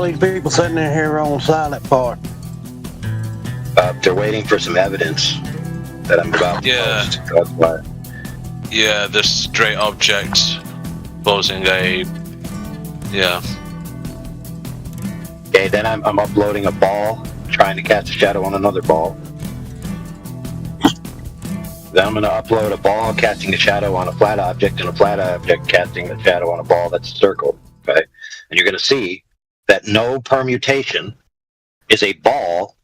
these people sitting in here on silent for? They're waiting for some evidence that I'm about to post. That's why. Yeah, the straight objects posing a... Yeah. Okay, then I'm uploading a ball, trying to cast a shadow on another ball. Then I'm going to upload a ball casting a shadow on a flat object, and a flat object casting a shadow on a ball that's circled. Okay, and you're going to see that no permutation is a ball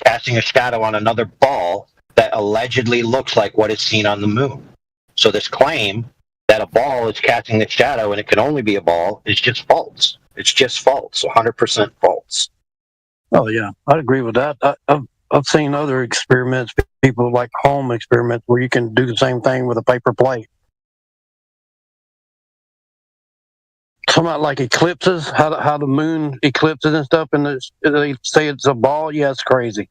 casting a shadow on another ball that allegedly looks like what is seen on the moon. So this claim that a ball is casting a shadow and it can only be a ball is just false. It's just false, 100% false. Oh yeah, I'd agree with that. I've seen other experiments, people like home experiments, where you can do the same thing with a paper plate. Something like eclipses, how the moon eclipses and stuff, and they say it's a ball. Yeah, it's crazy.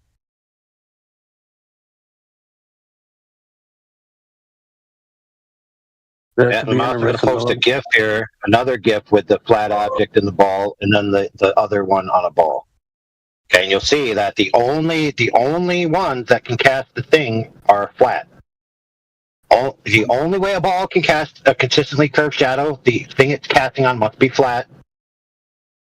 Yeah, I'm also going to post a GIF here, another GIF with the flat object and the ball, and then the other one on a ball. Okay, and you'll see that the only ones that can cast the thing are flat. The only way a ball can cast a consistently curved shadow, the thing it's casting on must be flat.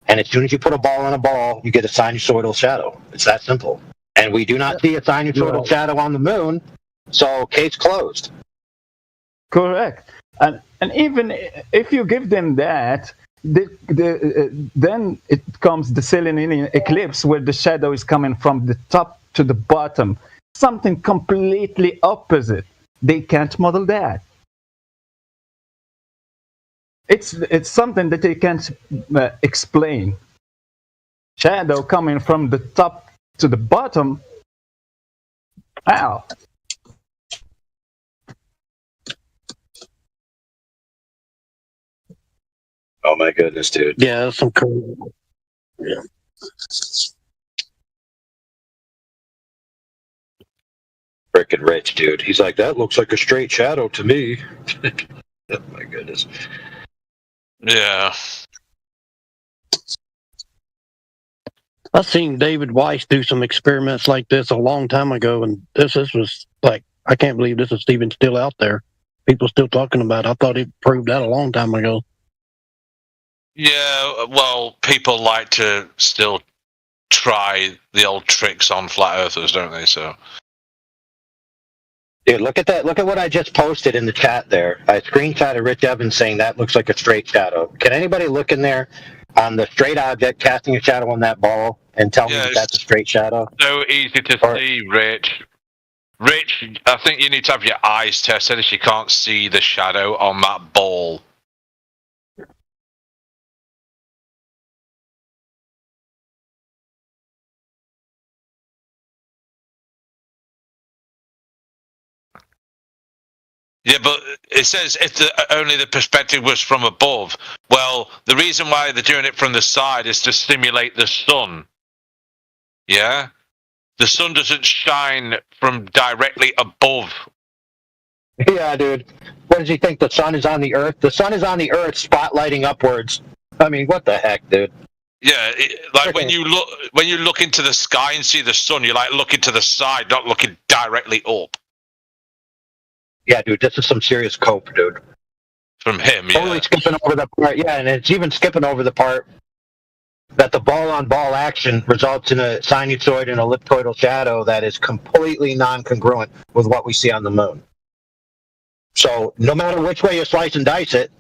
And as soon as you put a ball on a ball, you get a sinusoidal shadow. It's that simple. And we do not see a sinusoidal shadow on the moon, so case closed. Correct. And even if you give them that, then it comes the Selenian eclipse where the shadow is coming from the top to the bottom. Something completely opposite. They can't model that. It's something that they can't explain. Shadow coming from the top to the bottom. Wow. Oh my goodness, dude. Yeah, that's some cool. Yeah. Frickin' Rich, dude. He's like, that looks like a straight shadow to me. Oh my goodness. Yeah. I've seen David Weiss do some experiments like this a long time ago, and this was like, I can't believe this is even still out there. People still talking about it. I thought it proved that a long time ago. Yeah, well, people like to still try the old tricks on flat earthers, don't they? So, dude, look at that. Look at what I just posted in the chat there. I screenshotted Rich Evans saying that looks like a straight shadow. Can anybody look in there on the straight object casting a shadow on that ball and tell me that that's a straight shadow? So easy to see, Rich. Rich, I think you need to have your eyes tested if you can't see the shadow on that ball. Yeah, but it says if only the perspective was from above. Well, the reason why they're doing it from the side is to stimulate the sun. Yeah? The sun doesn't shine from directly above. Yeah, dude. What does he think? The sun is on the earth? The sun is on the earth spotlighting upwards. I mean, what the heck, dude? Yeah, like when you look into the sky and see the sun, you're like looking to the side, not looking directly up. Yeah, dude, this is some serious cope, dude. From him, totally skipping over the part, yeah, and it's even skipping over the part that the ball-on-ball action results in a sinusoid and elliptoidal shadow that is completely non-congruent with what we see on the moon. So no matter which way you slice and dice it,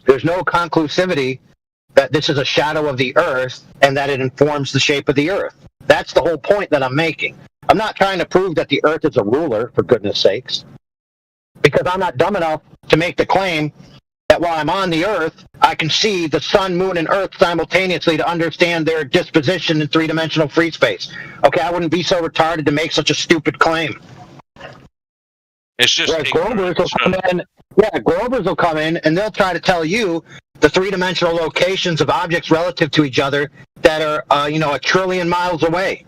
there's no conclusivity that this is a shadow of the Earth and that it informs the shape of the Earth. That's the whole point that I'm making. I'm not trying to prove that the Earth is a ruler, for goodness sakes. Because I'm not dumb enough to make the claim that while I'm on the Earth, I can see the sun, moon, and Earth simultaneously to understand their disposition in three-dimensional free space. Okay, I wouldn't be so retarded to make such a stupid claim. It's just Grovers will come in. Yeah, Grovers will come in, and they'll try to tell you the three-dimensional locations of objects relative to each other that are, a trillion miles away.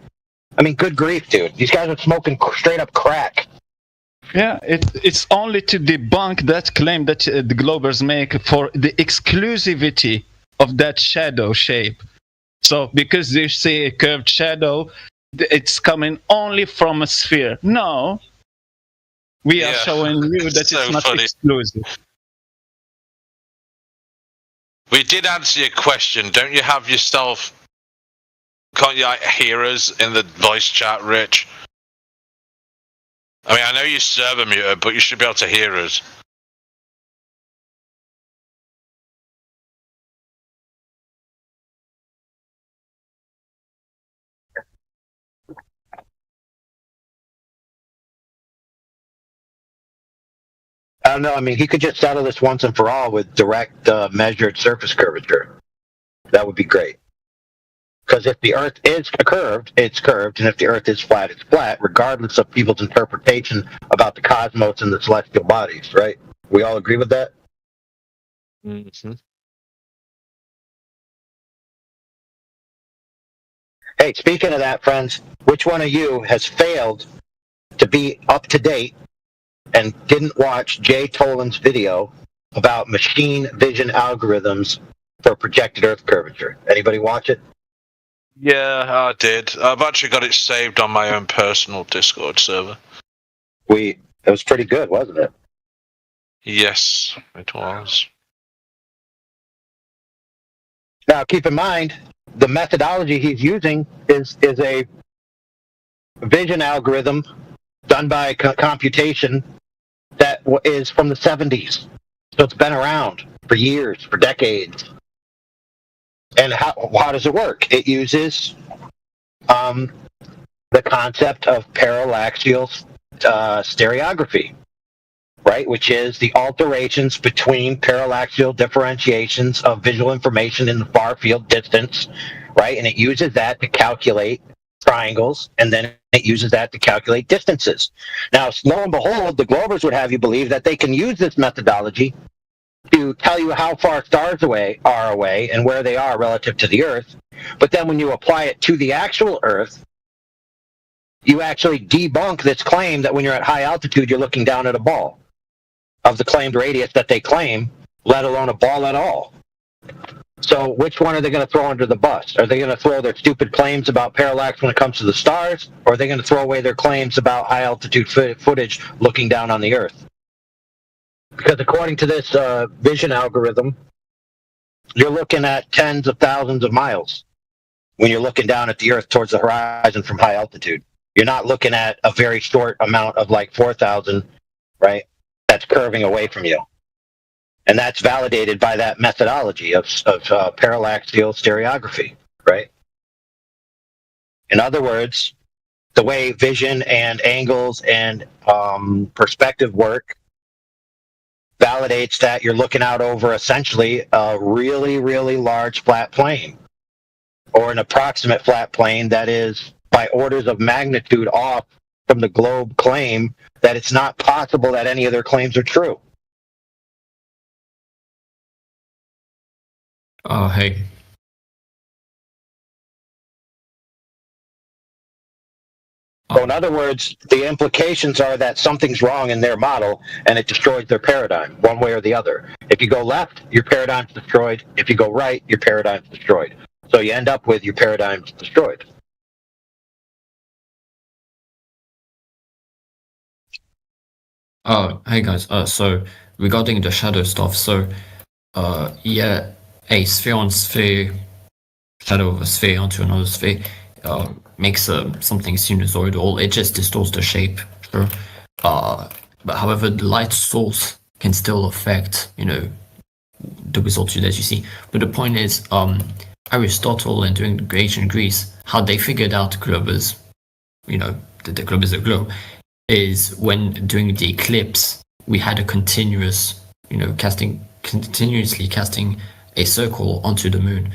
I mean, good grief, dude. These guys are smoking straight-up crack. Yeah, it's only to debunk that claim that the Glovers make for the exclusivity of that shadow shape. So because they say a curved shadow, it's coming only from a sphere. No, we are Yeah, showing you that so it's not funny. exclusive. We did answer your question. Don't you have yourself? Can't you like, hear us in the voice chat, Rich? I mean, I know you server muted, but you should be able to hear us. I don't know. I mean, he could just settle this once and for all with direct measured surface curvature. That would be great. Because if the Earth is curved, it's curved, and if the Earth is flat, it's flat, regardless of people's interpretation about the cosmos and the celestial bodies, right? We all agree with that? Mm-hmm. Hey, speaking of that, friends, which one of you has failed to be up to date and didn't watch Jay Tolan's video about machine vision algorithms for projected Earth curvature? Anybody watch it? Yeah, I did. I've actually got it saved on my own personal Discord server. It was pretty good, wasn't it? Yes, it was. Now, keep in mind, the methodology he's using is a vision algorithm done by computation that is from the 70s. So it's been around for years, for decades. And how does it work? It uses the concept of parallaxial stereography, right? Which is the alterations between parallaxial differentiations of visual information in the far field distance, right? And it uses that to calculate triangles, and then it uses that to calculate distances. Now, lo and behold, the Globers would have you believe that they can use this methodology to tell you how far stars are away and where they are relative to the Earth. But then when you apply it to the actual Earth, you actually debunk this claim that when you're at high altitude, you're looking down at a ball of the claimed radius that they claim, let alone a ball at all. So which one are they going to throw under the bus? Are they going to throw their stupid claims about parallax when it comes to the stars, or are they going to throw away their claims about high altitude footage looking down on the Earth? Because according to this vision algorithm, you're looking at tens of thousands of miles when you're looking down at the Earth towards the horizon from high altitude. You're not looking at a very short amount of like 4,000, right? That's curving away from you. And that's validated by that methodology of parallaxial stereography, right? In other words, the way vision and angles and perspective work validates that you're looking out over essentially a really, really large flat plane, or an approximate flat plane that is by orders of magnitude off from the globe claim that it's not possible that any of their claims are true. Oh, hey. So in other words, the implications are that something's wrong in their model and it destroys their paradigm, one way or the other. If you go left, your paradigm's destroyed. If you go right, your paradigm's destroyed. So you end up with your paradigm's destroyed. Oh, hey guys. So regarding the shadow stuff, yeah, a sphere on sphere, shadow of a sphere onto another sphere, makes something sinusoidal. It just distorts the shape, sure. But however, the light source can still affect, the results that you see. But the point is, Aristotle and during the ancient Greece, how they figured out the globe is, that the globe is a globe, is when during the eclipse we had a continuously casting a circle onto the moon,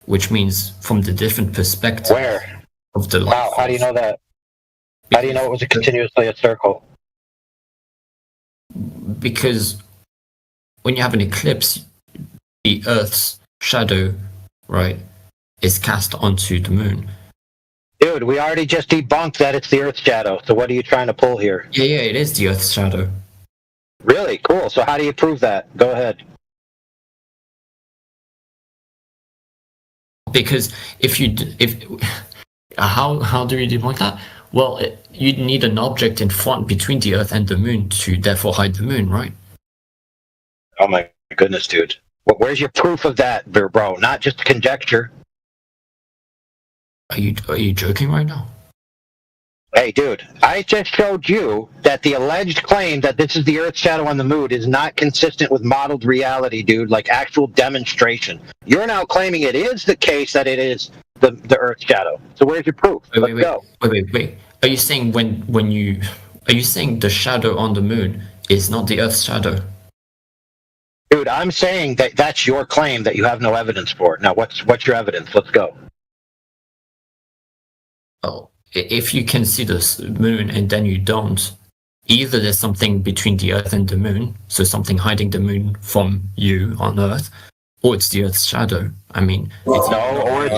which means from the different perspective Where? of the light. Wow, how do you know that? How do you know it was continuously a circle? Because when you have an eclipse, the Earth's shadow, right, is cast onto the moon. Dude, we already just debunked that it's the Earth's shadow, so what are you trying to pull here? Yeah, it is the Earth's shadow. Really? Cool. So how do you prove that? Go ahead. because how do you debunk that? Well, you'd need an object in front between the Earth and the Moon to therefore hide the Moon, right? Oh my goodness, dude. Well, where's your proof of that, bro? Not just conjecture. Are you joking right now? Hey, dude, I just showed you that the alleged claim that this is the Earth's shadow on the Moon is not consistent with modeled reality, dude, like actual demonstration. You're now claiming it is the case that it is the Earth's shadow. So where's your proof? Let's go. Wait. Are you saying are you saying the shadow on the Moon is not the Earth's shadow? Dude, I'm saying that that's your claim that you have no evidence for. Now, what's your evidence? Let's go. Oh, if you can see the Moon and then you don't, either there's something between the Earth and the Moon, so something hiding the Moon from you on Earth, or it's the Earth's shadow. I mean, it's or it's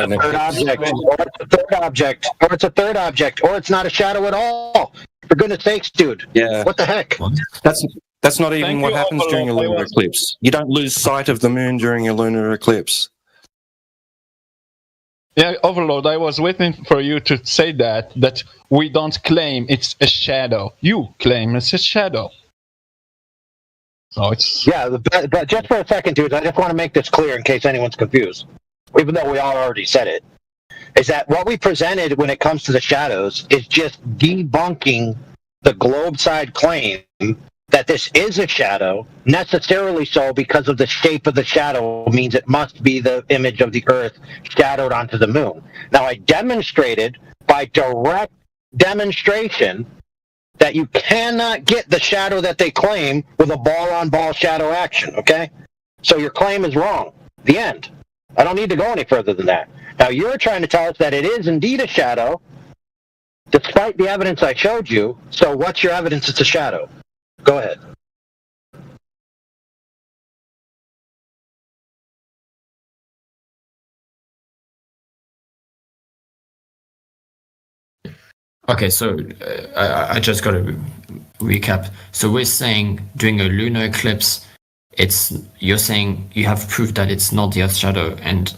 a third object, or it's a third object, or it's not a shadow at all. For goodness sakes, dude. Yeah. What the heck? What? That's not even Thank what you, happens Overlord. during a lunar eclipse. You don't lose sight of the moon during a lunar eclipse. Yeah, Overlord, I was waiting for you to say that we don't claim it's a shadow. You claim it's a shadow. So it's... Yeah, but just for a second, dude, I just want to make this clear in case anyone's confused, even though we all already said it, is that what we presented when it comes to the shadows is just debunking the globe side claim that this is a shadow, necessarily so because of the shape of the shadow means it must be the image of the Earth shadowed onto the moon. Now, I demonstrated by direct demonstration that you cannot get the shadow that they claim with a ball-on-ball shadow action, okay? So your claim is wrong. The end. I don't need to go any further than that. Now, you're trying to tell us that it is indeed a shadow, despite the evidence I showed you. So what's your evidence it's a shadow? Go ahead. Okay, so I just got to recap. So we're saying during a lunar eclipse, you're saying you have proof that it's not the Earth's shadow, and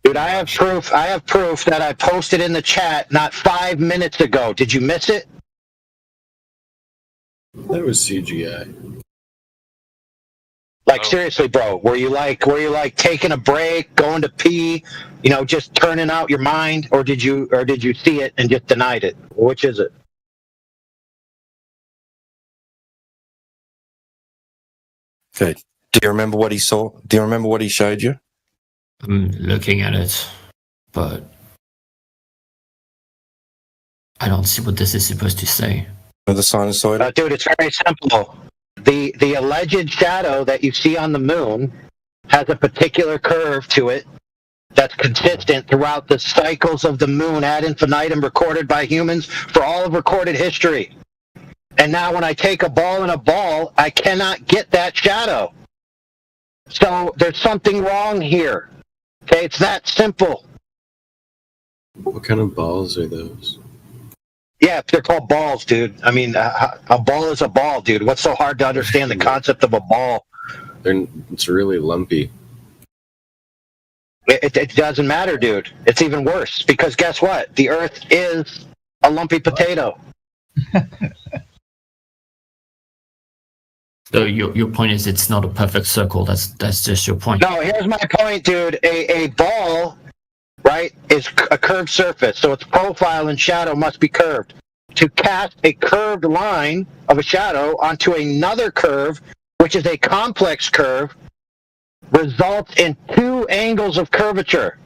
Dude, I have proof. I have proof that I posted in the chat not 5 minutes ago. Did you miss it? That was CGI. Like, seriously, bro, were you like taking a break, going to pee, just turning out your mind, or did you see it and just denied it? Which is it? Okay. Do you remember what he saw? Do you remember what he showed you? I'm looking at it, but I don't see what this is supposed to say. The sinusoid? Dude, it's very simple. The alleged shadow that you see on the moon has a particular curve to it that's consistent throughout the cycles of the moon ad infinitum recorded by humans for all of recorded history. And now when I take a ball and a ball, I cannot get that shadow. So there's something wrong here. Okay, it's that simple. What kind of balls are those? Yeah, they're called balls, dude. I mean, a ball is a ball, dude. What's so hard to understand the concept of a ball? It's really lumpy. It doesn't matter, dude. It's even worse because guess what? The Earth is a lumpy potato. So your point is it's not a perfect circle. That's just your point. No, here's my point, dude. A ball, right, is a curved surface, so its profile and shadow must be curved. To cast a curved line of a shadow onto another curve, which is a complex curve, results in two angles of curvature.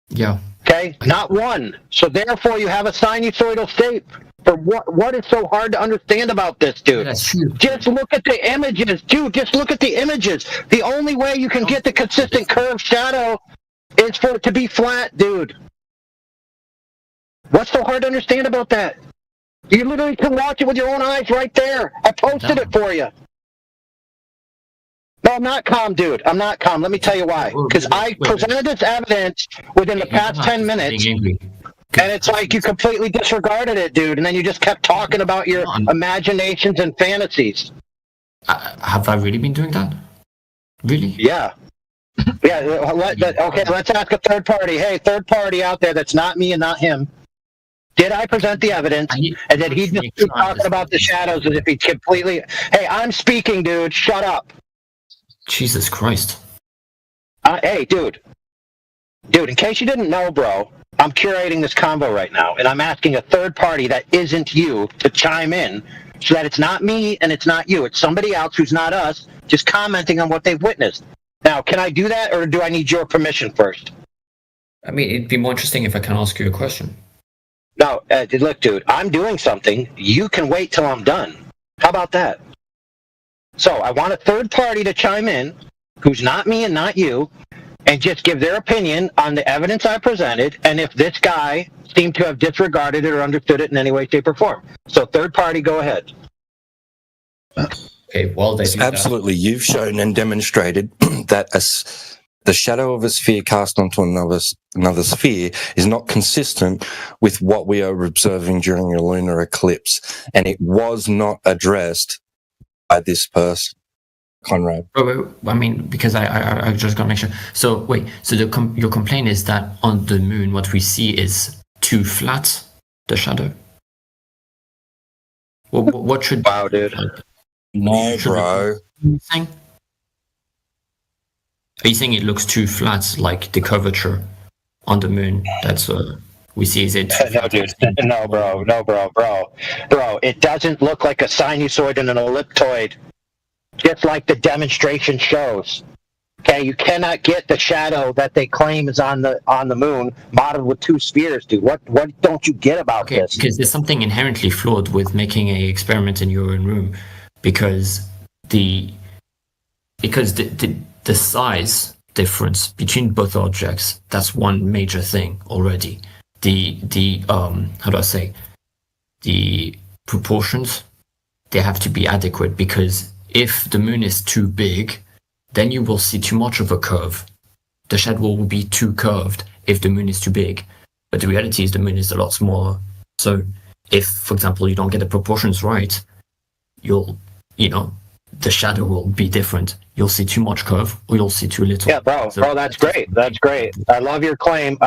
Yeah. Okay? Not one. So therefore you have a sinusoidal shape. For what is so hard to understand about this, dude? That's true. Just look at the images, dude. Just look at the images. The only way you can get the consistent curved shadow is for it to be flat, dude. What's so hard to understand about that? You literally can watch it with your own eyes right there. I posted it for you. No, I'm not calm, dude. I'm not calm. Let me tell you why. Because I presented this evidence within the past 10 minutes, and it's like you completely disregarded it, dude, and then you just kept talking about your imaginations and fantasies. Have I really been doing that? Really? Yeah. Yeah, okay, let's ask a third party. Hey, third party out there that's not me and not him. Did I present the evidence? And did he just keep talking about the shadows as if he completely... Hey, I'm speaking, dude. Shut up. Jesus Christ. Hey, dude. Dude, in case you didn't know, bro, I'm curating this convo right now, and I'm asking a third party that isn't you to chime in so that it's not me and it's not you. It's somebody else who's not us just commenting on what they've witnessed. Now, can I do that, or do I need your permission first? I mean, it'd be more interesting if I can ask you a question. No, look, dude, I'm doing something. You can wait till I'm done. How about that? So I want a third party to chime in, who's not me and not you, and just give their opinion on the evidence I presented, and if this guy seemed to have disregarded it or understood it in any way, shape, or form. So third party, go ahead. Okay, well, they do that. Absolutely. You've shown and demonstrated that the shadow of a sphere cast onto another sphere is not consistent with what we are observing during a lunar eclipse. And it was not addressed by this person, Conrad. Wait, I mean, because I just got to make sure. So wait, so your complaint is that on the moon, what we see is too flat, the shadow? What should... Wow, dude. No, bro. Are you saying it looks too flat, like the curvature on the moon? That's we see. Is it? No, dude. No, bro. Bro, it doesn't look like a sinusoid and an elliptoid, just like the demonstration shows. Okay, you cannot get the shadow that they claim is on the moon modeled with two spheres, dude. What don't you get about this? Because there's something inherently flawed with making an experiment in your own room, because the size difference between both objects, that's one major thing already. The how do I say, the proportions, they have to be adequate, because if the moon is too big, then you will see too much of a curve. The shadow will be too curved if the moon is too big. But the reality is the moon is a lot smaller. So if, for example, you don't get the proportions right, the shadow will be different. You'll see too much curve, or you'll see too little. Yeah, bro, that's great. That's great. I love your claim.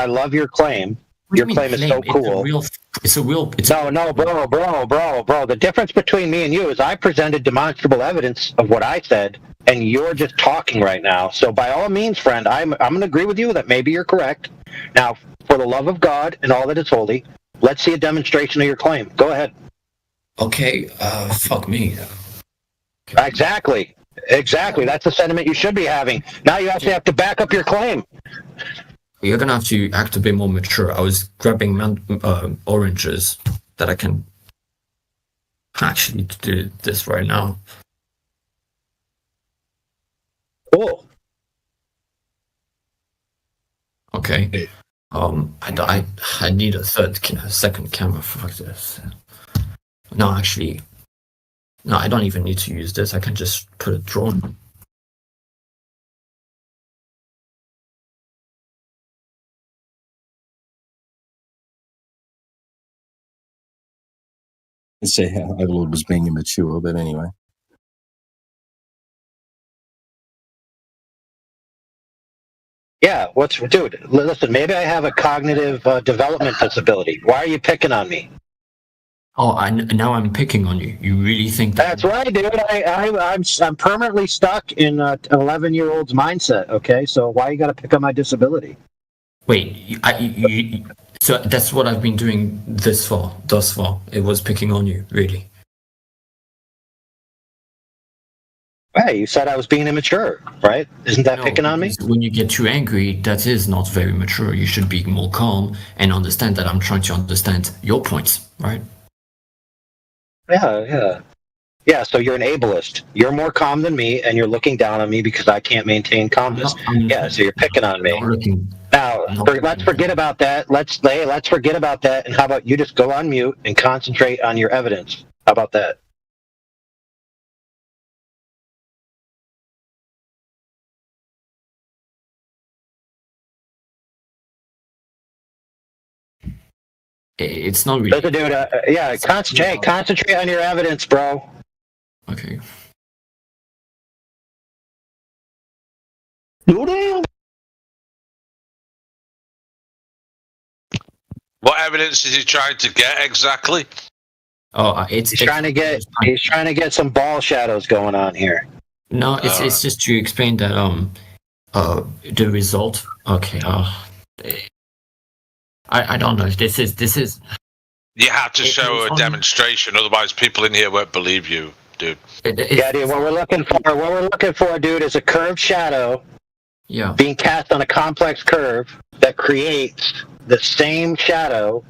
Your claim is so cool. No, bro. The difference between me and you is I presented demonstrable evidence of what I said, and you're just talking right now. So by all means, friend, I'm going to agree with you that maybe you're correct. Now, for the love of God and all that is holy, let's see a demonstration of your claim. Go ahead. Okay, fuck me. Exactly. That's the sentiment you should be having. Now you actually have to back up your claim. You're gonna have to act a bit more mature. I was grabbing oranges that I can actually do this right now. Cool. Okay. I need a second camera for this. No, actually, no, I don't even need to use this. I can just put a drone. Say how Overlord was being immature, but anyway. Yeah, dude, listen, maybe I have a cognitive development disability. Why are you picking on me? Oh, now I'm picking on you. You really think that? That's right, dude. I'm permanently stuck in an 11-year-old's mindset, okay? So why you got to pick on my disability? Wait, so that's what I've been doing thus far. It was picking on you, really. Hey, you said I was being immature, right? Isn't that picking on me? When you get too angry, that is not very mature. You should be more calm and understand that I'm trying to understand your points, right? Yeah, so you're an ableist. You're more calm than me, and you're looking down on me because I can't maintain calmness. So you're picking on me. Now, let's forget about that. Let's forget about that, and how about you just go on mute and concentrate on your evidence? How about that? It's not really... Listen, dude, concentrate on your evidence, bro. Okay. No damn. What evidence is he trying to get exactly? Oh, it's He's trying to get some ball shadows going on here. No, it's just to explain that the result. Okay, I don't know. This is. You have to show a on- demonstration, otherwise people in here won't believe you, dude. Yeah, dude. What we're looking for, dude, is a curved shadow Yeah. being cast on a complex curve that creates the same shadow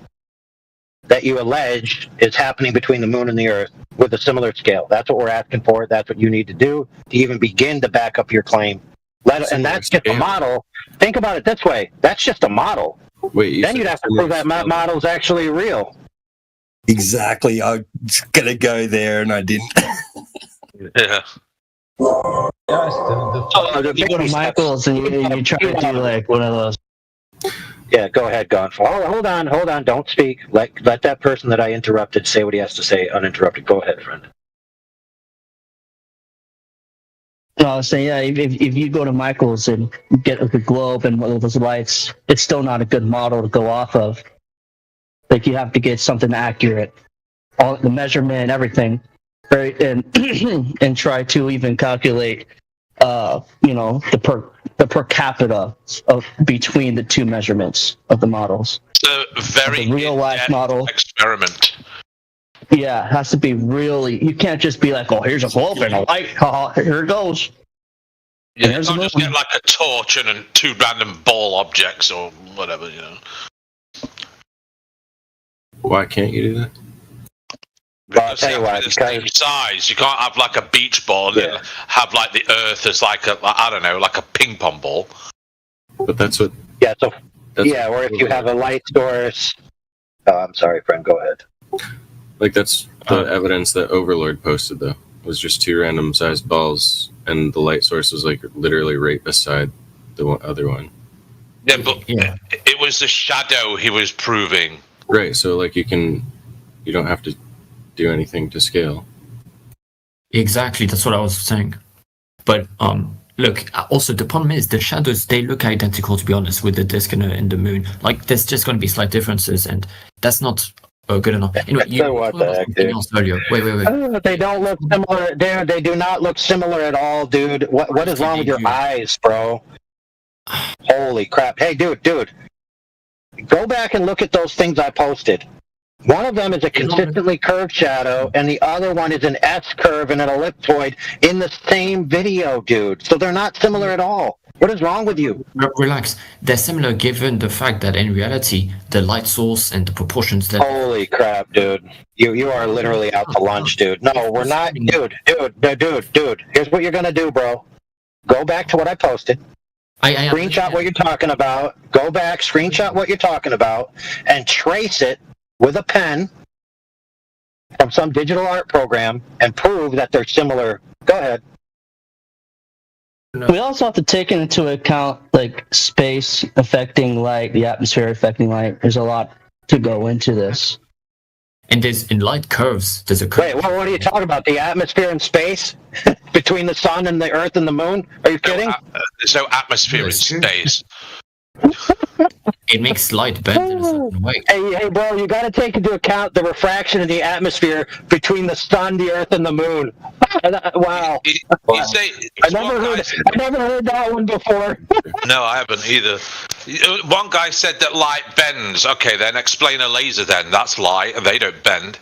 that you allege is happening between the moon and the Earth with a similar scale. That's what we're asking for. That's what you need to do to even begin to back up your claim. And that's just a model. Think about it this way. That's just a model. Wait, Then you'd have to prove that model's actually real. Exactly. I was going to go there and I didn't. Yeah. You go to Michael's and you try to do like one of those. Yeah, go ahead, Gonfall. Oh, hold on. Don't speak. Let that person that I interrupted say what he has to say uninterrupted. Go ahead, friend. No, I was saying, yeah, if you go to Michael's and get the globe and one of those lights, it's still not a good model to go off of. Like, you have to get something accurate, all the measurement, everything, right? And and try to even calculate, the per capita of between the two measurements of the models. It's a very real life in-depth model experiment. Yeah, it has to be really. You can't just be like, oh, here's a globe and a light. Here it goes. Yeah, you There's can't a just moon. get like a torch and two random ball objects or whatever, you know. Why can't you do that? Well, I'll tell you why. The same size. You can't have like a beach ball and then have like the Earth as like a, I don't know, like a ping pong ball. But that's what. Yeah, so That's or if you have a light source. Oh, I'm sorry, friend. Go ahead. Like that's the evidence that Overlord posted though. It was just two random sized balls, and the light source was like literally right beside the other one. Yeah, but Yeah. it was the shadow he was proving. Right. So like you don't have to do anything to scale. Exactly, that's what I was saying. But look, also the problem is the shadows, they look identical, to be honest, with the disk and the moon. Like there's just going to be slight differences, and that's not good enough. Anyway, you So what talked the about heck, something dude? else earlier. Wait. They don't look similar. They do not look similar at all, dude. What is wrong with your eyes, bro? Holy crap! Hey, dude, go back and look at those things I posted. One of them is a consistently curved shadow, and the other one is an S curve and an ellipsoid in the same video, dude. So they're not similar at all. What is wrong with you? Relax. They're similar given the fact that in reality, the light source and the proportions that. Holy crap, dude. You are literally out to lunch, dude. No, we're not. Dude. Here's what you're going to do, bro. Go back to what I posted. I Screenshot what you're talking about. Go back, screenshot what you're talking about, and trace it with a pen from some digital art program and prove that they're similar. Go ahead. We also have to take into account like space affecting light, the atmosphere affecting light. There's a lot to go into this. And there's in light curves, there's a curve. Wait, what are you talking about? The atmosphere and space between the sun and the earth and the moon? Are you kidding? There's no atmosphere in Yes. space. It makes light bend in a certain way. Hey, bro, you got to take into account the refraction in the atmosphere between the sun, the earth, and the moon. Wow. You say, I never heard that one before. No, I haven't either. One guy said that light bends. Okay, then explain a laser then. That's light, and they don't bend.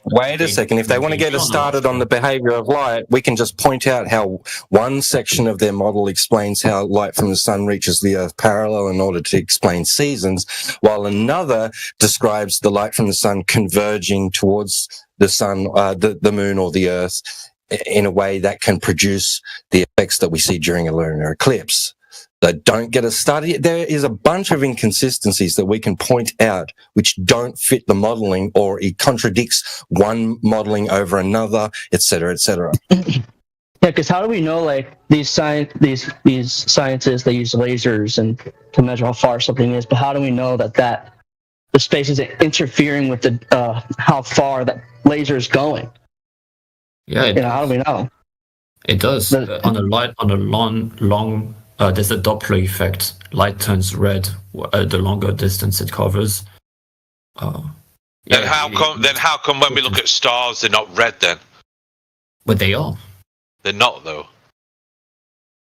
Wait a second. If they want to get us started on the behavior of light, we can just point out how one section of their model explains how light from the sun reaches the Earth parallel in order to explain seasons, while another describes the light from the sun converging towards the sun, the moon or the Earth in a way that can produce the effects that we see during a lunar eclipse. That don't get us started. There is a bunch of inconsistencies that we can point out which don't fit the modeling, or it contradicts one modeling over another, etc., etc. Yeah, because how do we know like these scientists they use lasers and to measure how far something is, but how do we know that the space isn't interfering with the how far that laser is going? Yeah, How do we know? it does. On a long there's a Doppler effect. Light turns red the longer distance it covers. Then how come when we look at stars they're not red then? But they are. They're not though.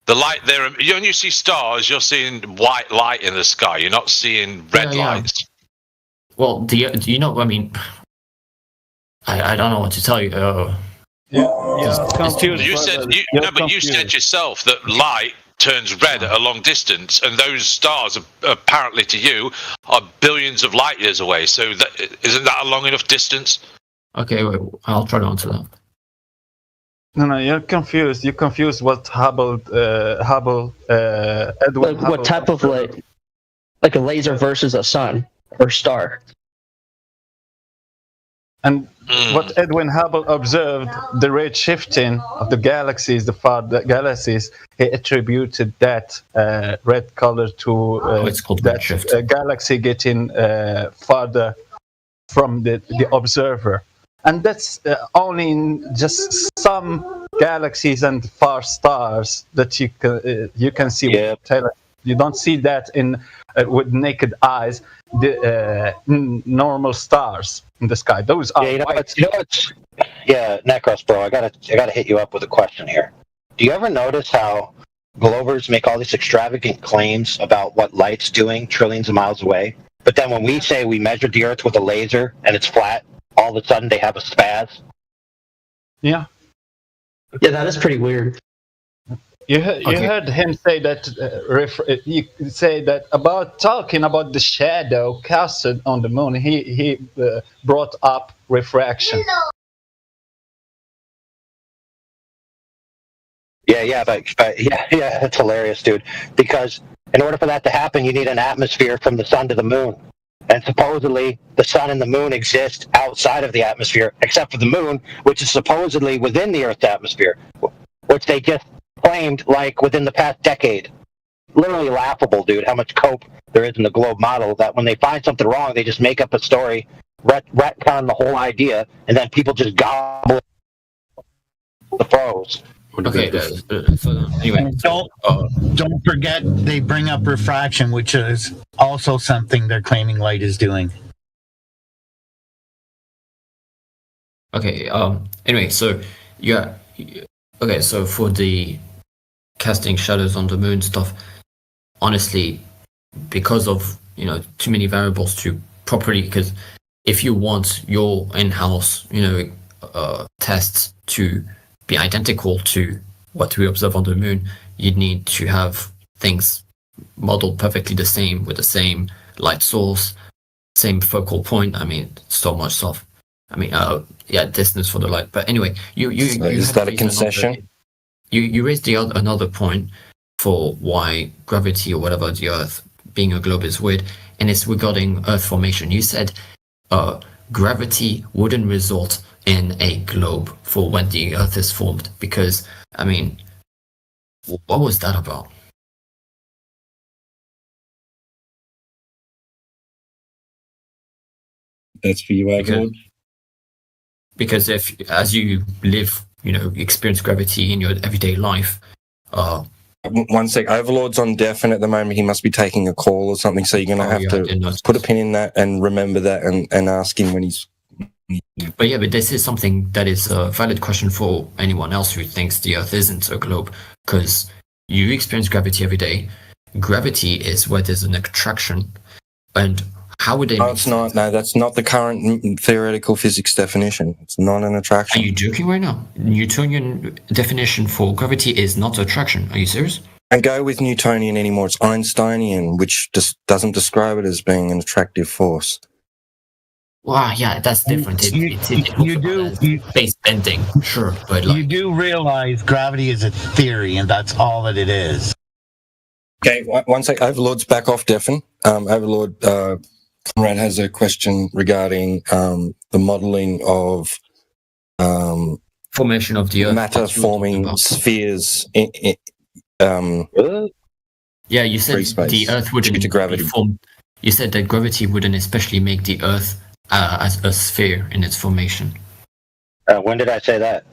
The light there, when you see stars, you're seeing white light in the sky. You're not seeing red lights. Well, do you know? I mean, I don't know what to tell you. Confused. You said yourself that light turns red at a long distance, and those stars, apparently to you, are billions of light years away. So isn't that a long enough distance? Okay, wait, I'll try to answer that. No, you're confused. You confused what Edwin Like, Hubble. what type of light? Like a laser versus a sun or star. And what Edwin Hubble observed, the rate shifting of the galaxies, the galaxies, he attributed that red color to it's called that redshift. Galaxy getting farther from the observer. And that's only in just some galaxies and far stars that you can see. Yeah. With tele- you don't see that in with naked eyes. The normal stars in the sky. Those are white. Necros, bro. I gotta hit you up with a question here. Do you ever notice how Glovers make all these extravagant claims about what light's doing trillions of miles away, but then when we say we measured the Earth with a laser and it's flat, all of a sudden they have a spaz? Yeah. Yeah, that is pretty weird. You heard him say that. You say that about talking about the shadow casted on the moon. He brought up refraction. Yeah, but that's hilarious, dude. Because in order for that to happen, you need an atmosphere from the sun to the moon. And supposedly, the sun and the moon exist outside of the atmosphere, except for the moon, which is supposedly within the Earth's atmosphere, which they just claimed like within the past decade. Literally laughable, dude, how much cope there is in the globe model that when they find something wrong, they just make up a story, retcon the whole idea, and then people just gobble the pros. Okay, so anyway, Don't forget they bring up refraction, which is also something they're claiming light is doing. okay. Anyway, so yeah. Okay, so for the casting shadows on the moon stuff, honestly, because of too many variables to properly, because if you want your in-house tests to be identical to what we observe on the moon, you'd need to have things modeled perfectly the same with the same light source, same focal point. I mean, so much stuff. I mean, distance for the light. But anyway, is that a concession? You raised another point for why gravity or whatever the Earth being a globe is weird, and it's regarding Earth formation. You said gravity wouldn't result in a globe for when the Earth is formed, because I mean, what was that about? That's for you, Overlord. Because if, as you live, experience gravity in your everyday life. One sec, Overlord's on deafen at the moment. He must be taking a call or something. So you're going to have to put a pin in that and remember that and ask him when he's. But this is something that is a valid question for anyone else who thinks the Earth isn't a globe, because you experience gravity every day. Gravity is where there's an attraction, and how would they? No, it's not. No, that's not the current theoretical physics definition. It's not an attraction. Are you joking right now? Newtonian definition for gravity is not attraction. Are you serious? Don't go with Newtonian anymore. It's Einsteinian, which just doesn't describe it as being an attractive force. Wow, yeah, that's different. Space bending, sure, but you do realize gravity is a theory, and that's all that it is. Okay, one sec. Overlord's back off deafen. Overlord, Conrad has a question regarding the modeling of formation of the Earth, matter forming spheres. Yeah, you said the Earth wouldn't be formed. You said that gravity wouldn't especially make the Earth as a sphere in its formation. When did I say that?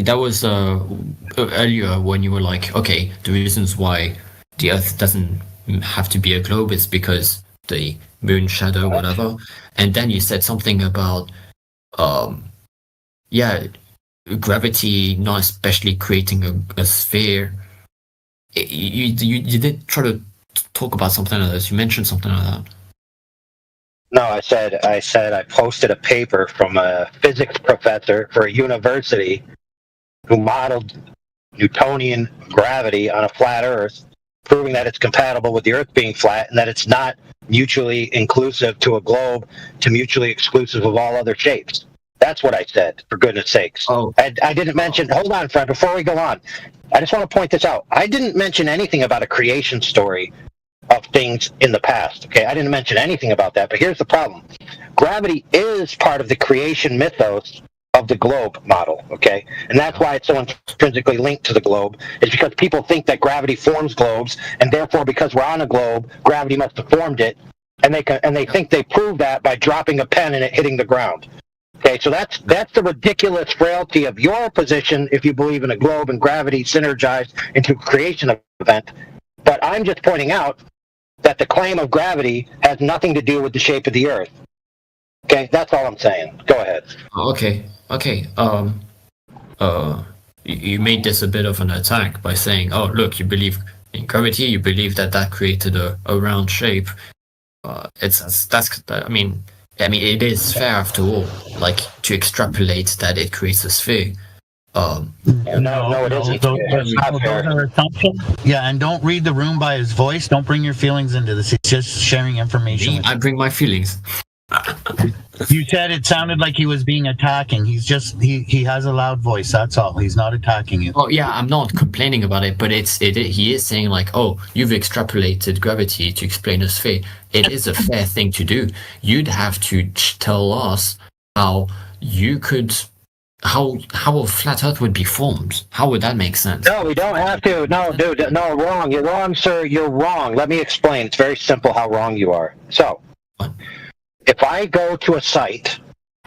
that was earlier when you were like, okay, the reasons why the Earth doesn't have to be a globe is because the moon shadow, whatever. And then you said something about, gravity not especially creating a sphere. You did try to talk about something like this. You mentioned something like that. No, I said I posted a paper from a physics professor for a university who modeled Newtonian gravity on a flat Earth, proving that it's compatible with the Earth being flat and that it's not mutually inclusive to a globe to mutually exclusive of all other shapes. That's what I said, for goodness sakes. Oh. I didn't mention, hold on, Fred, before we go on. I just want to point this out. I didn't mention anything about a creation story of things in the past, okay? I didn't mention anything about that, but here's the problem. Gravity is part of the creation mythos of the globe model, okay? And that's why it's so intrinsically linked to the globe, is because people think that gravity forms globes, and therefore because we're on a globe, gravity must have formed it, and they think they prove that by dropping a pen and it hitting the ground. Okay, so that's the ridiculous frailty of your position if you believe in a globe and gravity synergized into a creation event. But I'm just pointing out that the claim of gravity has nothing to do with the shape of the Earth. Okay, that's all I'm saying. Go ahead. Okay. You made this a bit of an attack by saying, "Oh, look, you believe in gravity. You believe that created a round shape." I mean, it is fair after all, like to extrapolate that it creates a sphere. No, it isn't. It's not fair. Those are assumptions. Yeah, and don't read the room by his voice. Don't bring your feelings into this. It's just sharing information. I bring my feelings. You said it sounded like he was being attacking. He's just he has a loud voice. That's all. He's not attacking you. Oh yeah, I'm not complaining about it, but he is saying like, oh, you've extrapolated gravity to explain a sphere. It is a fair thing to do. You'd have to tell us how a flat Earth would be formed. How would that make sense? No, we don't have to. No, dude, no, wrong. You're wrong, sir. You're wrong. Let me explain. It's very simple how wrong you are. So, if I go to a site,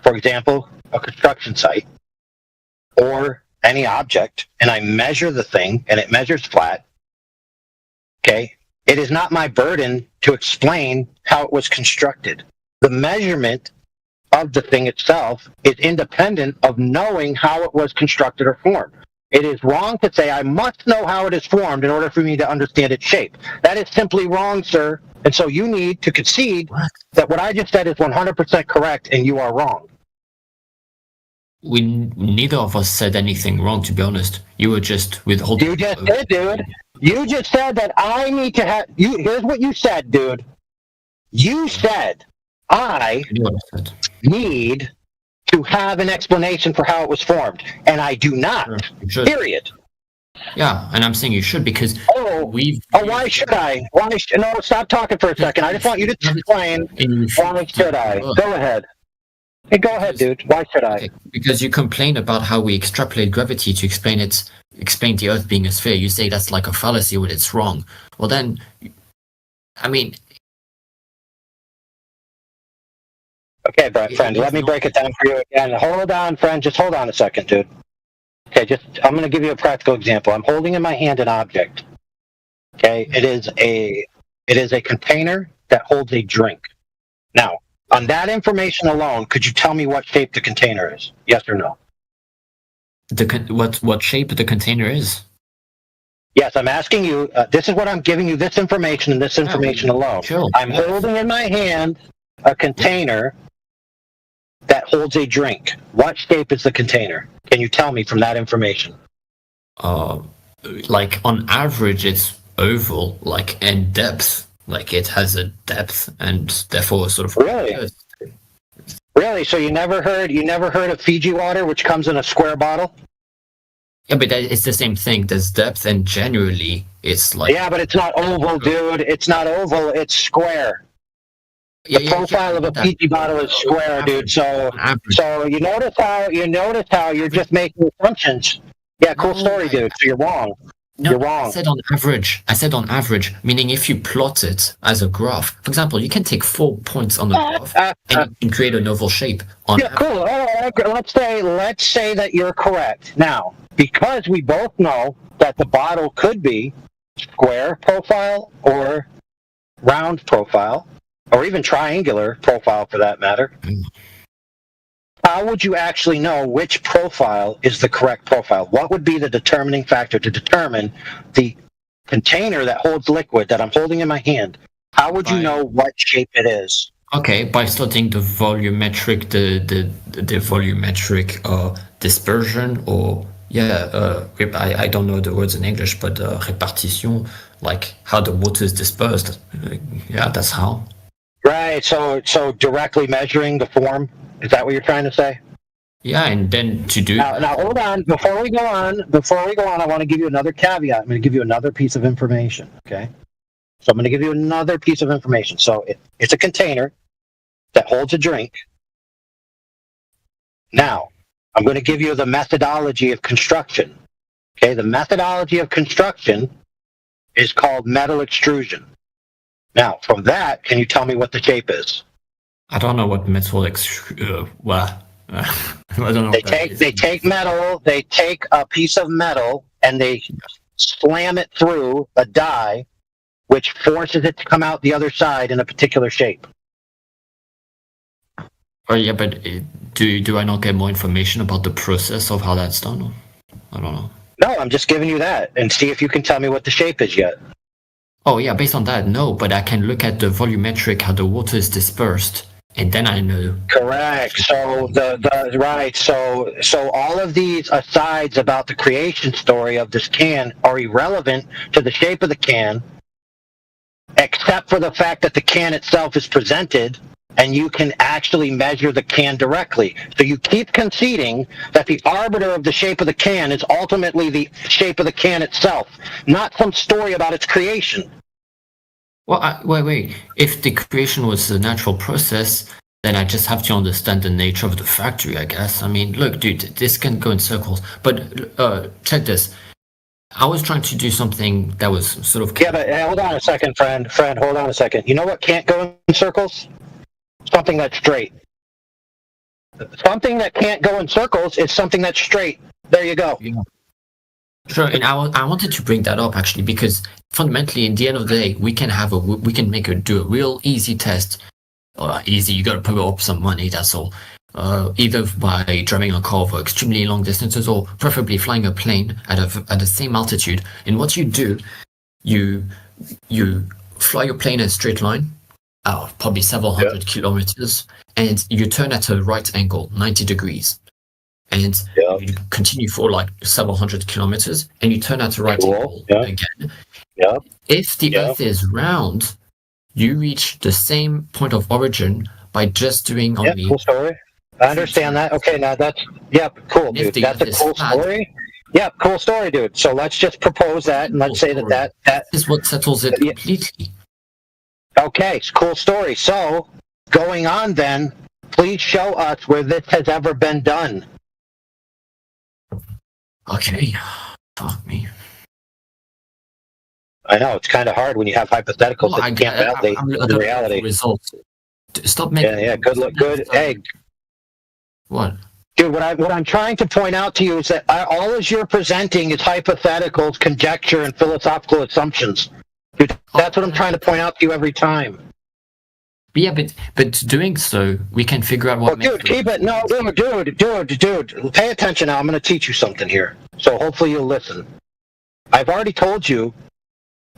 for example, a construction site, or any object, and I measure the thing, and it measures flat, okay, it is not my burden to explain how it was constructed. The measurement of the thing itself is independent of knowing how it was constructed or formed. It is wrong to say I must know how it is formed in order for me to understand its shape. That is simply wrong, sir. And so you need to concede that what I just said is 100% correct and you are wrong. Neither of us said anything wrong, to be honest. You were just withholding. You just did, dude. You just said that I need to have... Here's what you said, dude. You said I need to have an explanation for how it was formed, and I do not. Sure. Period. Yeah, and I'm saying you should because why should I? No, stop talking for a second. I just want you to explain why should I. Go ahead. Hey, go ahead, dude. Why should I? Because you complain about how we extrapolate gravity to explain the Earth being a sphere. You say that's like a fallacy when it's wrong. Well then, I mean... Okay, friend, let me break it down for you again. Hold on, friend. Just hold on a second, dude. Okay, I'm going to give you a practical example. I'm holding in my hand an object. Okay, it is a container that holds a drink. Now, on that information alone, could you tell me what shape the container is? Yes or no? What shape the container is? Yes, I'm asking you. This is what I'm giving you. This information and this information alone. Sure. I'm holding in my hand a container that holds a drink. What shape is the container? Can you tell me from that information? Like on average, it's oval, like in depth. Like it has a depth, and therefore sort of. Really? Really? So you never heard of Fiji water, which comes in a square bottle? Yeah, but it's the same thing. There's depth, and generally, it's like. Yeah, but it's not oval, dude. It's not oval. It's square. The profile of a Fiji bottle is square, dude. So you notice how you're just making assumptions. Yeah, cool story, dude. So you're wrong. No, You're I wrong. said on average. I said on average, meaning if you plot it as a graph. For example, you can take 4 points on the graph and you can create an oval shape on Yeah, cool. All right, let's say that you're correct. Now, because we both know that the bottle could be square profile or round profile, or even triangular profile for that matter, how would you actually know which profile is the correct profile? What would be the determining factor to determine the container that holds liquid that I'm holding in my hand? How would you know what shape it is? Okay, by studying the volumetric, the volumetric dispersion, or I don't know the words in English, but répartition, like how the water is dispersed. Yeah, that's how. Right. So directly measuring the form. Is that what you're trying to say? Yeah, and then to do Now hold on. Before we go on, I want to give you another caveat. I'm going to give you another piece of information. Okay. So I'm going to give you another piece of information. So it's a container that holds a drink. Now, I'm going to give you the methodology of construction. Okay, the methodology of construction is called metal extrusion. Now, from that, can you tell me what the shape is? I don't know what metal I don't know. They take metal, they take a piece of metal and they slam it through a die, which forces it to come out the other side in a particular shape. Oh yeah, but do I not get more information about the process of how that's done? I don't know. No, I'm just giving you that and see if you can tell me what the shape is yet. Oh yeah, based on that, no, but I can look at the volumetric, how the water is dispersed, and then I know. Correct. So so all of these asides about the creation story of this can are irrelevant to the shape of the can, except for the fact that the can itself is presented and you can actually measure the can directly. So you keep conceding that the arbiter of the shape of the can is ultimately the shape of the can itself, not some story about its creation. Well, wait. If the creation was a natural process, then I just have to understand the nature of the factory, I guess. I mean, look, dude, this can go in circles. But check this. I was trying to do something that was sort of... Yeah, but hold on a second, friend. Hold on a second. You know what can't go in circles? Something that's straight. Something that can't go in circles is something that's straight. There you go. Yeah. Sure, and I wanted to bring that up actually because fundamentally, in the end of the day, we can do a real easy test. Easy, you got to put up some money. That's all. Either by driving a car for extremely long distances, or preferably flying a plane at the same altitude. And what you do, you fly your plane in a straight line, probably several hundred kilometers, and you turn at a right angle, 90 degrees. And you continue for like several hundred kilometers, and you turn at a right angle again. Yeah. If the Earth is round, you reach the same point of origin by just doing only... Yeah, cool story. I understand that. Okay, now that's... cool, dude. That's a cool story. Yeah, cool story, dude. So let's just propose that, and let's say that is what settles it completely. Okay, cool story. So, going on then, please show us where this has ever been done. Okay, fuck me. I know, it's kind of hard when you have hypotheticals that you can't validate the reality. Results. Stop making... Yeah, good. Hey. What? Dude, what I'm trying to point out to you is that all as you're presenting is hypotheticals, conjecture, and philosophical assumptions. Dude, that's what I'm trying to point out to you every time. Yeah, but doing so, we can figure out what... Dude, keep it. No, dude. Pay attention now. I'm going to teach you something here. So hopefully you'll listen. I've already told you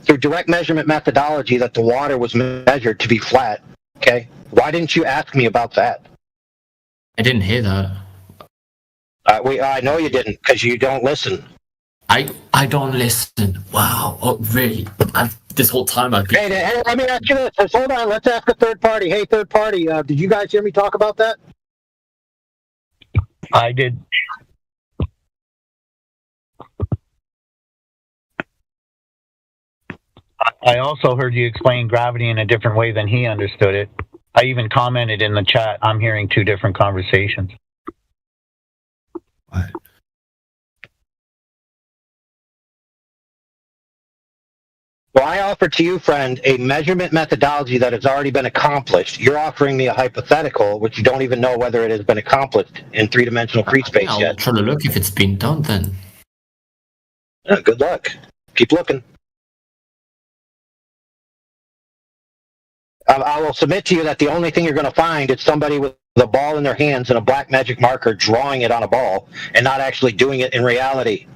through direct measurement methodology that the water was measured to be flat. Okay? Why didn't you ask me about that? I didn't hear that. I know you didn't, because you don't listen. I don't listen. Wow. Oh, really? This whole time I've been... Hey, let me ask you this. Hold on. Let's ask a third party. Hey, third party, did you guys hear me talk about that? I did. I also heard you explain gravity in a different way than he understood it. I even commented in the chat, I'm hearing two different conversations. What? So I offer to you, friend, a measurement methodology that has already been accomplished. You're offering me a hypothetical, which you don't even know whether it has been accomplished in three-dimensional free space I'll yet. try to look if it's been done then. Good luck. Keep looking. I will submit to you that the only thing you're going to find is somebody with a ball in their hands and a black magic marker drawing it on a ball and not actually doing it in reality.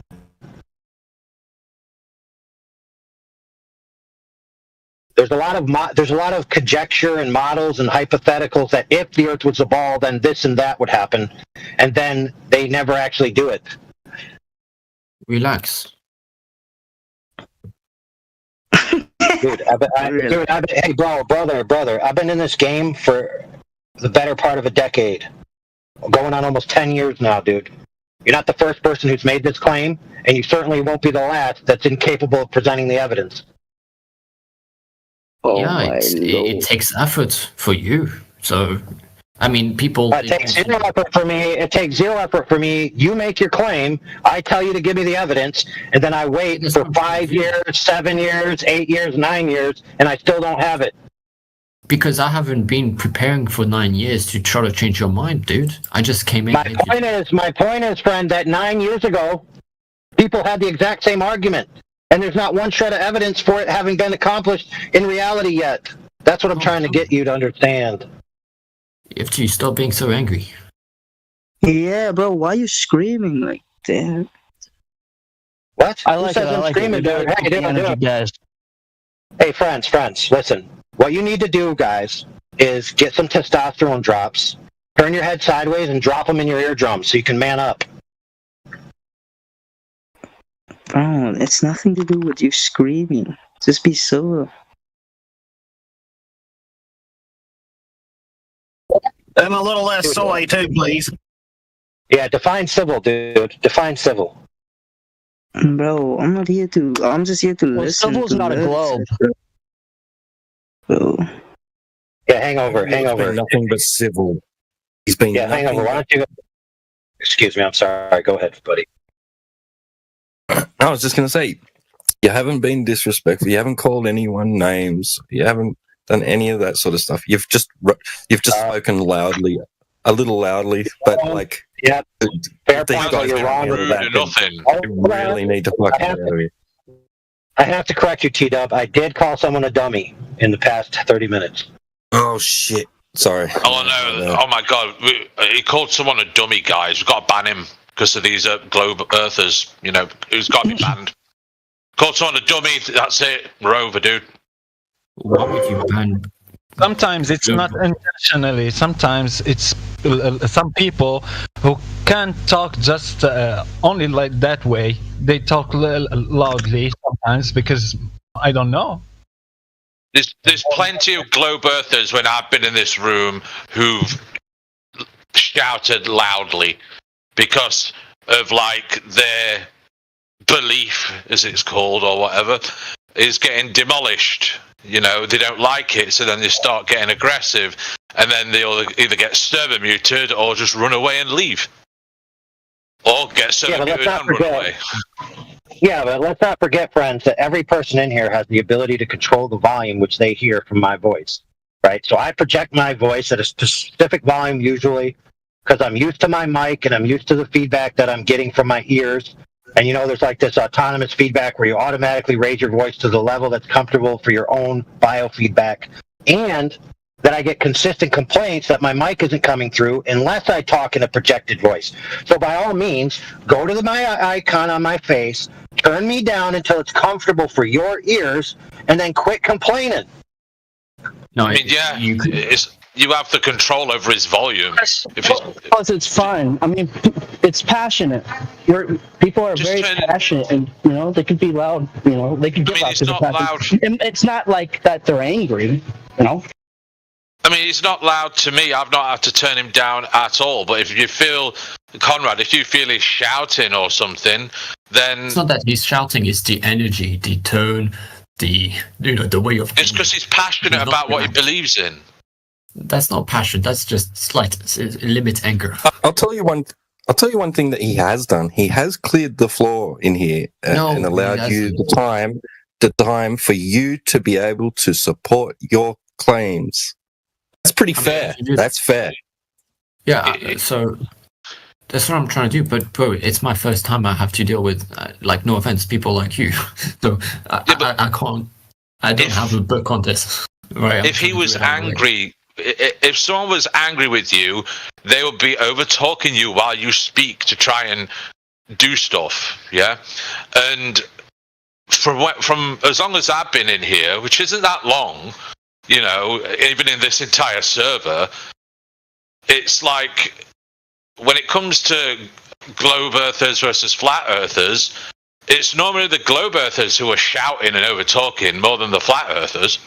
There's a lot of conjecture and models and hypotheticals that if the Earth was a ball, then this and that would happen, and then they never actually do it. Relax. Dude, hey, brother, I've been in this game for the better part of a decade, going on almost 10 years now, dude. You're not the first person who's made this claim, and you certainly won't be the last that's incapable of presenting the evidence. Oh Yeah, my it takes effort for you. So, I mean, people. It takes zero effort for me. It takes zero effort for me. You make your claim. I tell you to give me the evidence, and then I wait for 5 years, 7 years, 8 years, 9 years, and I still don't have it. Because I haven't been preparing for 9 years to try to change your mind, dude. I just came in. My point is, friend, that 9 years ago, people had the exact same argument, and there's not one shred of evidence for it having been accomplished in reality yet. That's what I'm trying to get you to understand. You have to stop being so angry. Yeah, bro, why are you screaming like that? What? I Who like says it. I I'm like screaming, it. dude? Hey, dude, Energy, dude. guys. Hey, friends, listen. What you need to do, guys, is get some testosterone drops, turn your head sideways, and drop them in your eardrums so you can man up. Bro, it's nothing to do with you screaming. Just be civil. And a little less soy too, please. Yeah, define civil, dude. Define civil. Bro, I'm not here to. I'm just here to Well, listen. civil's to not a this. globe. Bro. Yeah, hangover. He's been nothing but civil. He's been Yeah, nothing hangover. Why don't you go? Excuse me, I'm sorry. Go ahead, buddy. I was just going to say, you haven't been disrespectful. You haven't called anyone names. You haven't done any of that sort of stuff. You've just spoken loudly, a little loudly, but like, yeah, fair these point. guys You're don't wrong hear with that. Nothing. You really need to fuck out of here. I have to correct you, T-Dub. I did call someone a dummy in the past 30 minutes. Oh shit! Sorry. Oh no! Oh my god! He called someone a dummy, guys. We've got to ban him because of these globe earthers. You know, who's got to be banned. Called someone a dummy. That's it. We're over, dude. Why would you ban? Sometimes it's not intentionally. Sometimes it's some people who can't talk just only like that way. They talk loudly sometimes because I don't know. There's plenty of globe earthers when I've been in this room who've shouted loudly because of like their belief, as it's called, or whatever, is getting demolished. You know, they don't like it, so then they start getting aggressive, and then they'll either get server muted or just run away and leave. Or get server muted and run away. Yeah, but let's not forget, friends, that every person in here has the ability to control the volume which they hear from my voice, right? So I project my voice at a specific volume usually because I'm used to my mic and I'm used to the feedback that I'm getting from my ears. And, you know, there's like this autonomous feedback where you automatically raise your voice to the level that's comfortable for your own biofeedback. And that I get consistent complaints that my mic isn't coming through unless I talk in a projected voice. So by all means, go to my icon on my face, turn me down until it's comfortable for your ears, and then quit complaining. No, I mean, yeah, you have the control over his volume. Because it's fun. I mean, it's passionate. People are very passionate, and you know they could be loud. You know, they could get loud. It's not loud. It's not like that they're angry. You know. I mean, he's not loud to me. I've not had to turn him down at all. But if you feel, Conrad, if you feel he's shouting or something, then it's not that he's shouting. It's the energy, the tone, the way of. It's because he's passionate about what he believes in. That's not passion. That's just slight limit anger. I'll tell you one thing that he has done. He has cleared the floor in here and allowed you the time the time for you to be able to support your claims. That's pretty fair. That's fair. Yeah, so that's what I'm trying to do. But bro, it's my first time I have to deal with, like, no offense, people like you. So I can't. I don't have a book on this. Right? If he was angry, if someone was angry with you, they would be over talking you while you speak to try and do stuff. Yeah, and from as long as I've been in here, which isn't that long, you know, even in this entire server, it's like when it comes to globe earthers versus flat earthers, it's normally the globe earthers who are shouting and over talking more than the flat earthers.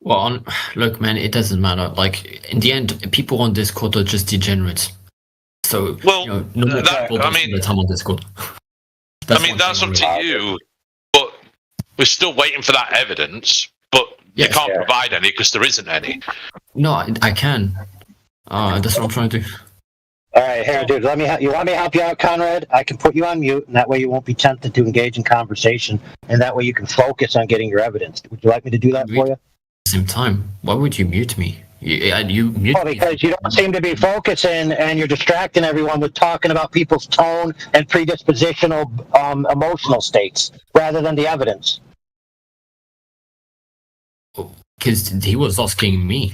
Well, look, man, it doesn't matter. Like, in the end, people on Discord are just degenerates. So, well, you know, no people don't spend the time on Discord. That's up to you, but we're still waiting for that evidence, but you can't provide any because there isn't any. No, I can. That's what I'm trying to do. All right, here, dude. You want me to help you out, Conrad? I can put you on mute, and that way you won't be tempted to engage in conversation, and that way you can focus on getting your evidence. Would you like me to do that for you? Same time, why would you mute me? You mute me because you don't seem to be focusing, and you're distracting everyone with talking about people's tone and predispositional emotional states rather than the evidence. Because he was asking me.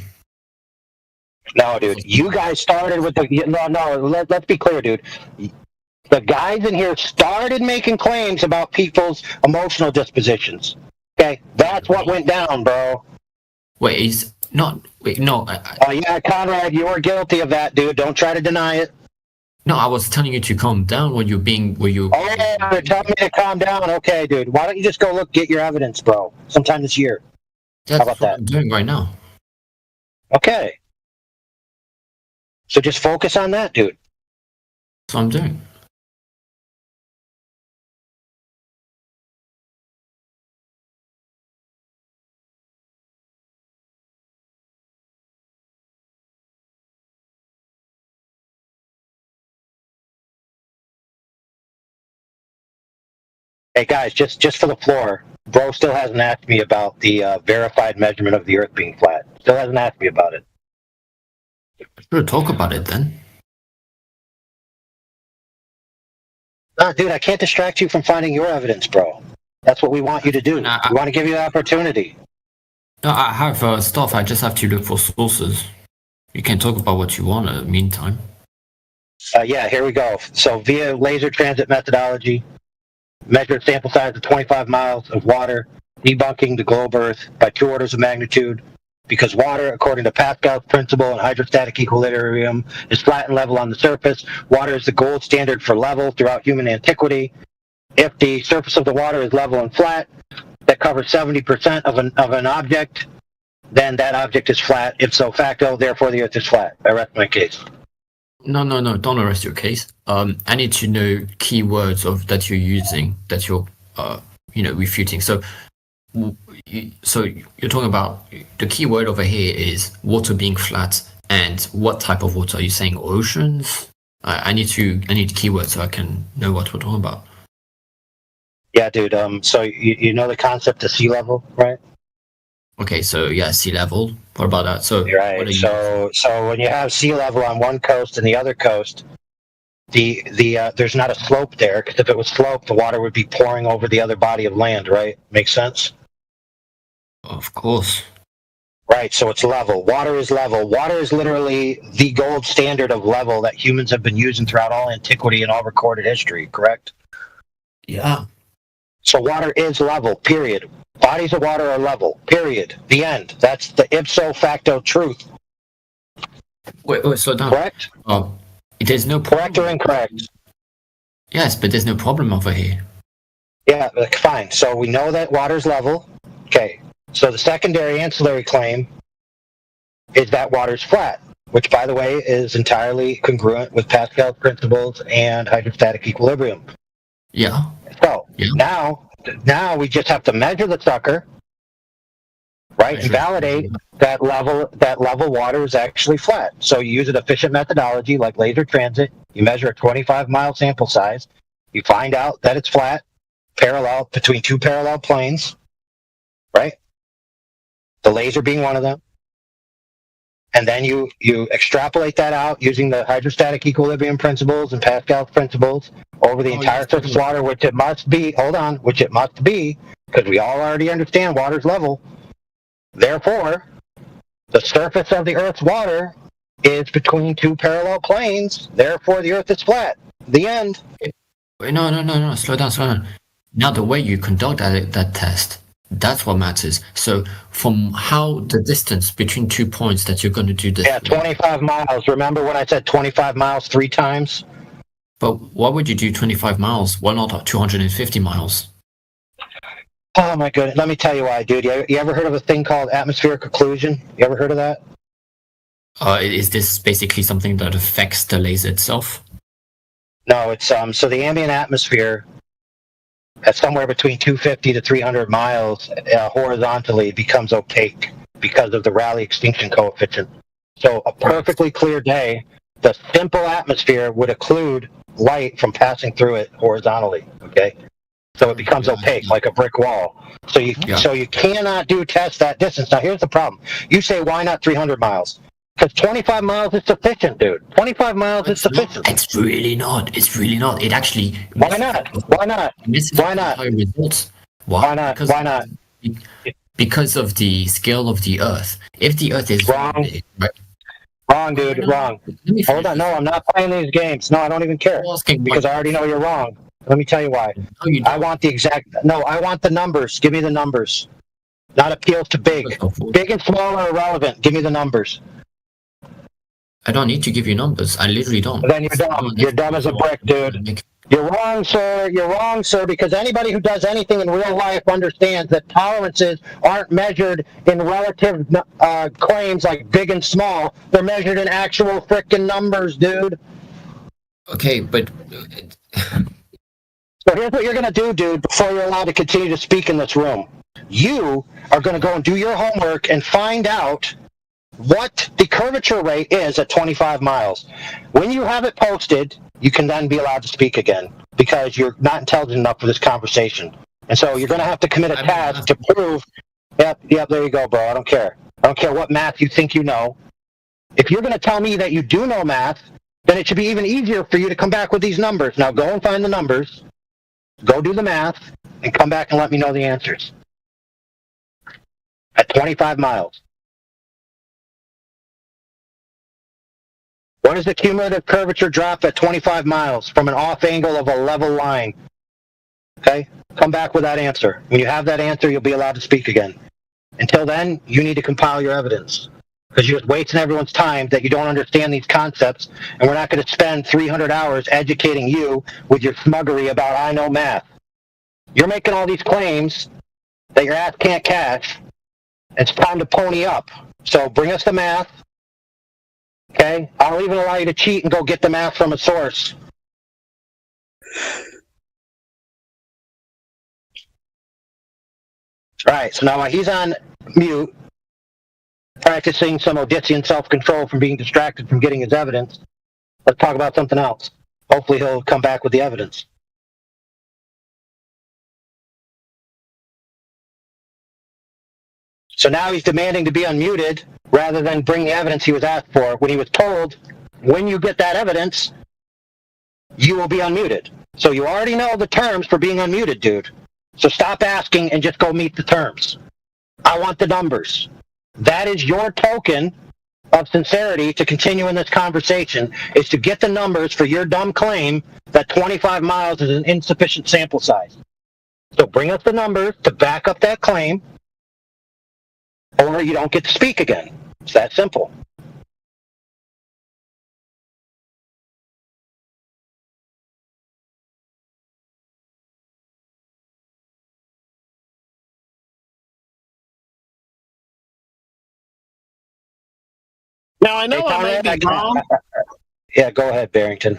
No, dude. You guys started with the... No, let's be clear, dude. The guys in here started making claims about people's emotional dispositions. Okay? That's what went down, bro. Wait, he's not... Wait, no. Yeah, Conrad, you were guilty of that, dude. Don't try to deny it. No, I was telling you to calm down when you're being... Oh, you're telling me to calm down? Okay, dude. Why don't you just go get your evidence, bro? Sometime this year. That's How about what I'm doing right now. Okay. So just focus on that, dude. That's what I'm doing. Hey guys, just for the floor, bro still hasn't asked me about the verified measurement of the Earth being flat. Still hasn't asked me about it. Sure, talk about it then. Dude, I can't distract you from finding your evidence, bro. That's what we want you to do. We want to give you the opportunity. No, I have stuff. I just have to look for sources. You can talk about what you want in the meantime. Yeah, here we go. So via laser transit methodology, measured sample size of 25 miles of water, debunking the globe Earth by 2 orders of magnitude, because water, according to Pascal's principle and hydrostatic equilibrium, is flat and level on the surface. Water is the gold standard for level throughout human antiquity. If the surface of the water is level and flat, that covers 70% of an object, then that object is flat. Ipso facto, therefore the Earth is flat. I rest my case. No, don't arrest your case. I need to know keywords that you're using, that you're, refuting. So you're talking about the keyword over here is water being flat, and what type of water? Are you saying oceans? I need keywords so I can know what we're talking about. Yeah, dude. So you know the concept of sea level, right? Okay, so yeah, sea level. What about that? So right. So when you have sea level on one coast and the other coast, there's not a slope there, because if it was sloped, the water would be pouring over the other body of land, right? Makes sense? Of course. Right, so it's level. Water is level. Water is literally the gold standard of level that humans have been using throughout all antiquity and all recorded history, correct? Yeah. So water is level, period. Bodies of water are level, period. The end. That's the ipso facto truth. Wait, slow down. Correct? There's no problem. Correct or incorrect? Yes, but there's no problem over here. Yeah, fine. So we know that water's level. Okay. So the secondary ancillary claim is that water's flat, which, by the way, is entirely congruent with Pascal's principles and hydrostatic equilibrium. Yeah. So now we just have to measure the sucker, right, and validate that level water is actually flat. So you use an efficient methodology like laser transit. You measure a 25-mile sample size. You find out that it's flat. parallel between two parallel planes, right? The laser being one of them. And then you extrapolate that out using the hydrostatic equilibrium principles and Pascal's principles over the entire surface water, which it must be, which it must be, because we all already understand water's level. Therefore, the surface of the Earth's water is between two parallel planes. Therefore, the Earth is flat. The end. Wait, no. Slow down. Now, the way you conduct that test, that's what matters. So, from how the distance between 2 points that you're going to do this. Yeah, 25 miles. Remember when I said 25 miles 3 times? But why would you do 25 miles? Why not 250 miles? Oh my goodness. Let me tell you why, dude. You ever heard of a thing called atmospheric occlusion? You ever heard of that? Is this basically something that affects the laser itself? No, it's so the ambient atmosphere at somewhere between 250 to 300 miles horizontally becomes opaque because of the Rayleigh extinction coefficient. So a perfectly clear day, the simple atmosphere would occlude light from passing through it horizontally. Okay, so it becomes opaque like a brick wall. So you cannot do tests that distance. Now here's the problem. You say why not 300 miles? Because 25 miles is sufficient, dude. 25 miles is sufficient. It's really not. It actually. Why not? Why not? Why not? Results. Why not? Why not? Because of the scale of the Earth. If the Earth is wrong, wrong, dude, wrong. Hold on. No, I'm not playing these games. No, I don't even care because I already know you're wrong. Let me tell you why. I want the exact. No, I want the numbers. Give me the numbers. Not appeals to big. Big and small are irrelevant. Give me the numbers. I don't need to give you numbers. I literally don't. Then you're dumb. You're dumb as a brick, dude. You're wrong, sir. You're wrong, sir, because anybody who does anything in real life understands that tolerances aren't measured in relative claims like big and small. They're measured in actual frickin' numbers, dude. Okay, but... So here's what you're going to do, dude, before you're allowed to continue to speak in this room. You are going to go and do your homework and find out what the curvature rate is at 25 miles. When you have it posted, you can then be allowed to speak again because you're not intelligent enough for this conversation. And so you're going to have to commit a task to prove, yep, there you go, bro. I don't care. I don't care what math you think you know. If you're going to tell me that you do know math, then it should be even easier for you to come back with these numbers. Now go and find the numbers, go do the math, and come back and let me know the answers. At 25 miles. What is the cumulative curvature drop at 25 miles from an off angle of a level line? Okay, come back with that answer. When you have that answer, you'll be allowed to speak again. Until then, you need to compile your evidence because you're just wasting everyone's time that you don't understand these concepts, and we're not going to spend 300 hours educating you with your smuggery about I know math. You're making all these claims that your ass can't catch. It's time to pony up. So bring us the math. Okay, I'll even allow you to cheat and go get the math from a source. All right, so now while he's on mute, practicing some Odyssean self-control from being distracted from getting his evidence, let's talk about something else. Hopefully he'll come back with the evidence. So now he's demanding to be unmuted rather than bring the evidence he was asked for when he was told, when you get that evidence, you will be unmuted. So you already know the terms for being unmuted, dude. So stop asking and just go meet the terms. I want the numbers. That is your token of sincerity to continue in this conversation, is to get the numbers for your dumb claim that 25 miles is an insufficient sample size. So bring us the numbers to back up that claim, or you don't get to speak again. It's that simple. Now, I know I may be wrong. Yeah, go ahead, Barrington.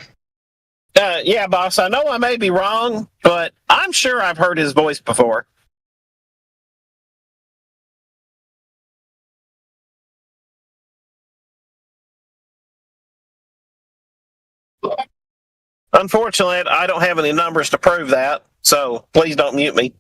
Yeah, boss, I know I may be wrong, but I'm sure I've heard his voice before. Unfortunately, I don't have any numbers to prove that. So please don't mute me.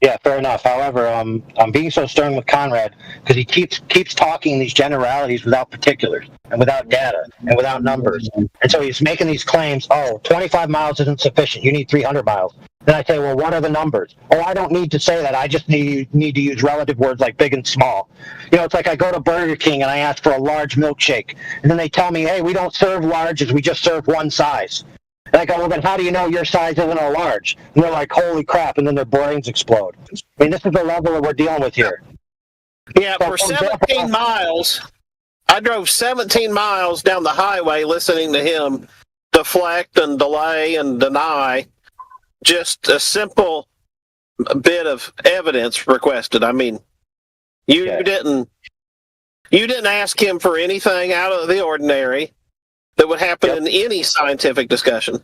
Yeah, fair enough. However, I'm being so stern with Conrad because he keeps talking these generalities without particulars and without data and without numbers. And so he's making these claims, 25 miles isn't sufficient. You need 300 miles. Then I say, well, what are the numbers? Oh, I don't need to say that. I just need to use relative words like big and small. You know, it's like I go to Burger King and I ask for a large milkshake. And then they tell me, hey, we don't serve larges. We just serve one size. And I go, well, then how do you know your size isn't a large? And they're like, holy crap, and then their brains explode. I mean, this is the level that we're dealing with here. Yeah, for 17 miles, I drove 17 miles down the highway listening to him deflect and delay and deny just a simple bit of evidence requested. I mean, you didn't ask him for anything out of the ordinary that would happen in any scientific discussion.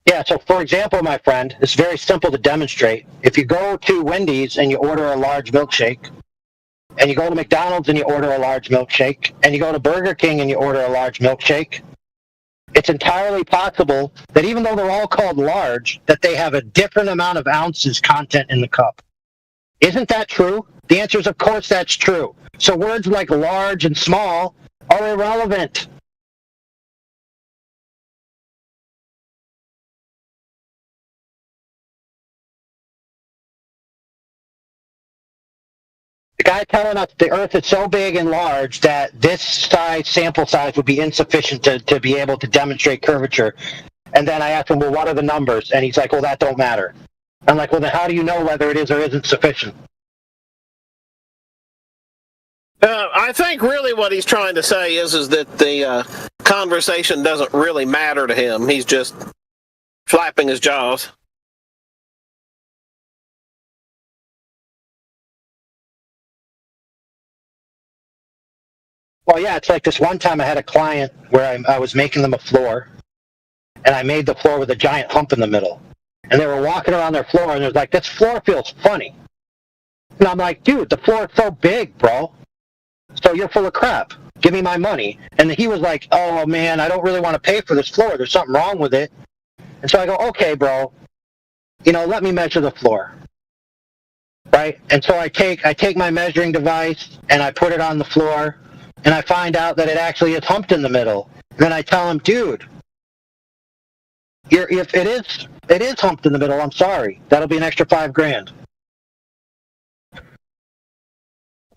Yeah, so for example, my friend, it's very simple to demonstrate. If you go to Wendy's and you order a large milkshake, and you go to McDonald's and you order a large milkshake, and you go to Burger King and you order a large milkshake, it's entirely possible that even though they're all called large, that they have a different amount of ounces content in the cup. Isn't that true? The answer is, of course, that's true. So words like large and small are irrelevant. The guy telling us the Earth is so big and large that this sample size would be insufficient to be able to demonstrate curvature. And then I asked him, well, what are the numbers? And he's like, well, that don't matter. I'm like, well, then how do you know whether it is or isn't sufficient? I think really what he's trying to say is that the conversation doesn't really matter to him. He's just flapping his jaws. Well, yeah, it's like this one time I had a client where I was making them a floor, and I made the floor with a giant hump in the middle. And they were walking around their floor, and they're like, this floor feels funny. And I'm like, dude, the floor is so big, bro. So you're full of crap. Give me my money. And he was like, oh, man, I don't really want to pay for this floor. There's something wrong with it. And so I go, okay, bro, let me measure the floor. Right? And so I take my measuring device, and I put it on the floor, and I find out that it actually is humped in the middle. And then I tell him, dude, if it is humped in the middle, I'm sorry. That'll be an extra $5,000.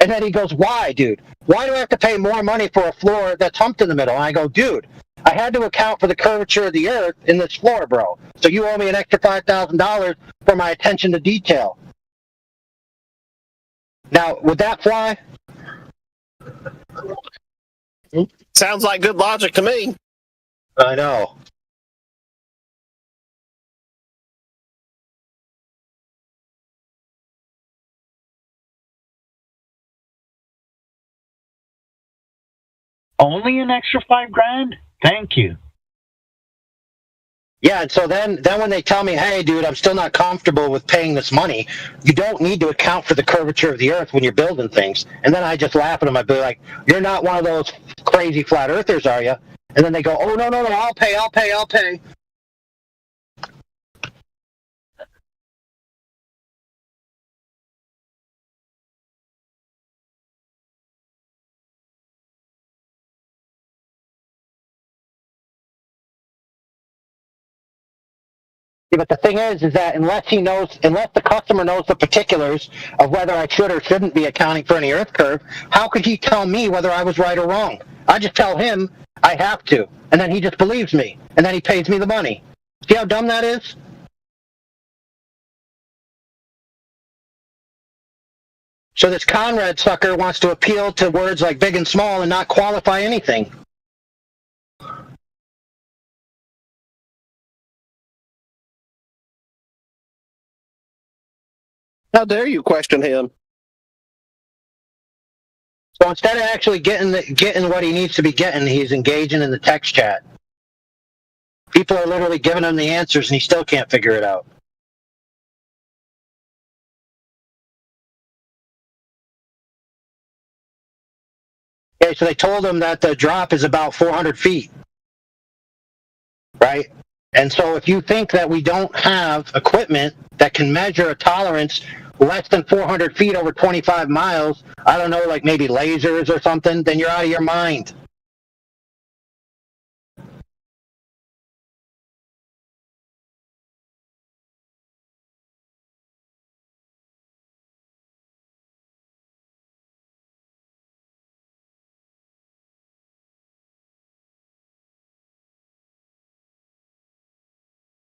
And then he goes, why, dude? Why do I have to pay more money for a floor that's humped in the middle? And I go, dude, I had to account for the curvature of the Earth in this floor, bro. So you owe me an extra $5,000 for my attention to detail. Now, would that fly? Sounds like good logic to me. I know. Only an extra $5,000? Thank you. Yeah, and so then when they tell me, hey, dude, I'm still not comfortable with paying this money, you don't need to account for the curvature of the Earth when you're building things. And then I just laugh at them. I'd be like, you're not one of those crazy flat earthers, are you? And then they go, oh, no, I'll pay. Yeah, but the thing is that unless the customer knows the particulars of whether I should or shouldn't be accounting for any Earth curve, how could he tell me whether I was right or wrong? I just tell him I have to, and then he just believes me, and then he pays me the money. See how dumb that is? So this Conrad sucker wants to appeal to words like big and small and not qualify anything. How dare you question him? So instead of actually getting what he needs to be getting, he's engaging in the text chat. People are literally giving him the answers, and he still can't figure it out. Okay, so they told him that the drop is about 400 feet, right? And so if you think that we don't have equipment that can measure a tolerance less than 400 feet over 25 miles, I don't know, like maybe lasers or something, then you're out of your mind.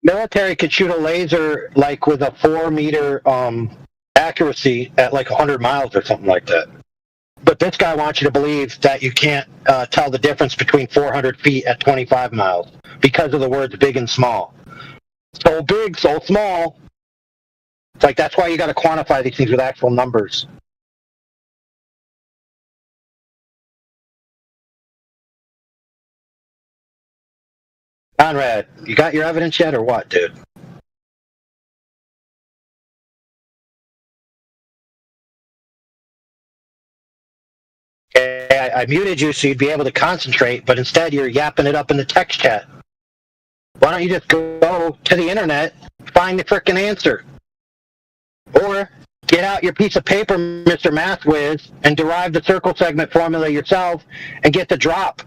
Military could shoot a laser like with a 4-meter accuracy at like 100 miles or something like that. But this guy wants you to believe that you can't tell the difference between 400 feet at 25 miles because of the words big and small. So big, so small. It's like that's why you got to quantify these things with actual numbers. Conrad, you got your evidence yet or what, dude? Okay, I muted you so you'd be able to concentrate, but instead you're yapping it up in the text chat. Why don't you just go to the internet, find the frickin' answer? Or get out your piece of paper, Mr. Mathwiz, and derive the circle segment formula yourself and get the drop.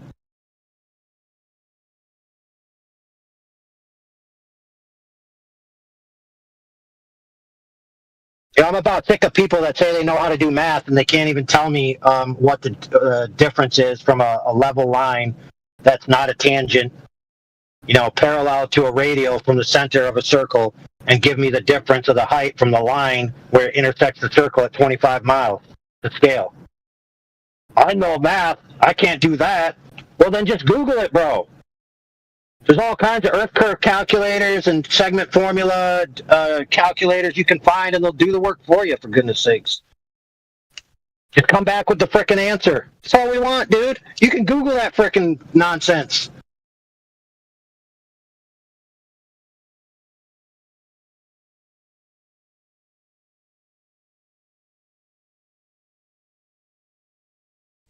You know, I'm about sick of people that say they know how to do math and they can't even tell me what the difference is from a level line that's not a tangent, you know, parallel to a radial from the center of a circle, and give me the difference of the height from the line where it intersects the circle at 25 miles, the scale. I know math. I can't do that. Well, then just Google it, bro. There's all kinds of earth curve calculators and segment formula calculators you can find, and they'll do the work for you, for goodness sakes. Just come back with the frickin' answer. That's all we want, dude. You can Google that frickin' nonsense.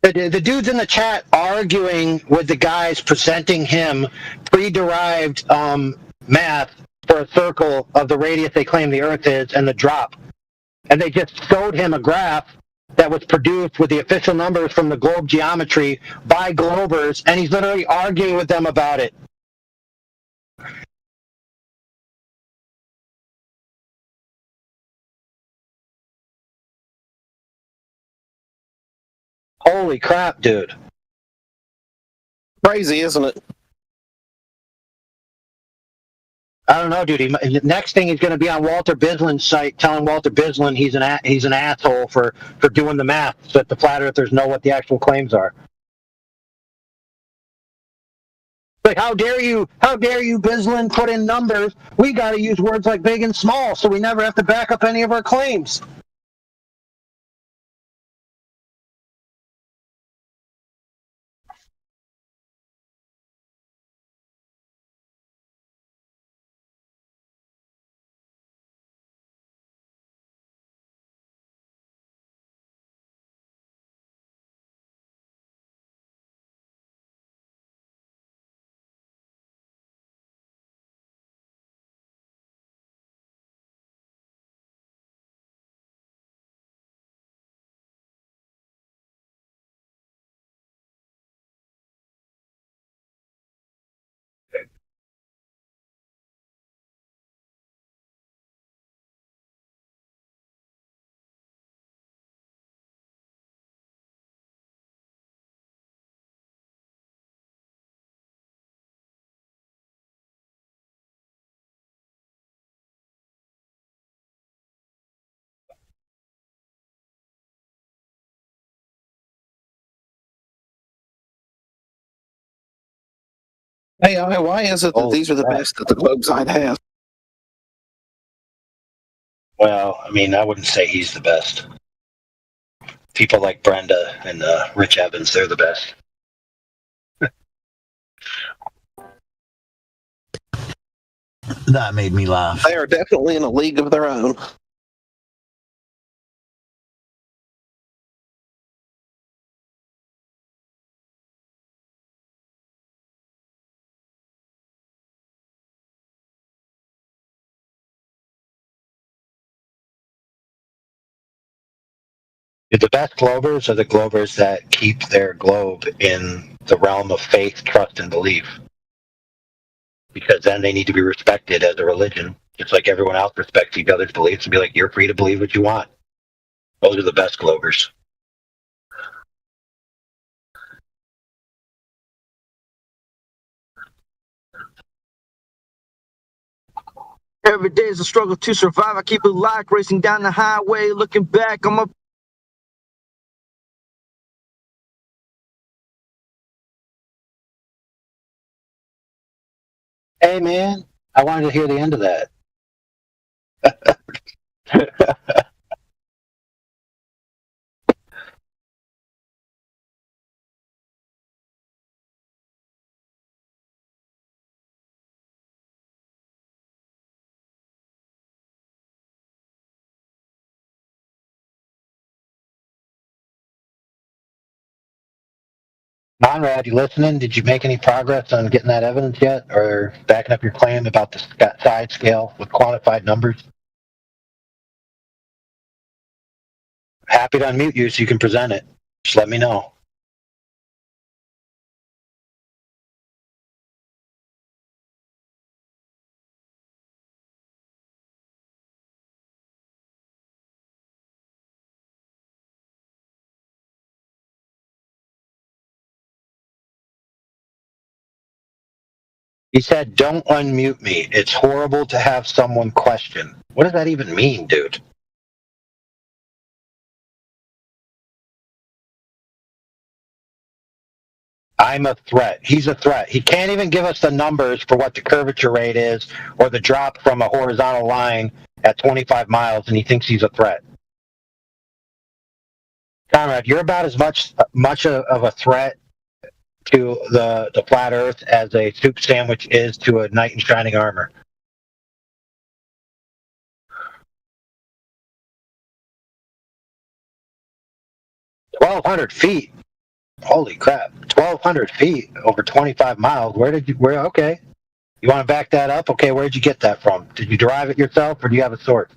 The dude's in the chat arguing with the guys presenting him pre-derived math for a circle of the radius they claim the Earth is and the drop. And they just showed him a graph that was produced with the official numbers from the globe geometry by Globers, and he's literally arguing with them about it. Holy crap, dude. Crazy, isn't it? I don't know, dude. The next thing he's going to be on Walter Bislin's site telling Walter Bislin he's an asshole for doing the math so that the flat earthers know what the actual claims are. Like, how dare you, Bislin, put in numbers? We got to use words like big and small so we never have to back up any of our claims. Hey, why is it that these are the best that the globe side has? Well, I mean, I wouldn't say he's the best. People like Brenda and Rich Evans, they're the best. That made me laugh. They are definitely in a league of their own. The best globers are the globers that keep their globe in the realm of faith, trust, and belief. Because then they need to be respected as a religion, just like everyone else respects each other's beliefs and be like, you're free to believe what you want. Those are the best globers. Every day is a struggle to survive. I keep it locked, racing down the highway, looking back. I'm up. Hey, man, I wanted to hear the end of that. Conrad, you listening? Did you make any progress on getting that evidence yet, or backing up your claim about the side scale with quantified numbers? Happy to unmute you so you can present it. Just let me know. He said, don't unmute me. It's horrible to have someone question. What does that even mean, dude? I'm a threat. He's a threat. He can't even give us the numbers for what the curvature rate is or the drop from a horizontal line at 25 miles, and he thinks he's a threat. Conrad, you're about as much of a threat to the flat Earth as a soup sandwich is to a knight in shining armor. $1,200 feet. Holy crap! 1,200 feet over 25 miles. Where? Okay. You want to back that up? Okay. Where did you get that from? Did you derive it yourself, or do you have a source?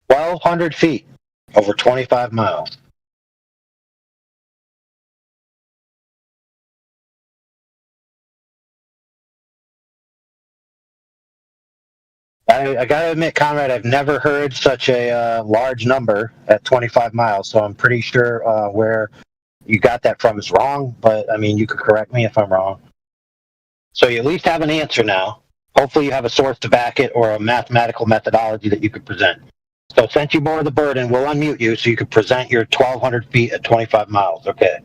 1,200 feet over 25 miles. I gotta admit, Conrad, I've never heard such a large number at 25 miles, so I'm pretty sure where you got that from is wrong, but I mean, you could correct me if I'm wrong. So you at least have an answer now. Hopefully you have a source to back it or a mathematical methodology that you could present. So since you bore the burden, we'll unmute you so you can present your 1,200 feet at 25 miles. Okay,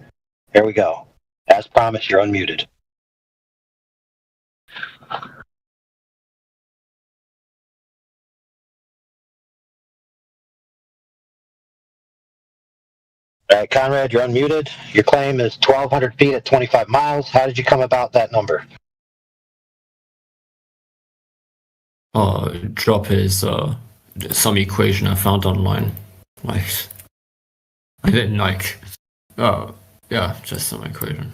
here we go. As promised, you're unmuted. All right, Conrad, you're unmuted. Your claim is 1,200 feet at 25 miles. How did you come about that number? Drop is some equation I found online. Like, I didn't like. Yeah, just some equation.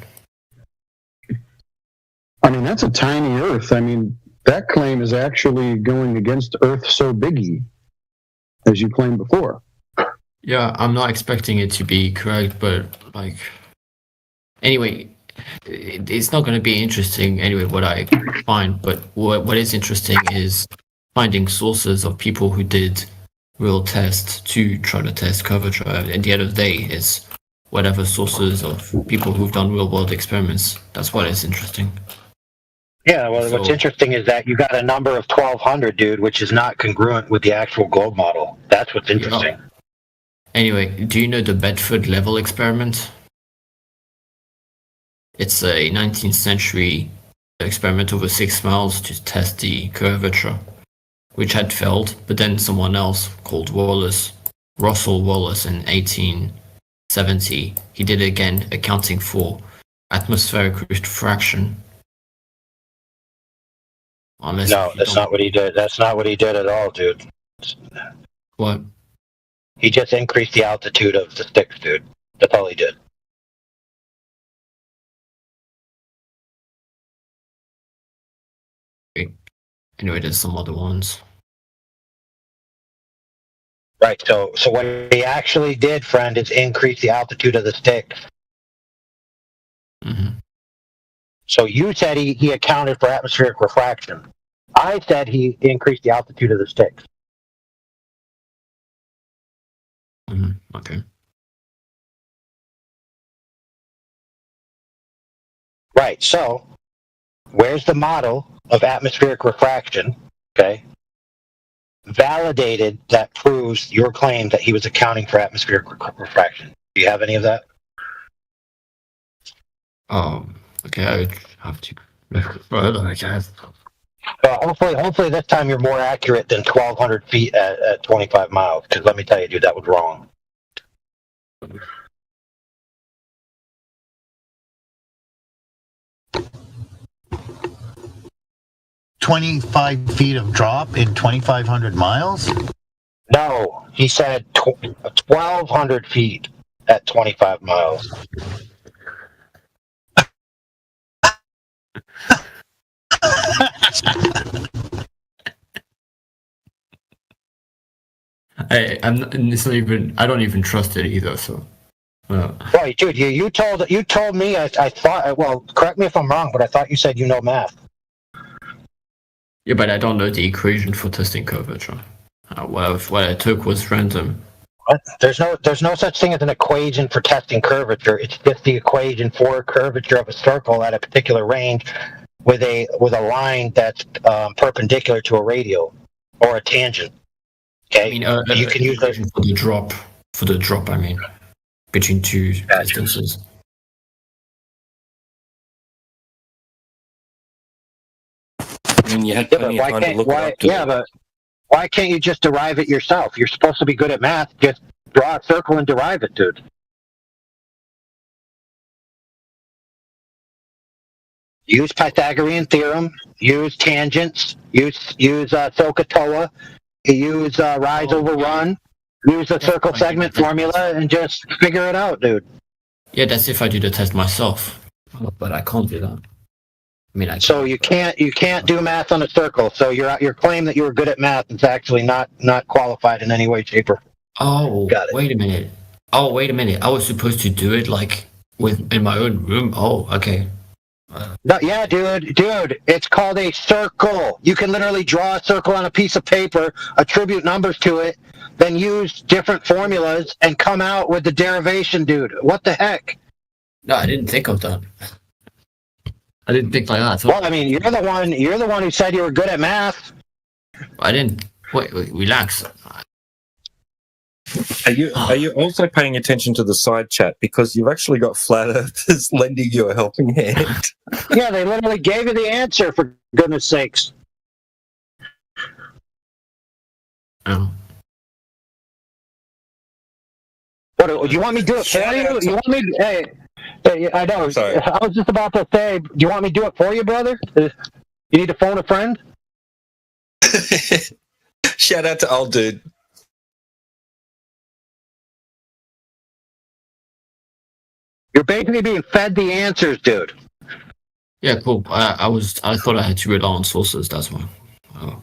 I mean, that's a tiny Earth. I mean, that claim is actually going against Earth so biggie, as you claimed before. Yeah, I'm not expecting it to be correct, but like, anyway, it's not going to be interesting anyway what I find, but what is interesting is finding sources of people who did real tests to try to test curvature. At the end of the day, is whatever sources of people who've done real world experiments. That's what is interesting. Yeah, well, what's interesting is that you got a number of 1,200, dude, which is not congruent with the actual globe model. That's what's interesting. Yeah. Anyway, do you know the Bedford level experiment? It's a 19th century experiment over 6 miles to test the curvature, which had failed, but then someone else called Russell Wallace in 1870, he did it again, accounting for atmospheric refraction. Unless no, that's not what he did. That's not what he did at all, dude. What? He just increased the altitude of the sticks, dude. That's all he did. Anyway, there's some other ones. Right. So what he actually did, friend, is increase the altitude of the stick. Hmm. So you said he accounted for atmospheric refraction. I said he increased the altitude of the sticks. Okay. Right. So where's the model of atmospheric refraction? Okay. Validated that proves your claim that he was accounting for atmospheric refraction. Do you have any of that? Okay, I would have to look further, I guess. Hopefully this time you're more accurate than 1,200 feet at 25 miles. Because let me tell you, dude, that was wrong. $25 feet of drop in 2,500 miles? No, he said 1,200 feet at 25 miles. I'm not, it's not even. I don't even trust it either. So. Right, dude. You told me. I thought. Well, correct me if I'm wrong, but I thought you said you know math. Yeah, but I don't know the equation for testing curvature. What I took was random. What? There's no such thing as an equation for testing curvature. It's just the equation for curvature of a circle at a particular range with a line that's perpendicular to a radial or a tangent. Okay, I mean, you can use it for the drop. For the drop, I mean, between two distances. I mean, you had plenty of time to look it up. But why can't you just derive it yourself? You're supposed to be good at math. Just draw a circle and derive it, dude. Use Pythagorean theorem. Use tangents. Use SOHCAHTOA. Use rise over run. Use the circle segment formula and just figure it out, dude. Yeah, that's if I do the test myself. But I can't do that. I mean, So you can't do math on a circle. So your claim that you were good at math is actually not qualified in any way, shape, or. Oh, wait a minute. I was supposed to do it like in my own room. Oh, okay. No, yeah, dude, it's called a circle. You can literally draw a circle on a piece of paper, attribute numbers to it, then use different formulas and come out with the derivation, dude. What the heck? No, I didn't think of that. I didn't think like that. Well, I mean, you're the one who said you were good at math. I didn't. Wait, relax. Are you also paying attention to the side chat, because you've actually got flat earthers lending you a helping hand? Yeah, they literally gave you the answer, for goodness sakes. Oh. What do you want me to do it for you? You want me? Hey, I know. Sorry. I was just about to say, do you want me to do it for you, brother? You need to phone a friend? Shout out to old dude. You're basically being fed the answers, dude. Yeah, cool. I thought I had to rely on sources. That's why. Oh.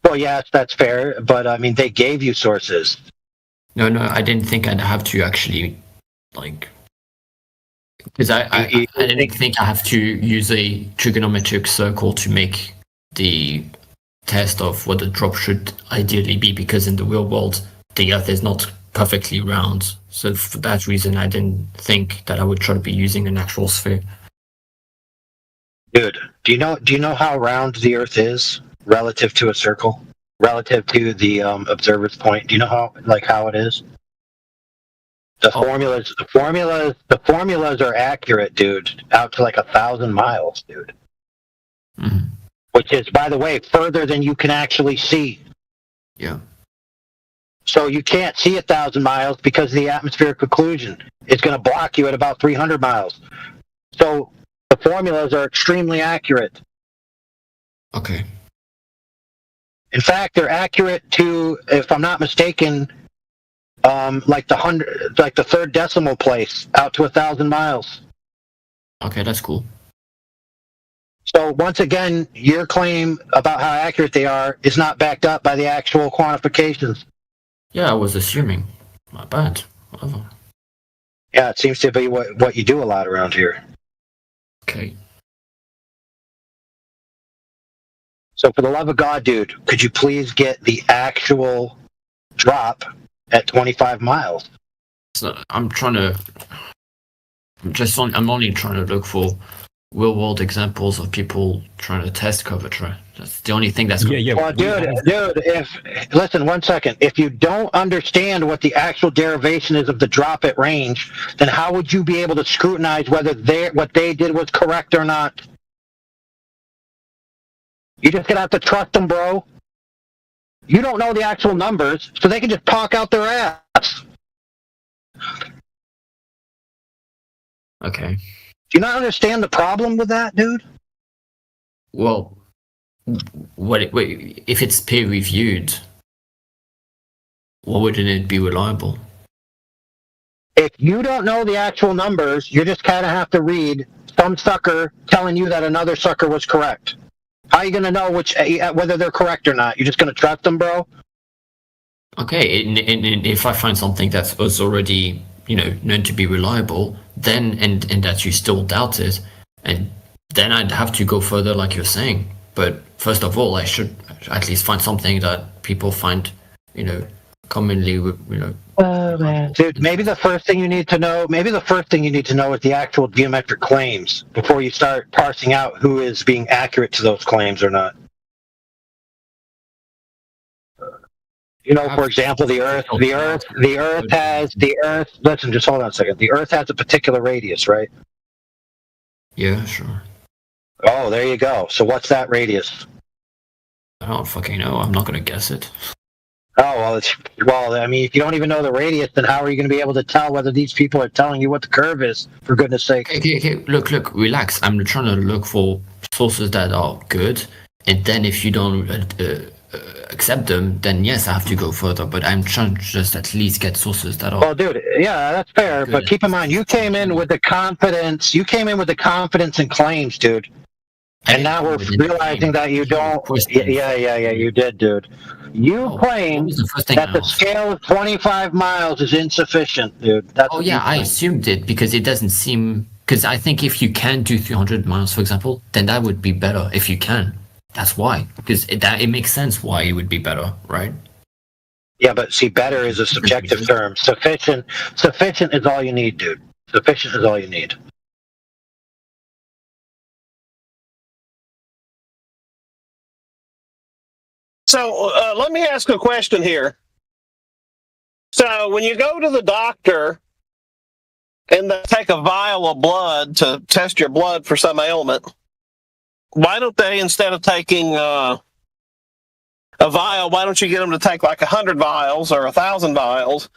Well, yes, that's fair, but I mean, they gave you sources. No, I didn't think I'd have to actually, like, because I didn't think I have to use a trigonometric circle to make the test of what the drop should ideally be, because in the real world, the Earth is not perfectly round. So for that reason, I didn't think that I would try to be using an actual sphere. Dude, do you know how round the Earth is relative to a circle, relative to the observer's point? Do you know how it is? The formulas are accurate, dude, out to like 1,000 miles, dude. Mm-hmm. Which is, by the way, further than you can actually see. Yeah. So you can't see 1,000 miles because the atmospheric occlusion is going to block you at about 300 miles. So the formulas are extremely accurate. Okay. In fact, they're accurate to, if I'm not mistaken, like the third decimal place out to 1,000 miles. Okay, that's cool. So once again, your claim about how accurate they are is not backed up by the actual quantifications. Yeah, I was assuming. My bad. Whatever. Yeah, it seems to be what you do a lot around here. Okay. So for the love of God, dude, could you please get the actual drop at 25 miles? So I'm trying to. I'm only trying to look for real-world examples of people trying to test curvature. That's the only thing that's. Well, dude, listen, 1 second. If you don't understand what the actual derivation is of the drop at range, then how would you be able to scrutinize whether what they did was correct or not? You just gonna have to trust them, bro. You don't know the actual numbers, so they can just talk out their ass. Okay. Do you not understand the problem with that, dude? Well, if it's peer reviewed, why wouldn't it be reliable? If you don't know the actual numbers, you just kind of have to read some sucker telling you that another sucker was correct. How are you going to know whether they're correct or not? You're just going to trust them, bro? Okay, and if I find something that was already, known to be reliable, then and that you still doubt it, and then I'd have to go further, like you're saying. But first of all, I should at least find something that people find, commonly, Oh man, dude. Maybe the first thing you need to know is the actual geometric claims before you start parsing out who is being accurate to those claims or not. For example, the Earth. Listen, just hold on a second. The Earth has a particular radius, right? Yeah, sure. Oh, there you go. So what's that radius? I don't fucking know. I'm not gonna guess it. Oh, I mean, if you don't even know the radius, then how are you going to be able to tell whether these people are telling you what the curve is, for goodness sake? Okay, look, relax. I'm trying to look for sources that are good, and then if you don't accept them, then yes, I have to go further, but I'm trying to just at least get sources that are... Well, dude, yeah, that's fair, but keep in mind, you came in with the confidence in claims, dude. And now we're realizing that you don't... Yeah, you did, dude. You claimed that the scale of 25 miles is insufficient, dude. I assumed it because it doesn't seem... Because I think if you can do 300 miles, for example, then that would be better if you can. That's why. Because it makes sense why it would be better, right? Yeah, but see, better is a subjective term. Sufficient is all you need, dude. Sufficient is all you need. So let me ask a question here. So when you go to the doctor and they take a vial of blood to test your blood for some ailment, why don't they, instead of taking a vial, why don't you get them to take like 100 vials or 1,000 vials,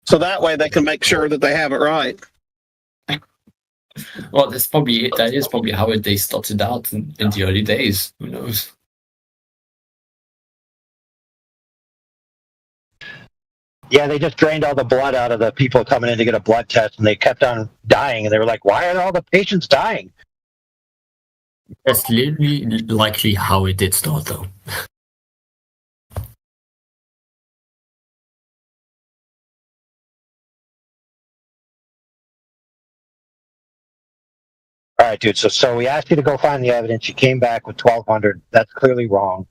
so that way they can make sure that they have it right? Well, that is probably how they started out in the early days. Who knows? Yeah, they just drained all the blood out of the people coming in to get a blood test, and they kept on dying, and they were like, why are all the patients dying? That's literally likely how it did start, though. All right, dude, so we asked you to go find the evidence. You came back with 1,200. That's clearly wrong.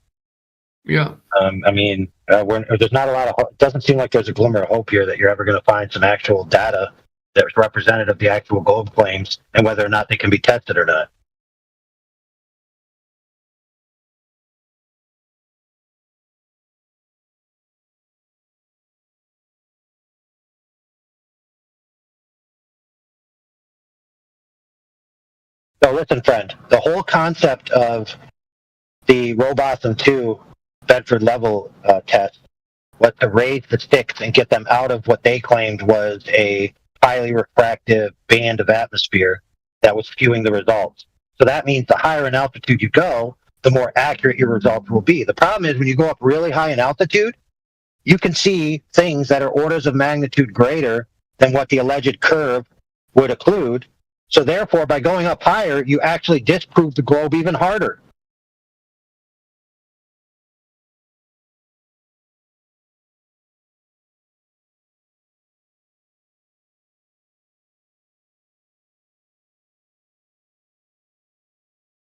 Yeah. I mean, there's not a lot of hope. It doesn't seem like there's a glimmer of hope here that you're ever going to find some actual data that's representative of the actual gold claims and whether or not they can be tested or not. So listen, friend, the whole concept of the Robotham 2 Bedford level test was to raise the sticks and get them out of what they claimed was a highly refractive band of atmosphere that was skewing the results. So that means the higher in altitude you go, the more accurate your results will be. The problem is when you go up really high in altitude, you can see things that are orders of magnitude greater than what the alleged curve would occlude, So therefore, by going up higher, you actually disprove the globe even harder.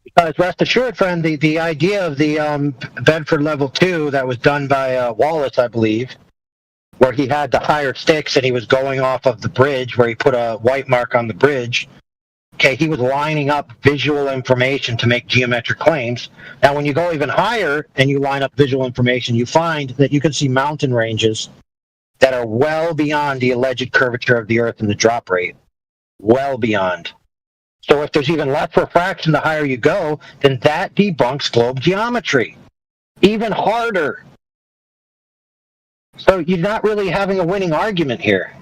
Because rest assured, friend, the idea of the Bedford Level 2 that was done by Wallace, I believe, where he had the higher sticks and he was going off of the bridge where he put a white mark on the bridge. Okay, he was lining up visual information to make geometric claims. Now, when you go even higher and you line up visual information, you find that you can see mountain ranges that are well beyond the alleged curvature of the Earth and the drop rate. Well beyond. So if there's even less refraction the higher you go, then that debunks globe geometry. Even harder. So you're not really having a winning argument here.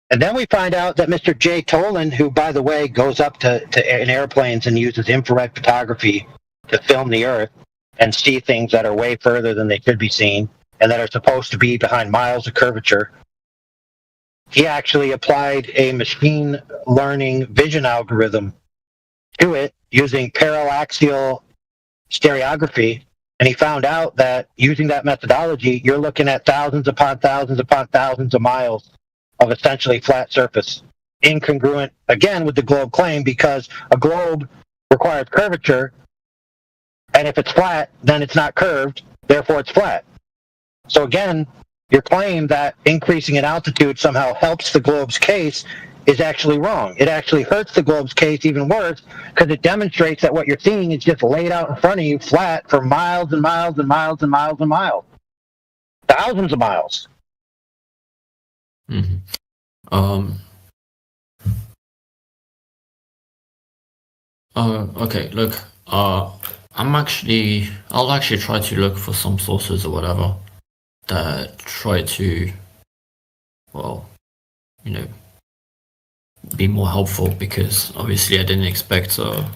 And then we find out that Mr. Jay Tolan, who, by the way, goes up to in airplanes and uses infrared photography to film the Earth and see things that are way further than they should be seen and that are supposed to be behind miles of curvature, he actually applied a machine learning vision algorithm to it using parallaxial stereography. And he found out that using that methodology, you're looking at thousands upon thousands upon thousands of miles of essentially flat surface, incongruent, again, with the globe claim, because a globe requires curvature, and if it's flat, then it's not curved, therefore it's flat. So again, your claim that increasing in altitude somehow helps the globe's case is actually wrong. It actually hurts the globe's case even worse, because it demonstrates that what you're seeing is just laid out in front of you flat for miles and miles and miles and miles and miles. Thousands of miles. Mm-hmm. Okay, look, I'll actually try to look for some sources or whatever that try to, well, be more helpful, because obviously I didn't expect have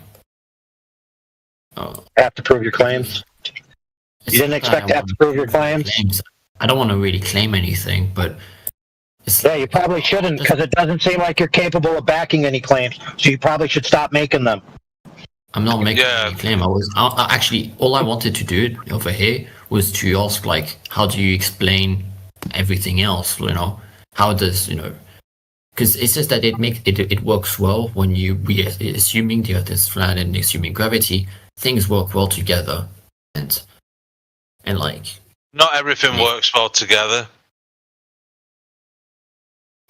to prove your claims. You didn't expect to have to prove your claims? I don't want to really claim anything, but yeah, you probably shouldn't, because it doesn't seem like you're capable of backing any claims, so you probably should stop making them. I'm not making any claim. I actually, all I wanted to do over here was to ask, like, how do you explain everything else? How does, because it says that it works well when we assuming the Earth is flat and assuming gravity, things work well together, and like. Not everything works well together.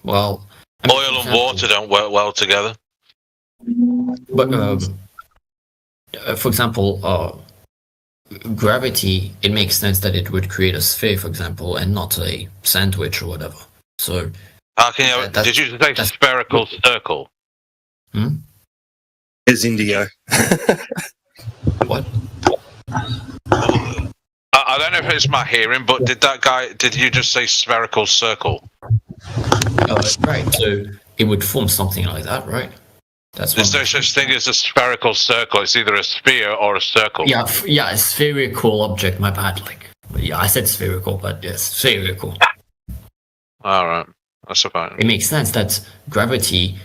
Well, oil and water don't work well together. But for example, gravity, it makes sense that it would create a sphere, for example, and not a sandwich or whatever. So, did you say spherical circle? Is Indio. What? I don't know if it's my hearing, but did you just say spherical circle? Right, so it would form something like that, right? There's no such thing as a spherical circle. It's either a sphere or a circle. Yeah, a spherical object. My bad. I said spherical, but yes, spherical. All right, that's fine. It makes sense that gravity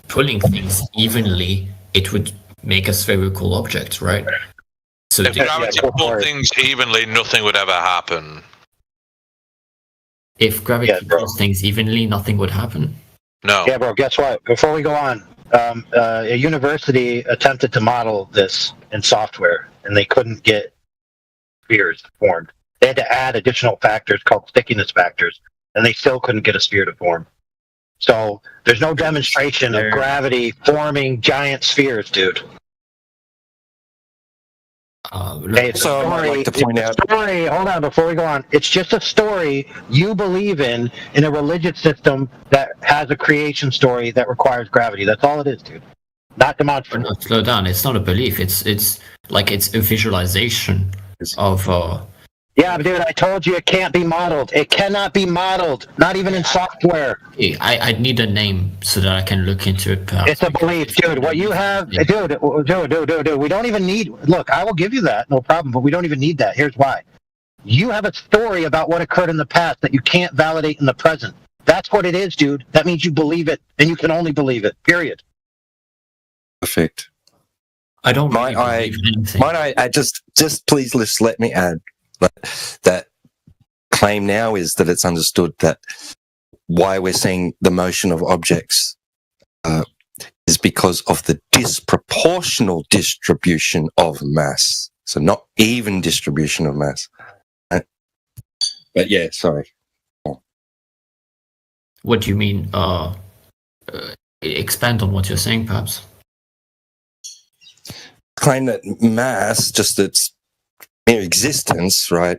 pulling things evenly, it would make a spherical object, right? So if gravity pulled things evenly, nothing would ever happen. If gravity pulls things evenly, nothing would happen. No. Yeah, bro, guess what? Before we go on, a university attempted to model this in software, and they couldn't get spheres formed. They had to add additional factors called stickiness factors, and they still couldn't get a sphere to form. So there's no demonstration of gravity forming giant spheres, dude. It's a story. Like to point out. Story. Hold on, before we go on, it's just a story you believe in a religious system that has a creation story that requires gravity. That's all it is, dude. Not demonstrative. Slow down. It's not a belief. It's a visualization of. Yeah, but dude, I told you it can't be modeled. It cannot be modeled, not even in software. I need a name so that I can look into it. Perhaps. It's a belief, dude. What you have, dude, we don't even need, look, I will give you that, no problem, but we don't even need that. Here's why. You have a story about what occurred in the past that you can't validate in the present. That's what it is, dude. That means you believe it, and you can only believe it, period. Perfect. I don't Might I just please let me add that claim now is that it's understood that why we're seeing the motion of objects is because of the disproportional distribution of mass. So not even distribution of mass. But yeah, sorry. What do you mean? Expand on what you're saying, perhaps. Claim that mass, just its mere existence, right?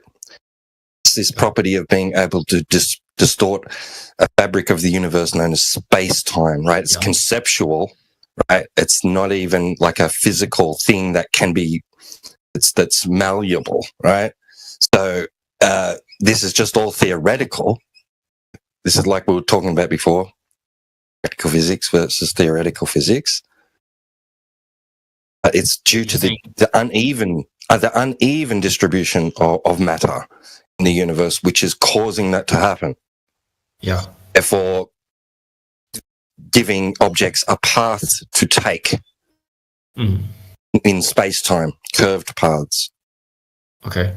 It's this property of being able to distort a fabric of the universe known as space-time, right? It's conceptual, right? It's not even like a physical thing that can be, that's malleable, right? So this is just all theoretical. This is like we were talking about before, practical physics versus theoretical physics. It's due to the uneven distribution of matter in the universe, which is causing that to happen. Yeah. Therefore, giving objects a path to take in space-time, curved paths. Okay.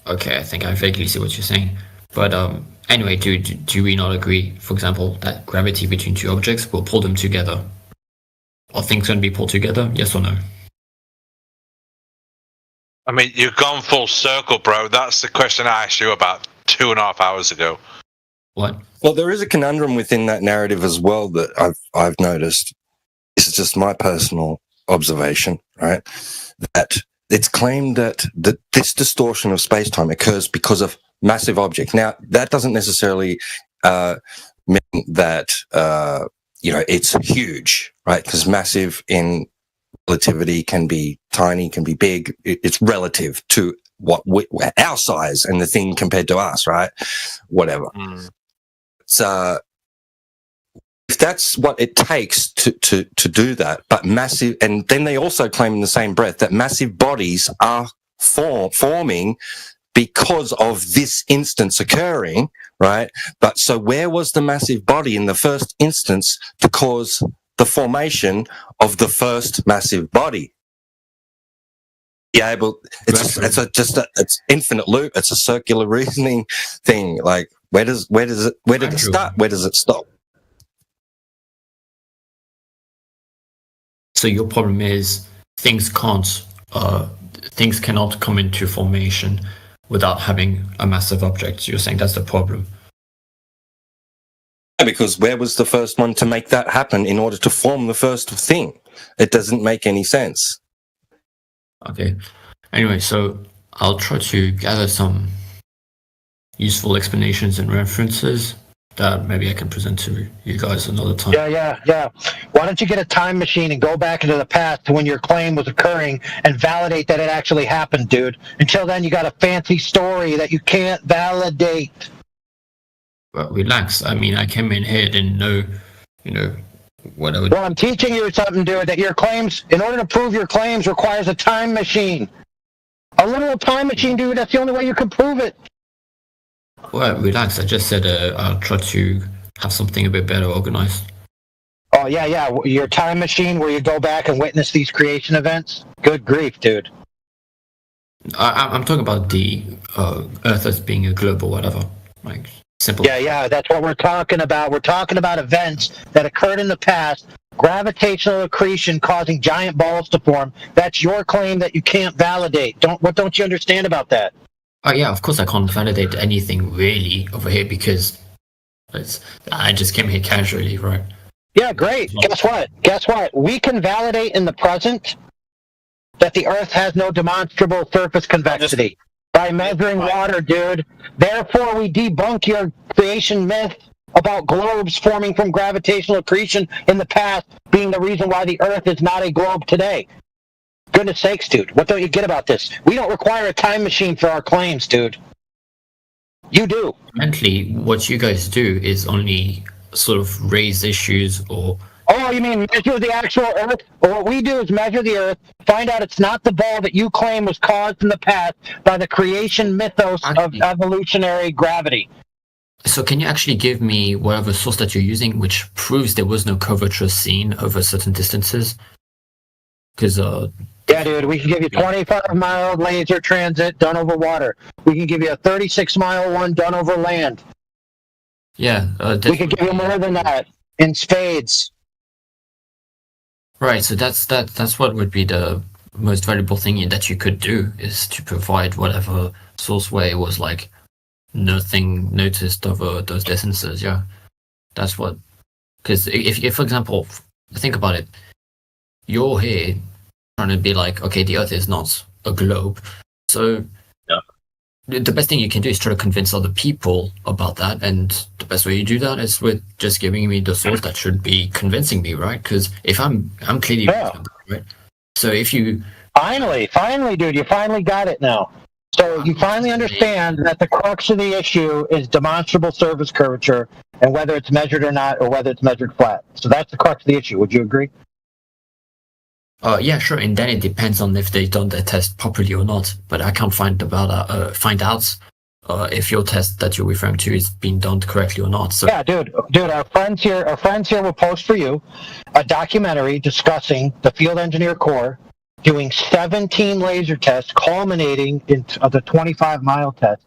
Okay, I think I vaguely see what you're saying. But anyway, do we not agree, for example, that gravity between two objects will pull them together? Are things going to be pulled together? Yes or no? I mean, you've gone full circle, bro. That's the question I asked you about 2.5 hours ago. What? Well, there is a conundrum within that narrative as well that I've noticed. This is just my personal observation, right? That it's claimed that this distortion of space-time occurs because of massive objects. Now, that doesn't necessarily mean that it's huge, right? Because massive in relativity can be tiny, can be big. It's relative to our size and the thing compared to us, right? Whatever. So if that's what it takes to do that, but massive, and then they also claim in the same breath that massive bodies are forming because of this instance occurring, right? But so where was the massive body in the first instance to cause the formation of the first massive body? It's infinite loop. It's a circular reasoning thing. Like where did it start? Where does it stop? So your problem is things cannot come into formation without having a massive object. You're saying that's the problem. Because where was the first one to make that happen in order to form the first thing? It doesn't make any sense. Okay. Anyway, so I'll try to gather some useful explanations and references that maybe I can present to you guys another time. Yeah. Why don't you get a time machine and go back into the past to when your claim was occurring and validate that it actually happened, dude? Until then, you got a fancy story that you can't validate. Well, relax. I mean, I came in here, didn't know, what I would... Well, I'm teaching you something, dude, that your claims, in order to prove your claims, requires a time machine. A literal time machine, dude. That's the only way you can prove it. Well, relax. I just said I'll try to have something a bit better organized. Oh, yeah. Your time machine where you go back and witness these creation events? Good grief, dude. I'm talking about the Earth as being a globe or whatever. Like, simple. Yeah, that's what we're talking about. We're talking about events that occurred in the past. Gravitational accretion causing giant balls to form. That's your claim that you can't validate. What don't you understand about that? Oh, yeah, of course I can't validate anything really over here because I just came here casually, right? Yeah, great. Guess what? We can validate in the present that the Earth has no demonstrable surface convexity by measuring water, dude. Therefore, we debunk your creation myth about globes forming from gravitational accretion in the past being the reason why the Earth is not a globe today. Goodness sakes, dude. What don't you get about this? We don't require a time machine for our claims, dude. You do. Fundamentally, what you guys do is only sort of raise issues or. Oh, you mean measure the actual Earth? Well, what we do is measure the Earth, find out it's not the ball that you claim was caused in the past by the creation mythos of evolutionary gravity. So can you actually give me whatever source that you're using which proves there was no curvature seen over certain distances? Because yeah, dude, we can give you 25-mile laser transit done over water. We can give you a 36-mile one done over land. Yeah, we can give you more than that in spades. Right, so that's what would be the most valuable thing that you could do, is to provide whatever source where it was like nothing noticed over those distances. Yeah, that's what. Because if, for example, think about it, you're here trying to be like, okay, the Earth is not a globe, so the best thing you can do is try to convince other people about that, and the best way you do that is with just giving me the source that should be convincing me, right? Because if I'm clearly right. So if you finally, dude, you finally got it now. So you finally understand that the crux of the issue is demonstrable surface curvature, and whether it's measured or not, or whether it's measured flat. So that's the crux of the issue. Would you agree? Yeah, sure. And then it depends on if they've done their test properly or not. But I can't find out if your test that you're referring to is being done correctly or not. So yeah, dude, our friends here will post for you a documentary discussing the Field Engineer Corps doing 17 laser tests, culminating in the 25-mile test.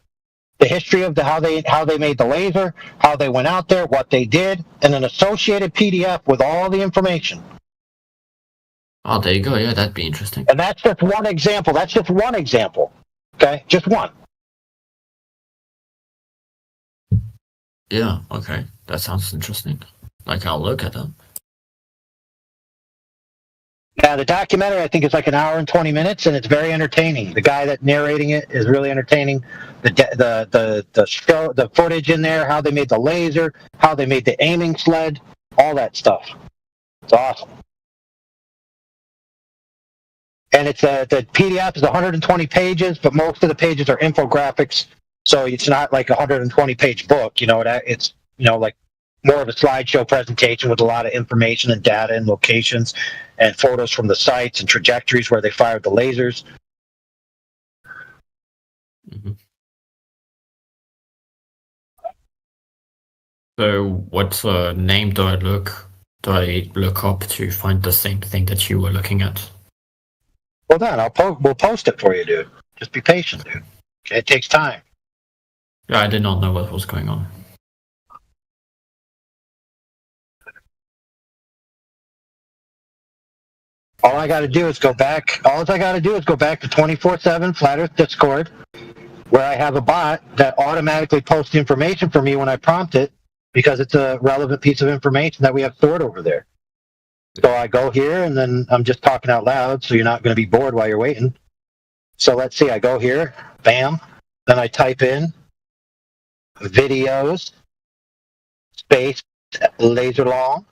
The history of how they made the laser, how they went out there, what they did, and an associated PDF with all the information. Oh, there you go. Yeah, that'd be interesting. And that's just one example. Okay, just one. Yeah. Okay, that sounds interesting. Like, I'll look at them. Yeah, the documentary, I think, is like an hour and 20 minutes, and it's very entertaining. The guy that narrating it is really entertaining. The footage in there, how they made the laser, how they made the aiming sled, all that stuff. It's awesome. And it's the PDF is 120 pages, but most of the pages are infographics, so it's not like a 120-page book. You know, it's like more of a slideshow presentation with a lot of information and data and locations and photos from the sites and trajectories where they fired the lasers. Mm-hmm. So, what name do I look up to find the same thing that you were looking at? Well, then we'll post it for you, dude. Just be patient, dude. Okay, it takes time. Yeah, I did not know what was going on. All I got to do is go back. All I got to do is go back to 24/7 Flat Earth Discord, where I have a bot that automatically posts information for me when I prompt it, because it's a relevant piece of information that we have stored over there. So I go here, and then I'm just talking out loud, so you're not going to be bored while you're waiting. So let's see. I go here, bam. Then I type in videos, space, laser long.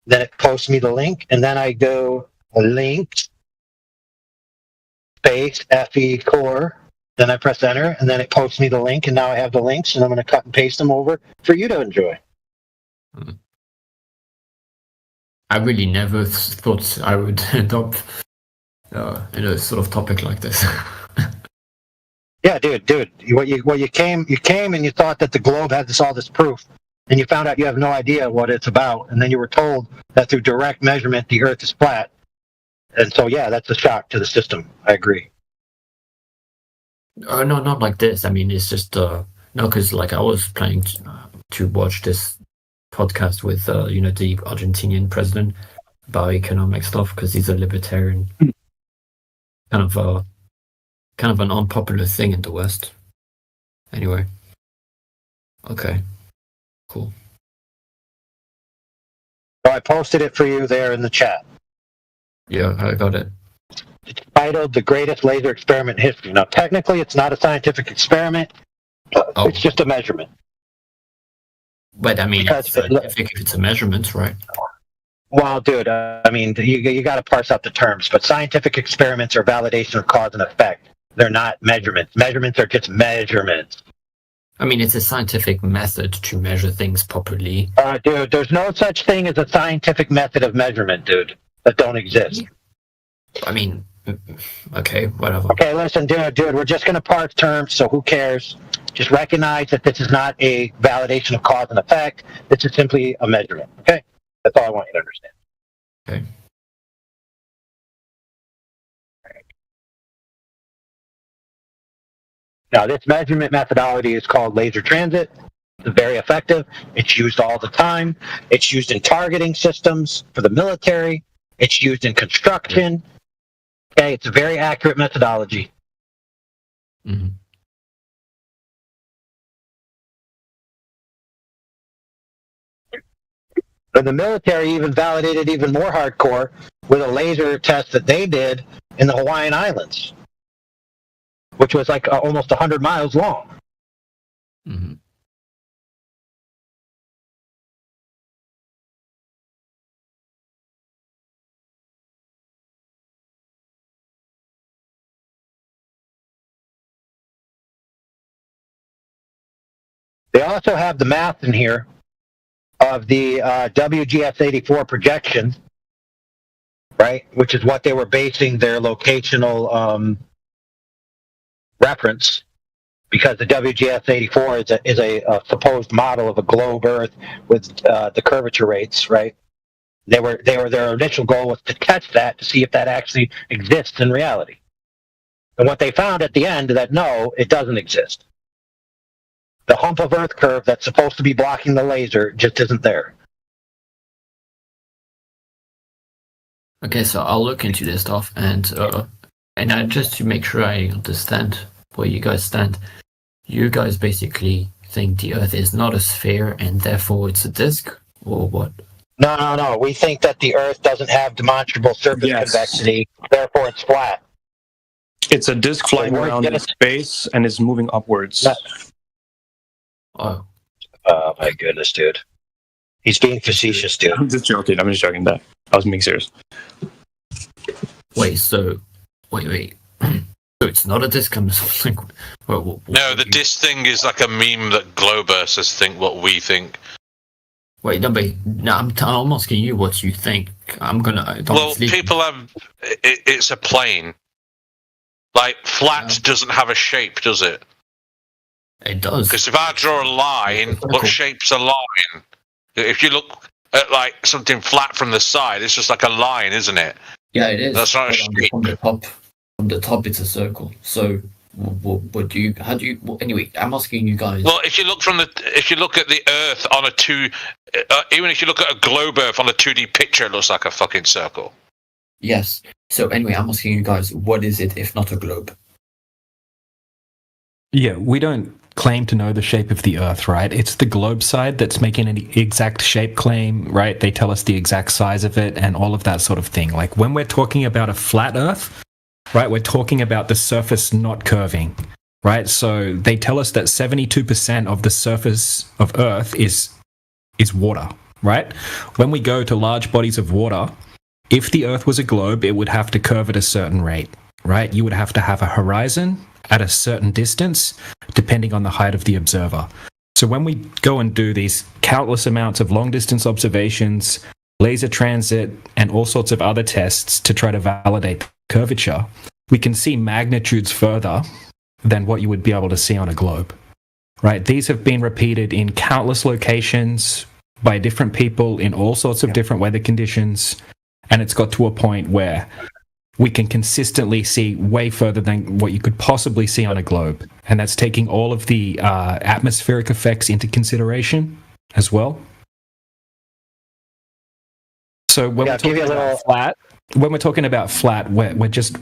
Then it posts me the link, and then I go links, space, FE core. Then I press enter, and then it posts me the link, and now I have the links, and I'm going to cut and paste them over for you to enjoy. I really never thought I would end up in a sort of topic like this. Yeah, dude. You came and you thought that the globe had all this proof, and you found out you have no idea what it's about, and then you were told that through direct measurement the Earth is flat. And so, yeah, that's a shock to the system. I agree. No, not like this. I mean, it's just no, because like I was planning to watch this podcast with the Argentinian president about economic stuff, because he's a libertarian. Kind of an unpopular thing in the West. Anyway. Okay. Cool. So I posted it for you there in the chat. Yeah, I got it. It's titled The Greatest Laser Experiment in History. Now, technically, it's not a scientific experiment. It's just a measurement. But I mean, it's scientific if it's a measurement, right? Well, dude, I mean, you got to parse out the terms, but scientific experiments are validation of cause and effect. They're not measurements. Measurements are just measurements. I mean, it's a scientific method to measure things properly. Dude, there's no such thing as a scientific method of measurement, dude. That don't exist. I mean, okay, whatever. Okay, listen, dude, we're just going to parse terms, so who cares? Just recognize that this is not a validation of cause and effect. This is simply a measurement, okay? That's all I want you to understand. Okay. Now, this measurement methodology is called laser transit. It's very effective. It's used all the time. It's used in targeting systems for the military. It's used in construction. Okay, it's a very accurate methodology. Mm-hmm. And the military even validated even more hardcore with a laser test that they did in the Hawaiian Islands, which was like almost 100 miles long. Mm-hmm. They also have the math in here of the WGS-84 projection, right? Which is what they were basing their locational reference, because the WGS-84 is a supposed model of a globe Earth with the curvature rates, right? Their initial goal was to test that to see if that actually exists in reality. And what they found at the end that no, it doesn't exist. The hump of Earth curve that's supposed to be blocking the laser just isn't there. Okay, so I'll look into this stuff, and just to make sure I understand where you guys stand, you guys basically think the Earth is not a sphere and therefore it's a disk, or what? No. We think that the Earth doesn't have demonstrable surface convexity, therefore it's flat. It's a disk flying around in space and is moving upwards. Oh my goodness, dude. He's being facetious, dude. I'm just joking. That. I was being serious. Wait. So it's not a disk. I'm just like, what No, the disk thing is like a meme that Glowbursers think what we think. Wait, no, but I'm asking you what you think. People have. It's a plane. Like, flat doesn't have a shape, does it? It does. Because if I draw a line, what shape's a line? If you look at like something flat from the side, it's just like a line, isn't it? Yeah, it is. That's not a shape. From the top, it's a circle. So, what do you? How do you? Well, anyway, I'm asking you guys. Well, if you look at the Earth on even if you look at a globe Earth on a 2D picture, it looks like a fucking circle. Yes. So anyway, I'm asking you guys, what is it if not a globe? Yeah, we don't claim to know the shape of the Earth, right? It's the globe side that's making an exact shape claim, right? They tell us the exact size of it and all of that sort of thing. Like when we're talking about a flat Earth, right, we're talking about the surface not curving, right? So they tell us that 72% of the surface of Earth is water, right? When we go to large bodies of water, if the Earth was a globe, it would have to curve at a certain rate, right? You would have to have a horizon at a certain distance, depending on the height of the observer. So when we go and do these countless amounts of long-distance observations, laser transit, and all sorts of other tests to try to validate curvature, we can see magnitudes further than what you would be able to see on a globe, right? These have been repeated in countless locations by different people in all sorts of different weather conditions, and it's got to a point where we can consistently see way further than what you could possibly see on a globe. And that's taking all of the atmospheric effects into consideration as well. So when we're talking about flat, we're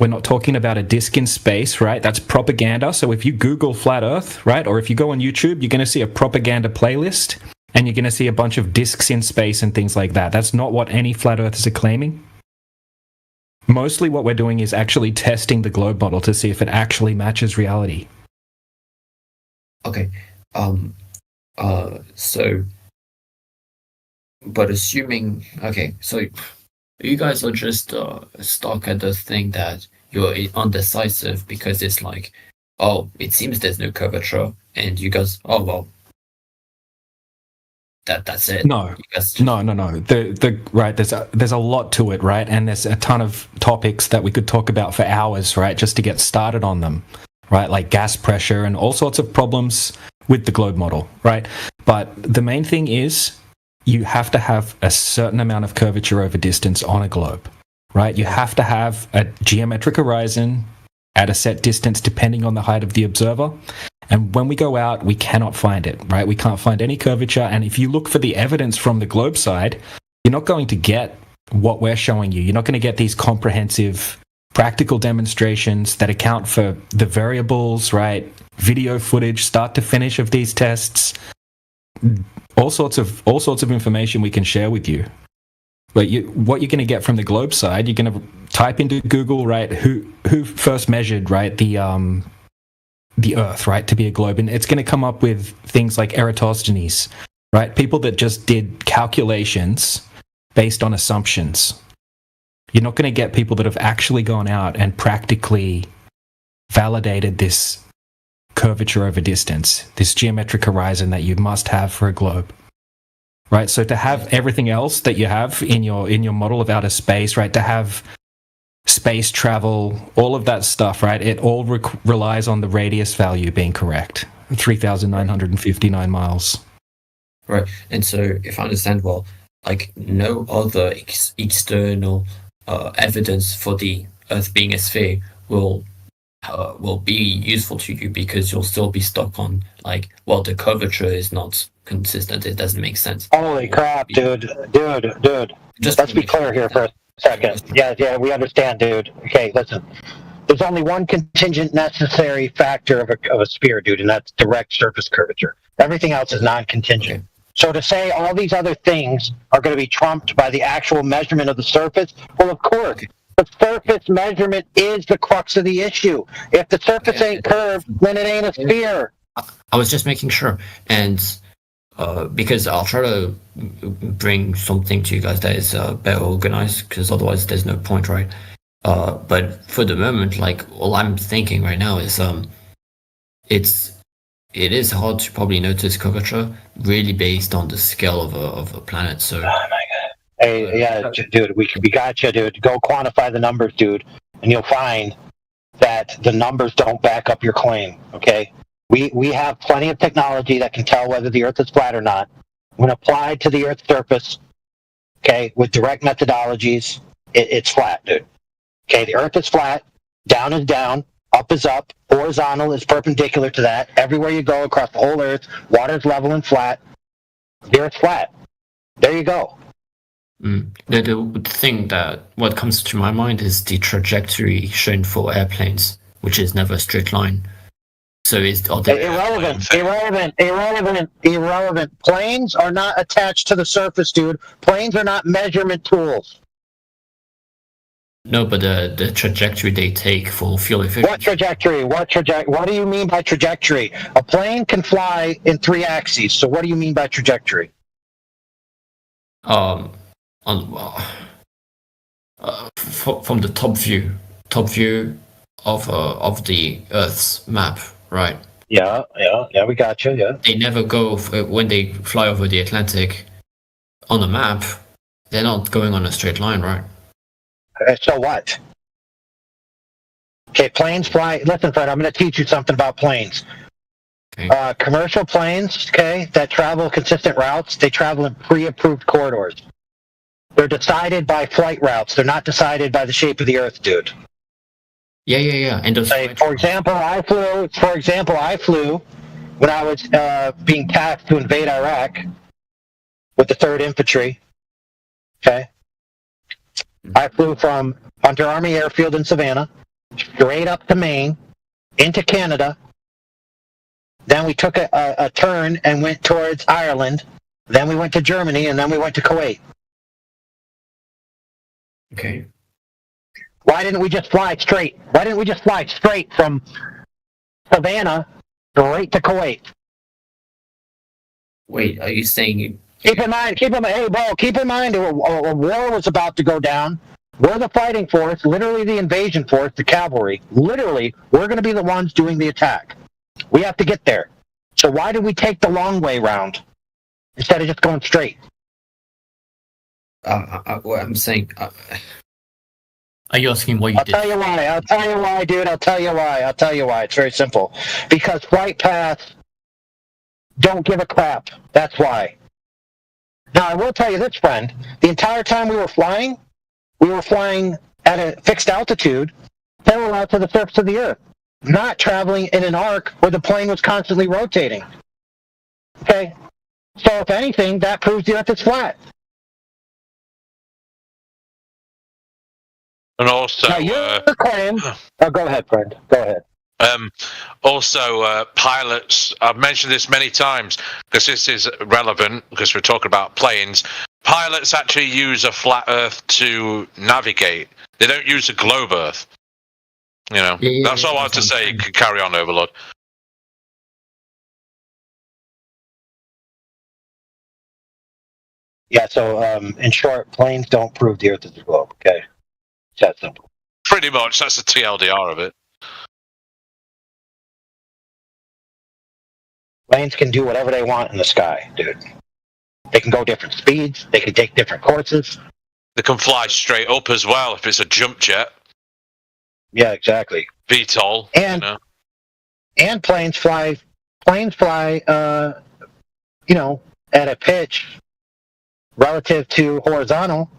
not talking about a disk in space, right? That's propaganda. So if you Google flat Earth, right, or if you go on YouTube, you're going to see a propaganda playlist, and you're going to see a bunch of disks in space and things like that. That's not what any flat earthers are claiming. Mostly what we're doing is actually testing the globe model to see if it actually matches reality. Okay. So But assuming, okay, so you guys are just stuck at the thing that you're undecisive because it's like, oh, it seems there's no curvature, and you guys, oh well, that's it. No, You guys no. The right, there's a lot to it, right? And there's a ton of topics that we could talk about for hours, right? Just to get started on them, right? Like gas pressure and all sorts of problems with the globe model, right? But the main thing is you have to have a certain amount of curvature over distance on a globe, right? You have to have a geometric horizon at a set distance depending on the height of the observer. And when we go out, we cannot find it, right? We can't find any curvature. And if you look for the evidence from the globe side, you're not going to get what we're showing you. You're not going to get these comprehensive practical demonstrations that account for the variables, right? Video footage, start to finish of these tests, all sorts of information we can share with you. But what you're going to get from the globe side, you're going to type into Google, right? Who first measured, right? The Earth, right, to be a globe, and it's going to come up with things like Eratosthenes, right? People that just did calculations based on assumptions. You're not going to get people that have actually gone out and practically validated this curvature over distance, this geometric horizon that you must have for a globe, right? So to have everything else that you have in your model of outer space, right, to have space travel, all of that stuff, right, it all relies on the radius value being correct, 3,959 miles. Right, and so if I understand well, like no other external evidence for the Earth being a sphere will be useful to you because you'll still be stuck on like, well, the curvature is not consistent. It doesn't make sense. Holy crap, dude. Just Let's be clear here for a second. Yeah, we understand, dude. Okay, listen. There's only one contingent necessary factor of a sphere, dude, and that's direct surface curvature. Everything else is non-contingent. Okay. So to say all these other things are going to be trumped by the actual measurement of the surface, well, of course. Okay. The surface measurement is the crux of the issue. If the surface ain't curved, then it ain't a sphere. I was just making sure, and because I'll try to bring something to you guys that is better organized, because otherwise there's no point, right? But for the moment, like all I'm thinking right now is it is hard to probably notice curvature really based on the scale of a planet. So. Oh my god. Hey, yeah, dude, we got you, dude. Go quantify the numbers, dude, and you'll find that the numbers don't back up your claim. Okay, we have plenty of technology that can tell whether the Earth is flat or not. When applied to the Earth's surface, okay, with direct methodologies, it's flat, dude. Okay, the Earth is flat. Down is down. Up is up. Horizontal is perpendicular to that. Everywhere you go across the whole Earth, water's level and flat. The Earth's flat. There you go. The thing that what comes to my mind is the trajectory shown for airplanes, which is never a straight line. So irrelevant. Planes are not attached to the surface, dude. Planes are not measurement tools. No, but the trajectory they take for fuel efficiency. What trajectory? What do you mean by trajectory? A plane can fly in 3 axes. So what do you mean by trajectory? From the top view of the Earth's map, right? Yeah, we got you. Yeah. They never go when they fly over the Atlantic on the map. They're not going on a straight line, right? So what? Okay, planes fly. Listen, Fred, I'm going to teach you something about planes. Okay. Commercial planes, okay, that travel consistent routes, they travel in pre-approved corridors. They're decided by flight routes. They're not decided by the shape of the Earth, dude. Yeah. And those for example, I flew when I was being tasked to invade Iraq with the 3rd Infantry. Okay. I flew from Hunter Army Airfield in Savannah, straight up to Maine, into Canada. Then we took a turn and went towards Ireland. Then we went to Germany, and then we went to Kuwait. Okay. Why didn't we just fly straight? Why didn't we just fly straight from Savannah straight to Kuwait? Wait, are you saying Keep in mind, hey, Bo, keep in mind a war was about to go down. We're the fighting force, literally the invasion force, the cavalry. Literally, we're going to be the ones doing the attack. We have to get there. So why did we take the long way round instead of just going straight? What I'm saying. Are you asking what you I'll did? tell you why, dude. I'll tell you why. It's very simple. Because flight paths don't give a crap. That's why. Now, I will tell you this, friend. The entire time we were flying at a fixed altitude, parallel to the surface of the Earth, not traveling in an arc where the plane was constantly rotating. Okay? So, if anything, that proves the Earth is flat. And also, now, your claim. Oh, go ahead, friend. Go ahead. Also, pilots, I've mentioned this many times because this is relevant because we're talking about planes. Pilots actually use a flat Earth to navigate. They don't use a globe Earth. You know, that's all I wanted to say. You can carry on, Overlord. Yeah, so in short, planes don't prove the Earth is a globe, okay? It's that simple. Pretty much, that's the TLDR of it. Planes can do whatever they want in the sky, dude. They can go different speeds. They can take different courses. They can fly straight up as well if it's a jump jet. Yeah, exactly. VTOL. And you know. and planes fly, you know, at a pitch relative to horizontal.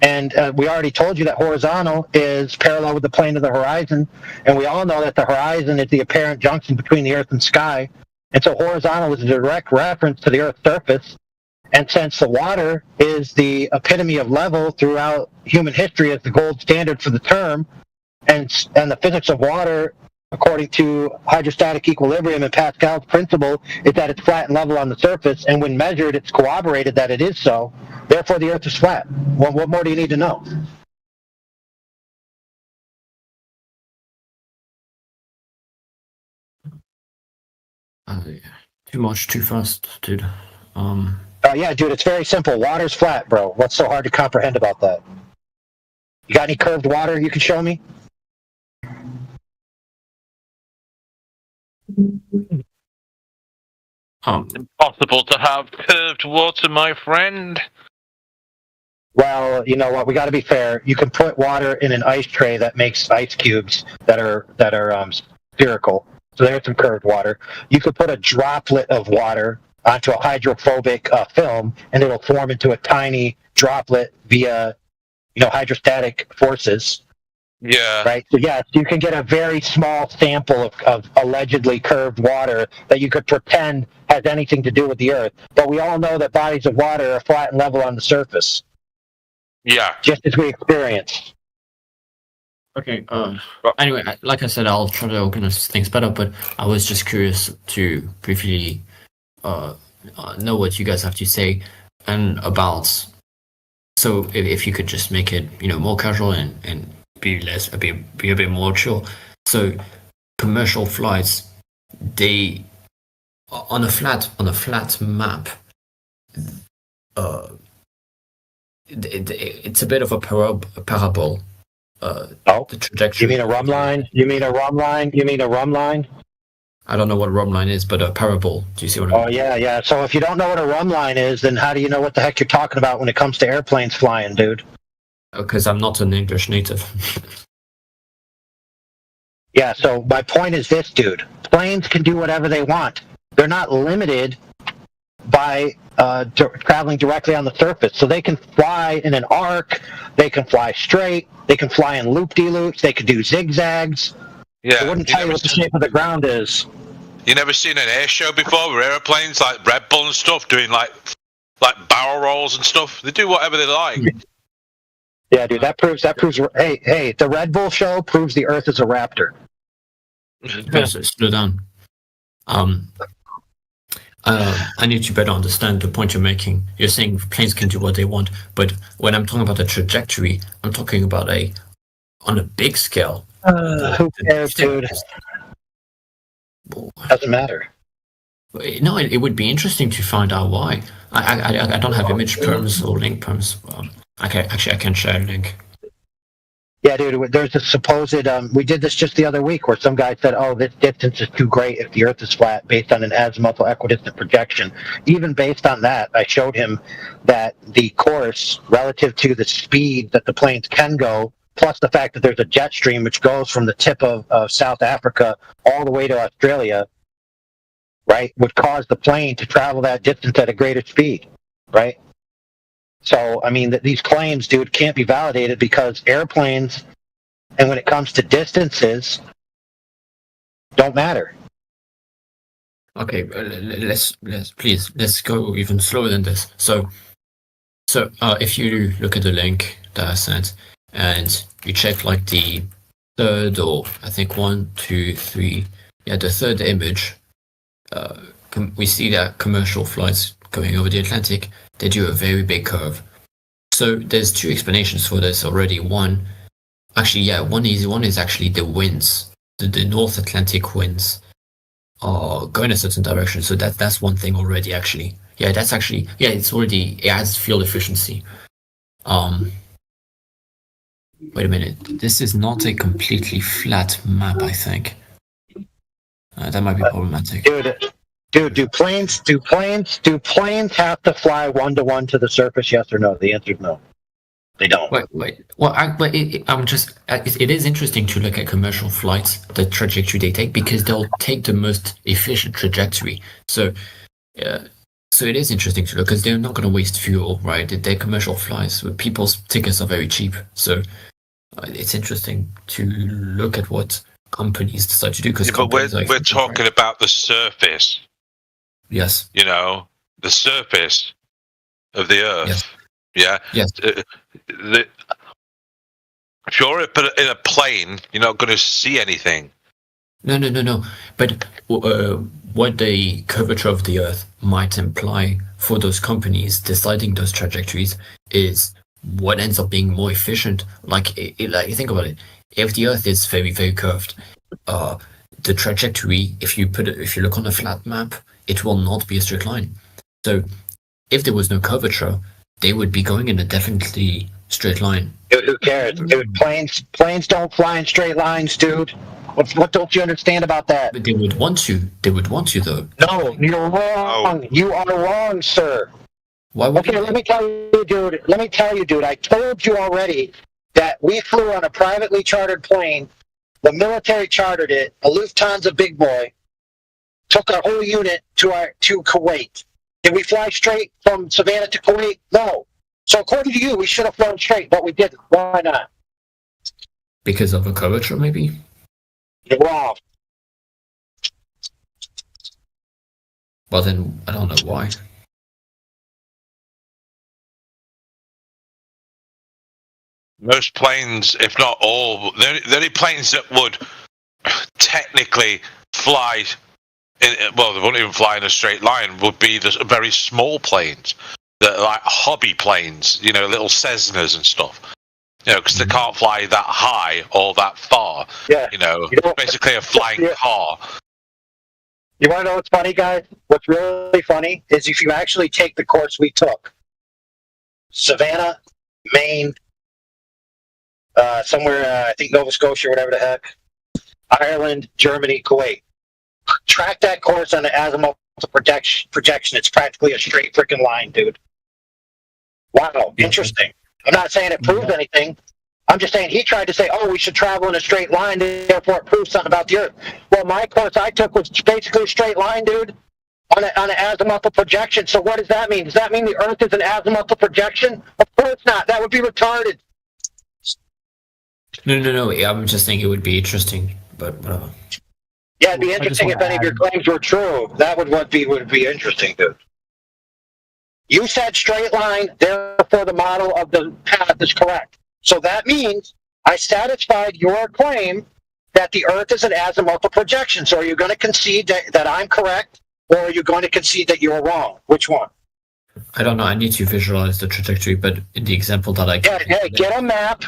And we already told you that horizontal is parallel with the plane of the horizon. And we all know that the horizon is the apparent junction between the Earth and sky. And so horizontal is a direct reference to the Earth's surface. And since the water is the epitome of level throughout human history as the gold standard for the term, and the physics of water, according to hydrostatic equilibrium and Pascal's principle, is that it's flat and level on the surface. And when measured, it's corroborated that it is so. Therefore, the Earth is flat. Well, what more do you need to know? Too much, too fast, dude. Yeah, dude, it's very simple. Water's flat, bro. What's so hard to comprehend about that? You got any curved water you can show me? Impossible to have curved water, my friend. Well, you know what? We got to be fair. You can put water in an ice tray that makes ice cubes that are spherical. So there's some curved water. You could put a droplet of water onto a hydrophobic film, and it'll form into a tiny droplet via, hydrostatic forces. Yeah. Right. So yes, you can get a very small sample of allegedly curved water that you could pretend has anything to do with the Earth. But we all know that bodies of water are flat and level on the surface. Yeah. Just as we experience. Okay. Anyway, like I said, I'll try to organize things better. But I was just curious to briefly know what you guys have to say and about. So if you could just make it, more casual and be a bit more chill. So commercial flights, they on a flat map. It's a bit of a parable. The trajectory. You mean a rum line? You mean a rum line? I don't know what a rum line is, but a parable. Do you see what I mean? Oh, yeah. So if you don't know what a rum line is, then how do you know what the heck you're talking about when it comes to airplanes flying, dude? Because I'm not an English native. Yeah, so my point is this, dude. Planes can do whatever they want. They're not limited by traveling directly on the surface. So they can fly in an arc, they can fly straight, they can fly in loop-de-loops, they can do zigzags. Yeah. It wouldn't tell you what the shape of the ground is. You never seen an air show before where airplanes like Red Bull and stuff doing like barrel rolls and stuff? They do whatever they like. Yeah, dude, that proves. Hey, the Red Bull show proves the Earth is a raptor. Slow down. I need to better understand the point you're making. You're saying planes can do what they want, but when I'm talking about a trajectory, I'm talking about on a big scale. Who cares, dude? Doesn't matter. No, it would be interesting to find out why. I don't have image perms or link perms. I can share a link. Yeah, dude, there's a supposed, we did this just the other week where some guy said, oh, this distance is too great if the Earth is flat based on an azimuthal equidistant projection. Even based on that, I showed him that the course relative to the speed that the planes can go, plus the fact that there's a jet stream which goes from the tip of South Africa all the way to Australia, right, would cause the plane to travel that distance at a greater speed, right? So, I mean, these claims, dude, can't be validated because airplanes, and when it comes to distances, don't matter. Okay, let's go even slower than this. So if you look at the link that I sent and you check like the third, or I think 1, 2, 3, the third image, we see that commercial flights going over the Atlantic, they do a very big curve. So there's two explanations for this already. One easy one is actually the winds. The North Atlantic winds are going a certain direction. So that's one thing already, actually. Yeah, that's actually, it has field efficiency. Wait a minute. This is not a completely flat map, I think. That might be problematic. Dude, do planes have to fly 1-to-1 to the surface? Yes or no? The answer is no. They don't. Wait. Well, it is interesting to look at commercial flights, the trajectory they take, because they'll take the most efficient trajectory. So it is interesting to look because they're not going to waste fuel, right? They're commercial flights. People's tickets are very cheap, so it's interesting to look at what companies decide to do. Because but we're talking about the surface. Yes. You know, the surface of the Earth. Yes. Yeah. Yes. If you're in a plane, you're not going to see anything. No. But what the curvature of the Earth might imply for those companies deciding those trajectories is what ends up being more efficient. Like think about it. If the Earth is very, very curved, the trajectory, if you look on a flat map, it will not be a straight line. So if there was no curvature, they would be going in a definitely straight line. Dude, who cares? Dude, planes don't fly in straight lines, dude. What don't you understand about that? But they would want to. They would want to, though. No, you're wrong. You are wrong, sir. Why would okay, let me tell you, dude. I told you already that we flew on a privately chartered plane. The military chartered it. A Lufthansa big boy took our whole unit to Kuwait. Did we fly straight from Savannah to Kuwait? No. So according to you, we should have flown straight, but we didn't. Why not? Because of a curvature, maybe? You're wrong. Well, then, I don't know why. Most planes, if not all, the only planes that would technically fly, they wouldn't even fly in a straight line, would be the very small planes, that are like hobby planes, little Cessnas and stuff. Because they can't fly that high or that far. Yeah. Basically a flying car. You want to know what's funny, guys? What's really funny is if you actually take the course we took, Savannah, Maine, somewhere, I think Nova Scotia or whatever the heck, Ireland, Germany, Kuwait. Track that course on the azimuthal projection. It's practically a straight freaking line, dude. Wow, interesting. I'm not saying it proves anything. I'm just saying he tried to say, we should travel in a straight line, therefore it proves something about the Earth. Well, my course I took was basically a straight line, dude, on an azimuthal projection. So what does that mean? Does that mean the Earth is an azimuthal projection? Of course not. That would be retarded. No. I'm just saying it would be interesting, but whatever. Yeah, it'd be interesting if any of your claims were true. That would be interesting, dude. You said straight line, therefore the model of the path is correct. So that means I satisfied your claim that the Earth is an azimuthal projection. So are you going to concede that I'm correct, or are you going to concede that you're wrong? Which one? I don't know. I need to visualize the trajectory, but in the example that I gave... Yeah, get a map.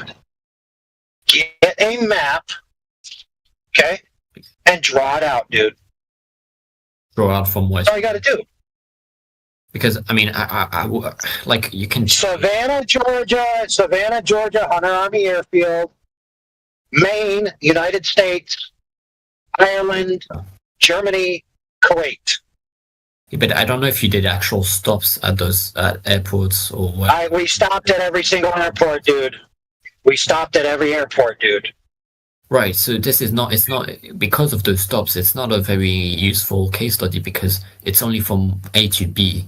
Get a map, okay, and draw it out, dude. draw out from west. That's all you got to do. Because I mean, like you can. Savannah, Georgia, Hunter Army Airfield, Maine, United States, Ireland, Germany, Kuwait. Yeah, but I don't know if you did actual stops at those airports or what. We stopped at every single airport, dude. We stopped at every airport, dude. Right, so this is not, it's not, because of those stops, it's not a very useful case study because it's only from A to B,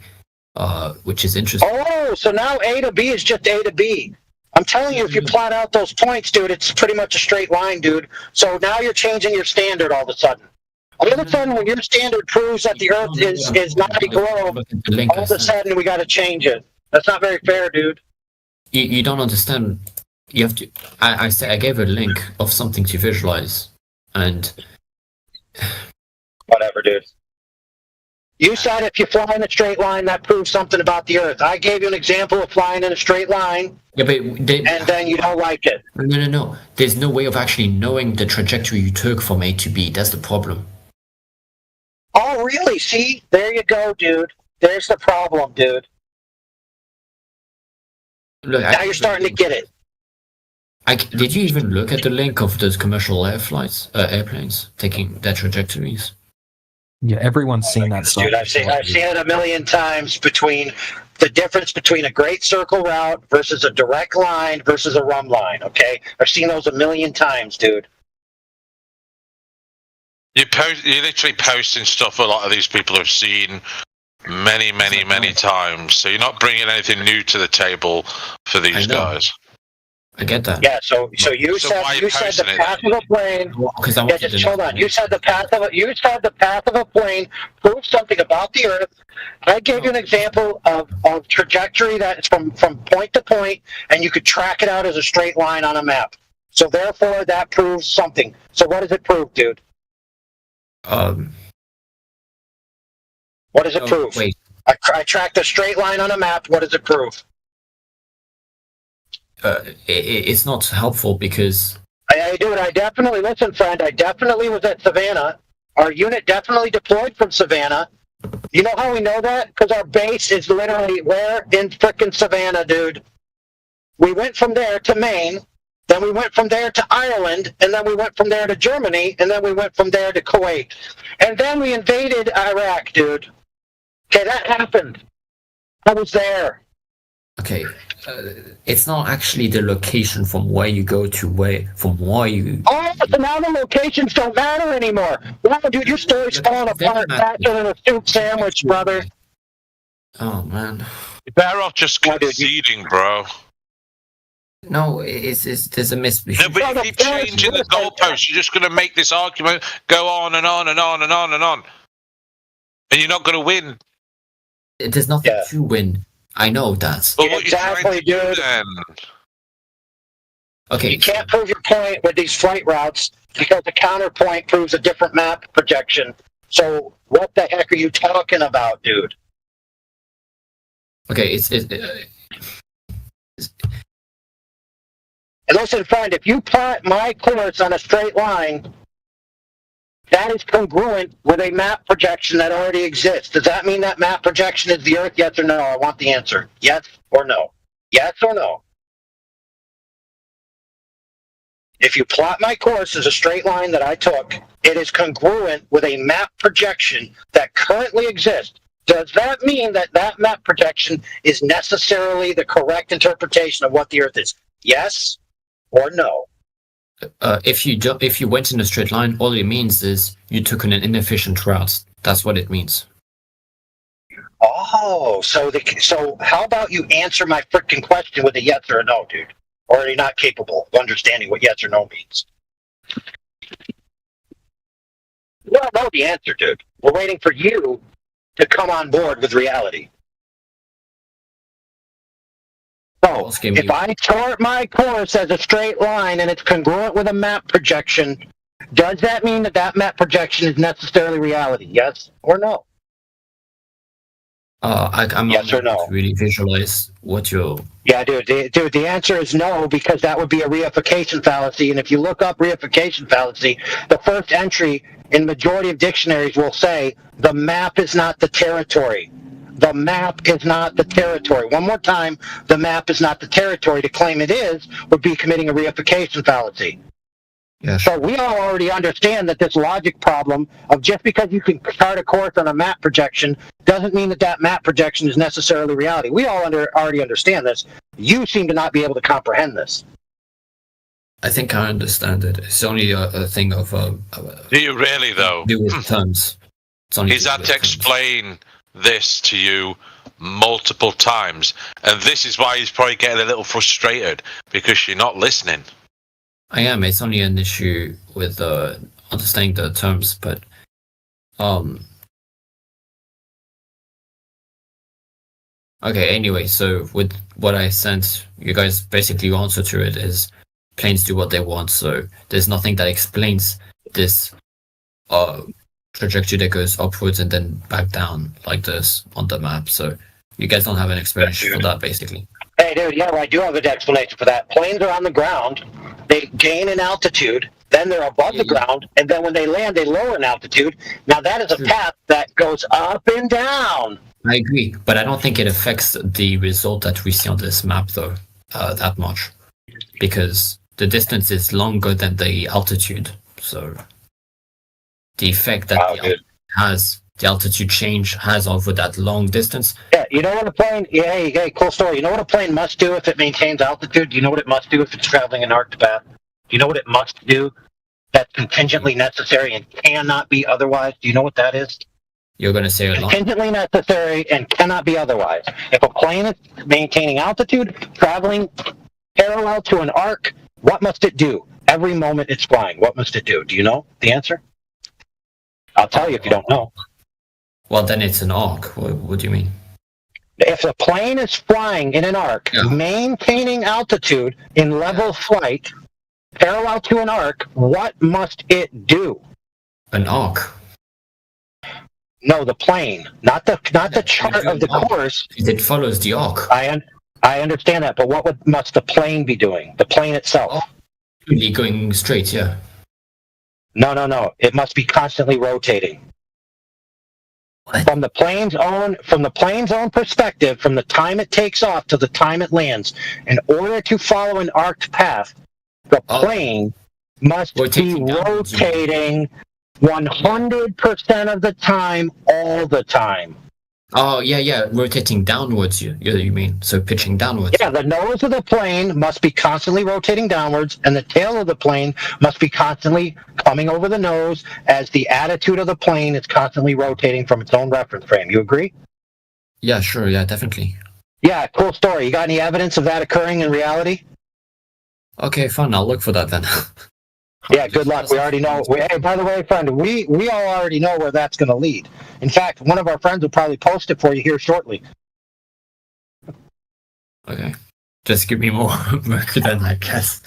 which is interesting. Oh, so now A to B is just A to B. I'm telling you, if you plot out those points, dude, it's pretty much a straight line, dude. So now you're changing your standard all of a sudden. All of a sudden, when your standard proves that the Earth is not a globe, all of a sudden we got to change it. That's not very fair, dude. You don't understand. You have to. I gave a link of something to visualize, and whatever, dude. You said if you fly in a straight line, that proves something about the Earth. I gave you an example of flying in a straight line, yeah, but and then you don't like it. No. There's no way of actually knowing the trajectory you took from A to B. That's the problem. Oh, really? See? There you go, dude. There's the problem, dude. Look, now you're starting to get it. Did you even look at the link of those commercial airplanes taking their trajectories? Yeah, everyone's seen that stuff. Dude, I've seen it a million times between the difference between a great circle route versus a direct line versus a run line, okay? I've seen those a million times, dude. You're literally posting stuff a lot of these people have seen many times. So you're not bringing anything new to the table for these guys. I get that. Yeah. So you said the path of a plane. Yeah, just hold on. You said the path of a plane proves something about the Earth. I gave you an example of trajectory that is from point to point, and you could track it out as a straight line on a map. So therefore, that proves something. So what does it prove, dude? What does it prove? Wait. I tracked a straight line on a map. What does it prove? It's not helpful because I do it. I definitely listen, friend. I definitely was at Savannah. Our unit definitely deployed from Savannah. You know how we know that? Because our base is literally where in frickin' Savannah, dude. We went from there to Maine. Then we went from there to Ireland, and then we went from there to Germany, and then we went from there to Kuwait. And then we invaded Iraq, dude. Okay, that happened. I was there. Okay, it's not actually the location from where you go to where, from where you... Oh, so now the locations don't matter anymore. Wow, dude, your story's falling apart faster than a soup sandwich, brother. Oh, man. You're better off just conceding, bro. No, there's a misbehave. No, but you keep changing the goalposts. You're just going to make this argument go on and on and on and on and on. And you're not going to win. There's nothing to win. I know that. Well, what exactly, dude. Then? Okay. You can't prove your point with these flight routes because the counterpoint proves a different map projection. So what the heck are you talking about, dude? Okay, And listen, friend, if you plot my course on a straight line, that is congruent with a map projection that already exists. Does that mean that map projection is the Earth? Yes or no? I want the answer. Yes or no? Yes or no? If you plot my course as a straight line that I took, it is congruent with a map projection that currently exists. Does that mean that that map projection is necessarily the correct interpretation of what the Earth is? Yes or no? If you went in a straight line, all it means is you took an inefficient route. That's what it means. Oh, so how about you answer my freaking question with a yes or a no, dude? Or are you not capable of understanding what yes or no means? We don't know the answer, dude. We're waiting for you to come on board with reality. So, if I chart my course as a straight line and it's congruent with a map projection, does that mean that that map projection is necessarily reality? Yes or no? I'm Yes not or no? able to really visualize what you're. Yeah, dude. The answer is no, because that would be a reification fallacy. And if you look up reification fallacy, the first entry in majority of dictionaries will say the map is not the territory. The map is not the territory. One more time, the map is not the territory. To claim it is would be committing a reification fallacy. Yeah, So we all already understand that this logic problem of just because you can chart a course on a map projection doesn't mean that that map projection is necessarily reality. We all already understand this. You seem to not be able to comprehend this. I think I understand it. It's only a thing of. Do you really, though? Do with terms. It's only He's had to explain this to you multiple times, and this is why he's probably getting a little frustrated, because you're not listening. I am. It's only an issue with understanding the terms, but okay. Anyway, so with what I sent, you guys basically answer to it is planes do what they want. So there's nothing that explains this trajectory that goes upwards and then back down like this on the map. So you guys don't have an explanation for that, basically. Hey, dude, yeah, well, I do have an explanation for that. Planes are on the ground. They gain in altitude, then they're above the ground, and then when they land, they lower in altitude. Now, that is a path that goes up and down. I agree, but I don't think it affects the result that we see on this map, though, that much. Because the distance is longer than the altitude. So the effect that the altitude change has over that long distance. Yeah, you know what a plane, hey, cool story. You know what a plane must do if it maintains altitude? Do you know what it must do if it's traveling an arced path? Do you know what it must do that's contingently necessary and cannot be otherwise? Do you know what that is? You're going to say a lot. Contingently necessary and cannot be otherwise. If a plane is maintaining altitude, traveling parallel to an arc, what must it do? Every moment it's flying, what must it do? Do you know the answer? I'll tell you if you don't know. Well, then it's an arc. What do you mean? If a plane is flying in an arc, maintaining altitude in level flight, parallel to an arc, what must it do? An arc? No, the plane, not the chart of the course. It follows the arc. I understand that, but what must the plane be doing? The plane itself. Going straight, yeah. No. It must be constantly rotating. What? From the plane's own perspective, from the time it takes off to the time it lands, in order to follow an arced path, the plane must be rotating 100% of the time, all the time. Oh, yeah, rotating downwards, you mean, so pitching downwards. Yeah, the nose of the plane must be constantly rotating downwards, and the tail of the plane must be constantly coming over the nose as the attitude of the plane is constantly rotating from its own reference frame. You agree? Yeah, sure, yeah, definitely. Yeah, cool story. You got any evidence of that occurring in reality? Okay, fine, I'll look for that then. Yeah, good luck. We already know. Hey, by the way, friend, we all already know where that's going to lead. In fact, one of our friends will probably post it for you here shortly. Okay. Just give me more work then, I guess.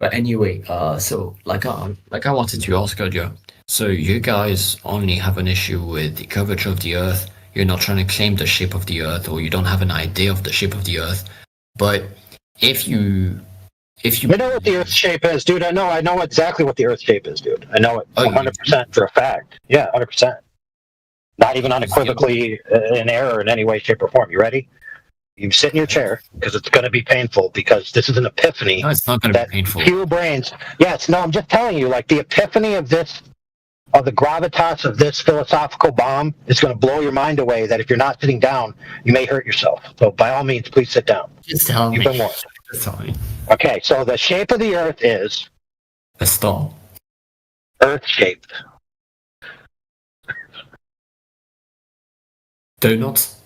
But anyway, so like I wanted to ask earlier, so you guys only have an issue with the curvature of the Earth. You're not trying to claim the shape of the Earth, or you don't have an idea of the shape of the Earth. But if you know what the Earth shape is, dude. I know exactly what the Earth shape is, dude. I know it 100% for a fact. Yeah, 100%. Not even unequivocally in error in any way, shape, or form. You ready? You sit in your chair because it's going to be painful, because this is an epiphany. No, it's not going to be painful. Few brains. Yes, no, I'm just telling you, like the epiphany of the gravitas of this philosophical bomb is going to blow your mind away, that if you're not sitting down, you may hurt yourself. So by all means, please sit down. Just tell me. You've been warned. Just tell me. Okay, so the shape of the Earth is a star. Earth-shaped. Donuts?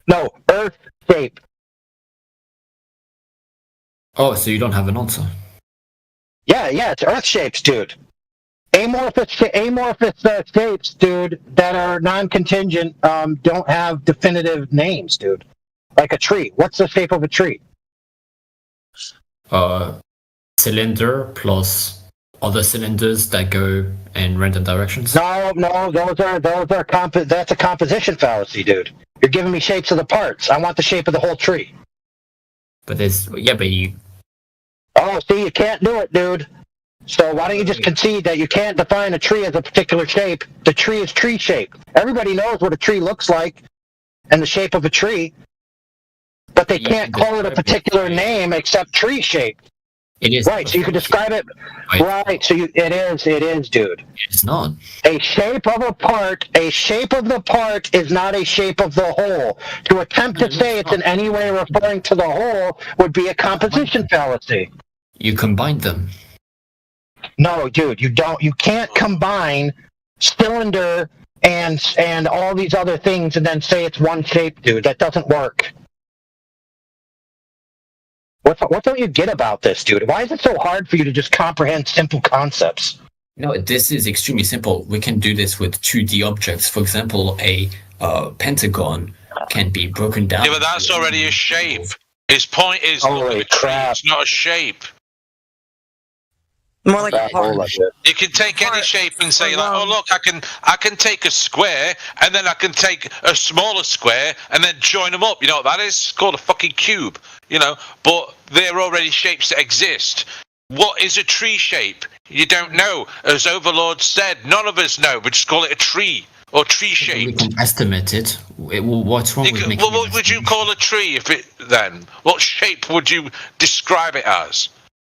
No, Earth-shaped. Oh, so you don't have an answer? Yeah, it's Earth-shapes, dude. Amorphous shapes, dude, that are non-contingent, don't have definitive names, dude. Like a tree. What's the shape of a tree? Cylinder plus other cylinders that go in random directions. No, that's a composition fallacy, dude. You're giving me shapes of the parts. I want the shape of the whole tree. But you. Oh, see, you can't do it, dude. So why don't you just concede that you can't define a tree as a particular shape? The tree is tree shape. Everybody knows what a tree looks like and the shape of a tree, but they can't call it a particular name except tree shape. It is right. So you can describe it right. So it is, dude. It's not a shape of a part. A shape of the part is not a shape of the whole. To attempt to say it's in any way referring to the whole would be a composition fallacy. You combine them. No, dude, you don't. You can't combine cylinder and all these other things and then say it's one shape, dude. That doesn't work. What don't you get about this, dude? Why is it so hard for you to just comprehend simple concepts? No, this is extremely simple. We can do this with 2D objects. For example, a pentagon can be broken down. Yeah, but that's already a shape. His point is, holy crap, it's not a shape. More like a heart. You can take any shape and say, like, oh look, I can take a square and then I can take a smaller square and then join them up. You know what that is? It's called a fucking cube. You know, but they're already shapes that exist. What is a tree shape? You don't know. As Overlord said, none of us know. We just call it a tree or tree shape. We can estimate it. What's wrong with making well, what would you call a tree if it then? What shape would you describe it as?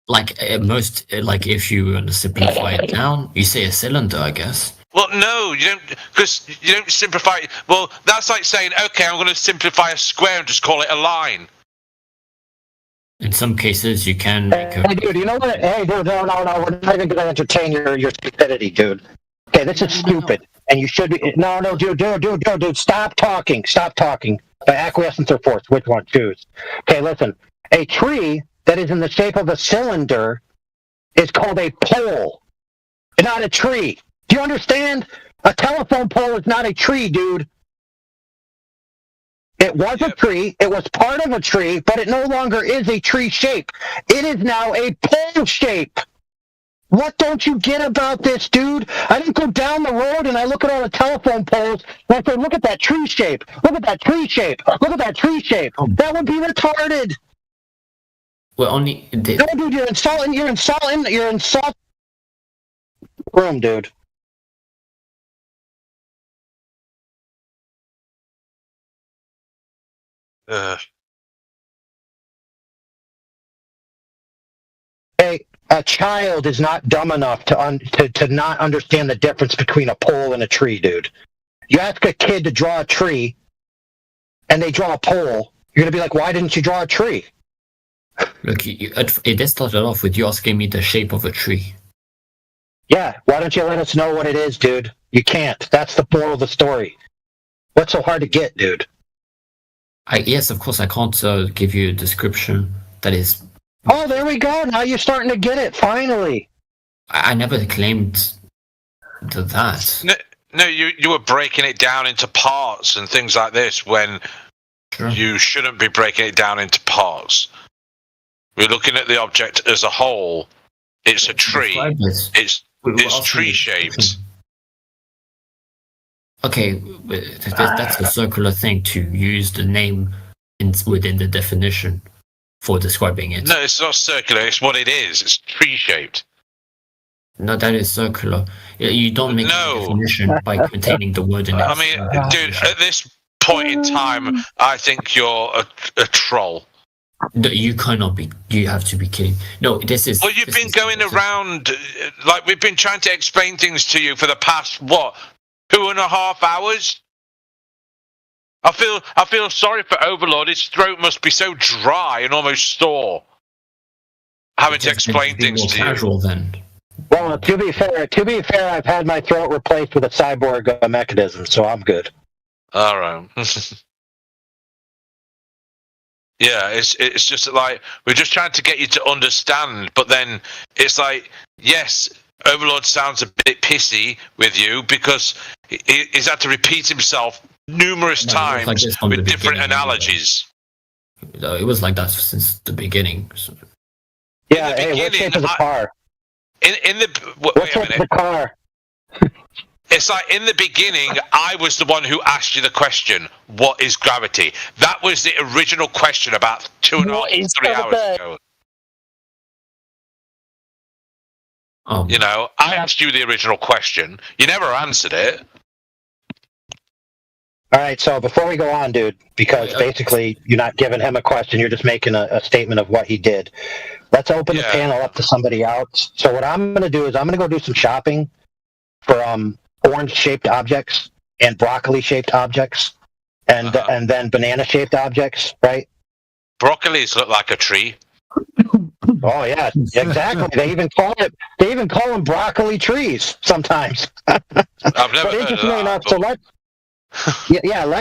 Like if you want to simplify it down, you say a cylinder, I guess. Well, no, you don't, because you don't simplify it. Well, that's like saying, okay, I'm going to simplify a square and just call it a line. In some cases, you can make Hey, dude, you know what? Hey, dude, no, we're not even going to entertain your stupidity, dude. Okay, this is stupid, and you should be. No, dude, stop talking. By acquiescence or force, which one? Choose. Okay, listen. A tree that is in the shape of a cylinder is called a pole, not a tree. Do you understand? A telephone pole is not a tree, dude. It was a tree, it was part of a tree, but it no longer is a tree shape. It is now a pole shape. What don't you get about this, dude? I didn't go down the road and I look at all the telephone poles and I say, look at that tree shape. Look at that tree shape. Look at that tree shape. That would be retarded. Well, only... No, dude, you're insulting room, dude. A child is not dumb enough to not understand the difference between a pole and a tree, dude. You ask a kid to draw a tree, and they draw a pole, you're gonna be like, why didn't you draw a tree? Look, it started off with you asking me the shape of a tree. Yeah, why don't you let us know what it is, dude? You can't. That's the moral of the story. What's so hard to get, dude? Yes, of course, I can't give you a description that is... Oh, there we go. Now you're starting to get it, finally. I never claimed that. No, you were breaking it down into parts and things like this when you shouldn't be breaking it down into parts. We're looking at the object as a whole. It's a tree. It's tree shaped. Okay, that's a circular thing to use the name within the definition for describing it. No, it's not circular. It's what it is. It's tree shaped. No, that is circular. You don't make a definition by containing the word in it. I mean, dude, at this point in time, I think you're a troll. No, you cannot be. You have to be kidding. No, this is... Well, you've been going around, like, we've been trying to explain things to you for the past, 2.5 hours? I feel sorry for Overlord. His throat must be so dry and almost sore. Having to explain things to you. Then. Well, to be fair, I've had my throat replaced with a cyborg mechanism, so I'm good. All right. Yeah, it's just like we're just trying to get you to understand, but then it's like, yes, Overlord sounds a bit pissy with you because he's had to repeat himself numerous times with different analogies. It was like that since the beginning. So, Yeah, hey, what shape is the car? What shape is the car? It's like in the beginning, I was the one who asked you the question, what is gravity? That was the original question about 2.5 to 3 hours ago. You know, I asked you the original question. You never answered it. All right, so before we go on, dude, because basically you're not giving him a question, you're just making a statement of what he did. Let's open the panel up to somebody else. So what I'm going to do is I'm going to go do some shopping for orange-shaped objects and broccoli-shaped objects and then banana-shaped objects, right? Broccolis look like a tree. Oh yeah, exactly. They even call them broccoli trees sometimes. I've never But heard of interestingly that. enough,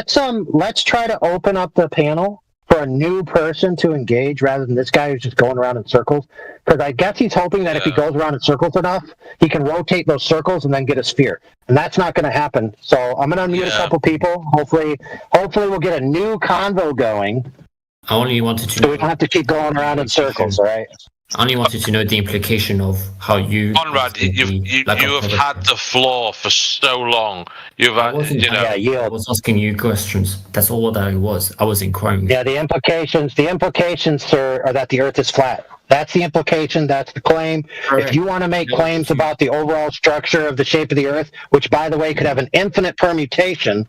so let's try to open up the panel for a new person to engage rather than this guy who's just going around in circles. Because I guess he's hoping that if he goes around in circles enough, he can rotate those circles and then get a sphere. And that's not going to happen. So I'm going to unmute a couple people. Hopefully we'll get a new convo going. I only wanted to. So we don't have to keep going around in circles, all right? I only wanted to know the implication of how you. Conrad, you have had the floor for so long. You've had, I was asking you questions. That's all that I was. I was inquiring. Yeah, the implications, sir, are that the Earth is flat. That's the implication. That's the claim. Correct. If you want to make claims about the overall structure of the shape of the Earth, which, by the way, could have an infinite permutation,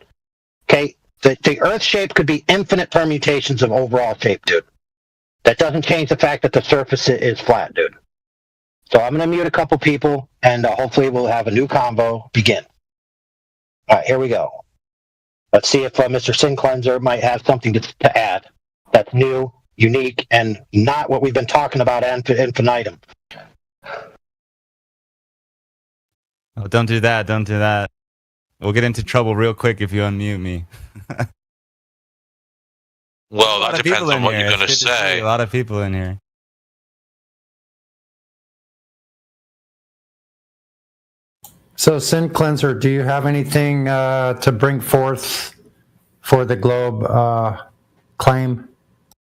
okay, the Earth shape could be infinite permutations of overall shape, dude. That doesn't change the fact that the surface is flat, dude. So I'm going to mute a couple people, and hopefully we'll have a new convo begin. All right, here we go. Let's see if Mr. Sin Cleanser might have something to add that's new, unique, and not what we've been talking about ad infinitum. Oh, don't do that. Don't do that. We'll get into trouble real quick if you unmute me. Well, that depends on what you're going to say. A lot of people in here. So, Sin Cleanser, do you have anything to bring forth for the globe claim?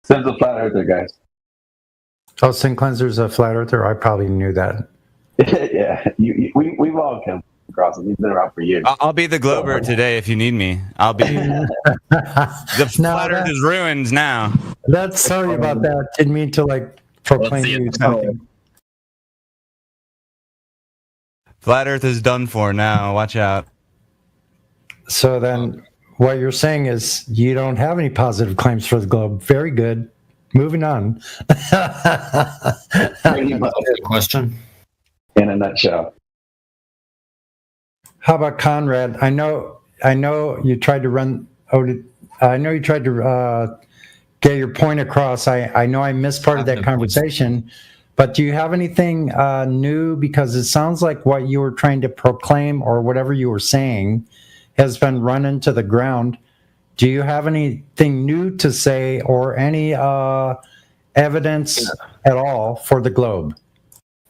Sin's a flat earther, guys. Oh, Sin Cleanser's a flat earther? I probably knew that. Yeah, we've all come across him. He's been around for years. I'll be the Glober today if you need me. I'll be. The flat earth is ruined now. That's sorry about that. Didn't mean to proclaim you something. Flat earth is done for now. Watch out. So then what you're saying is you don't have any positive claims for the globe. Very good. Moving on. Question? In a nutshell. How about Conrad? I know you tried to run. I know you tried to get your point across. I know I missed part of that conversation, but do you have anything new? Because it sounds like what you were trying to proclaim or whatever you were saying has been run into the ground. Do you have anything new to say or any evidence at all for the globe?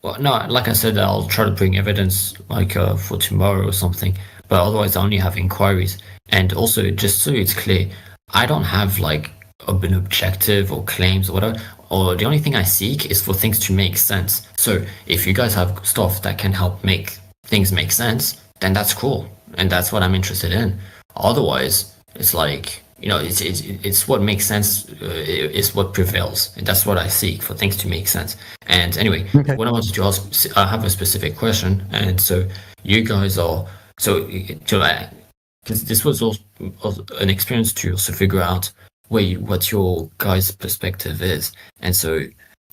Well, no, like I said, I'll try to bring evidence for tomorrow or something. But otherwise, I only have inquiries. And also, just so it's clear, I don't have an objective or claims or whatever. Or the only thing I seek is for things to make sense. So if you guys have stuff that can help make things make sense, then that's cool, and that's what I'm interested in. Otherwise, it's it's what makes sense is what prevails, and that's what I seek, for things to make sense. And anyway, what I wanted to ask, I have a specific question, and so you guys are because this was also an experience to also figure out what your guys' perspective is, and so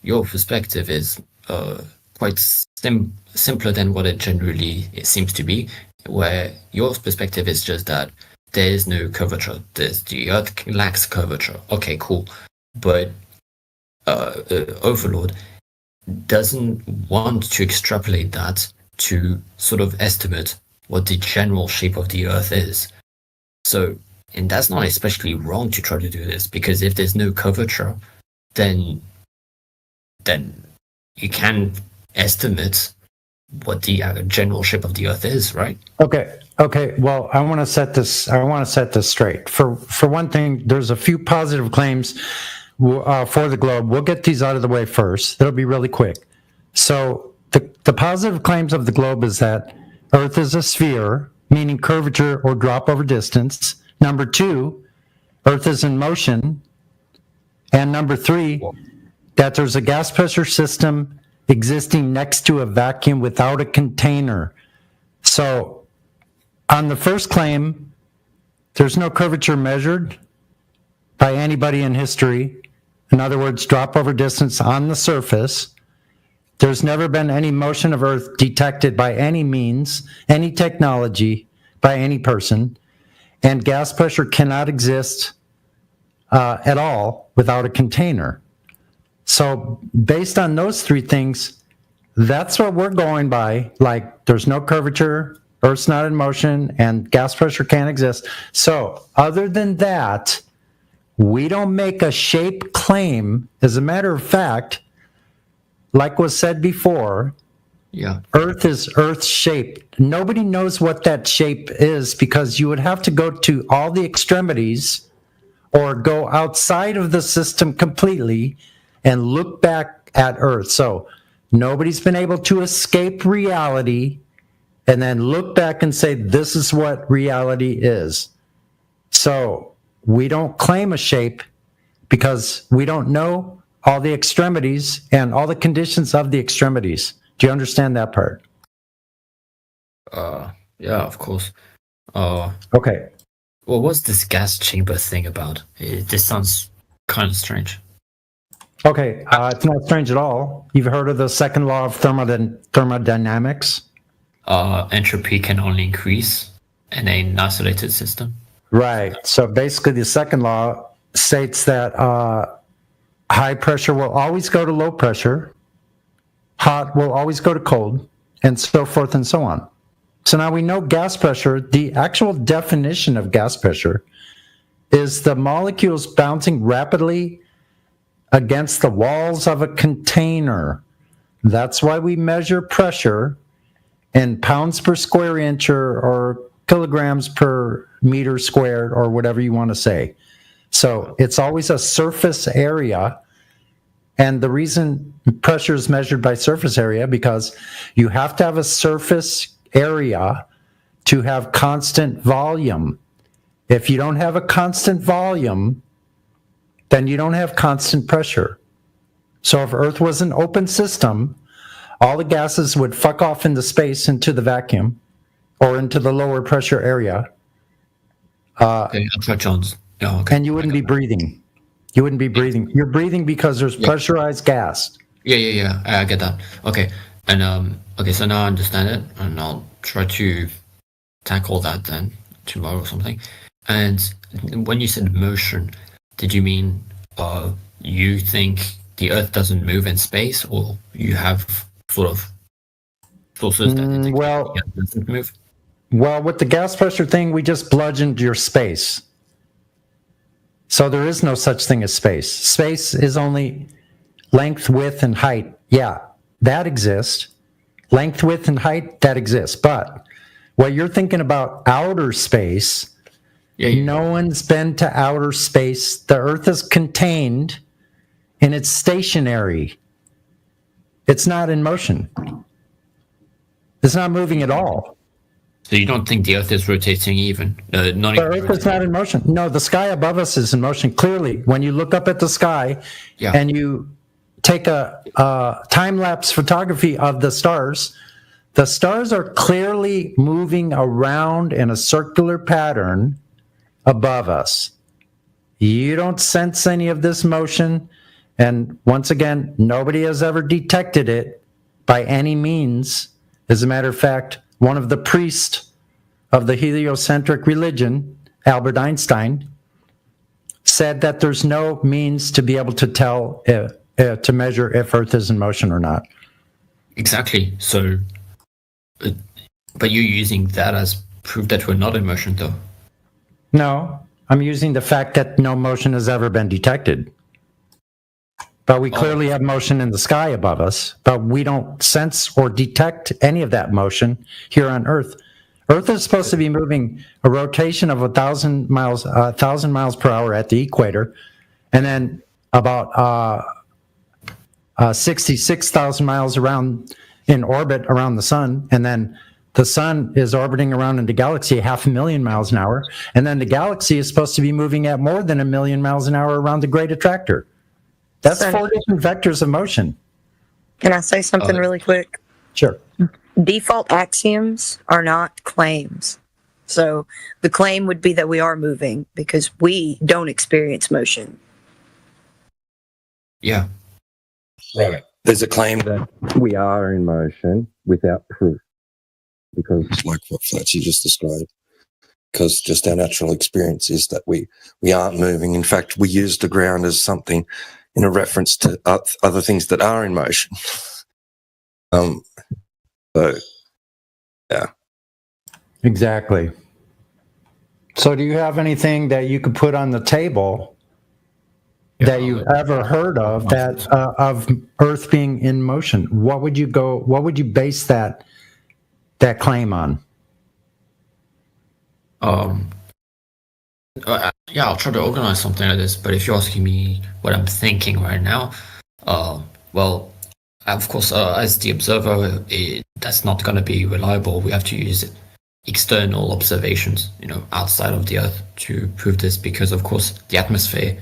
your perspective is quite simpler than what it generally seems to be, where your perspective is just that there is no curvature. The Earth lacks curvature. Okay, cool. But Overlord doesn't want to extrapolate that to sort of estimate what the general shape of the Earth is. So, and that's not especially wrong to try to do this, because if there's no curvature, then you can estimate what the general shape of the Earth is, right? Okay. Well, I want to set this straight. For one thing, there's a few positive claims for the globe. We'll get these out of the way first. It'll be really quick. So the positive claims of the globe is that Earth is a sphere, meaning curvature or drop over distance. Number 2, Earth is in motion. And number 3, that there's a gas pressure system existing next to a vacuum without a container. So on the first claim, there's no curvature measured by anybody in history. In other words, drop over distance on the surface. There's never been any motion of Earth detected by any means, any technology, by any person. And gas pressure cannot exist at all without a container. So based on those 3 things, that's what we're going by. Like, there's no curvature, Earth's not in motion, and gas pressure can't exist. So other than that, we don't make a shape claim. As a matter of fact, like was said before, Earth is Earth-shaped. Nobody knows what that shape is because you would have to go to all the extremities or go outside of the system completely and look back at Earth. So nobody's been able to escape reality and then look back and say, this is what reality is. So we don't claim a shape because we don't know all the extremities and all the conditions of the extremities. Do you understand that part? Yeah, of course. Okay. What was this gas chamber thing about? This sounds kind of strange. Okay, it's not strange at all. You've heard of the second law of thermodynamics? Entropy can only increase in an isolated system. Right. So basically, the second law states that high pressure will always go to low pressure, hot will always go to cold, and so forth and so on. So now we know gas pressure. The actual definition of gas pressure is the molecules bouncing rapidly against the walls of a container. That's why we measure pressure in pounds per square inch or kilograms per meter squared or whatever you want to say. So it's always a surface area. And the reason pressure is measured by surface area, because you have to have a surface area to have constant volume. If you don't have a constant volume, then you don't have constant pressure. So if Earth was an open system, all the gases would fuck off into space, into the vacuum, or into the lower pressure area. Okay, John's. Oh, okay. And you wouldn't be breathing. You wouldn't be breathing. You're breathing because there's pressurized gas. Yeah. I get that. Okay, and okay, so now I understand it, and I'll try to tackle that then tomorrow or something. And when you said motion, did you mean you think the Earth doesn't move in space, or you have sort of sources that it doesn't move? Well, with the gas pressure thing, we just bludgeoned your space. So there is no such thing as space. Space is only length, width, and height. Yeah, that exists. Length, width, and height, that exists. But what you're thinking about outer space, no one's been to outer space. The Earth is contained and it's stationary. It's not in motion. It's not moving at all. So you don't think the Earth is rotating even? The Earth is not in motion. No, the sky above us is in motion. Clearly, when you look up at the sky and you take a time-lapse photography of the stars are clearly moving around in a circular pattern above us. You don't sense any of this motion. And once again, nobody has ever detected it by any means. As a matter of fact, one of the priests of the heliocentric religion, Albert Einstein, said that there's no means to be able to tell, to measure if Earth is in motion or not. Exactly. So, but you're using that as proof that we're not in motion, though. No, I'm using the fact that no motion has ever been detected. But we clearly have motion in the sky above us, but we don't sense or detect any of that motion here on Earth. Earth is supposed to be moving a rotation of 1,000 miles per hour at the equator, and then about 66,000 miles around in orbit around the sun, and then the sun is orbiting around in the galaxy 500,000 miles an hour, and then the galaxy is supposed to be moving at more than 1,000,000 miles an hour around the great attractor. That's So- 4 different vectors of motion. Can I say something really quick? Sure. Default axioms are not claims. So the claim would be that we are moving because we don't experience motion. Yeah. Right. There's a claim that we are in motion without proof, because like what Fletcher just described, because just our natural experience is that we aren't moving. In fact, we use the ground as something in a reference to other things that are in motion. So, yeah. Exactly. So do you have anything that you could put on the table that you've ever heard of that of Earth being in motion? What would you base that claim on? Yeah, I'll try to organize something like this, but if you're asking me what I'm thinking right now, well, of course, as the observer, that's not going to be reliable. We have to use external observations, outside of the Earth to prove this, because, of course, the atmosphere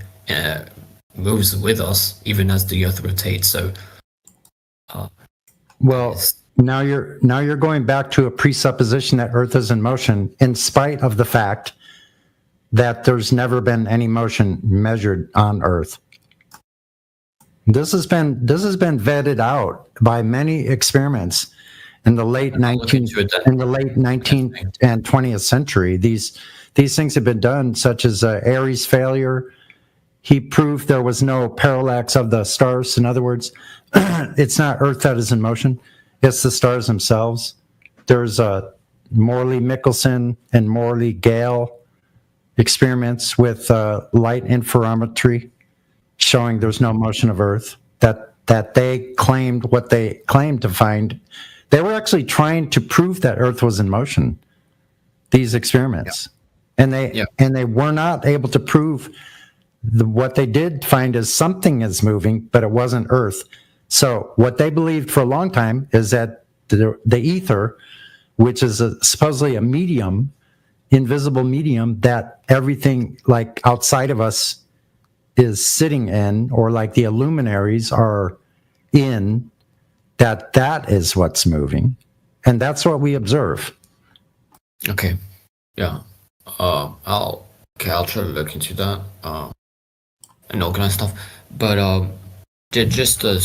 moves with us even as the Earth rotates. So, well, now you're going back to a presupposition that Earth is in motion, in spite of the fact that there's never been any motion measured on Earth. This has been vetted out by many experiments in the late 19th and 20th century. These things have been done, such as Airy's failure. He proved there was no parallax of the stars. In other words, it's not Earth that is in motion; it's the stars themselves. There's Morley-Michelson and Morley-Gale experiments with light interferometry showing there's no motion of Earth, that they claimed what they claimed to find. They were actually trying to prove that Earth was in motion, these experiments. Yeah. And they were not able to prove what they did find is something is moving, but it wasn't Earth. So what they believed for a long time is that the ether, which is supposedly a medium, invisible medium that everything like outside of us is sitting in, or like the luminaries are in, that is what's moving, and that's what we observe. Okay, yeah, I'll try to look into that and organize stuff. But just a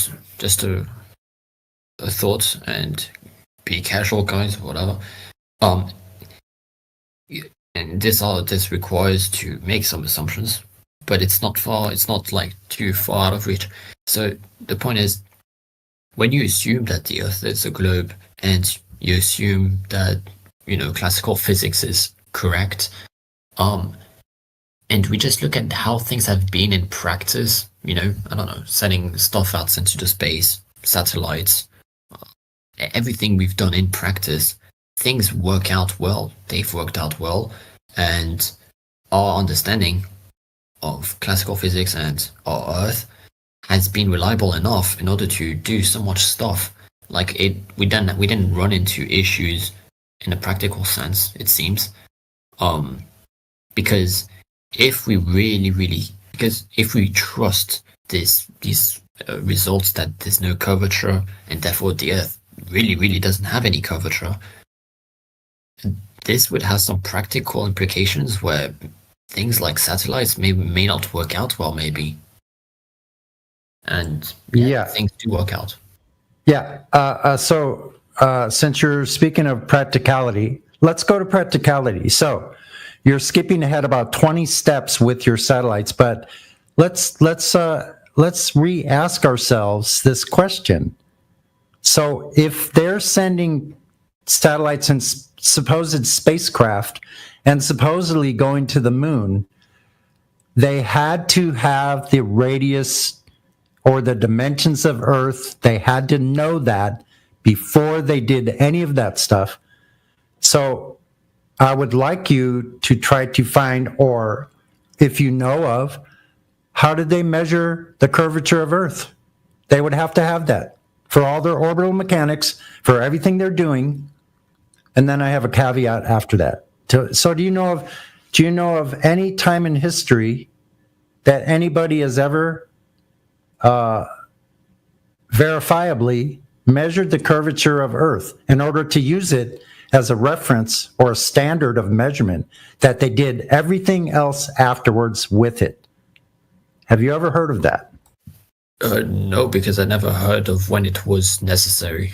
thought, and be casual, guys, whatever. And this requires to make some assumptions, but it's not like too far out of reach. So the point is, when you assume that the Earth is a globe, and you assume that classical physics is correct, and we just look at how things have been in practice, I don't know, sending stuff out into the space, satellites, everything we've done in practice, things work out well. They've worked out well, and our understanding of classical physics and our Earth has been reliable enough in order to do so much stuff. Like we didn't run into issues in a practical sense, it seems, because if we if we trust these results that there's no curvature, and therefore the Earth really doesn't have any curvature, this would have some practical implications where things like satellites may not work out well, maybe. And things do work out. Yeah. So since you're speaking of practicality, let's go to practicality. So you're skipping ahead about 20 steps with your satellites, but let's re-ask ourselves this question. So if they're sending satellites and supposed spacecraft and supposedly going to the moon, they had to have the radius or the dimensions of Earth. They had to know that before they did any of that stuff. So I would like you to try to find, or if you know of, how did they measure the curvature of Earth? They would have to have that for all their orbital mechanics, for everything they're doing. And then I have a caveat after that. So do you know of any time in history that anybody has ever verifiably measured the curvature of Earth in order to use it as a reference or a standard of measurement, that they did everything else afterwards with it? Have you ever heard of that? No, because I never heard of when it was necessary.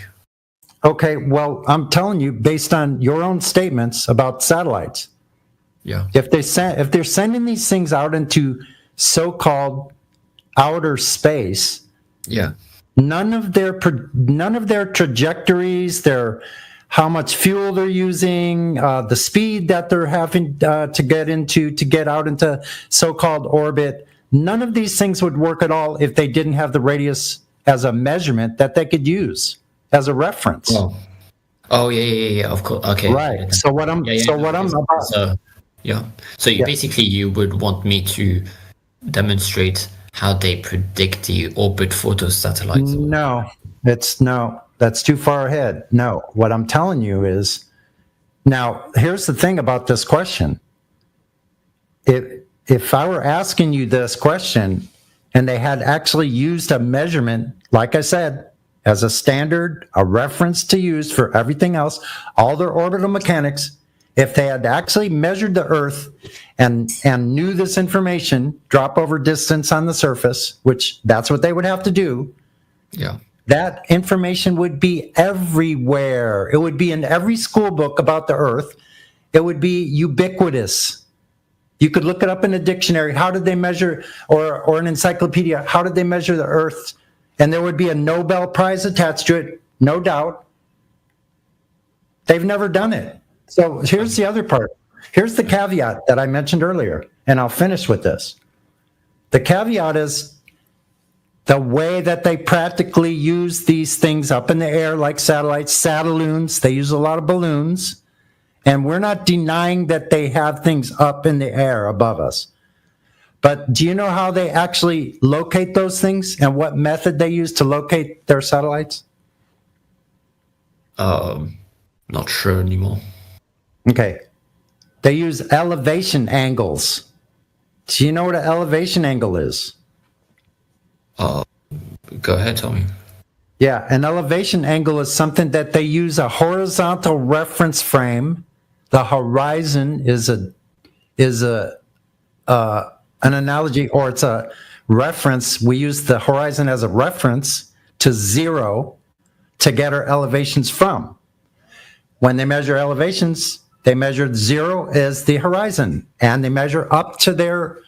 Okay, well, I'm telling you, based on your own statements about satellites, Yeah. if they're sending these things out into so-called outer space, Yeah. none of their trajectories, how much fuel they're using, the speed that they're having to get out into so-called orbit, none of these things would work at all if they didn't have the radius as a measurement that they could use as a reference. Oh yeah, of course. Okay. Right. So what I'm about. Yeah. So basically you would want me to demonstrate how they predict the orbit for those satellites. No, that's too far ahead. No, what I'm telling you is, now here's the thing about this question. If I were asking you this question and they had actually used a measurement, like I said, as a standard, a reference to use for everything else, all their orbital mechanics, if they had actually measured the Earth and knew this information, drop over distance on the surface, which that's what they would have to do, Yeah. that information would be everywhere. It would be in every school book about the Earth. It would be ubiquitous. You could look it up in a dictionary. How did they measure, or an encyclopedia, how did they measure the Earth? And there would be a Nobel Prize attached to it, no doubt. They've never done it. So here's the other part. Here's the caveat that I mentioned earlier, and I'll finish with this. The caveat is the way that they practically use these things up in the air, like satellites, satelloons. They use a lot of balloons. And we're not denying that they have things up in the air above us. But do you know how they actually locate those things and what method they use to locate their satellites? Not sure anymore. Okay. They use elevation angles. Do you know what an elevation angle is? Go ahead, Tommy. Yeah, an elevation angle is something that they use a horizontal reference frame. The horizon is an analogy, or it's a reference. We use the horizon as a reference to zero to get our elevations from. When they measure elevations, they measure zero as the horizon, and they measure up to their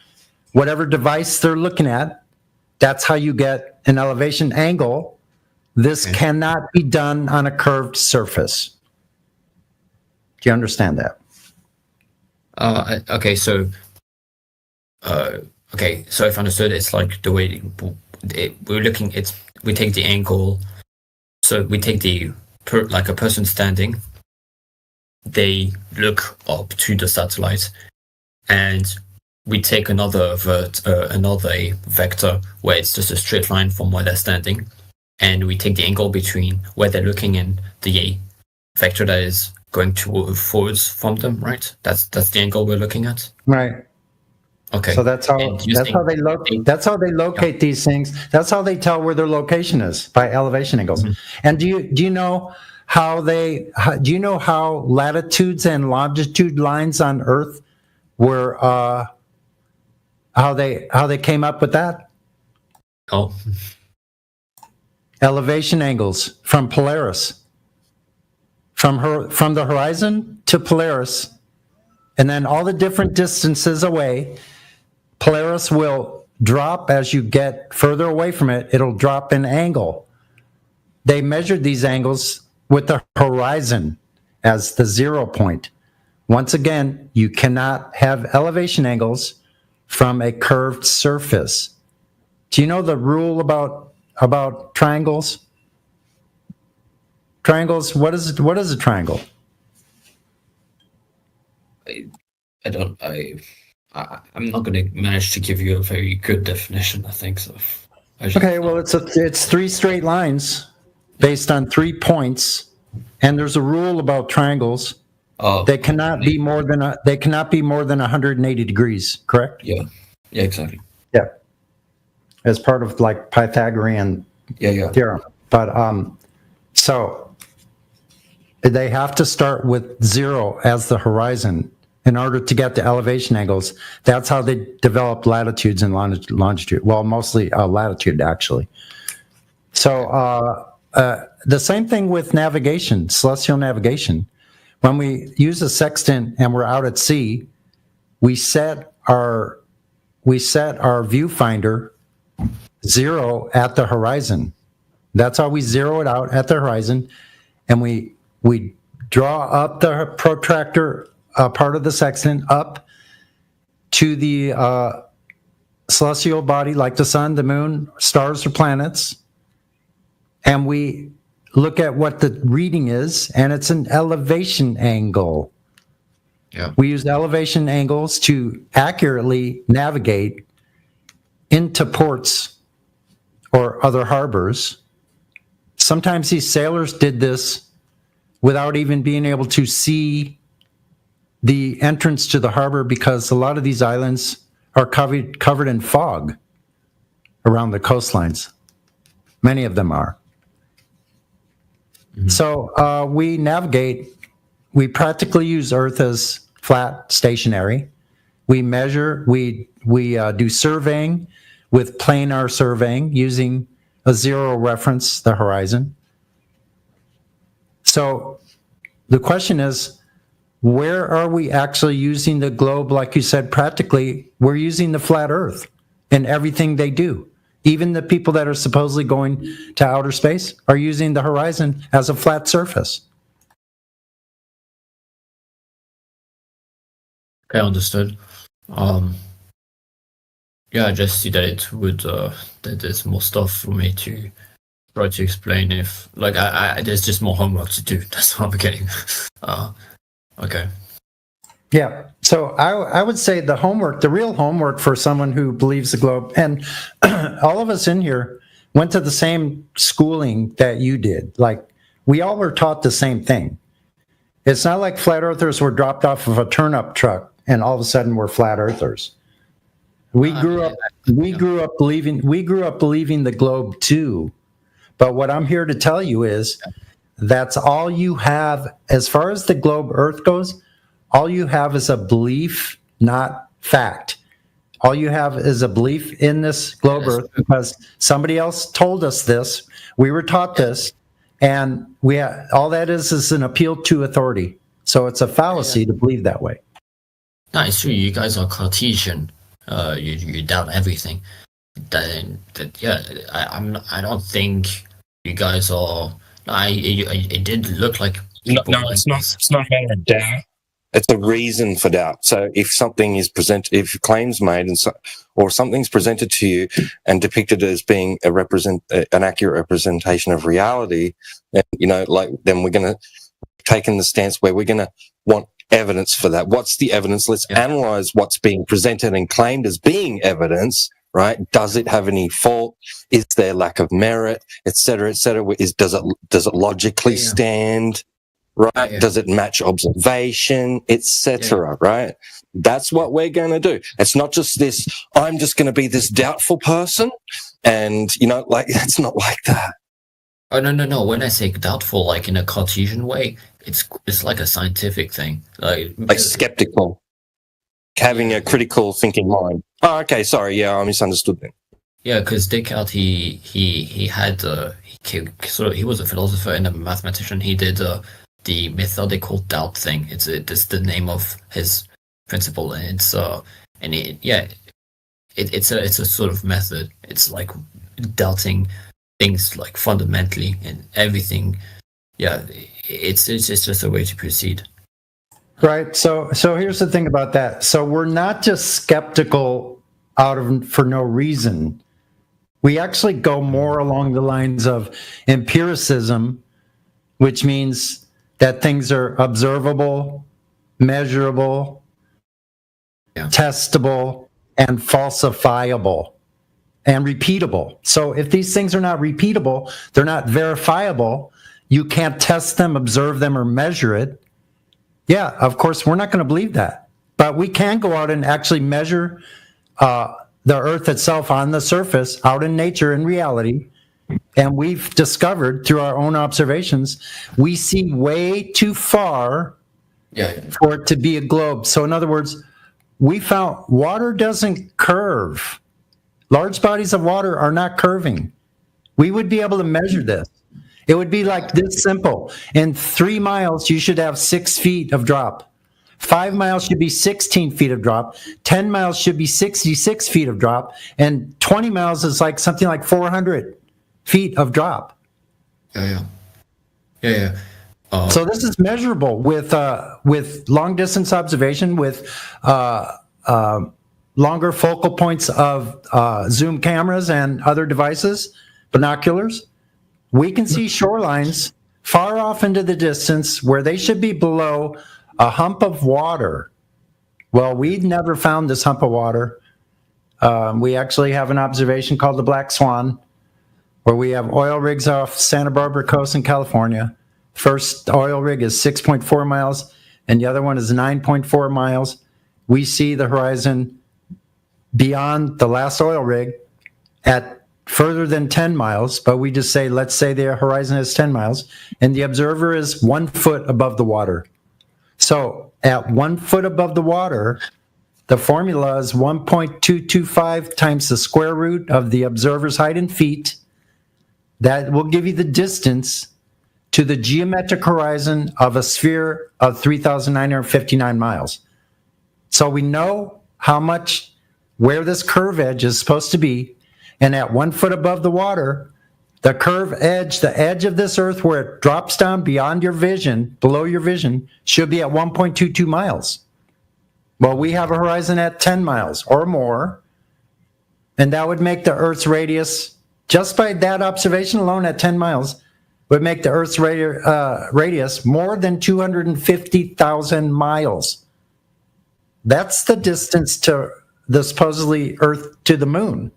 whatever device they're looking at. That's how you get an elevation angle. This cannot be done on a curved surface. Do you understand that? Okay, so if understood, it's like the way we're looking. We take the angle. So we take like a person standing. They look up to the satellite, and we take another vector where it's just a straight line from where they're standing, and we take the angle between where they're looking and the vector that is going forwards from them, right? That's the angle we're looking at. Right. Okay. So that's how they locate these things. That's how they tell where their location is, by elevation angles. Mm-hmm. And do you know how latitudes and longitude lines on Earth were how they came up with that? Oh. Elevation angles from Polaris. From the horizon to Polaris, and then all the different distances away, Polaris will drop as you get further away from it. It'll drop in angle. They measured these angles with the horizon as the 0 point. Once again, you cannot have elevation angles from a curved surface. Do you know the rule about triangles? Triangles, what is a triangle? I I'm not going to manage to give you a very good definition, I think so. Okay, well, it's 3 straight lines based on 3 points, and there's a rule about triangles. They cannot be more than 180 degrees, correct? Yeah, exactly. Yeah, as part of like Pythagorean theorem. But so they have to start with 0 as the horizon in order to get the elevation angles. That's how they develop latitudes and longitude. Well, mostly latitude, actually. So the same thing with navigation, celestial navigation. When we use a sextant and we're out at sea, we set our viewfinder 0 at the horizon. That's how we zero it out at the horizon, and we draw up the protractor part of the sextant up to the celestial body like the sun, the moon, stars, or planets, and we look at what the reading is, and it's an elevation angle. Yeah. We use elevation angles to accurately navigate into ports or other harbors. Sometimes these sailors did this without even being able to see the entrance to the harbor, because a lot of these islands are covered in fog around the coastlines. Many of them are. So we navigate, we practically use Earth as flat, stationary. We measure, we do surveying with planar surveying using a 0 reference, the horizon. So the question is, where are we actually using the globe? Like you said, practically, we're using the flat Earth in everything they do. Even the people that are supposedly going to outer space are using the horizon as a flat surface. Okay, understood. Yeah, I just see that it would that there's more stuff for me to try to explain. If like there's just more homework to do. That's what I'm getting. Okay. Yeah. So I would say the real homework for someone who believes the globe, and all of us in here went to the same schooling that you did. Like, we all were taught the same thing. It's not like flat earthers were dropped off of a turnip truck and all of a sudden we're flat earthers. We grew up believing the globe too. But what I'm here to tell you is that's all you have as far as the globe Earth goes. All you have is a belief, not fact. All you have is a belief in this globe Earth because somebody else told us this. We were taught this, and all that is an appeal to authority. So it's a fallacy to believe that way. No, it's true. You guys are Cartesian. You doubt everything. I don't think you guys are. It did look like. No, it's not. It's not about a doubt. It's a reason for doubt. So if something is presented, if claims made, or something's presented to you and depicted as being an accurate representation of reality, then then we're going to take in the stance where we're going to want evidence for that. What's the evidence? Let's analyze what's being presented and claimed as being evidence. Right? Does it have any fault? Is there lack of merit, et cetera, et cetera? Does it logically stand? Right? Yeah. Does it match observation, etc.? Yeah. Right? That's what we're going to do. It's not just this. I'm just going to be this doubtful person, and it's not like that. Oh no! When I say doubtful, like in a Cartesian way, it's like a scientific thing, like skeptical, having a critical thinking mind. Oh, okay. Sorry. Yeah, I misunderstood then. Yeah, because Descartes, he was a philosopher and a mathematician. He did the methodical doubt thing. It's the name of his principle, and it's a sort of method. It's like doubting things like fundamentally and everything. Yeah, it's just a way to proceed. Right. So here's the thing about that. So we're not just skeptical for no reason. We actually go more along the lines of empiricism, which means that things are observable, measurable, testable, and falsifiable and repeatable. So if these things are not repeatable, they're not verifiable, you can't test them, observe them, or measure it. Yeah, of course, we're not going to believe that. But we can go out and actually measure the Earth itself on the surface, out in nature, in reality. And we've discovered through our own observations, we see way too far for it to be a globe. So in other words, we found water doesn't curve. Large bodies of water are not curving. We would be able to measure this. It would be like this simple. In 3 miles, you should have 6 feet of drop. 5 miles should be 16 feet of drop. 10 miles should be 66 feet of drop. And 20 miles is like something like 400 feet of drop. Yeah. So this is measurable with long distance observation, with longer focal points of zoom cameras and other devices, binoculars. We can see shorelines far off into the distance where they should be below a hump of water. Well, we never found this hump of water. We actually have an observation called the Black Swan, where we have oil rigs off Santa Barbara coast in California. First oil rig is 6.4 miles, and the other one is 9.4 miles. We see the horizon beyond the last oil rig at further than 10 miles, but we just say, let's say the horizon is 10 miles, and the observer is 1 foot above the water. So at 1 foot above the water, the formula is 1.225 times the square root of the observer's height in feet. That will give you the distance to the geometric horizon of a sphere of 3,959 miles. So we know how much, where this curve edge is supposed to be. And at 1 foot above the water, the curve edge, the edge of this Earth where it drops down beyond your vision, below your vision, should be at 1.22 miles. Well, we have a horizon at 10 miles or more. And that would make the Earth's radius, just by that observation alone at 10 miles, would make the Earth's radius more than 250,000 miles. That's the distance to the supposedly Earth to the moon.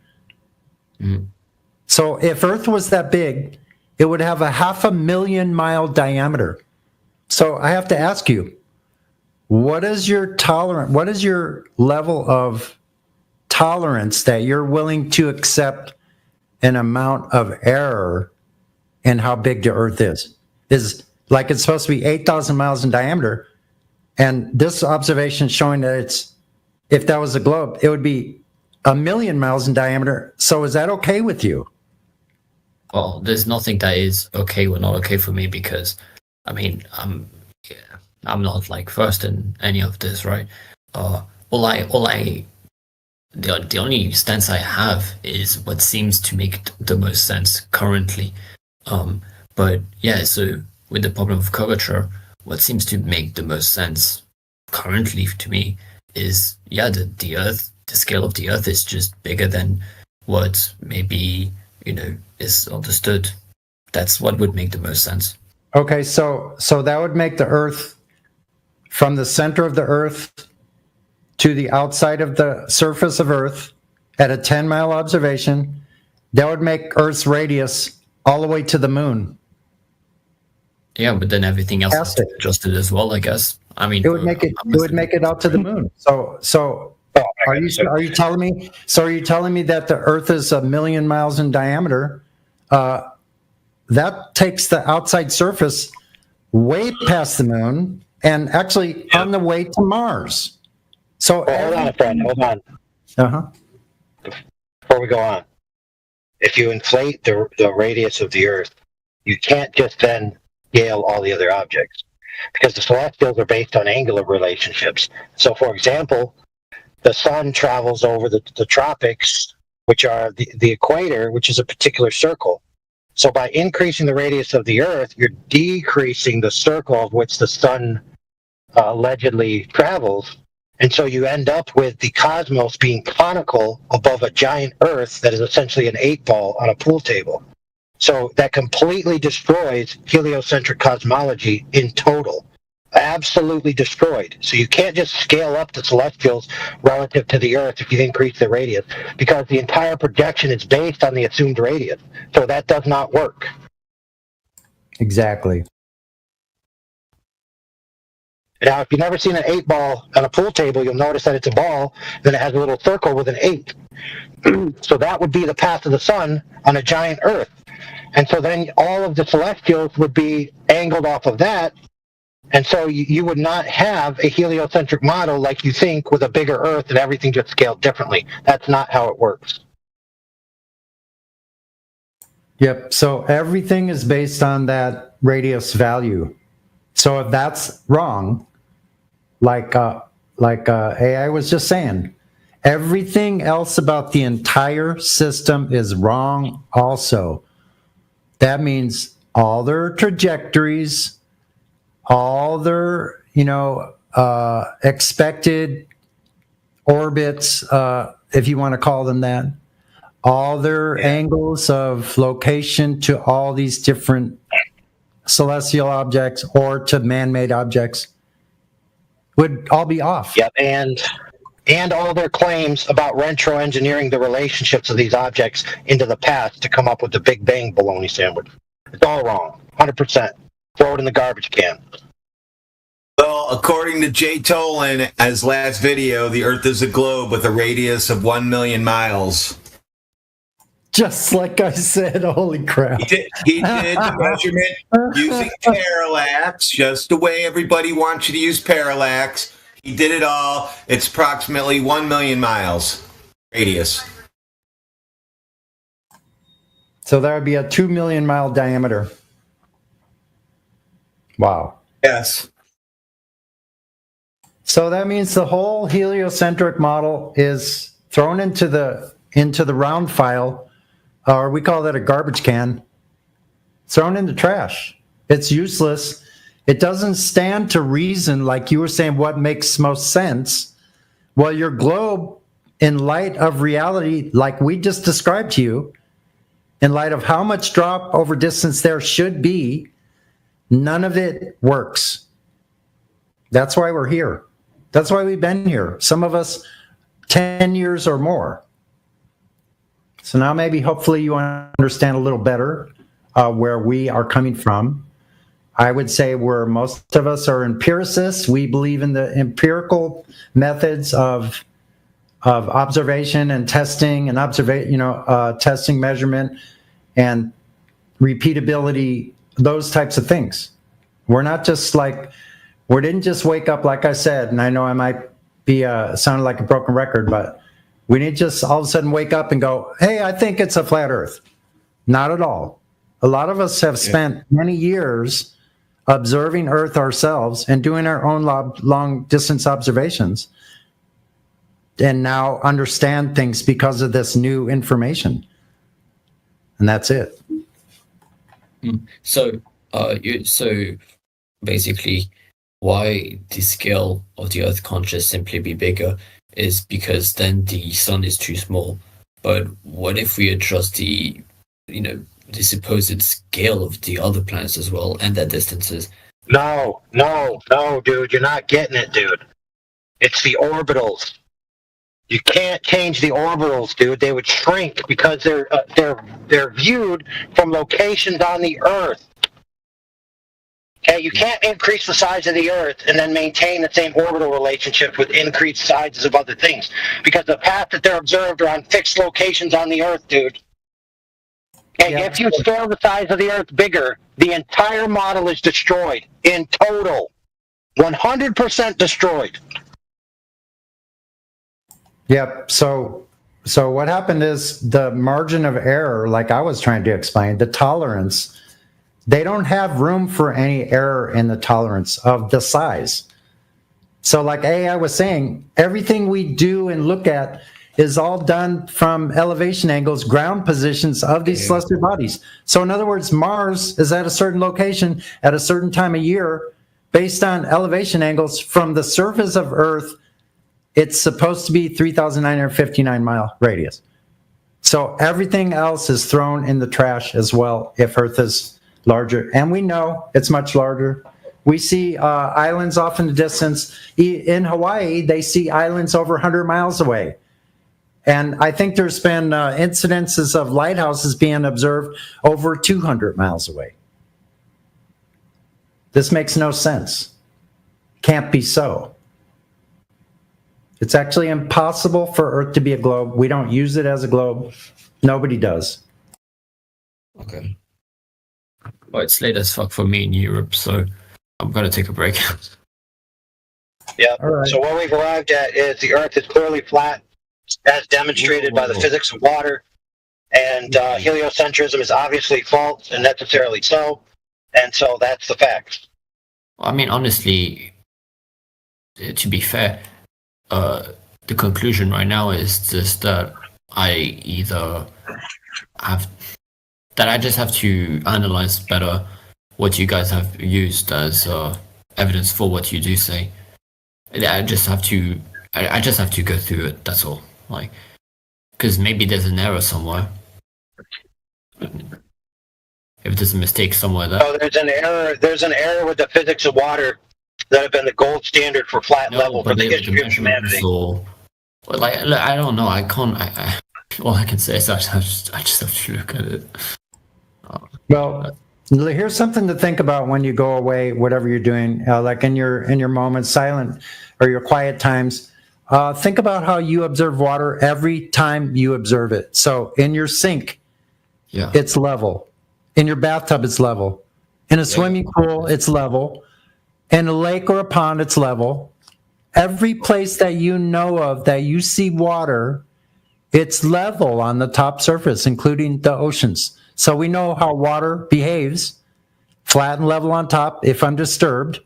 So if Earth was that big, it would have a 500,000 mile diameter. So I have to ask you, what is your level of tolerance that you're willing to accept an amount of error in how big the Earth is? Is like it's supposed to be 8,000 miles in diameter, and this observation showing that it's, if that was a globe, it would be 1,000,000 miles in diameter. So is that okay with you? Well, there's nothing that is okay or not okay for me, because, I mean, I'm not like versed in any of this, right? The only stance I have is what seems to make the most sense currently. But yeah, so with the problem of curvature, what seems to make the most sense currently to me is, yeah, the Earth, the scale of the Earth is just bigger than what maybe, is understood. That's what would make the most sense. Okay, so that would make the Earth, from the center of the Earth to the outside of the surface of Earth at a 10-mile observation, that would make Earth's radius all the way to the moon. Yeah, but then everything else is adjusted as well, I guess. I mean, it would make it out to the moon. So are you telling me that the Earth is 1,000,000 miles in diameter? That takes the outside surface way past the moon and actually on the way to Mars. So hold on, friend. Hold on. Before we go on, if you inflate the radius of the Earth, you can't just then scale all the other objects, because the celestials are based on angular relationships. So, for example, the sun travels over the tropics, which are the equator, which is a particular circle. So by increasing the radius of the Earth, you're decreasing the circle of which the sun allegedly travels. And so you end up with the cosmos being conical above a giant Earth that is essentially an 8-ball on a pool table. So that completely destroys heliocentric cosmology in total. absolutely destroyed. So you can't just scale up the celestials relative to the Earth if you increase the radius, because the entire projection is based on the assumed radius. So that does not work. Exactly. Now, if you've never seen an 8-ball on a pool table, you'll notice that it's a ball, then it has a little circle with an 8. So that would be the path of the sun on a giant Earth. And so then all of the celestials would be angled off of that. And so you would not have a heliocentric model like you think with a bigger Earth and everything just scaled differently. That's not how it works. Yep. So everything is based on that radius value. So if that's wrong, like AI was just saying, everything else about the entire system is wrong also. That means all their trajectories, all their, expected orbits, if you want to call them that, all their angles of location to all these different celestial objects or to man-made objects would all be off. Yep, and all their claims about retroengineering the relationships of these objects into the past to come up with the Big Bang bologna sandwich. It's all wrong, 100%. Throw it in the garbage can. Well, according to Jay Tolan, as last video, the Earth is a globe with a radius of 1 million miles. Just like I said, holy crap. He did the measurement using parallax, just the way everybody wants you to use parallax. He did it all. It's approximately 1 million miles radius. So that would be a 2 million mile diameter. Wow. Yes. So that means the whole heliocentric model is thrown into the round file, or we call that a garbage can, thrown in the trash. It's useless. It doesn't stand to reason, like you were saying, what makes most sense. Well, your globe, in light of reality, like we just described to you, in light of how much drop over distance there should be, none of it works. That's why we're here. That's why we've been here. Some of us 10 years or more. So now maybe hopefully you understand a little better where we are coming from. I would say most of us are empiricists. We believe in the empirical methods of observation and testing and testing, measurement, and repeatability, those types of things. We're not just we didn't just wake up, like I said, and I know I might be sounding like a broken record, but we didn't just all of a sudden wake up and go, hey, I think it's a flat Earth. Not at all. A lot of us have spent many years observing Earth ourselves and doing our own long distance observations, and now understand things because of this new information. And that's it. So basically, why the scale of the Earth can't just simply be bigger is because then the sun is too small. But what if we adjust the supposed scale of the other planets as well and their distances? No, dude, you're not getting it, dude. It's the orbitals. You can't change the orbitals, dude. They would shrink because they're viewed from locations on the Earth. Okay, you can't increase the size of the Earth and then maintain the same orbital relationship with increased sizes of other things, because the path that they're observed are on fixed locations on the Earth, dude. And if you scale the size of the Earth bigger, the entire model is destroyed in total. 100% destroyed. Yep. So what happened is the margin of error, like I was trying to explain, the tolerance, they don't have room for any error in the tolerance of the size. So like AI was saying, everything we do and look at is all done from elevation angles, ground positions of these celestial bodies. So in other words, Mars is at a certain location at a certain time of year based on elevation angles from the surface of Earth. It's supposed to be 3,959 mile radius. So everything else is thrown in the trash as well if Earth is larger. And we know it's much larger. We see islands off in the distance. In Hawaii, they see islands over 100 miles away. And I think there's been incidences of lighthouses being observed over 200 miles away. This makes no sense. Can't be so. It's actually impossible for Earth to be a globe. We don't use it as a globe. Nobody does. Okay. Well, it's late as fuck for me in Europe, so I'm gonna take a break. Yeah. right. So what we've arrived at is the Earth is clearly flat, as demonstrated by the physics of water, and heliocentrism is obviously false and necessarily so, and so that's the facts. I mean, honestly, to be fair, the conclusion right now is just that I just have to analyze better what you guys have used as evidence for what you do say. I just have to go through it. That's all. Like, because maybe there's an error somewhere. If there's a mistake somewhere there. Oh, there's an error with the physics of water that have been the gold standard for flat level for the history of humanity. Like, I don't know. I can't. All I can say is I just have to look at it. Well, here's something to think about when you go away, whatever you're doing, like in your moments, silent or your quiet times. Think about how you observe water every time you observe it. So in your sink, it's level. In your bathtub, it's level. In a swimming pool, it's level. In a lake or a pond, it's level. Every place that you know of that you see water, it's level on the top surface, including the oceans. So we know how water behaves, flat and level on top, if undisturbed.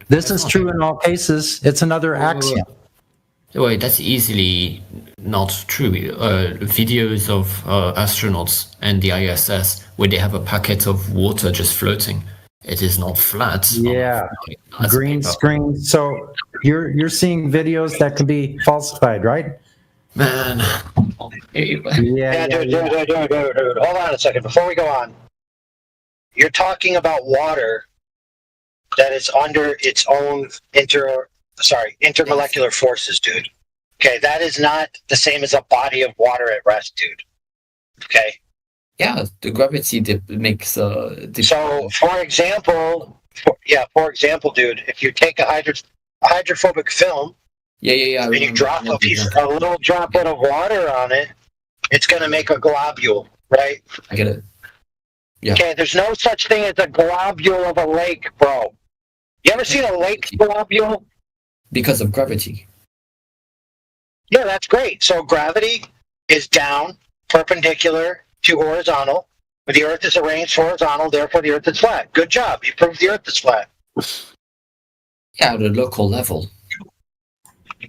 This is true in all cases. It's another axiom. Wait, that's easily not true. Videos of astronauts and the ISS where they have a packet of water just floating. It is not flat. Yeah, green screen. So you're seeing videos that can be falsified, right? Man. Dude. Hold on a second. Before we go on, you're talking about water that is under its own intermolecular forces, dude. Okay, that is not the same as a body of water at rest, dude. Okay. Yeah, the gravity makes. So, for example, dude, if you take a hydrophobic film, and you drop a little droplet of water on it, it's going to make a globule, right? I get it. Yeah. Okay, there's no such thing as a globule of a lake, bro. You ever seen a lake globule? Because of gravity. Yeah, that's great. So gravity is down, perpendicular to horizontal. But the Earth is arranged horizontal, therefore the Earth is flat. Good job. You proved the Earth is flat. Yeah, at a local level.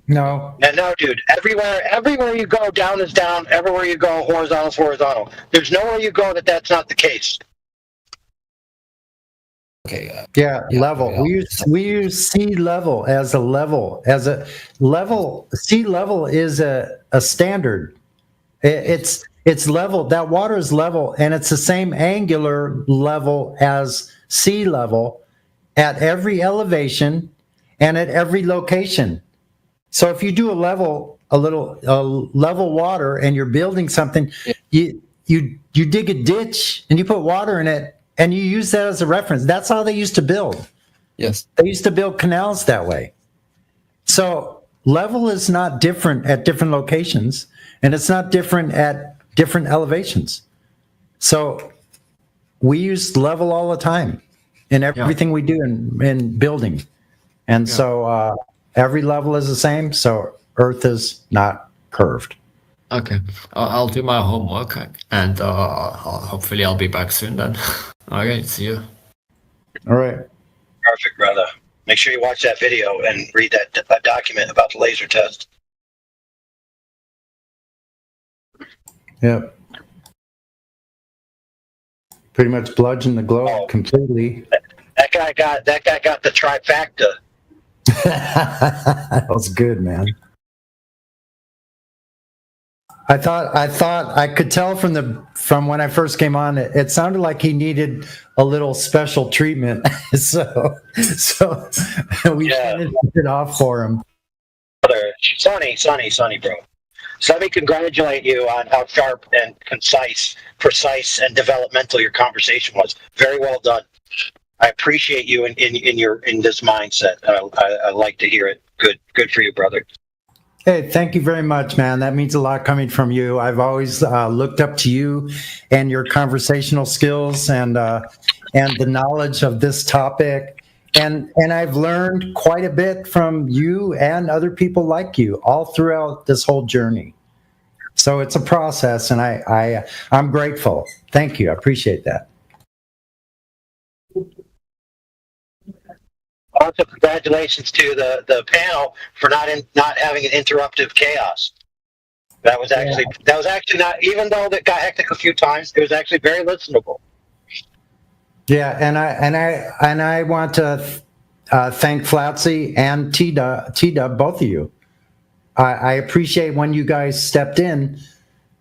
No. No, dude. Everywhere you go, down is down. Everywhere you go, horizontal is horizontal. There's nowhere you go that's not the case. Okay. Level. We use sea level as a level. Sea level is a standard. It's level. That water is level, and it's the same angular level as sea level at every elevation and at every location. So if you do a level water and you're building something, you dig a ditch and you put water in it and you use that as a reference. That's how they used to build. Yes. They used to build canals that way. So level is not different at different locations, and it's not different at different elevations. So we use level all the time in everything we do in building. And so every level is the same, so Earth is not curved. Okay, I'll do my homework, and hopefully I'll be back soon then. Okay, see you. All right. Perfect, brother. Make sure you watch that video and read that document about the laser test. Yep. Pretty much bludgeoned the globe completely. That guy got the trifecta. That was good, man. I thought I could tell from when I first came on, it sounded like he needed a little special treatment. so we finished it off for him. Sonny, bro. So let me congratulate you on how sharp and concise, precise, and developmental your conversation was. Very well done. I appreciate you in this mindset. I like to hear it. Good for you, brother. Hey, thank you very much, man. That means a lot coming from you. I've always looked up to you and your conversational skills and the knowledge of this topic. And I've learned quite a bit from you and other people like you all throughout this whole journey. So it's a process, and I'm grateful. Thank you. I appreciate that. Also, congratulations to the panel for not having an interruptive chaos. That was actually not, even though that got hectic a few times, it was actually very listenable. Yeah, and I want to thank Flatsy and T-Dub, both of you. I appreciate when you guys stepped in.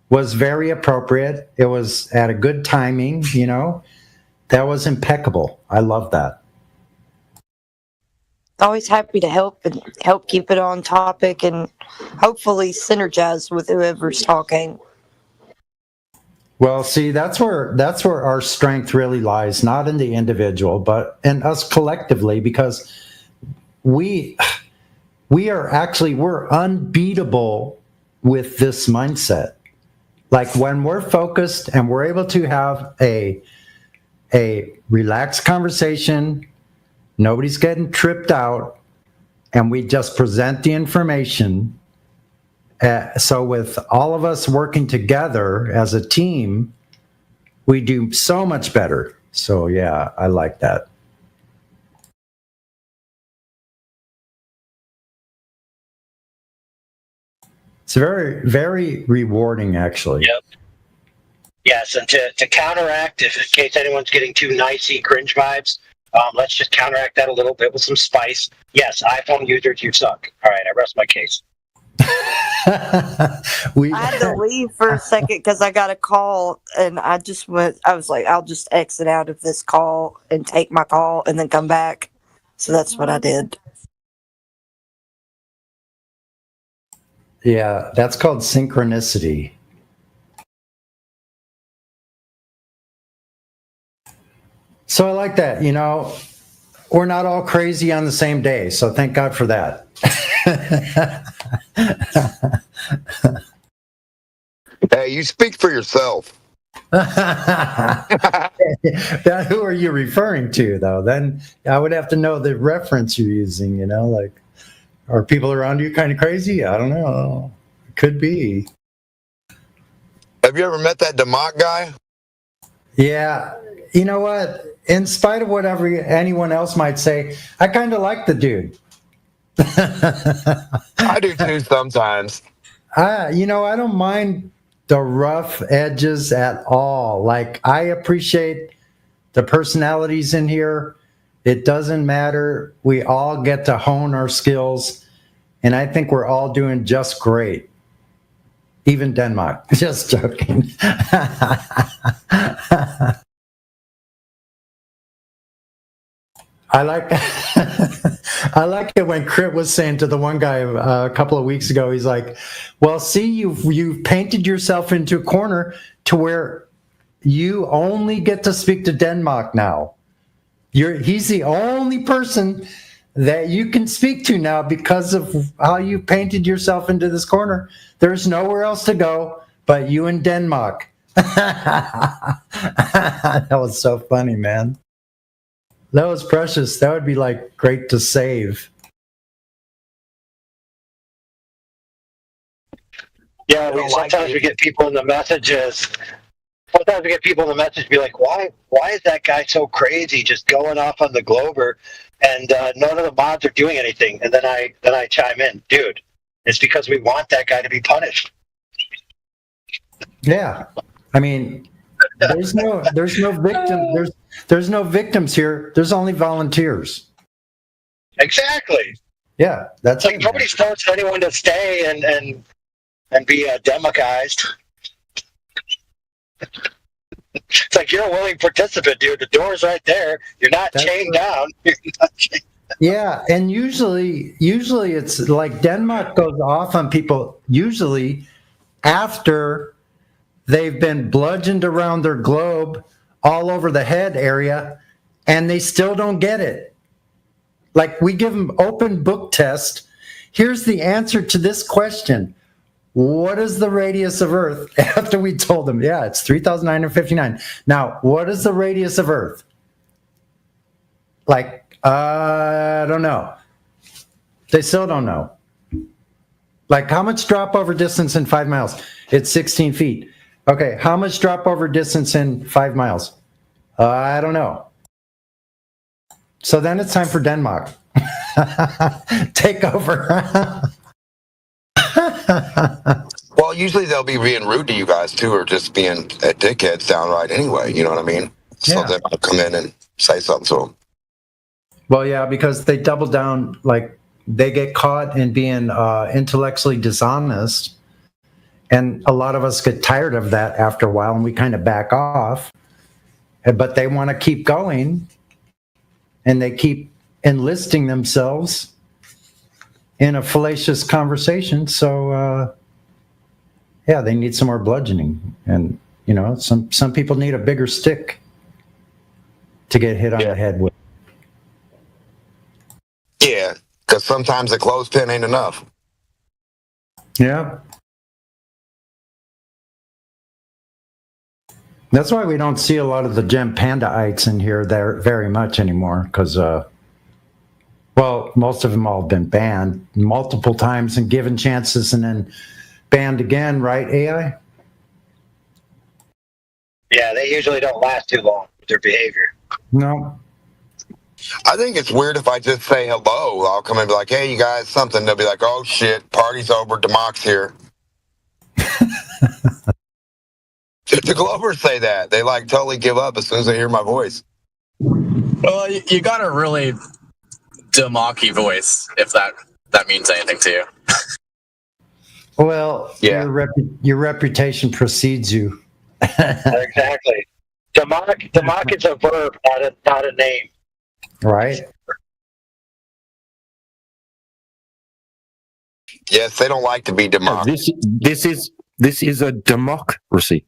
Was very appropriate. It was at a good timing. That was impeccable. I love that. Always happy to help keep it on topic and hopefully synergize with whoever's talking. Well, see, that's where our strength really lies, not in the individual, but in us collectively, because we're unbeatable with this mindset. Like when we're focused and we're able to have a relaxed conversation, nobody's getting tripped out, and we just present the information. So with all of us working together as a team, we do so much better. So yeah, I like that. It's very, very rewarding, actually. Yep. Yes, and to counteract, if in case anyone's getting too nicey cringe vibes, let's just counteract that a little bit with some spice. Yes, iPhone users, you suck. All right, I rest my case. I had to leave for a second because I got a call, and I was like, I'll just exit out of this call and take my call and then come back. So that's what I did. Yeah, that's called synchronicity. So I like that. We're not all crazy on the same day. So thank God for that. Hey, you speak for yourself. Who are you referring to, though? Then I would have to know the reference you're using, like, are people around you kind of crazy? I don't know. Could be. Have you ever met that DeMott guy? Yeah. You know what? In spite of whatever anyone else might say, I kind of like the dude. I do too sometimes. I don't mind the rough edges at all. Like, I appreciate the personalities in here. It doesn't matter. We all get to hone our skills, and I think we're all doing just great. Even Denmark. Just joking. I like it when Crit was saying to the one guy a couple of weeks ago, he's like, well, see, you've painted yourself into a corner to where you only get to speak to Denmark now. He's the only person that you can speak to now because of how you painted yourself into this corner. There's nowhere else to go but you and Denmark. That was so funny, man. That was precious. That would be like great to save. Yeah, sometimes we get people in the messages. Sometimes we get people in the message be like, why is that guy so crazy just going off on the Glober and none of the mods are doing anything? And then I chime in, dude, it's because we want that guy to be punished. Yeah. I mean, there's no victim. There's no victims here. There's only volunteers. Exactly. Yeah, that's like nobody's forcing anyone to stay and and be democized. It's like you're a willing participant, dude. The door's right there. You're not chained down. You're not chained. Yeah, and usually it's like Denmark goes off on people usually after they've been bludgeoned around their globe all over the head area, and they still don't get it. Like, we give them open book test. Here's the answer to this question. What is the radius of Earth? After we told them, yeah, it's 3,959. Now, what is the radius of Earth? Like, I don't know. They still don't know. Like, how much drop over distance in 5 miles? It's 16 feet. Okay, how much drop over distance in 5 miles? I don't know. So then it's time for Denmark. Take over. Well, usually they'll be being rude to you guys too, or just being dickheads downright anyway. You know what I mean? So Yeah. they'll come in and say something to them. Well, yeah, because they double down, like they get caught in being intellectually dishonest. And a lot of us get tired of that after a while and we kind of back off. But they want to keep going and they keep enlisting themselves in a fallacious conversation. So, yeah, they need some more bludgeoning. And, you know, some people need a bigger stick to get hit on the head with. Yeah, because sometimes a clothespin ain't enough. Yeah. That's why we don't see a lot of the Gem Pandaites in here there very much anymore, because, well, most of them all have been banned multiple times and given chances and then banned again, right, AI? Yeah, they usually don't last too long with their behavior. No. I think it's weird if I just say hello. I'll come in and be like, hey, you guys, something. They'll be like, oh, shit, party's over, Democ's here. The Glovers say that. They, like, totally give up as soon as they hear my voice. Well, you got a really Democky voice, if that means anything to you. Well, yeah. Your reputation precedes you. Exactly. Democ is a verb, not a name. Right. Yes, they don't like to be Democ. This is a democracy.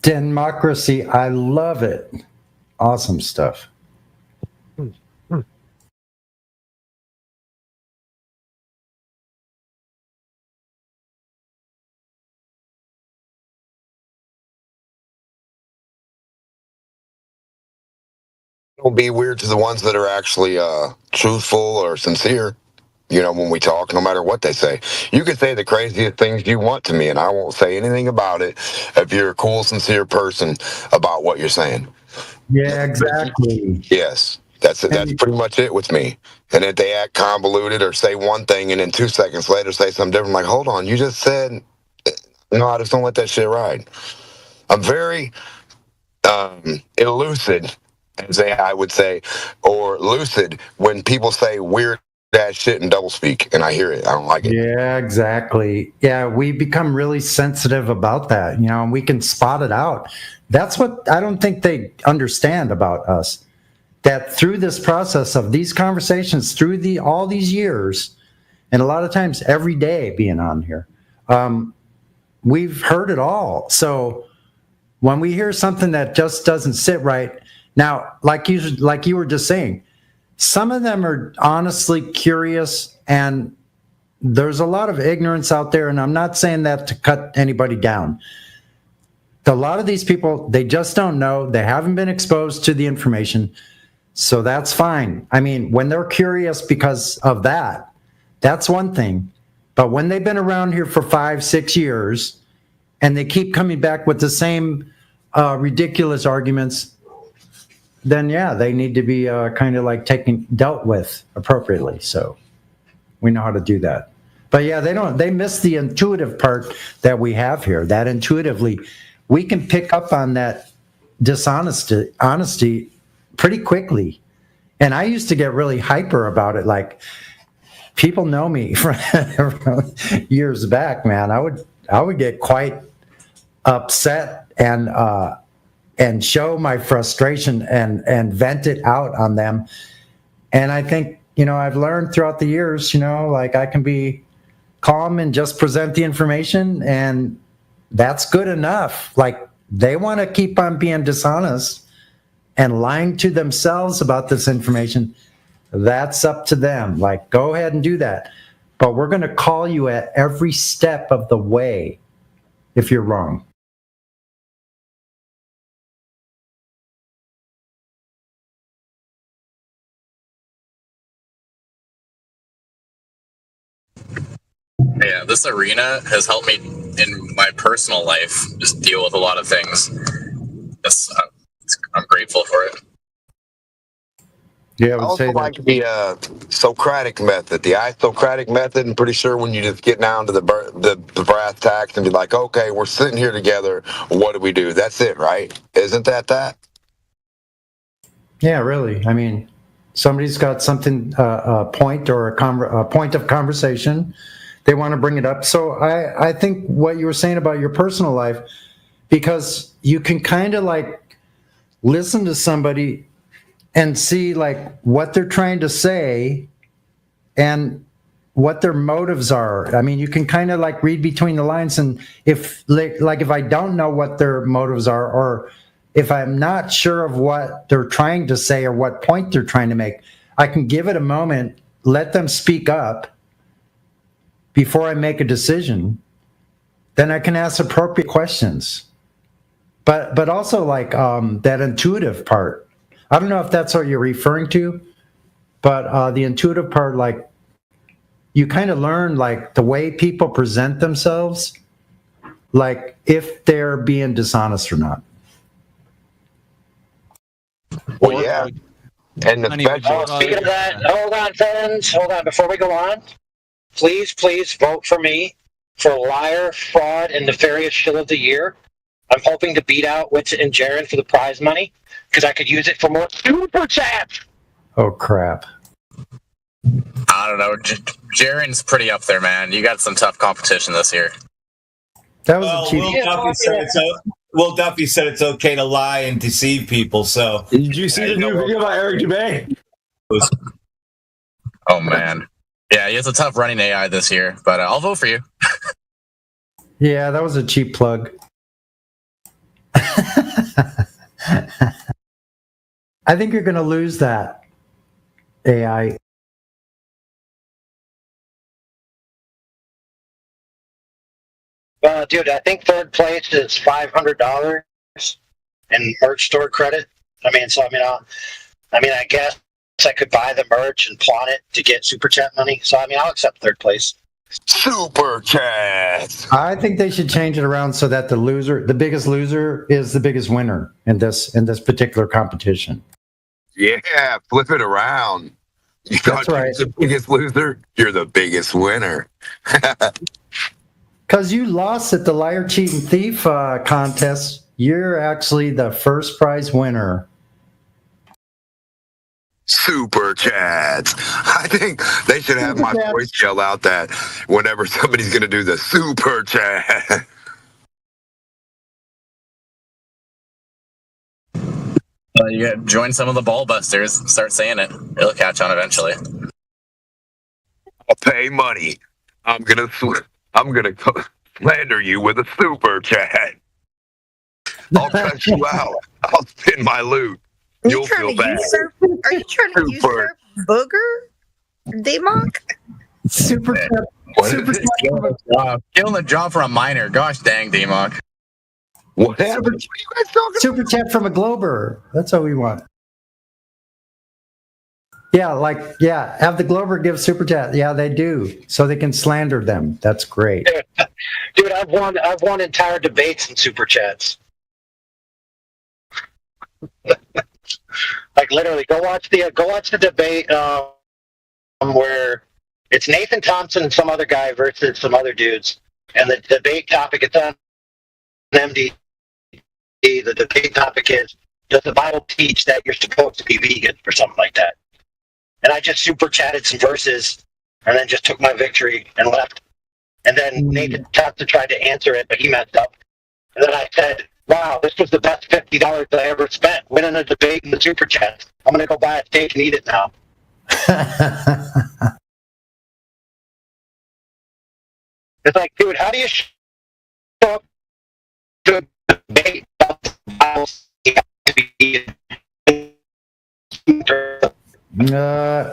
Democracy. I love it. Awesome stuff. It'll be weird to the ones that are actually truthful or sincere. You know, when we talk, no matter what they say, you can say the craziest things you want to me, and I won't say anything about it if you're a cool, sincere person about what you're saying. Yeah, exactly. Yes, that's it. That's pretty much it with me. And if they act convoluted or say one thing and then 2 seconds later say something different, like, hold on, you just said, no, I just don't let that shit ride. I'm very elucid, as I would say, or lucid when people say weird ass shit in doublespeak, and I hear it. I don't like it. Yeah, exactly. Yeah, we become really sensitive about that, you know, and we can spot it out. That's what I don't think they understand about us. That through this process of these conversations, through all these years, and a lot of times every day being on here, we've heard it all. So when we hear something that just doesn't sit right, now, like you were just saying, some of them are honestly curious, and there's a lot of ignorance out there, and I'm not saying that to cut anybody down. A lot of these people, they just don't know. They haven't been exposed to the information, so that's fine. I mean, when they're curious because of that, that's one thing. But when they've been around here for 5-6 years, and they keep coming back with the same ridiculous arguments, then yeah, they need to be kind of like dealt with appropriately. So we know how to do that. But yeah, they miss the intuitive part that we have here, that intuitively we can pick up on that honesty pretty quickly. And I used to get really hyper about it. Like, people know me from years back, man. I would get quite upset and show my frustration and vent it out on them. And I think, I've learned throughout the years, like I can be calm and just present the information, and that's good enough. Like, they want to keep on being dishonest and lying to themselves about this information. That's up to them. Like, go ahead and do that. But we're going to call you at every step of the way if you're wrong. Yeah, this arena has helped me in my personal life just deal with a lot of things. I'm grateful for it. Yeah, I I would also say like the Socratic method, the Isocratic method. I'm pretty sure when you just get down to the brass tacks and be like, okay, we're sitting here together. What do we do? That's it, right? Isn't that? Yeah, really. I mean, somebody's got something, a point or a point of conversation. They want to bring it up. So I think what you were saying about your personal life, because you can kind of like listen to somebody and see like what they're trying to say and what their motives are. I mean, you can kind of like read between the lines, and if I don't know what their motives are, or if I'm not sure of what they're trying to say or what point they're trying to make, I can give it a moment, let them speak up before I make a decision. Then I can ask appropriate questions. But also like that intuitive part. I don't know if that's what you're referring to, but the intuitive part, like you kind of learn like the way people present themselves, like if they're being dishonest or not. Well, yeah. And the special. Speaking of that, hold on, friends. Hold on. Before we go on, please vote for me for Liar, Fraud, and Nefarious Shill of the Year. I'm hoping to beat out Witsit and Jaren for the prize money, because I could use it for more super chats. Oh, crap. I don't know. Jaren's pretty up there, man. You got some tough competition this year. That was a cheap. Will Duffy said it's okay to lie and deceive people. So did you see the new video about Eric Dubay? Oh man, yeah, he has a tough running AI this year, but I'll vote for you. Yeah, that was a cheap plug. I think you're going to lose that AI. Dude, I think third place is $500 in merch store credit. I guess I could buy the merch and pawn it to get super chat money. So I'll accept third place. Super chat. I think they should change it around so that the biggest loser, is the biggest winner in this particular competition. Yeah, flip it around. You thought right. you're the biggest loser? You're the biggest winner. Because you lost at the Liar, Cheat, and Thief contest. You're actually the first prize winner. Super chats. I think they should have my voice yell out that whenever somebody's going to do the super chat. You got to join some of the ball busters. Start saying it. It'll catch on eventually. I'll pay money. I'm gonna slander you with a super chat. I'll cut you out. I'll spin my loot. You'll feel bad. Are you trying to usurp Booger? D-Monk? Super chat. Super chat. Killing the job for a minor. Gosh dang, D-Monk. What happened? What are you guys talking Super chat from a Glober. That's what we want. Yeah, have the Glober give super chat. Yeah, they do, so they can slander them. That's great. Dude, I've won entire debates in super chats. Like literally, go watch the debate where it's Nathan Thompson and some other guy versus some other dudes, and the debate topic is on MD. The debate topic is, does the Bible teach that you're supposed to be vegan or something like that? And I just super chatted some verses and then just took my victory and left. And then Nathan Testa tried to answer it, but he messed up. And then I said, wow, this was the best $50 I ever spent, winning a debate in the Super Chats. I'm going to go buy a steak and eat it now. It's like, dude, how do you show up to a debate?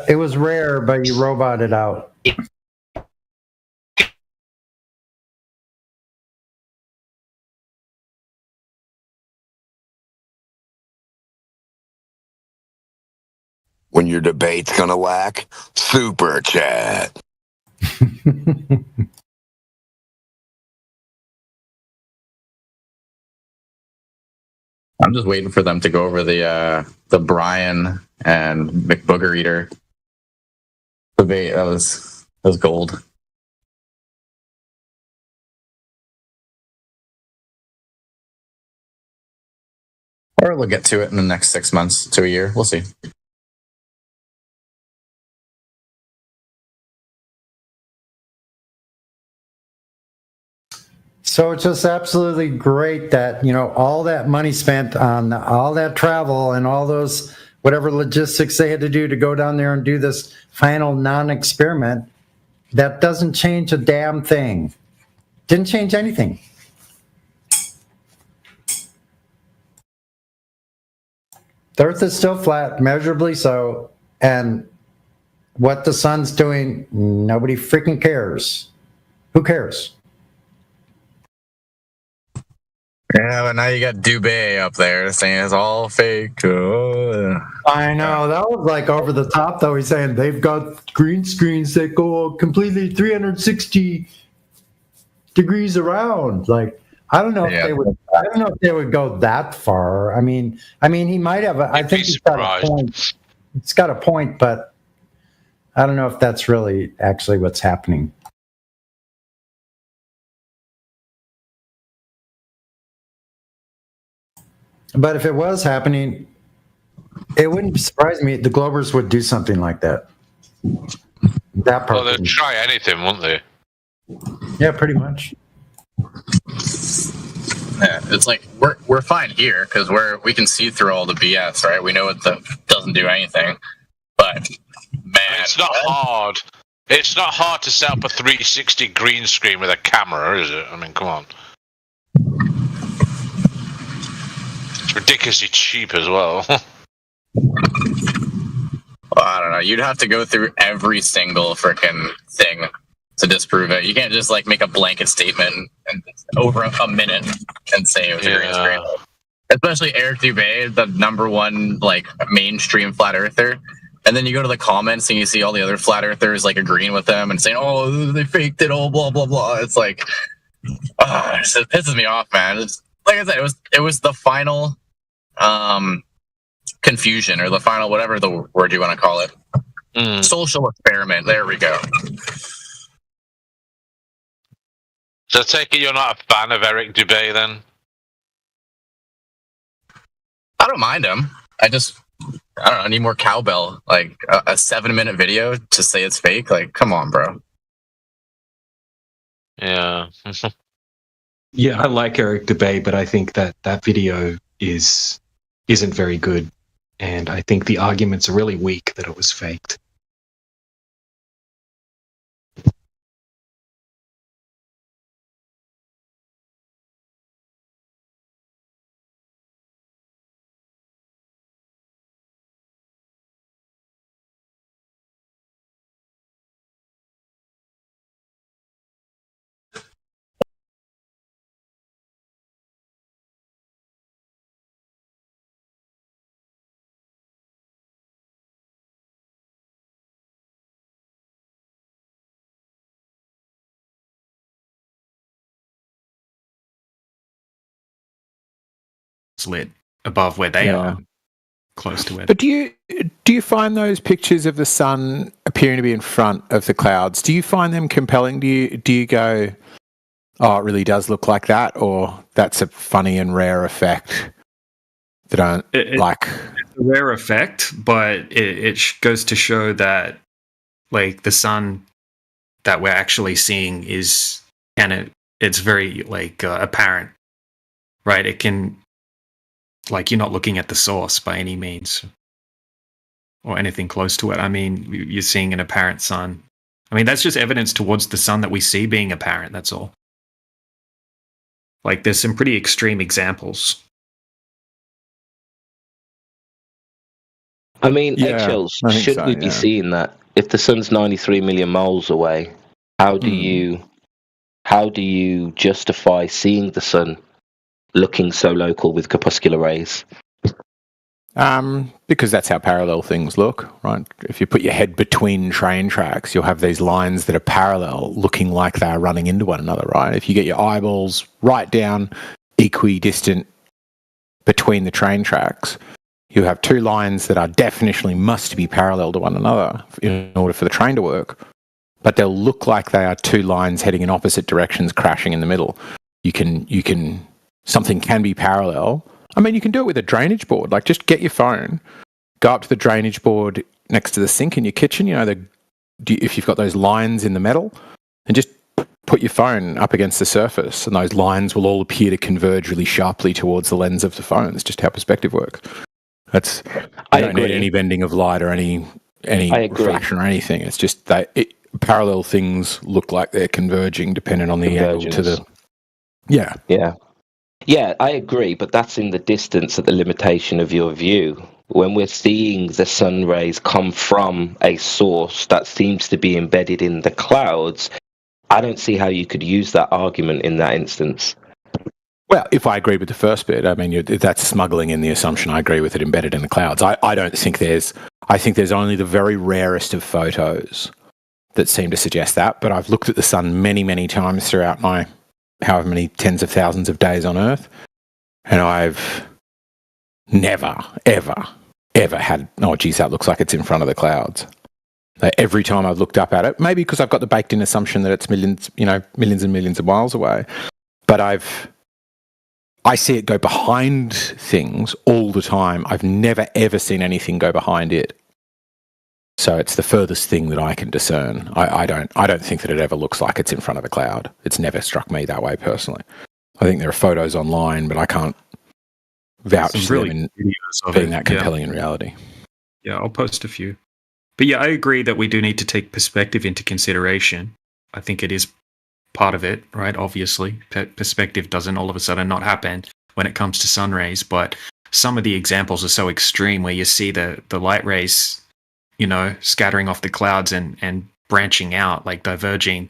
It was rare, but you roboted out. When your debate's gonna lack, Super Chat. I'm just waiting for them to go over the Brian and McBooger Eater debate. That was gold. Or we'll get to it in the next 6 months to a year. We'll see. So it's just absolutely great that, all that money spent on all that travel and all those whatever logistics they had to do to go down there and do this final non-experiment, that doesn't change a damn thing. Didn't change anything. The Earth is still flat, measurably so, and what the sun's doing, nobody freaking cares. Who cares? Yeah, but now you got Dubé up there saying it's all fake. Oh. I know, that was like over the top though. He's saying they've got green screens that go completely 360 degrees around. Like, I don't know if they would. I don't know if they would go that far. I mean, he might have. I think he's got a point. It's got a point, but I don't know if that's really actually what's happening. But if it was happening, it wouldn't surprise me. The Globers would do something like that. That part. Well, they'd try anything, wouldn't they? Yeah, pretty much. Yeah, it's like we're fine here because we can see through all the BS, right? We know it doesn't do anything. But man, it's not hard. It's not hard to set up a 360 green screen with a camera, is it? I mean, come on. It's ridiculously cheap as well. Well, I don't know. You'd have to go through every single freaking thing to disprove it. You can't just like make a blanket statement and over a minute and say it was a green screen. Especially Eric Dubé, the #1 like mainstream flat earther. And then you go to the comments and you see all the other flat earthers like agreeing with them and saying, "Oh, they faked it, oh, blah blah blah." It's like, it pisses me off, man. It's, like I said, it was the final confusion or the final whatever the word you want to call it. Social experiment. There we go. So I take it you're not a fan of Eric Dubé then? I don't mind him. I don't know, I need more cowbell. Like a 7-minute video to say it's fake. Like, come on, bro. Yeah. Yeah, I like Eric Dubé, but I think that video isn't very good. And I think the arguments are really weak that it was faked. Lit above where they are, close to where. But do you find those pictures of the sun appearing to be in front of the clouds? Do you find them compelling? Do you go, oh, it really does look like that, or that's a funny and rare effect that I like? It's a rare effect, but it goes to show that like the sun that we're actually seeing is, and it's very like apparent, right? It can, like, you're not looking at the source by any means or anything close to it. I mean, you're seeing an apparent sun. I mean, that's just evidence towards the sun that we see being apparent. That's all. Like, there's some pretty extreme examples. I mean, eggshells, should we be seeing that? If the sun's 93 million miles away, how do you justify seeing the sun looking so local with corpuscular rays? Because that's how parallel things look, right? If you put your head between train tracks, you'll have these lines that are parallel, looking like they are running into one another, right? If you get your eyeballs right down equidistant between the train tracks, you have two lines that are definitionally must be parallel to one another in order for the train to work, but they'll look like they are two lines heading in opposite directions, crashing in the middle. Something can be parallel. I mean, you can do it with a drainage board. Like, just get your phone, go up to the drainage board next to the sink in your kitchen, if you've got those lines in the metal, and just put your phone up against the surface, and those lines will all appear to converge really sharply towards the lens of the phone. It's just how perspective works. I don't need any bending of light or any refraction or anything. It's just that parallel things look like they're converging depending on the angle to the... Yeah, I agree, but that's in the distance at the limitation of your view. When we're seeing the sun rays come from a source that seems to be embedded in the clouds, I don't see how you could use that argument in that instance. Well, if I agree with the first bit, I mean, that's smuggling in the assumption I agree with it embedded in the clouds. I don't think I think there's only the very rarest of photos that seem to suggest that, but I've looked at the sun many, many times throughout my however many tens of thousands of days on Earth, and I've never, ever, ever had, oh, geez, that looks like it's in front of the clouds. Like, every time I've looked up at it, maybe because I've got the baked-in assumption that it's millions and millions of miles away, but I see it go behind things all the time. I've never, ever seen anything go behind it. So it's the furthest thing that I can discern. I don't think that it ever looks like it's in front of a cloud. It's never struck me that way personally. I think there are photos online, but I can't vouch for them being that compelling in reality. Yeah, I'll post a few. But yeah, I agree that we do need to take perspective into consideration. I think it is part of it, right? Obviously, perspective doesn't all of a sudden not happen when it comes to sun rays, but some of the examples are so extreme where you see the light rays, scattering off the clouds and branching out, like diverging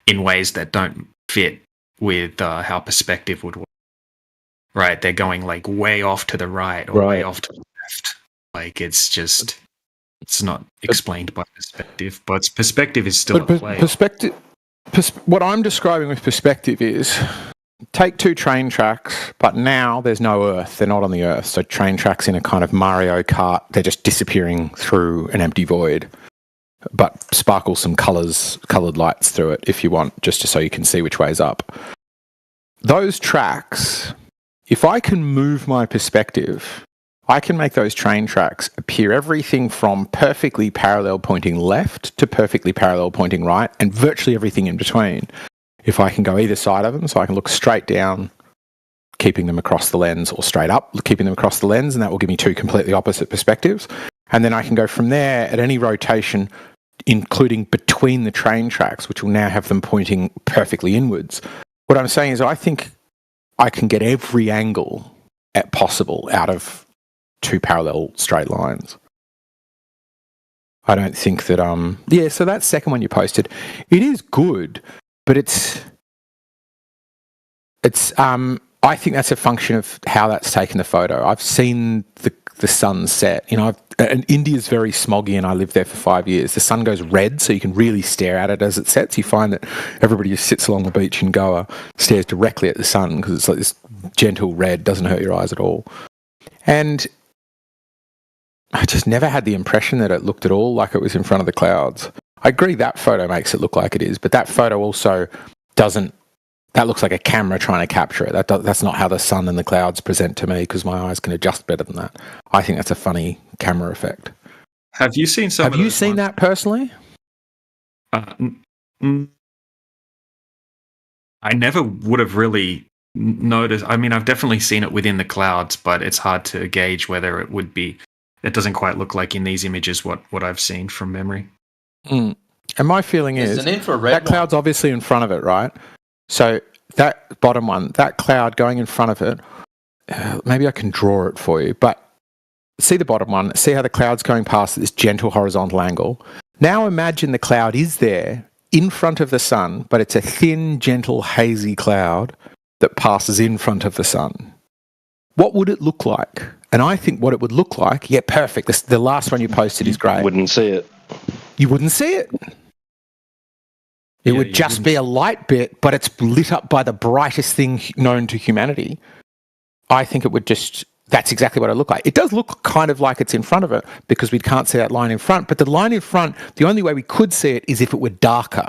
in ways that don't fit with how perspective would work. Right? They're going like way off to the right or way off to the left. Like, it's not explained by perspective, but perspective is still at play. What I'm describing with perspective is, take two train tracks, but now there's no Earth. They're not on the Earth. So train tracks in a kind of Mario Kart, they're just disappearing through an empty void. But sparkle some coloured lights through it if you want, just so you can see which way's up. Those tracks, if I can move my perspective, I can make those train tracks appear everything from perfectly parallel pointing left to perfectly parallel pointing right, and virtually everything in between. If I can go either side of them, so I can look straight down, keeping them across the lens, or straight up, keeping them across the lens, and that will give me two completely opposite perspectives. And then I can go from there at any rotation, including between the train tracks, which will now have them pointing perfectly inwards. What I'm saying is, I think I can get every angle possible out of two parallel straight lines. I don't think that, so that second one you posted, it is good, but I think that's a function of how that's taken the photo. I've seen the sun set. And India's very smoggy, and I lived there for 5 years. The sun goes red, so you can really stare at it as it sets. You find that everybody who sits along the beach in Goa stares directly at the sun because it's like this gentle red, doesn't hurt your eyes at all. And I just never had the impression that it looked at all like it was in front of the clouds. I agree that photo makes it look like it is, but that photo also doesn't. That looks like a camera trying to capture it. That's not how the sun and the clouds present to me, because my eyes can adjust better than that. I think that's a funny camera effect. Have you seen some? Have you seen that personally? I never would have really noticed. I mean, I've definitely seen it within the clouds, but it's hard to gauge whether it would be. It doesn't quite look like in these images what I've seen from memory. And my feeling There's is an infrared that cloud's obviously in front of it, right? So that bottom one, that cloud going in front of it, maybe I can draw it for you, but see the bottom one, see how the cloud's going past at this gentle horizontal angle. Now imagine the cloud is there in front of the sun, but it's a thin, gentle, hazy cloud that passes in front of the sun. What would it look like? And I think what it would look like, yeah, perfect. The last one you posted is great. Wouldn't see it. You wouldn't see it. It would just be a light bit, but it's lit up by the brightest thing known to humanity. I think it would just, that's exactly what it looked like. It does look kind of like it's in front of it because we can't see that line in front, but the line in front, the only way we could see it is if it were darker.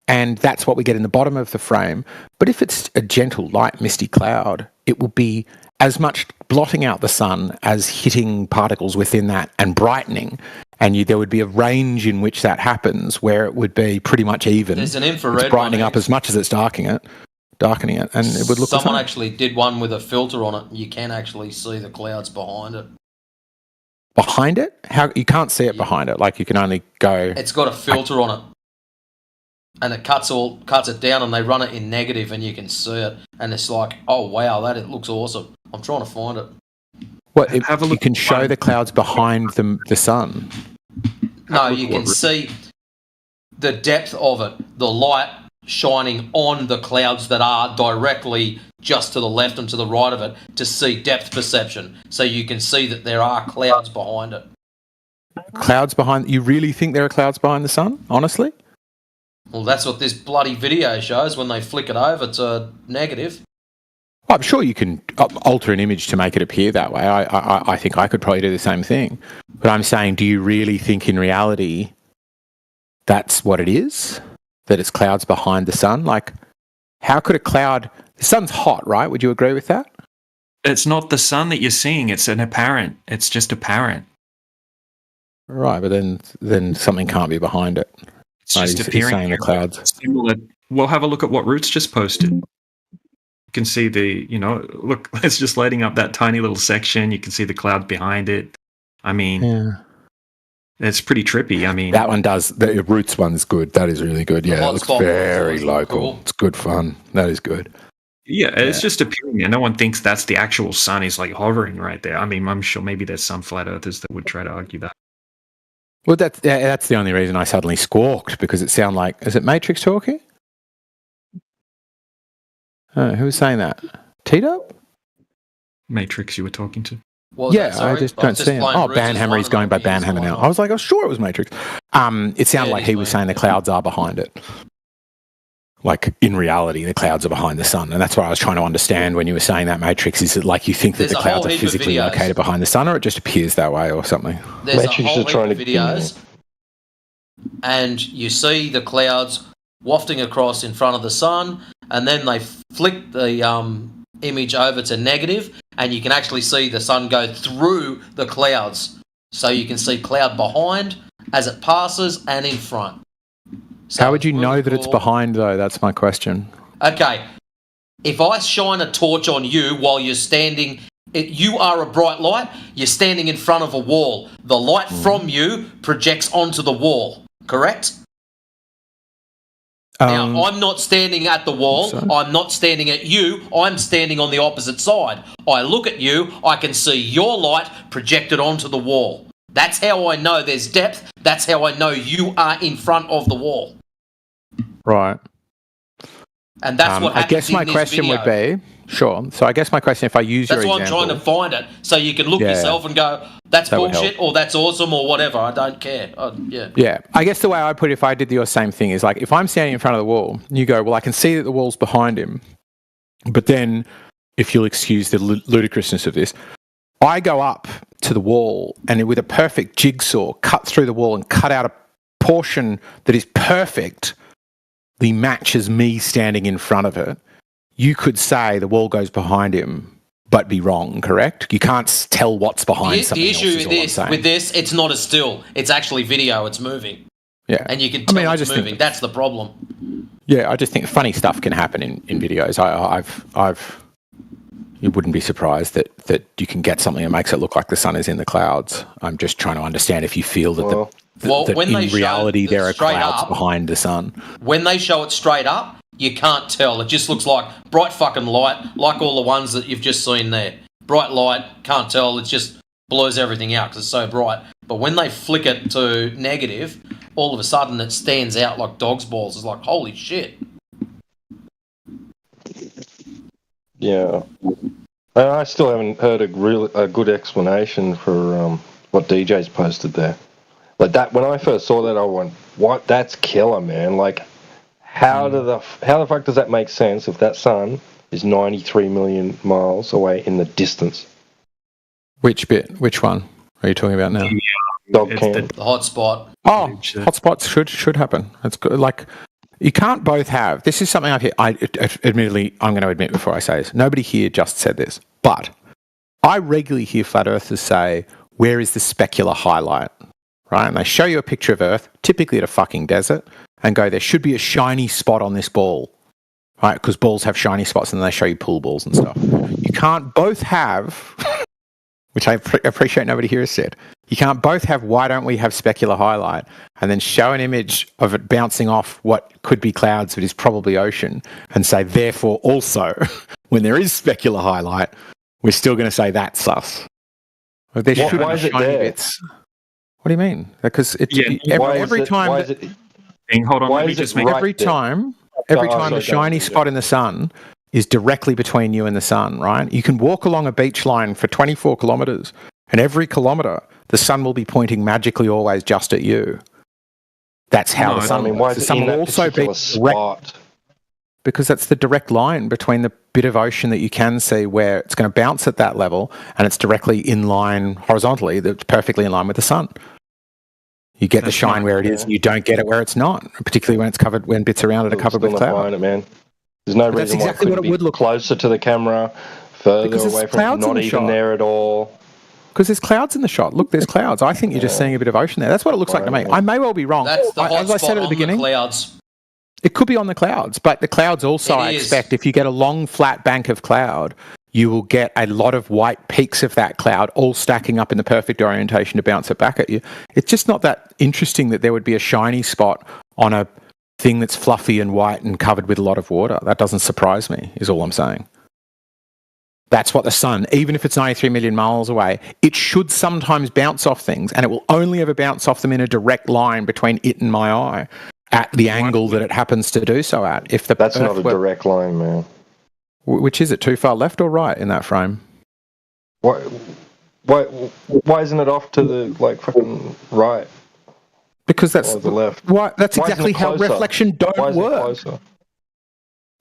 And that's what we get in the bottom of the frame. But if it's a gentle, light, misty cloud, it will be as much blotting out the sun as hitting particles within that and brightening. And there would be a range in which that happens where it would be pretty much even. There's an infrared it's brightening one, up as much as it's darkening it, and it would look the Someone same. actually did one with a filter on it. You can actually see the clouds behind it. Behind it? How you can't see it behind it? Like you can only go. It's got a filter on it, and it cuts it down, and they run it in negative, and you can see it, and it's like, oh wow, it looks awesome. I'm trying to find it. What? You can show the clouds behind the sun. No, you can see the depth of it, the light shining on the clouds that are directly just to the left and to the right of it to see depth perception. So you can see that there are clouds behind it. Clouds behind? You really think there are clouds behind the sun? Honestly? Well, that's what this bloody video shows when they flick it over to negative. I'm sure you can alter an image to make it appear that way. I think I could probably do the same thing. But I'm saying, do you really think in reality that's what it is? That it's clouds behind the sun? Like, how could a cloud... The sun's hot, right? Would you agree with that? It's not the sun that you're seeing. It's It's just apparent. Right, but then something can't be behind it. It's just appearing. Saying the clouds. We'll have a look at what Roots just posted. You can see look, it's just lighting up that tiny little section. You can see the clouds behind it. I mean, it's pretty trippy. I mean, that one does. The Roots one's good. That is really good. Yeah, it looks very local. Cool. It's good fun. That is good. Yeah, it's just appearing. And no one thinks that's the actual sun. He's like hovering right there. I mean, I'm sure maybe there's some flat earthers that would try to argue that. Well, that's the only reason I suddenly squawked, because it sounded like, is it Matrix talking? Who was saying that? Tito? Matrix you were talking to. I just don't see him. Oh, Banhammer, he's going by Banhammer now. I was like, sure it was Matrix. It sounded like he was saying the clouds are behind it. Like, in reality, the clouds are behind the sun. And that's what I was trying to understand when you were saying that, Matrix. Is it like you think that the clouds are physically located behind the sun, or it just appears that way or something? There's a whole heap of videos, and you see the clouds wafting across in front of the sun, and then they flick the image over to negative, and you can actually see the sun go through the clouds. So you can see cloud behind as it passes and in front. So how would you know that it's behind, though? That's my question. Okay. If I shine a torch on you while you're standing, you are a bright light, you're standing in front of a wall. The light from you projects onto the wall, correct? Now, I'm not standing at the wall. I'm not standing at you. I'm standing on the opposite side. I look at you. I can see your light projected onto the wall. That's how I know there's depth. That's how I know you are in front of the wall. Right. And that's what happens. I guess my question would be, sure. So I guess my question, if I use your example... That's why I'm trying to find it, so you can look yourself and go, that's bullshit, or that's awesome, or whatever. I don't care. Yeah. I guess the way I put it, if I did the same thing, is like, if I'm standing in front of the wall, you go, well, I can see that the wall's behind him. But then, if you'll excuse the ludicrousness of this, I go up to the wall and with a perfect jigsaw, cut through the wall and cut out a portion that is perfect, the matches me standing in front of it. You could say the wall goes behind him, but be wrong, correct? You can't tell what's behind something else. The issue with this, it's not a still. It's actually video. It's moving. Yeah. And you can tell I it's just moving. think, That's the problem. yeah, I just think funny stuff can happen in videos. You wouldn't be surprised that you can get something that makes it look like the sun is in the clouds. I'm just trying to understand if you feel that that when they in show reality it there are straight clouds up, behind the sun. When they show it straight up, you can't tell. It just looks like bright fucking light, like all the ones that you've just seen there. Bright light, can't tell. It just blurs everything out because it's so bright. But when they flick it to negative, all of a sudden it stands out like dog's balls. It's like, holy shit. Yeah. I still haven't heard a good explanation for what DJ's posted there. Like that, when I first saw that, I went, "What? That's killer, man!" Like, how the fuck does that make sense if that sun is 93 million miles away in the distance? Which bit? Which one are you talking about now? Dog cam. The hot spot. Oh, hotspots should happen. It's good. Like, you can't both have. This is something I've heard. Admittedly, I'm going to admit before I say this. Nobody here just said this, but I regularly hear flat earthers say, "Where is the specular highlight?" Right, and they show you a picture of Earth, typically at a fucking desert, and go, "There should be a shiny spot on this ball." Right, because balls have shiny spots, and then they show you pool balls and stuff. You can't both have, which I appreciate nobody here has said. You can't both have, "Why don't we have specular highlight?" and then show an image of it bouncing off what could be clouds but is probably ocean, and say, therefore, also, when there is specular highlight, we're still going to say that's sus. But there should Why be is it shiny there? bits. What do you mean? Because every time the shiny spot in the sun is directly between you and the sun, right? You can walk along a beach line for 24 kilometers, and every kilometer the sun will be pointing magically always just at you. That's how the sun. why The is it sun in will that also be particular spot? because that's the direct line between the bit of ocean that you can see where it's going to bounce at that level, and it's directly in line horizontally, that's perfectly in line with the sun. You get the shine where it is, and you don't get it where it's not, particularly when it's covered, when bits around it are covered with cloud. Buying it, man. There's no But reason that's exactly why it what it couldn't would be look closer to the camera, further Because there's away from clouds in not the even shot. there at all. Because there's clouds in the shot. Look, there's clouds. I think you're just seeing a bit of ocean there. That's what it looks like to me. I may well be wrong. That's the hot As I spot said at the on beginning, the clouds. it could be on the clouds, but the clouds also, It I is. expect, if you get a long flat bank of cloud, you will get a lot of white peaks of that cloud all stacking up in the perfect orientation to bounce it back at you. It's just not that interesting that there would be a shiny spot on a thing that's fluffy and white and covered with a lot of water. That doesn't surprise me, is all I'm saying. That's what the sun, even if it's 93 million miles away, it should sometimes bounce off things, and it will only ever bounce off them in a direct line between it and my eye at the angle that it happens to do so at. If That's not a direct line, man. Which is it, too far left or right in that frame? Why isn't it off to the fucking right? Because that's the left. That's Why isn't exactly it how closer? reflection Why don't isn't it work. closer? Why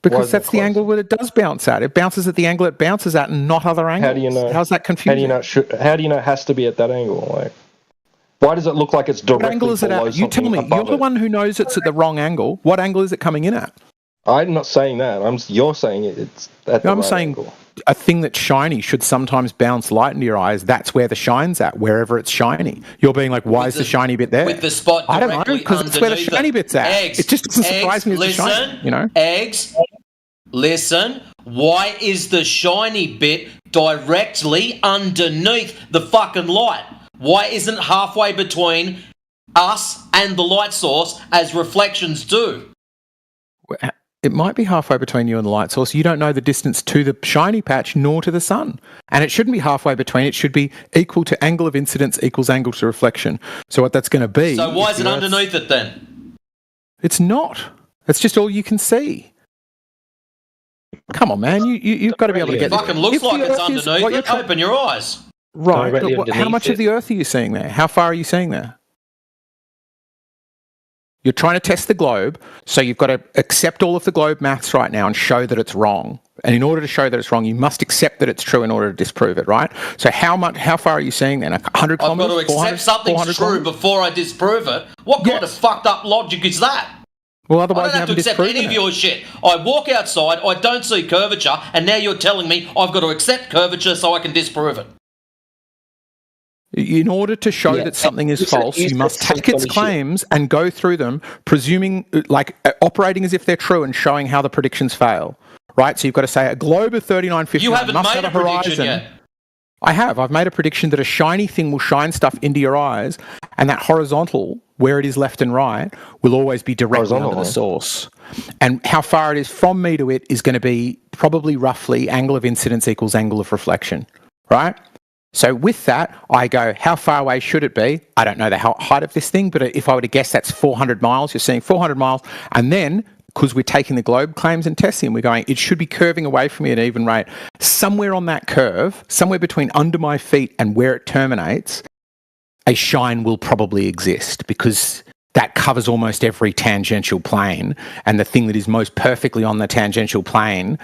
Because is it that's the angle that it does bounce at. It bounces at the angle it bounces at, and not other angles. How do you know? How's that confusing? How do you know it has to be at that angle? Like, why does it look like it's directly What angle is it below at? You tell something me. You're above the it? one who knows it's at the wrong angle. What angle is it coming in at? I'm not saying that. You're saying it's at the I'm right saying angle. a thing that's shiny should sometimes bounce light into your eyes. That's where the shine's at, wherever it's shiny. You're being like, why is the shiny bit there? With the spot I don't know, directly because it's where the underneath shiny it. bit's at. Eggs, It just doesn't surprise me as the shiny, you know? Eggs, listen, why is the shiny bit directly underneath the fucking light? Why isn't it halfway between us and the light source as reflections do? It might be halfway between you and the light source. You don't know the distance to the shiny patch nor to the sun. And it shouldn't be halfway between. It should be equal to angle of incidence equals angle to reflection. So what that's going to be... So why is it underneath it then? It's not. It's just all you can see. Come on, man. You've got to be able to get... It fucking looks If the like it's Earth is- underneath what you're it. Open your eyes. Right. Directly But how underneath much of it. the Earth are you seeing there? How far are you seeing there? You're trying to test the globe, so you've got to accept all of the globe maths right now and show that it's wrong. And in order to show that it's wrong, you must accept that it's true in order to disprove it, right? So how far are you seeing then? 100 I've got kilometers? to 400, accept something's 400 true kilometers? before I disprove it. What kind of fucked up logic is that? Well, I otherwise don't you have to haven't accept disproven any of it. your shit. I walk outside, I don't see curvature, and now you're telling me I've got to accept curvature so I can disprove it. In order to show Yeah, that something is you said- false, you you said must take its somebody should- claims and go through them, presuming, operating as if they're true and showing how the predictions fail. Right? So you've got to say a globe of 3959 You haven't must made have a a prediction horizon. yet. I have. I've made a prediction that a shiny thing will shine stuff into your eyes, and that horizontal, where it is left and right, will always be directly Horizontal, under the huh? source. And how far it is from me to it is going to be probably roughly angle of incidence equals angle of reflection, right? So with that, I go, how far away should it be? I don't know the height of this thing, but if I were to guess, that's 400 miles. You're seeing 400 miles. And then, because we're taking the globe claims and testing, we're going, it should be curving away from me at an even rate. Somewhere on that curve, somewhere between under my feet and where it terminates, a shine will probably exist because that covers almost every tangential plane. And the thing that is most perfectly on the tangential plane,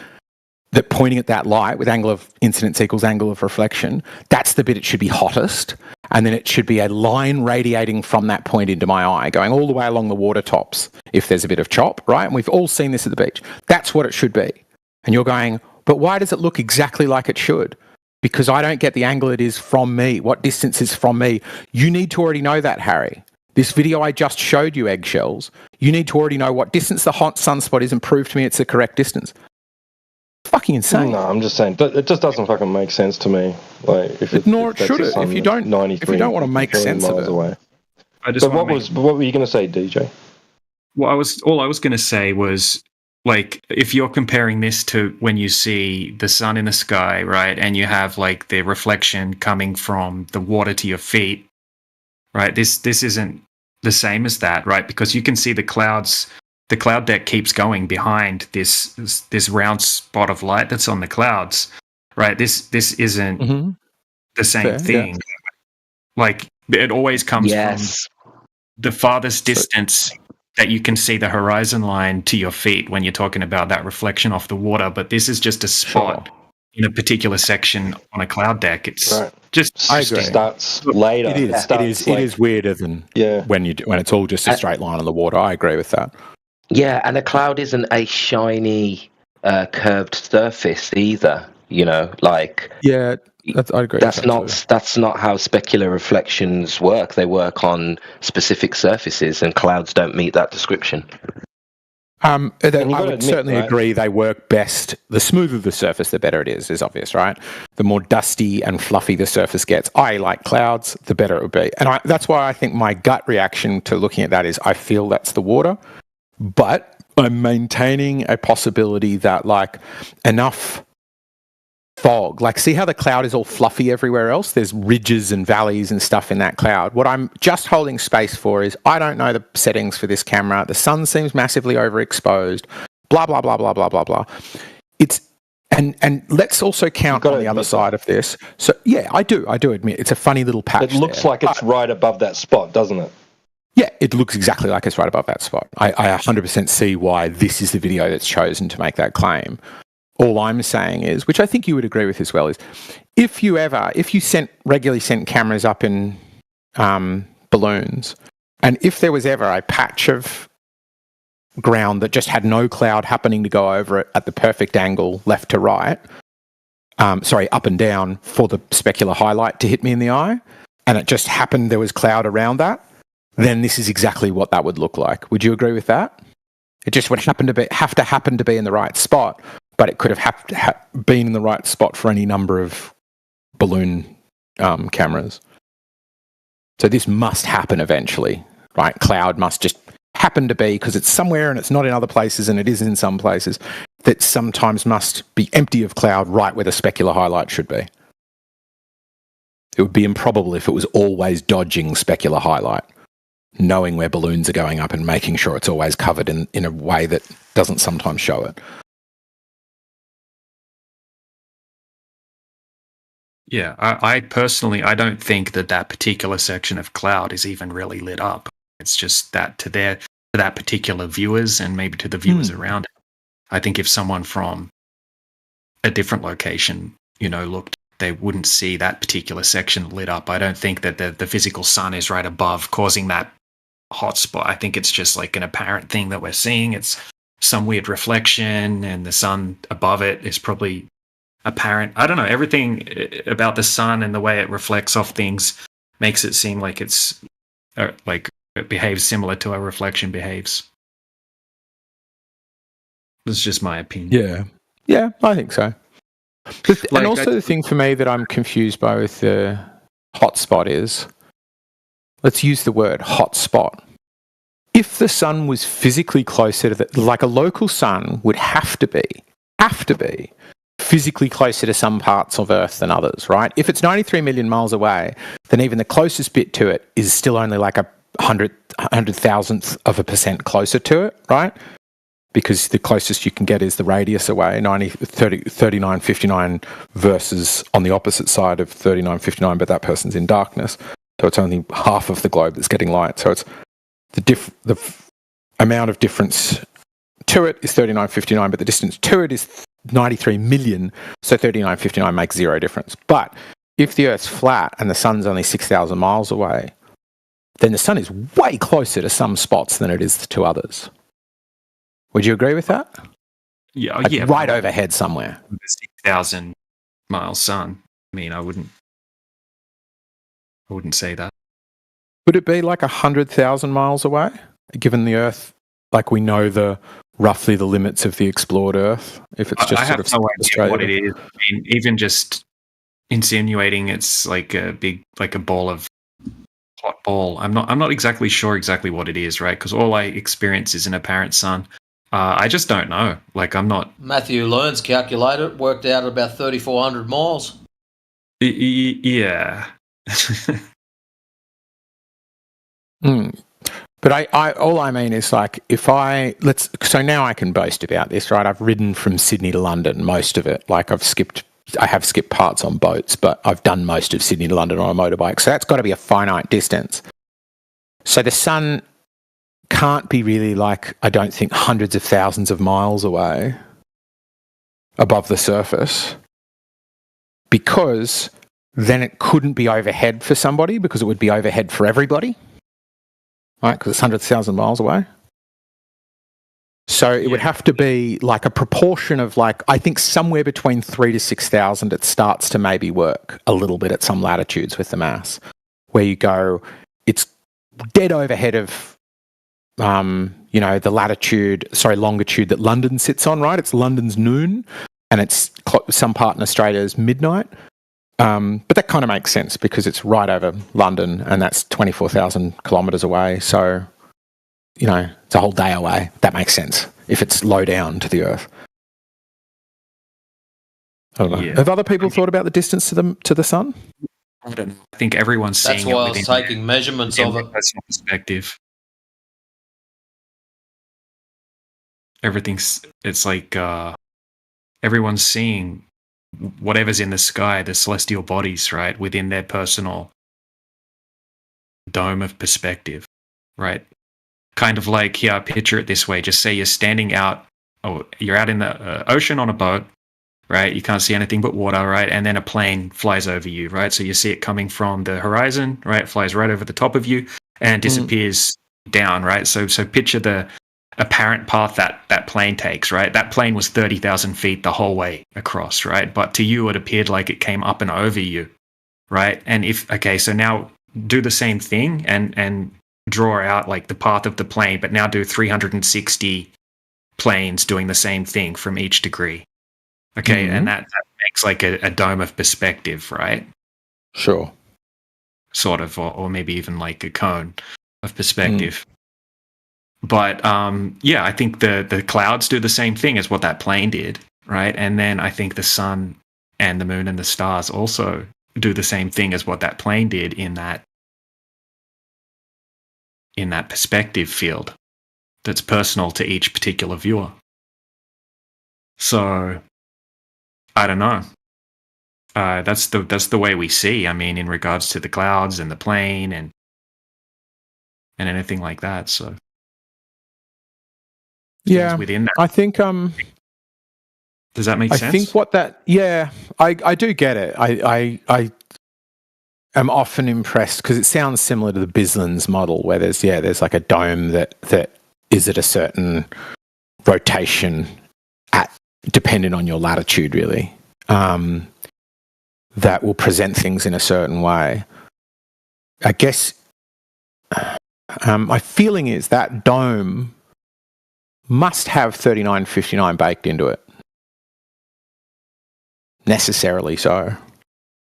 that pointing at that light with angle of incidence equals angle of reflection, that's the bit it should be hottest. And then it should be a line radiating from that point into my eye, going all the way along the water tops if there's a bit of chop, right? And we've all seen this at the beach. That's what it should be. And you're going, but why does it look exactly like it should? Because I don't get the angle it is from me, what distance is from me. You need to already know that, Harry. This video I just showed you, eggshells, you need to already know what distance the hot sunspot is and prove to me it's the correct distance. Fucking insane. No, I'm just saying, it just doesn't fucking make sense to me. Like, Nor if that's should the it. sun If you don't want to make 93 sense of miles it. away. I just But what were you going to say, DJ? all I was going to say was, like, if you're comparing this to when you see the sun in the sky, right, and you have like the reflection coming from the water to your feet, right? This isn't the same as that, right? Because you can see the clouds. The cloud deck keeps going behind this round spot of light that's on the clouds, right? This isn't the same Fair, thing. yeah. Like, it always comes Yes. from the farthest distance that you can see the horizon line to your feet when you're talking about that reflection off the water. But this is just a spot in a particular section on a cloud deck. It's just I interesting. agree. Starts later. It is weirder than when it's all just a straight line on the water. I agree with that. Yeah, and a cloud isn't a shiny, curved surface either. You know, like Yeah, I agree. that's with that too. that's not how specular reflections work. They work on specific surfaces, and clouds don't meet that description. I gotta would admit, certainly right? agree they work best. The smoother the surface, the better it is obvious, right? The more dusty and fluffy the surface gets. I like clouds, the better it would be. And that's why I think my gut reaction to looking at that is I feel that's the water, but I'm maintaining a possibility that, like, enough fog, like, see how the cloud is all fluffy everywhere else? There's ridges and valleys and stuff in that cloud. What I'm just holding space for is I don't know the settings for this camera. The sun seems massively overexposed. Blah blah blah blah blah blah blah. It's and let's also count on the other side of this. So yeah, I do admit it's a funny little patch. It looks there. like it's right above that spot, doesn't it? Yeah, it looks exactly like it's right above that spot. I 100% see why this is the video that's chosen to make that claim. All I'm saying is, which I think you would agree with as well, is if you regularly sent cameras up in balloons, and if there was ever a patch of ground that just had no cloud happening to go over it at the perfect angle, left to right, up and down for the specular highlight to hit me in the eye, and it just happened there was cloud around that, then this is exactly what that would look like. Would you agree with that? It just would have to happen to be in the right spot, but it could have been in the right spot for any number of balloon cameras. So this must happen eventually, right? Cloud must just happen to be, because it's somewhere and it's not in other places and it is in some places, that sometimes must be empty of cloud right where the specular highlight should be. It would be improbable if it was always dodging specular highlight, knowing where balloons are going up and making sure it's always covered in a way that doesn't sometimes show it. Yeah, I personally, I don't think that particular section of cloud is even really lit up. It's just that to that particular viewers and maybe to the viewers around it. I think if someone from a different location, looked, they wouldn't see that particular section lit up. I don't think that the physical sun is right above causing that hot spot. I think it's just like an apparent thing that we're seeing. It's some weird reflection and the sun above it is probably apparent. I don't know, everything about the sun and the way it reflects off things makes it seem like it's like it behaves similar to a reflection behaves. That's just my opinion. Yeah, I think so. And also the thing for me that I'm confused by with the hotspot is, let's use the word hotspot. If the sun was physically closer to like a local sun would have to be physically closer to some parts of Earth than others, right? If it's 93 million miles away, then even the closest bit to it is still only like a 100,000th of a percent closer to it, right? Because the closest you can get is the radius away, 3959 versus on the opposite side of 3959, but that person's in darkness. So it's only half of the globe that's getting light. So it's the amount of difference to it is 3959, but the distance to it is 93 million. So 3959 makes zero difference. But if the Earth's flat and the sun's only 6,000 miles away, then the sun is way closer to some spots than it is to others. Would you agree with that? Yeah, like right overhead somewhere. 6,000 mile sun. I mean, I wouldn't say that. Would it be like 100,000 miles away, given the Earth? Like we know roughly the limits of the explored Earth. If it's just I have no idea what it is. I mean, even just insinuating it's like a ball of hot ball. I'm not exactly sure exactly what it is, right? Because all I experience is an apparent sun. I just don't know. Like, I'm not. Matthew Learn's calculator worked out at about 3,400 miles. Yeah. But I all I mean is like so now I can boast about this, right? I've ridden from Sydney to London, most of it. Like I have skipped parts on boats, but I've done most of Sydney to London on a motorbike. So that's got to be a finite distance. So the sun can't be really like, I don't think, hundreds of thousands of miles away above the surface, because then it couldn't be overhead for somebody, because it would be overhead for everybody, right? Because it's 100,000 miles away. So it would have to be like a proportion of like, I think somewhere between 3,000 to 6,000, it starts to maybe work a little bit at some latitudes with the mass, where you go, it's dead overhead of the longitude that London sits on, right? It's London's noon, and it's some part in Australia's midnight. But that kind of makes sense because it's right over London, and that's 24,000 kilometres away. So, it's a whole day away. That makes sense if it's low down to the Earth. I don't know. Yeah. Have other people thought about the distance to the sun? I don't know. I think everyone's seeing it. That's why I was taking measurements of it. Personal perspective. It's like everyone's seeing whatever's in the sky, the celestial bodies, right, within their personal dome of perspective, right? Kind of like, here, picture it this way. Just say you're standing out, you're out in the ocean on a boat, right? You can't see anything but water, right? And then a plane flies over you, right? So you see it coming from the horizon, right? It flies right over the top of you and disappears down, right? So picture the apparent path that plane takes, right? That plane was 30,000 feet the whole way across, right? But to you, it appeared like it came up and over you, right? And so now do the same thing and draw out like the path of the plane, but now do 360 planes doing the same thing from each degree. Okay, and that makes like a dome of perspective, right? Sure. Sort of, or maybe even like a cone of perspective. But I think the clouds do the same thing as what that plane did, right? And then I think the sun and the moon and the stars also do the same thing as what that plane did in that perspective field that's personal to each particular viewer. So I don't know. That's the way we see. I mean, in regards to the clouds and the plane and anything like that. So. Yeah, within that. I think. Does that make sense? I think I do get it. I am often impressed because it sounds similar to the Bislan's model, where there's like a dome that is at a certain rotation dependent on your latitude, really, that will present things in a certain way. I guess my feeling is that dome must have 3959 baked into it. Necessarily so.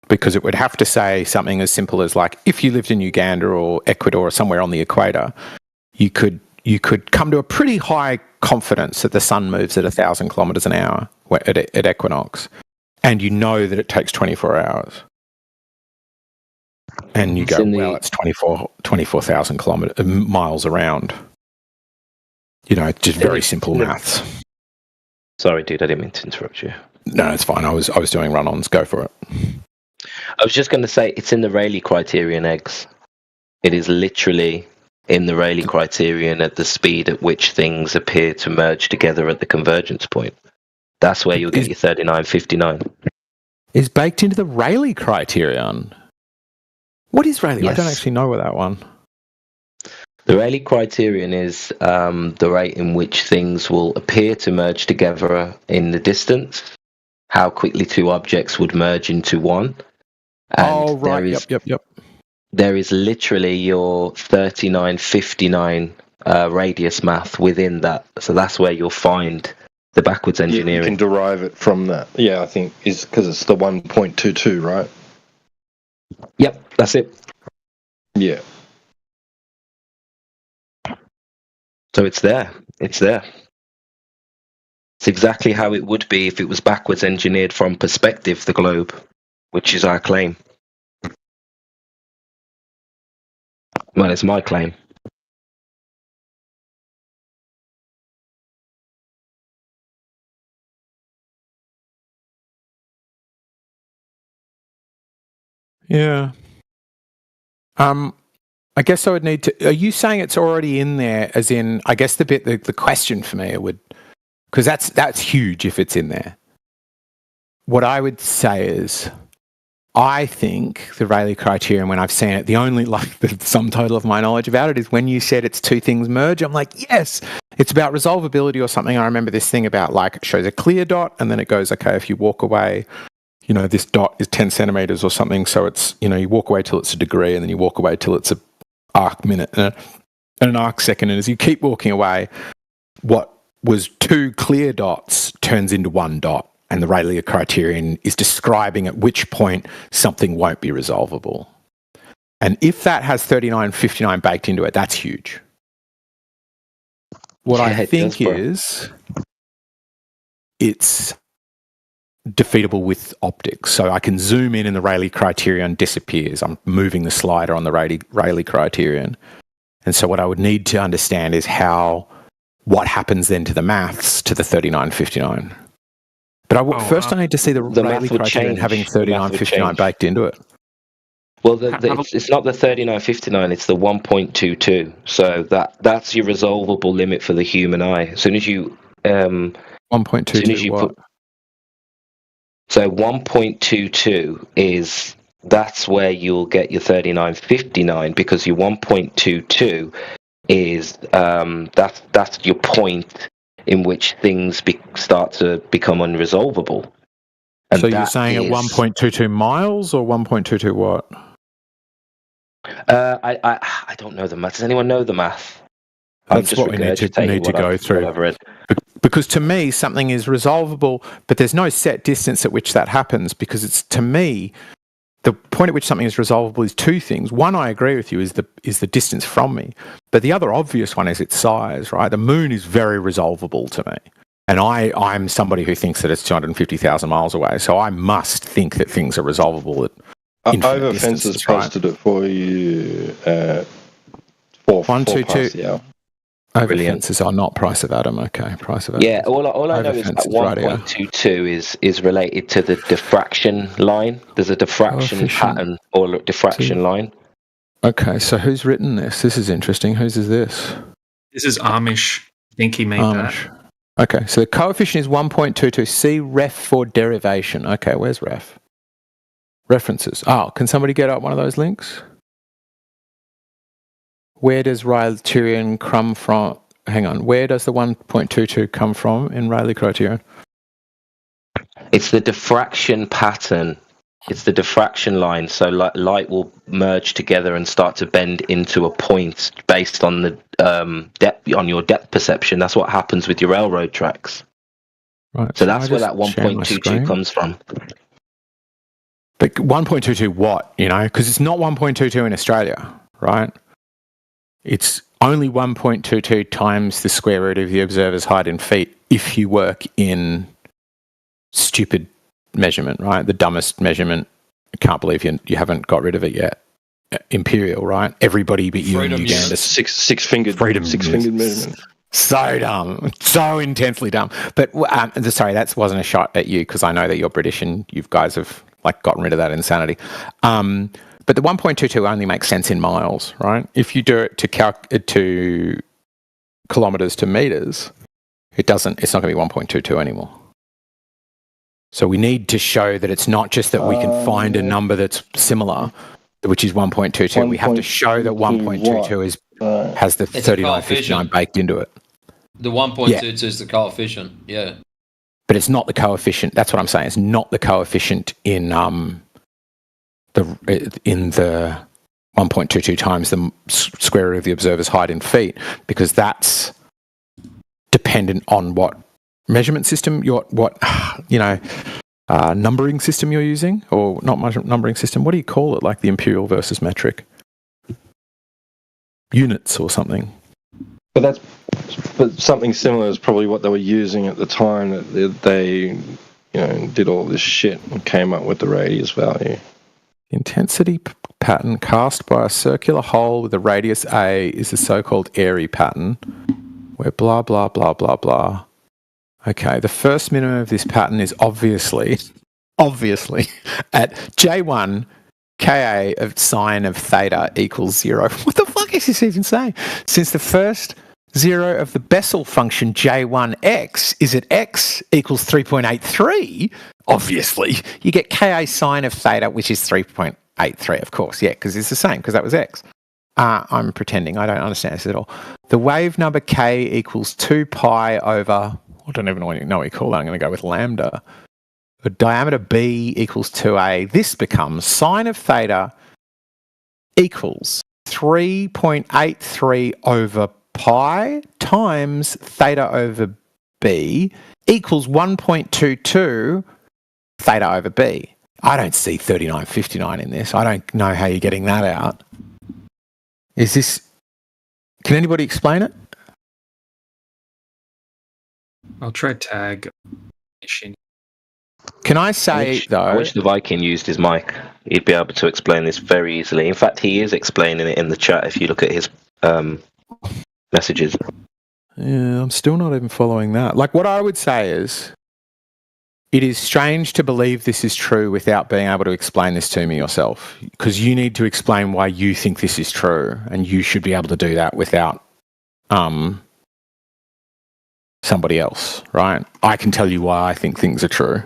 Because it would have to say something as simple as like, if you lived in Uganda or Ecuador or somewhere on the equator, you could come to a pretty high confidence that the sun moves at 1,000 kilometers an hour at equinox, and you know that it takes 24 hours. And you go, well, it's 24,000 miles around. You know, just very simple maths. Sorry, dude, I didn't mean to interrupt you. No, it's fine. I was doing run-ons. Go for it. I was just going to say, it's in the Rayleigh criterion, eggs. It is literally in the Rayleigh criterion at the speed at which things appear to merge together at the convergence point. That's where you'll get your 3959. Is baked into the Rayleigh criterion. What is Rayleigh? Yes. I don't actually know that one. The Rayleigh criterion is the rate in which things will appear to merge together in the distance, how quickly two objects would merge into one. And right. Yep. There is literally your 3959 radius math within that. So that's where you'll find the backwards engineering. You can derive it from that. Yeah, I think is because it's the 1.22, right? Yep, that's it. Yeah. So it's there. It's there. It's exactly how it would be if it was backwards engineered from perspective, the globe, which is our claim. Well, it's my claim. Yeah. I guess I would need to. Are you saying it's already in there? As in, I guess the question for me would, because that's huge if it's in there. What I would say is, I think the Rayleigh criterion, when I've seen it, the only the sum total of my knowledge about it is when you said it's two things merge. I'm like, yes, it's about resolvability or something. I remember this thing about like it shows a clear dot and then it goes, okay, if you walk away, you know, this dot is 10 centimeters or something. So it's, you know, you walk away till it's a degree and then you walk away till it's a arc minute and an arc second. And as you keep walking away, what was two clear dots turns into one dot. And the Rayleigh criterion is describing at which point something won't be resolvable. And if that has 3959 baked into it, that's huge. What I think is it's defeatable with optics. So I can zoom in and the Rayleigh criterion disappears. I'm moving the slider on the Rayleigh criterion. And so what I would need to understand is what happens then to the maths to the 3959. But first I need to see the Rayleigh criterion having 3959 baked into it. Well, it's not the 3959, it's the 1.22. So that's your resolvable limit for the human eye. As soon as you 1.22 what? So 1.22 that's where you'll get your 3959 because your 1.22 is that's your point in which things start to become unresolvable. And so you're saying at 1.22 miles or 1.22 what? I don't know the math. Does anyone know the math? That's what we need to go through. Because to me, something is resolvable, but there's no set distance at which that happens because it's, to me, the point at which something is resolvable is two things. One, I agree with you, is the distance from me. But the other obvious one is its size, right? The moon is very resolvable to me. And I'm somebody who thinks that it's 250,000 miles away. So I must think that things are resolvable at infinite distances. Overfences posted it for you at 4 Overfences are not price of Adam. Okay, price of Adam. Yeah, all I know is that 1.22 is related to the diffraction line. There's a diffraction pattern or diffraction line. Okay, so who's written this? This is interesting. Whose is this? This is Amish. I think he made that. Okay, so the coefficient is 1.22. See ref for derivation. Okay, where's ref? References. Oh, can somebody get up one of those links? Where does criterion come from? Hang on. Where does the 1.22 come from in Rayleigh criterion? It's the diffraction pattern It's the diffraction line. So light will merge together and start to bend into a point based on the depth, on your depth perception. That's what happens with your railroad tracks. Right. So that's where that 1.22 comes from. But 1.22 what? You know, because it's not 1.22 in Australia, right? It's only 1.22 times the square root of the observer's height in feet if you work in stupid measurement, right? The dumbest measurement. I can't believe you haven't got rid of it yet. Imperial, right? Everybody but you in Uganda. Six-fingered measurement. So dumb. So intensely dumb. But, sorry, that wasn't a shot at you because I know that you're British and you guys have gotten rid of that insanity. But the 1.22 only makes sense in miles, right? If you do it to kilometres to metres, it's not going to be 1.22 anymore. So we need to show that it's not just that we can find a number that's similar, which is 1.22. We have to show that 1.22 has the 3959 baked into it. The 1.22 is the coefficient, yeah. But it's not the coefficient. That's what I'm saying. It's not the coefficient in the 1.22 times the square root of the observer's height in feet, because that's dependent on what measurement system numbering system you're using, or not numbering system. What do you call it? Like the imperial versus metric units or something. But something similar is probably what they were using at the time that they did all this shit and came up with the radius value. Intensity pattern cast by a circular hole with a radius A is the so-called Airy pattern, where blah, blah, blah, blah, blah. Okay, the first minimum of this pattern is obviously at J1 Ka of sine of theta equals 0. What the fuck is this even saying? Since the first 0 of the Bessel function J1x is at x equals 3.83, obviously, you get Ka sine of theta, which is 3.83, of course, yeah, because it's the same, because that was x. I'm pretending, I don't understand this at all. The wave number K equals 2 pi over, I don't even know what you call that, I'm going to go with lambda. The diameter B equals 2a. This becomes sine of theta equals 3.83 over pi times theta over B equals 1.22 theta over B. I don't see 3959 in this. I don't know how you're getting that out. Can anybody explain it? I'll try tag. Can I say, I wish the Viking used his mic. He'd be able to explain this very easily. In fact, he is explaining it in the chat if you look at his messages. Yeah, I'm still not even following that. Like, what I would say is, it is strange to believe this is true without being able to explain this to me yourself, because you need to explain why you think this is true, and you should be able to do that without somebody else, right? I can tell you why I think things are true.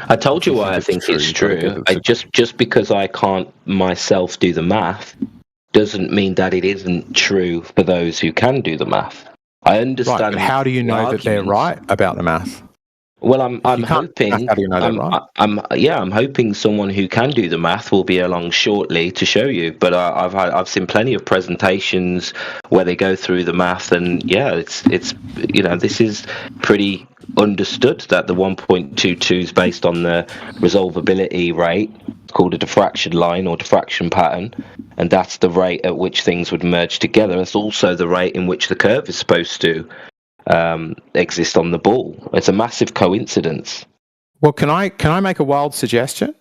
I told you why I think it's true. Just because I can't myself do the math doesn't mean that it isn't true for those who can do the math. I understand. Right, but how do you know that they're right about the math? Well, I'm hoping. How do you know they're right? I'm hoping someone who can do the math will be along shortly to show you. But I've seen plenty of presentations where they go through the math, and yeah, it's this is pretty understood that the 1.22 is based on the resolvability rate called a diffraction line or diffraction pattern, and that's the rate at which things would merge together. It's also the rate in which the curve is supposed to exist on the ball. It's a massive coincidence. Well, can I make a wild suggestion?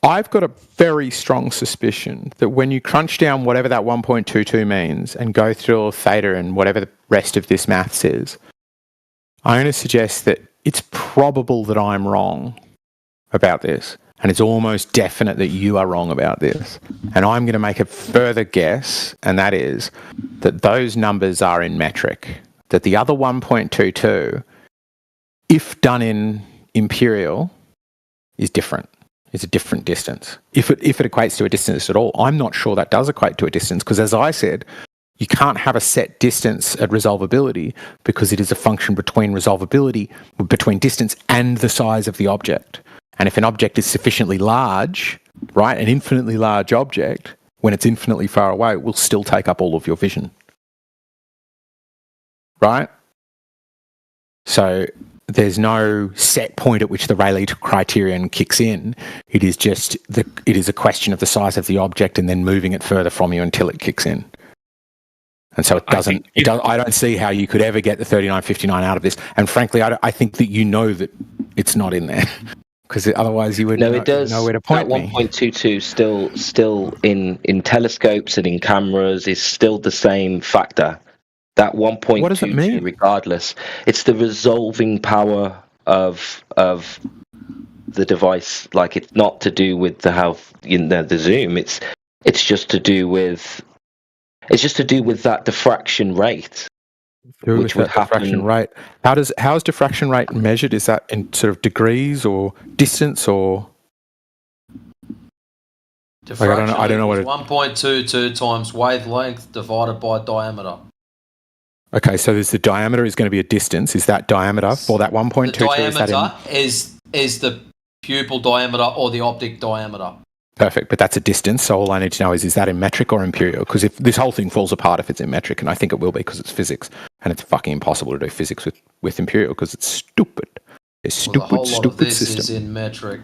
I've got a very strong suspicion that when you crunch down whatever that 1.22 means and go through all theta and whatever the rest of this math says, I'm going to suggest that it's probable that I'm wrong about this, and it's almost definite that you are wrong about this. And I'm going to make a further guess, and that is that those numbers are in metric, that the other 1.22, if done in imperial, is different. It's a different distance. If it equates to a distance at all, I'm not sure that does equate to a distance, because as I said, You can't have a set distance at resolvability because it is a function between resolvability, between distance and the size of the object. And if an object is sufficiently large, right, an infinitely large object, when it's infinitely far away, it will still take up all of your vision. Right? So there's no set point at which the Rayleigh criterion kicks in. It is just it is a question of the size of the object and then moving it further from you until it kicks in. And so it doesn't. I don't see how you could ever get the 3959 out of this. And frankly, I think that you know that it's not in there because otherwise you would it does. know where to point that me. 1.22 still in telescopes and in cameras is still the same factor. That 1.22, what does it mean? Regardless, it's the resolving power of the device. Like, it's not to do with the zoom. It's just to do with that diffraction rate. Which would happen. Diffraction rate. How is diffraction rate measured? Is that in sort of degrees or distance or? Diffraction I don't know what 1.22 times wavelength divided by diameter. Okay, so there's the diameter is going to be a distance. Is that diameter for that 1.22? The diameter is the pupil diameter or the optic diameter. Perfect, but that's a distance. So all I need to know is that in metric or imperial? Because if this whole thing falls apart if it's in metric, and I think it will be because it's physics, and it's fucking impossible to do physics with imperial because it's stupid. It's stupid, the whole lot stupid of this system. is in metric.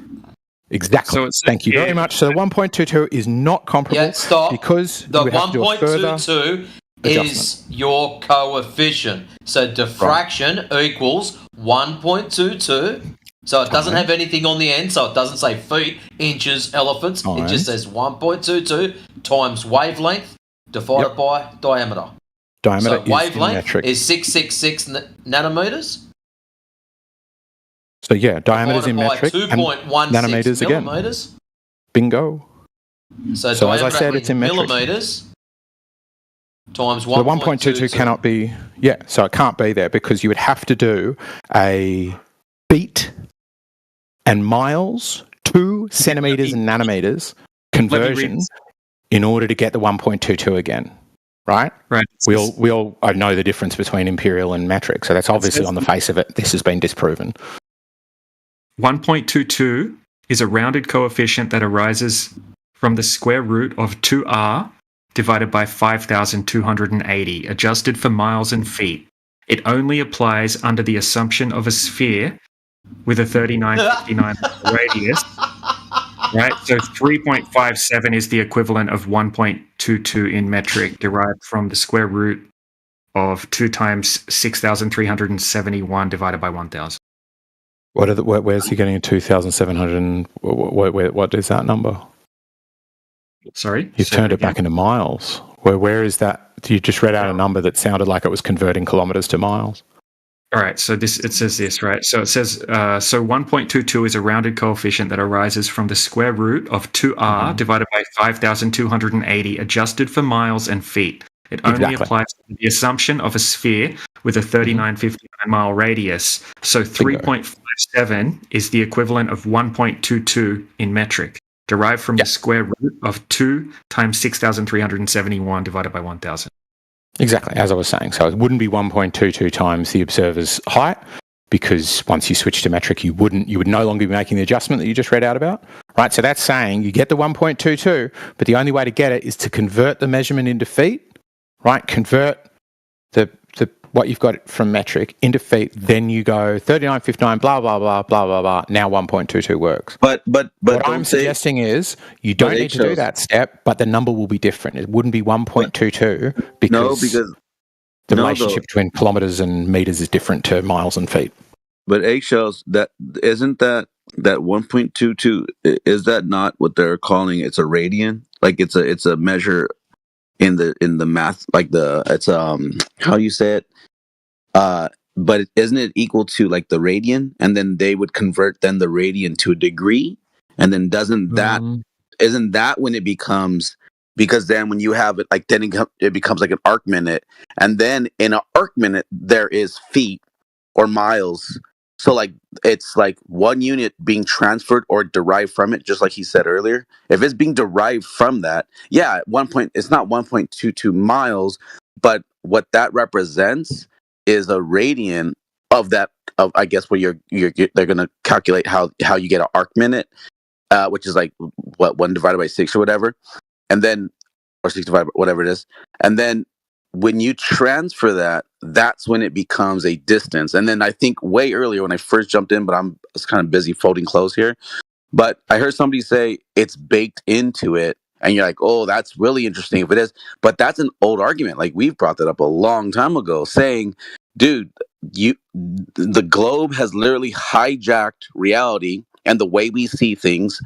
Exactly. Thank you very much. So the 1.22 is not comparable. Yeah, stop. Because the you have to do a further 1.22 is your coefficient. So diffraction equals 1.22. So it doesn't have anything on the end. So it doesn't say feet, inches, elephants. It just says 1.22 times wavelength divided by diameter. Diameter so is wavelength metric. is 666 nanometers. So yeah, diameter is in metric. 2.16 nanometers millimeters. Again. Bingo. So as I said, it's in metric. Millimeters times 1.22. The 1.22 cannot be, so it can't be there because you would have to do a feet and miles to centimeters and nanometers conversion in order to get the 1.22 again. Right? Right. We all I know the difference between imperial and metric, so that's obviously on the face of it. This has been disproven. 1.22 is a rounded coefficient that arises from the square root of 2r divided by 5,280, adjusted for miles and feet. It only applies under the assumption of a sphere with a 3959 radius. Right, so 3.57 is the equivalent of 1.22 in metric, derived from the square root of 2 times 6,371 divided by 1,000. Where's he getting a 2,700? What is that number? Sorry? You've turned it back into miles. Where is that? You just read out a number that sounded like it was converting kilometers to miles. All right, so it says this, right? So it says, so 1.22 is a rounded coefficient that arises from the square root of 2r divided by 5,280, adjusted for miles and feet. It only applies to the assumption of a sphere with a 3959 mile radius. So 3.57 is the equivalent of 1.22 in metric, derived from the square root of 2 times 6,371 divided by 1,000. Exactly, as I was saying. So it wouldn't be 1.22 times the observer's height, because once you switch to metric, you would no longer be making the adjustment that you just read out about, right? So that's saying you get the 1.22, but the only way to get it is to convert the measurement into feet, right? Convert the what you've got from metric into feet, then you go 3959, blah, blah, blah, blah, blah, blah. Now 1.22 works. But what I'm suggesting is you don't need to do that step, but the number will be different. It wouldn't be 1.22 because the relationship between kilometers and meters is different to miles and feet. But eggshells, that isn't that 1.22, is that not what they're calling it's a radian? Like it's a measure in the math, like it's how you say it? But isn't it equal to like the radian? And then they would convert then the radian to a degree. And then isn't that when it becomes, because then when you have it, like then it becomes like an arc minute. And then in an arc minute, there is feet or miles. So like, it's like one unit being transferred or derived from it, just like he said earlier. If it's being derived from that, it's not 1.22 miles, but what that represents is a radian of that, of I guess where they're going to calculate how you get an arc minute, which is like what 1 divided by 6 or whatever, and then or 6 divided by whatever it is, and then when you transfer that, that's when it becomes a distance. And then I think way earlier when I first jumped in, but I was kind of busy folding clothes here, but I heard somebody say it's baked into it. And you're like, oh, that's really interesting if it is. But that's an old argument. Like, we've brought that up a long time ago, saying, dude, the globe has literally hijacked reality and the way we see things,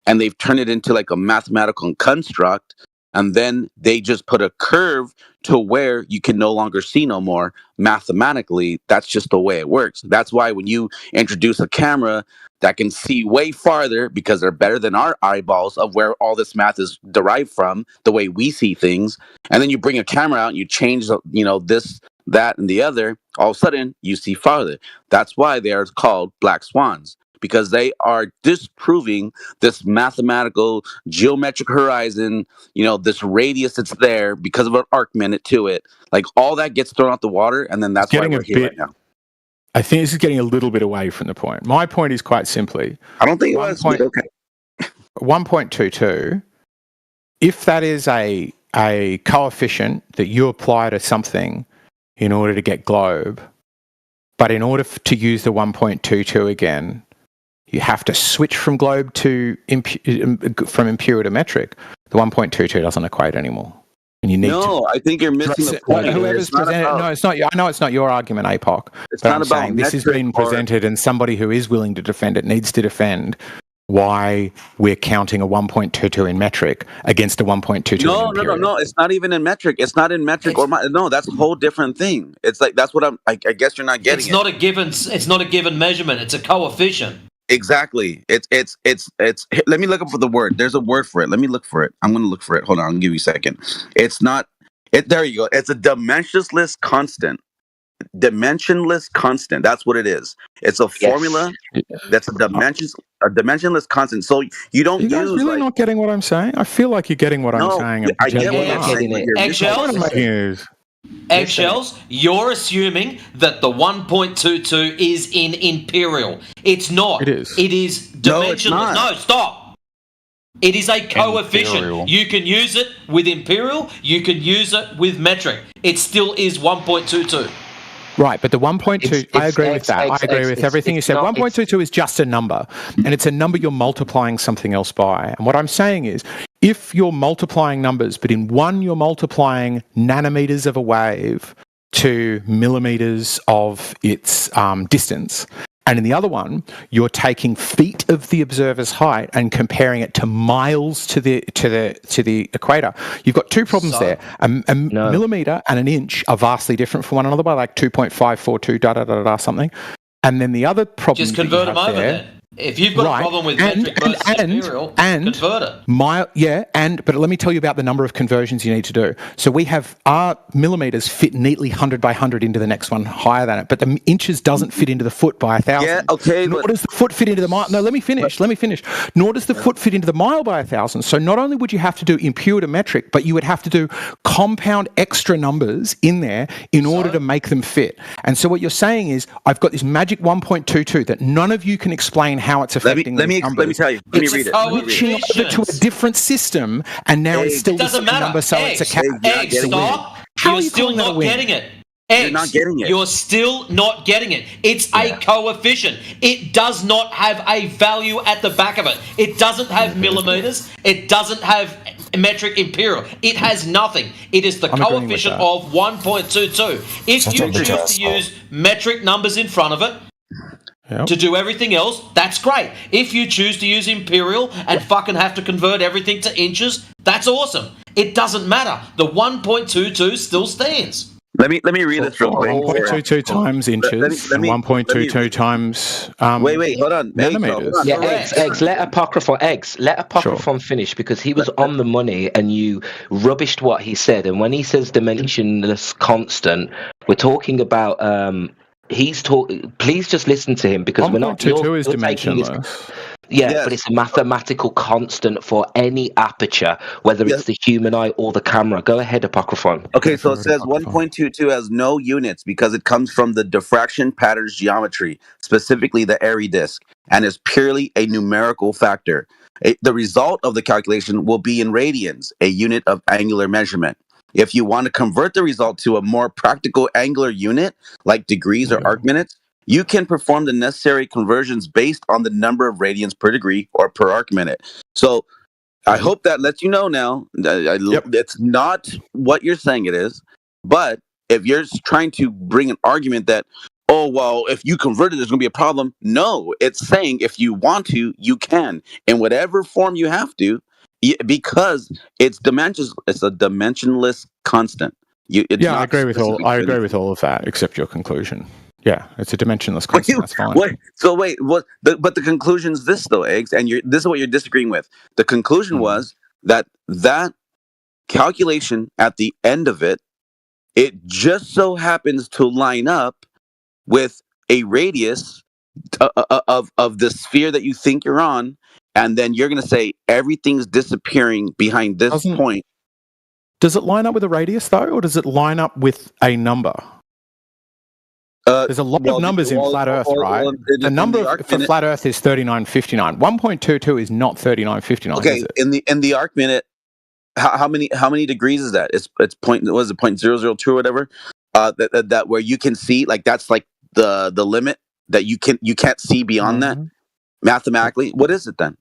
and they've turned it into like a mathematical construct. And then they just put a curve to where you can no longer see no more. Mathematically, that's just the way it works. That's why when you introduce a camera that can see way farther, because they're better than our eyeballs of where all this math is derived from, the way we see things, and then you bring a camera out and you change, this, that, and the other, all of a sudden you see farther. That's why they are called black swans, because they are disproving this mathematical geometric horizon, this radius that's there because of an arc minute to it. Like, all that gets thrown out the water, and then that's why we're here right now. I think this is getting a little bit away from the point. My point is quite simply, I don't think it was okay. 1.22, if that is a coefficient that you apply to something in order to get globe, but in order to use the 1.22 again, you have to switch from globe to from impure to metric. The 1.22 doesn't equate anymore. And you need I think you're missing the point. Whoever's presented, no, it's not. I know it's not your argument, APOC. It's but not I'm about saying this has metric been presented, and somebody who is willing to defend it needs to defend why we're counting a 1.22 in metric against a 1.22 in imperial. No. It's not even in metric. It's not in metric no. That's a whole different thing. It's like, that's what I guess you're not getting. It's not a given. It's not a given measurement. It's a coefficient. Exactly. It's let me look up for the word. There's a word for it. Let me look for it. I'm going to look for it. Hold on. I'll give you a second. It's not it. There you go. It's a dimensionless constant. Dimensionless constant. That's what it is. It's a formula that's a dimensionless constant. So you don't you guys use really not getting what I'm saying? I feel like you're getting what I'm saying. I get what I'm saying. Eggshells, you're assuming that the 1.22 is in imperial. It's not. It is. It is dimensionless. No, stop. It is a coefficient. Imperial. You can use it with imperial. You can use it with metric. It still is 1.22. Right, but the 1.2, I agree with that. I agree with everything you said. 1.22 is just a number, and it's a number you're multiplying something else by. And what I'm saying is, if you're multiplying numbers, but in one you're multiplying nanometers of a wave to millimeters of its distance, and in the other one you're taking feet of the observer's height and comparing it to miles to the equator, you've got two problems there. A millimeter and an inch are vastly different from one another by like 2.542 something. And then the other problem, just convert them over then. If you've got a problem with metric versus imperial, convert it. But let me tell you about the number of conversions you need to do. So we have our millimeters fit neatly 100 by 100 into the next one higher than it, but the inches doesn't fit into the foot by 1,000. Yeah, okay. Nor does the foot fit into the mile. No, let me finish. Nor does the foot fit into the mile by 1,000. So not only would you have to do impure to metric, but you would have to do compound extra numbers in there in order to make them fit. And so what you're saying is, I've got this magic 1.22 that none of you can explain how it's affecting let me tell you. Let me read it. Switching over to a different system, and now it's still the same number, so it's a cap. Stop. You're still not getting it. You're not getting it. You're still not getting it. It's a coefficient. It does not have a value at the back of it. It doesn't have millimeters. It doesn't have metric imperial. It has nothing. It is the coefficient of 1.22. If you choose to use metric numbers in front of it, to do everything else, that's great. If you choose to use imperial and fucking have to convert everything to inches, that's awesome. It doesn't matter. The 1.22 still stands. Let me read this real quick. 1.22 times inches and 1.22 times wait, hold on. Nanometers. Yeah, eggs. Let Apocryphon finish, because he was on the money and you rubbished what he said. And when he says dimensionless constant, we're talking about please just listen to him, because we're not. 1.22 is dimensionless. Yeah, but it's a mathematical constant for any aperture, whether it's the human eye or the camera. Go ahead, Apocryphon. Okay, so it says 1.22 has no units because it comes from the diffraction patterns geometry, specifically the Airy disk, and is purely a numerical factor. The result of the calculation will be in radians, a unit of angular measurement. If you want to convert the result to a more practical angular unit, like degrees or arc minutes, you can perform the necessary conversions based on the number of radians per degree or per arc minute. So I hope that lets you know now. It's not what you're saying it is, but if you're trying to bring an argument that, oh, well, if you convert it, there's going to be a problem. No, it's saying if you want to, you can, in whatever form you have to, because it's dimensions. It's a dimensionless constant. I agree with all. I agree with all of that, except your conclusion. Yeah, it's a dimensionless constant. That's fine. But the conclusion is this, though, Eggs, and this is what you're disagreeing with. The conclusion was that calculation at the end of it just so happens to line up with a radius of the sphere that you think you're on, and then you're going to say everything's disappearing behind this point. Does it line up with a radius, though, or does it line up with a number? There's a lot of numbers in flat Earth, right? The number for flat Earth is 3959. 1.22 is not 3959. Okay, is it? in the arc minute, how many degrees is that? It's point. What is it? 0.002 or whatever. That where you can see, like, that's like the limit that you can't see beyond that mathematically. What is it then?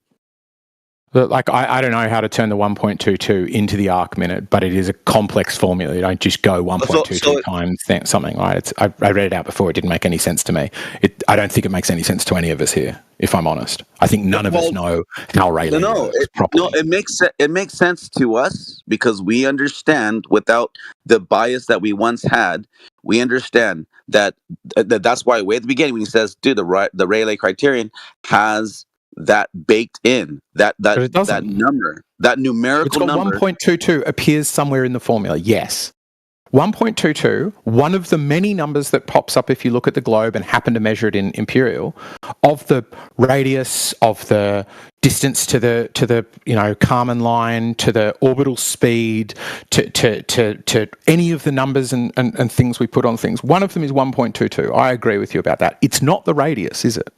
Like, I don't know how to turn the 1.22 into the arc minute, but it is a complex formula. You don't just go 1.22 times something, right? I read it out before. It didn't make any sense to me. I don't think it makes any sense to any of us here, if I'm honest. I think none of us know how Rayleigh works properly. No, it makes sense to us because we understand, without the bias that we once had, we understand that that's why way at the beginning when he says, dude, the Rayleigh criterion has that baked in, that number, that numerical number. 1.22 appears somewhere in the formula, yes. 1.22, one of the many numbers that pops up if you look at the globe and happen to measure it in imperial, of the radius, of the distance to the Kármán line, to the orbital speed, to any of the numbers and things we put on things. One of them is 1.22. I agree with you about that. It's not the radius, is it?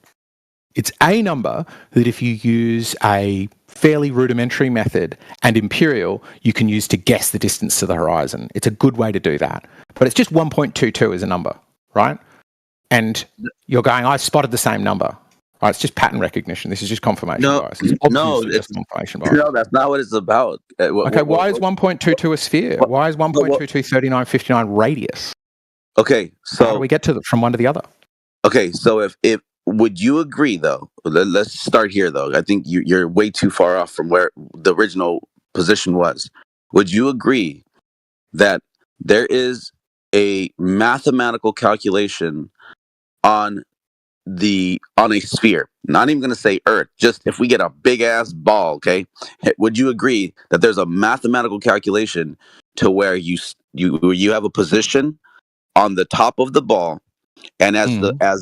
It's a number that if you use a fairly rudimentary method and imperial, you can use to guess the distance to the horizon. It's a good way to do that. But it's just 1.22 as a number, right? And you're going, I spotted the same number. Right, it's just pattern recognition. This is just confirmation bias. It's just confirmation bias. No, that's not what it's about. Okay, why is 1.22 a sphere? Why is 1.22 3959 radius? Okay, so how do we get from one to the other? Okay, so if would you agree, though? Let's start here, though. I think you're way too far off from where the original position was. Would you agree that there is a mathematical calculation on a sphere? Not even going to say Earth. Just if we get a big ass ball, okay? Would you agree that there's a mathematical calculation to where you have a position on the top of the ball? And as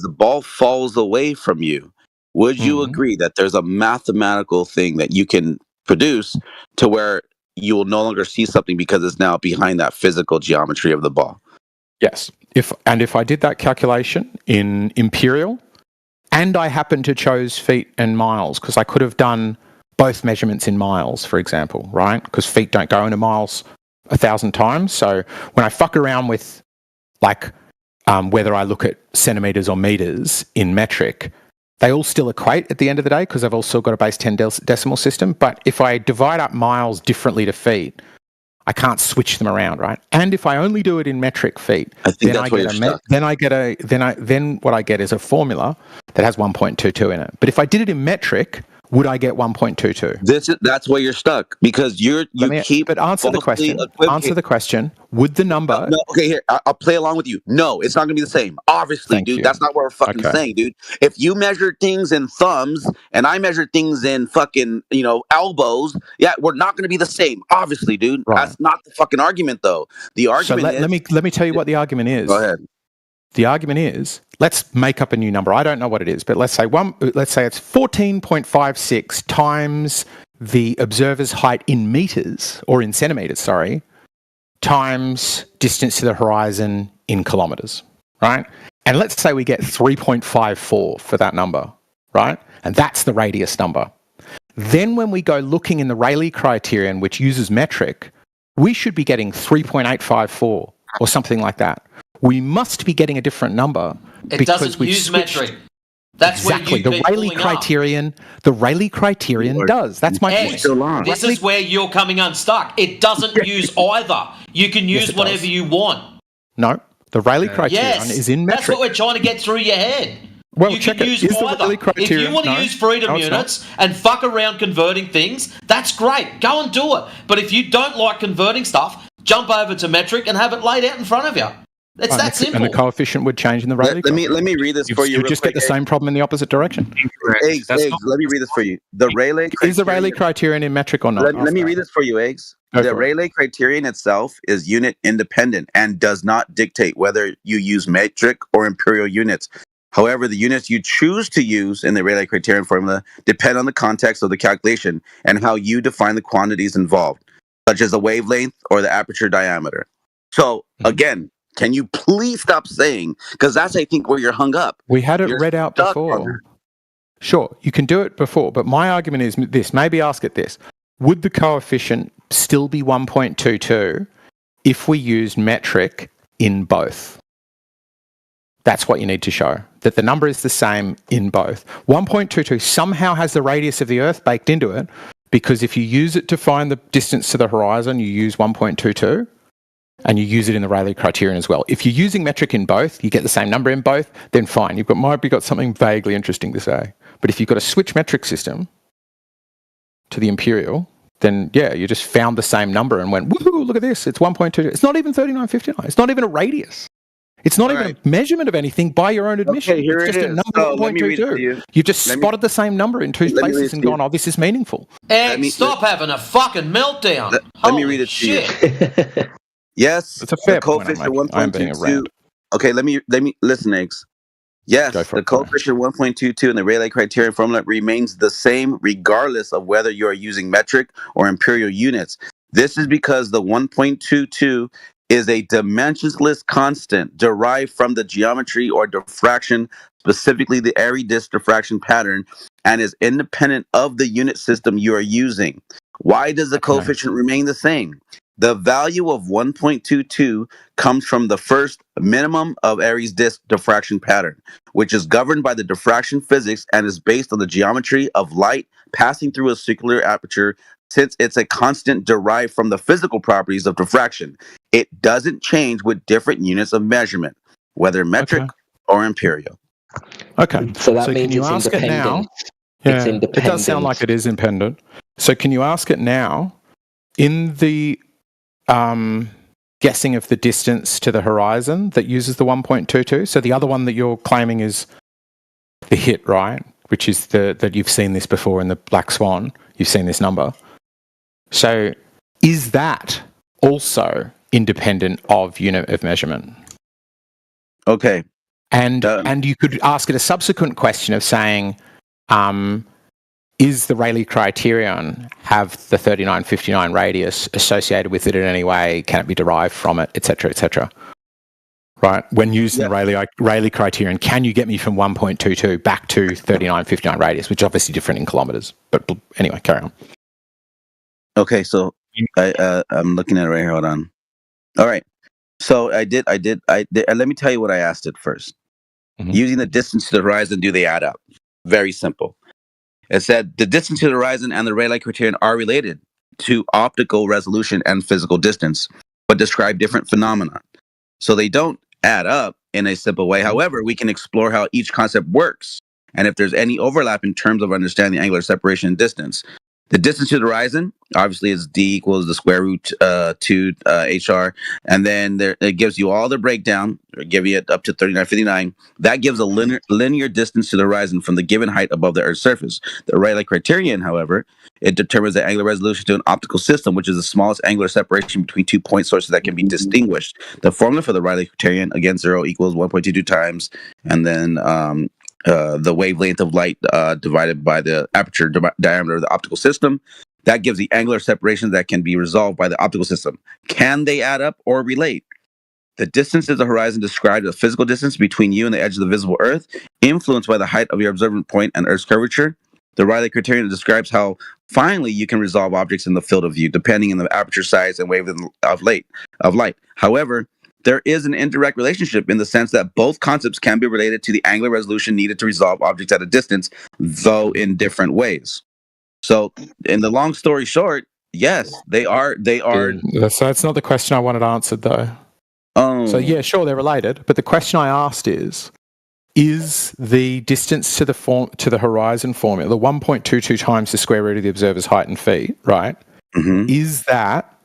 the ball falls away from you, would you agree that there's a mathematical thing that you can produce to where you will no longer see something because it's now behind that physical geometry of the ball? Yes. If I did that calculation in imperial, and I happened to choose feet and miles, because I could have done both measurements in miles, for example, right? Because feet don't go into miles 1,000 times. So when I fuck around with, like, whether I look at centimetres or metres in metric, they all still equate at the end of the day because they've all still got a base 10 decimal system. But if I divide up miles differently to feet, I can't switch them around, right? And if I only do it in metric feet, then what I get is a formula that has 1.22 in it. But if I did it in metric, would I get 1.22? That's where you're stuck because But answer the question. Answer the question. Would the number? No, okay, here I'll play along with you. No, it's not going to be the same. Obviously, dude. That's not what we're fucking saying, dude. If you measure things in thumbs and I measure things in fucking elbows, yeah, we're not going to be the same. Obviously, dude. Right. That's not the fucking argument, though. The argument is. Let me tell you what the argument is. Go ahead. the argument is, let's make up a new number. I don't know what it is, but let's say it's 14.56 times the observer's height in meters, or in centimeters, sorry, times distance to the horizon in kilometers, right? And let's say we get 3.54 for that number, right? And that's the radius number. Then when we go looking in the Rayleigh criterion, which uses metric, we should be getting 3.854 or something like that. We must be getting a different number. It doesn't use metric. That's exactly where you the Rayleigh criterion. The Rayleigh criterion does. That's my point. This is where you're coming unstuck. It doesn't use either. You can use whatever you want. No, the Rayleigh criterion is in metric. That's what we're trying to get through your head. Well, you check can it. use Is the either. Rayleigh criterion? If you want to use freedom units and fuck around converting things, that's great. Go and do it. But if you don't like converting stuff, jump over to metric and have it laid out in front of you. It's that simple. And the coefficient would change in the Rayleigh. Let me read this for you. You just get the same problem in the opposite direction. Eggs. Let me read this for you. The Rayleigh is the Rayleigh criterion in metric or not? Let me read this for you, Eggs. The Rayleigh criterion itself is unit independent and does not dictate whether you use metric or imperial units. However, the units you choose to use in the Rayleigh criterion formula depend on the context of the calculation and how you define the quantities involved, such as the wavelength or the aperture diameter. So, again, can you please stop saying, because that's, I think, where you're hung up. We had it read out before. Sure, you can do it before, but my argument is this. Maybe ask it this. Would the coefficient still be 1.22 if we used metric in both? That's what you need to show, that the number is the same in both. 1.22 somehow has the radius of the Earth baked into it, because if you use it to find the distance to the horizon, you use 1.22, and you use it in the Rayleigh criterion as well. If you're using metric in both, you get the same number in both, then fine. Might be got something vaguely interesting to say. But if you've got a switch metric system to the imperial, then yeah, you just found the same number and went, woohoo, look at this, it's 1.22. It's not even 3959. It's not even a radius. It's not even a measurement of anything by your own admission. Okay, here it's just it a is. number So of let me read it to 1.22. you. You've just spotted the same number in two places and gone, oh, this is meaningful. Stop having a fucking meltdown. Let me read it to you. Yes, it's a fair the coefficient point I'm making. 1.22. Okay, let me listen, Eggs. Yes, the coefficient 1.22 in the Rayleigh criterion formula remains the same regardless of whether you are using metric or imperial units. This is because the 1.22 is a dimensionless constant derived from the geometry or diffraction, specifically the Airy disk diffraction pattern, and is independent of the unit system you are using. Why does the coefficient remain the same? The value of 1.22 comes from the first minimum of Airy's disk diffraction pattern, which is governed by the diffraction physics and is based on the geometry of light passing through a circular aperture, since it's a constant derived from the physical properties of diffraction. It doesn't change with different units of measurement, whether metric or imperial. Okay. So that can means you it's ask it now? independent. It's Yeah, independent. it does sound like it is independent. So can you ask it now in the guessing of the distance to the horizon that uses the 1.22? So the other one that you're claiming is the hit, right? Which is that you've seen this before in the Black Swan. You've seen this number. So is that also independent of unit of measurement? Okay. And you could ask it a subsequent question of saying, is the Rayleigh criterion have the 3959 radius associated with it in any way? Can it be derived from it, etc., etc.? Right? When using the Rayleigh criterion, can you get me from 1.22 back to 3959 radius, which is obviously different in kilometers? But anyway, carry on. Okay, so I'm looking at it right here. Hold on. All right. So I did. Let me tell you what I asked it first. Mm-hmm. Using the distance to the horizon, do they add up? Very simple. It said the distance to the horizon and the Rayleigh criterion are related to optical resolution and physical distance, but describe different phenomena. So they don't add up in a simple way. However, we can explore how each concept works and if there's any overlap in terms of understanding angular separation and distance. The distance to the horizon obviously is d equals the square root 2 HR, and then it gives you all the breakdown, give you it up to 3959. That gives a linear distance to the horizon from the given height above the Earth's surface. The Rayleigh criterion, however, it determines the angular resolution to an optical system, which is the smallest angular separation between 2 point sources that can be distinguished. The formula for the Rayleigh criterion, again, 0 equals 1.22 times, and then the wavelength of light divided by the aperture diameter of the optical system. That gives the angular separation that can be resolved by the optical system. Can they add up or relate? The distance to the horizon described as a physical distance between you and the edge of the visible Earth, influenced by the height of your observant point and Earth's curvature. The Rayleigh criterion describes how finely you can resolve objects in the field of view, depending on the aperture size and wavelength of light. However, there is an indirect relationship in the sense that both concepts can be related to the angular resolution needed to resolve objects at a distance, though in different ways. So, in the long story short, yes, they are. So that's not the question I wanted answered, though. Oh. So yeah, sure, they're related, but the question I asked is the distance to the horizon formula, the 1.22 times the square root of the observer's height in feet, right? Mm-hmm. Is that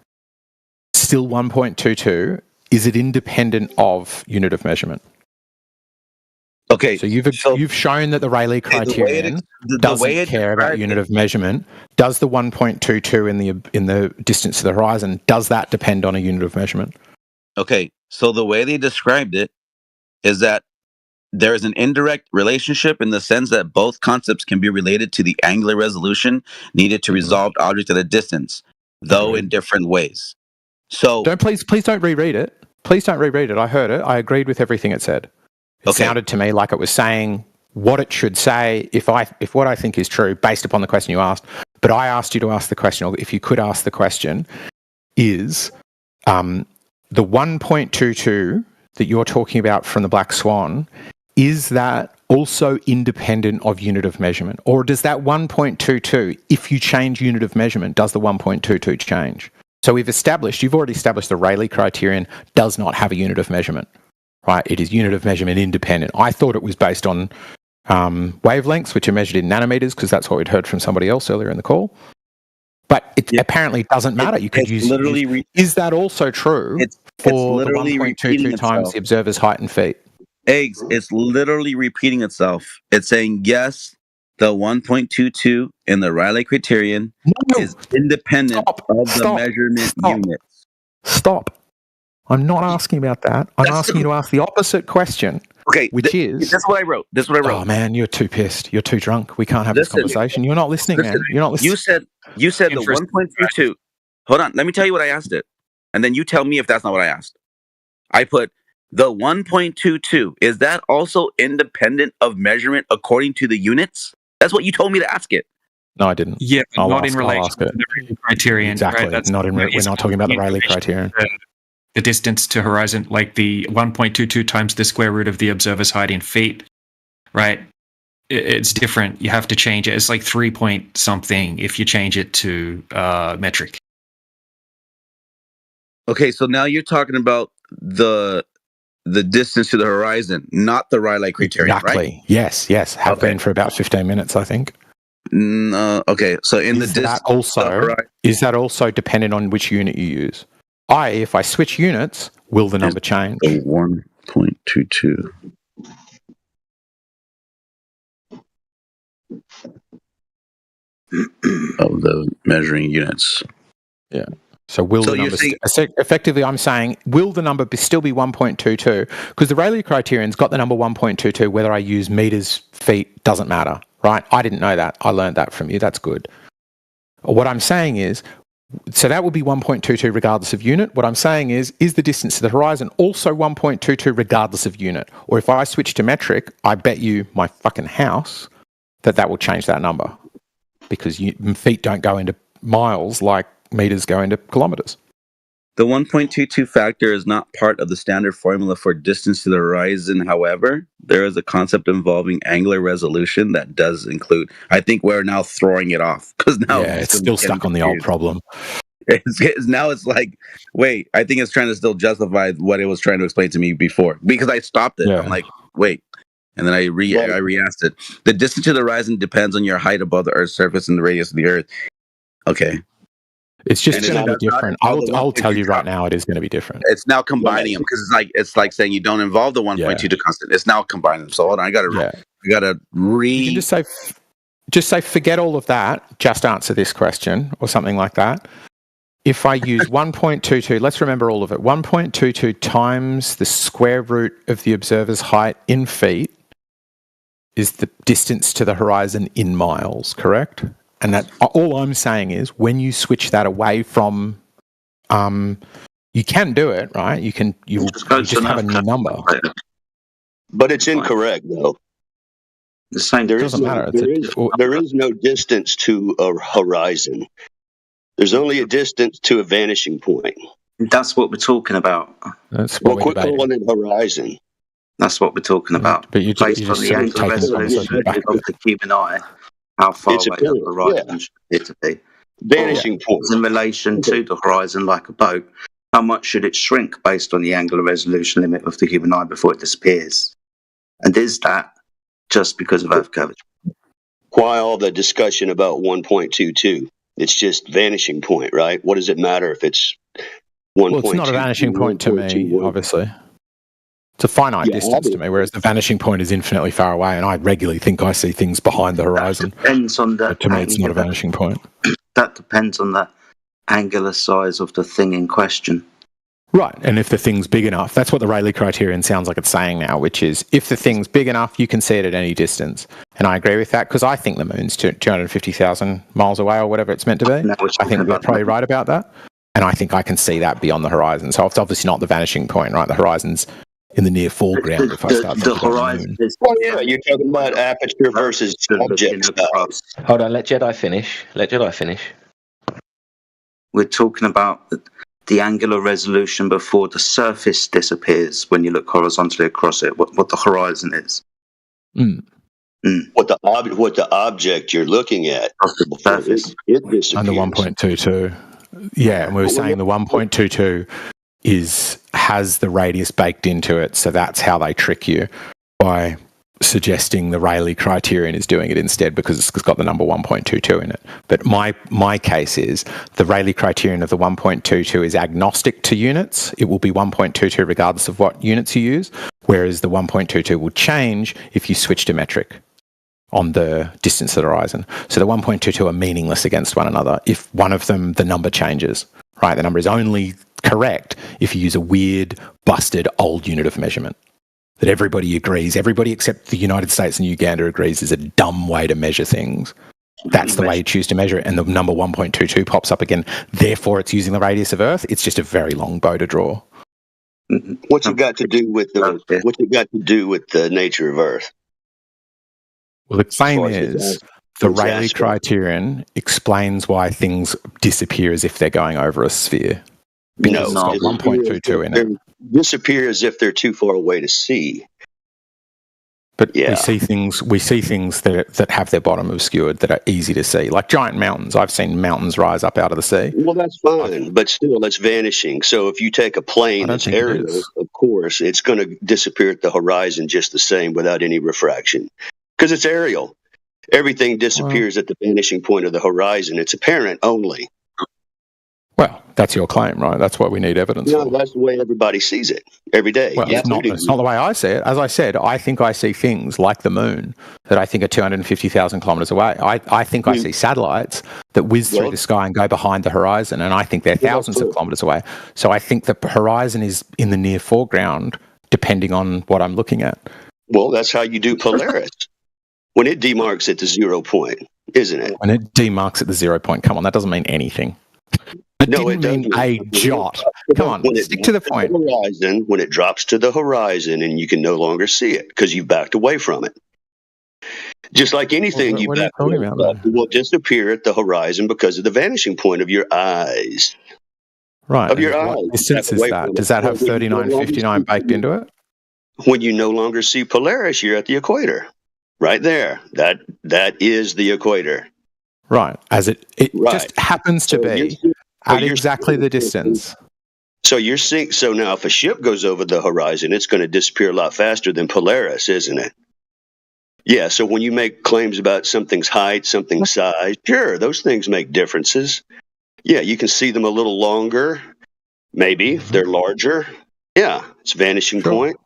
still 1.22? Is it independent of unit of measurement? Okay. So you've shown that the Rayleigh criterion doesn't care about unit of measurement. Does the 1.22 in the distance to the horizon, does that depend on a unit of measurement? Okay, so the way they described it is that there is an indirect relationship in the sense that both concepts can be related to the angular resolution needed to resolve objects at a distance, though in different ways. So please don't reread it. Please don't reread it. I heard it. I agreed with everything it said. It sounded to me like it was saying what it should say if what I think is true based upon the question you asked. But I asked you to ask the question, or if you could ask the question, is the 1.22 that you're talking about from the Black Swan, is that also independent of unit of measurement? Or does that 1.22, if you change unit of measurement, does the 1.22 change? So you've already established the Rayleigh criterion does not have a unit of measurement, right? It is unit of measurement independent. I thought it was based on wavelengths, which are measured in nanometers, because that's what we'd heard from somebody else earlier in the call. But it apparently doesn't matter. You could use is that also true for the 1.22 times the observer's height in feet? It's literally repeating itself. It's saying, yes, the 1.22 in the Rayleigh criterion is independent of the measurement units. Stop. I'm not asking about that. I'm asking you to ask the opposite question. Okay, which is... That's what I wrote. Oh, man, you're too pissed. You're too drunk. We can't have this conversation. You're not listening, man. You're not listening. You said the 1.22. Hold on. Let me tell you what I asked it. And then you tell me if that's not what I asked. I put the 1.22. Is that also independent of measurement according to the units? That's what you told me to ask it. No, I didn't. Yeah, not in relation to the Rayleigh criterion. Exactly. Right? We're not talking about the Rayleigh criterion. The distance to horizon, like the 1.22 times the square root of the observer's height in feet, right? It's different. You have to change it. It's like 3 point something if you change it to metric. Okay, so now you're talking about the distance to the horizon, not the Rayleigh criterion, exactly. Right? Yes. Have been for about 15 minutes, I think. Okay, so in is that also dependent on which unit you use? If I switch units, will the number change? 1.22. of the measuring units. Yeah. So will the number effectively? I'm saying, will the number still be 1.22? Because the Rayleigh criterion's got the number 1.22. Whether I use meters, feet, doesn't matter, right? I didn't know that. I learned that from you. That's good. What I'm saying is, so that would be 1.22 regardless of unit. What I'm saying is the distance to the horizon also 1.22 regardless of unit? Or if I switch to metric, I bet you my fucking house that will change that number, because feet don't go into miles like meters go into kilometers. The 1.22 factor is not part of the standard formula for distance to the horizon. However, there is a concept involving angular resolution that does include. I think we're now throwing it off because now it's still stuck on the old problem. Now it's like, wait, I think it's trying to still justify what it was trying to explain to me before, because I stopped it. I'm like, wait. And then I re-asked it. The distance to the horizon depends on your height above the Earth's surface and the radius of the Earth. Okay. It's just And going to it's be not- different. not all the I'll tell you 1.2 right now, it is going to be different. It's now combining them because it's like saying you don't involve the 1.2 constant. It's now combining them. So hold on, I gotta You can just say forget all of that. Just answer this question or something like that. If I use 1.22, let's remember all of it. 1.22 times the square root of the observer's height in feet is the distance to the horizon in miles, correct? And that all I'm saying is when you switch that away from, you can do it, right? You just have a new number. But it's incorrect, though. The same doesn't matter. There is no distance to a horizon. There's only a distance to a vanishing point. That's what we're talking about. That's what we're debating. Calling it horizon. That's what we're talking about. But you based on the angular resolution of the human eye, how far away the horizon should appear to be. Vanishing point. In relation to the horizon, like a boat, how much should it shrink based on the angular resolution limit of the human eye before it disappears? And is that just because of Earth curvature? Why all the discussion about 1.22? It's just vanishing point, right? What does it matter if it's 1.2? Well, it's not a vanishing point to me, obviously. It's a finite distance to me, whereas the vanishing point is infinitely far away, and I regularly think I see things behind the horizon. Depends on the to me, it's not a vanishing point. That depends on the angular size of the thing in question. Right, and if the thing's big enough, that's what the Rayleigh criterion sounds like it's saying now, which is if the thing's big enough, you can see it at any distance. And I agree with that because I think the moon's 250,000 miles away or whatever it's meant to be. I think we're probably right about that. And I think I can see that beyond the horizon. So it's obviously not the vanishing point, right? The horizon's in the near foreground if I start the horizon is, well, yeah, you're talking about aperture versus object size. Hold on, let Jedi finish. We're talking about the angular resolution before the surface disappears when you look horizontally across it, what the horizon is. What the object you're looking at surface. It disappears. And the 1.22. Yeah, and we were saying the 1.22 has the radius baked into it, so that's how they trick you by suggesting the Rayleigh criterion is doing it instead because it's got the number 1.22 in it. But my case is the Rayleigh criterion of the 1.22 is agnostic to units. It will be 1.22 regardless of what units you use, whereas the 1.22 will change if you switch to metric on the distance to the horizon. So the 1.22 are meaningless against one another. If one of them, the number changes, right? The number is only correct if you use a weird, busted, old unit of measurement that everybody agrees, everybody except the United States and Uganda agrees is a dumb way to measure things. That's the way you choose to measure it, and the number 1.22 pops up again. Therefore, it's using the radius of Earth. It's just a very long bow to draw. What's it got to do with the nature of Earth? Well, the claim is the Rayleigh criterion explains why things disappear as if they're going over a sphere. Because it's got 1.22 in it. Disappear as if they're too far away to see. But we see things that have their bottom obscured that are easy to see, like giant mountains. I've seen mountains rise up out of the sea. Well, that's fine, but still, that's vanishing. So if you take a plane that's aerial, of course, it's going to disappear at the horizon just the same without any refraction because it's aerial. Everything disappears at the vanishing point of the horizon. It's apparent only. Well, that's your claim, right? That's what we need evidence for. No, that's the way everybody sees it every day. Well, it's not the way I see it. As I said, I think I see things like the moon that I think are 250,000 kilometres away. I think I see satellites that whiz through the sky and go behind the horizon, and I think they're thousands of kilometres away. So I think the horizon is in the near foreground, depending on what I'm looking at. Well, that's how you do Polaris. When it demarks at the 0 point, isn't it? When it demarks at the 0 point, come on, that doesn't mean anything. It didn't mean a jot. Come on, stick to the point. When it drops to the horizon and you can no longer see it because you've backed away from it. Just like anything you back away from will disappear at the horizon because of the vanishing point of your eyes. Right. Of your eyes. What distance is that? Does that have 3959 baked into it? When you no longer see Polaris, you're at the equator. Right there. That is the equator. Right. As it just happens to be at exactly the distance. So so now if a ship goes over the horizon, it's going to disappear a lot faster than Polaris, isn't it? Yeah, so when you make claims about something's height, something's size, sure, those things make differences. Yeah, you can see them a little longer, maybe if they're larger. Yeah, it's vanishing point.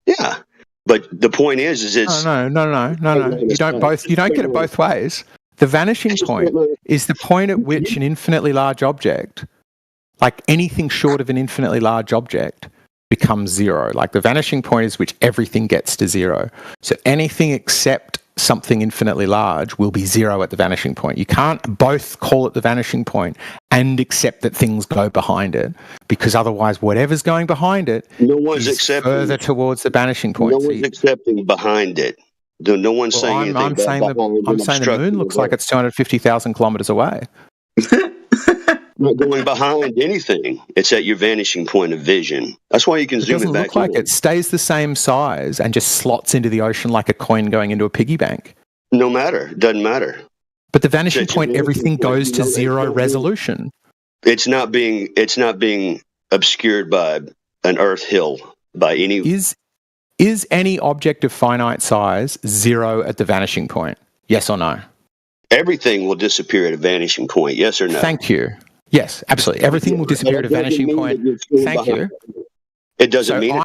Yeah, but the point is it's No. You don't get it both ways. The vanishing point is the point at which an infinitely large object, like anything short of an infinitely large object, becomes zero. Like the vanishing point is which everything gets to zero. So anything except something infinitely large will be zero at the vanishing point. You can't both call it the vanishing point and accept that things go behind it, because otherwise whatever's going behind it is further towards the vanishing point. No one's accepting behind it. No one's saying anything. I'm saying the moon looks like it's 250,000 kilometers away. Not going behind anything. It's at your vanishing point of vision. That's why you can zoom it doesn't back. Look like it stays the same size and just slots into the ocean like a coin going into a piggy bank. No matter. Doesn't matter. But the vanishing point, everything goes to zero resolution. It's not being obscured by an Earth hill by any. Is any object of finite size zero at the vanishing point? Yes or no? Everything will disappear at a vanishing point. Yes or no? Thank you. Yes, absolutely. Everything will disappear at a vanishing point. Thank you. It doesn't mean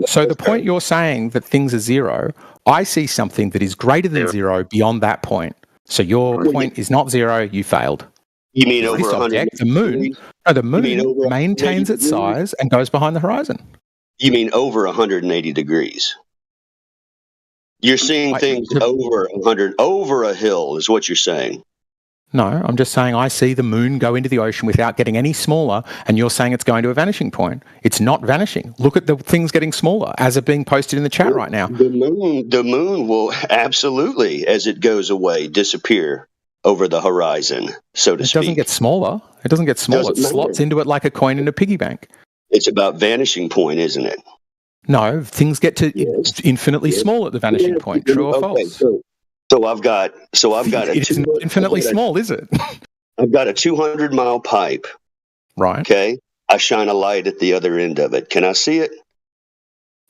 So the point you're saying that things are zero, I see something that is greater than zero beyond that point. So your point is not zero, you failed. You mean over this 100? object, the moon? No, the moon maintains its size and goes behind the horizon. You mean over 180 degrees? You're seeing things over 100, over a hill is what you're saying. No, I'm just saying I see the moon go into the ocean without getting any smaller, and you're saying it's going to a vanishing point. It's not vanishing. Look at the things getting smaller as are being posted in the chat right now. The moon will absolutely, as it goes away, disappear over the horizon, so to speak. It doesn't get smaller. It doesn't get smaller. It slots into it like a coin in a piggy bank. It's about vanishing point, isn't it? No, things get to infinitely small at the vanishing point. True or false? So I've got a. It's not infinitely small, is it? I've got a 200-mile pipe. Right. Okay. I shine a light at the other end of it. Can I see it?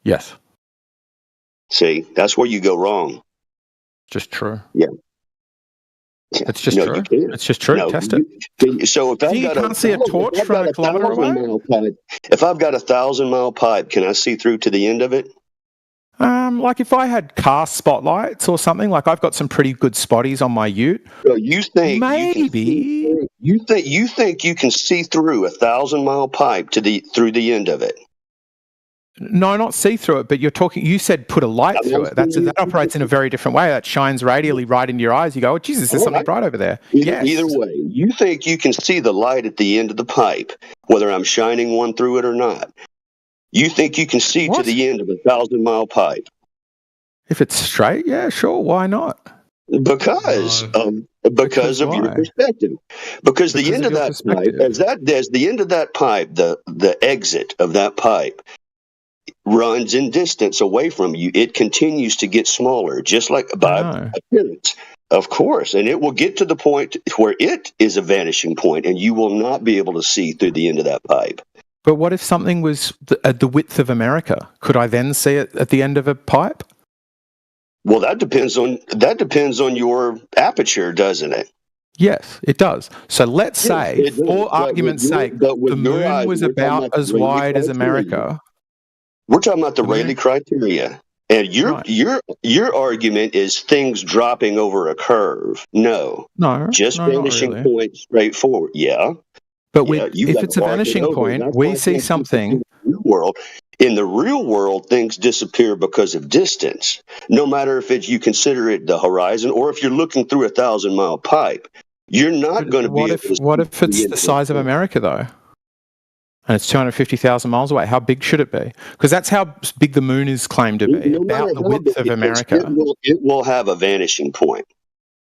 Yes. See, that's where you go wrong. Just true. Yeah. It's just true. It's just true. No, Test it. So if You can't see a torch from a kilometer away? If I've got a 1,000-mile pipe, can I see through to the end of it? Like if I had car spotlights or something, like I've got some pretty good spotties on my ute. So you think maybe you think you can see through a 1,000-mile pipe through the end of it? No, not see through it, but you're talking. You said put a light through it. That operates in a very different way. That shines radially right into your eyes. You go, oh Jesus, there's something bright over there. Either way, you think you can see the light at the end of the pipe, whether I'm shining one through it or not. You think you can see to the end of a 1,000-mile pipe? If it's straight, yeah, sure. Why not? Because of your perspective. Because the end of that pipe, as the end of that pipe, the exit of that pipe runs in distance away from you, it continues to get smaller, just like by appearance. Of course, and it will get to the point where it is a vanishing point, and you will not be able to see through the end of that pipe. But what if something was at the width of America? Could I then see it at the end of a pipe? Well, that depends on your aperture, doesn't it? Yes, it does. So let's say, for argument's sake, the moon was about as wide as America. We're talking about the Rayleigh criteria. And your argument is things dropping over a curve. No, just vanishing point straight forward. Yeah. But if it's a vanishing point, we see something. In the real world, things disappear because of distance. No matter if you consider it the horizon or if you're looking through a 1,000-mile pipe, you're not going to be able to see. What if it's the size of America, though? And it's 250,000 miles away. How big should it be? Because that's how big the moon is claimed to be, about the width of America. It will have a vanishing point.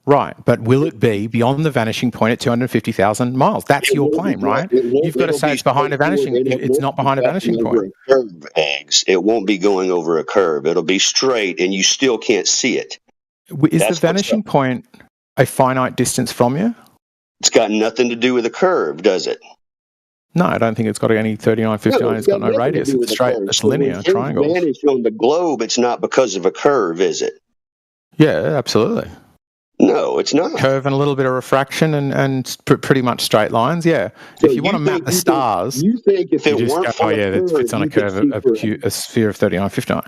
Right, but will it be beyond the vanishing point at 250,000 miles? That's your claim, right? You've got to say it's behind a vanishing. It's not behind a vanishing point. It won't be going over a curve. It'll be straight, and you still can't see it. Is the vanishing point a finite distance from you? It's got nothing to do with a curve, does it? No, I don't think it's got any 39, 59. It's got no radius. It's straight. It's linear, triangle. Vanish on the globe. It's not because of a curve, is it? Yeah, absolutely. No, it's not. Curve and a little bit of refraction and pretty much straight lines. Yeah. So if you want to map the stars, you think if it you just weren't go, for oh yeah, a it fits on a curve, curve, you could see a sphere of 3959.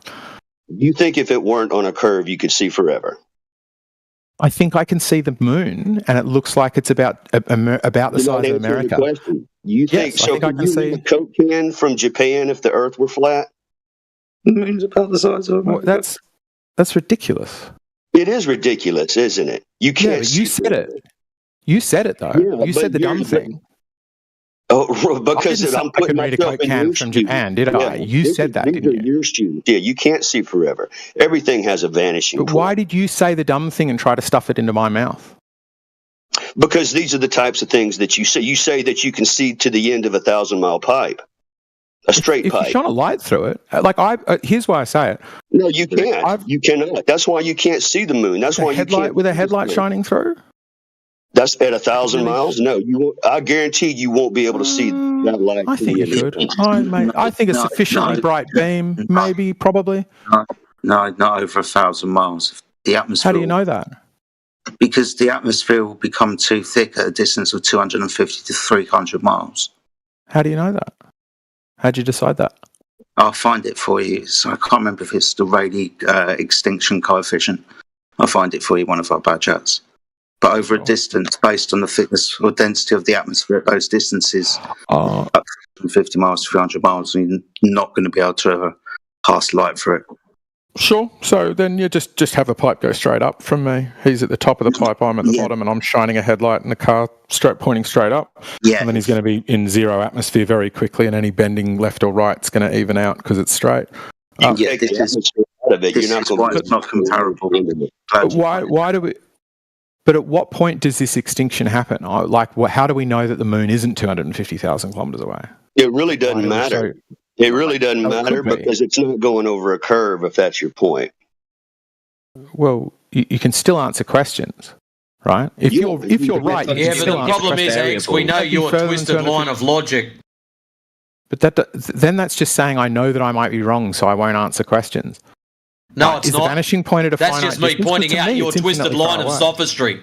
You think if it weren't on a curve, you could see forever? I think I can see the moon, and it looks like it's about the size of America. The question. You think Yes, I so? think I Could can you see. read a Coke can from Japan if the Earth were flat? The moon's about the size of America. Well, that's ridiculous. It is ridiculous, isn't it? You can't. Yeah, but you said it. You said it though. Yeah, you said the dumb thing. Oh, because I'm putting read a myself Coke in can your from shoes. Japan, did I? You said that, these didn't are you? your shoes. Yeah, you can't see forever. Everything has a vanishing But point. why did you say the dumb thing and try to stuff it into my mouth? Because these are the types of things that you say. You say that you can see to the end of a 1,000-mile pipe, a straight If pipe. you shone a light through it, here's why I say it. No, you can't. You cannot. That's why you can't see the moon. That's why you can't. With a headlight shining through. That's at 1,000 miles. No, you won't. I guarantee you won't be able to see that light. I think you should. I think a sufficiently bright beam, maybe, probably. No, not over 1,000 miles. The atmosphere. How do you know that? Because the atmosphere will become too thick at a distance of 250 to 300 miles. How do you know that? How'd you decide that? I'll find it for you. So I can't remember if it's the Rayleigh extinction coefficient. I'll find it for you, one of our bad chats. But over a distance, based on the thickness or density of the atmosphere at those distances, up to 50 miles to 300 miles, you're not going to be able to cast light for it. Sure. So then you just have a pipe go straight up from me. He's at the top of the pipe, I'm at the bottom, and I'm shining a headlight in the car pointing straight up. Yeah. And then he's going to be in zero atmosphere very quickly, and any bending left or right is going to even out because it's straight. You take the atmosphere out of it. You're not going it's not comparable. But why do we? But at what point does this extinction happen? How do we know that the moon isn't 250,000 kilometers away? It really doesn't matter. It really doesn't matter because it's not going over a curve, if that's your point. Well, you can still answer questions, right? If you're right, you Yeah, can but still the answer problem is, questions. X, we know your twisted line of logic. But then that's just saying I know that I might be wrong, so I won't answer questions. No, it's is not. the vanishing point at a That's finite just me distance? pointing But to out me, your it's twisted infinitely line far of away. sophistry.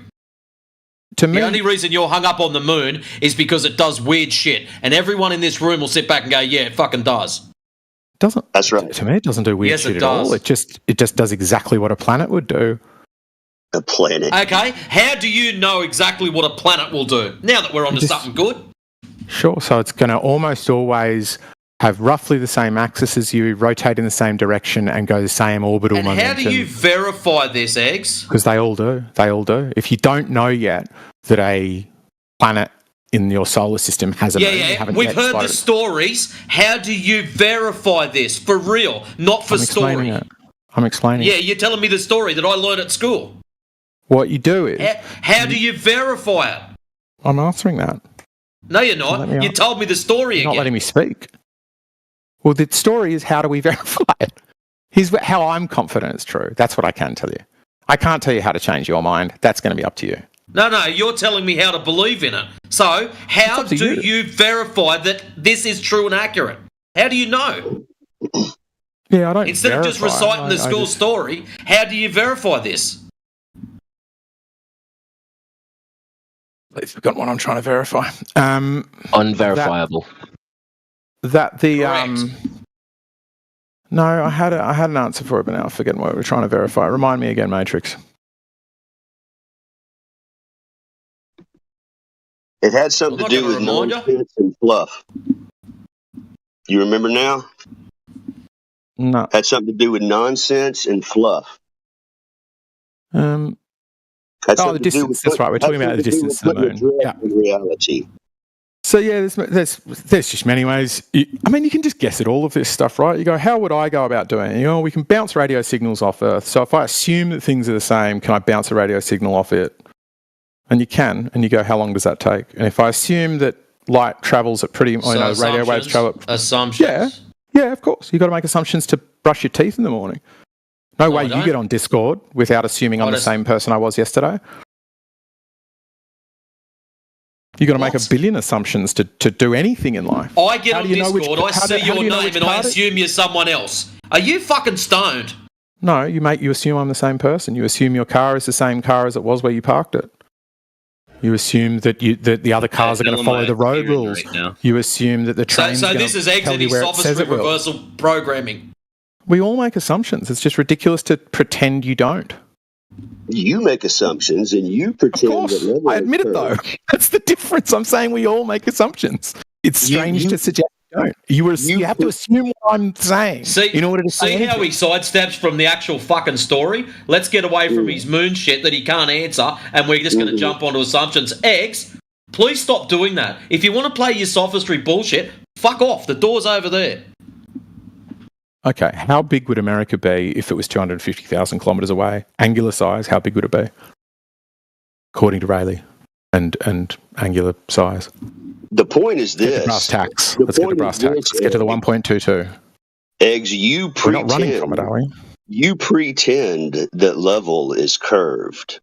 To me, The only reason you're hung up on the moon is because it does weird shit, and everyone in this room will sit back and go, "Yeah, it fucking does." doesn't. That's right. To me, it doesn't do weird Yes, it shit at all. does. It just does exactly what a planet would do. A planet. Okay, how do you know exactly what a planet will do? Now that we're onto something good. Sure. So it's going to almost always have roughly the same axis as you, rotate in the same direction, and go the same orbital And momentum. how do you verify this, Eggs? Because they all do. They all do. If you don't know yet that a planet in your solar system has a moon, you haven't We've yet heard the spotted it. stories. How do you verify this for real, not for I'm explaining story? it. I'm explaining Yeah, it. you're telling me the story that I learned at school. What you do is, How do you verify it? I'm answering that. No, you're Let not. me You out. told me the story You're not again. letting me speak. Well, the story is how do we verify it? Here's how I'm confident it's true. That's what I can tell you. I can't tell you how to change your mind. That's going to be up to you. No, you're telling me how to believe in it. So, how up to do you. you verify that this is true and accurate? How do you know? Yeah, I don't. Instead of just verify. reciting the I school just- story, how do you verify this? I've forgotten what I'm trying to verify. Unverifiable. That the No, I had an answer for it, but now I've forgotten what we're trying to verify. Remind me again, Matrix. It had something to do with nonsense and fluff. You remember now? No. Had something to do with nonsense and fluff. Had Oh, the something to do distance. with That's right. We're talking had about the something to do distance to the with moon. putting a Yeah. dress in reality. So yeah, there's just many ways. I mean, you can just guess at all of this stuff, right? You go, how would I go about doing it? You know, we can bounce radio signals off Earth. So if I assume that things are the same, can I bounce a radio signal off it? And you can, and you go, how long does that take? And if I assume that light travels at pretty, radio waves travel at assumptions. Yeah, of course. You've got to make assumptions to brush your teeth in the morning. No way I you don't. get on Discord without assuming I'm the same person I was yesterday. You've got to make a billion assumptions to do anything in life. I get How on do you know Discord, which- I how do- see how your do you know name, which and I card it- assume you're someone else. Are you fucking stoned? No, you assume I'm the same person. You assume your car is the same car as it was where you parked it. You assume that the other cars are going to follow the road rules. You assume that the train's So going this to is tell you exiting where it says sophistry it will. reversal programming. We all make assumptions. It's just ridiculous to pretend you don't. You make assumptions and you pretend that level I admit it though. That's the difference. I'm saying we all make assumptions. It's strange to suggest you don't. You have to assume what I'm saying in order to say See how he sidesteps from the actual fucking story? Let's get away from his moon shit that he can't answer, and we're just going to jump onto assumptions. X, please stop doing that. If you want to play your sophistry bullshit, fuck off. The door's over there. Okay, how big would America be if it was 250,000 kilometres away? Angular size, how big would it be? According to Rayleigh and angular size. The point is this. Get the brass tacks. Let's get the brass tacks. Let's get to the 1.22. Eggs, you We're not running from it, are we? You pretend that level is curved.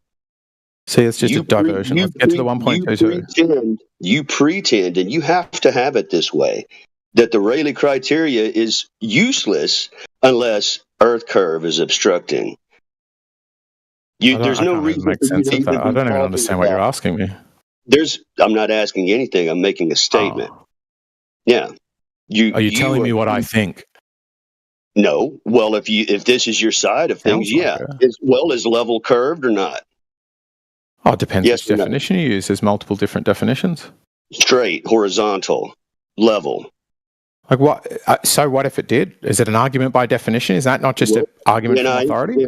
See, it's just a diversion. Let's get to the 1.22. You pretend, and you have to have it this way, that the Rayleigh criteria is useless unless Earth curve is obstructing. There's no reason make sense of that. I don't even understand what you're asking me. I'm not asking anything. I'm making a statement. Yeah. Are you telling me what I think? No. Well, if this is your side of things, is level curved or not? Oh, it depends which definition you use. There's multiple different definitions. Straight, horizontal, level. Like what? So what if it did? Is it an argument by definition? Is that not just an argument from authority?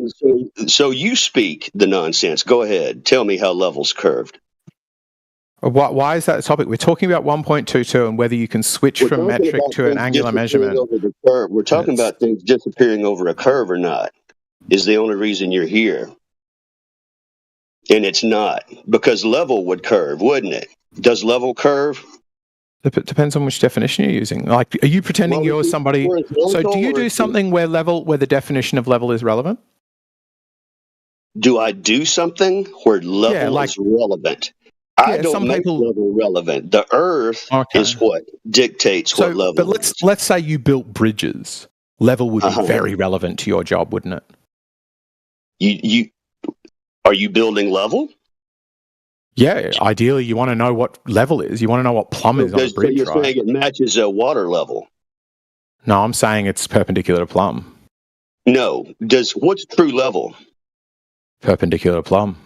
So you speak the nonsense. Go ahead. Tell me how level's curved. Why is that a topic? We're talking about 1.22 and whether you can switch from metric to an angular measurement. Over the curve. We're talking about things disappearing over a curve or not is the only reason you're here. And it's not, because level would curve, wouldn't it? Does level curve? It depends on which definition you're using. Like, are you pretending you're somebody? So do you do something where the definition of level is relevant? Do I do something where level is relevant? I don't make level relevant. The Earth is what dictates what level. But let's say you built bridges. Level would be very relevant to your job, wouldn't it? Are you building level? Yeah, ideally you want to know what level is. You want to know what plumb is on a bridge, so you're saying it matches a water level? No, I'm saying it's perpendicular to plumb. No. What's true level? Perpendicular to plumb.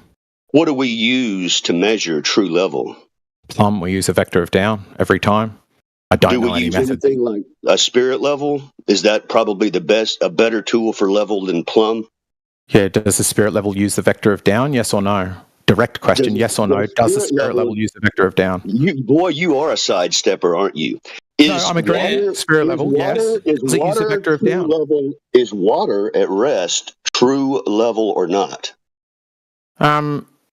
What do we use to measure true level? Plumb, we use a vector of down every time. I don't know any method. Anything like a spirit level? Is that probably a better tool for level than plumb? Yeah, does the spirit level use the vector of down? Yes or no? Direct question, yes or no? Does the spirit level use the vector of down? You are a sidestepper, aren't you? No, I'm agreeing. Spirit level, yes. Does it use the vector of down? Is water at rest true level or not?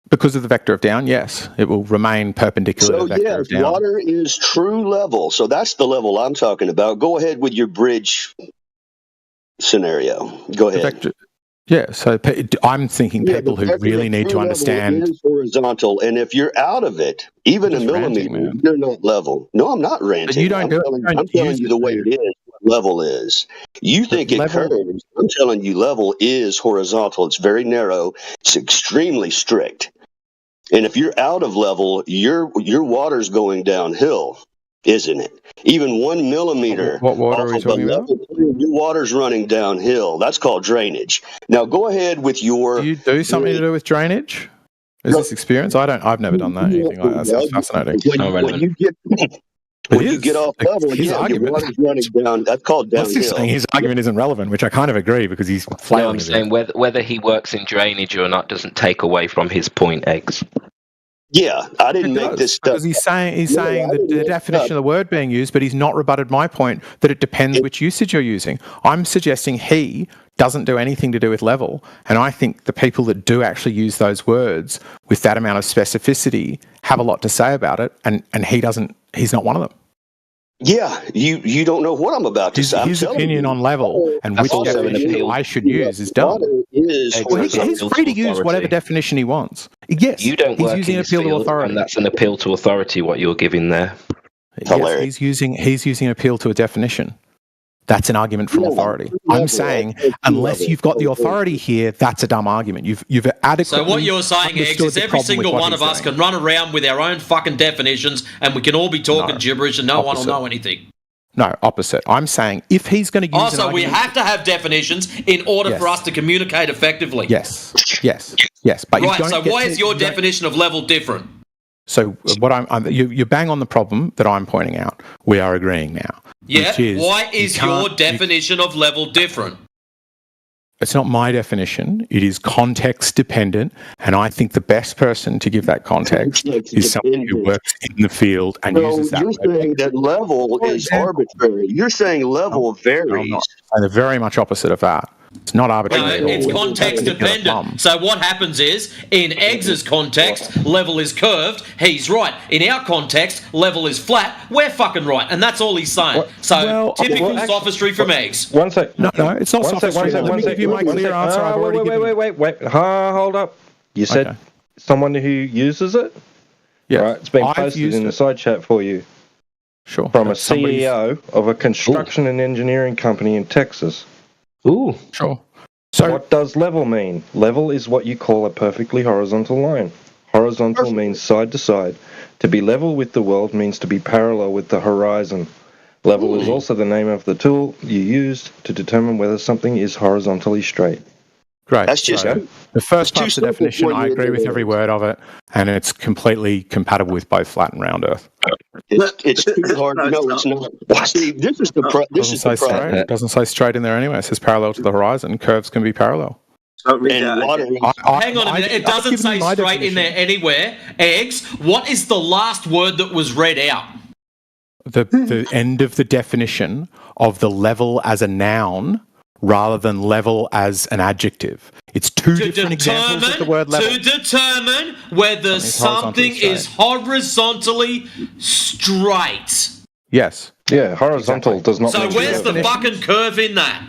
Because of the vector of down, yes. It will remain perpendicular to the vector of down. Water is true level. So that's the level I'm talking about. Go ahead with your bridge scenario. Go ahead. Yeah, so I'm thinking people who really need to understand. Is horizontal, and if you're out of it, even a millimeter, you're not level. No, I'm not ranting. You don't I'm telling you the way it is. What level is. You think it curves. I'm telling you, level is horizontal. It's very narrow. It's extremely strict. And if you're out of level, your water's going downhill, isn't it? Even 1 millimeter. What water are we talking about? Your water's running downhill. That's called drainage. Now go ahead with your. Do you do something to do with drainage? Is this experience? I've never done that. Anything like that. Sounds fascinating. When you get off level, your water's running down. That's called downhill. He's saying his argument isn't relevant, which I kind of agree because he's flailing. No, I'm saying whether he works in drainage or not doesn't take away from his point, Eggs. Yeah, I didn't make this stuff. Because he's saying the definition of the word being used, but he's not rebutted my point that it depends which usage you're using. I'm suggesting he doesn't do anything to do with level, and I think the people that do actually use those words with that amount of specificity have a lot to say about it, and he doesn't. He's not one of them. Yeah, you don't know what I'm about to say. His opinion on level and which definition I should use is dumb. He's free to use whatever definition he wants. Yes, you don't he's work using in appeal to authority. And that's an appeal to authority. What you're giving there. Yes, he's using appeal to a definition. That's an argument from authority. I'm saying, unless you've got the authority here, that's a dumb argument. You've adequately. So what you're saying, Eggs, is every single one of us can run around with our own fucking definitions, and we can all be talking gibberish, and no one will know anything. No, opposite. I'm saying if he's going to use. Also, we have to have definitions in order for us to communicate effectively. Yes. But right. So why is your definition of level different? So what you bang on the problem that I'm pointing out. We are agreeing now. Yeah. Why is your definition of level different? It's not my definition. It is context dependent, and I think the best person to give that context is someone who works in the field and uses that. You're saying that level is arbitrary. You're saying level varies. And they're very much opposite of that. It's not arbitrary. No, it's context dependent. So what happens is, in Eggs's context, level is curved. He's right. In our context, level is flat. We're fucking right, and that's all he's saying. Typical sophistry from Eggs. One sec. No, it's not sophistry. Let me give you my clear answer. Wait. Hold up. You said someone who uses it? Yeah. Right, it's been posted in the side chat for you. Sure. From a CEO of a construction and engineering company in Texas. Ooh. Sure. So what does level mean? Level is what you call a perfectly horizontal line. Horizontal means side to side. To be level with the world means to be parallel with the horizon. Level is also the name of the tool you use to determine whether something is horizontally straight. Great. That's just the first part's the definition. I agree with every word of it, and it's completely compatible with both flat and round Earth. It's too hard. No, it's not. See, this is the problem. It doesn't say straight in there anyway. It says parallel to the horizon. Curves can be parallel. And water. Hang on a minute. It doesn't say straight in there anywhere. Eggs. What is the last word that was read out? The end of the definition of the level as a noun rather than level as an adjective. It's two different examples of the word level. To determine whether something is horizontally straight. Yes. Yeah, horizontal does not. So where's the fucking curve in that?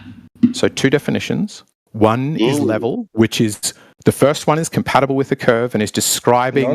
So two definitions. One is level, which is the first one is compatible with the curve and is describing a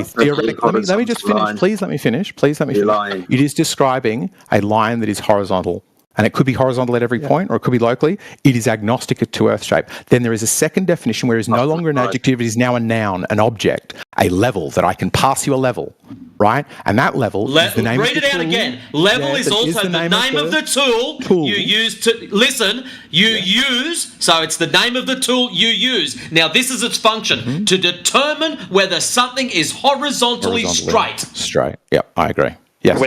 theoretical. Let me just finish. Please let me finish. It is describing a line that is horizontal. And it could be horizontal at every point, or it could be locally. It is agnostic to Earth shape. Then there is a second definition where it is no longer an adjective, it is now a noun, an object, a level, that I can pass you a level, right? And that level is the name of the tool. Read it out again. Level is also the name of the tool you use to... Listen, use... So it's the name of the tool you use. Now, this is its function, to determine whether something is horizontally straight. Straight. Yep, I agree. Yes.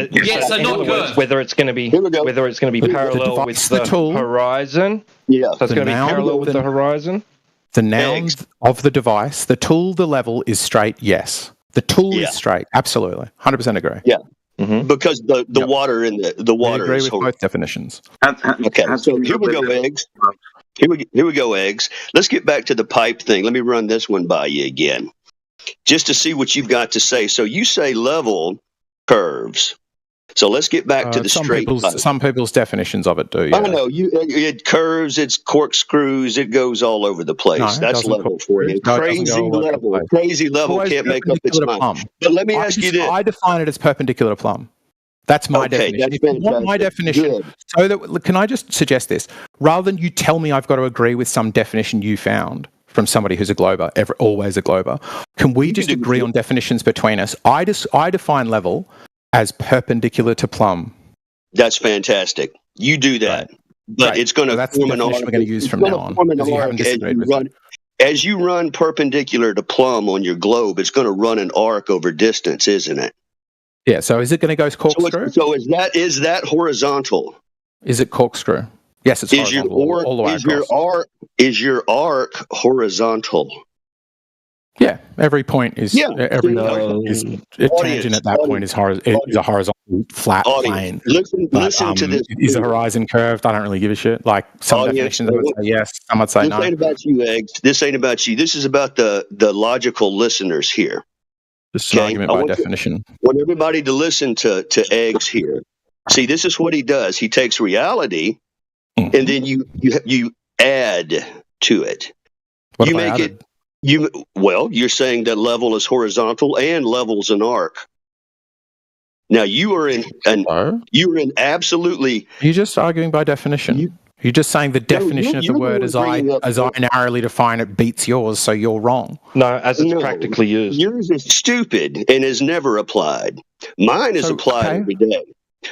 So not curved. Whether it's going to be parallel with the horizon. Yeah. So it's going to be parallel with the horizon. The nouns of the device, the tool, the level is straight. Yes. The tool is straight. Absolutely. 100% agree. Yeah. Because the water in the water. I agree is with both definitions. Okay. So here we go, Eggs. Here we go, Eggs. Let's get back to the pipe thing. Let me run this one by you again, just to see what you've got to say. So you say level curves. So let's get back to the straight pipe. Some people's definitions of it do. Yeah. I know it curves, it's corkscrews, it goes all over the place. No, that's level for you. Crazy level can't make up its mind. But let me ask you this: I define it as perpendicular to plumb. That's my definition. If you want my definition, can I just suggest this? Rather than you tell me I've got to agree with some definition you found from somebody who's a glober, always a glober, can we just agree on definitions between us? I define level as perpendicular to plumb. That's fantastic. You do that. But it's going to form an arc. We're going to use from now on. As you run perpendicular to plumb on your globe, it's going to run an arc over distance, isn't it? Yeah. So is it going to go corkscrew? So is that horizontal? Is it corkscrew? Yes, it's horizontal. All the way across. Is your arc horizontal? Yeah, every point is every point is tangent at that point is a horizontal flat plane. Listen to this. Is the horizon curved? I don't really give a shit. Like some definitions I would say yes, some would say no. This ain't about you, Eggs. This ain't about you. This is about the logical listeners here. This is an argument by definition. I want everybody to listen to Eggs here. See, this is what he does. He takes reality and then you add to it. You make it. You're saying that level is horizontal and level's an arc. Now you are in absolutely. You're just arguing by definition. You're just saying the definition of the word as I narrowly define it beats yours, so you're wrong. No, as it's practically used. Yours is stupid and is never applied. Mine is applied every day.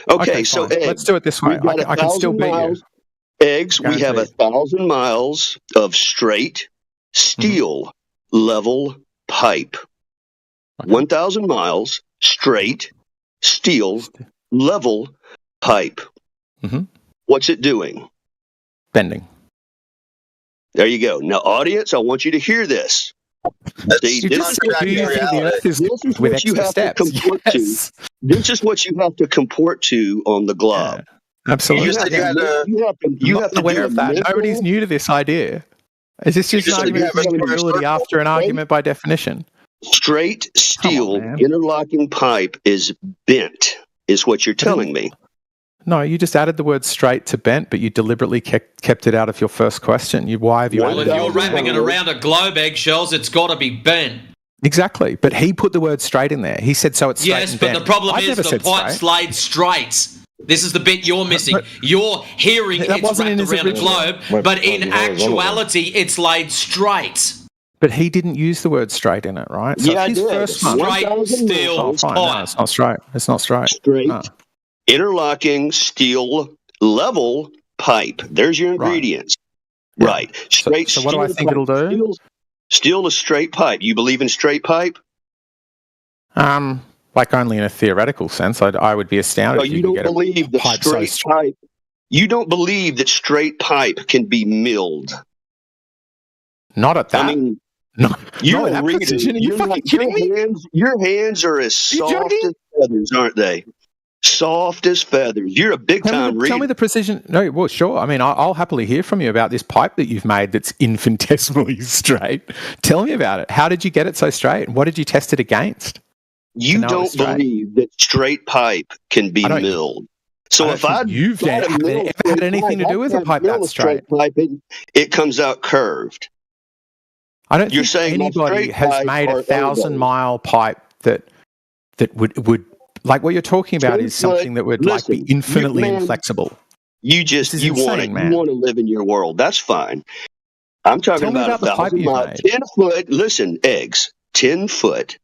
Okay, so fine. Let's do it this way. I can still beat you. Eggs, we have 1,000 miles of straight steel level pipe. 1,000 miles straight steel level pipe. What's it doing? Bending. There you go. Now, audience, I want you to hear this. See, this is what you have to comport to. This is what you have to comport to on the glob. Absolutely. You have to aware of that. Nobody's new to this idea. Is this just an argument for ability after an argument by definition? Straight steel interlocking pipe is bent, is what you're telling me. No, you just added the word straight to bent, but you deliberately kept it out of your first question. Why have you Well, if you're wrapping it around a globe, eggshells, it's got to be bent. Exactly, but he put the word straight in there. He said so it's straight Yes, and but bent. the problem I've is never the said pipe's straight. laid straight. This is the bit you're missing. You're hearing That it's wasn't in wrapped his around a original. globe, but in actuality, it's laid straight. But he didn't use the word straight in it, right? So Yeah, his I did. first one. Straight steel Fine. No, pipe. it's not straight. It's not straight. Straight No. interlocking steel level pipe. There's your ingredients. Right. Straight So what do I steel think it'll pipe. do? Steel is straight pipe. You believe in straight pipe? Like only in a theoretical sense. I would be astounded No, if you you don't could get believe a that pipe so straight pipe. You don't believe that straight pipe can be milled. Not at that. I mean, no, you're not at a that reader. precision. Are you fucking kidding me? Your hands are as soft joking? as feathers, aren't they? Soft as feathers. You're a big time reader. Tell me the precision. No, well, sure. I mean, I'll happily hear from you about this pipe that you've made that's infinitesimally straight. Tell me about it. How did you get it so straight? What did you test it against? You don't believe that straight pipe can be milled. So if you've ever had anything to do with a pipe that's straight, pipe, it comes out curved. I don't You're think saying my anybody straight has pipe made are 1,000-mile pipe that would like what you're talking about is something that would like be infinitely inflexible. You want to live in your world. That's fine. I'm talking Tell me about about the pipe 1,000 you've miles, made. 10 foot. Listen, eggs, 10 foot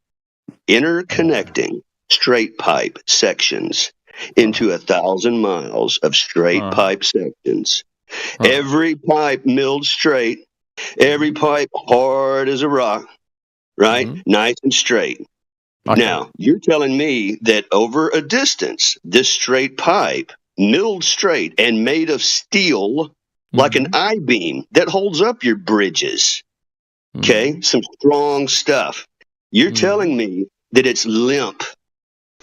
interconnecting straight pipe sections into 1,000 miles of straight pipe sections. Every pipe milled straight, every pipe hard as a rock, right? Nice and straight. Okay. Now, you're telling me that over a distance, this straight pipe, milled straight and made of steel, like an I-beam that holds up your bridges, okay? Some strong stuff. You're telling me that it's limp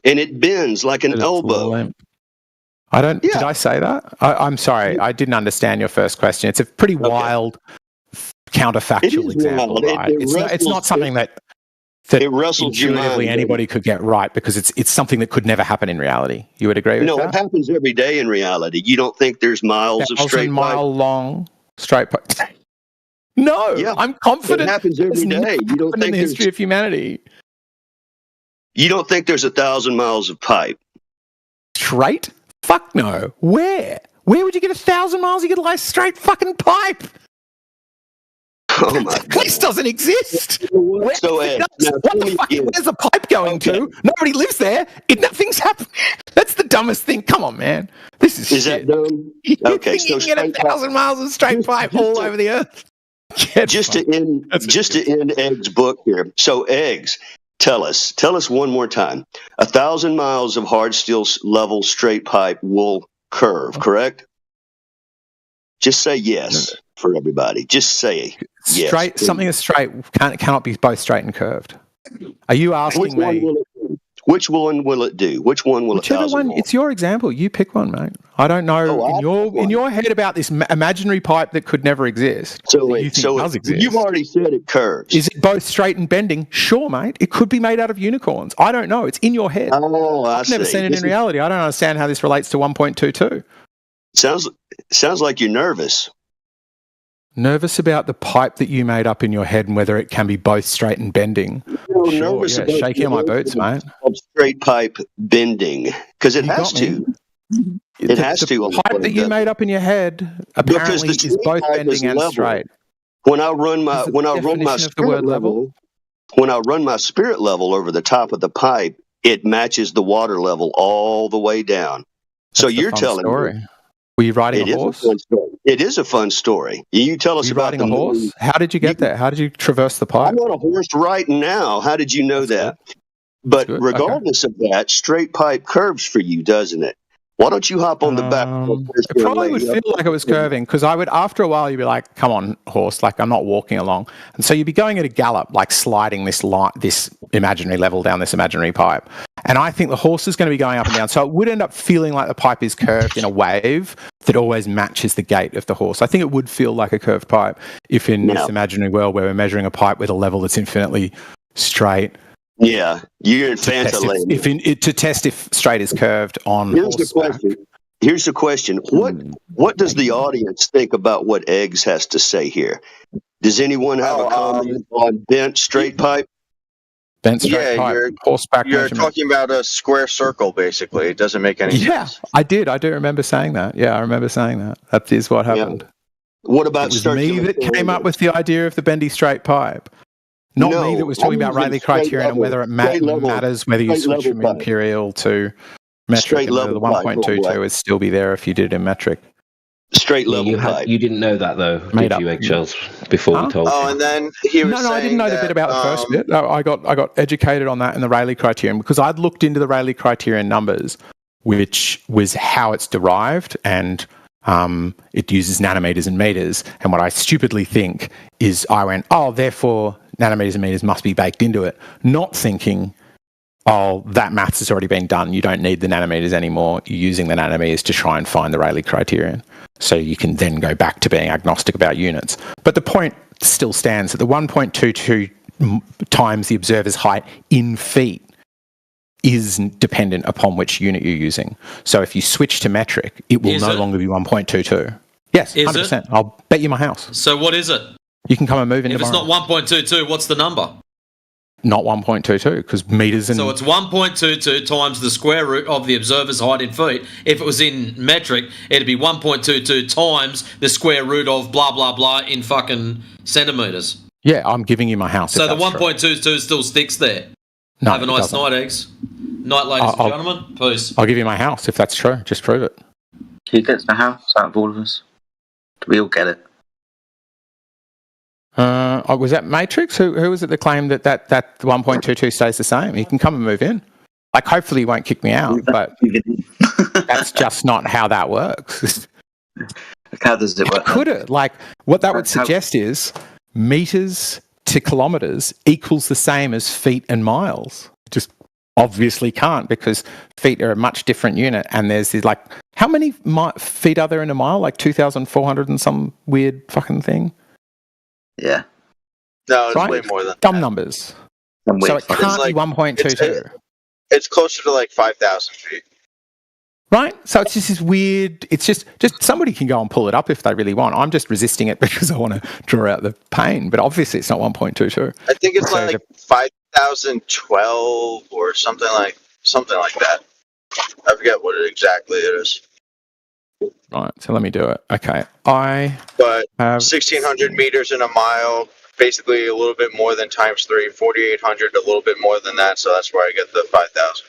and it bends like an elbow. I don't. Did I say that? I'm sorry. I didn't understand your first question. It's a pretty wild counterfactual example, wild. right? It's not something that it wrestles your mind, intuitively anybody could get right because it's something that could never happen in reality. You would agree with No, that? it happens every day in reality. You don't think there's miles of straight pipe? 1,000-mile long straight pipe. No, I'm confident. It happens every day. You don't think in the history of humanity. You don't think there's 1,000 miles of pipe? Straight? Fuck no. Where? Where would you get 1,000 miles? You get a straight fucking pipe. Oh my That place doesn't exist. Where's the pipe going to? Nobody lives there. Nothing's happening. That's the dumbest thing. Come on, man. This is that shit. dumb? Okay, you can get 1,000 miles of straight pipe all over the earth. Just to end Egg's book here. So Eggs, tell us one more time. 1,000 miles of hard steel level straight pipe will curve, correct? Just say yes for everybody. Just say yes. Straight, something that's straight cannot be both straight and curved. Are you asking me? Which one will it do? Which one will Whichever 1,000 one, miles? it's your example. You pick one, mate. I don't know in your head about this imaginary pipe that could never exist. So does exist. You've already said it curves. Is it both straight and bending? Sure, mate. It could be made out of unicorns. I don't know. It's in your head. Oh, I've never seen it in reality. I don't understand how this relates to 1.22. Sounds like you're nervous. Nervous about the pipe that you made up in your head and whether it can be both straight and bending. Sure, nervous about shaking on my boots, mate. Of straight pipe bending? Because it You has got me. to. It has the to. on the pipe that you plane, made up in your head because apparently the is straight both pipe bending is and level. straight. When I run Is the run my definition of the spirit word level? when I run my spirit level over the top of the pipe, it matches the water level all the way down. So That's the you're fun telling me story. Were you riding it a is a horse? fun story. It is a fun story. You tell Were us you about riding the a horse? moon. How did you get there? How did you traverse the pipe? I'm on a horse right now. How did you know that? That's But good. regardless of that, straight pipe curves for you, doesn't it? Why don't you hop on the back of this It young probably would lady? feel like it was curving because I would, after a while, you'd be like, "Come on, horse! Like I'm not walking along," and so you'd be going at a gallop, like sliding this imaginary level down this imaginary pipe. And I think the horse is going to be going up and down, so it would end up feeling like the pipe is curved in a wave that always matches the gait of the horse. I think it would feel like a curved pipe if in this imaginary world where we're measuring a pipe with a level that's infinitely straight. Yeah, you're in Fanta land. To test if straight is curved on Here's the horseback. question. Here's the question. What does the audience think about what Eggs has to say here? Does anyone have a comment on bent straight pipe? Bent straight pipe, horseback You're measurement. talking about a square circle, basically. It doesn't make any sense. I did. I do remember saying that. Yeah, I remember saying that. That is what happened. What about it was me that came up with the idea of the bendy straight pipe? Not me that was talking about Rayleigh criterion and whether it matters whether you switch from imperial to metric and whether the 1.22 would still be there if you did it in metric. Straight level pipe. You didn't know that though, did you, Eggshells? Before we told you. Oh, and then he was No, I didn't know the bit about the first bit. No, I got educated on that in the Rayleigh criterion because I'd looked into the Rayleigh criterion numbers, which was how it's derived, and it uses nanometers and meters. And what I stupidly think is I went, oh, therefore nanometers and meters must be baked into it, not thinking, oh, that maths has already been done. You don't need the nanometers anymore. You're using the nanometers to try and find the Rayleigh criterion. So you can then go back to being agnostic about units. But the point still stands that the 1.22 times the observer's height in feet is dependent upon which unit you're using. So if you switch to metric, it will no longer be 1.22. Yes, Is 100%. I'll bet you my house. So what is it? You can come and move in If it's tomorrow. not 1.22, what's the number? Not 1.22 because meters and... So it's 1.22 times the square root of the observer's height in feet. If it was in metric, it'd be 1.22 times the square root of blah, blah, blah in fucking centimetres. Yeah, I'm giving you my house. So the if that's true. 1.22 still sticks there. No, Have a it nice doesn't. night, Eggs. Night, ladies and gentlemen. Peace. I'll give you my house if that's true. Just prove it. Who gets the house out of all of us? Do we all get it? Was that Matrix? Who was it that claimed that 1.22 stays the same? You can come and move in. Like, hopefully you won't kick me out, but that's just not how that works. How does it work? Could it? Like, what that would suggest is meters to kilometers equals the same as feet and miles. Just obviously can't because feet are a much different unit. And there's this, like, how many feet are there in a mile? Like 2,400 and some weird fucking thing? Yeah. No, it's Right? way more than Dumb numbers. So it can't be 1.22. It's closer to like 5,000 feet. Right? So it's just this weird, it's just somebody can go and pull it up if they really want. I'm just resisting it because I want to draw out the pain, but obviously it's not 1.22. I think it's like 5,012 or something like that. I forget what exactly it is. Right, so let me do it. Okay, I But have 1,600 meters in a mile, basically a little bit more than times 3, 4,800, a little bit more than that, so that's where I get the 5,000.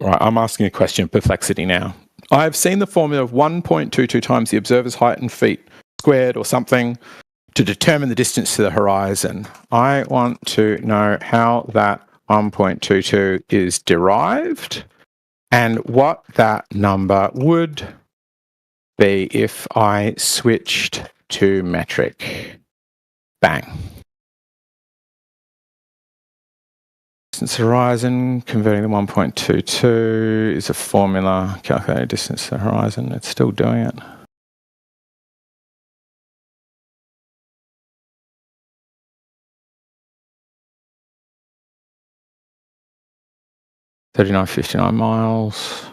Right, I'm asking a question of perplexity now. I've seen the formula of 1.22 times the observer's height in feet squared or something to determine the distance to the horizon. I want to know how that 1.22 is derived and what that number would be if I switched to metric. Bang. Distance to horizon, converting the 1.22 is a formula, calculated distance to the horizon. It's still doing it. $39.59 miles.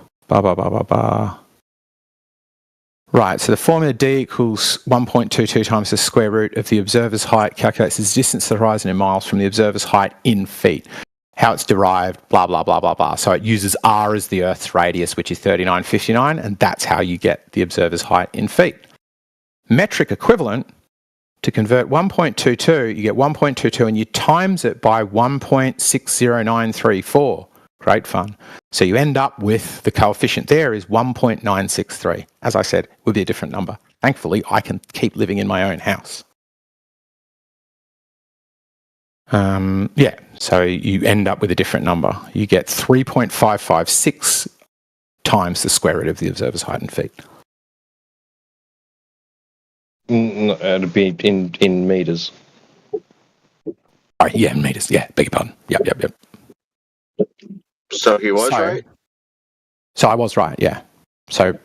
Right, so the formula D equals 1.22 times the square root of the observer's height calculates the distance to the horizon in miles from the observer's height in feet. How it's derived, blah, blah, blah, blah, blah. So it uses R as the Earth's radius, which is 3959, and that's how you get the observer's height in feet. Metric equivalent, to convert 1.22, you get 1.22 and you times it by 1.60934. Great fun. So you end up with the coefficient there is 1.963. As I said, it would be a different number. Thankfully, I can keep living in my own house. Yeah, so you end up with a different number. You get 3.556 times the square root of the observer's height in feet. It'd be in meters. Oh, yeah, in meters. Yeah, beg your pardon. Yep. So he was right? So I was right, yeah. So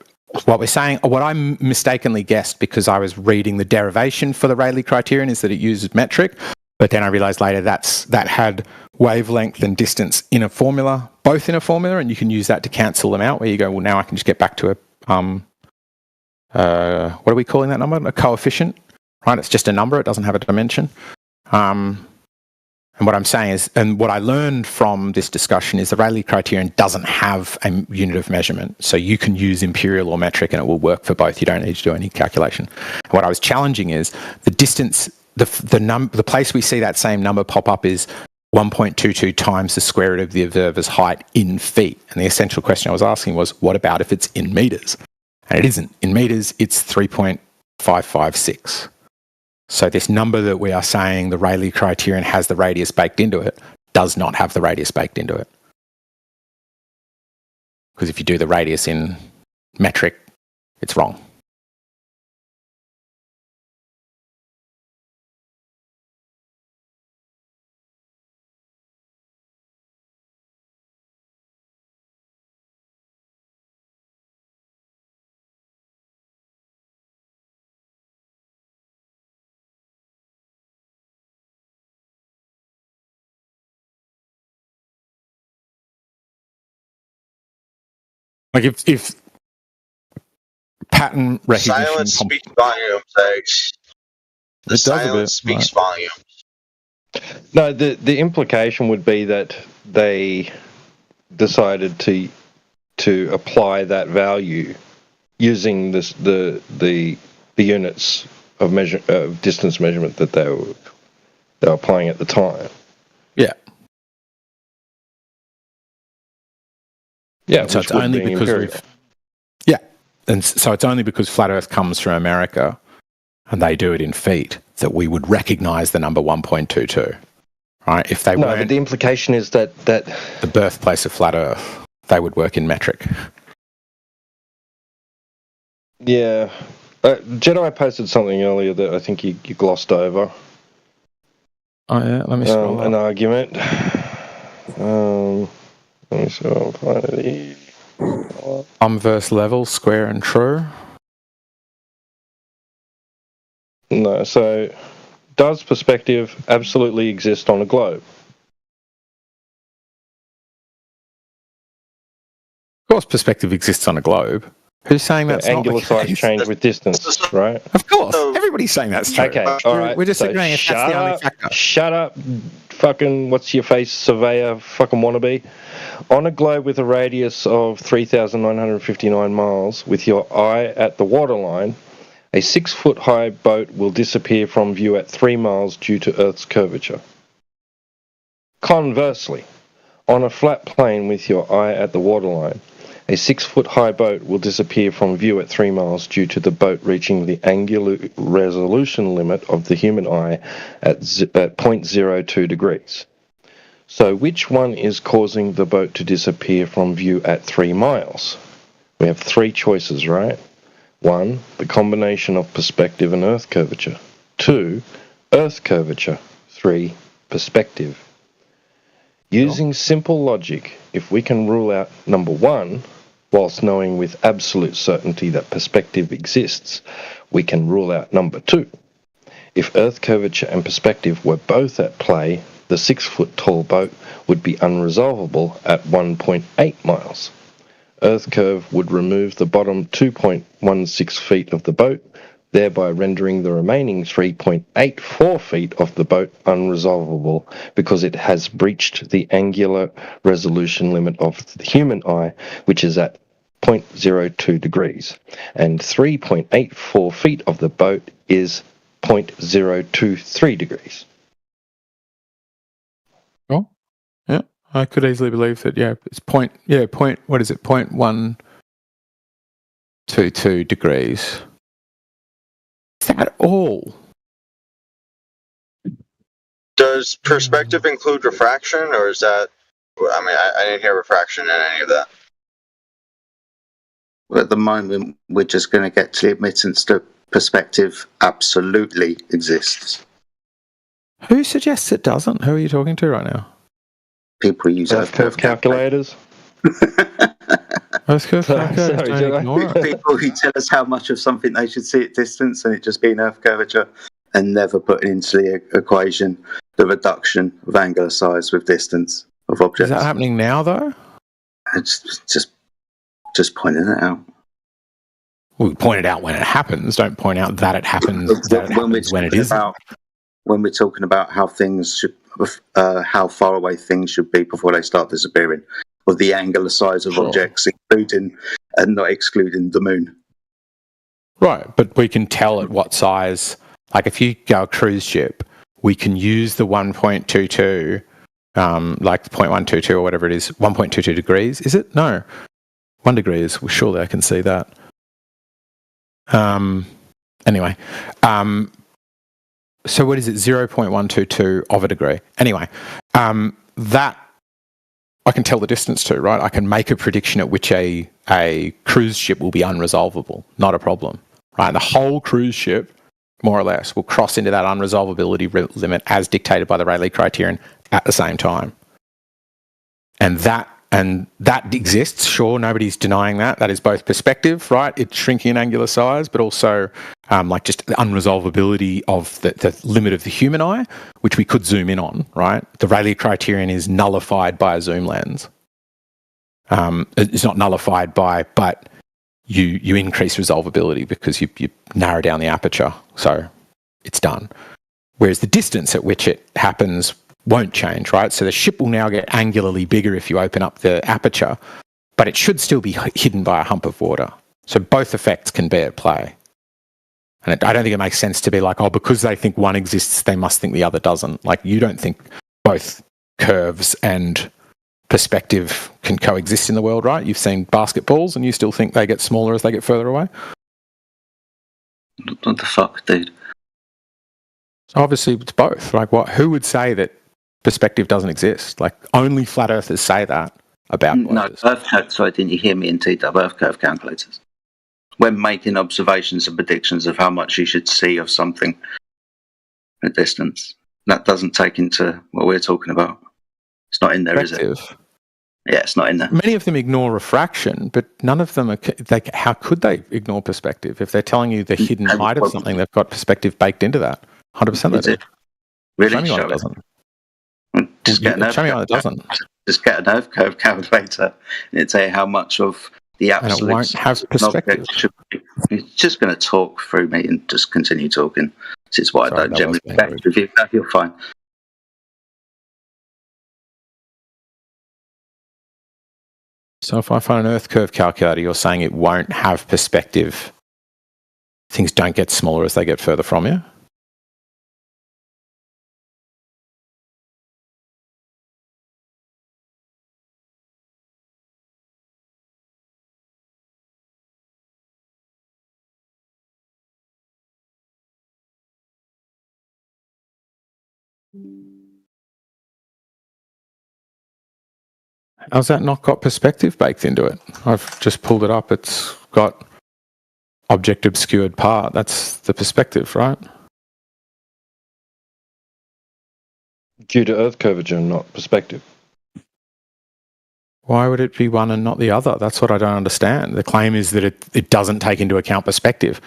what we're saying, what I mistakenly guessed because I was reading the derivation for the Rayleigh criterion is that it uses metric, but then I realized later that had wavelength and distance in a formula, both in a formula, and you can use that to cancel them out, where you go, well, now I can just get back to a, what are we calling that number? A coefficient, right? It's just a number. It doesn't have a dimension. And what I'm saying is, and what I learned from this discussion is the Rayleigh criterion doesn't have a unit of measurement. So you can use imperial or metric and it will work for both. You don't need to do any calculation. And what I was challenging is the distance, the place we see that same number pop up is 1.22 times the square root of the observer's height in feet. And the essential question I was asking was, what about if it's in meters? And it isn't. In meters, it's 3.556. So this number that we are saying the Rayleigh criterion has the radius baked into it does not have the radius baked into it. Because if you do the radius in metric, it's wrong. Like if pattern recognition... Silence speaks volumes, Eggs. The silence speaks volumes. No, the implication would be that they decided to apply that value using the units of distance measurement that they were applying at the time. Yeah. Yeah, so it's only because and so it's only because flat Earth comes from America and they do it in feet that we would recognise the number 1.22. Right? If they weren't, but the implication is that the birthplace of flat Earth, they would work in metric. Yeah, Jedi posted something earlier that I think you glossed over. Oh yeah, let me scroll an argument. Let me see what I'm finding. Verse level, square and true. No, so does perspective absolutely exist on a globe? Of course, perspective exists on a globe. Who's saying that's not angular the size case? change with distance, right? Of course, everybody's saying that's true. Okay, all right. We're just agreeing if that's the only factor. Shut up, fucking what's your face, surveyor, fucking wannabe. On a globe with a radius of 3,959 miles, with your eye at the waterline, a 6-foot high boat will disappear from view at 3 miles due to Earth's curvature. Conversely, on a flat plane with your eye at the waterline, a 6-foot high boat will disappear from view at 3 miles due to the boat reaching the angular resolution limit of the human eye at 0.02 degrees. So which one is causing the boat to disappear from view at 3 miles? We have 3 choices, right? 1, the combination of perspective and Earth curvature. 2, Earth curvature. 3, perspective. Using simple logic, if we can rule out number 1, whilst knowing with absolute certainty that perspective exists, we can rule out number 2. If Earth curvature and perspective were both at play, the 6-foot tall boat would be unresolvable at 1.8 miles. Earth curve would remove the bottom 2.16 feet of the boat, thereby rendering the remaining 3.84 feet of the boat unresolvable because it has breached the angular resolution limit of the human eye, which is at 0.02 degrees, and 3.84 feet of the boat is 0.023 degrees. Oh, yeah. I could easily believe that. Yeah, it's point. What is it? 0.122 degrees. Is that all? Does perspective include refraction, or is that? I mean, I didn't hear refraction in any of that. At the moment, we're just going to get to the admittance that perspective absolutely exists. Who suggests it doesn't? Who are you talking to right now? People use Earth curve calculators. Earth curve calculators don't ignore it. People who tell us how much of something they should see at distance and it just being Earth curvature, and never putting into the equation the reduction of angular size with distance of objects. Is that happening now, though? It's just pointing it out. We point it out when it happens. Don't point out that it happens. When it isn't. When we're talking about how things should, how far away things should be before they start disappearing, or the angular size of objects, including and not excluding the moon. Right, but we can tell at what size. Like if you go a cruise ship, we can use the 1.22, like 0.122 or whatever it is, 1.22 degrees. Is it? No. 1 degree is, well, surely I can see that. Anyway, so what is it? 0.122 of a degree. Anyway, that I can tell the distance to, right? I can make a prediction at which a cruise ship will be unresolvable. Not a problem, right? The whole cruise ship, more or less, will cross into that unresolvability limit as dictated by the Rayleigh criterion at the same time. And that exists, sure, nobody's denying that. That is both perspective, right? It's shrinking in angular size, but also like just the unresolvability of the limit of the human eye, which we could zoom in on, right? The Rayleigh criterion is nullified by a zoom lens. It's not nullified by, but you increase resolvability because you narrow down the aperture, so it's done. Whereas the distance at which it happens won't change, right? So the ship will now get angularly bigger if you open up the aperture, but it should still be hidden by a hump of water. So both effects can be at play. And I don't think it makes sense to be like, oh, because they think one exists, they must think the other doesn't. Like, you don't think both curves and perspective can coexist in the world, right? You've seen basketballs and you still think they get smaller as they get further away? What the fuck, dude? So obviously it's both. Like, what? Who would say that perspective doesn't exist? Like, only flat earthers say that about globes. No, sorry, didn't you hear me in T-Dub Earth curve calculators? When making observations and predictions of how much you should see of something at distance, that doesn't take into what we're talking about. It's not in there, is it? Yeah, it's not in there. Many of them ignore refraction, but none of them are. How could they ignore perspective? If they're telling you the hidden height of something, they've got perspective baked into that. 100% they do. Really? Show me one that doesn't. Just get an show me one that doesn't. Just get an Earth curve calculator and it'll tell you how much of the absolute. And it won't have perspective. It's just going to talk through me and just continue talking. This is why I don't generally engage with you. You're fine. So if I find an Earth curve calculator, you're saying it won't have perspective. Things don't get smaller as they get further from you? How's that not got perspective baked into it? I've just pulled it up. It's got object obscured part. That's the perspective, right? Due to Earth curvature, not perspective. Why would it be one and not the other? That's what I don't understand. The claim is that it doesn't take into account perspective.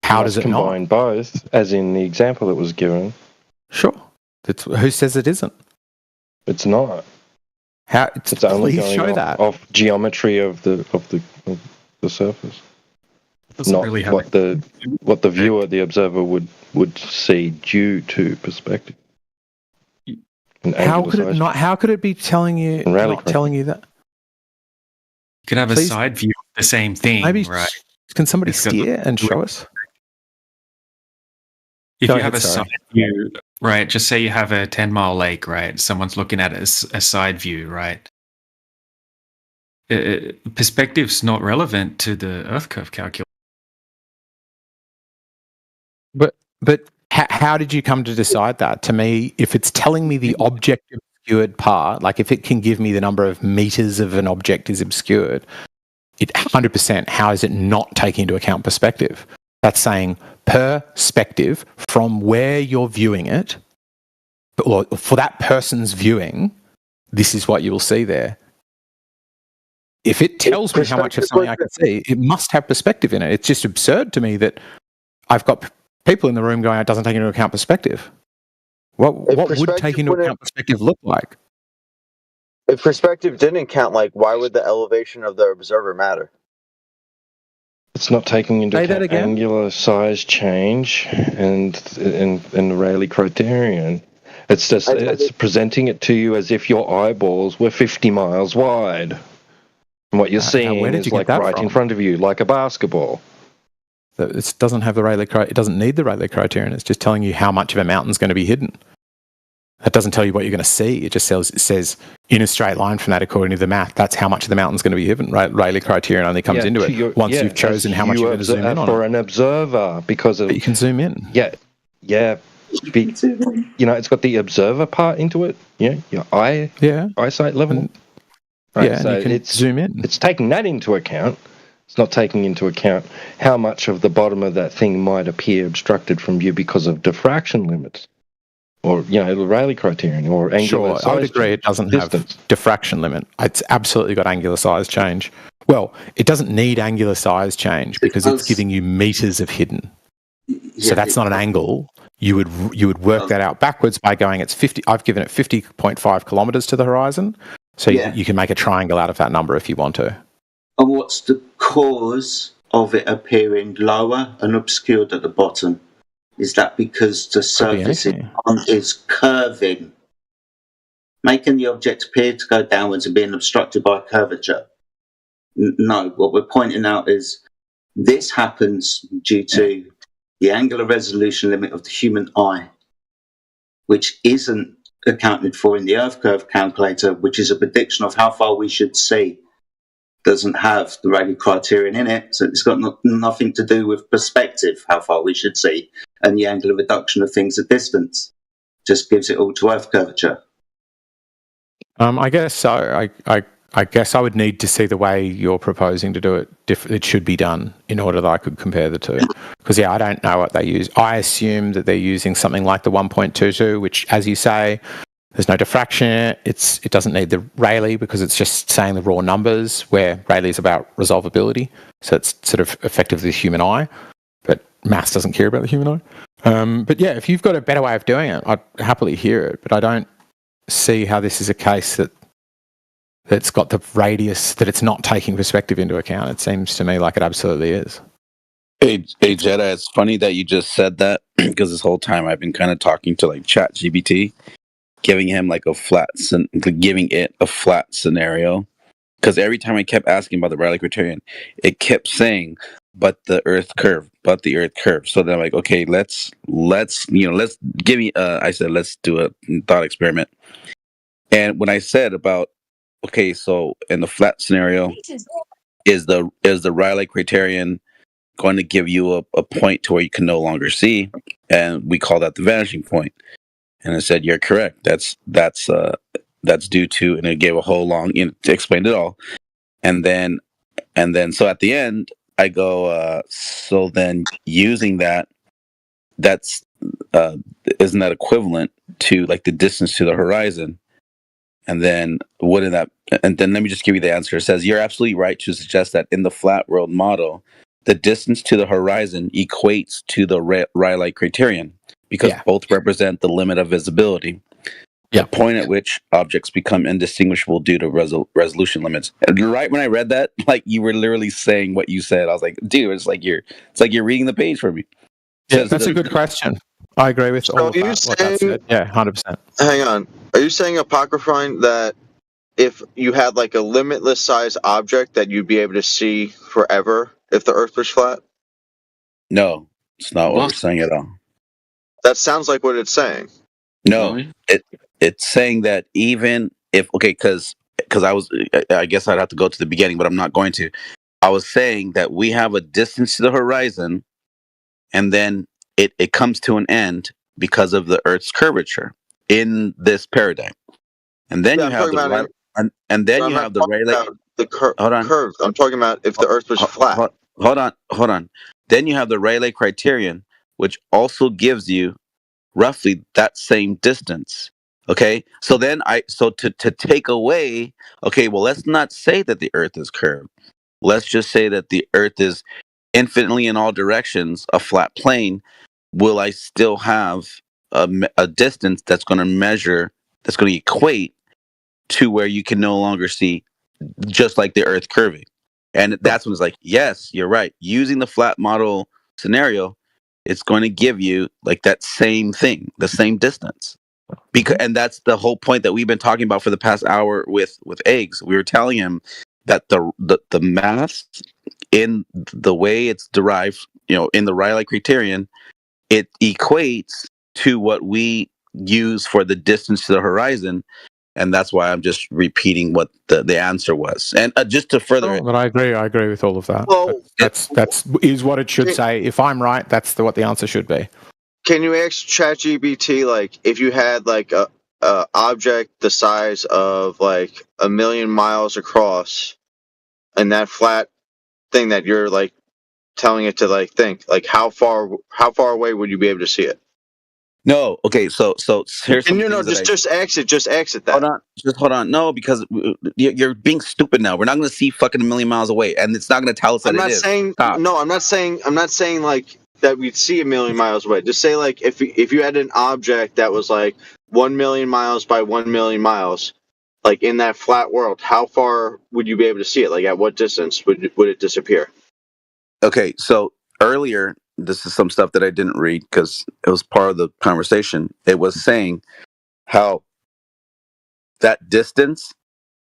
How does it combine not? Both, as in the example that was given? Sure. Who says it isn't? It's not. How? It's only Please going show off, that. off geometry of the surface, Doesn't not really have what the viewer, the observer would see due to perspective. And How angular could it size. not? How could it be telling you And rally not telling you that? You could have a Please- side view of the same thing, Maybe right? can somebody It's got- steer and show us? If Go you ahead, have a sorry. side view, right? Just say you have a 10-mile lake, right? Someone's looking at it as a side view, right? Perspective's not relevant to the Earth curve calculus. But how did you come to decide that? To me, if it's telling me the object obscured part, like if it can give me the number of meters of an object is obscured, it 100%. How is it not taking into account perspective? That's saying perspective from where you're viewing it, or for that person's viewing, this is what you will see there. If it tells me how much of something I can see, it must have perspective in it. It's just absurd to me that I've got people in the room going, it doesn't take into account perspective. What would take into account perspective look like? If perspective didn't count, like, why would the elevation of the observer matter? It's not taking into Say that account again? angular size change and the Rayleigh criterion. It's just it's presenting it to you as if your eyeballs were 50 miles wide. And what you're seeing where did is you get like that right from? in front of you, like a basketball. It doesn't have the Rayleigh criterion. It doesn't need the Rayleigh criterion. It's just telling you how much of a mountain's going to be hidden. It doesn't tell you what you're going to see. It just says in a straight line from that, according to the math, that's how much of the mountain's going to be hidden. Right? Rayleigh criterion only comes into it once you've chosen how much you're going to zoom in on for it. an observer, because of, But you can zoom in. Yeah. It's got the observer part into it. Yeah, your eyesight level. Right, yeah, so and you can it's zoom in. It's taking that into account. It's not taking into account how much of the bottom of that thing might appear obstructed from view because of diffraction limits, or the Rayleigh criterion, or angular size. I would agree. It doesn't have diffraction limit. It's absolutely got angular size change. Well, it doesn't need angular size change because it's giving you meters of hidden. So that's not an angle. You would work that out backwards by going. It's 50. I've given it 50.5 kilometers to the horizon. So you can make a triangle out of that number if you want to. And what's the cause of it appearing lower and obscured at the bottom? Is that because the surface is curving, making the object appear to go downwards and being obstructed by curvature? No, what we're pointing out is this happens due to the angular resolution limit of the human eye, which isn't accounted for in the Earth curve calculator, which is a prediction of how far we should see. Doesn't have the Rayleigh criterion in it, so it's got nothing to do with perspective, how far we should see, and the angular reduction of things at distance. Just gives it all to Earth curvature. I guess so. I guess I would need to see the way you're proposing to do it. It should be done in order that I could compare the two. Because I don't know what they use. I assume that they're using something like the 1.22, which, as you say, there's no diffraction in it. It doesn't need the Rayleigh because it's just saying the raw numbers, where Rayleigh is about resolvability. So it's sort of effectively the human eye, but maths doesn't care about the human eye. But yeah, if you've got a better way of doing it, I'd happily hear it. But I don't see how this is a case that's got the radius, that it's not taking perspective into account. It seems to me like it absolutely is. Hey, Jedi, it's funny that you just said that because this whole time I've been kind of talking to like ChatGPT, giving him like giving it a flat scenario. Because every time I kept asking about the Rayleigh criterion, it kept saying, but the Earth curve. So then I'm like, okay, let's give me, I said, let's do a thought experiment. And when I said about, okay, so in the flat scenario, is the Rayleigh criterion going to give you a point to where you can no longer see? And we call that the vanishing point. And it said, you're correct. That's due to, and it gave a whole long, to explain it all. And then so at the end, I go, so then using that's isn't that equivalent to like the distance to the horizon? And then wouldn't that? And then let me just give you the answer. It says, you're absolutely right to suggest that in the flat world model, the distance to the horizon equates to the Rayleigh criterion because both represent the limit of visibility. the point at which objects become indistinguishable due to resolution limits. And right when I read that, like you were literally saying what you said. I was like, dude, it's like you're reading the page for me. Yeah, that's a good question. I agree with all of that. What that said. Yeah, 100%. Hang on. Are you saying, Apocryphine, that if you had like a limitless size object that you'd be able to see forever if the Earth was flat? No, it's not what we're saying at all. That sounds like what it's saying. No, it's saying that even if because I guess I'd have to go to the beginning, but I'm not going to. I was saying that we have a distance to the horizon, and then it comes to an end because of the Earth's curvature in this paradigm, and then you have the curve. I'm talking about if the Earth was flat. Hold on. Then you have the Rayleigh criterion, which also gives you roughly that same distance. Okay, so then to take away, okay, well, let's not say that the Earth is curved. Let's just say that the Earth is infinitely in all directions a flat plane. Will I still have a distance that's going to measure, that's going to equate to where you can no longer see, just like the Earth curving? And that's when it's like, yes, you're right. Using the flat model scenario, it's going to give you like that same thing, the same distance. And that's the whole point that we've been talking about for the past hour with Eggs. We were telling him that the math in the way it's derived, in the Rayleigh criterion, it equates to what we use for the distance to the horizon. And that's why I'm just repeating what the answer was. And just to further But I agree with all of that. Well, that's what it should say. If I'm right, that's what the answer should be. Can you ask ChatGPT, like, if you had like a object the size of like 1 million miles across, and that flat thing that you're like telling it to like think, like how far away would you be able to see it? No, okay, so here's just exit that. Hold on. No, because you're being stupid now. We're not going to see fucking 1 million miles away, and it's not going to tell us that it is. I'm not saying like that we'd see 1 million miles away. Just say like if you had an object that was like 1 million miles by 1 million miles, like in that flat world, how far would you be able to see it? Like at what distance would it disappear? Okay, so earlier, this is some stuff that I didn't read because it was part of the conversation. It was saying how that distance,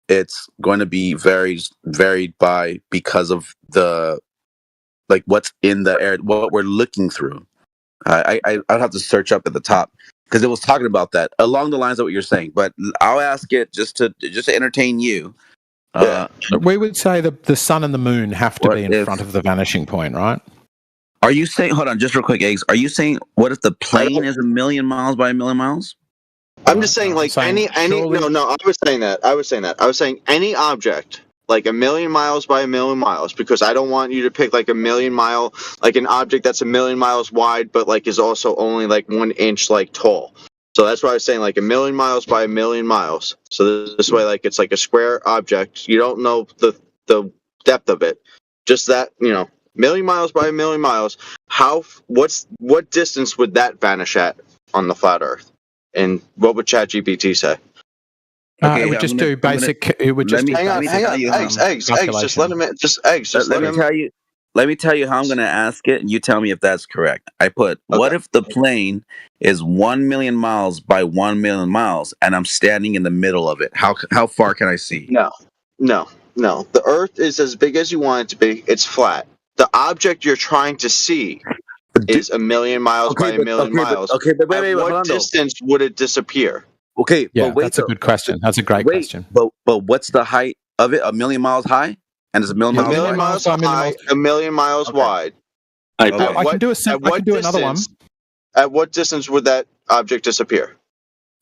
it's going to be varied by because of the like what's in the air, what we're looking through. I'd have to search up at the top because it was talking about that along the lines of what you're saying. But I'll ask it just to entertain you. We would say the sun and the moon have to be in front of the vanishing point, right? Are you saying? Hold on, just real quick, Eggs. Are you saying what if the plane is 1 million miles by 1 million miles? I'm just saying, like any. No. I was saying that. I was saying any object like 1 million miles by 1 million miles, because I don't want you to pick like 1 million mile, like an object that's 1 million miles wide, but like is also only like 1 inch like tall. So that's why I was saying like 1 million miles by 1 million miles. So this way, like it's like a square object. You don't know the depth of it. Just that, 1 million miles by 1 million miles. What distance would that vanish at on the flat Earth? And what would ChatGPT say? It would just do basic. It would just hang on. Eggs. Just let him. Let me tell you how I'm going to ask it, and you tell me if that's correct. I put, what if the plane is 1 million miles by 1 million miles, and I'm standing in the middle of it? How far can I see? No. The Earth is as big as you want it to be. It's flat. The object you're trying to see is 1 million miles by 1 million miles. But wait, what distance would it disappear? Okay, yeah, but wait. That's a good question. That's a great question. But what's the height of it? 1 million miles high, and it's 1 million miles wide. Miles high, 1 million miles wide. I can do another one. At what distance would that object disappear?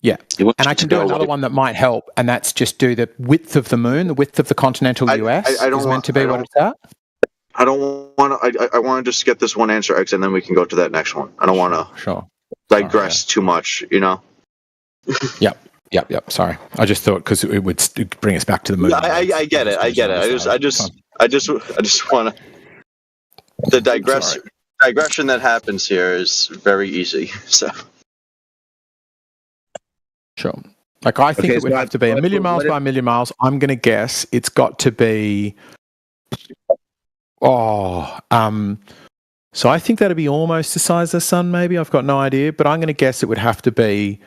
Yeah, and I can do another one that might help, and that's just do the width of the moon, the width of the continental US is meant to be what it's at. I don't want to. I want to just get this one answer, X, and then we can go to that next one. I don't want to digress too much, Yep. Sorry, I just thought because it would bring us back to the moon. I get it. I just want to. The digression that happens here is very easy. So. Sure. Like, I think Okay, it would so have to be a million miles what if- by a million miles. I'm going to guess it's got to be. So I think that'd be almost the size of the sun, maybe. I've got no idea, but I'm going to guess it would have to be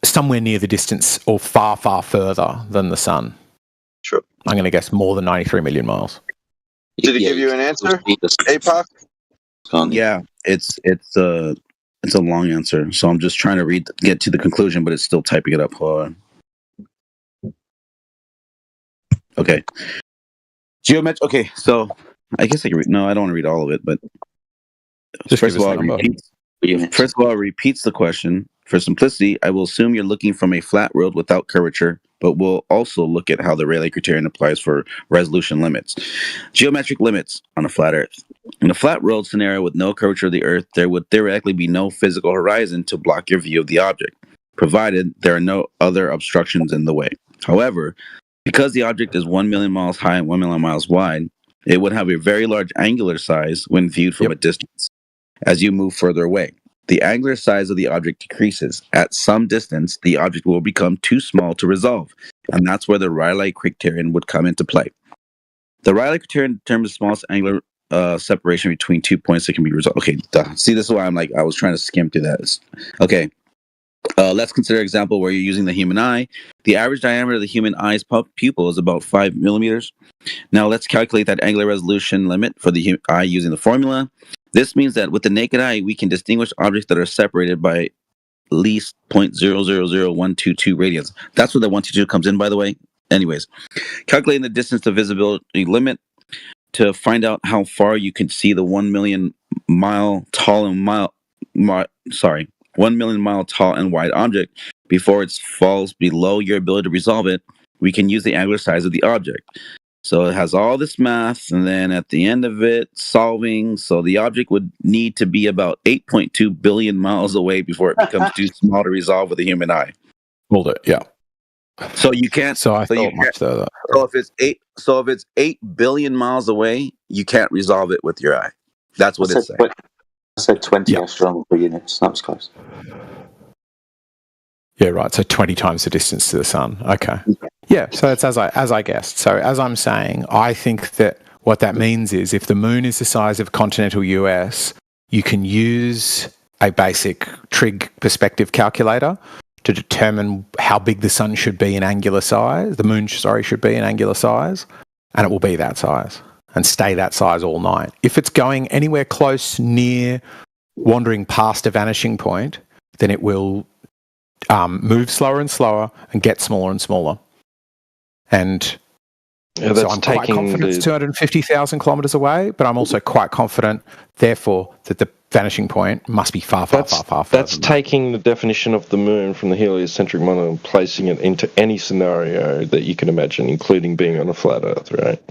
somewhere near the distance or far, far further than the sun. Sure. I'm going to guess more than 93 million miles. Did it give you an answer, APOC? Yeah, it's a long answer, so I'm just trying to get to the conclusion, but it's still typing it up. Hold on. Okay. Geometric. Okay, so I guess I can read. No, I don't want to read all of it, but Just first give of us all, a number. it repeats the question. For simplicity, I will assume you're looking from a flat world without curvature, but we'll also look at how the Rayleigh criterion applies for resolution limits. Geometric limits on a flat Earth. In a flat world scenario with no curvature of the Earth, there would theoretically be no physical horizon to block your view of the object, provided there are no other obstructions in the way. However, because the object is 1 million miles high and 1 million miles wide, it would have a very large angular size when viewed from a distance as you move further away. The angular size of the object decreases. At some distance, the object will become too small to resolve, and that's where the Rayleigh criterion would come into play. The Rayleigh criterion determines the smallest angular separation between 2 points that can be resolved. Okay, see, this is why I was trying to skim through that. Okay, let's consider an example where you're using the human eye. The average diameter of the human eye's pupil is about 5 millimeters. Now let's calculate that angular resolution limit for the eye using the formula. This means that with the naked eye, we can distinguish objects that are separated by at least 0.000122 radians. That's where the 122 comes in, by the way. Anyways, calculating the distance to visibility limit to find out how far you can see the 1 million mile tall and 1 million mile tall and wide object before it falls below your ability to resolve it, we can use the angular size of the object. So it has all this math, and then at the end of it, solving. So the object would need to be about 8.2 billion miles away before it becomes too small to resolve with a human eye. Hold it, yeah. So you can't. So I thought much though. So if it's 8 billion miles away, you can't resolve it with your eye. That's what it's saying. I said 20 astronomical units. That was close. Yeah, right. So 20 times the distance to the sun. Okay. Yeah. So it's as I guessed. So as I'm saying, I think that what that means is if the moon is the size of continental US, you can use a basic trig perspective calculator to determine how big the sun should be in angular size. The moon, should be in angular size, and it will be that size and stay that size all night. If it's going anywhere close, near, wandering past a vanishing point, then it will move slower and slower and get smaller and smaller. And so I'm quite confident it's 250,000 kilometres away, but I'm also quite confident, therefore, that the vanishing point must be far further. That's taking the definition of the moon from the heliocentric model and placing it into any scenario that you can imagine, including being on a flat Earth, right?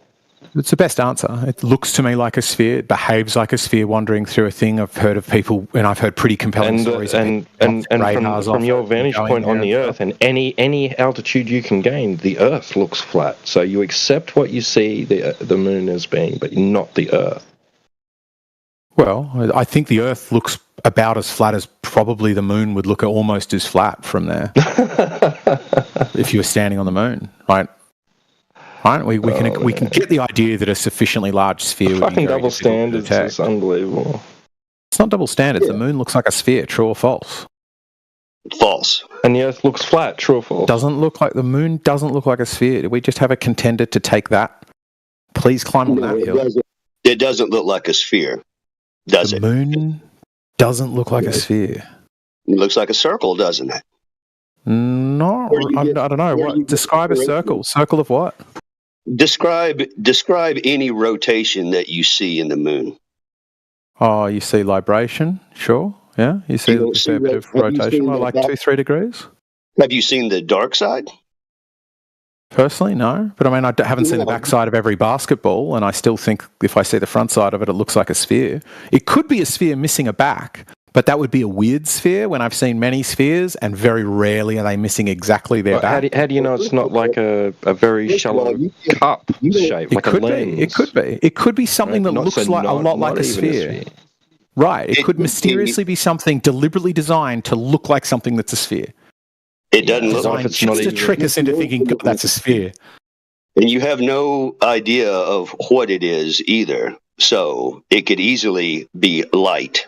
It's the best answer. It looks to me like a sphere. It behaves like a sphere wandering through a thing. I've heard of people, and I've heard pretty compelling stories. And from your vantage point on the Earth, and any altitude you can gain, the Earth looks flat. So you accept what you see the moon as being, but not the Earth. Well, I think the Earth looks about as flat as probably the moon would look almost as flat from there. If you were standing on the moon, right? Right, we can get the idea that a sufficiently large sphere would be double standards is unbelievable. It's not double standards. The moon looks like a sphere. True or false? False. And the Earth looks flat. True or false? The moon doesn't look like a sphere. Do we just have a contender to take that? Please climb on that hill. It doesn't look like a sphere, does it? The moon doesn't look like a sphere. It looks like a circle, doesn't it? No, I don't know. What? Describe a circle. Circle of what? Describe any rotation that you see in the moon. Oh, you see libration, sure. Yeah, you see a fair bit of rotation, like 2-3 degrees. Have you seen the dark side? Personally, no. But I mean, I haven't seen the backside of every basketball, and I still think if I see the front side of it, it looks like a sphere. It could be a sphere missing a back, but that would be a weird sphere when I've seen many spheres, and very rarely are they missing exactly their back. How do you know it's not like a very shallow cup shape, like a lens? It could be. It could be something that looks like a lot like a sphere. Right. It could mysteriously be something deliberately designed to look like something that's a sphere. It doesn't look Designed like it's just to trick us into thinking, God, that's a sphere. And you have no idea of what it is either. So it could easily be light.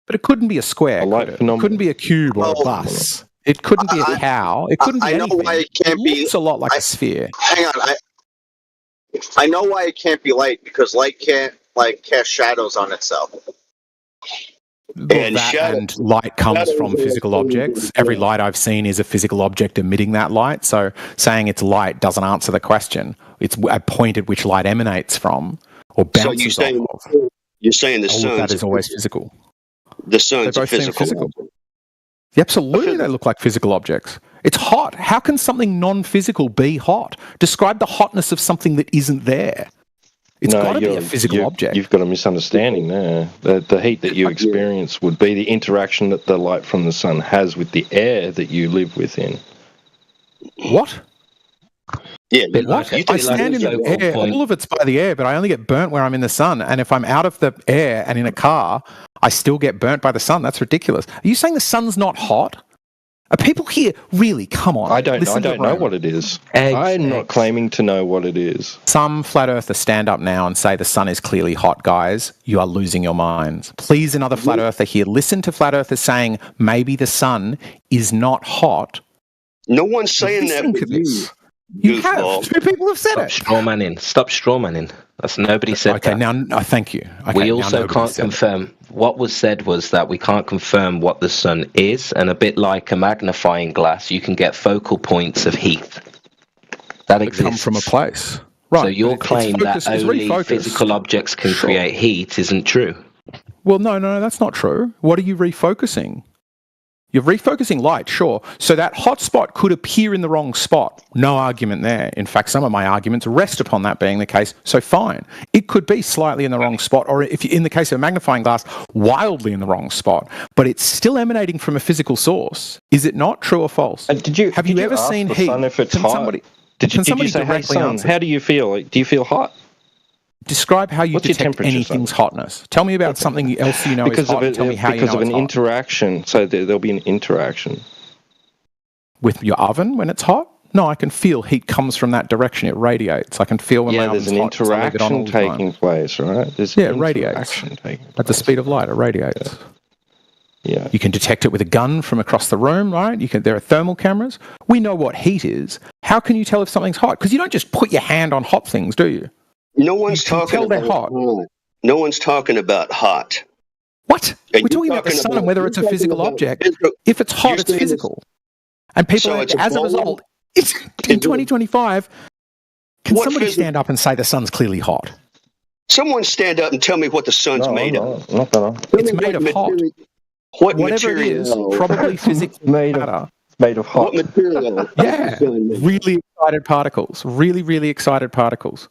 But it couldn't be a square. It couldn't be a cube or a bus. It couldn't be a cow. It couldn't be I know anything. why it can't be. It's a lot like a sphere. Hang on, I know why it can't be light, because light can't cast shadows on itself. And light comes from physical objects. Every light I've seen is a physical object emitting that light. So saying it's light doesn't answer the question. It's a point at which light emanates from or bounces off of. You're saying the All sun of that is always physical. The sun's They a both seem physical. Absolutely, they look like physical objects. It's hot. How can something non-physical be hot? Describe the hotness of something that isn't there. It's got to be a physical object. You've got a misunderstanding there. The heat that you experience would be the interaction that the light from the sun has with the air that you live within. What? Yeah, what? I stand in the air. All of it's by the air, but I only get burnt where I'm in the sun. And if I'm out of the air and in a car, I still get burnt by the sun. That's ridiculous. Are you saying the sun's not hot? Are people here really? Come on. I don't know what it is. I'm not claiming to know what it is. Some flat earthers stand up now and say the sun is clearly hot, guys. You are losing your minds. Please, another flat earther here, listen to flat earthers saying maybe the sun is not hot. No one's saying that. Listen to this. You have. Two people have said it. Stop strawmanning. That's nobody said that. Okay, now thank you. Okay, we now also nobody can't said it. confirm. What was said was that we can't confirm what the sun is, and a bit like a magnifying glass, you can get focal points of heat. That That exists. come from a place. Right. So your but claim focused- that it's only refocused. physical objects can Sure. create heat isn't true. Well, no, that's not true. What are you refocusing? You're refocusing light, sure. So that hot spot could appear in the wrong spot. No argument there. In fact, some of my arguments rest upon that being the case. So fine. It could be slightly in the wrong spot, or if you, in the case of a magnifying glass, wildly in the wrong spot. But it's still emanating from a physical source. Is it not true or false? Have you ever ask seen the heat? sun if it's Can hot? somebody- Did can you somebody say, hey, directly sun, answer? how do you feel? Do you feel hot? Describe how you What's your detect temperature, anything's hotness. Tell me about something else you know is hot. And tell me how you know because of it's an hot. interaction. So there'll be an interaction. With your oven when it's hot? No, I can feel heat comes from that direction. It radiates. I can feel when my There's oven's an hot 'cause I leave it on all interaction the time. taking place, right? There's Yeah, it radiates. interaction taking At the speed of light, it radiates. Yeah. You can detect it with a gun from across the room, right? There are thermal cameras. We know what heat is. How can you tell if something's hot? Because you don't just put your hand on hot things, do you? No one's You can talking tell they're about hot. No one's talking about hot. What? And We're you're talking about the sun about- and whether it's a you're physical talking about object. physical- If it's hot, you're it's saying physical. And people, So it's a as a ball? result, it's in 2025. Can What somebody physical- stand up and say the sun's clearly hot? Someone stand up and tell me what the sun's made of. Not gonna. It's made of hot. What Whatever it material? is, probably physically made matter. Made of hot. What material? Yeah, really excited particles. Really excited particles.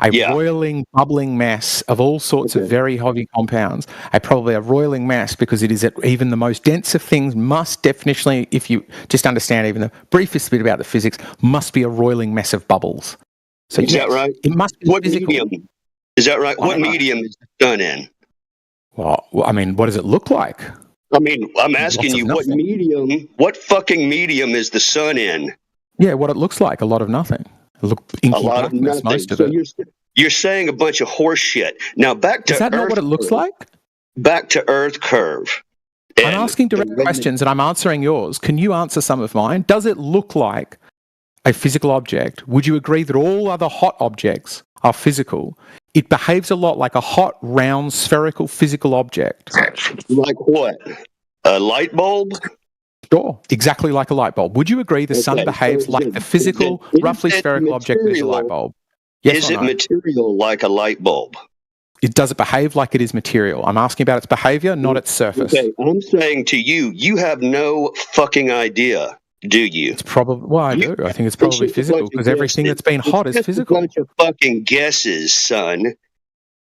A roiling, bubbling mass of all sorts of very heavy compounds. Probably a roiling mass because it is at even the most dense of things must definitionally, if you just understand even the briefest bit about the physics, must be a roiling mass of bubbles. So Is that right? It must be What physical. medium? Is that right? I What don't know. medium is the sun in? Well, I mean, what does it look like? I mean, I'm asking Lots of you, what nothing. medium? What fucking medium is the sun in? Yeah, what it looks like, a lot of nothing. Look, inky A lot of blackness, nothing. most of So it. you're saying a bunch of horse shit. Now back to Is that Earth not what it looks curve. like? Back to Earth curve. I'm asking direct questions and I'm answering yours. Can you answer some of mine? Does it look like a physical object? Would you agree that all other hot objects are physical? It behaves a lot like a hot, round, spherical physical object. Like what? A light bulb? Sure, exactly like a light bulb. Would you agree the sun Okay, behaves so like the physical, roughly is it spherical object that is a light material? bulb? Yes Is or it no? material like a light bulb? Does it behave like it is material? I'm asking about its behavior, not its surface. Okay, I'm saying to you, you have no fucking idea, do you? It's probably, well, I do. I think it's probably physical because everything that's been hot is physical. A bunch of fucking guesses, son.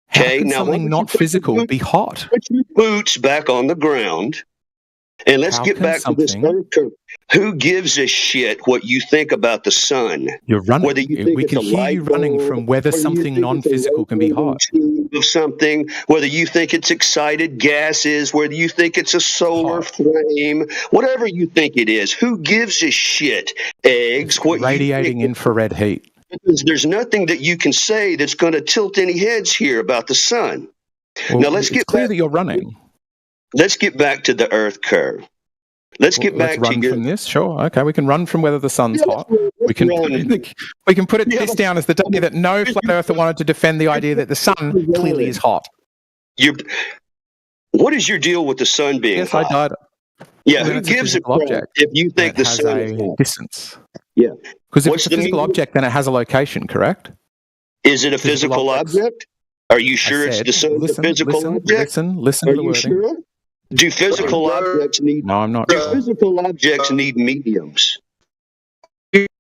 How Okay, can now something not physical be hot? put your boots back on the ground And let's How get can back to this something- earth curve. Who gives a shit what you think about the sun? You're running. Whether you think We it's can a hear light you running bulb, from whether whether you something think it's a non-physical can be hot. tube of something, whether you think it's excited gases, whether you think it's a solar flame, whatever you think it is. Who gives a shit? Eggs, what you Radiating think. infrared heat. Because there's nothing that you can say that's going to tilt any heads here about the sun. Well, Now let's it's get clear back, that you're running. let's get back to the Earth curve. Let's get Let's back to run your. from this. Sure. Okay. We can run from whether the sun's Yeah, hot. let's We can run. we can put it Yeah, this down as the day that no flat earther wanted to defend the idea that the sun clearly is hot. What is your deal with the sun being Yes, hot? I died. Yeah, Well, who it's a gives a physical crap object if you think that the has sun a is hot? distance. Yeah. Because if What's it's a the physical meaning? object, then it has a location, correct? Is it a physical object? Are you sure it's the sun's listen, a physical listen, object? listen Are to the you wording. sure? Do physical objects need? No, I'm not Do sure. physical objects need mediums?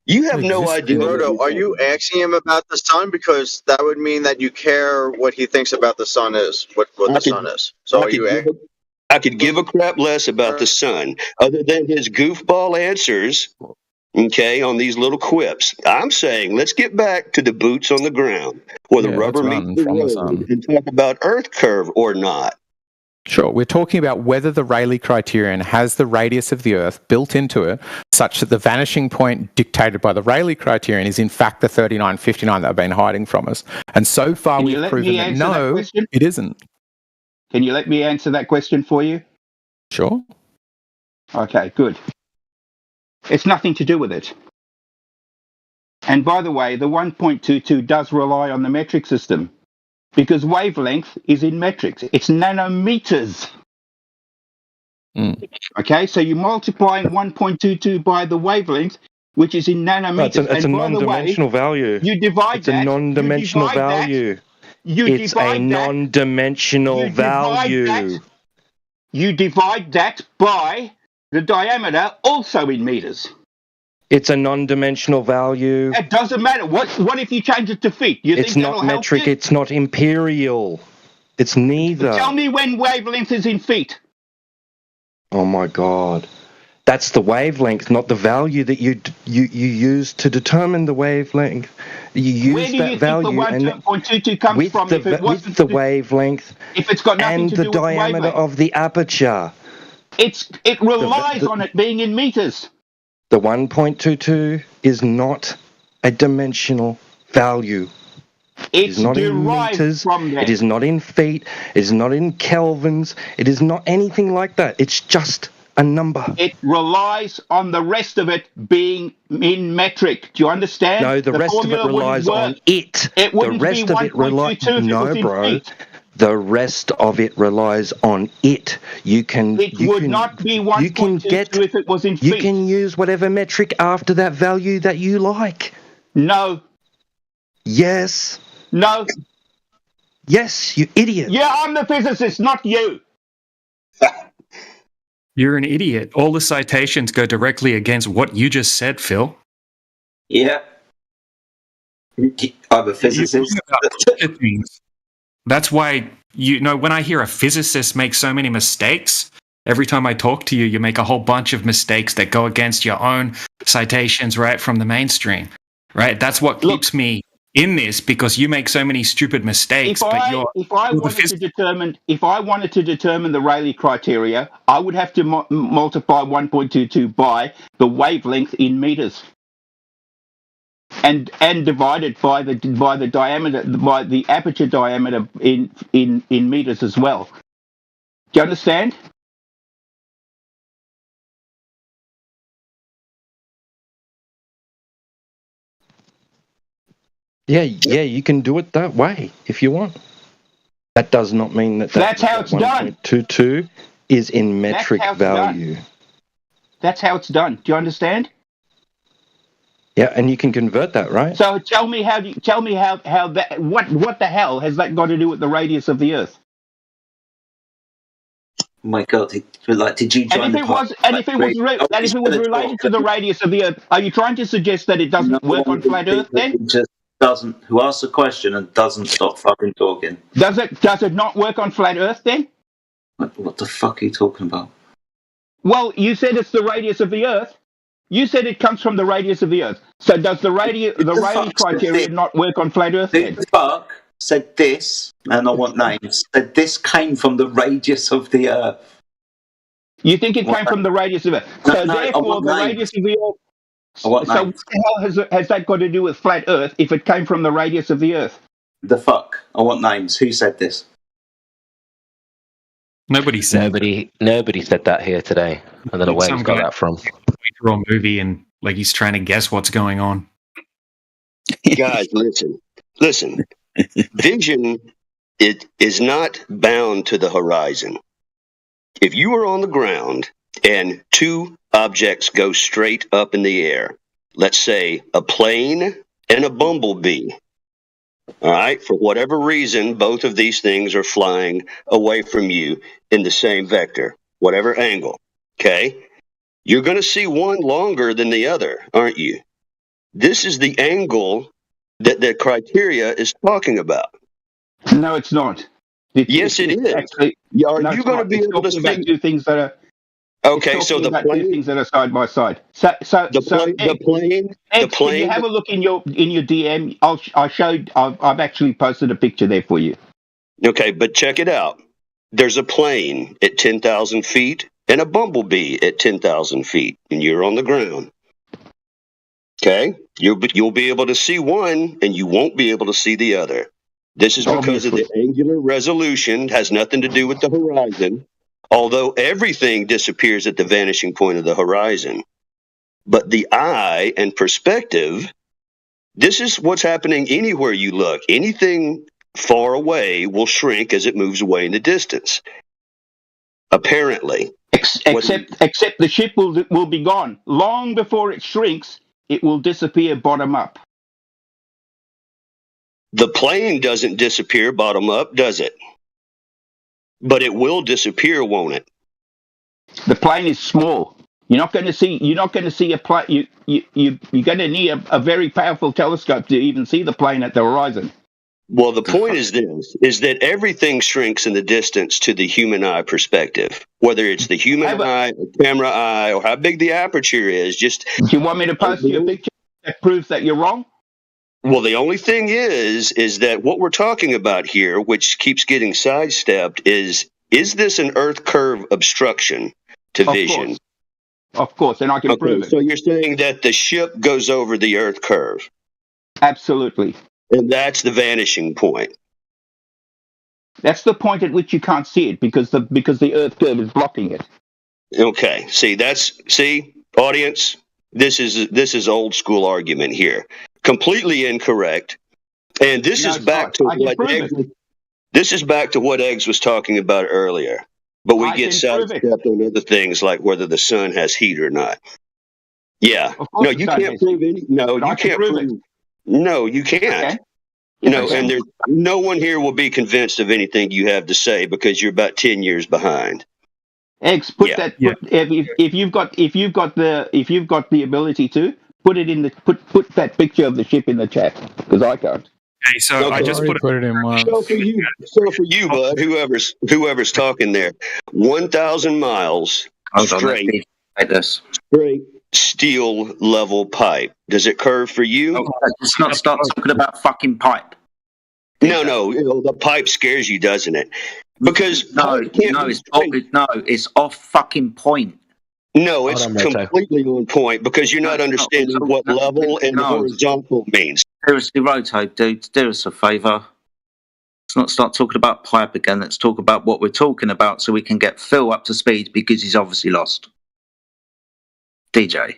You have no Exist idea. in- what Roto, you're are you asking him about the sun? Because that would mean that you care what he thinks about the sun is, what I the could- sun is. So are you? I could give a crap less about the sun, other than his goofball answers, okay, on these little quips. I'm saying let's get back to the boots on the ground, where the Yeah, rubber let's run meets the from the road, sun. and talk about Earth curve or not. Sure, we're talking about whether the Rayleigh criterion has the radius of the Earth built into it, such that the vanishing point dictated by the Rayleigh criterion is in fact the 3959 that have been hiding from us. And so far Can you we've let proven me that answer that no, question? it isn't. Can you let me answer that question for you? Sure. Okay, good. It's nothing to do with it. And by the way, the 1.22 does rely on the metric system because wavelength is in metrics. It's nanometers. Okay, so you're multiplying 1.22 by the wavelength, which is in nanometers. It's a and by the way, non-dimensional value. you divide It's that. a non-dimensional you divide that, value. You It's a divide that. non-dimensional You divide value. that. You divide that by the diameter, also in meters. It's a non-dimensional value. It doesn't matter. What if you change it to feet? You It's think not that'll help metric. you? It's not imperial. It's neither. Tell me when wavelength is in feet. Oh my god. That's the wavelength, not the value that you use to determine the wavelength. You Where use do that you value think the and 1.22 comes with from? the, If it with wasn't the wavelength if it's got nothing and to the do with the diameter wavelength. of the aperture. It relies on it being in meters. The 1.22 is not a dimensional value. It It's is not in derived meters. from that. It is not in feet. It is not in kelvins. It is not anything like that. It's just a number. It relies on the rest of it being in metric. Do you understand? No, the rest of it formula wouldn't relies on work. it. It The wouldn't rest be of it relies. 1.22 if it No, was in bro. feet. The rest of it relies on it. You can. It you would can, not be You can 1.22 get. if it was in You feet. can use whatever metric after that value that you like. No. Yes. No. Yes, you idiot. Yeah, I'm the physicist, not you. You're an idiot. All the citations go directly against what you just said, Phil. Yeah. I'm a physicist. That's why, when I hear a physicist make so many mistakes, every time I talk to you, you make a whole bunch of mistakes that go against your own citations right from the mainstream. Right? That's what keeps me in this, because you make so many stupid mistakes. If I wanted to determine the Rayleigh criteria, I would have to multiply 1.22 by the wavelength in meters, and divide it by the diameter, by the aperture diameter in meters as well. Do you understand? Yeah, you can do it that way if you want. That does not mean that That's how it's done. 1.22 is in metric how it's done. value. That's how it's done. Do you understand? Yeah, and you can convert that, right? So tell me how that what the hell has that got to do with the radius of the Earth? My God, did you join And if it was related to the radius of the Earth, are you trying to suggest that it doesn't work on flat Earth then? Who asks a question and doesn't stop fucking talking. Does it not work on flat Earth then? What the fuck are you talking about? Well, you said it's the radius of the Earth. You said it comes from the radius of the Earth. So does the Rayleigh criteria not work on flat Earth Who then? the fuck said this? And I want names. Said this came from the radius of the Earth. You think it came from the radius of Earth? So therefore, the radius of the Earth. So what the hell has that got to do with flat Earth if it came from the radius of the Earth? The fuck? I want names. Who said this? Nobody said. Nobody said that here today. I don't know where he's got that from. We draw a movie and like he's trying to guess what's going on. Guys, listen. Vision is not bound to the horizon. If you are on the ground and two objects go straight up in the air, let's say a plane and a bumblebee, all right, for whatever reason, both of these things are flying away from you in the same vector, whatever angle, okay? You're going to see one longer than the other, aren't you? This is the angle that the criteria is talking about. No, it's not. Yes, it is. Actually, are you going to be able to see two things that are? Okay, so the plane, two things that are side by side. The plane. Can you have a look in your DM? I've actually posted a picture there for you. Okay, but check it out. There's a plane at 10,000 feet and a bumblebee at 10,000 feet, and you're on the ground. Okay, you'll be able to see one, and you won't be able to see the other. This is because of the angular resolution. Has nothing to do with the horizon. Although everything disappears at the vanishing point of the horizon. But the eye and perspective, this is what's happening anywhere you look. Anything far away will shrink as it moves away in the distance. Apparently. Except the ship will be gone. Long before it shrinks, it will disappear bottom up. The plane doesn't disappear bottom up, does it? But it will disappear, won't it? The plane is small. You're not going to see a plane. You're going to need a very powerful telescope to even see the plane at the horizon. Well, the point is that everything shrinks in the distance to the human eye perspective. Whether it's the human eye, or camera eye, or how big the aperture is. Do you want me to post you a picture that proves that you're wrong? Well, the only thing is that what we're talking about here, which keeps getting sidestepped, is this an Earth curve obstruction to vision? Of course, and I can prove it. So you're saying that the ship goes over the Earth curve? Absolutely. And that's the vanishing point. That's the point at which you can't see it because the Earth curve is blocking it. Okay. See, audience, this is old school argument here. Completely incorrect. And this is back to what Eggs was talking about earlier. But we get sidestepped on other things like whether the sun has heat or not. Yeah. No, you can't prove any. No, you can't prove it. No, you can't. Okay. And there's no one here will be convinced of anything you have to say because you're about 10 years behind. Eggs, if you've got the ability to put it in the put that picture of the ship in the chat because I can't. Okay, so I just put it in one. So for you, bud, whoever's talking there, 1,000 miles straight steel level pipe. Does it curve for you? Oh, let's not start talking about fucking pipe. No, the pipe scares you, doesn't it? Because it's off fucking point. No, it's completely on point because you're not understanding what level and horizontal means. Seriously, Roto, dude, do us a favour. Let's not start talking about pipe again. Let's talk about what we're talking about so we can get Phil up to speed because he's obviously lost. DJ.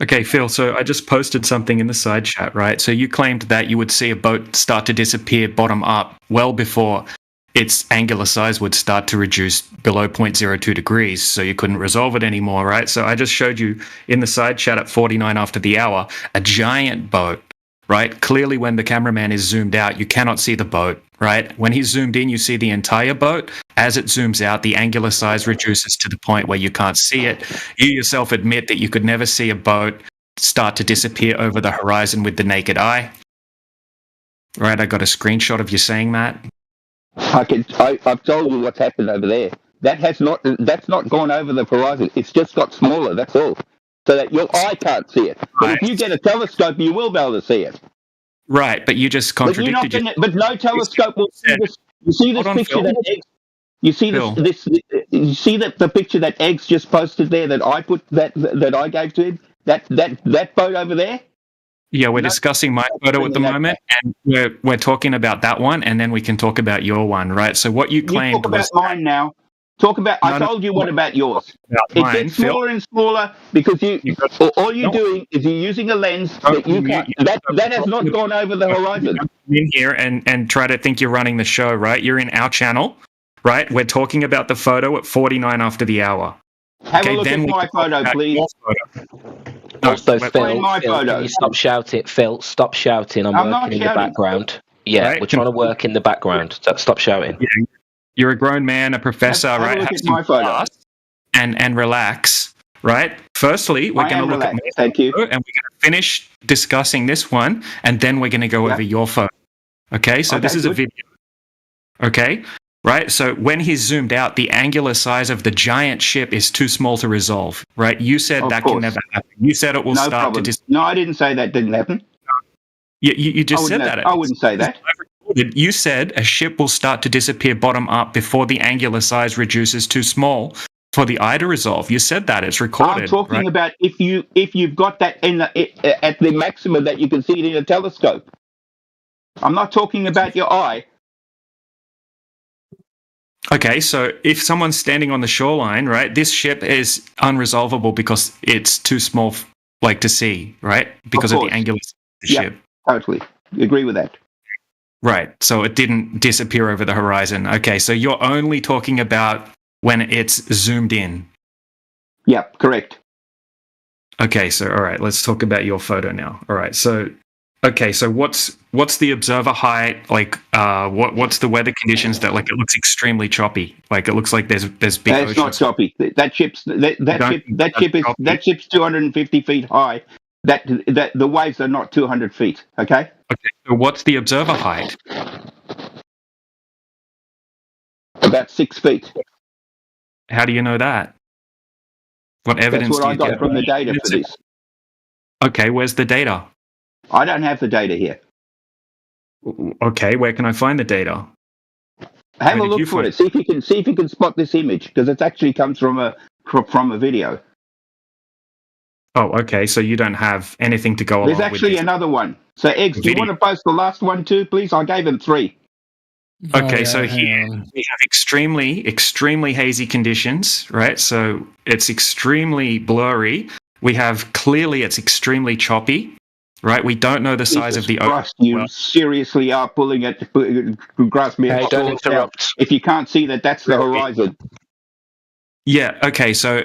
Okay, Phil, so I just posted something in the side chat, right? So you claimed that you would see a boat start to disappear bottom up well before its angular size would start to reduce below 0.02 degrees, so you couldn't resolve it anymore, right? So I just showed you in the side chat at 49 after the hour, a giant boat, right? Clearly when the cameraman is zoomed out, you cannot see the boat, right? When he's zoomed in, you see the entire boat. As it zooms out, the angular size reduces to the point where you can't see it. You yourself admit that you could never see a boat start to disappear over the horizon with the naked eye. Right, I got a screenshot of you saying that. I've told you what's happened over there. that's not gone over the horizon. It's just got smaller. That's all, so that your eye can't see it. But if you get a telescope, you will be able to see it. Right, but you just contradicted yourself. But no telescope will see this. You see this picture that Eggs. You see this. You see that the picture that Eggs just posted there that I put that I gave to him. That boat over there. Yeah, we're discussing my photo at the moment, and we're talking about that one, and then we can talk about your one, right? So what you claimed talk about mine now. Talk about. I told you what about yours. It gets smaller and smaller because all you're doing is you're using a lens that you can't. That has not gone over the horizon. In here and try to think you're running the show, right? You're in our channel, right? We're talking about the photo at 49 after the hour. Have a look at my photo, please. Also, Phil, can you stop shouting? Phil, stop shouting. I'm working in the background. Yeah, right? We're trying to work in the background. Stop shouting. Yeah. You're a grown man, a professor, right? Have my photo. And relax, right? Firstly, we're going to look at my photo, and we're going to finish discussing this one, and then we're going to go over your photo. Okay, so this is a video. Okay, right? So when he's zoomed out, the angular size of the giant ship is too small to resolve, right? You said that can never happen. You said it will start to disappear. No, I didn't say that didn't happen. You just said that. I wouldn't say that. You said a ship will start to disappear bottom up before the angular size reduces too small for the eye to resolve. You said that. It's recorded. I'm talking about if you've got that at the maximum that you can see it in a telescope. I'm not talking about your eye. Okay, so if someone's standing on the shoreline, right, this ship is unresolvable because it's too small, to see, right? Because of the angular size of the ship. Totally. Agree with that. Right. So it didn't disappear over the horizon. Okay. So you're only talking about when it's zoomed in. Yeah, correct. Okay. So, all right, let's talk about your photo now. All right. So, okay. So what's the observer height? What's the weather conditions that it looks extremely choppy? It looks like there's big oceans. It's not choppy. That ship's 250 feet high. That the waves are not 200 feet. Okay. Okay. So what's the observer height? About 6 feet. How do you know that? What evidence? That's what I got from the data for this. Okay. Where's the data? I don't have the data here. Okay. Where can I find the data? Have a look for it. See if you can spot this image because it actually comes from a video. Oh, okay. So you don't have anything to go along with. There's actually another one. So, Eggs, do you want to post the last one too, please? I gave him 3. Okay, so here we have extremely hazy conditions, right? So it's extremely blurry. We have clearly it's extremely choppy, right? We don't know the size of the ocean. You seriously are pulling it. Grasp me. Hey, don't interrupt. If you can't see that's the horizon. Yeah. Okay. So.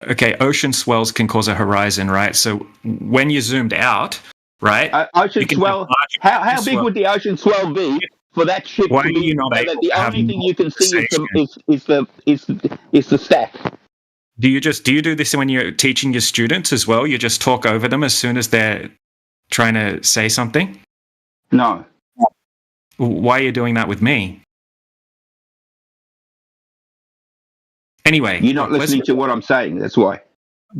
Okay, ocean swells can cause a horizon, right? So when you zoomed out, right? Ocean swell. How big would the ocean swell be for that ship Why to be? Are you not able the only thing you can see is the stack. Do you do this when you're teaching your students as well? You just talk over them as soon as they're trying to say something? No. Why are you doing that with me? Anyway, you're not listening to what I'm saying. That's why.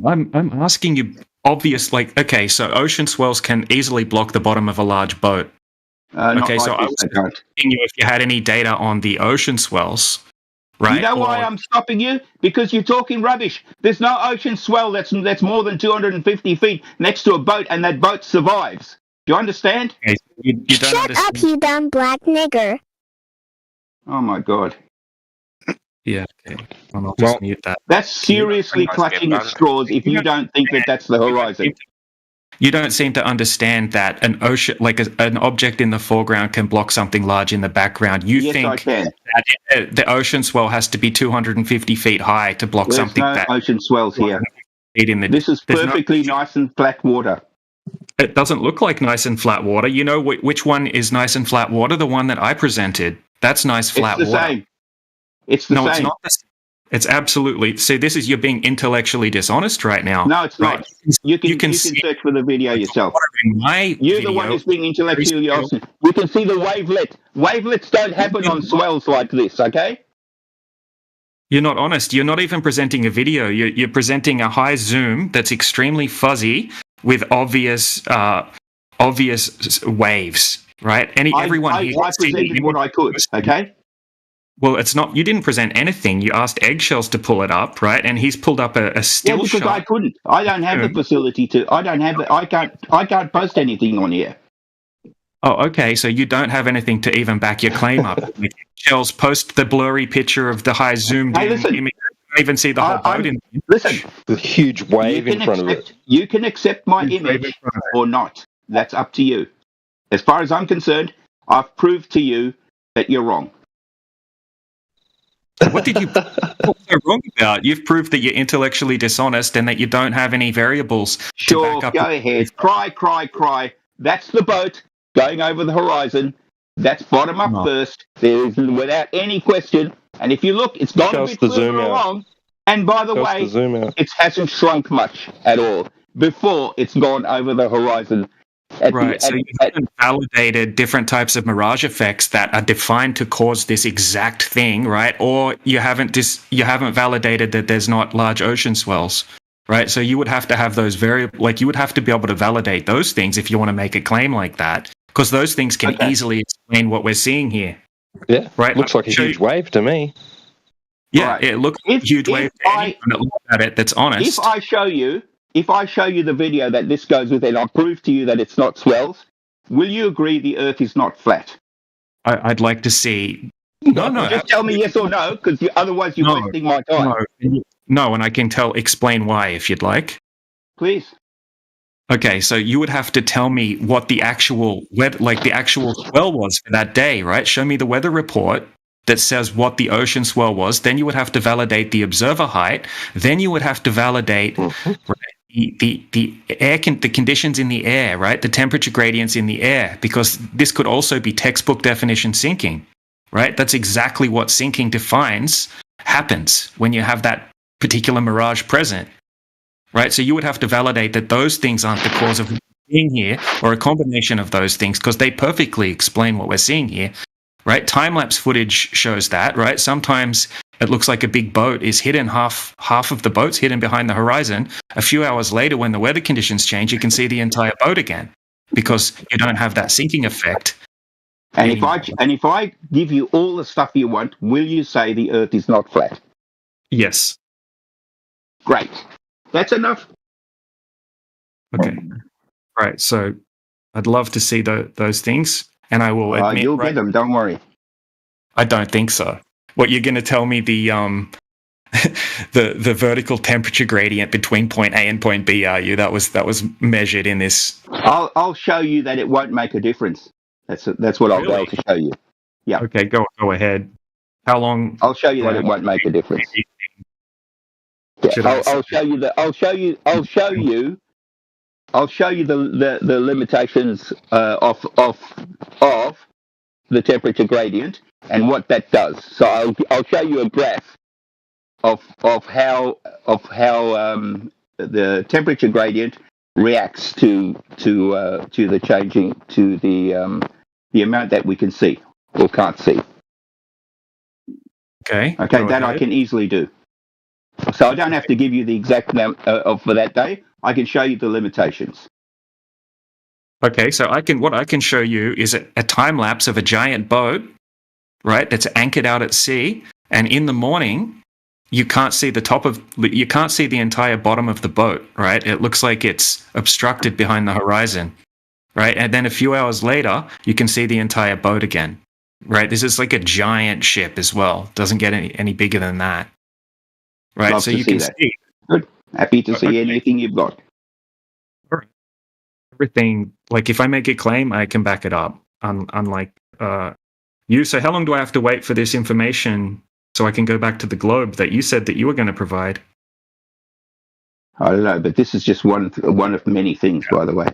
I'm asking you obvious. Okay, so ocean swells can easily block the bottom of a large boat. Okay, so I was asking you if you had any data on the ocean swells, right? You know why I'm stopping you? Because you're talking rubbish. There's no ocean swell that's more than 250 feet next to a boat, and that boat survives. Do you understand? Okay, you don't Shut understand. up, you dumb black nigger. Oh my God. Yeah, okay. I'll just mute that. That's seriously clutching at straws if you don't think that's the horizon. You don't seem to understand that an ocean, an object in the foreground can block something large in the background. You think that the ocean swell has to be 250 feet high to block something no that... ocean swells here. This is perfectly nice and flat water. It doesn't look like nice and flat water. You know which one is nice and flat water? The one that I presented. That's nice flat water. It's the same. It's the same. It's not the same. It's absolutely. See, this is you're being intellectually dishonest right now. No, it's not. You can search for the video yourself. You're the one who's being intellectually dishonest. You can see the wavelet. Wavelets don't happen on swells like this, okay? You're not honest. You're not even presenting a video. You're presenting a high zoom that's extremely fuzzy with obvious waves, right? Everyone here I presented what I could, okay? Well, it's not. You didn't present anything. You asked Eggshells to pull it up, right? And he's pulled up a still because shot. I couldn't. I don't have the facility to. I don't have. I can't post anything on here. Oh, okay. So you don't have anything to even back your claim up. Eggshells post the blurry picture of the high zoomed in image. You can't even see the whole boat in. Listen, the huge wave in front of it. You can accept my image or not. That's up to you. As far as I'm concerned, I've proved to you that you're wrong. What did you what's so wrong about? You've proved that you're intellectually dishonest and that you don't have any variables to back up. Go ahead. Cry. That's the boat going over the horizon. That's bottom up first. There is without any question. And if you look, it's gone a bit further along. And by the way, it hasn't shrunk much at all before it's gone over the horizon. So you haven't validated different types of mirage effects that are defined to cause this exact thing, right? Or you haven't validated that there's not large ocean swells, right? So you would have to have those you would have to be able to validate those things if you want to make a claim like that, because those things can easily explain what we're seeing here. Yeah, right. Looks like a huge wave to me. Yeah, it looks like a huge wave to anyone that looks at it that's honest. If I show you the video that this goes with and I prove to you that it's not swells, will you agree the Earth is not flat? I'd like to see. No. Just tell me yes or no, because otherwise you're wasting my time. No, and I can explain why if you'd like. Please. Okay, so you would have to tell me what the actual swell was for that day, right? Show me the weather report that says what the ocean swell was. Then you would have to validate the observer height. Then you would have to validate the conditions in the air, right? The temperature gradients in the air, because this could also be textbook definition sinking, right? That's exactly what sinking defines happens when you have that particular mirage present, right? So you would have to validate that those things aren't the cause of being here, or a combination of those things, because they perfectly explain what we're seeing here, right? Time-lapse footage shows that, right? Sometimes it looks like a big boat is hidden, half of the boat's hidden behind the horizon. A few hours later, when the weather conditions change, you can see the entire boat again, because you don't have that sinking effect. And if I give you all the stuff you want, will you say the Earth is not flat? Yes. Great. That's enough. Okay. Right. So I'd love to see those things, and I will admit. You'll get them. Don't worry. I don't think so. What, you're going to tell me the the vertical temperature gradient between point A and point B? Are you? That was measured in this. I'll show you that it won't make a difference. That's what I'll be able to show you. Yeah. Okay. Go ahead. How long? I'll show you that it won't make a difference. Yeah, I'll show you that. I'll show you the limitations of the temperature gradient and what that does. So I'll show you a graph of how the temperature gradient reacts to the changing to the amount that we can see or can't see. Okay. Okay, that I can easily do. So I don't have to give you the exact amount for that day. I can show you the limitations. Okay, so what I can show you is a time lapse of a giant boat, right? That's anchored out at sea, and in the morning, you can't see the entire bottom of the boat, right? It looks like it's obstructed behind the horizon, right? And then a few hours later, you can see the entire boat again, right? This is like a giant ship as well. Doesn't get any bigger than that. Right, Love so to you see can that. see. Good. Happy to see anything you've got. Everything, like if I make a claim, I can back it up. Unlike you. So how long do I have to wait for this information so I can go back to the globe that you said that you were going to provide? I don't know, but this is just one of many things, by the way.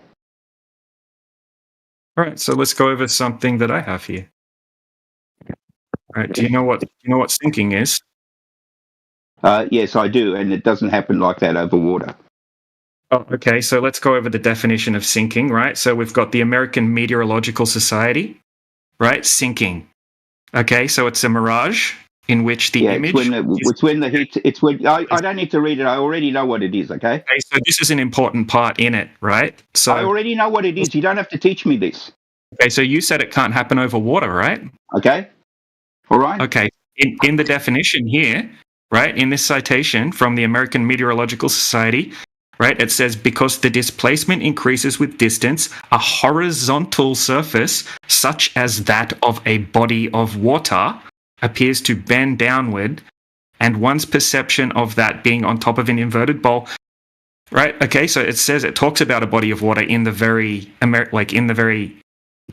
All right, so let's go over something that I have here. All right, do you know what sinking is? Yes, I do, and it doesn't happen like that over water. Oh, okay, so let's go over the definition of sinking, right? So we've got the American Meteorological Society, right? Sinking. Okay, so it's a mirage in which the image. It's when the hit. It's when I don't need to read it. I already know what it is. Okay. Okay, so this is an important part in it, right? So I already know what it is. You don't have to teach me this. Okay, so you said it can't happen over water, right? Okay. All right. Okay. In the definition here, right, in this citation from the American Meteorological Society, right, it says because the displacement increases with distance, a horizontal surface such as that of a body of water appears to bend downward, and one's perception of that being on top of an inverted bowl. Right. Okay. So it talks about a body of water in the very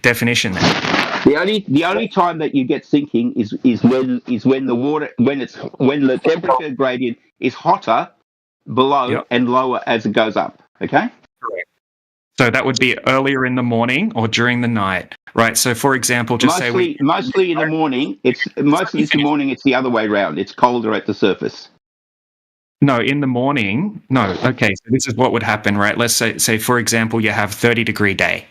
definition there. The only time that you get sinking is when the temperature gradient is hotter below and lower as it goes up. Okay. Correct. So that would be earlier in the morning or during the night, right? So, for example, mostly in the morning. It's the other way around. It's colder at the surface. No, in the morning. No. Okay. So this is what would happen, right? Let's say for example, you have 30-degree day.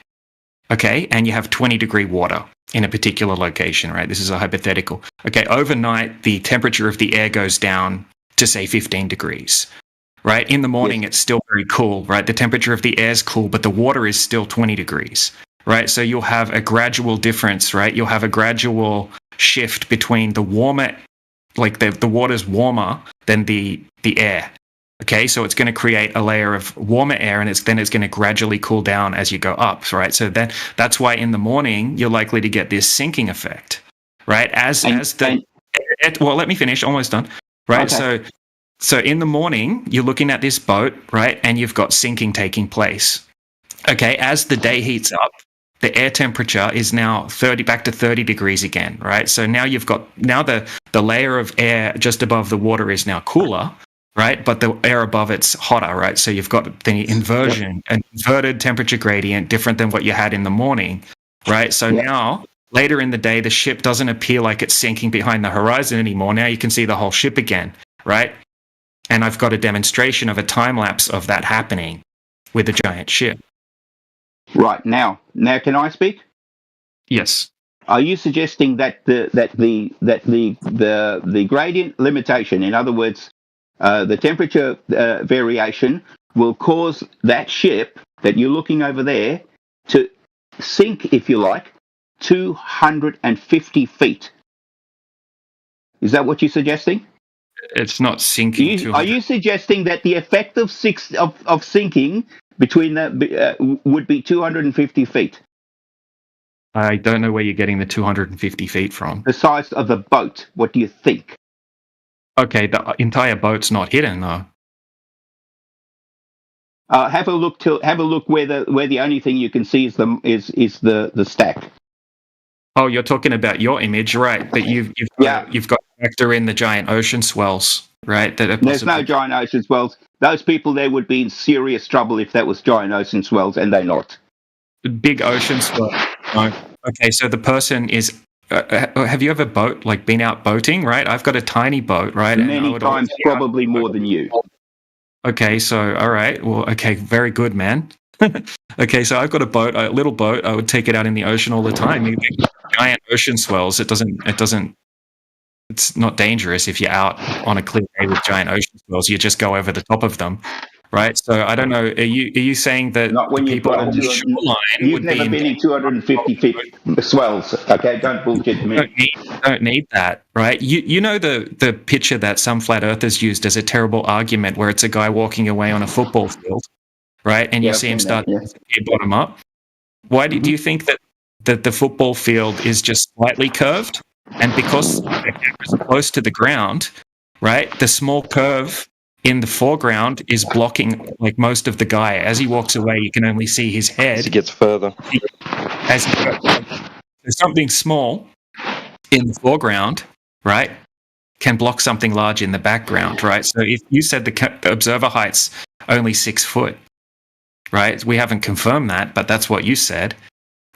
Okay, and you have 20-degree water in a particular location, right? This is a hypothetical. Okay, overnight, the temperature of the air goes down to, say, 15 degrees, right? In the morning, It's still very cool, right? The temperature of the air is cool, but the water is still 20 degrees, right? So you'll have a gradual difference, right? You'll have a gradual shift between the warmer, like the water's warmer than the air. Okay, so it's going to create a layer of warmer air, and it's going to gradually cool down as you go up, right? So that's why in the morning you're likely to get this sinking effect, right? Well, let me finish. Almost done, right? Okay. So in the morning you're looking at this boat, right, and you've got sinking taking place. Okay, as the day heats up, the air temperature is now back to 30 degrees again, right? So now the layer of air just above the water is now cooler. Right, but the air above it's hotter, right? So you've got the inversion, an inverted temperature gradient, different than what you had in the morning, right? So now, later in the day, the ship doesn't appear like it's sinking behind the horizon anymore. Now you can see the whole ship again, right? And I've got a demonstration of a time lapse of that happening with a giant ship. Right now, can I speak? Yes. Are you suggesting that the gradient limitation, in other words, the temperature variation will cause that ship that you're looking over there to sink, if you like, 250 feet? Is that what you're suggesting? It's not sinking. Are you suggesting that the effect of sinking between would be 250 feet? I don't know where you're getting the 250 feet from. The size of the boat. What do you think? Okay, the entire boat's not hidden though. Have a look where the only thing you can see is the stack. Oh, you're talking about your image, right? But you've got to factor in the giant ocean swells, right? There's no giant ocean swells. Those people there would be in serious trouble if that was giant ocean swells, and they're not. Big ocean swell. No. Okay, so the person is. Have you ever been out boating? Right, I've got a tiny boat, right? Many times, probably more than you. Okay, so all right, well, okay, very good, man. Okay, so I've got a little boat. I would take it out in the ocean all the time. You get giant ocean swells. It's not dangerous if you're out on a clear day with giant ocean swells. You just go over the top of them. Right, so I don't know. Are you saying that not when people on the shoreline you've never been in 250 feet swells? Okay, don't bullshit me. Don't need that, right? You know the picture that some flat earthers used as a terrible argument, where it's a guy walking away on a football field, right? And you see him start to disappear bottom up. Why do you think that the football field is just slightly curved, and because the camera is close to the ground, right? The small curve in the foreground is blocking most of the guy. As he walks away, you can only see his head. As he gets further. There's something small in the foreground, right, can block something large in the background, right? So if you said the observer height's only 6 foot, right? We haven't confirmed that, but that's what you said,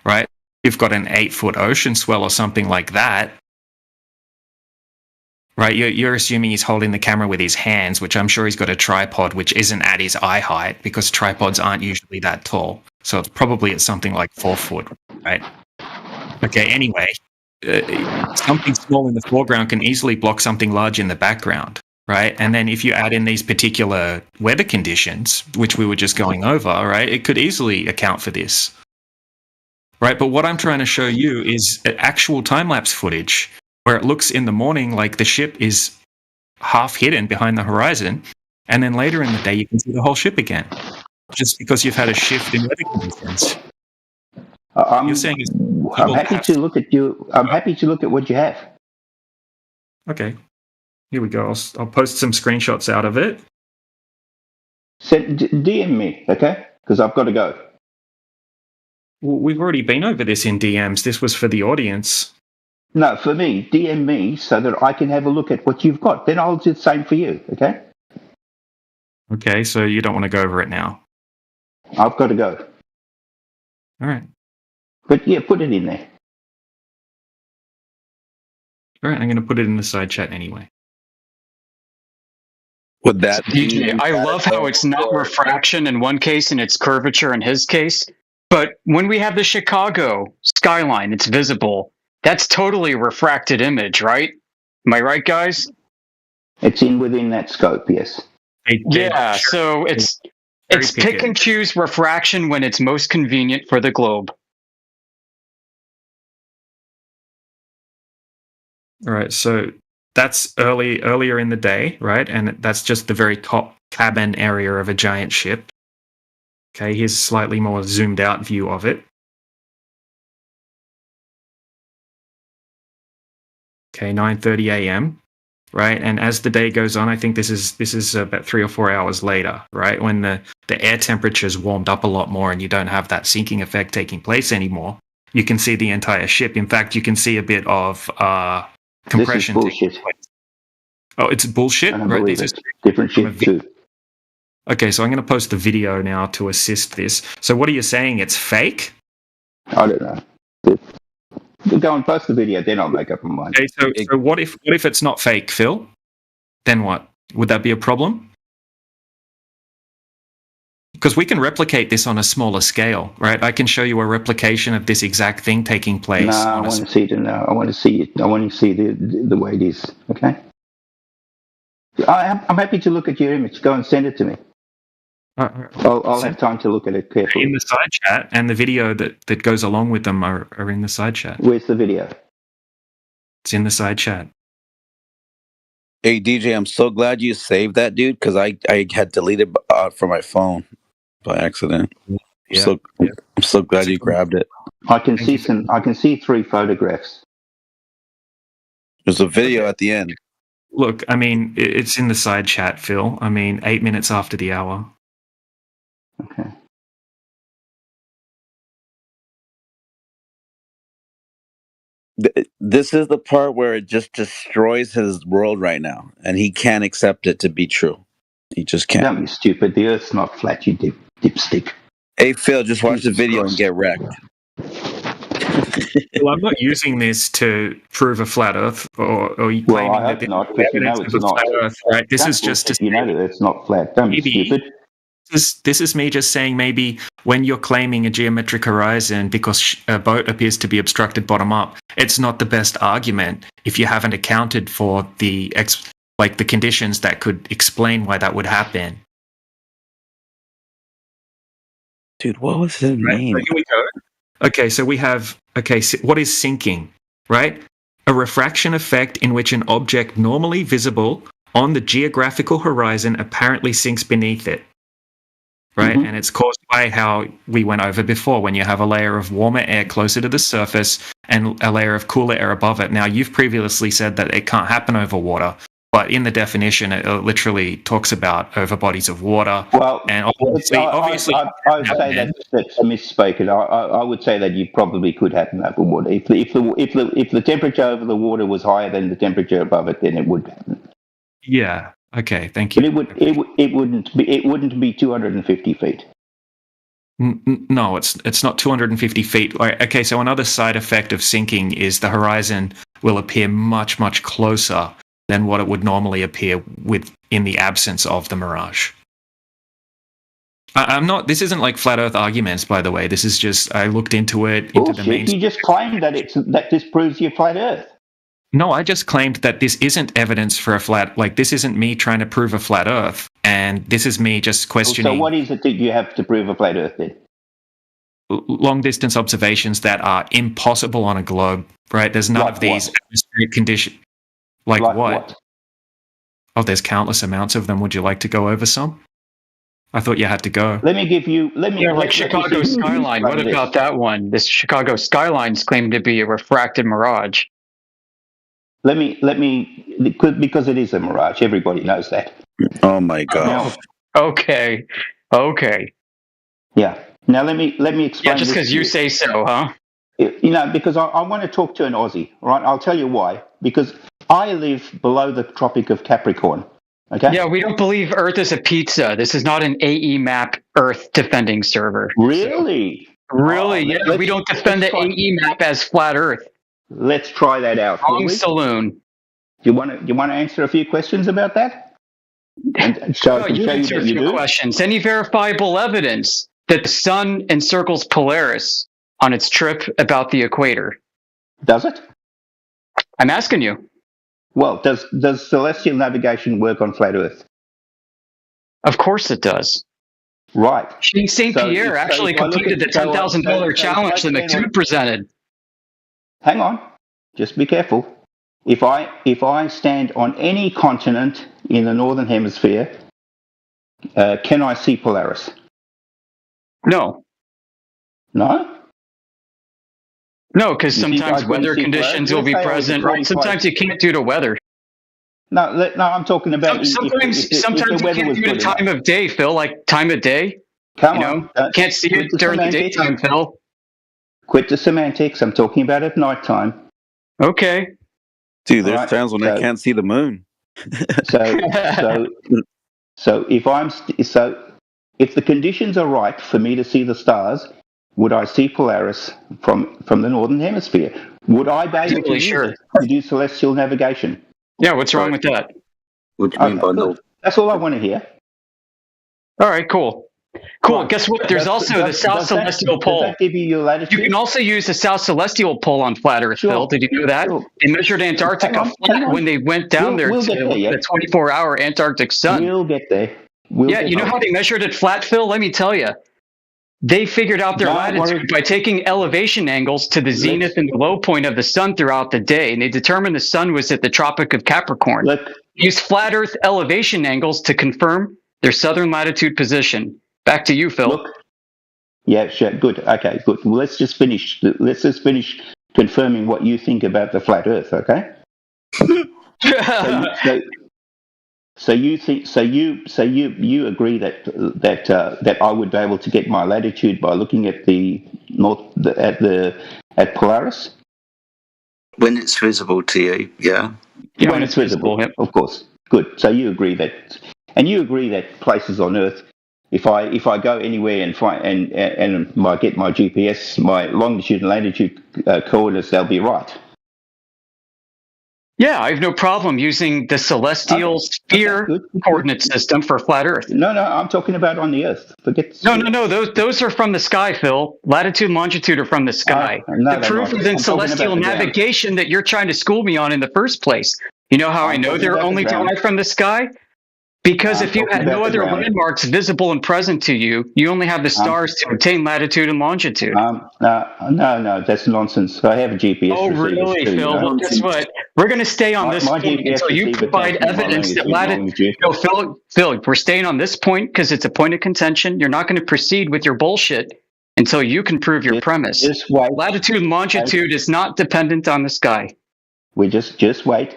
right? You've got an 8-foot ocean swell or something like that. Right, you're assuming he's holding the camera with his hands, which I'm sure he's got a tripod, which isn't at his eye height because tripods aren't usually that tall. So it's probably at something like 4 foot, right? Okay, anyway, something small in the foreground can easily block something large in the background, right? And then if you add in these particular weather conditions, which we were just going over, right, it could easily account for this, right? But what I'm trying to show you is actual time-lapse footage where it looks in the morning like the ship is half hidden behind the horizon, and then later in the day you can see the whole ship again, just because you've had a shift in weather conditions. You're saying I'm happy to look at you. I'm happy to look at what you have. Okay, here we go. I'll post some screenshots out of it. DM me, okay? Because I've got to go. Well, we've already been over this in DMs. This was for the audience. No, for me, DM me so that I can have a look at what you've got. Then I'll do the same for you, okay? Okay, so you don't want to go over it now. I've got to go. All right. But yeah, put it in there. All right, I'm going to put it in the side chat anyway. Would that DJ, I love how it's not refraction in one case and it's curvature in his case. But when we have the Chicago skyline, it's visible. That's totally a refracted image, right? Am I right, guys? It's within that scope, yes. Yeah, so it's pick and choose refraction when it's most convenient for the globe. All right, so that's earlier in the day, right? And that's just the very top cabin area of a giant ship. Okay, here's a slightly more zoomed out view of it. Okay, 9:30 a.m., right? And as the day goes on, I think this is about 3 or 4 hours later, right? When the air temperature's warmed up a lot more and you don't have that sinking effect taking place anymore, you can see the entire ship. In fact, you can see a bit of compression. This is bullshit. Oh, it's bullshit? I don't Right, believe these it. Different ship too. Okay, so I'm going to post the video now to assist this. So what are you saying? It's fake? I don't know. Go and post the video, then I'll make up my mind. Okay, so what if it's not fake, Phil? Then what? Would that be a problem? Because we can replicate this on a smaller scale, right? I can show you a replication of this exact thing taking place. No, I want to see it. I want to see it. I want to see the way it is. Okay. I'm happy to look at your image. Go and send it to me. I'll have time to look at it carefully. In the side chat, and the video that goes along with them are in the side chat. Where's the video? It's in the side chat. Hey DJ, I'm so glad you saved that, dude, because I had deleted from my phone by accident. Yeah, I'm so glad you grabbed it. I can see 3 photographs. There's a video at the end. Look, I mean, it's in the side chat, Phil. I mean, 8 minutes after the hour. Okay. This is the part where it just destroys his world right now, and he can't accept it to be true. He just can't. Don't be stupid. The Earth's not flat, you dipstick. Hey, Phil, just watch the video and get wrecked. Well, I'm not using this to prove a flat Earth or claiming that not, because you know it's not. Flat Earth, right? This is just to you know that it's not flat. Don't be stupid. This is me just saying maybe when you're claiming a geometric horizon because a boat appears to be obstructed bottom up, it's not the best argument if you haven't accounted for the conditions that could explain why that would happen. Dude, what was his name? So here we go. Okay, so we have, what is sinking, right? A refraction effect in which an object normally visible on the geographical horizon apparently sinks beneath it, right? Mm-hmm. And it's caused by how we went over before, when you have a layer of warmer air closer to the surface and a layer of cooler air above it. Now, you've previously said that it can't happen over water, but in the definition, it literally talks about over bodies of water. Well, and obviously, I would say that's misspoken. I would say that you probably could happen over water. If the temperature over the water was higher than the temperature above it, then it would happen. Yeah. Okay. Thank you. But it wouldn't be 250 feet. No, it's not 250 feet. Okay, so another side effect of sinking is the horizon will appear much, much closer than what it would normally appear in the absence of the mirage. I'm not. This isn't like flat Earth arguments, by the way. This is just I looked into it. Into Bullshit. the main. You just claimed that this proves you're flat Earth. No, I just claimed that this isn't evidence for a flat. Like this isn't me trying to prove a flat Earth, and this is me just questioning. So what is it that you have to prove a flat Earth then? Long distance observations that are impossible on a globe, right? There's none of these atmospheric conditions. Like what? Oh, there's countless amounts of them. Would you like to go over some? I thought you had to go. Let me give you. Like Chicago skyline. What about that one? This Chicago skyline's claimed to be a refracted mirage. Let me, because it is a mirage. Everybody knows that. Oh my god. Okay. Yeah. Now let me explain. Yeah, just because you say so, huh? You know, because I want to talk to an Aussie, right? I'll tell you why. Because I live below the Tropic of Capricorn. Okay. Yeah, we don't believe Earth is a pizza. This is not an AE map Earth defending server. Really? So, really? Yeah, we don't defend the AE map as flat Earth. Let's try that out. Wrong saloon. You want to answer a few questions about that? And so you answer a few questions. Any verifiable evidence that the sun encircles Polaris on its trip about the equator? Does it? I'm asking you. Well, does celestial navigation work on flat Earth? Of course it does. Right. Jean St. Pierre actually completed the $10,000 challenge that McTood presented. Hang on. Just be careful. If I stand on any continent in the northern hemisphere, can I see Polaris? No. No? No, because sometimes weather conditions will be present. Right? Sometimes you can't due to weather. No, I'm talking about. Sometimes you can't do the time of day, Phil. Like time of day. Come on. Can't see it during the daytime, Phil. Quit the semantics. I'm talking about at nighttime. Okay. Dude, there's times when I can't see the moon. So if the conditions are right for me to see the stars, would I see Polaris from the northern hemisphere? Would I be able to use it to do celestial navigation? Yeah, what's wrong with that? What do you mean by no? That's all I want to hear. All right, cool. Cool. Guess what? There's also the South Celestial Pole. Does that give you your latitude? You can also use the South Celestial Pole on flat Earth, Phil. Did you know that? They measured Antarctica flat when they went down there to the 24-hour Antarctic sun. We'll get there. You know how they measured it flat, Phil? Let me tell you. They figured out their latitude by taking elevation angles to the zenith and the low point of the sun throughout the day, and they determined the sun was at the Tropic of Capricorn. They used flat Earth elevation angles to confirm their southern latitude position. Back to you, Phil. Yeah, sure. Good. Okay, good. Well, let's just finish confirming what you think about the flat Earth. Okay. So you agree that I would be able to get my latitude by looking at at Polaris when it's visible to you? Yeah. When it's visible, of course. Good. So you agree that places on Earth, if I go anywhere and find and I get my GPS, my longitude and latitude coordinates, they'll be right. Yeah, I have no problem using the celestial sphere coordinate system for flat Earth. No, I'm talking about on the Earth. No. Those are from the sky, Phil. Latitude and longitude are from the sky. The proof is in celestial navigation that you're trying to school me on in the first place. You know how I know they're only derived from the sky? Because if you had no other landmarks visible and present to you, you only have the stars to obtain latitude and longitude. No, that's nonsense. I have a GPS. Oh, really, Phil? Well, guess what? We're going to stay on this point until you provide evidence that latitude. No, Phil, we're staying on this point because it's a point of contention. You're not going to proceed with your bullshit until you can prove your premise. Latitude and longitude is not dependent on the sky. We just wait.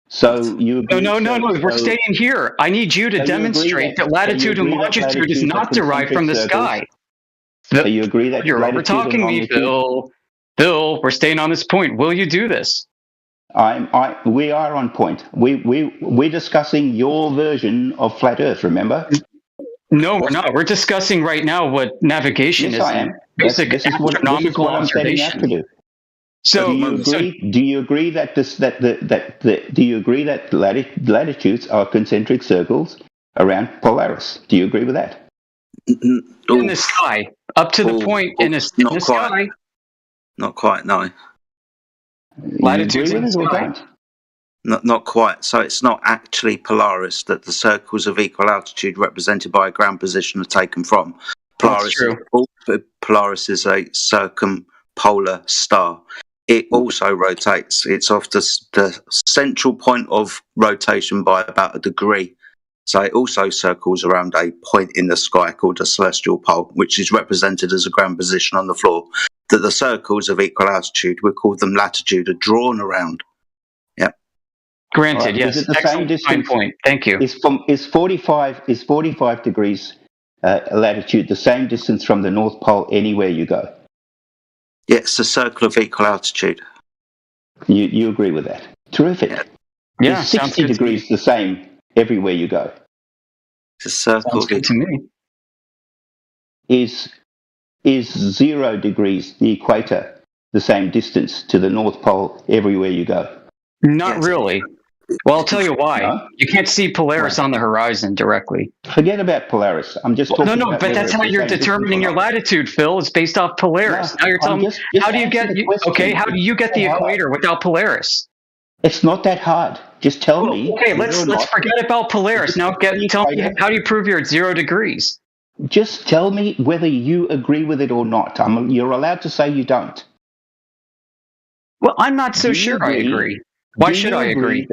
So you agree, no. We're staying here. I need you to demonstrate that latitude and longitude is not derived from the sky. So you agree that you're over talking me, Phil. Phil, we're staying on this point. Will you do this? We are on point. We're discussing your version of flat Earth. Remember? No, we're not. We're discussing right now what navigation is. Basic astronomical observation. So do you agree that latitudes are concentric circles around Polaris? Do you agree with that? In the sky, up to the point in the sky. Not quite, no. Latitudes in the sky. Not quite. So it's not actually Polaris that the circles of equal altitude represented by a ground position are taken from. Polaris is a circumpolar star. It also rotates. It's off the central point of rotation by about a degree. So it also circles around a point in the sky called a celestial pole, which is represented as a ground position on the floor. That the circles of equal altitude, we call them latitude, are drawn around. Yeah. Granted, Right. yes. Is it the Excellent same distance? point. Thank you. Is 45 degrees latitude the same distance from the North Pole anywhere you go? Yeah, it's a circle of equal altitude. You agree with that? Terrific. Yeah, is sounds 60 good to me. degrees the same everywhere you go? It's a circle. Sounds good to me. Is 0 degrees the equator the same distance to the North Pole everywhere you go? Not really. Well, I'll tell you why. No? You can't see Polaris on the horizon directly. Forget about Polaris. I'm just talking about but that's whether how it's the you're same distance determining or your not. latitude, Phil. It's based off Polaris. No, Now you're telling me, just how do you answer get the question. how do you get the equator without Polaris? It's not that hard. Just tell me. Okay, let's forget about Polaris. Now tell me, how do you prove you're at 0 degrees? Just tell me whether you agree with it or not. You're allowed to say you don't. Well, I'm not so sure I agree. Why should I agree?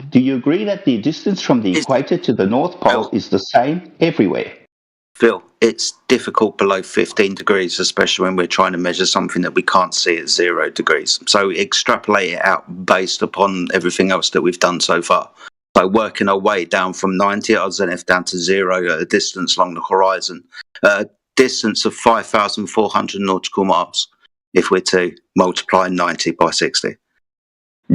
Do you agree that the distance from the equator to the North Pole is the same everywhere? Phil, it's difficult below 15 degrees, especially when we're trying to measure something that we can't see at 0 degrees. So extrapolate it out based upon everything else that we've done so far. By working our way down from 90 at our zenith down to 0 at a distance along the horizon, a distance of 5,400 nautical miles, if we're to multiply 90 by 60.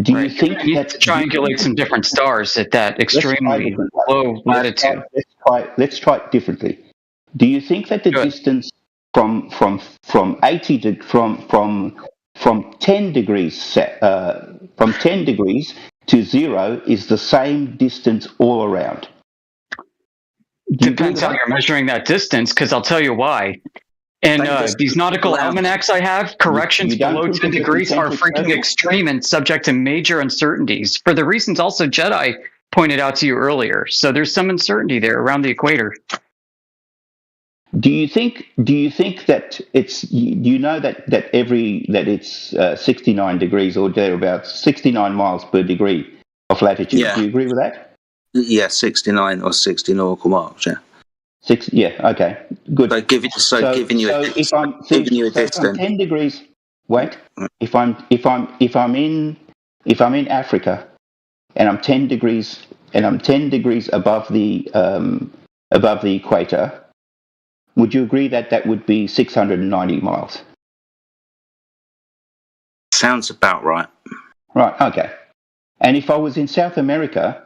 Do you think you need to triangulate some different stars at that extremely low latitude? Let's try it differently. Do you think that the distance from 10 degrees from 10 degrees to 0 is the same distance all around? Depends how you're measuring that distance, because I'll tell you why. And these nautical almanacs I have, corrections below 10 degrees are freaking extreme and subject to major uncertainties, for the reasons also Jedi pointed out to you earlier. So there's some uncertainty there around the equator. Do you think that it's that it's 69 degrees or thereabouts, 69 miles per degree of latitude? Yeah. Do you agree with that? Yeah, 69 or 60 nautical miles, yeah. Okay, good. So giving you a distance. If I'm 10 degrees, wait. If I'm in Africa, and I'm 10 degrees above the equator, would you agree that would be 690 miles? Sounds about right. Right. Okay. And if I was in South America,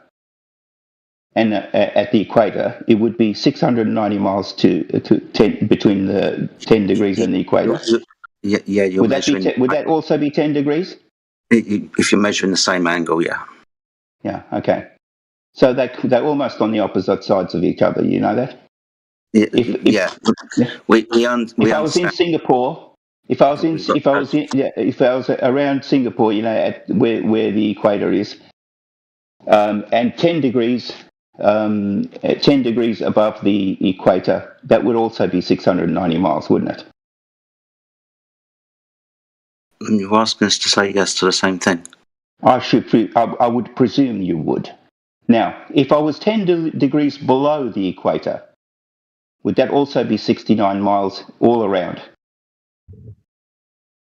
and at the equator, it would be 690 miles to 10 between the 10 degrees and the equator. Yeah, you're measuring. Would that also be 10 degrees? If you're measuring the same angle, yeah. Yeah. Okay. So they're almost on the opposite sides of each other. You know that. If I was in Singapore, if I was around Singapore, you know, at where the equator is, and 10 degrees. 10 degrees above the equator, that would also be 690 miles, wouldn't it? You're asking us to say yes to the same thing. I would presume you would. Now, if I was 10 degrees below the equator, would that also be 69 miles all around?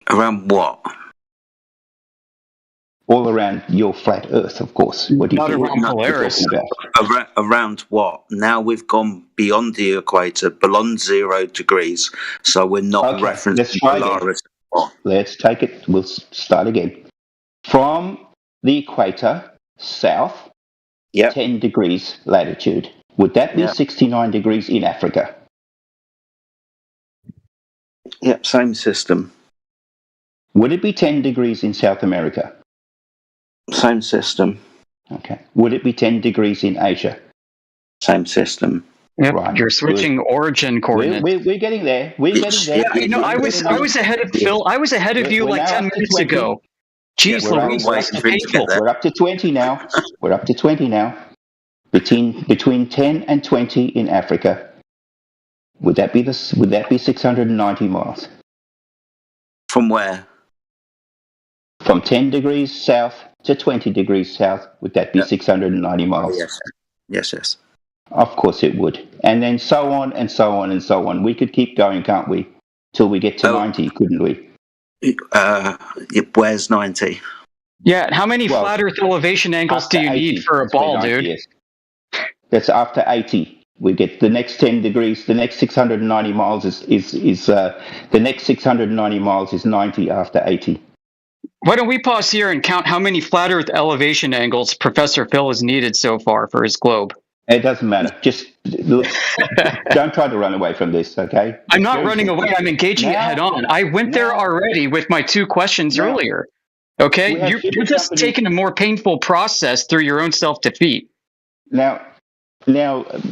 Around what? All around your flat Earth, of course. What do you think? Around Polaris. Around what? Now we've gone beyond the equator, beyond 0 degrees, so we're not referencing Polaris. Let's take it. We'll start again. From the equator, south, 10 degrees latitude. Would that be 69 degrees in Africa? Yep, same system. Would it be 10 degrees in South America? Same system. Okay. Would it be 10 degrees in Asia? Same system. Yep, Right. you're switching origin coordinates. We're getting there. We're getting there. Yeah, you know, I was ahead of Phil. I was ahead of you We're like now 10 up to minutes 20. ago. Jeez, Louise, that's painful. We're up to 20 now. We're up to 20 now. Between 10 and 20 in Africa. Would that be 690 miles? From where? From 10 degrees south to 20 degrees south, would that be 690 miles? Yes. Of course it would. And then so on and so on and so on. We could keep going, can't we? Till we get to 90, couldn't we? Where's 90? Yeah, how many flat Earth elevation angles do you need for a ball, dude? Is. That's after 80. We get the next 10 degrees. The next 690 miles is the next 690 miles is 90 after 80. Why don't we pause here and count how many flat Earth elevation angles Professor Phil has needed so far for his globe? It doesn't matter. Just look, don't try to run away from this, okay? I'm not running away. I'm engaging it head on. I went there already with my 2 questions earlier. Okay? You're just taking a more painful process through your own self-defeat. Now,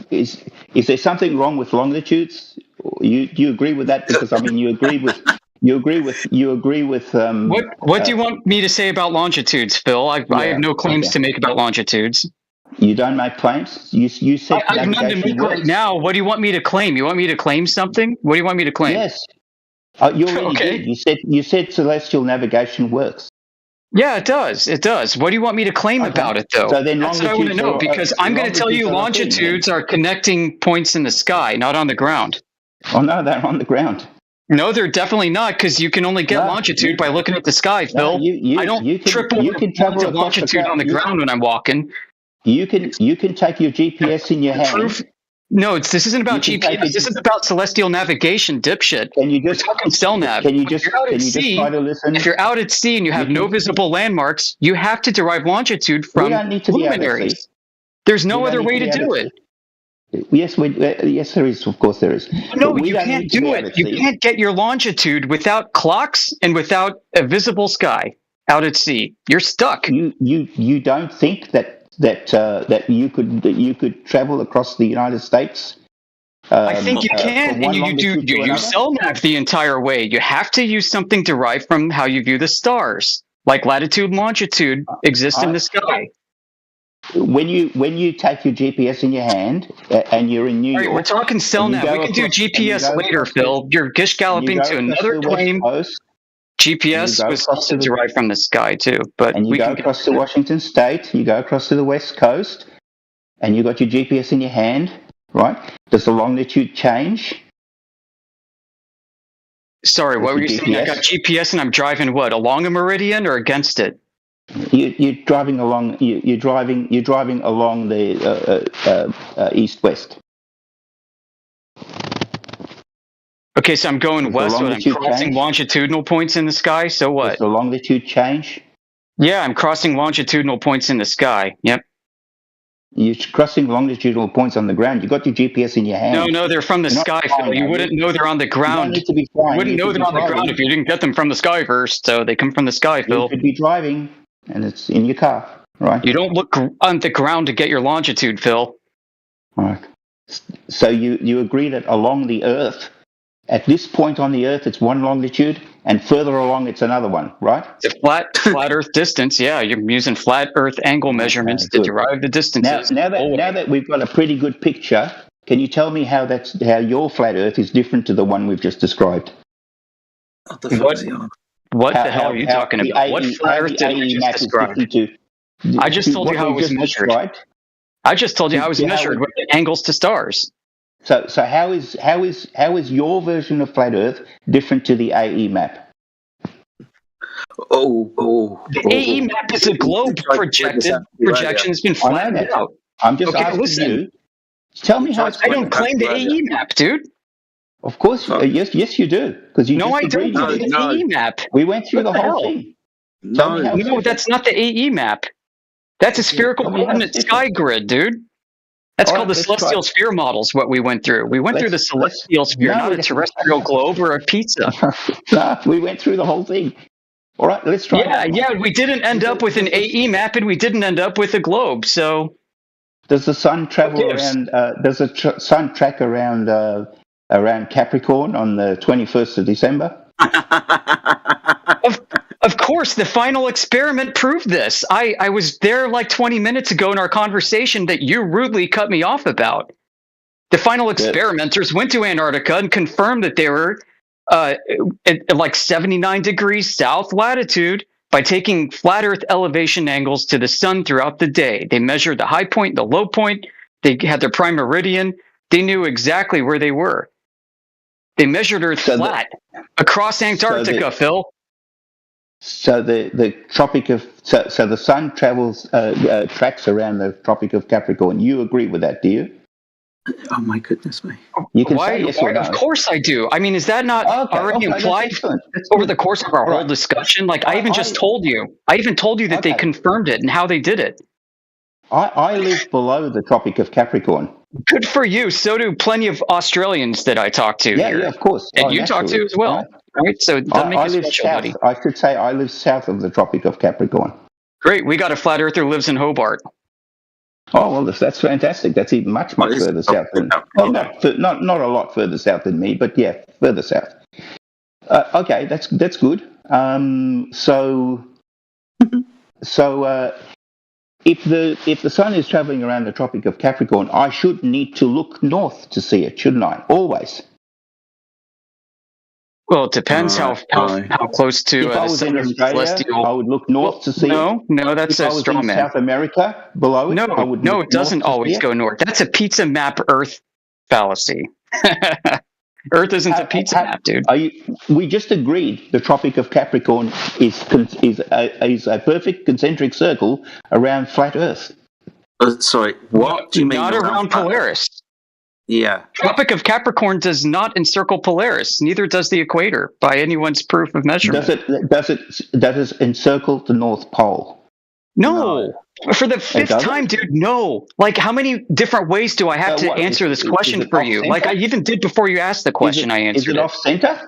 is there something wrong with longitudes? Do you agree with that? Because I mean, you agree with. What do you want me to say about longitudes, Phil? I have no claims to make about longitudes. You don't make claims. You said I have none to make right now. What do you want me to claim? You want me to claim something? What do you want me to claim? Yes. You already did. You said celestial navigation works. Yeah, it does. It does. What do you want me to claim about it, though? So then that's what I want to know, because I'm going to tell you longitudes are connecting points in the sky, not on the ground. Oh, no, they're on the ground. No, they're definitely not, because you can only get longitude by looking at the sky, Phil. I don't triple to longitude on the ground when I'm walking. You can take your GPS in your hand. No, this isn't about GPS. This is about celestial navigation, dipshit. Can you just talking Stelnav? Can you just try to listen? If you're out at sea and you have no visible landmarks, you have to derive longitude from luminaries. There's no other way to do it. Yes, yes, there is. Of course, there is. No, you can't do it. You can't get your longitude without clocks and without a visible sky out at sea. You're stuck. You don't think that you could travel across the United States? I think you can, and you use Stelnav the entire way. You have to use something derived from how you view the stars, like latitude and longitude exist in the sky. When you take your GPS in your hand and you're in New York, we're talking Stelnav. We can do GPS later, Phil. You're gish galloping to another claim. GPS was also derived from the sky too, but and you go across to Washington State, you go across to the West Coast, and you got your GPS in your hand, right? Does the longitude change? Sorry, what were you saying? I got GPS and I'm driving what, along a meridian or against it? You're driving along. You're driving along the east-west. Okay, so I'm going west, so I'm crossing longitudinal points in the sky, so what? Does the longitude change? Yeah, I'm crossing longitudinal points in the sky, yep. You're crossing longitudinal points on the ground. You got your GPS in your hand. No, they're from the sky, Phil. You wouldn't know they're on the ground. You don't need to be flying. You wouldn't know they're on the ground if you didn't get them from the sky first, so they come from the sky, Phil. You could be driving, and it's in your car, right? You don't look on the ground to get your longitude, Phil. All right. So you agree that along the Earth, at this point on the Earth, it's one longitude, and further along, it's another one, right? It's a flat Earth distance. Yeah, you're using flat Earth angle measurements to derive the distances. Now that we've got a pretty good picture, can you tell me how your flat Earth is different to the one we've just described? What the hell are you talking about? What flat Earth did you just describe? I just told you how it was measured. I just told you how it was measured with the angles to stars. So how is your version of flat Earth different to the AE map? The AE map is a globe projection has been flattened out. I'm just asking you. Tell me how it's. I don't claim the AE map, dude. Of course, yes, you do. Because you. No, I don't claim the AE map. We went through the whole thing. No, that's not the AE map. That's a spherical coordinate sky grid, dude. That's called the celestial sphere models, what we went through. We went through the celestial sphere, not a terrestrial globe or a pizza. No, we went through the whole thing. All right, let's try. Yeah, we didn't end up with an AE map and we didn't end up with a globe, so... Does the sun travel around? Does the sun track around Capricorn on the 21st of December? Of course, the final experiment proved this. I was there like 20 minutes ago in our conversation that you rudely cut me off about. The final experimenters went to Antarctica and confirmed that they were at like 79 degrees south latitude by taking flat Earth elevation angles to the sun throughout the day. They measured the high point, the low point. They had their prime meridian. They knew exactly where they were. They measured Earth flat across Antarctica, Phil. So the Tropic of so the sun travels tracks around the Tropic of Capricorn. You agree with that, do you? Oh my goodness me! You can say yes or no. Of course I do. I mean, is that not already implied over the course of our whole discussion? Like I even told you that they confirmed it and how they did it. I live below the Tropic of Capricorn. Good for you. So do plenty of Australians that I talk to. Yeah, here. yeah, of course. And you talk to as well, right? So that makes you special, buddy. I should say I live south of the Tropic of Capricorn. Great. We got a flat earther who lives in Hobart. Oh well, that's fantastic. That's even much further south than not a lot further south than me, but yeah, further south. Okay, that's good. If the sun is traveling around the Tropic of Capricorn, I should need to look north to see it, shouldn't I? Always. Well, it depends how close to if I was in Australia, celestial. I would look north to see it. No, that's a straw man. South America, below it, No, it doesn't always go north. That's a pizza map Earth fallacy. Earth isn't a pizza map, dude. We just agreed the Tropic of Capricorn is a perfect concentric circle around flat Earth. Sorry, what do you mean? Not around Polaris. Yeah. Tropic of Capricorn does not encircle Polaris. Neither does the equator by anyone's proof of measurement. Does it encircle the North Pole? No. For the fifth time, dude, no. Like, how many different ways do I have to answer this question for you? Like I even did before you asked the question, I answered it. Is it off center?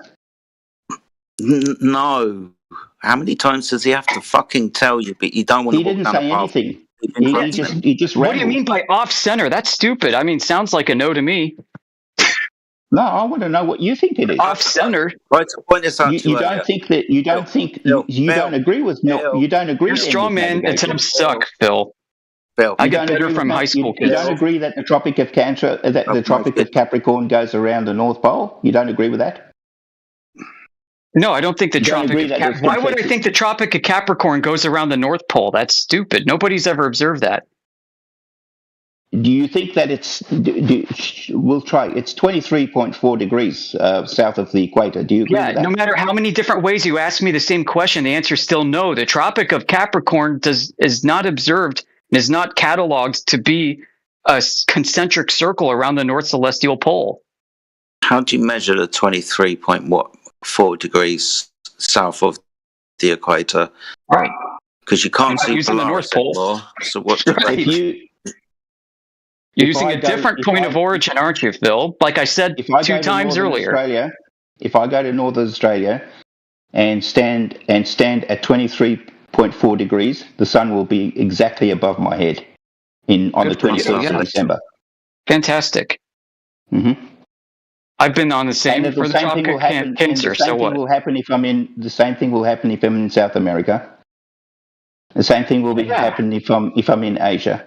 No. How many times does he have to fucking tell you, but you don't want to walk down the path? He didn't say anything. He just What do you mean by off center? That's stupid. I mean, sounds like a no to me. No, I want to know what you think it is. Off center. Right, to point this out you don't think that you don't think you don't agree with no. You don't agree. Your straw man attempts suck, Phil. Phil, I get better from high school kids. You don't agree that the Tropic of the Tropic of Capricorn goes around the North Pole? You don't agree with that? No, I don't think the Tropic of Capricorn. Why would I think the Tropic of Capricorn goes around the North Pole? That's stupid. Nobody's ever observed that. Do you think that we'll try. It's 23.4 degrees south of the equator. Do you agree with that? No matter how many different ways you ask me the same question, the answer is still no. The Tropic of Capricorn is not observed and is not cataloged to be a concentric circle around the North Celestial Pole. How do you measure the 23.4 degrees south of the equator? Right. Because you can't see using the North Pole. Anymore, so what's the You're using a different point of origin, aren't you, Phil? Like I said 2 times earlier. If I go to Northern Australia and stand at 23.4 degrees, the sun will be exactly above my head on the 21st of December. Fantastic. Mm-hmm. I've been on the same for the Tropic of Cancer. So what? The same thing will happen if I'm in South America. The same thing will happen if I'm in Asia.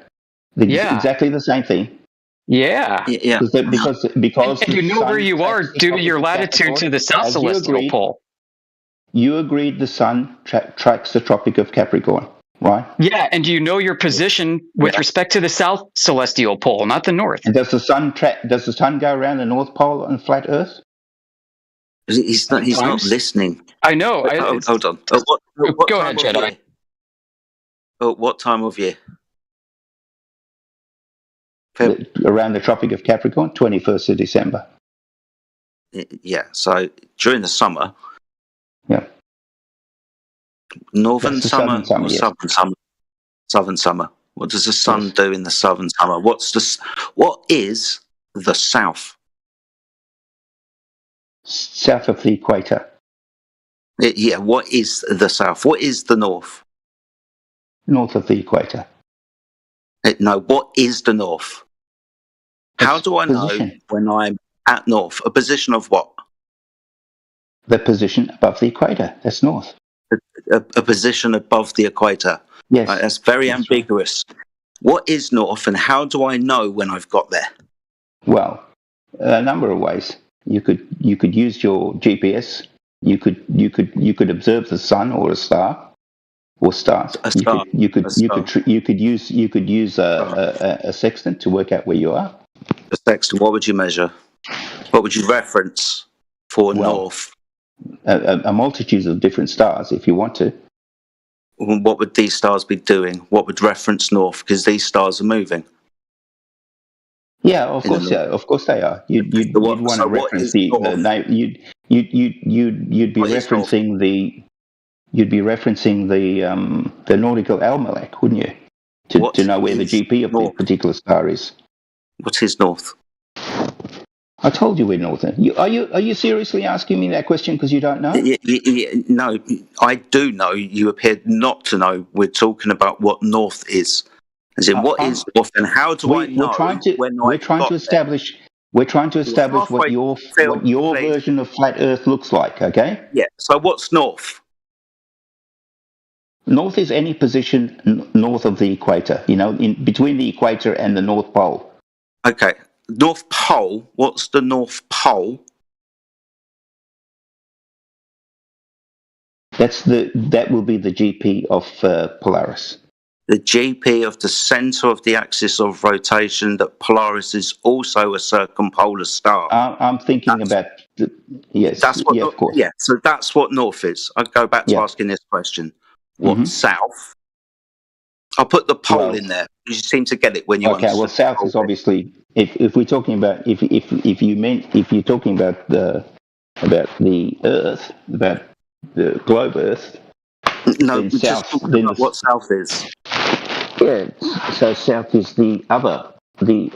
Exactly the same thing. Yeah. Because and you know where you are due to your latitude to the South Celestial Pole. You agreed the sun tracks the Tropic of Capricorn, right? Yeah, and you know your position with respect to the South Celestial Pole, not the North. And does the sun go around the North Pole on flat Earth? He's not listening. I know. Hold on. What go ahead, Jedi. What time of year? Around the Tropic of Capricorn, 21st of December. Yeah, so during the summer. Yeah. Northern summer or southern summer? Southern summer. What does the sun do in the southern summer? What is the south? South of the equator. Yeah, what is the south? What is the north? North of the equator. No, what is the north? How do I know position. when I'm at north? A position of what? The position above the equator. That's north. A position above the equator. Yes. Right, that's very ambiguous. What is north, and how do I know when I've got there? Well, a number of ways. You could use your GPS. You could observe the sun or a star, or stars. A star. You could use a sextant to work out where you are. A sextant. What would you measure? What would you reference for north? A multitude of different stars, if you want to. What would these stars be doing? What would reference north? Because these stars are moving. Yeah, of course. Yeah, of course they are. You'd want to reference the name. You'd be referencing the nautical almanac, wouldn't you? To know where the GP of the particular star is. What is north? I told you we're northern. Are you seriously asking me that question because you don't know? No, I do know. You appear not to know. We're talking about what north is. As in, what is north, and how do I know we're trying to establish what your version of flat Earth looks like. Okay. Yeah. So what's north? North is any position north of the equator. In between the equator and the North Pole. Okay. North Pole. What's the North Pole? That will be the GP of Polaris. The GP of the center of the axis of rotation. That Polaris is also a circumpolar star. I'm thinking about yes. That's what. Of course. Yeah. So that's what north is. I'd go back to asking this question. What south? I'll put the pole in there. You seem to get it when you. Okay. Well, south is obviously if we're talking about if you're talking about the Earth, about the globe Earth. No, we're just talking about what south is. Yeah. So south is the antipole to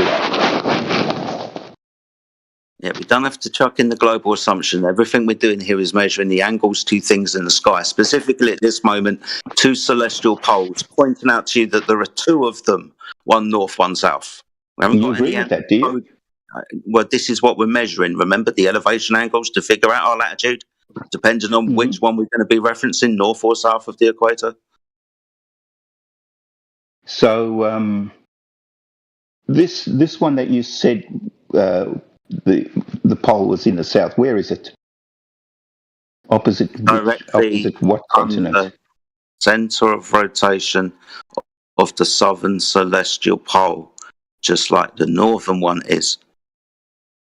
that. Yeah, we don't have to chuck in the global assumption. Everything we're doing here is measuring the angles to things in the sky. Specifically at this moment, 2 celestial poles, pointing out to you that there are 2 of them, one north, one south. We haven't got agree with that, do you? Well, this is what we're measuring. Remember the elevation angles to figure out our latitude, depending on which one we're going to be referencing, north or south of the equator. So this one that you said. The pole was in the south. Where is it? Opposite what continent? The center of rotation of the southern celestial pole, just like the northern one is.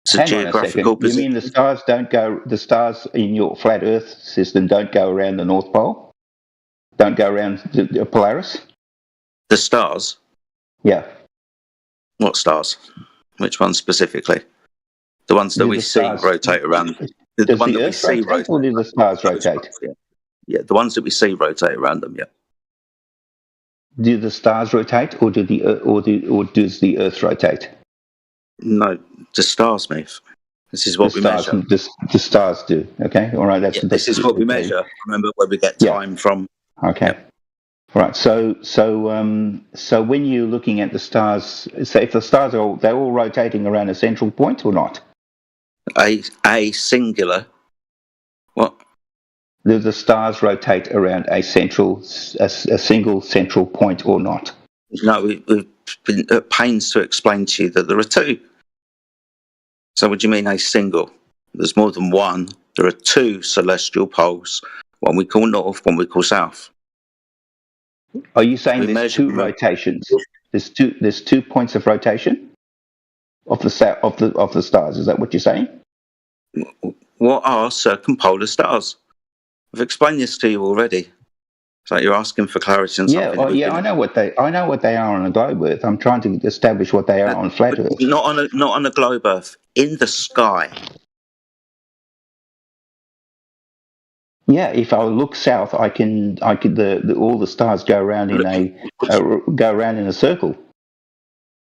It's a geographical position. You mean the stars in your flat Earth system don't go around the North Pole? Don't go around the Polaris? The stars? Yeah. What stars? Which ones specifically? The ones that we see rotate around. The one that we see rotate. Or do the stars rotate? Yeah, the ones that we see rotate around them. Yeah. Do the stars rotate, or does the Earth rotate? No, the stars move. This is what we measure. The stars do. Okay, all right. This is what we measure. Remember where we get time from. Okay. Yeah. Right. So when you're looking at the stars, say if the stars they're all rotating around a central point or not? A singular. What? Do the stars rotate around a single central point or not? No, we've been at pains to explain to you that there are 2. So what do you mean a single? There's more than one. There are 2 celestial poles. One we call north, one we call south. Are you saying there's 2 rotations? There's 2 points of rotation of the stars. Is that what you're saying? What are circumpolar stars? I've explained this to you already. So you're asking for clarity on something. I know what they are on a globe Earth. I'm trying to establish what they are on flat Earth. Not on a globe Earth. In the sky. Yeah, if I look south, I could all the stars go around in a circle.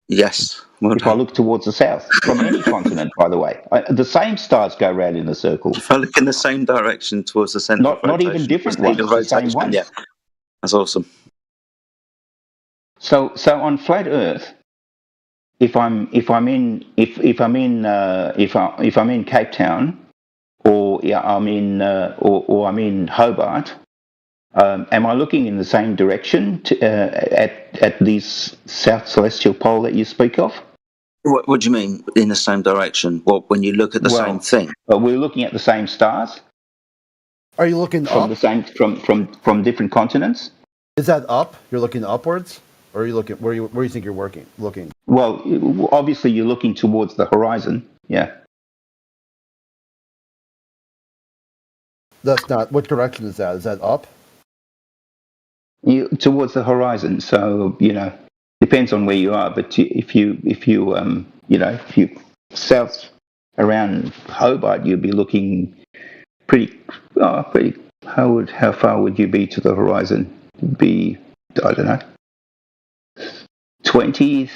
Yes. If I look towards the south, from any continent, by the way, the same stars go around in a circle. If I look in the same direction towards the center, not even different ones, the same ones. Yeah, that's awesome. So on flat Earth, if I'm in Cape Town, or I'm in Hobart, am I looking in the same direction at these South Celestial Pole that you speak of? What do you mean in the same direction? What, when you look at the same thing? We're looking at the same stars. Are you looking from up? the same from different continents? Is that up? You're looking upwards, or are you looking where you think you're looking? Well, obviously you're looking towards the horizon. Yeah. That's not. What direction is that? Is that up? Towards the horizon. So depends on where you are. But if you south around Hobart, you'd be looking pretty. How far would you be to the horizon? It'd be, I don't know, 20,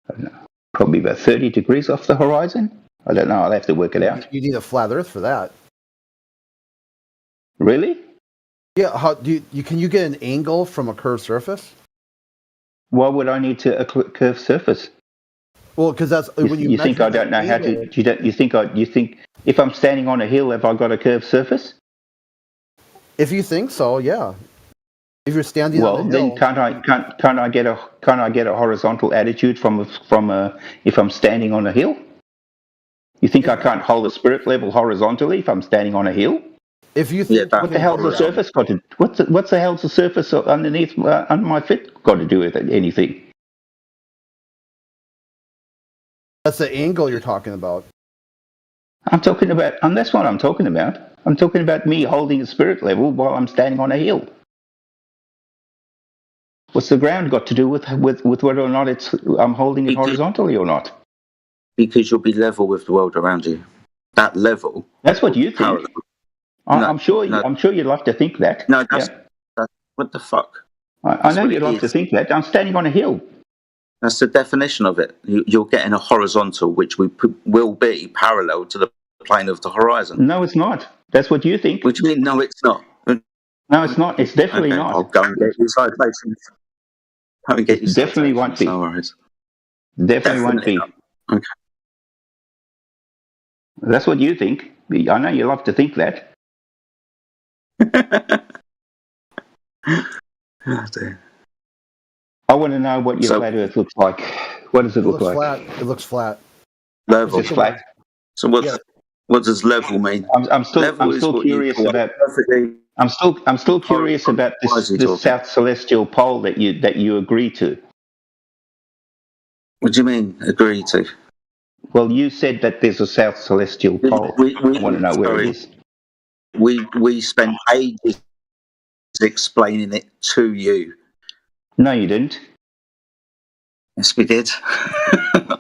I don't know, probably about 30 degrees off the horizon. I don't know. I'll have to work it out. You need a flat Earth for that. Really? Yeah. How do you can you get an angle from a curved surface? Why would I need a curved surface? Well, because that's when you think I don't know how to. You think if I'm standing on a hill, have I got a curved surface? If you think so, yeah. If you're standing on a hill, then can't I get a horizontal attitude from if I'm standing on a hill? You think I can't hold a spirit level horizontally if I'm standing on a hill? If you think, what the hell's the surface got to? What's the hell's the surface underneath under my feet got to do with it? Anything? That's the angle you're talking about. I'm talking about, and that's what I'm talking about. I'm talking about me holding a spirit level while I'm standing on a hill. What's the ground got to do with whether or not I'm holding it horizontally or not? Because you'll be level with the world around you. That level. That's what you think. I'm sure you'd love to think that. No, that's what the fuck. I know you'd love to think that. I'm standing on a hill. That's the definition of it. You're getting a horizontal, which will be parallel to the plane of the horizon. No, it's not. That's what you think. Which means no, it's not. No, it's not. It's definitely not. I'll go and get your citations. Definitely won't be. No worries. Definitely won't be. Okay. That's what you think. I know you love to think that. Oh, dear. I want to know what your flat Earth looks like. What does it look like? Flat. It looks flat. Level. It's flat. So what does level mean? I'm still curious about. I'm still curious about this South Celestial Pole that you agree to. What do you mean agree to? Well, you said that there's a South Celestial Pole. I want to know where it is. We spent ages explaining it to you. No, you didn't. Yes, we did.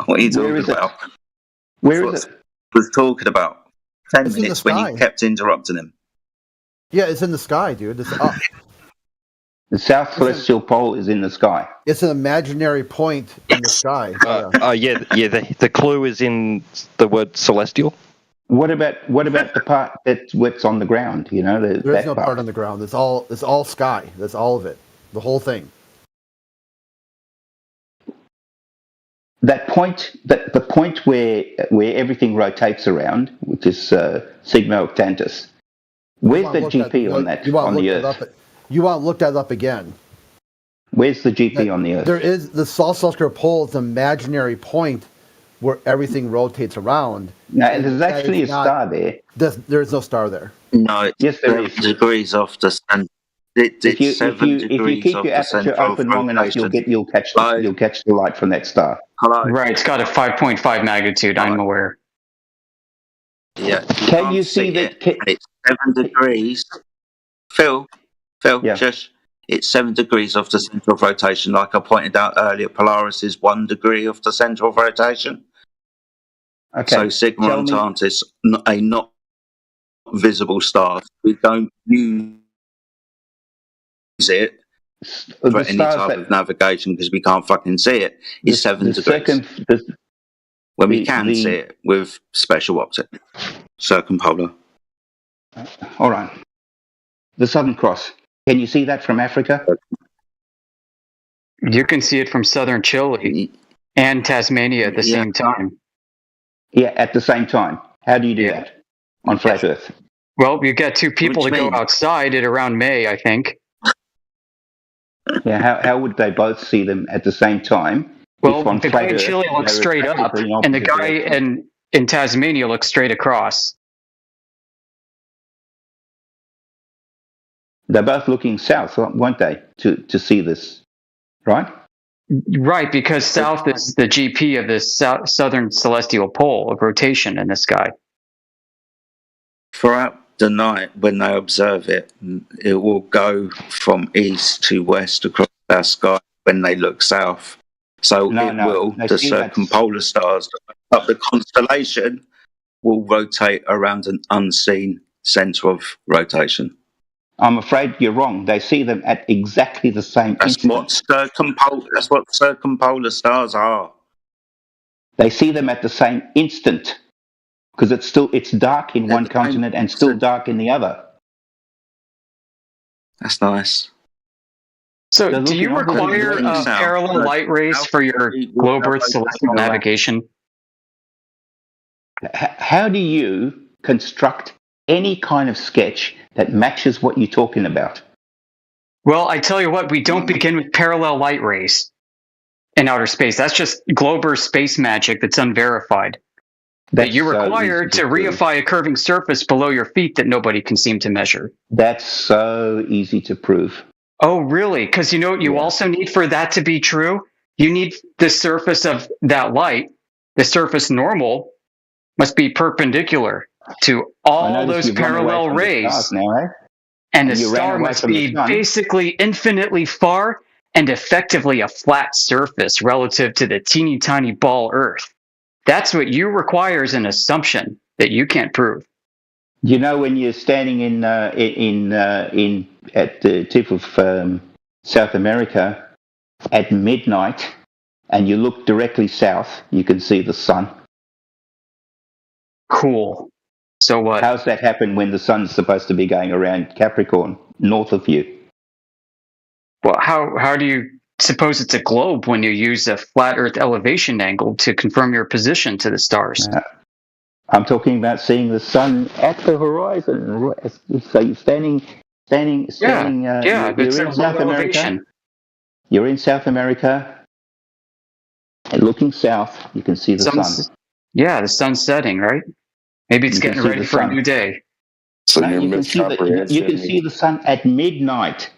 What are you talking about? Where is it? Was talking about 10 It's minutes in the when sky. you kept interrupting him. Yeah, it's in the sky, dude. It's up. The South Celestial Pole is in the sky. It's an imaginary point in the sky. The clue is in the word celestial. What about the part that's what's on the ground? You know, There's no part on the ground. It's all sky. That's all of it. The whole thing. That point, the point where everything rotates around, which is Sigma Octantis. Where's the GP on that on the Earth? You want to look that up again. Where's the GP on the Earth? There is the South Celestial Pole is an imaginary point where everything rotates around. No, there's actually a star there. There's no star there. No, yes, there is. Degrees off the center. If you keep your aperture open long enough, you'll catch the light from that star. Right, it's got a 5.5 magnitude. I'm aware. Yeah. Can you see that? It's 7 degrees. Phil, just it's 7 degrees off the center of rotation. Like I pointed out earlier, Polaris is 1 degree off the center of rotation. Okay. So Sigma Octantis, a not visible star. We don't use it for any type of navigation because we can't fucking see it. It's 7 degrees. When we can see it with special optic, circumpolar. All right. The Southern Cross. Can you see that from Africa? You can see it from southern Chile and Tasmania at the same time. Yeah, at the same time. How do you do that on flat Earth? Well, you get two people to go outside at around May, I think. Yeah, how would they both see them at the same time? Well, if on the flat guy in Earth, Chile looks they're straight up, effectively in and the opposite guy directions? in Tasmania looks straight across. They're both looking south, won't they, to see this, right? Right, because south is the GP of the southern celestial pole of rotation in the sky. Throughout the night, when they observe it, it will go from east to west across our sky when they look south. So the circumpolar stars, but the constellation will rotate around an unseen centre of rotation. I'm afraid you're wrong. They see them at exactly the same instant. That's what circumpolar stars are. They see them at the same instant because it's dark in one continent and still dark in the other. That's nice. So, do you require parallel light rays for your globe Earth celestial navigation? How do you construct any kind of sketch that matches what you're talking about? Well, I tell you what, we don't begin with parallel light rays in outer space. That's just globe Earth space magic that's unverified. That you require to reify a curving surface below your feet that nobody can seem to measure. That's so easy to prove. Oh, really? Because you know what you also need for that to be true? You need the surface of that light, the surface normal, must be perpendicular to all those parallel rays. And the star must be basically infinitely far and effectively a flat surface relative to the teeny tiny ball Earth. That's what you require as an assumption that you can't prove. You know, when you're standing at the tip of South America at midnight and you look directly south, you can see the sun. Cool. So what? How's that happen when the sun's supposed to be going around Capricorn, north of you? Well, how do you suppose it's a globe when you use a flat Earth elevation angle to confirm your position to the stars? I'm talking about seeing the sun at the horizon. So you're standing. It's you're in South America. You're in South America, and looking south, you can see the sun. Yeah, the sun's setting, right? Maybe it's getting ready for a new day. So you can see the sun at midnight.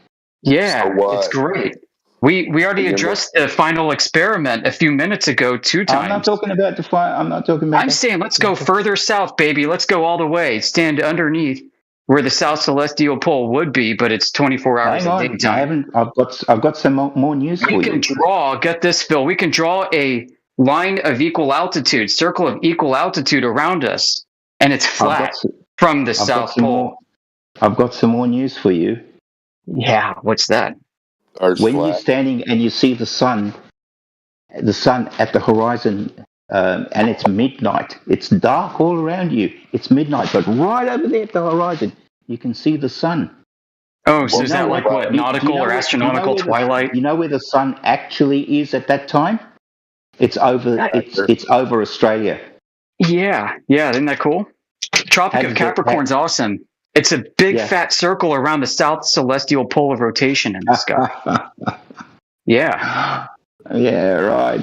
Yeah, it's great. We already addressed the final experiment a few minutes ago 2 times. I'm not talking about the fire. I'm saying let's go further south, baby. Let's go all the way. Stand underneath where the South Celestial Pole would be, but it's 24 hours a daytime. I've got some more news for you. We can draw. Get this, Phil. We can draw a line of equal altitude, circle of equal altitude around us, and it's flat from the South Pole. I've got some more news for you. Yeah, what's that? When you're standing and you see the sun at the horizon, and it's midnight, it's dark all around you. It's midnight, but right over there at the horizon, you can see the sun. Oh, so is that like what, nautical or astronomical twilight? You know where the sun actually is at that time? It's over. It's over Australia. Yeah, isn't that cool? Tropic of Capricorn's awesome. It's a big fat circle around the South Celestial Pole of rotation in the sky. Yeah. Yeah, right.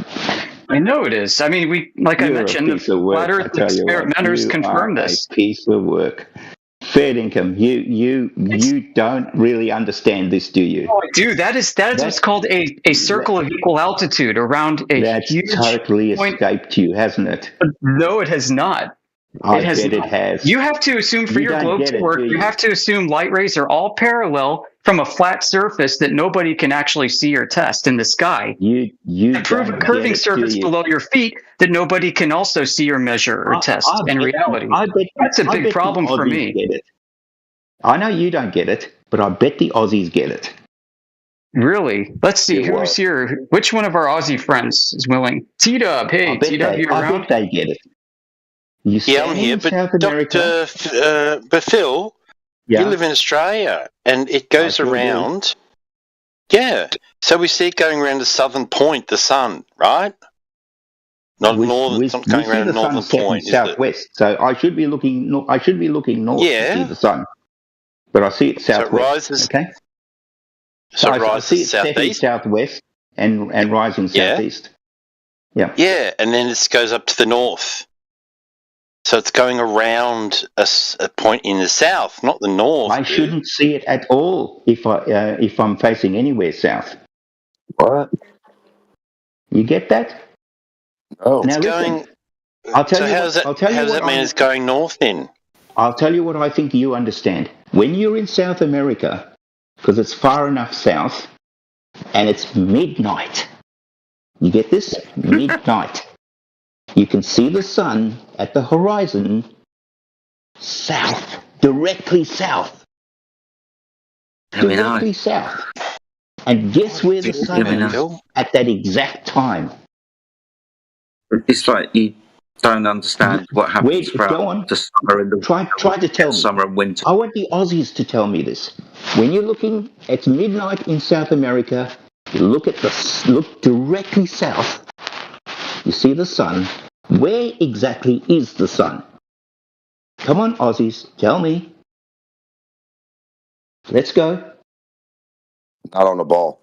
I know it is. I mean, I mentioned, the flat Earth experimenters confirm this. A piece of work. Fair income. You don't really understand this, do you? Oh, I do. That is what's called a circle of equal altitude around a huge totally escaped you, hasn't it? No, it has not. I bet it has. You have to assume for your globe to work, you have to assume light rays are all parallel from a flat surface that nobody can actually see or test in the sky. You prove a curving surface below your feet that nobody can also see or measure or test in reality. That's a big problem for me. Get it. I know you don't get it, but I bet the Aussies get it. Really? Let's see who's here. Which one of our Aussie friends is willing? T-Dub. Hey, T-Dub, you around? I bet they get it. I'm here, but Phil, Yeah. You live in Australia, and it goes around. Yeah. So we see it going around the southern point, the sun, right? Not northern. It's not going around the northern point. Is it? Southwest. So I should be looking. I should be looking north to see the sun, but I see it southwest. So it rises. Okay. So it I rises see it setting southeast. Southwest and rising southeast. Yeah. Yeah, and then it goes up to the north. So it's going around a point in the south, not the north. I shouldn't see it at all if I'm facing anywhere south. What? You get that? Oh, it's going. How does that mean it's going north then? I'll tell you what I think you understand. When you're in South America, because it's far enough south, and it's midnight. You get this? Midnight. You can see the sun at the horizon south, directly south. Directly south. And guess where the sun is at that exact time? It's like you don't understand what happens throughout the summer and the try to tell me. Summer and winter. I want the Aussies to tell me this. When you're looking, it's midnight in South America. You look directly south. You see the sun. Where exactly is the sun? Come on, Aussies, tell me. Let's go. Not on the ball.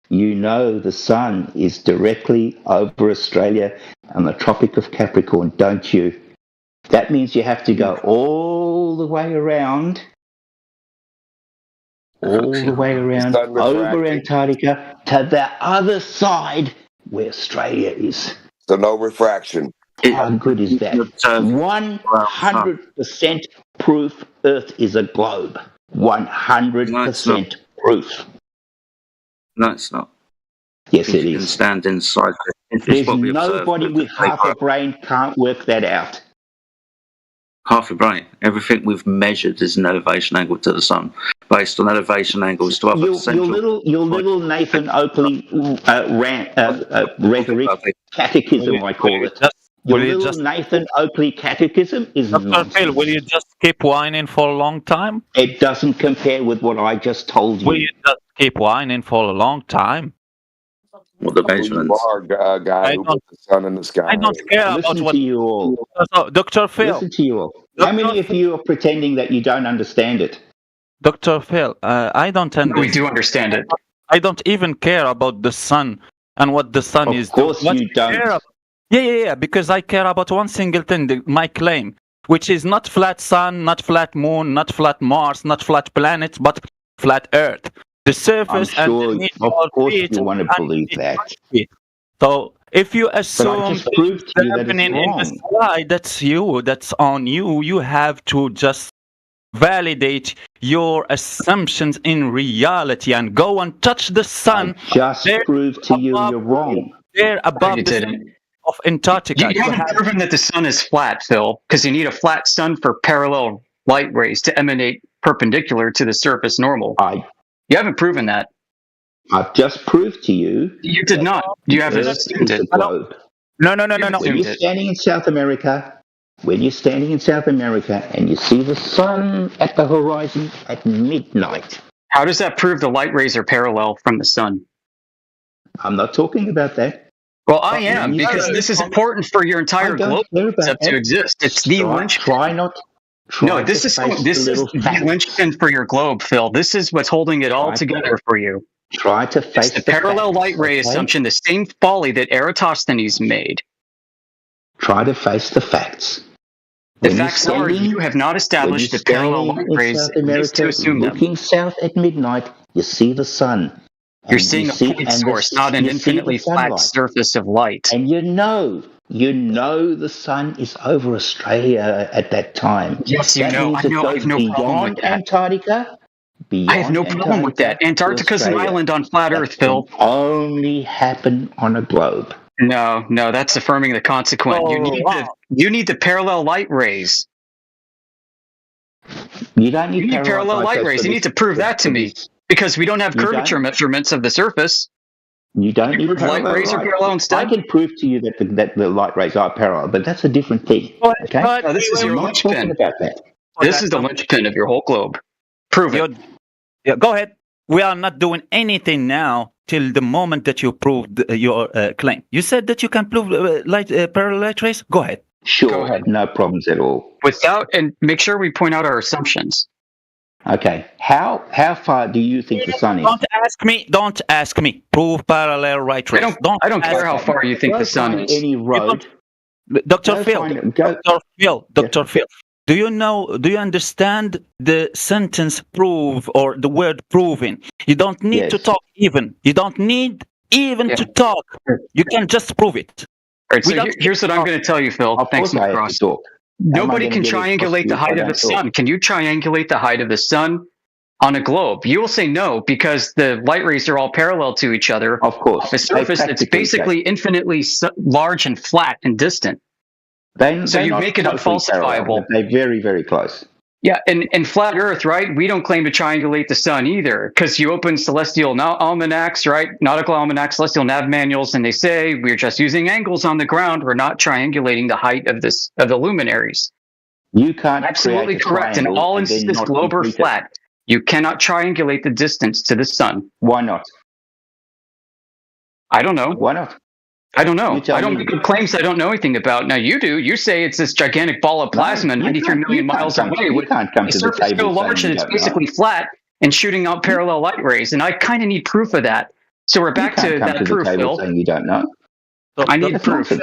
You know the sun is directly over Australia and the Tropic of Capricorn, don't you? That means you have to go all the way around. All the way around over Antarctica to the other side where Australia is. So no refraction. How good is that? 100% proof Earth is a globe. 100% proof. No, it's not. Yes, it You can is. stand inside. There's nobody with half a brain can't work that out. Half a brain. Everything we've measured is an elevation angle to the sun, based on elevation angles to other central. Your little Nathan Oakley rhetoric catechism, I call it. Your little Nathan Oakley catechism is nonsense. Phil, will you just keep whining for a long time? It doesn't compare with what I just told you. Will you just keep whining for a long time? What the measurements? Guy who put the sun in the sky. I don't care about Listen what. to you all. Dr. Phil. Listen to you all. How many of you are pretending that you don't understand it? Dr. Phil, I don't understand. We do understand it. I don't even care about the sun and what the sun is. Of course you don't. Yeah, because I care about one single thing, my claim, which is not flat sun, not flat moon, not flat Mars, not flat planets, but flat Earth. The surface I'm sure, and of course you want to believe that. So if you assume just proved to you that it's happening in the wrong. sky, that's you, that's on you. You have to just validate your assumptions in reality and go and touch the sun. Just proved to you you're wrong. There above You the didn't. sun of Antarctica. You haven't proven that the sun is flat, Phil, because you need a flat sun for parallel light rays to emanate perpendicular to the surface normal. You haven't proven that. I've just proved to you. You did not. You haven't Earth assumed is it. a globe. No. When you're standing in South America, and you see the sun at the horizon at midnight. How does that prove the light rays are parallel from the sun? I'm not talking about that. Well, I am, because this is important for your entire globe concept to exist. It's the linchpin. No, this is the linchpin for your globe, Phil. This is what's holding it all together for you. Try to face the parallel light ray assumption, the same folly that Eratosthenes made. Try to face the facts. The facts are you have not established the parallel light rays exist to assume them. Looking south at midnight, you see the sun. You're seeing a point source, not an infinitely flat surface of light. And you know the sun is over Australia at that time. Yes, you know. I have no problem with that. Antarctica. I have no problem with that. Antarctica's an island on flat Earth, Phil. Only happen on a globe. No, that's affirming the consequent. You need the parallel light rays. You don't need parallel light rays. You need to prove that to me. Because we don't have curvature measurements of the surface. You don't need light rays are parallel instead. I can prove to you that the light rays are parallel, but that's a different thing. Okay? This is your I'm not talking about that. This is the linchpin of your whole globe. Prove it. Yeah, go ahead. We are not doing anything now till the moment that you prove your claim. You said that you can prove parallel light rays. Go ahead. Sure, no problems at all. And make sure we point out our assumptions. Okay, how far do you think the sun is? Don't ask me. Prove parallel light rays. I don't care how far you think the sun is. Any road. Dr. Phil, do you understand the sentence prove or the word proving? You don't need to talk even. You don't need even to talk. You can just prove it. All right, so here's what I'm going to tell you, Phil. Thanks, Cross. Nobody can triangulate the height of the sun. Can you triangulate the height of the sun on a globe? You will say no, because the light rays are all parallel to each other. Of course. Off a surface that's basically infinitely large and flat and distant. So you make it unfalsifiable. They're very, very close. Yeah, and flat Earth, right? We don't claim to triangulate the sun either, because you open celestial almanacs, right? Nautical almanacs, celestial nav manuals, and they say we're just using angles on the ground. We're not triangulating the height of the luminaries. You can't. Absolutely correct. And all instances, globe or flat, you cannot triangulate the distance to the sun. Why not? I don't know. Why not? I don't know. I don't make claims I don't know anything about. Now you do. You say it's this gigantic ball of plasma 93 million miles away with a surface so large and it's basically flat and shooting out parallel light rays. And I kind of need proof of that. So we're back to that proof, Phil. Saying you don't know. I need proof.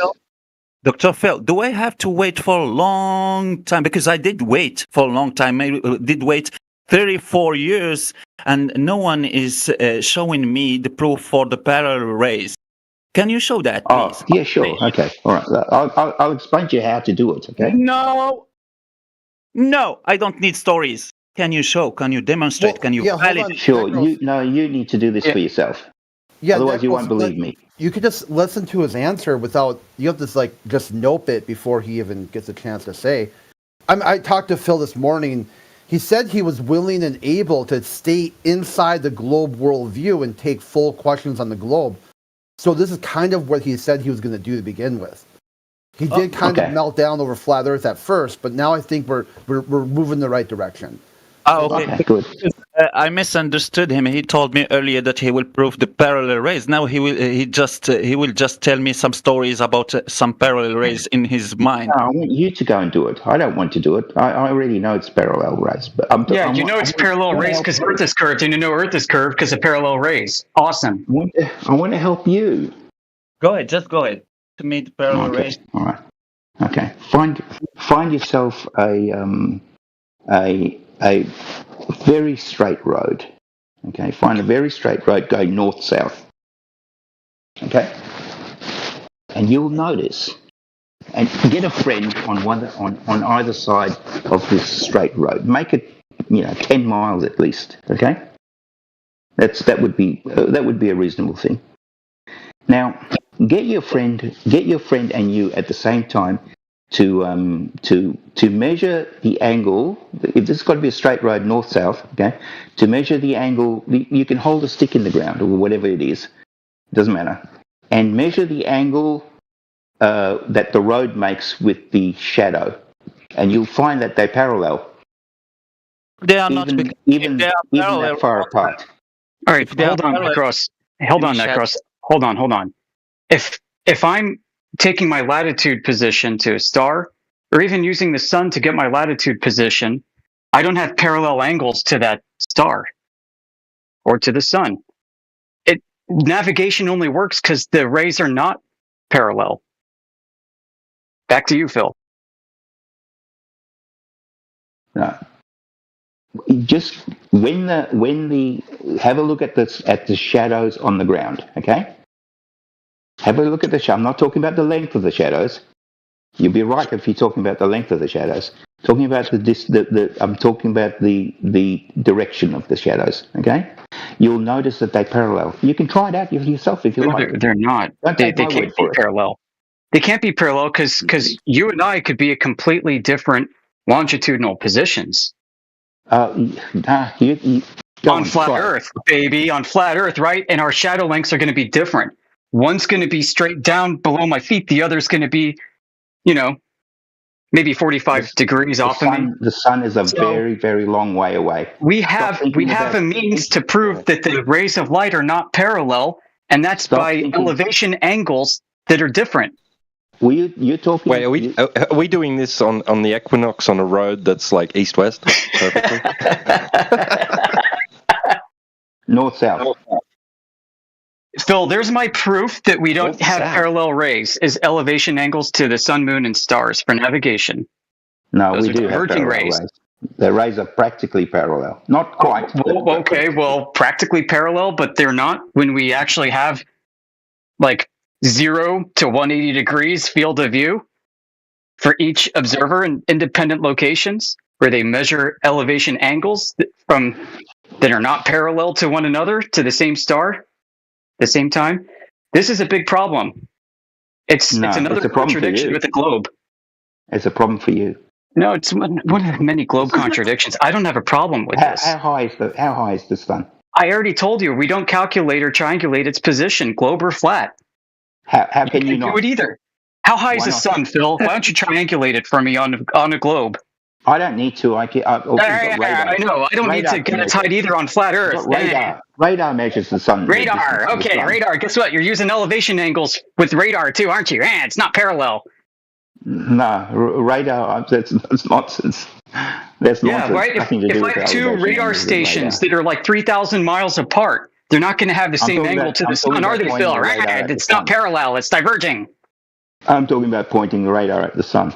Dr. Phil, do I have to wait for a long time? Because I did wait for a long time. I did wait 34 years, and no one is showing me the proof for the parallel rays. Can you show that, please? Yeah, sure. Okay. All right. I'll explain to you how to do it, okay? No, I don't need stories. Can you show? Can you demonstrate? Can you validate? Sure. You need to do this for yourself. Yeah, otherwise you won't believe me. You could just listen to his answer without, you have to just nope it before he even gets a chance to say. I talked to Phil this morning. He said he was willing and able to stay inside the globe worldview and take full questions on the globe. So this is kind of what he said he was going to do to begin with. He did kind of melt down over flat Earth at first, but now I think we're moving in the right direction. Okay. Good. I misunderstood him. He told me earlier that he will prove the parallel rays. Now he will just tell me some stories about some parallel rays in his mind. No, I want you to go and do it. I don't want to do it. I already know it's parallel rays. But it's parallel rays because Earth is curved, and you know Earth is curved because of parallel rays. Awesome. I want to help you. Go ahead. Just go ahead. To meet the parallel rays. All right. Okay. Find yourself a very straight road. Okay, find a very straight road going north-south. Okay, and you'll notice, and get a friend on either side of this straight road. Make it 10 miles at least. Okay, that would be a reasonable thing. Now, get your friend and you at the same time to measure the angle. If this has got to be a straight road north-south, okay, to measure the angle, you can hold a stick in the ground or whatever it is, doesn't matter, and measure the angle that the road makes with the shadow, and you'll find that they're parallel. They are even that far apart. All right, hold on, Necros. Hold on, Necros. Hold on. If I'm taking my latitude position to a star, or even using the sun to get my latitude position, I don't have parallel angles to that star or to the sun. Navigation only works because the rays are not parallel. Back to you, Phil. No. Just when the have a look at the shadows on the ground, okay? Have a look at the shadow. I'm not talking about the length of the shadows. You'll be right if you're talking about the length of the shadows. Talking about I'm talking about the direction of the shadows. Okay, you'll notice that they parallel. You can try it out yourself if you like. They're not. They can't be parallel. They can't be parallel because you and I could be at completely different longitudinal positions. On flat Earth, baby, on flat Earth, right? And our shadow lengths are going to be different. One's going to be straight down below my feet. The other's going to be, maybe 45 degrees off of me. The sun is a very, very long way away. We have a means to prove that the rays of light are not parallel, and that's by elevation angles that are different. You're talking. Wait, are we doing this on the equinox on a road that's like east-west? Perfectly. North-south. Phil, there's my proof that we don't have parallel rays is elevation angles to the sun, moon, and stars for navigation. No, Those we are do have diverging parallel rays. The rays are practically parallel. Not quite. Well, practically parallel, but they're not when we actually have like 0 to 180 degrees field of view for each observer in independent locations where they measure elevation angles that are not parallel to one another to the same star at the same time. This is a big problem. It's another contradiction with the globe. It's a problem for you. No, it's one of the many globe contradictions. I don't have a problem with this. How high is the sun? I already told you we don't calculate or triangulate its position, globe or flat. How can you not do it either? How high is the sun, Phil? Why don't you triangulate it for me on a globe? I don't need to. I know. I don't need to get it tied either on flat Earth. Radar measures the sun. Radar. Okay, radar. Guess what? You're using elevation angles with radar too, aren't you? It's not parallel. No, radar. That's nonsense. That's nonsense. Right. If I have two radar stations that are like 3,000 miles apart, they're not going to have the same angle to the sun, are they, Phil? It's not parallel. It's diverging. I'm talking about pointing the radar at the sun.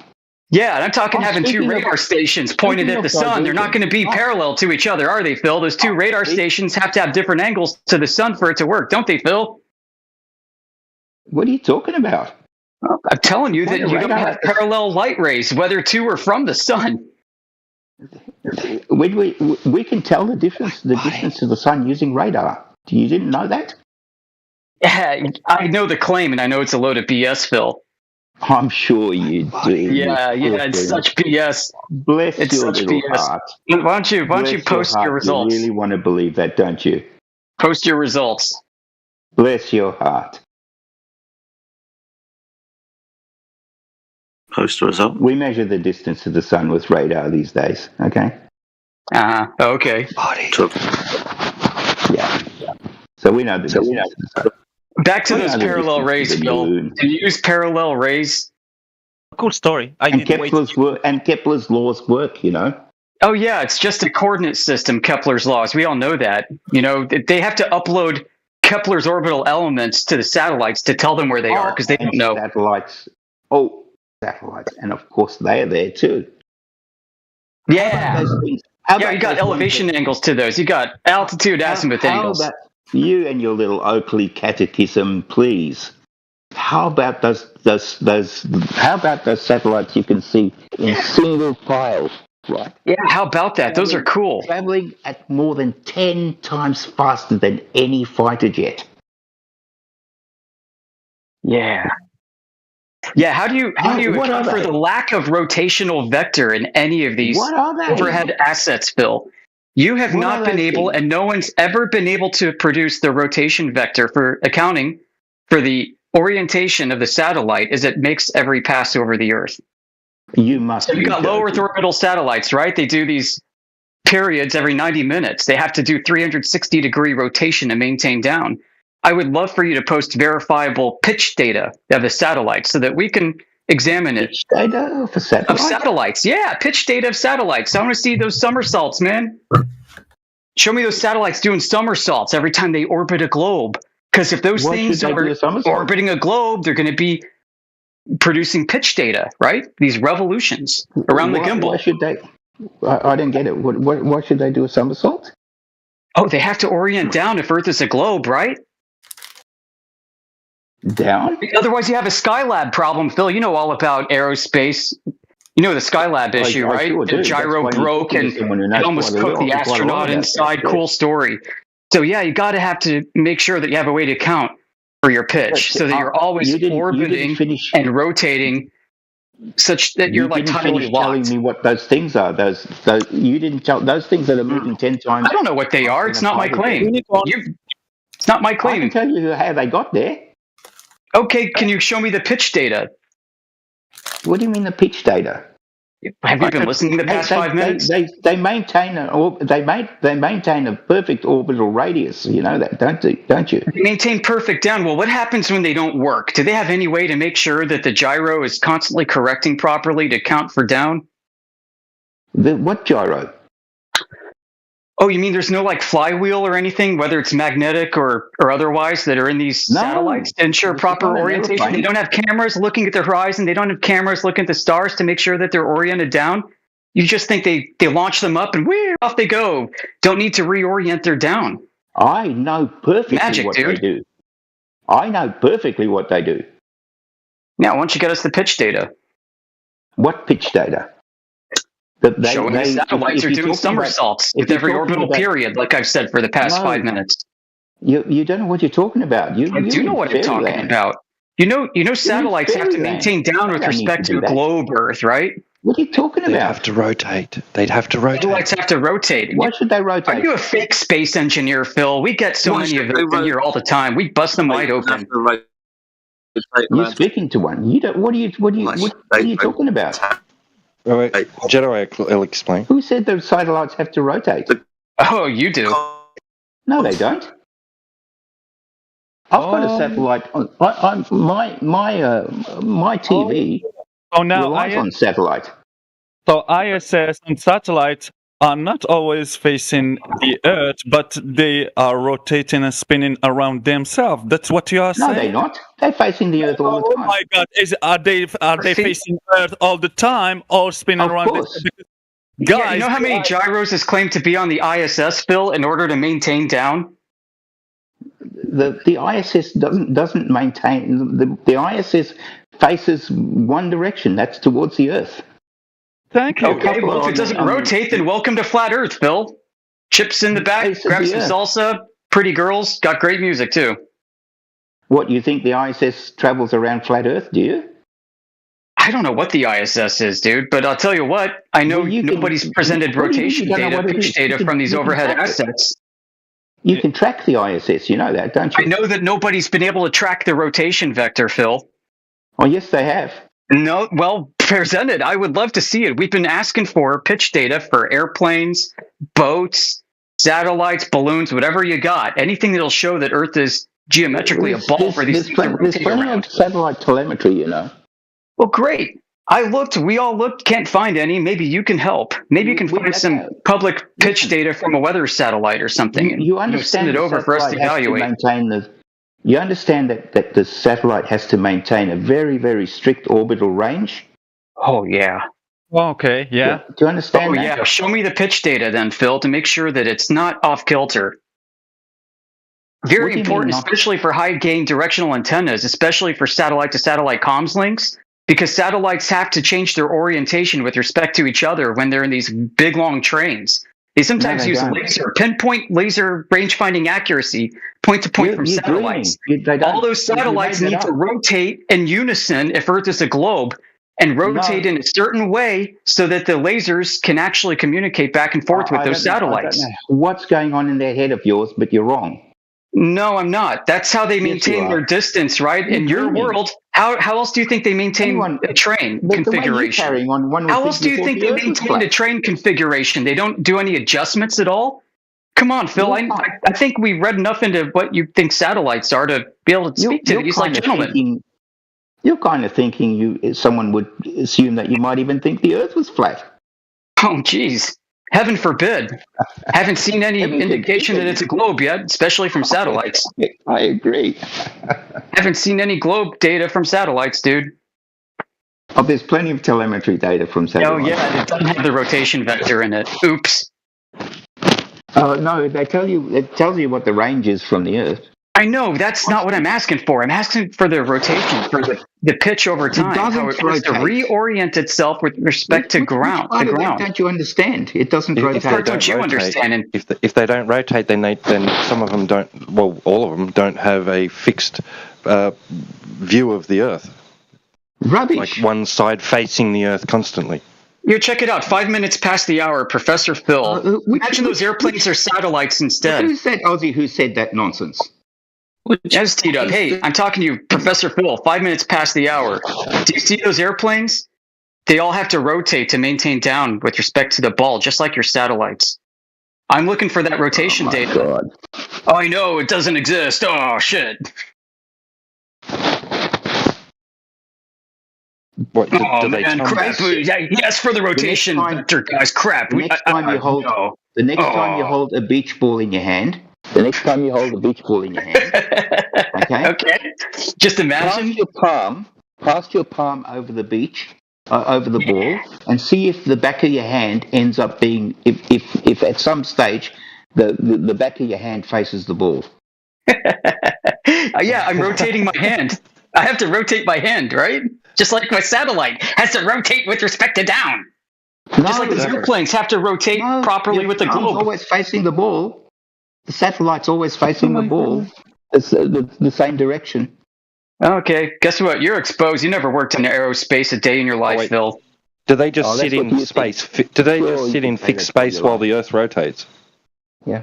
Yeah, and I'm talking having two radar stations pointed at the sun. They're not going to be parallel to each other, are they, Phil? Those two radar stations have to have different angles to the sun for it to work, don't they, Phil? What are you talking about? I'm telling you that you don't have parallel light rays, whether to or from the sun. We can tell the distance to the sun using radar. You didn't know that? Yeah, I know the claim, and I know it's a load of BS, Phil. I'm sure you do. Yeah, it's such BS. Bless your little heart. Why don't you post your results? You really want to believe that, don't you? Post your results. Bless your heart. Post a result. We measure the distance to the sun with radar these days, okay? Okay. Yeah. So we know the distance to the sun. Back to those parallel rays, Phil. Do you use parallel rays? Cool story. Kepler's laws work, you know. Oh yeah, it's just a coordinate system, Kepler's laws. We all know that. You know, they have to upload Kepler's orbital elements to the satellites to tell them where they are because they don't know. Satellites. And of course they are there too. Yeah. You got elevation angles to those. You got altitude azimuth angles. You and your little Oakley catechism, please. How about those satellites you can see in single file, right? Yeah, how about that? Those are cool. Traveling at more than 10 times faster than any fighter jet. Yeah. Yeah, how do you account for the lack of rotational vector in any of these overhead assets, Phil? You have not been able, and no one's ever been able to produce the rotation vector for accounting for the orientation of the satellite as it makes every pass over the Earth. You got low Earth orbital satellites, right? They do these periods every 90 minutes. They have to do 360-degree rotation to maintain down. I would love for you to post verifiable pitch data of the satellites so that we can examine it. Pitch data for satellites? Of satellites, yeah. Pitch data of satellites. I want to see those somersaults, man. Show me those satellites doing somersaults every time they orbit a globe. Because if those things are orbiting a globe, they're going to be producing pitch data, right? These revolutions around the gimbal. Why should they? I didn't get it. Why should they do a somersault? Oh, they have to orient down if Earth is a globe, right? Down? Otherwise, you have a Skylab problem, Phil. You know all about aerospace. You know the Skylab issue, right? The gyro broke and it almost cooked the astronaut inside. Cool story. So yeah, you got to have to make sure that you have a way to account for your pitch so that you're always orbiting and rotating such that you're like totally locked. Telling me what those things are. Those you didn't tell those things that are moving 10 times. I don't know what they are. It's not my claim. It's not my claim. I can tell you how they got there. Okay, can you show me the pitch data? What do you mean the pitch data? Have you been listening the past 5 minutes? They maintain they maintain a perfect orbital radius. You know that, don't you? They maintain perfect down. Well, what happens when they don't work? Do they have any way to make sure that the gyro is constantly correcting properly to count for down? What gyro? Oh, you mean there's no like flywheel or anything, whether it's magnetic or otherwise, that are in these satellites to ensure proper orientation? They don't have cameras looking at the horizon. They don't have cameras looking at the stars to make sure that they're oriented down. You just think they launch them up and whee, off they go. Don't need to reorient their down. I know perfectly what they do. I know perfectly what they do. Now, why don't you get us the pitch data? What pitch data? Showing the satellites are doing somersaults with every orbital period, like I've said for the past 5 minutes. You don't know what you're talking about. I do know what I'm talking about. You know, satellites have to maintain down with respect to a globe Earth, right? What are you talking about? They'd have to rotate. Satellites have to rotate. Why should they rotate? Are you a fake space engineer, Phil? We get so many of those in here all the time. We bust them wide open. You're speaking to one. You don't. What are you talking about? Wait, Jedi, I'll explain. Who said the satellites have to rotate? Oh, you do. No, they don't. I've got a satellite. My TV relies on satellite. So ISS and satellites are not always facing the Earth, but they are rotating and spinning around themselves. That's what you are saying? No, they're not. They're facing the Earth all the time. Oh my God! Are they facing Earth all the time or spinning around? Course. Guys, you know how many gyros is claimed to be on the ISS, Phil, in order to maintain down? The ISS doesn't maintain. The ISS faces one direction. That's towards the Earth. Thank you. Okay, well, if it doesn't rotate, then welcome to Flat Earth, Phil. Chips in the back, grab some salsa, pretty girls, got great music, too. What, you think the ISS travels around Flat Earth, do you? I don't know what the ISS is, dude, but I'll tell you what, I know nobody's presented rotation data, pitch data from these overhead assets. You can track the ISS, you know that, don't you? I know that nobody's been able to track the rotation vector, Phil. Oh, yes, they have. No, well, presented. I would love to see it. We've been asking for pitch data for airplanes, boats, satellites, balloons, whatever you got. Anything that'll show that Earth is geometrically a ball for these things to rotate There's plenty of satellite telemetry, you know. Well, great. I looked. We all looked. Can't find any. Maybe you can help. Maybe you can find some public pitch data from a weather satellite or something. You understand send it over for us to evaluate. You understand that the satellite has to maintain a very, very strict orbital range? Oh, yeah. Okay, yeah. Do you understand that? Yeah. Show me the pitch data then, Phil, to make sure that it's not off kilter. Very important, especially for high gain directional antennas, especially for satellite to satellite comms links, because satellites have to change their orientation with respect to each other when they're in these big, long trains. They sometimes use pinpoint laser range finding accuracy, point to point from satellites. All those satellites need to rotate in unison if Earth is a globe, and rotate in a certain way so that the lasers can actually communicate back and forth with those satellites. I don't know what's going on in that head of yours, but you're wrong. No, I'm not. That's how they maintain their distance, right? In your world, how else do you think they maintain a train configuration? How else do you think they maintain a train configuration? They don't do any adjustments at all? Come on, Phil. I think we read enough into what you think satellites are to be able to speak to these like gentlemen. You're kind of thinking someone would assume that you might even think the Earth was flat. Oh, geez. Heaven forbid. Haven't seen any indication that it's a globe yet, especially from satellites. I agree. Haven't seen any globe data from satellites, dude. Oh, there's plenty of telemetry data from satellites. Oh, yeah, it doesn't have the rotation vector in it. Oops. No, it tells you what the range is from the Earth. I know, that's not what I'm asking for. I'm asking for the rotation, for the pitch over time, how it has to reorient itself with respect to ground. Don't you understand? It doesn't rotate. Don't you understand? If they don't rotate, then some of them don't. Well, all of them don't have a fixed view of the Earth. Rubbish. Like one side facing the Earth constantly. You check it out. 5 minutes past the hour, Professor Phil. Imagine those airplanes are satellites instead. Who's that Aussie who said that nonsense? As teed up. Hey, I'm talking to you, Professor Phil. 5 minutes past the hour. Do you see those airplanes? they all have to rotate to maintain down with respect to the ball, just like your satellites. I'm looking for that rotation data. God. Oh, I know it doesn't exist. Oh shit. What, oh man, crap! Yes, for the rotation vector, guys. Crap. The next time you hold a beach ball in your hand. Okay. Okay. Just imagine pass your palm over the beach, over the ball, and see if the back of your hand ends up being, if at some stage the back of your hand faces the ball. Yeah, I'm rotating my hand. I have to rotate my hand, right? Just like my satellite has to rotate with respect to down. Just like the airplanes have to rotate properly with the globe. Always facing the ball. The satellite's always facing the ball. It's the same direction. Okay, guess what? You're exposed. You never worked in aerospace a day in your life, Phil. Do they just sit in space? Do they just sit in fixed space while the Earth rotates? Yeah.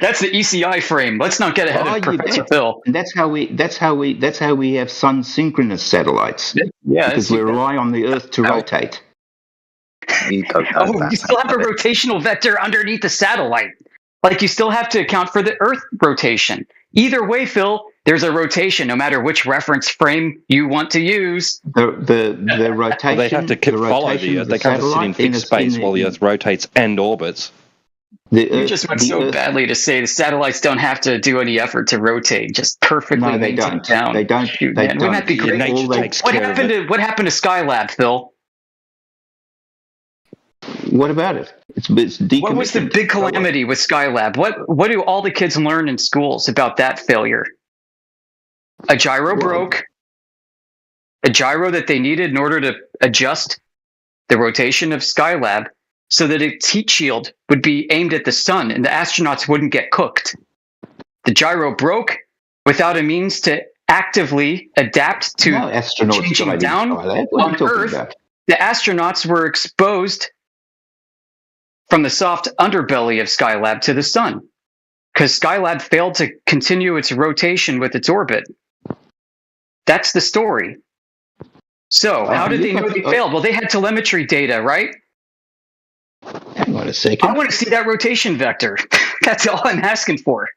That's the ECI frame. Let's not get ahead of Professor Phil. And that's how we have sun synchronous satellites. Yeah, because we rely on the Earth to rotate. You still have a rotational vector underneath the satellite. Like you still have to account for the Earth rotation. Either way, Phil, there's a rotation, no matter which reference frame you want to use. The rotation. Well, they have to follow the Earth. They can't sit in fixed space while the Earth rotates and orbits. You just went so badly to say the satellites don't have to do any effort to rotate, just perfectly. No, they don't. Down. They don't. Shoot, they man. don't. Wouldn't that be great? What happened to Skylab, Phil? What about it? It's decommissioned. What was the big calamity with Skylab? What do all the kids learn in schools about that failure? A gyro broke. A gyro that they needed in order to adjust the rotation of Skylab so that its heat shield would be aimed at the sun and the astronauts wouldn't get cooked. The gyro broke without a means to actively adapt to changing down on Earth. The astronauts were exposed from the soft underbelly of Skylab to the sun because Skylab failed to continue its rotation with its orbit. That's the story. So how did they know they failed? Well, they had telemetry data, right? Hang on a second. I want to see that rotation vector. That's all I'm asking for.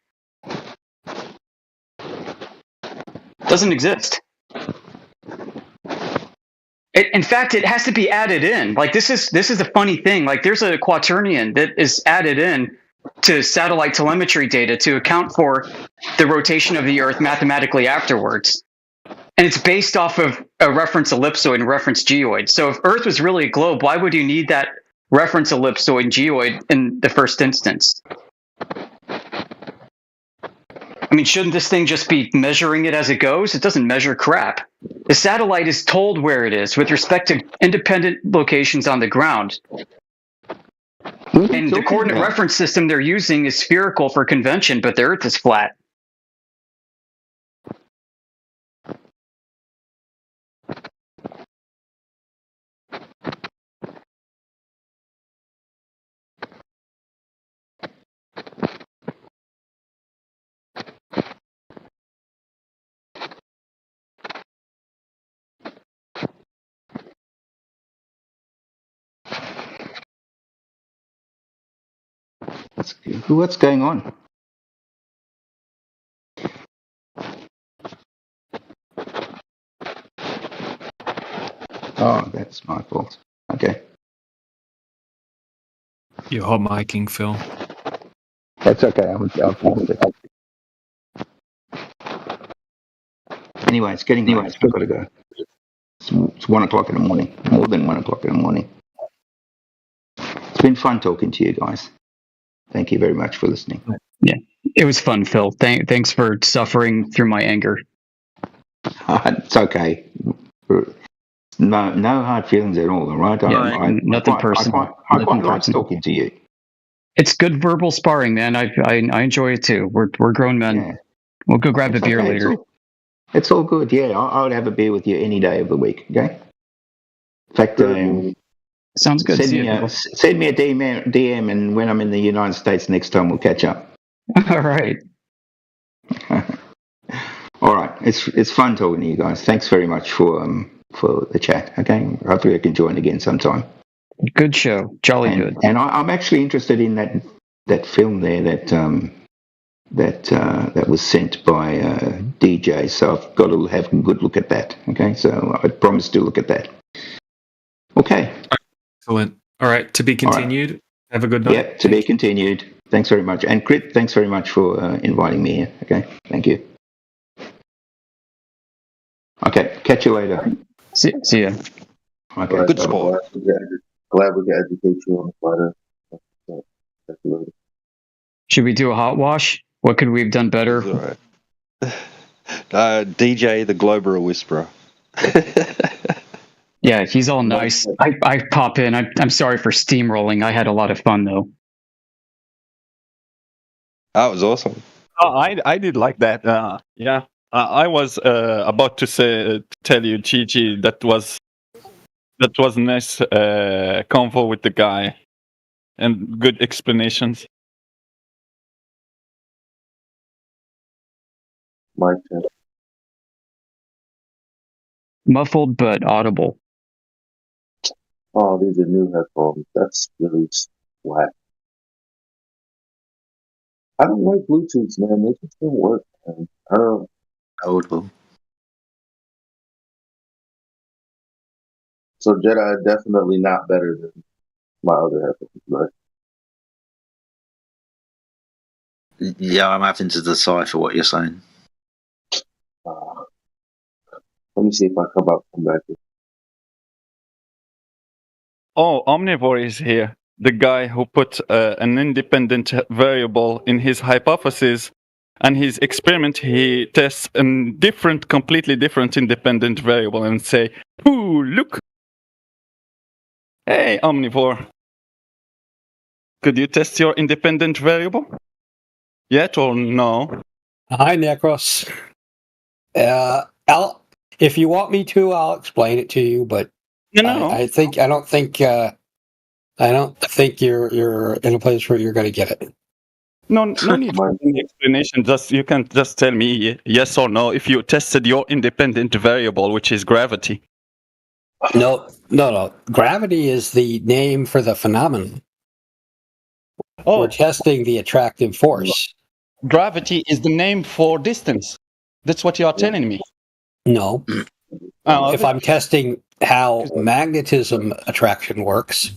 Doesn't exist. In fact, it has to be added in. Like this is a funny thing. Like there's a quaternion that is added in to satellite telemetry data to account for the rotation of the Earth mathematically afterwards. And it's based off of a reference ellipsoid and reference geoid. So if Earth was really a globe, why would you need that reference ellipsoid and geoid in the first instance? I mean, shouldn't this thing just be measuring it as it goes? It doesn't measure crap. The satellite is told where it is with respect to independent locations on the ground. And the coordinate reference system they're using is spherical for convention, but the Earth is flat. What's going on? Oh, that's my fault. Okay. You're hot micing, Phil. That's okay. I'll fix it. Anyway, it's getting late. I've got to go. It's 1 o'clock in the morning. More than 1 o'clock in the morning. It's been fun talking to you guys. Thank you very much for listening. Yeah, it was fun, Phil. Thanks for suffering through my anger. It's okay. No hard feelings at all, all right? Nothing personal. I quite like talking to you. It's good verbal sparring, man. I enjoy it too. We're grown men. Yeah. We'll go grab a beer later. It's all good. Yeah, I would have a beer with you any day of the week. Okay. In fact, sounds good. Send me a DM, and when I'm in the United States next time, we'll catch up. All right. All right. It's fun talking to you guys. Thanks very much for for the chat. Okay, hopefully I can join again sometime. Good show, jolly good. And I'm actually interested in that film there that was sent by DJ. So I've got to have a good look at that. Okay, so I promise to look at that. Okay. Excellent. All right, to be continued. Right. Have a good night. Yep, to be continued. Thanks very much. And Crit, thanks very much for inviting me here. Okay, thank you. Okay, catch you later. See ya. Okay, good sport. Glad we could educate you on the fighter. Should we do a hot wash? What could we have done better? All right. DJ, the Glober Whisperer. Yeah, he's all nice. I pop in. I'm sorry for steamrolling. I had a lot of fun though. That was awesome. I did like that. Yeah, I was about to tell you, Gigi, that was nice convo with the guy and good explanations. My turn. Muffled but audible. Oh, these are new headphones. That's really whack. I don't like Bluetooths, man. They just don't work, man. I don't know. Audible. So Jedi are definitely not better than my other headphones, right? Yeah, I'm having to decipher what you're saying. Let me see if I come back. Oh, Omnivore is here. The guy who put an independent variable in his hypothesis, and his experiment, he tests a completely different independent variable and say, "Ooh, look! Hey, Omnivore, could you test your independent variable? Yet or no?" Hi, Necros. If you want me to, I'll explain it to you. But no. I don't think you're in a place where you're going to get it. No need for any explanation. You can just tell me yes or no if you tested your independent variable, which is gravity. No. Gravity is the name for the phenomenon. Oh. We're testing the attractive force. Gravity is the name for distance. That's what you are telling me. No. If I'm testing how magnetism attraction works,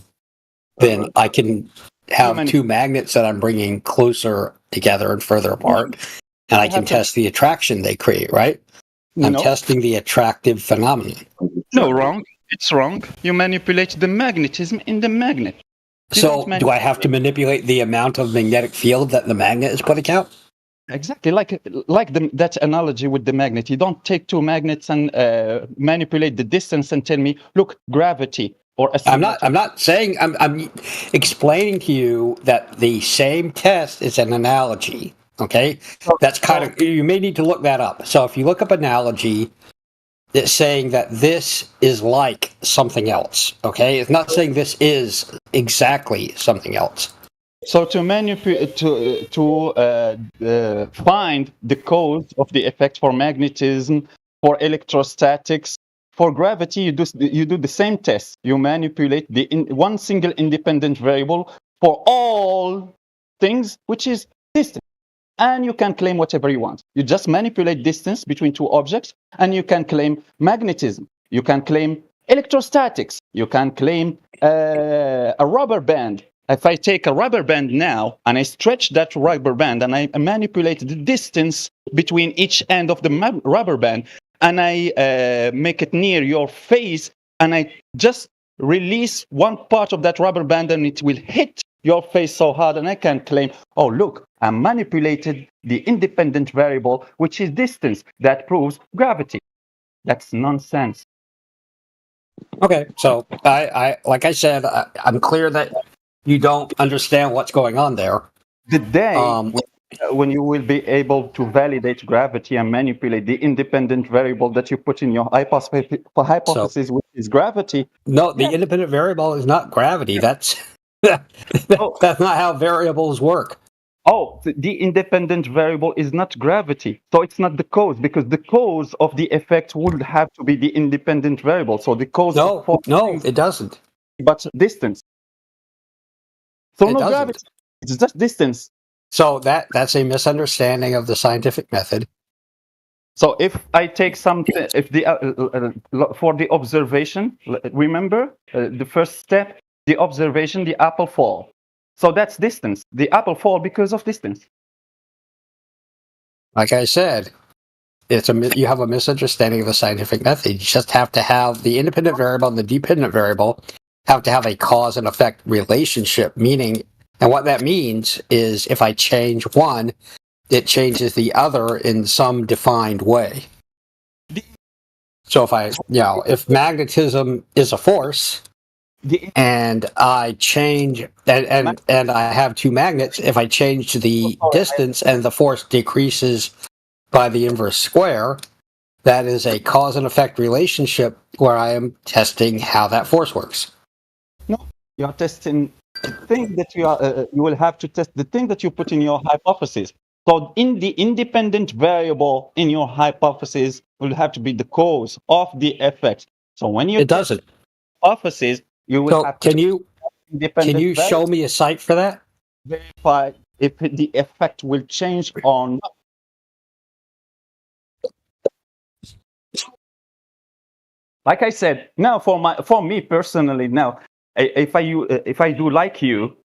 then I can have two magnets that I'm bringing closer together and further apart, and I can test the attraction they create, right? I'm testing the attractive phenomenon. No, wrong. It's wrong. You manipulate the magnetism in the magnet. So, do I have to manipulate the amount of magnetic field that the magnet is putting out? Exactly, that analogy with the magnet. You don't take two magnets and manipulate the distance and tell me, look, gravity. I'm not saying. I'm explaining to you that the same test is an analogy. Okay, that's kind of. You may need to look that up. So if you look up analogy, it's saying that this is like something else. Okay, it's not saying this is exactly something else. So to manipulate, find the cause of the effect for magnetism, for electrostatics, for gravity, you do the same test. You manipulate one single independent variable for all things, which is distance. And you can claim whatever you want. You just manipulate distance between two objects, and you can claim magnetism. You can claim electrostatics. You can claim a rubber band. If I take a rubber band now and I stretch that rubber band and I manipulate the distance between each end of the rubber band and I make it near your face and I just release one part of that rubber band and it will hit your face so hard and I can claim, oh, look, I manipulated the independent variable, which is distance. That proves gravity. That's nonsense. Okay, so I like I said, I'm clear that you don't understand what's going on there. The day when you will be able to validate gravity and manipulate the independent variable that you put in your hypothesis, which is gravity. No, the independent variable is not gravity. That's not how variables work. Oh, the independent variable is not gravity. So it's not the cause, because the cause of the effect would have to be the independent variable. So the cause No, it doesn't. But distance. So It no doesn't. gravity. It's just distance. So that's a misunderstanding of the scientific method. So if I take something, if the for the observation, remember the first step, the observation, the apple fall. So that's distance. The apple fall because of distance. Like I said, you have a misunderstanding of the scientific method. You just have to have the independent variable and the dependent variable have to have a cause and effect relationship, meaning, and what that means is if I change one, it changes the other in some defined way. So if magnetism is a force, and I change, and I have two magnets, if I change the distance and the force decreases by the inverse square, that is a cause and effect relationship where I am testing how that force works. No, you are testing the thing that you will have to test the thing that you put in your hypothesis. So in the independent variable in your hypothesis will have to be the cause of the effect. So when you doesn't hypothesis, you will have to can you show me a site for that? Verify if the effect will change or not. Like I said, now for me personally, now if I do like you,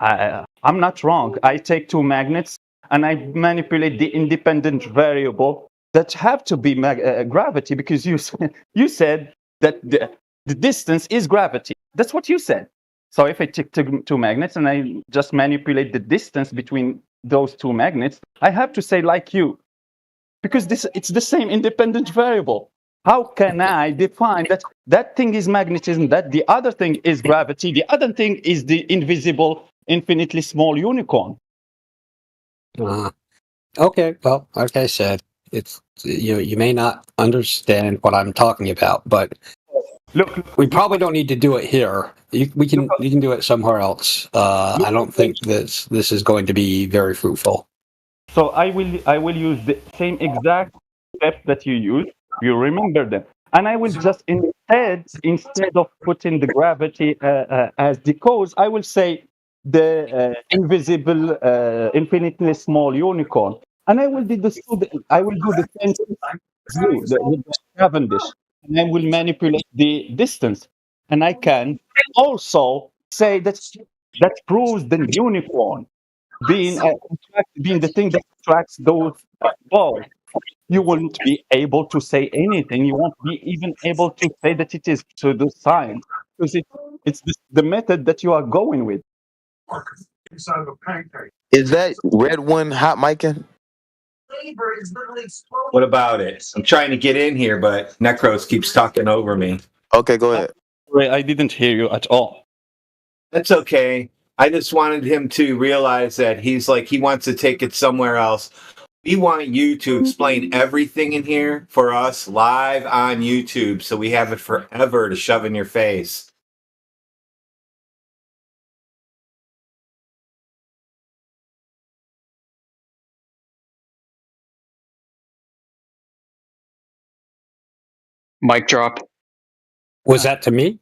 I'm not wrong. I take two magnets and I manipulate the independent variable that have to be gravity, because you said that the distance is gravity. That's what you said. So if I take two magnets and I just manipulate the distance between those two magnets, I have to say like you, because it's the same independent variable. How can I define that thing is magnetism, that the other thing is gravity, the other thing is the invisible, infinitely small unicorn? Okay, well, like I said, it's you may not understand what I'm talking about, but we probably don't need to do it here. You can do it somewhere else. I don't think this is going to be very fruitful. So I will use the same exact steps that you use. You remember them, and I will just instead of putting the gravity as the cause, I will say the invisible, infinitely small unicorn, and I will do the same thing with the Cavendish, and I will manipulate the distance, and I can also say that proves the unicorn being the thing that attracts those balls. You won't be able to say anything. You won't be even able to say that it is pseudoscience, because it's the method that you are going with. Is that red one hot micing? What about it? I'm trying to get in here, but Necros keeps talking over me. Okay, go ahead. I didn't hear you at all. That's okay. I just wanted him to realize that he wants to take it somewhere else. We want you to explain everything in here for us live on YouTube, so we have it forever to shove in your face. Mic drop. Was that to me?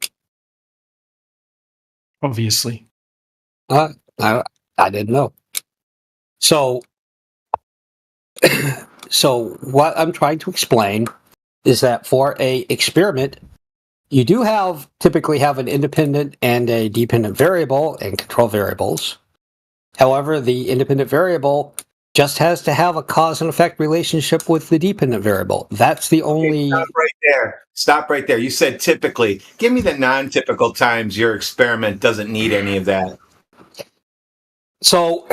Obviously. I didn't know. So what I'm trying to explain is that for a experiment, you do typically have an independent and a dependent variable and control variables. However, the independent variable just has to have a cause and effect relationship with the dependent variable. That's the only... Stop right there. You said typically. Give me the non-typical times your experiment doesn't need any of that. So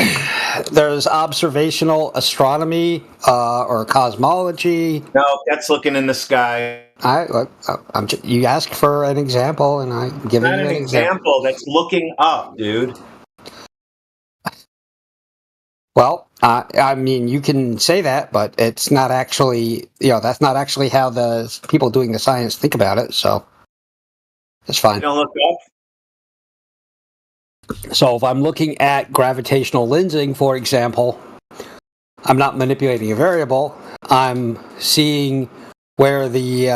there's observational astronomy or cosmology. No, that's looking in the sky. You asked for an example, and I'm giving you an example. That's looking up, dude. Well, I mean, you can say that, but it's not actually, that's not actually how the people doing the science think about it. So it's fine. You don't look up. So if I'm looking at gravitational lensing, for example, I'm not manipulating a variable. I'm seeing where the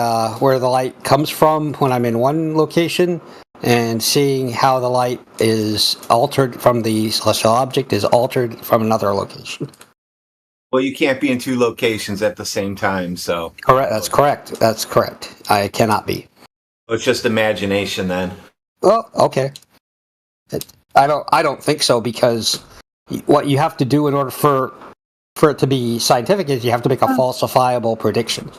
light comes from when I'm in one location, and seeing how the light is altered from the celestial object is altered from another location. Well, you can't be in two locations at the same time, so. Correct. That's correct. That's correct. I cannot be. It's just imagination then. Well, okay. I don't think so, because what you have to do in order for it to be scientific is you have to make a falsifiable prediction.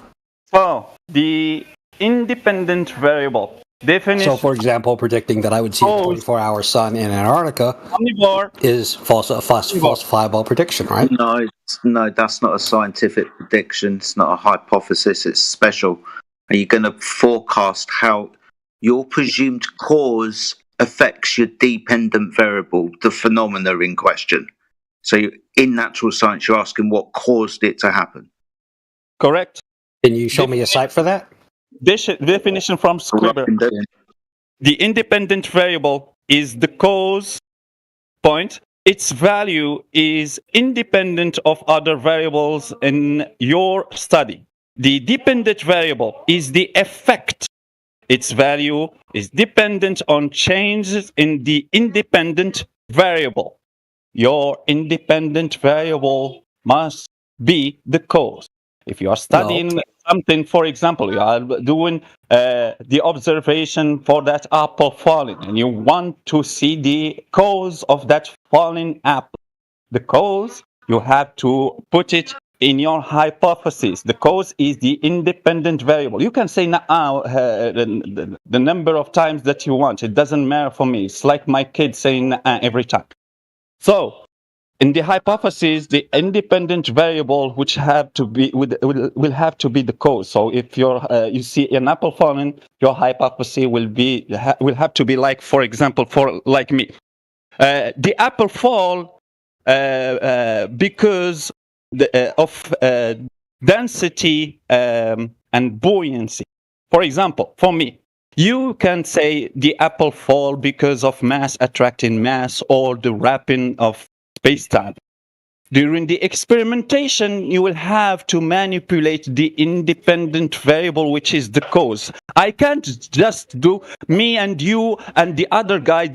So the independent variable definition. So, for example, predicting that I would see a 24-hour sun in Antarctica is a falsifiable prediction, right? No, that's not a scientific prediction. It's not a hypothesis. It's special. Are you going to forecast how your presumed cause affects your dependent variable, the phenomena in question? So in natural science, you're asking what caused it to happen. Correct. Can you show me a site for that? Definition from Scriber. The independent variable is the cause point. Its value is independent of other variables in your study. The dependent variable is the effect. Its value is dependent on changes in the independent variable. Your independent variable must be the cause. If you are studying something, for example, you are doing the observation for that apple falling, and you want to see the cause of that falling apple. The cause, you have to put it in your hypothesis. The cause is the independent variable. You can say the number of times that you want. It doesn't matter for me. It's like my kid saying every time. So, in the hypothesis, the independent variable which have to be will have to be the cause. So, if you see an apple falling, your hypothesis will have to be like, for example, like me, the apple fall because of density and buoyancy. For example, for me, you can say the apple fall because of mass attracting mass or the wrapping of space-time. During the experimentation, you will have to manipulate the independent variable, which is the cause. I can't just do me and you and the other guy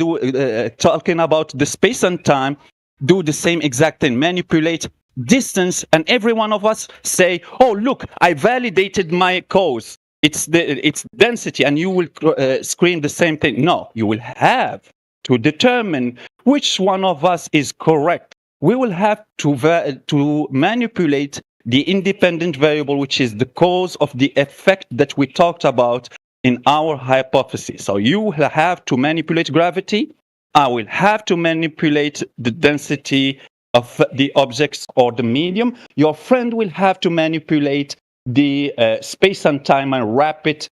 talking about the space and time, do the same exact thing, manipulate distance, and every one of us say, oh, look, I validated my cause. It's density, and you will scream the same thing. No, you will have to determine which one of us is correct. We will have to manipulate the independent variable, which is the cause of the effect that we talked about in our hypothesis. So you will have to manipulate gravity. I will have to manipulate the density of the objects or the medium. Your friend will have to manipulate the space and time and wrap it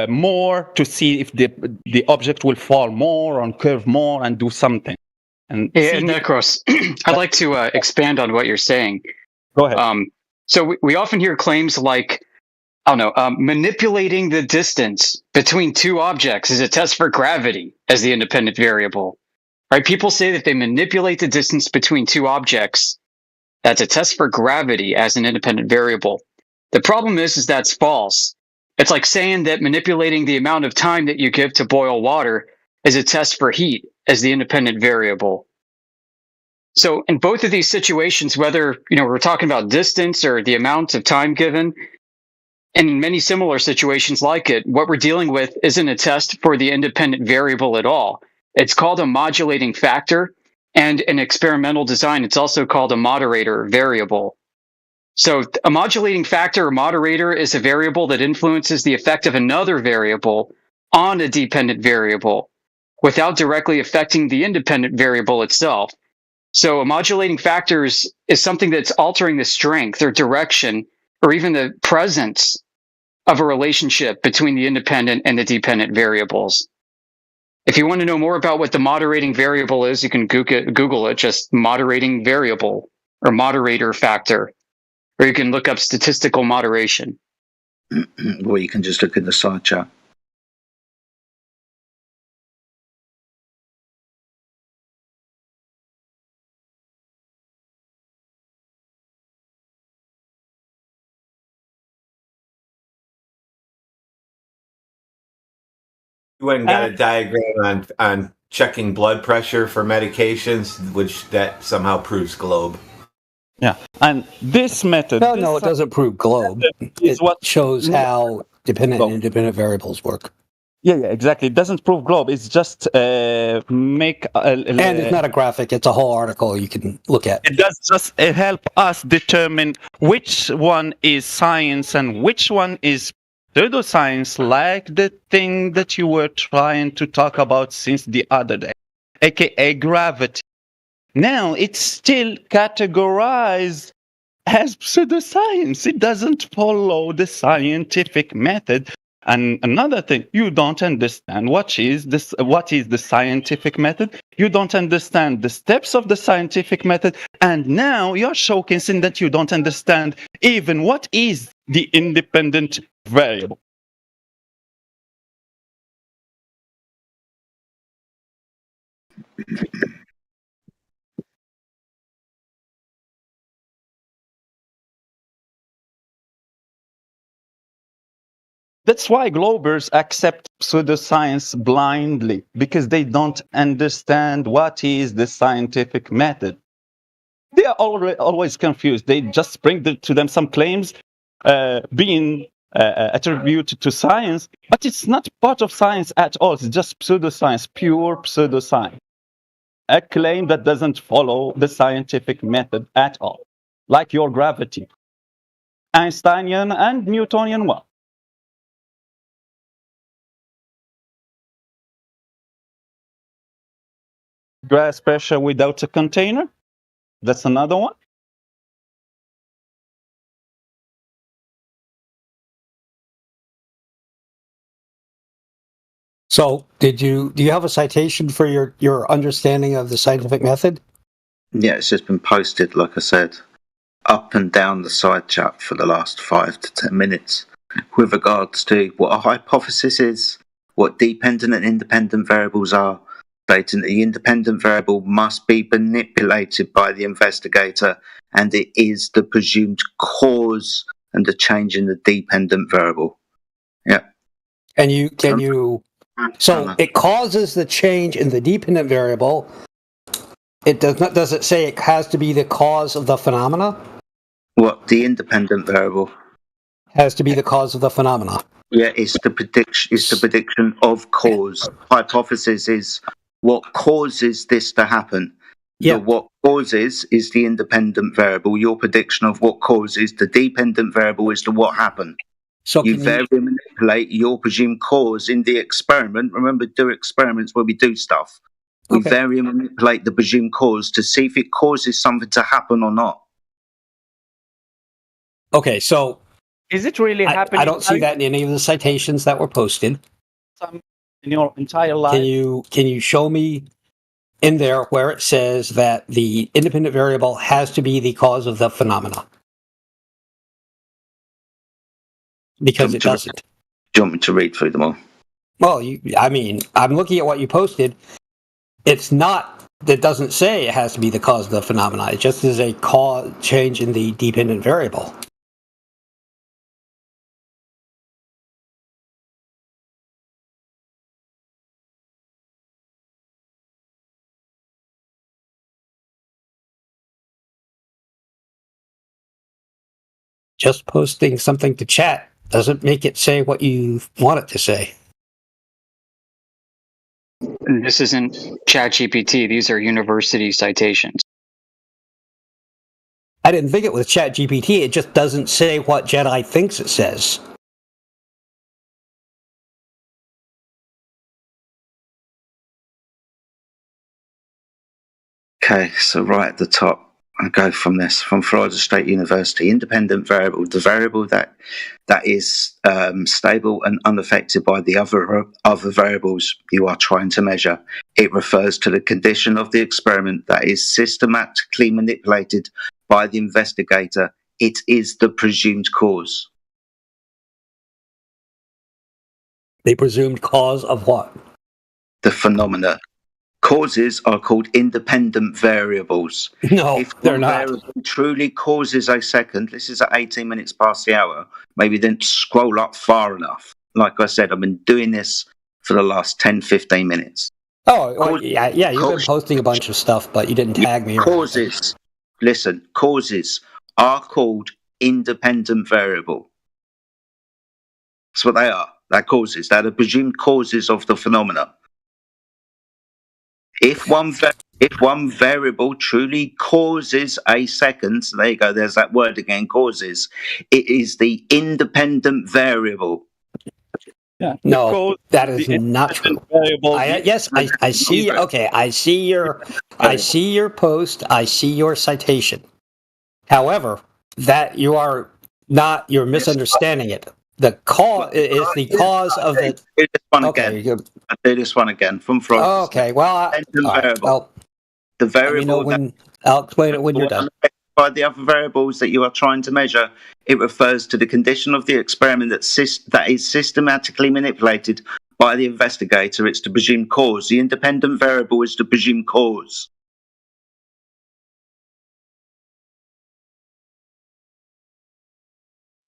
more to see if the object will fall more or curve more and do something. And Necros, I'd like to expand on what you're saying. Go ahead. So we often hear claims like, I don't know, manipulating the distance between two objects is a test for gravity as the independent variable. Right? People say that they manipulate the distance between two objects. That's a test for gravity as an independent variable. The problem is that's false. It's like saying that manipulating the amount of time that you give to boil water is a test for heat as the independent variable. So in both of these situations, whether we're talking about distance or the amount of time given, and in many similar situations like it, what we're dealing with isn't a test for the independent variable at all. It's called a modulating factor, and in experimental design, it's also called a moderator variable. So a modulating factor or moderator is a variable that influences the effect of another variable on a dependent variable without directly affecting the independent variable itself. So a modulating factor is something that's altering the strength or direction or even the presence of a relationship between the independent and the dependent variables. If you want to know more about what the moderating variable is, you can Google it, just moderating variable or moderator factor, or you can look up statistical moderation. Or you can just look in the side chat. You went and got a diagram on checking blood pressure for medications, which that somehow proves globe. Yeah, and this method. No, it doesn't prove globe. Is what shows how dependent and independent variables work. Yeah, exactly. It doesn't prove globe. It's just make. And it's not a graphic. It's a whole article you can look at. It does just help us determine which one is science and which one is pseudoscience, like the thing that you were trying to talk about since the other day, aka gravity. Now it's still categorized as pseudoscience. It doesn't follow the scientific method. And another thing, you don't understand what is the scientific method. You don't understand the steps of the scientific method. And now you're showcasing that you don't understand even what is the independent variable. That's why Globers accept pseudoscience blindly, because they don't understand what is the scientific method. They are always confused. They just bring to them some claims being attributed to science, but it's not part of science at all. It's just pseudoscience, pure pseudoscience. A claim that doesn't follow the scientific method at all, like your gravity, Einsteinian and Newtonian one. Gas pressure without a container. That's another one. So, do you have a citation for your understanding of the scientific method? Yeah, it's just been posted, like I said, up and down the side chat for the last 5 to 10 minutes with regards to what a hypothesis is, what dependent and independent variables are, stating that the independent variable must be manipulated by the investigator and it is the presumed cause and the change in the dependent variable. Yeah. And so it causes the change in the dependent variable. It does it say it has to be the cause of the phenomena? What, the independent variable? Has to be the cause of the phenomena. Yeah, it's the prediction of cause. Hypothesis is what causes this to happen. Yeah. What causes is the independent variable. Your prediction of what causes the dependent variable is to what happened. So you vary and manipulate your presumed cause in the experiment. Remember, do experiments where we do stuff. We vary and manipulate the presumed cause to see if it causes something to happen or not. Okay, so is it really happening? I don't see that in any of the citations that were posted. In your entire life. Can you show me in there where it says that the independent variable has to be the cause of the phenomena? Because it doesn't. Do you want me to read through them all? Well, I'm looking at what you posted. It's not. It doesn't say it has to be the cause of the phenomena. It just is a cause change in the dependent variable. Just posting something to chat doesn't make it say what you want it to say. This isn't ChatGPT. These are university citations. I didn't think it was ChatGPT. It just doesn't say what Jedi thinks it says. Okay, so right at the top, I go from this, from Florida State University. Independent variable, the variable that is stable and unaffected by the other variables you are trying to measure. It refers to the condition of the experiment that is systematically manipulated by the investigator. It is the presumed cause. The presumed cause of what? The phenomena. Causes are called independent variables. No, if they're not. Variable truly causes a second, this is at 18 minutes past the hour, maybe then scroll up far enough. Like I said, I've been doing this for the last 10, 15 minutes. Oh, well, yeah, you've been posting a bunch of stuff, but you didn't tag me. Causes are called independent variable. That's what they are. They're causes. They're the presumed causes of the phenomena. If one variable truly causes a second, so there you go, there's that word again, causes, it is the independent variable. Yeah. No, that is not true. I see. Okay, I see your post. I see your citation. However, that you're misunderstanding it. The cause is the cause of the. I'll do this one again from Freud. Okay, well, the variable. I'll explain it when you're done. By the other variables that you are trying to measure, it refers to the condition of the experiment that is systematically manipulated by the investigator. It's the presumed cause. The independent variable is the presumed cause.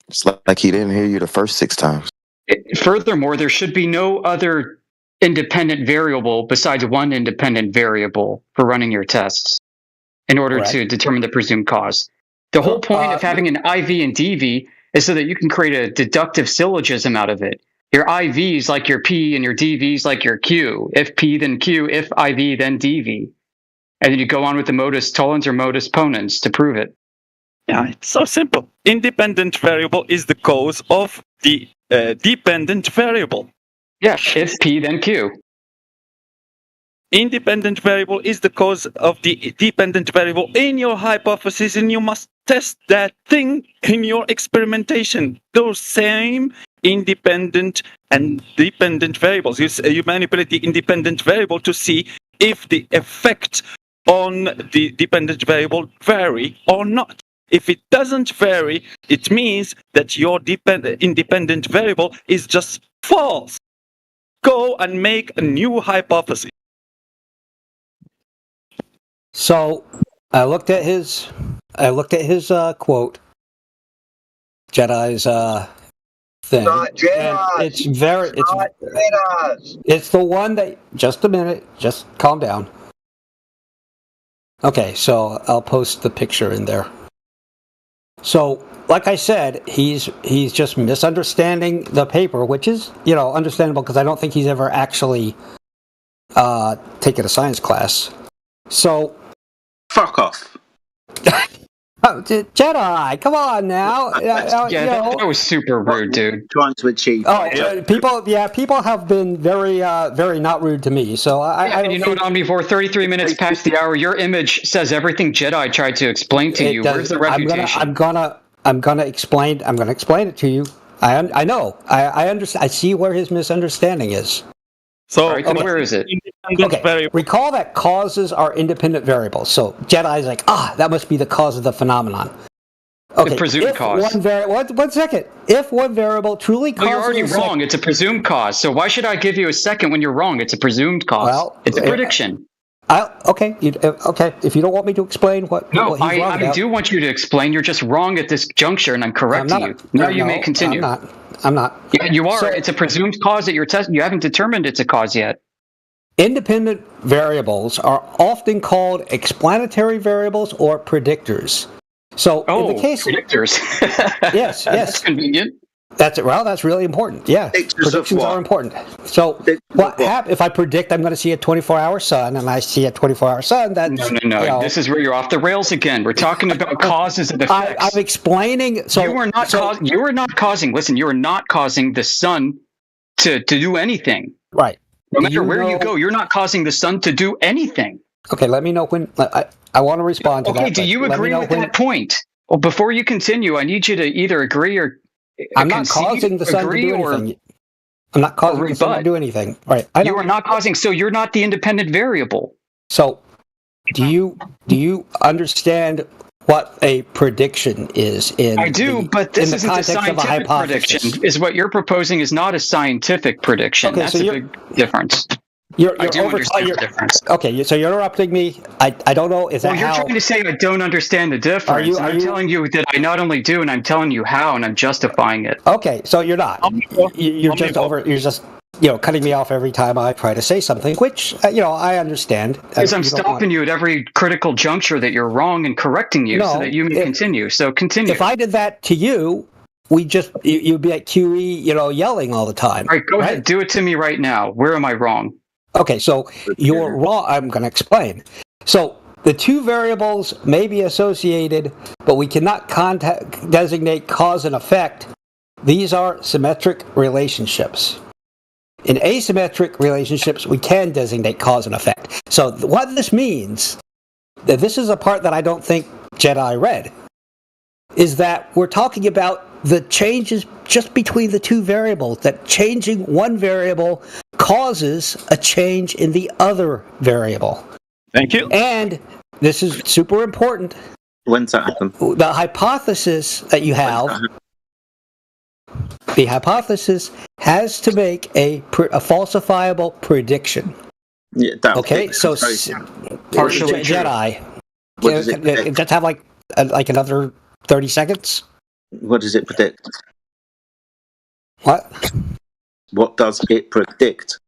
It's like he didn't hear you the first 6 times. Furthermore, there should be no other independent variable besides one independent variable for running your tests in order to determine the presumed cause. The whole point of having an IV and DV is so that you can create a deductive syllogism out of it. Your IVs like your P and your DVs like your Q. If P, then Q. If IV, then DV. And then you go on with the modus tollens or modus ponens to prove it. Yeah, it's so simple. Independent variable is the cause of the dependent variable. Yeah, if P, then Q. Independent variable is the cause of the dependent variable in your hypothesis, and you must test that thing in your experimentation. Those same independent and dependent variables. You manipulate the independent variable to see if the effect on the dependent variable vary or not. If it doesn't vary, it means that your independent variable is just false. Go and make a new hypothesis. So I looked at his quote, Jedi's thing. Not Jedi. It's the one that. Just a minute. Just calm down. Okay, so I'll post the picture in there. So, like I said, he's just misunderstanding the paper, which is understandable because I don't think he's ever actually taken a science class. So. Fuck off. Oh, Jedi, come on now. That was super rude, dude. Trying to achieve. People have been very, very not rude to me. So I you know what, Omnivore? 33 minutes past the hour, your image says everything Jedi tried to explain to you. Where's the reputation? I'm gonna explain it to you. I know. I understand. I see where his misunderstanding is. So, where is it? Okay. Recall that causes are independent variables. So Jedi's like, that must be the cause of the phenomenon. Okay. The presumed cause. One second. If one variable truly causes... Well, you're already wrong. It's a presumed cause. So why should I give you a second when you're wrong? It's a presumed cause. Well, it's a prediction. Okay. If you don't want me to explain what he's wrong about... I do want you to explain. You're just wrong at this juncture, and I'm correcting you. Now you may continue. I'm not. Yeah, you are. It's a presumed cause that you're testing. You haven't determined it's a cause yet. Independent variables are often called explanatory variables or predictors. So in the case predictors. yes. That's convenient. That's it. Well, that's really important. Yeah, predictions are important. So what happens if I predict I'm going to see a 24-hour sun and I see a 24-hour sun? That's no. This is where you're off the rails again. We're talking about causes and effects. I'm explaining. So you are not causing. Listen, you are not causing the sun to do anything. Right. No matter where you go, you're not causing the sun to do anything. Okay, let me know when. I want to respond to that. Okay, do you agree with that point? Well, before you continue, I need you to either agree or. I'm not causing the sun to do anything. I'm not causing the sun to do anything. Right. You are not causing, so you're not the independent variable. So, do you understand what a prediction is? I do, but this isn't a scientific prediction. Is what you're proposing is not a scientific prediction. Okay, that's a big difference. I do understand the difference. Okay, so you're interrupting me. I don't know. Is that you're trying to say I don't understand the difference. I'm telling you that I not only do, and I'm telling you how, and I'm justifying it. Okay, so you're not. You're just cutting me off every time I try to say something, which, I understand. Because I'm stopping you at every critical juncture that you're wrong and correcting you so that you may continue. So continue. If I did that to you, you'd be at QE, yelling all the time. All right, go ahead. Do it to me right now. Where am I wrong? Okay, so you're wrong. I'm going to explain. So the two variables may be associated, but we cannot designate cause and effect. These are symmetric relationships. In asymmetric relationships, we can designate cause and effect. So what this means, that this is a part that I don't think Jedi read, is that we're talking about the changes just between the two variables, that changing one variable causes a change in the other variable. Thank you. And this is super important. When's that happen? The hypothesis that you have, the hypothesis has to make a falsifiable prediction. Yeah, okay, so partially Jedi. What does it predict? Just have like another 30 seconds. What does it predict? What? What does it predict?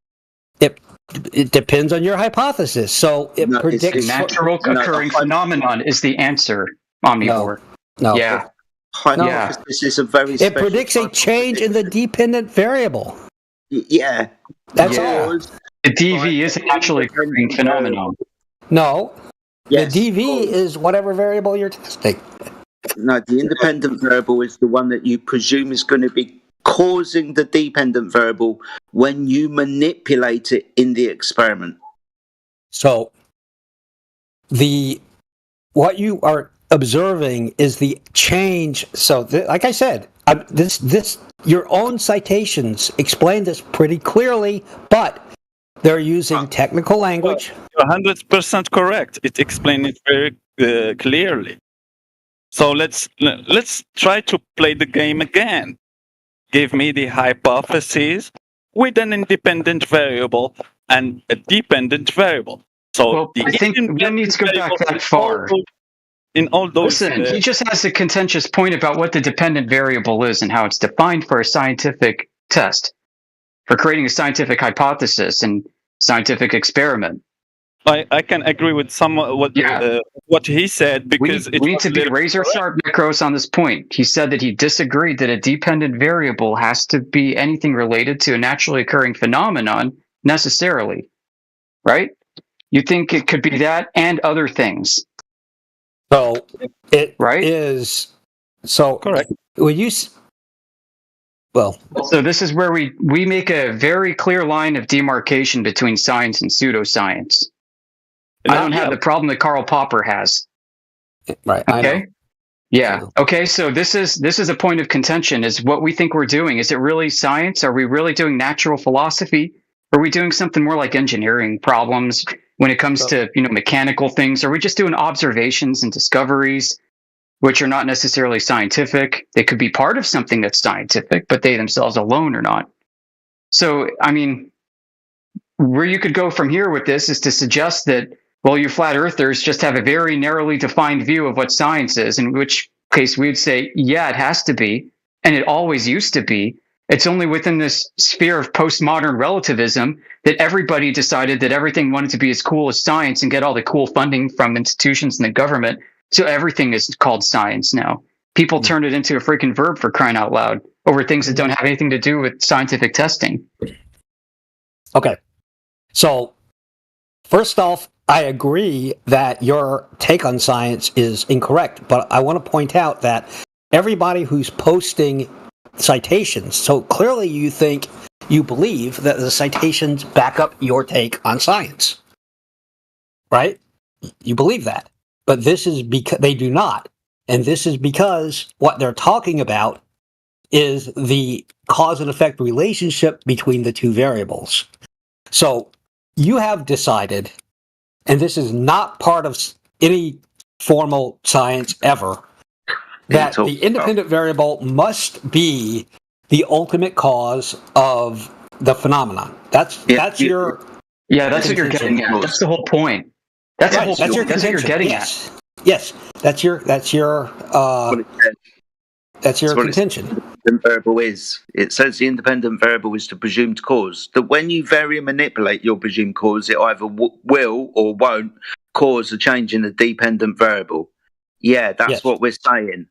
It depends on your hypothesis. So it predicts natural occurring phenomenon is the answer, Omnivore. No. Yeah. Hypothesis is a very It predicts a change in the dependent variable. Yeah. That's all. The DV is a naturally occurring phenomenon. No. Yes. The DV is whatever variable you're testing. No, the independent variable is the one that you presume is going to be causing the dependent variable when you manipulate it in the experiment. So what you are observing is the change. So like I said, your own citations explain this pretty clearly, but they're using technical language. You're 100% correct. It explains it very clearly. So let's try to play the game again. Give me the hypothesis with an independent variable and a dependent variable. So I think we need to go back that far. In all those, listen, he just has a contentious point about what the dependent variable is and how it's defined for a scientific test, for creating a scientific hypothesis and scientific experiment. I can agree with what he said, because we need to be razor sharp, Necros, on this point. He said that he disagreed that a dependent variable has to be anything related to a naturally occurring phenomenon necessarily, right? You think it could be that and other things. So it is correct. When you so this is where we make a very clear line of demarcation between science and pseudoscience. I don't have the problem that Karl Popper has. Right. Okay. Yeah. Okay. So this is a point of contention. Is what we think we're doing. Is it really science? Are we really doing natural philosophy? Are we doing something more like engineering problems when it comes to mechanical things? Are we just doing observations and discoveries, which are not necessarily scientific? They could be part of something that's scientific, but they themselves alone are not. So, I mean, where you could go from here with this is to suggest that, well, you flat earthers just have a very narrowly defined view of what science is, in which case we'd say, yeah, it has to be, and it always used to be. It's only within this sphere of postmodern relativism that everybody decided that everything wanted to be as cool as science and get all the cool funding from institutions and the government. So everything is called science now. People turn it into a freaking verb, for crying out loud, over things that don't have anything to do with scientific testing. Okay. So, first off, I agree that your take on science is incorrect, but I want to point out that everybody who's posting citations, so clearly you believe that the citations back up your take on science, right? You believe that. But this is because they do not. And this is because what they're talking about is the cause and effect relationship between the two variables. So you have decided, and this is not part of any formal science ever, that the independent variable must be the ultimate cause of the phenomenon. That's your... Yeah, that's what you're getting at. That's the whole point. That's what you're getting at. Yes, that's your contention. independent variable is. It says the independent variable is the presumed cause. That when you vary and manipulate your presumed cause, it either will or won't cause a change in the dependent variable. Yeah, that's what we're saying.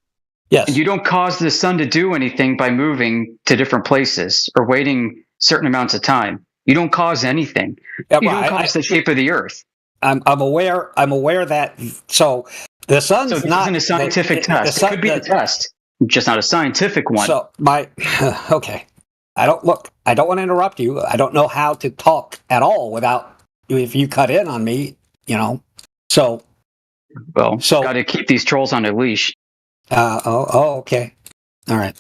Yes. And you don't cause the sun to do anything by moving to different places or waiting certain amounts of time. You don't cause anything. Yeah, You don't cause the shape of the Earth. I'm aware that. So the sun's So this not isn't a scientific test. It could be a test, just not a scientific one. So okay. I don't want to interrupt you. I don't know how to talk at all without if you cut in on me. So got to keep these trolls on a leash. Okay. All right.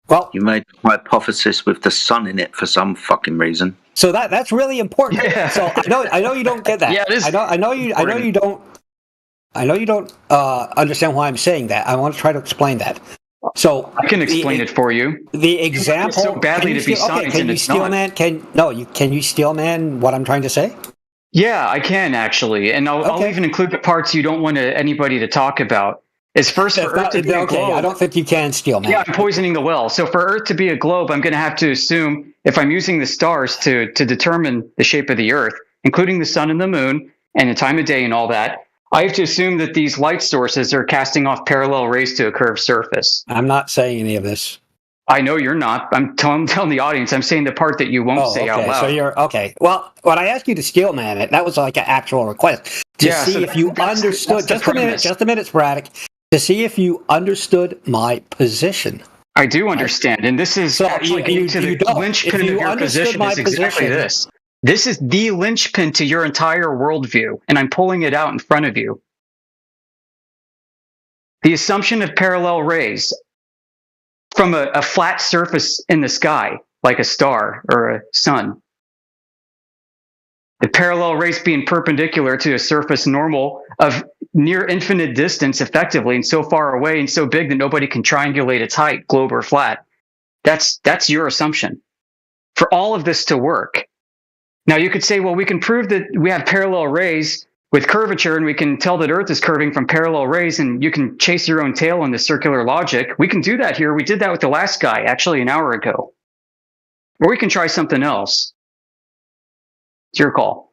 Well, you made a hypothesis with the sun in it for some fucking reason. So that's really important. Yeah. So I know you don't get that. Yeah, it is. I know you don't understand why I'm saying that. I want to try to explain that. So I can explain it for you. The example so badly to be science, can you steel man? Can you steel man what I'm trying to say? Yeah, I can actually, and I'll even include the parts you don't want anybody to talk about. Is first for Earth to be a globe. I don't think you can steal man. Yeah, I'm poisoning the well. So for Earth to be a globe, I'm going to have to assume if I'm using the stars to determine the shape of the Earth, including the sun and the moon and the time of day and all that, I have to assume that these light sources are casting off parallel rays to a curved surface. I'm not saying any of this. I know you're not. I'm telling the audience. I'm saying the part that you won't say out loud. So you're okay. Well, when I asked you to steel man it, that was like an actual request to see if you understood. Just a minute, Sporadic. To see if you understood my position. I do understand, and this is actually getting to the linchpin of your position. Is exactly this. This is the linchpin to your entire worldview, and I'm pulling it out in front of you. The assumption of parallel rays from a flat surface in the sky, like a star or a sun. The parallel rays being perpendicular to a surface normal of near infinite distance effectively and so far away and so big that nobody can triangulate its height, globe or flat. That's your assumption. For all of this to work. Now you could say, well, we can prove that we have parallel rays with curvature and we can tell that Earth is curving from parallel rays and you can chase your own tail in the circular logic. We can do that here. We did that with the last guy actually an hour ago. Or we can try something else. It's your call.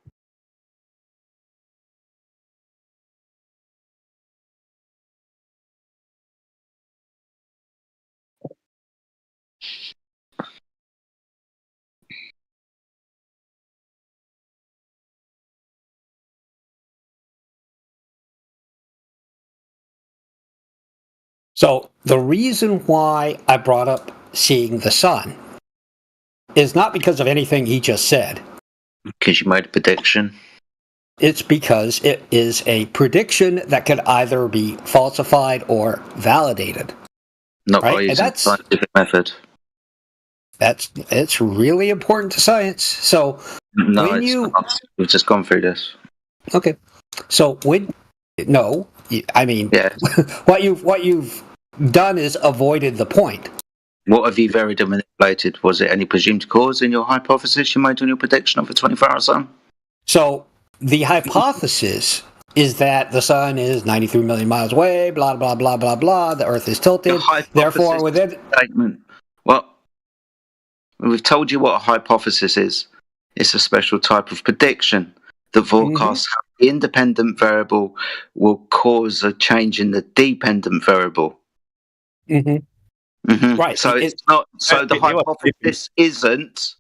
So the reason why I brought up seeing the sun is not because of anything he just said. Because you made a prediction. It's because it is a prediction that could either be falsified or validated. Not by using a scientific method. It's really important to science. So no, not. We've just gone through this. Okay. So what you've done is avoided the point. What have you varied and manipulated? Was it any presumed cause in your hypothesis you made on your prediction of the 24-hour sun? So the hypothesis is that the sun is 93 million miles away, blah, blah, blah, blah, blah. The Earth is tilted. Therefore, within... Statement. Well, we've told you what a hypothesis is. It's a special type of prediction that forecasts how the independent variable will cause a change in the dependent variable. Right. So it's not. So the hypothesis isn't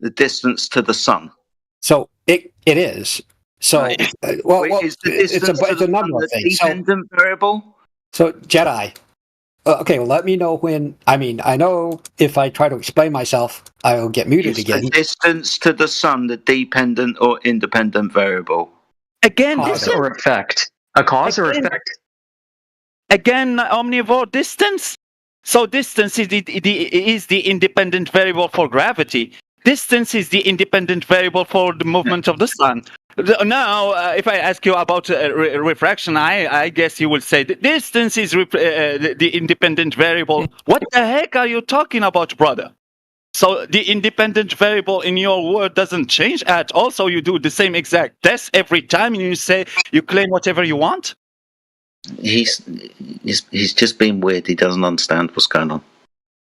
the distance to the sun. So it is. So is it's a number of things. Dependent variable. So Jedi. Okay, well, let me know when. I mean, I know if I try to explain myself, I will get muted again. The distance to the sun, the dependent or independent variable. Again, cause or effect. A cause or effect. Again, omnivore distance. So distance is the independent variable for gravity. Distance is the independent variable for the movement of the sun. Now, if I ask you about refraction, I guess you will say the distance is the independent variable. What the heck are you talking about, brother? So the independent variable in your word doesn't change at all. So you do the same exact test every time, and you claim whatever you want. He's just being weird. He doesn't understand what's going on.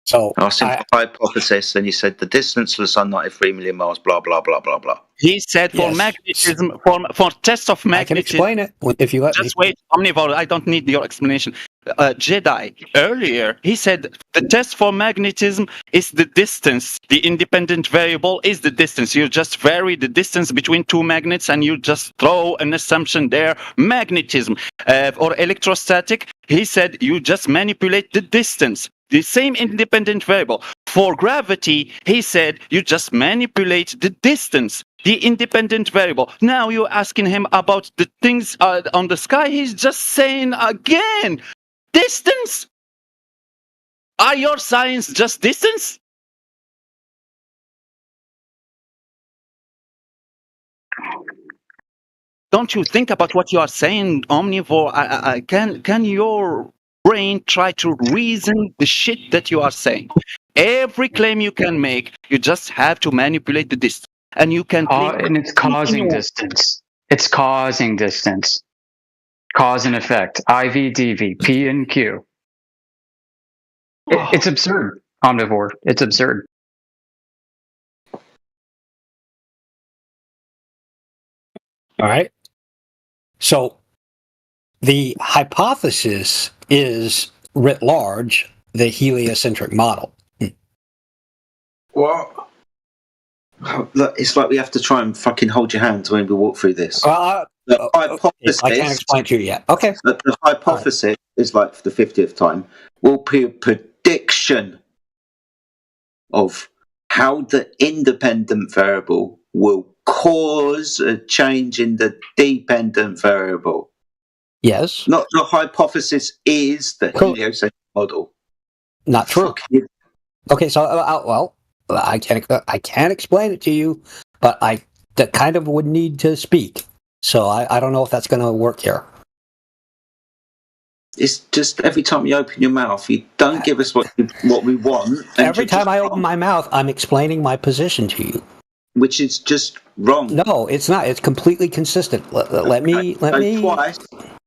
So I asked him for hypothesis, and he said the distance to the sun, 93 million miles. Blah blah blah blah blah. He said for magnetism, for tests of magnetism. I can explain it if you let me. Just wait, Omnivore. I don't need your explanation. Jedi earlier, he said the test for magnetism is the distance. The independent variable is the distance. You just vary the distance between two magnets, and you just throw an assumption there. Magnetism or electrostatic. He said you just manipulate the distance. The same independent variable. For gravity, he said you just manipulate the distance, the independent variable. Now you're asking him about the things on the sky. He's just saying again, distance. Are your science just distance? Don't you think about what you are saying, Omnivore? Can your brain try to reason the shit that you are saying? Every claim you can make, you just have to manipulate the distance, and you can. And it's causing distance. It's causing distance. Cause and effect. IV, DV, P and Q. It's absurd, Omnivore. It's absurd. All right. So the hypothesis is writ large the heliocentric model. What? Look, it's like we have to try and fucking hold your hand when we walk through this. The hypothesis, I can't explain to you yet. Okay. The hypothesis is like for the 50th time will be a prediction of how the independent variable will cause a change in the dependent variable. Yes. Not the hypothesis is the heliocentric model. Not true. Okay, so well, I can't explain it to you, but I kind of would need to speak. So I don't know if that's going to work here. It's just every time you open your mouth, you don't give us what we want. Every time I open my mouth, I'm explaining my position to you, which is just wrong. No, it's not. It's completely consistent. Let me.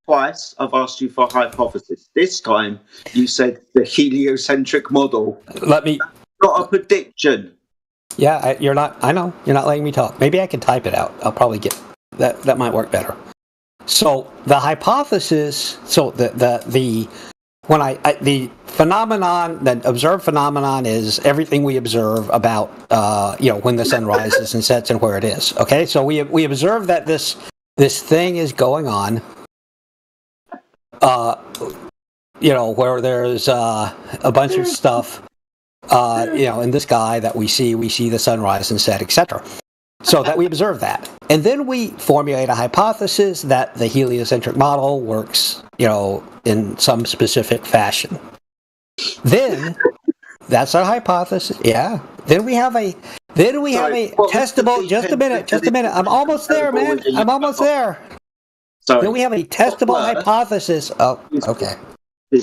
Twice I've asked you for a hypothesis. This time you said the heliocentric model. Let me. Not a prediction. Yeah, you're not. I know you're not letting me talk. Maybe I can type it out. I'll probably get that. That might work better. So the hypothesis. So the phenomenon, the observed phenomenon is everything we observe about when the sun rises and sets and where it is. Okay, so we observe that this thing is going on. Where there's a bunch of stuff. In the sky that we see the sunrise and set, etc. So that we observe that. And then we formulate a hypothesis that the heliocentric model works, in some specific fashion. Then, that's our hypothesis, yeah. Then we have a testable, just a minute, I'm almost there, man, I'm almost there. Sorry. Then we have a testable hypothesis. Oh, okay. In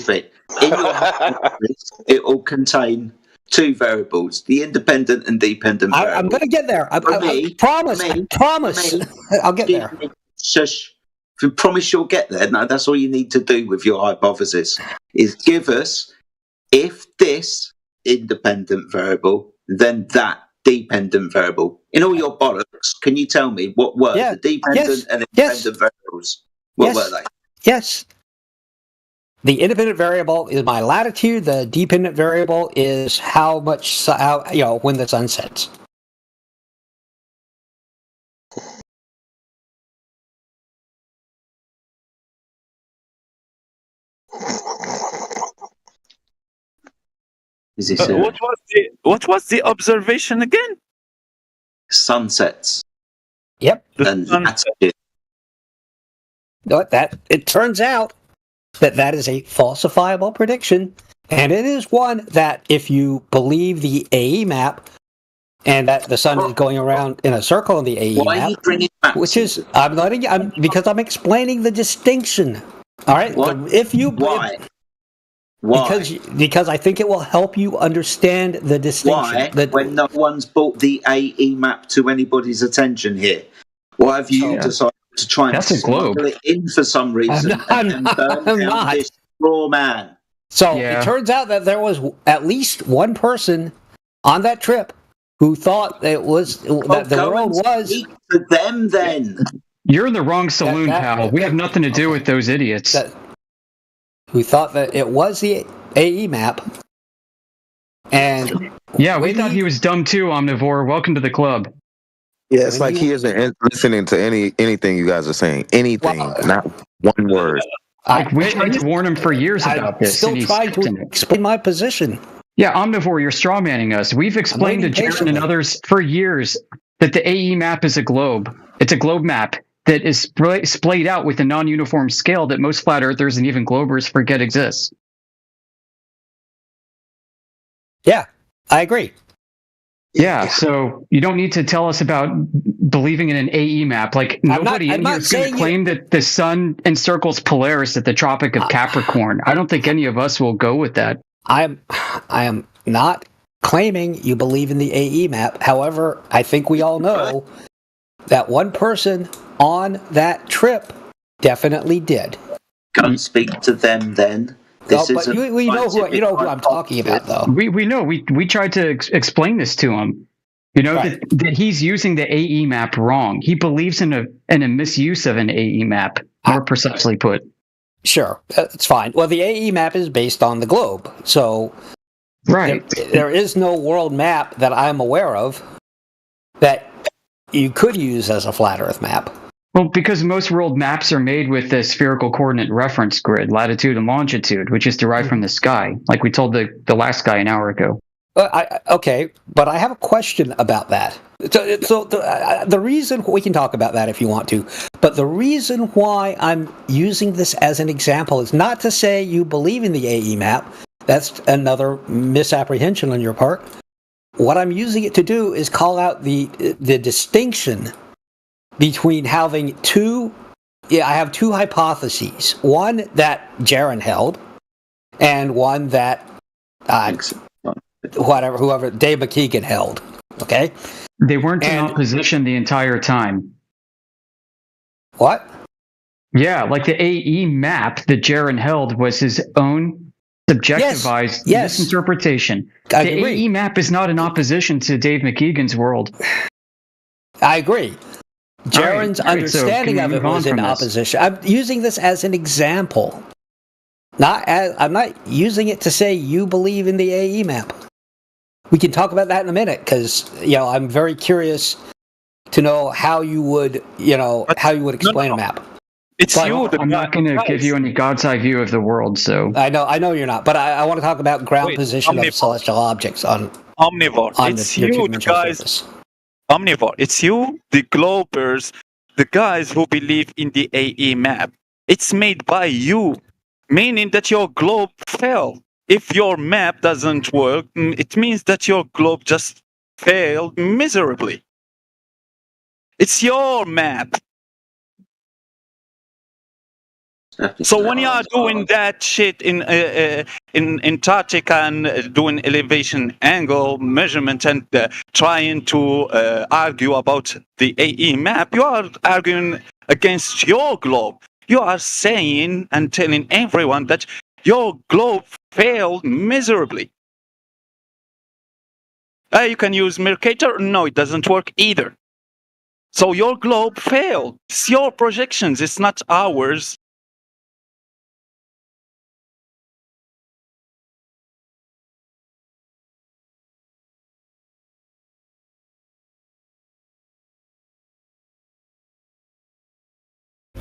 your hypothesis, it will contain two variables, the independent and dependent variable. I'm going to get there. I promise. I'll get there. Shush. If you promise you'll get there, no, that's all you need to do with your hypothesis, is give us, if this independent variable, then that dependent variable. In all your bollocks, can you tell me what were the dependent and independent variables? What were they? Yes. The independent variable is my latitude. The dependent variable is how much, when the sun sets. What was the observation again? Sunsets. Yep. And latitude. It turns out that is a falsifiable prediction, and it is one that, if you believe the AE map, and that the sun is going around in a circle in the AE Why map, are you bringing maps which is because I'm explaining the distinction. All right, if you why? Because I think it will help you understand the distinction. Why? When no one's brought the AE map to anybody's attention here, why have you decided to try and That's a globe. smuggle it in for some reason and then burn down not. this raw man. So Yeah. it turns out that there was at least one person on that trip who thought it was that the go world and was. speak to them then. You're in the wrong saloon, pal. We have nothing to do with those idiots. Who thought that it was the AE map. And yeah, we thought he was dumb too, Omnivore. Welcome to the club. Yeah, it's like he isn't listening to anything you guys are saying. Anything, not one word. Like, we tried to warn him for years about this. Still and he's trying to explain my position. Yeah, Omnivore, you're strawmanning us. We've explained to waiting Jaron patiently. and others for years that the AE map is a globe. It's a globe map that is splayed out with a non-uniform scale that most flat earthers and even globers forget exists. Yeah, I agree. Yeah, so you don't need to tell us about believing in an AE map. Like, nobody in here is going to claim that the sun encircles Polaris at the Tropic of Capricorn. I don't think any of us will go with that. I am not claiming you believe in the AE map. However, I think we all know that one person on that trip definitely did. Go and speak to them then. No, but you know who I'm talking about, though. We know. We tried to explain this to him. You know, Right. that he's using the AE map wrong. He believes in a misuse of an AE map, more precisely put. Sure, that's fine. Well, the AE map is based on the globe, so right. There is no world map that I'm aware of that you could use as a flat Earth map. Well, because most world maps are made with the spherical coordinate reference grid, latitude and longitude, which is derived from the sky, like we told the last guy an hour ago. Okay, but I have a question about that. So the reason, we can talk about that if you want to, but the reason why I'm using this as an example is not to say you believe in the AE map. That's another misapprehension on your part. What I'm using it to do is call out the distinction between having I have two hypotheses. One that Jaron held, and one that whoever Dave McKeegan held. Okay? They weren't in opposition the entire time. What? Yeah, like the AE map that Jaron held was his own subjectivized misinterpretation. I The agree. AE map is not in opposition to Dave McKeegan's world. I agree. Jaron's All right, so understanding can we of it move was on in from this? opposition. I'm using this as an example. I'm not using it to say you believe in the AE map. We can talk about that in a minute, because I'm very curious to know how you would explain a map. I'm not going to give you any God's eye view of the world, so I know you're not, but I want to talk about ground position of celestial objects on Omnivore. It's your you, the two-dimensional guys. surface. Omnivore. It's you, the globers, the guys who believe in the AE map. It's made by you, meaning that your globe fell. If your map doesn't work, it means that your globe just failed miserably. It's your map. So when you are doing that shit in Antarctica and doing elevation angle measurement and trying to argue about the AE map, you are arguing against your globe. You are saying and telling everyone that your globe failed miserably. You can use Mercator. No, it doesn't work either. So your globe failed. It's your projections. It's not ours.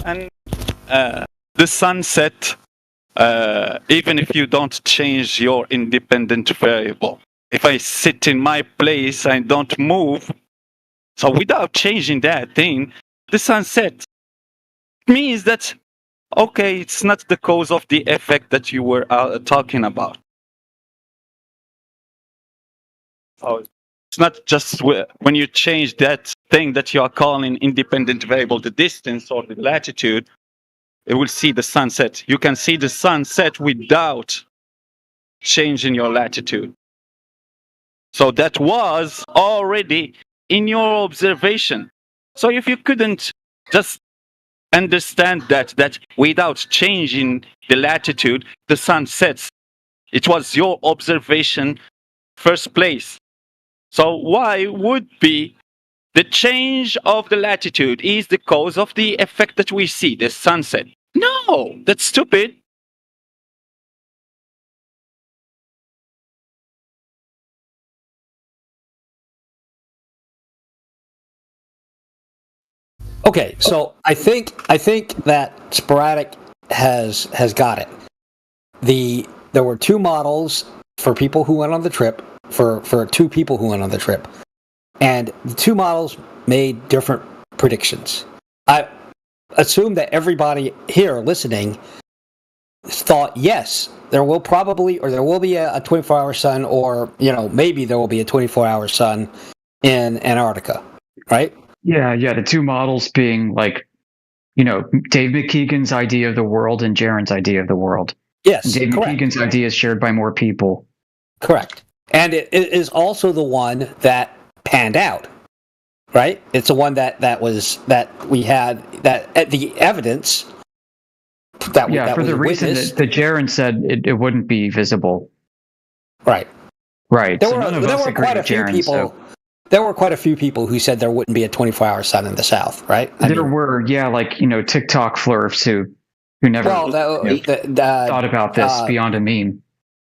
And the sunset, even if you don't change your independent variable, if I sit in my place, I don't move, so without changing that thing, the sunset means that, okay, it's not the cause of the effect that you were talking about. So it's not just when you change that thing that you are calling independent variable, the distance or the latitude, it will see the sunset. You can see the sunset without changing your latitude. So that was already in your observation. So if you couldn't just understand that without changing the latitude, the sun sets. It was your observation first place. So why would be the change of the latitude is the cause of the effect that we see, the sunset? No, that's stupid. Okay, so I think that Sporadic has got it. There were two models for people who went on the trip, for two people who went on the trip, and the two models made different predictions. I assume that everybody here listening thought, yes, there will probably, or there will be a 24-hour sun, or maybe there will be a 24-hour sun in Antarctica, right? Yeah, the two models being like, Dave McKeegan's idea of the world and Jaron's idea of the world. Yes, and Dave correct. McKeegan's idea is shared by more people. Correct. And it is also the one that panned out, right? It's the one that we had, that the evidence that we for the reason that Jaron said it wouldn't be visible. Right. Right. There so were none of us agree quite a with few Jaron, people. so. There were quite a few people who said there wouldn't be a 24-hour sun in the South, right? There were, TikTok flurfs who never thought about this beyond a meme.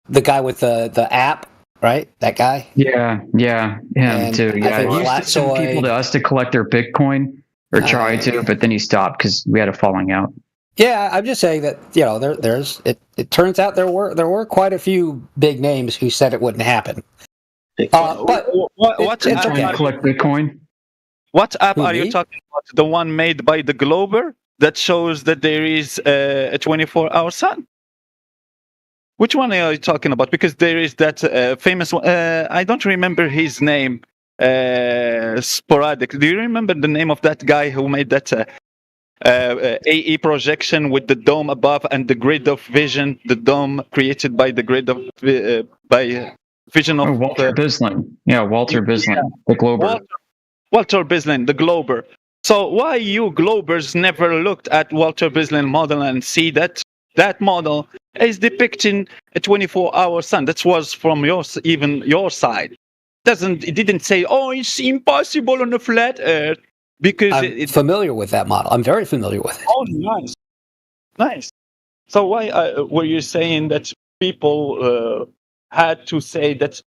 The guy with the app, right? That guy? Yeah, him And too. Yeah, I think he used to send people to us to collect their Bitcoin, or tried to, but then he stopped because we had a falling out. Yeah, I'm just saying that there's it turns out there were quite a few big names who said it wouldn't happen. But what it's okay. Collect Bitcoin. What app Who, are you me? talking about? The one made by the Glober that shows that there is a 24-hour sun? Which one are you talking about? Because there is that famous one. I don't remember his name. Sporadic. Do you remember the name of that guy who made that AE projection with the dome above and the grid of vision? The dome created by the grid of by vision of Walter Bislin. Yeah, Walter Bislin, the Glober. Walter Bislin, the Glober. So why you Globers never looked at Walter Bislin model and see that model is depicting a 24-hour sun? That was from your side. It didn't say, oh, it's impossible on a flat Earth, because I'm familiar with that model. I'm very familiar with it. Oh, nice. So why were you saying that people had to say that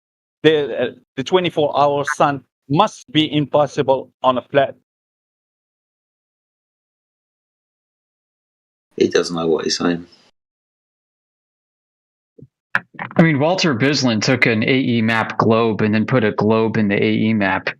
the 24-hour sun must be impossible on a flat? He doesn't know what he's saying. I mean, Walter Bislin took an AE map globe and then put a globe in the AE map.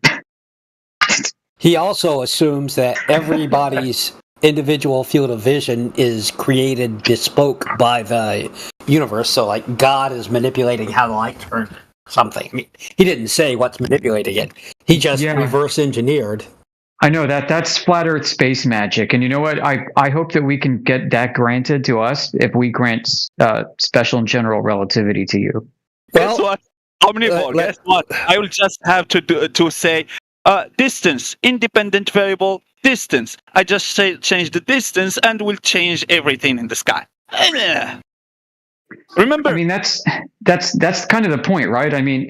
He also assumes that everybody's individual field of vision is created bespoke by the universe. So, like, God is manipulating how the light turns something. I mean, he didn't say what's manipulating it. He just reverse engineered. I know that's flat Earth space magic, and you know what? I hope that we can get that granted to us if we grant special and general relativity to you. Guess what? Omnivore. Guess what? I will just have to say distance, independent variable, distance. I just change the distance, and we'll change everything in the sky. Remember? I mean, that's kind of the point, right? I mean,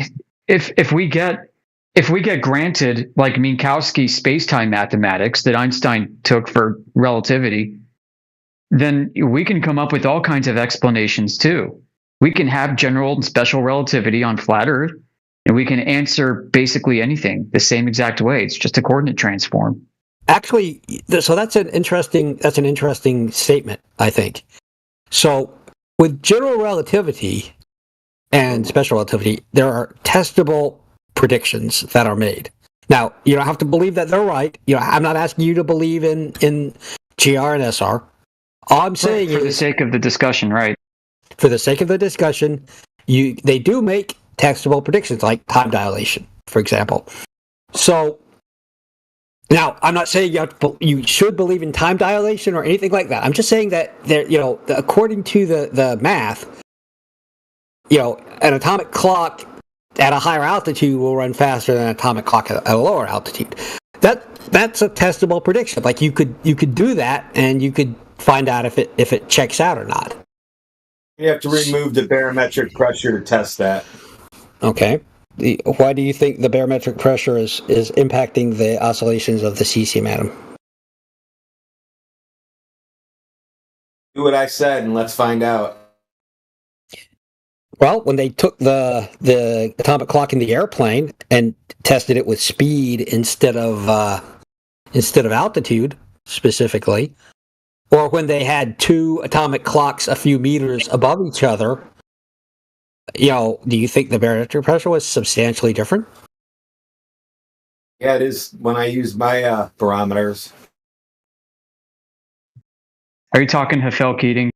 if we get granted, like Minkowski space-time mathematics that Einstein took for relativity, then we can come up with all kinds of explanations too. We can have general and special relativity on flat Earth, and we can answer basically anything the same exact way. It's just a coordinate transform. Actually, so that's an interesting statement, I think. So with general relativity and special relativity, there are testable predictions that are made. Now, you don't have to believe that they're right. I'm not asking you to believe in GR and SR. All I'm saying is, for the sake of the discussion, right? For the sake of the discussion, they do make testable predictions, like time dilation, for example. So now, I'm not saying you should believe in time dilation or anything like that. I'm just saying that according to the math, an atomic clock at a higher altitude will run faster than an atomic clock at a lower altitude. that's a testable prediction. Like you could do that, and you could find out if it checks out or not. You have to remove the barometric pressure to test that. Okay. Why do you think the barometric pressure is impacting the oscillations of the cesium atom? Do what I said, and let's find out. Well, when they took the atomic clock in the airplane and tested it with speed instead of altitude specifically, or when they had two atomic clocks a few meters above each other, do you think the barometric pressure was substantially different? Yeah, it is when I use my barometers. Are you talking Hafel Keating?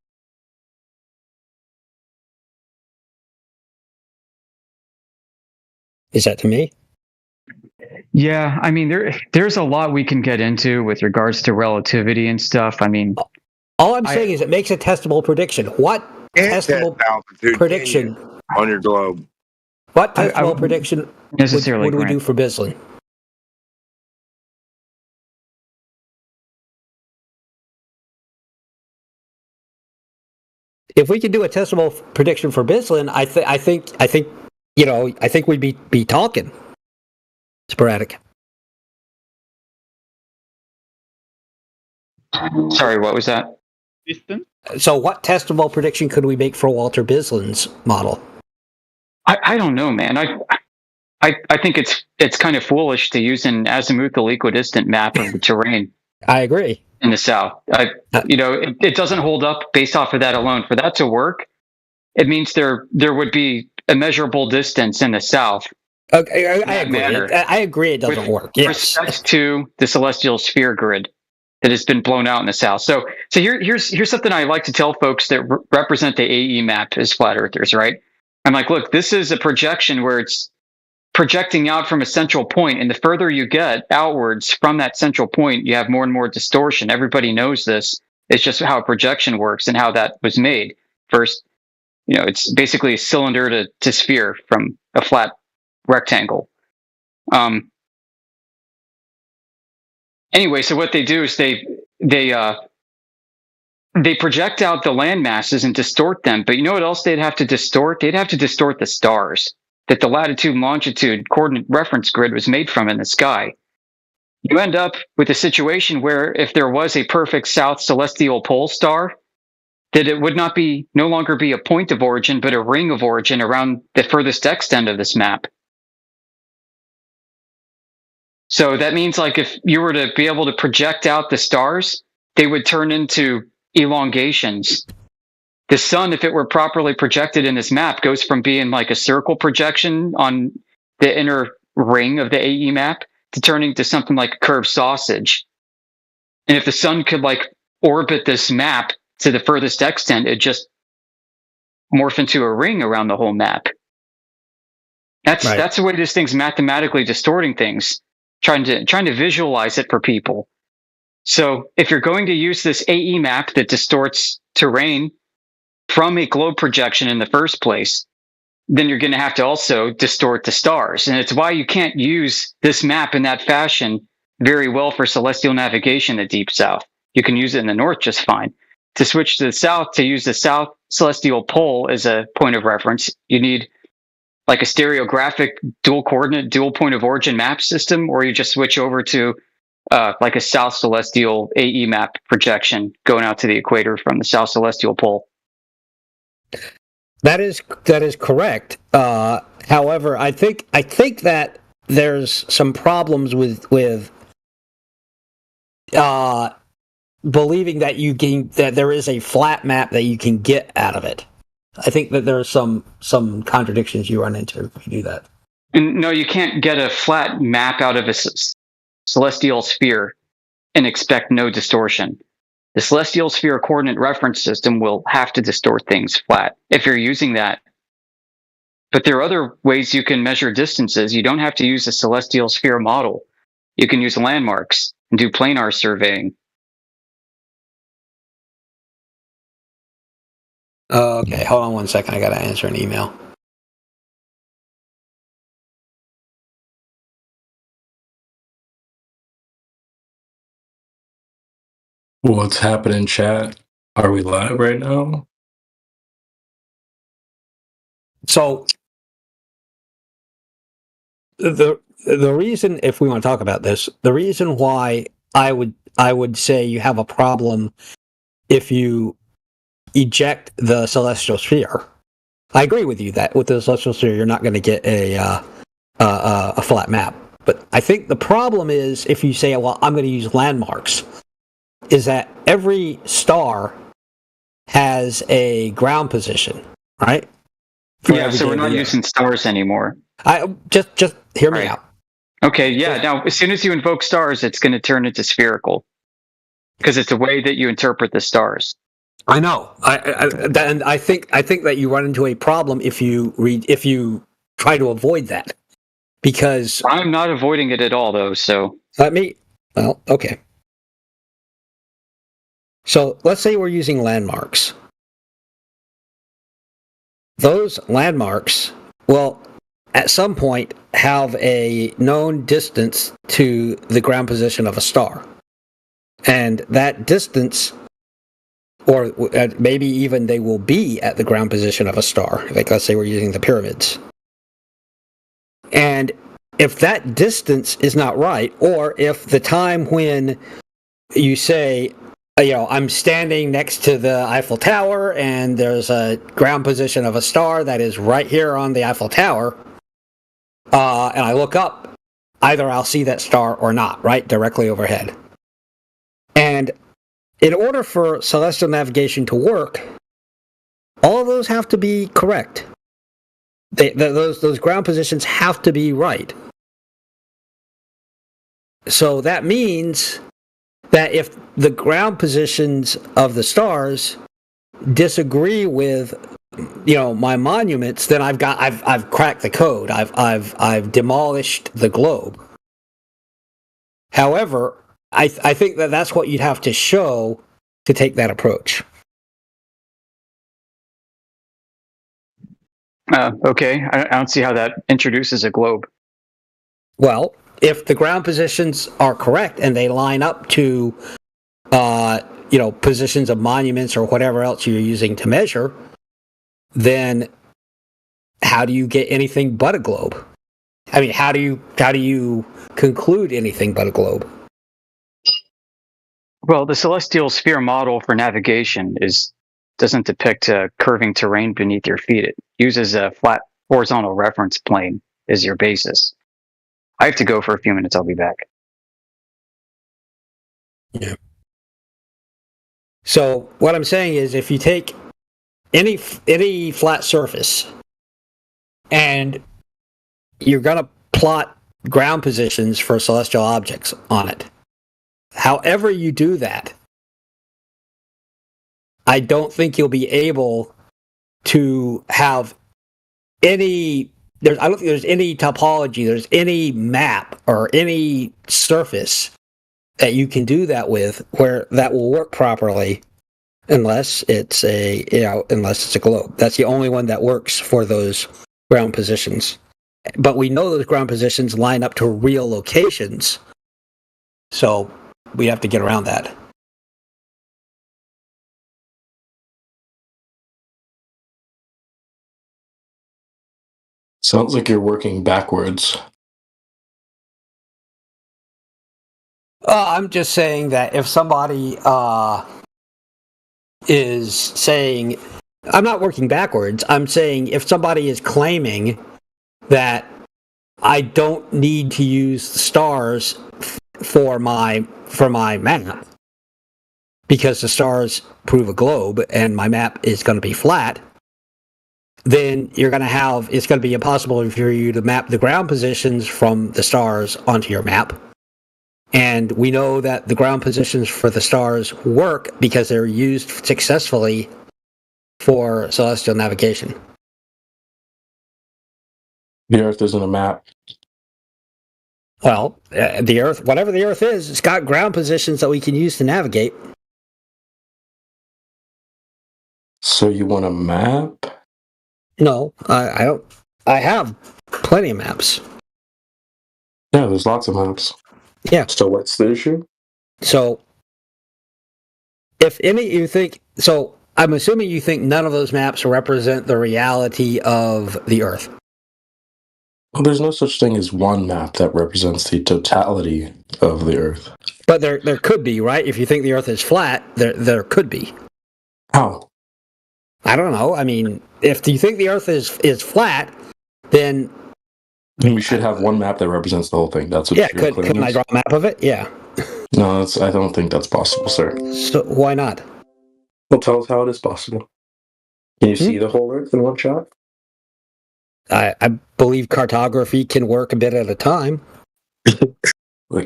Is that to me? Yeah, I mean there's a lot we can get into with regards to relativity and stuff. I mean, all I'm saying is it makes a testable prediction. What testable prediction on your globe? What testable prediction necessarily would we do for Bislin? If we could do a testable prediction for Bislin, I think we'd be talking. Sporadic. Sorry, what was that? So what testable prediction could we make for Walter Bislin's model? I don't know, man. I think it's kind of foolish to use an azimuthal equidistant map of the terrain. I agree. In the south, it doesn't hold up based off of that alone. For that to work, it means there would be a measurable distance in the south. Okay, I agree. I agree it doesn't work. Yes. Respect to the celestial sphere grid that has been blown out in the south. So here's something I like to tell folks that represent the AE map as flat earthers, right? I'm like, look, this is a projection where it's projecting out from a central point, and the further you get outwards from that central point, you have more and more distortion. Everybody knows this. It's just how a projection works and how that was made. First, it's basically a cylinder to sphere from a flat rectangle. Anyway, so what they do is they project out the land masses and distort them. But you know what else they'd have to distort? They'd have to distort the stars that the latitude and longitude coordinate reference grid was made from in the sky. You end up with a situation where if there was a perfect south celestial pole star, that it would no longer be a point of origin, but a ring of origin around the furthest extent of this map. So that means, like, if you were to be able to project out the stars, they would turn into elongations. The sun, if it were properly projected in this map, goes from being like a circle projection on the inner ring of the AE map to turning to something like a curved sausage. And if the sun could orbit this map to the furthest extent, it'd just morph into a ring around the whole map. That's the way this thing's mathematically distorting things, trying to visualize it for people. So if you're going to use this AE map that distorts terrain from a globe projection in the first place, then you're going to have to also distort the stars. And it's why you can't use this map in that fashion very well for celestial navigation in the deep south. You can use it in the north just fine. To switch to the south, to use the south celestial pole as a point of reference, you need like a stereographic dual coordinate, dual point of origin map system, or you just switch over to like a south celestial AE map projection going out to the equator from the south celestial pole. That is correct. However, I think that there's some problems with believing that there is a flat map that you can get out of it. I think that there are some contradictions you run into if you do that. And no, you can't get a flat map out of a celestial sphere and expect no distortion. The celestial sphere coordinate reference system will have to distort things flat if you're using that. But there are other ways you can measure distances. You don't have to use a celestial sphere model. You can use landmarks and do planar surveying. Okay, hold on one second. I got to answer an email. What's happening, chat? Are we live right now? So the reason, if we want to talk about this, the reason why I would say you have a problem if you eject the celestial sphere. I agree with you that with the celestial sphere you're not going to get a flat map. But I think the problem is if you say, well, I'm going to use landmarks, is that every star has a ground position, right? Yeah, so we're not using stars anymore. Just hear me out. Okay, yeah. Now, as soon as you invoke stars, it's going to turn into spherical because it's the way that you interpret the stars. I know. I think that you run into a problem if you try to avoid that, because I'm not avoiding it at all, though. So okay. So let's say we're using landmarks. Those landmarks will, at some point, have a known distance to the ground position of a star. And that distance, or maybe even they will be at the ground position of a star. Like, let's say we're using the pyramids. And if that distance is not right, or if the time when you say, I'm standing next to the Eiffel Tower and there's a ground position of a star that is right here on the Eiffel Tower, and I look up, either I'll see that star or not, right, directly overhead. And in order for celestial navigation to work, all of those have to be correct. Those ground positions have to be right. So that means that if the ground positions of the stars disagree with, my monuments, then I've cracked the code. I've demolished the globe. However, I think that's what you'd have to show to take that approach. Okay, I don't see how that introduces a globe. Well, if the ground positions are correct and they line up to, positions of monuments or whatever else you're using to measure, then how do you get anything but a globe? I mean, how do you conclude anything but a globe? Well, the celestial sphere model for navigation doesn't depict curving terrain beneath your feet. It uses a flat horizontal reference plane as your basis. I have to go for a few minutes. I'll be back. Yeah. So what I'm saying is, if you take any flat surface and you're going to plot ground positions for celestial objects on it, however you do that, I don't think you'll be able to have any. I don't think there's any topology, there's any map or any surface that you can do that with where that will work properly, unless it's a globe. That's the only one that works for those ground positions. But we know those ground positions line up to real locations, so we have to get around that. Sounds like you're working backwards. I'm just saying that if somebody is saying, I'm not working backwards, I'm saying if somebody is claiming that I don't need to use the stars for my map because the stars prove a globe and my map is going to be flat, then it's going to be impossible for you to map the ground positions from the stars onto your map. And we know that the ground positions for the stars work because they're used successfully for celestial navigation. The Earth isn't a map. Well, the Earth, whatever the Earth is, it's got ground positions that we can use to navigate. So you want a map? No, I don't. I have plenty of maps. Yeah, there's lots of maps. Yeah. So what's the issue? So If any, you think so. I'm assuming you think none of those maps represent the reality of the Earth. Well, there's no such thing as one map that represents the totality of the Earth. But there could be, right? If you think the Earth is flat, there could be. How? I don't know. I mean, if you think the Earth is flat, then we should have one map that represents the whole thing. That's what. Yeah, couldn't I draw a map of it? Yeah. No, I don't think that's possible, sir. So why not? Well, tell us how it is possible. Can you see the whole Earth in one shot? I believe cartography can work a bit at a time.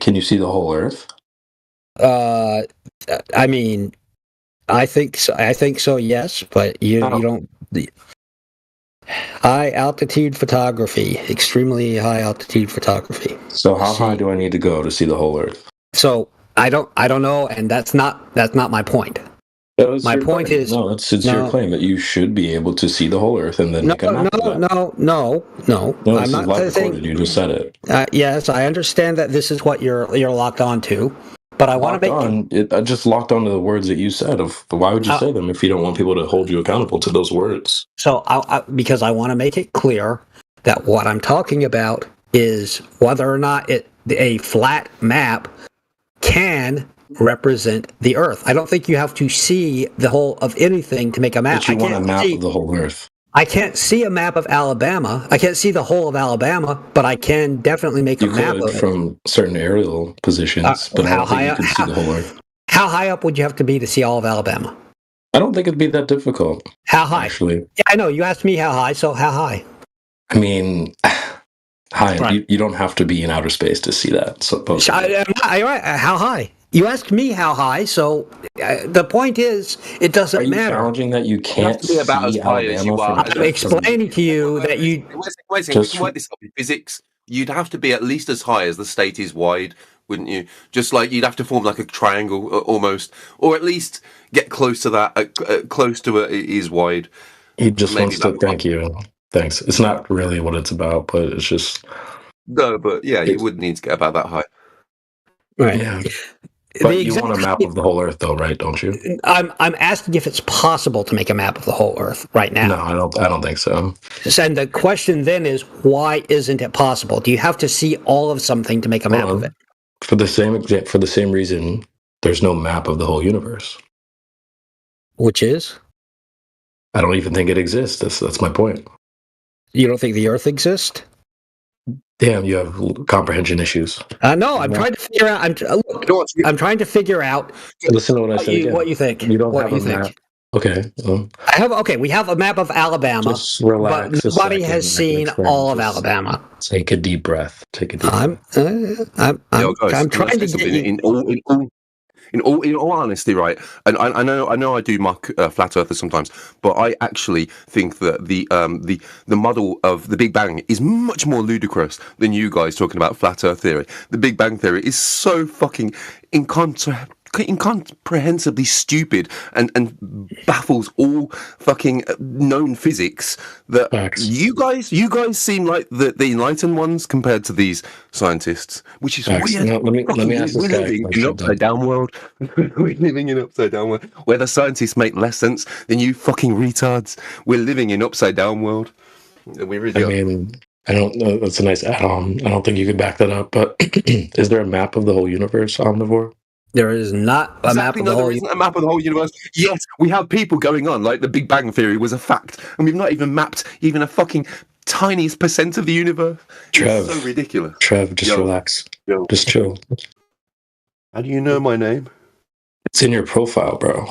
Can you see the whole Earth? I mean, I think so. I think so. Yes, but you don't. High altitude photography, extremely high altitude photography. So how high do I need to go to see the whole Earth? So I don't know, and that's not my point. My point is it's your claim that you should be able to see the whole Earth and then make a map of that. No. I'm not saying you just said it. Yes, I understand that this is what you're locked on to, but I want to make I just locked onto the words that you said. Why would you say them if you don't want people to hold you accountable to those words? So because I want to make it clear that what I'm talking about is whether or not a flat map can represent the Earth. I don't think you have to see the whole of anything to make a map. But you want a map of the whole Earth. I can't see a map of Alabama. I can't see the whole of Alabama, but I can definitely make a map of it. From certain aerial positions, but I don't think you can see the whole Earth. How high up would you have to be to see all of Alabama? I don't think it'd be that difficult. How high? Actually. Yeah, I know. You asked me how high, so how high? I mean, high. Right. You don't have to be in outer space to see that. How high? You asked me how high, so the point is, it doesn't matter. Challenging that you can't be about as high as you are. I'm explaining to you that you. Wait a second. We can work this up in physics. You'd have to be at least as high as the state is wide, wouldn't you? Just like you'd have to form like a triangle almost, or at least get close to that. Close to it is wide. He just wants to thank you. Thanks. It's not really what it's about, but it's just. No, but yeah, you would need to get about that high. Right. Yeah. But you want a map of the whole Earth, though, right? Don't you? I'm asking if it's possible to make a map of the whole Earth right now. No, I don't think so. And the question then is, why isn't it possible? Do you have to see all of something to make a map of it? For the same reason, there's no map of the whole universe. Which is? I don't even think it exists. That's my point. You don't think the Earth exists? Damn, you have comprehension issues. No, I'm trying to figure out. I'm trying to figure out. Listen to what I said again. What you think? You don't have a map. Okay. We have a map of Alabama. Just relax. But nobody has seen all of Alabama. Take a deep breath. I'm trying to get in all honesty, right? And I know I do mock flat earthers sometimes, but I actually think that the model of the Big Bang is much more ludicrous than you guys talking about flat Earth theory. The Big Bang theory is so fucking incomprehensibly stupid and baffles all fucking known physics that you guys seem like the enlightened ones compared to these scientists, which is weird. No, let me ask this guy. We're living in an upside down world. We're living in an upside down world where the scientists make less sense than you fucking retards. We're living in an upside down world. We really are. I don't know. That's a nice add-on. I don't think you could back that up. But is there a map of the whole universe, Omnivore? There is not a map of the whole. There isn't a map of the whole universe. Yes, we have people going on like the Big Bang theory was a fact, and we've not even mapped even a fucking tiniest % of the universe. Trev, it's so ridiculous. Trev, just relax. Just chill. How do you know my name? It's in your profile, bro.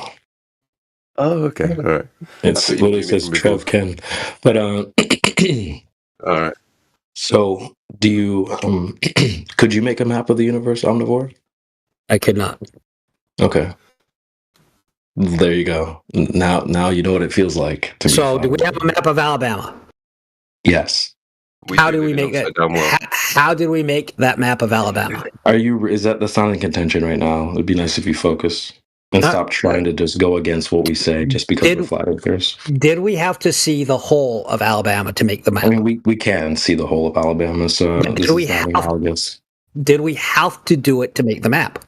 Oh, okay. All right. It literally says Trev Ken. But all right. So, do you could you make a map of the universe, Omnivore? I could not. Okay. There you go. Now you know what it feels like. So, do we have a map of Alabama? Yes. How do we make that? How did we make that map of Alabama? Is that the silent contention right now? It'd be nice if you focus and stop trying to just go against what we say just because we're flat earthers. Did we have to see the whole of Alabama to make the map? I mean, we can see the whole of Alabama, so did we have to do it to make the map?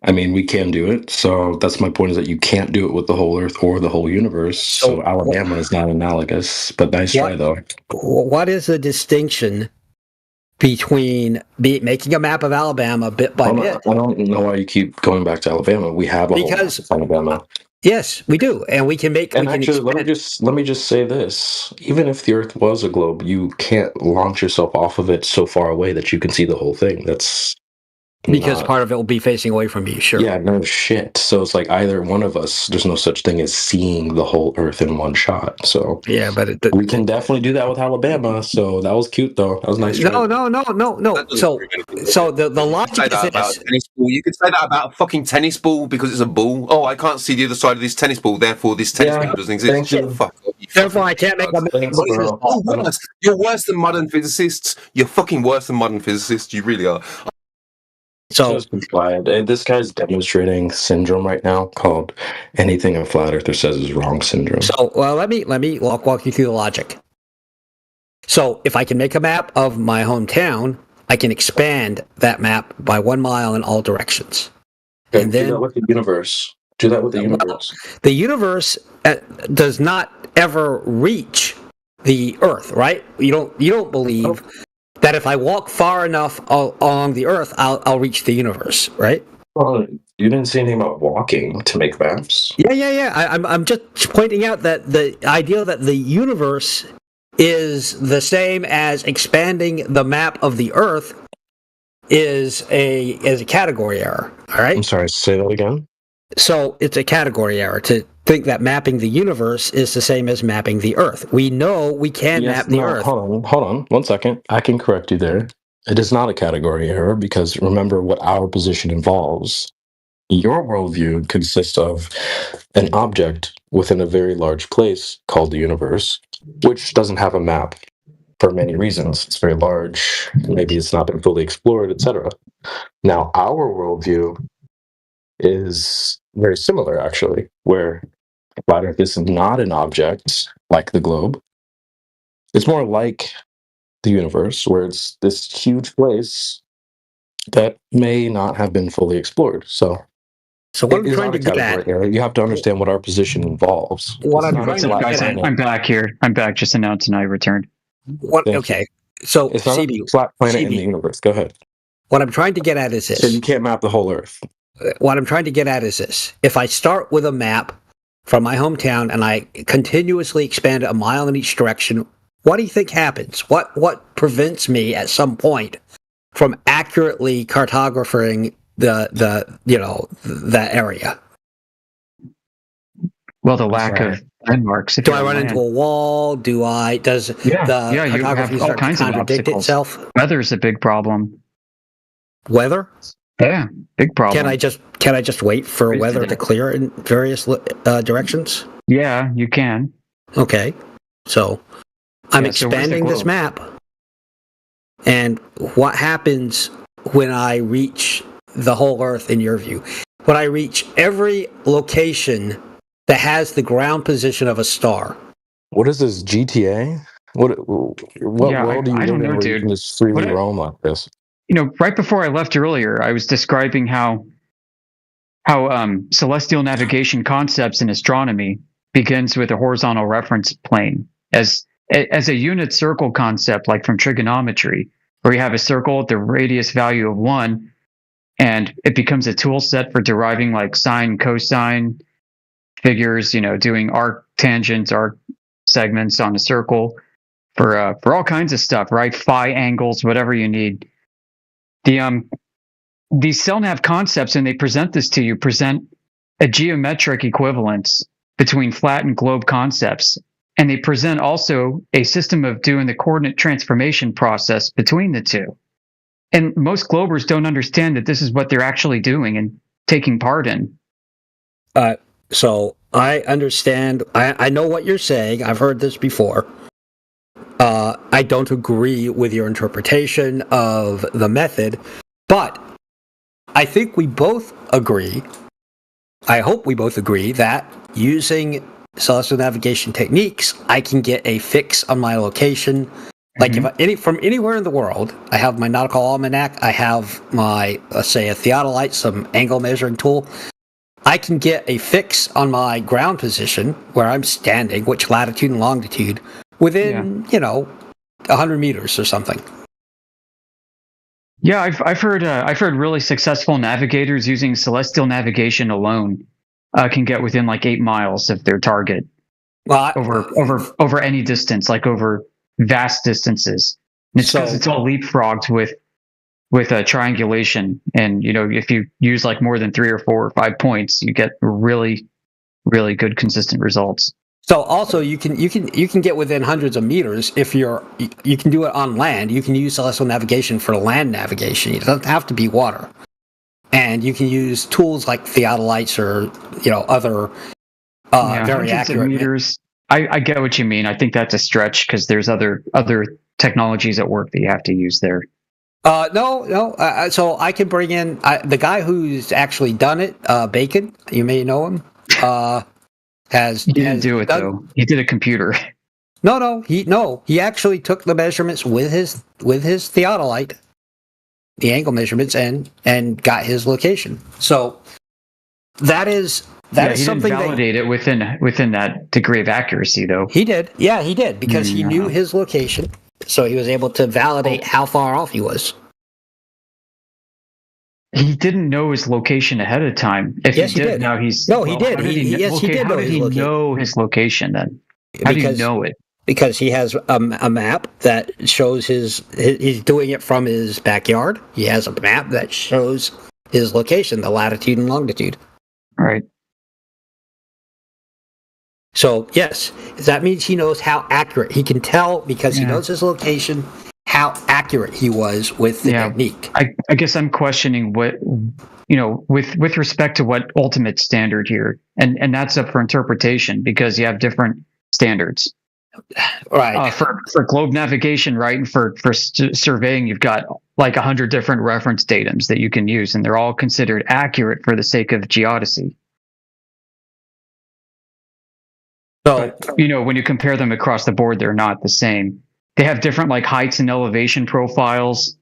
I mean, we can do it. So that's my point, is that you can't do it with the whole Earth or the whole universe. So Alabama is not analogous, but nice try, though. What is the distinction between making a map of Alabama bit by bit? I don't know why you keep going back to Alabama. We have a whole map of Alabama. Yes, we do, and we can make. And actually, let me just say this: even if the Earth was a globe, you can't launch yourself off of it so far away that you can see the whole thing. That's because part of it will be facing away from you. Sure. Yeah, no shit. So it's like either one of us. There's no such thing as seeing the whole Earth in one shot. So yeah, but we can definitely do that with Alabama. So that was cute, though. That was nice. No. So the logic is this. Tennis ball. You could say that about a fucking tennis ball because it's a ball. Oh, I can't see the other side of this tennis ball, therefore this tennis ball doesn't exist. Fuck off, therefore, I can't make a. You're worse than modern physicists. You're fucking worse than modern physicists. You really are. So this guy's demonstrating syndrome right now called anything a flat earther says is wrong syndrome. So let me walk you through the logic. So if I can make a map of my hometown, I can expand that map by 1 mile in all directions. Okay, and then do that with the universe. Do that with the universe. The universe does not ever reach the Earth, right? You don't believe that if I walk far enough along the Earth, I'll reach the universe, right? Well, you didn't say anything about walking to make maps. Yeah. I'm just pointing out that the idea that the universe is the same as expanding the map of the Earth is a category error. All right. I'm sorry. Say that again. So it's a category error to think that mapping the universe is the same as mapping the Earth. We know we can map the Earth. Hold on 1 second. I can correct you there. It is not a category error because remember what our position involves. Your worldview consists of an object within a very large place called the universe, which doesn't have a map for many reasons. It's very large. Maybe it's not been fully explored, etc. Now, our worldview is very similar, actually, where flat Earth is not an object like the globe. It's more like the universe, where it's this huge place that may not have been fully explored. So what I'm trying to get at, you have to understand what our position involves. Guys, I'm back here. I'm back. Just announcing I returned. Okay, so it's not a flat planet in the universe. Go ahead. What I'm trying to get at is this. So you can't map the whole Earth. What I'm trying to get at is this. If I start with a map from my hometown and I continuously expand it 1 mile in each direction, what do you think happens? What prevents me at some point from accurately cartographing that area? Well, the lack of landmarks. Do I run into a wall? Does the cartography start to contradict itself? Weather's a big problem. Weather? Yeah, big problem. Can I just wait for weather to clear in various directions? Yeah, you can. Okay, so I'm expanding this map, and what happens when I reach the whole Earth in your view? When I reach every location that has the ground position of a star. What is this, GTA? What world do you live in where you can just freely roam like this? Right before I left earlier, I was describing how celestial navigation concepts in astronomy begins with a horizontal reference plane as a unit circle concept, like from trigonometry, where you have a circle at the radius value of 1, and it becomes a tool set for deriving like sine, cosine figures, doing arc tangents, arc segments on a circle for all kinds of stuff, right? Phi angles, whatever you need. These CellNav concepts, and they present this to you, present a geometric equivalence between flat and globe concepts. And they present also a system of doing the coordinate transformation process between the two. And most globers don't understand that this is what they're actually doing and taking part in. So I understand. I know what you're saying. I've heard this before. I don't agree with your interpretation of the method, but I think we both agree, I hope we both agree, that using celestial navigation techniques, I can get a fix on my location Like from anywhere in the world, I have my nautical almanac. I have my, let's say, a theodolite, some angle measuring tool. I can get a fix on my ground position where I'm standing, which latitude and longitude, within 100 meters or something. Yeah, I've heard really successful navigators using celestial navigation alone can get within like 8 miles of their target. Well, over any distance, like over vast distances. And it's because it's all leapfrogged with a triangulation, and if you use like more than 3 or 4 or 5 points, you get really, really good consistent results. So also you can get within hundreds of meters if you can do it on land. You can use celestial navigation for land navigation. It doesn't have to be water, and you can use tools like theodolites or other very accurate meters. I get what you mean. I think that's a stretch because there's other technologies at work that you have to use there. No. So I can bring in the guy who's actually done it, Bacon. You may know him. He didn't do it though. He did a computer. No. He actually took the measurements with his theodolite, the angle measurements, and got his location. So that is something. Didn't validate it within that degree of accuracy, though. He did. Yeah, he did because he knew his location, so he was able to validate how far off he was. He didn't know his location ahead of time. If yes, he did. Now he's he did. He did know his location. Know his location then? How do you know it? Because he has a map that shows he's doing it from his backyard. He has a map that shows his location, the latitude and longitude. Right. So yes, that means he knows how accurate. He can tell because he knows his location, how accurate he was with the technique. I guess I'm questioning what with respect to what ultimate standard here, and that's up for interpretation because you have different standards. Right. For globe navigation, right, and for surveying, you've got like 100 different reference datums that you can use, and they're all considered accurate for the sake of geodesy. So, but, when you compare them across the board, they're not the same. They have different like heights and elevation profiles,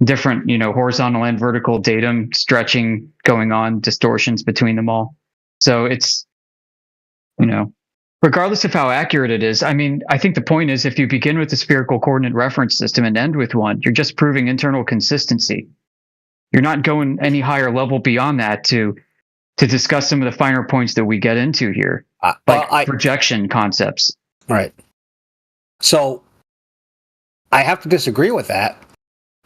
different, horizontal and vertical datum stretching going on, distortions between them all. So it's, regardless of how accurate it is, I mean, I think the point is if you begin with the spherical coordinate reference system and end with one, you're just proving internal consistency. You're not going any higher level beyond that to discuss some of the finer points that we get into here, like projection concepts. Right. So I have to disagree with that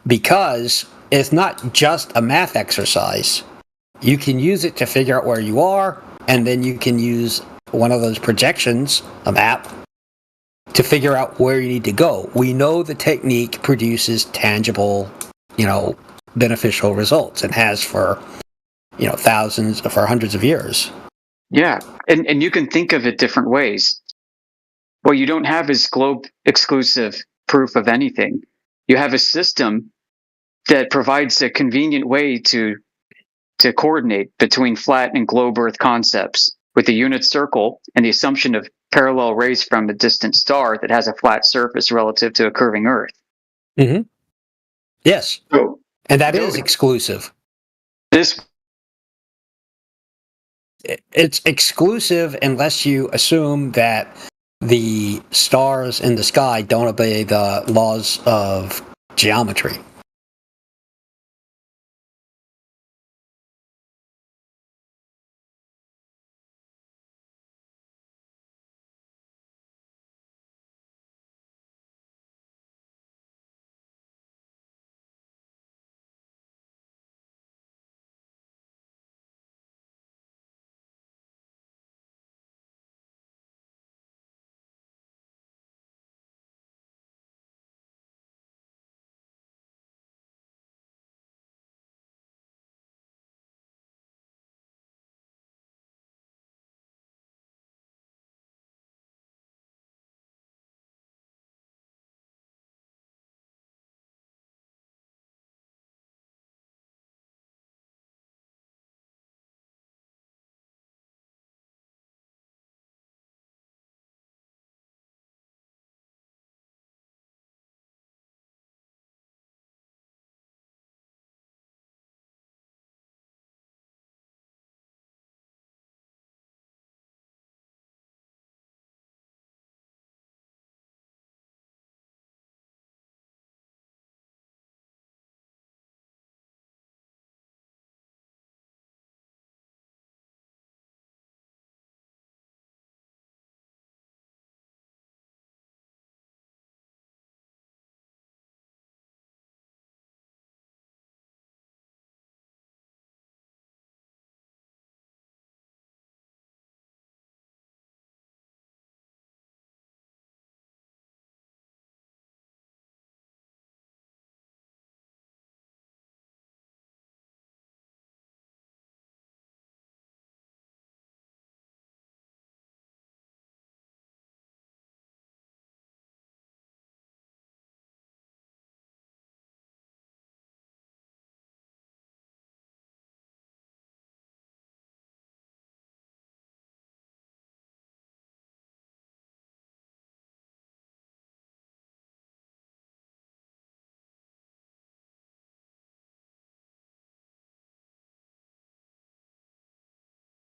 because it's not just a math exercise. You can use it to figure out where you are, and then you can use one of those projections, a map, to figure out where you need to go. We know the technique produces tangible, beneficial results and has for thousands for hundreds of years. Yeah, and you can think of it different ways. What you don't have is globe exclusive proof of anything. You have a system that provides a convenient way to coordinate between flat and globe Earth concepts with a unit circle and the assumption of parallel rays from a distant star that has a flat surface relative to a curving Earth. Mm-hmm. Yes, and that is exclusive. It's exclusive unless you assume that the stars in the sky don't obey the laws of geometry.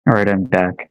All right, I'm back.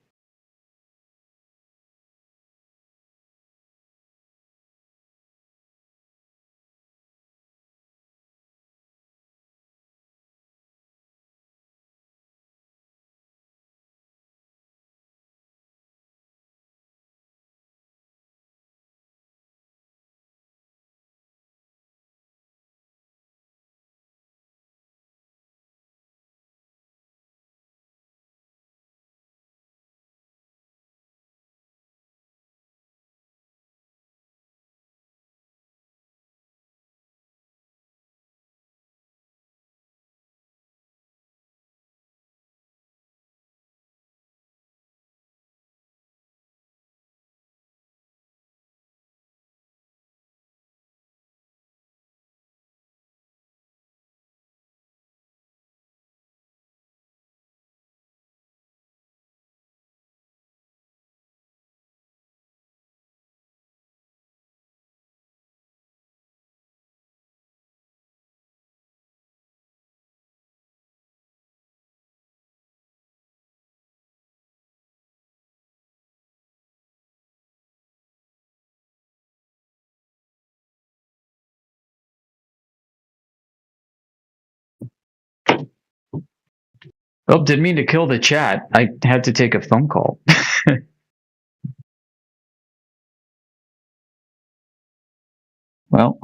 Oh, didn't mean to kill the chat. I had to take a phone call. Well,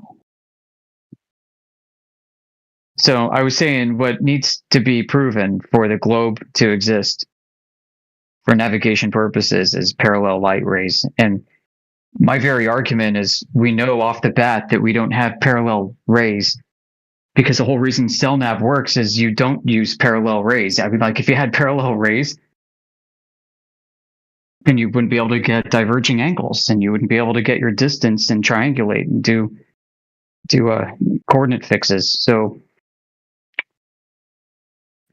so I was saying what needs to be proven for the globe to exist for navigation purposes is parallel light rays. And my very argument is we know off the bat that we don't have parallel rays because the whole reason CellNav works is you don't use parallel rays. I mean, like if you had parallel rays, then you wouldn't be able to get diverging angles and you wouldn't be able to get your distance and triangulate and do coordinate fixes. So,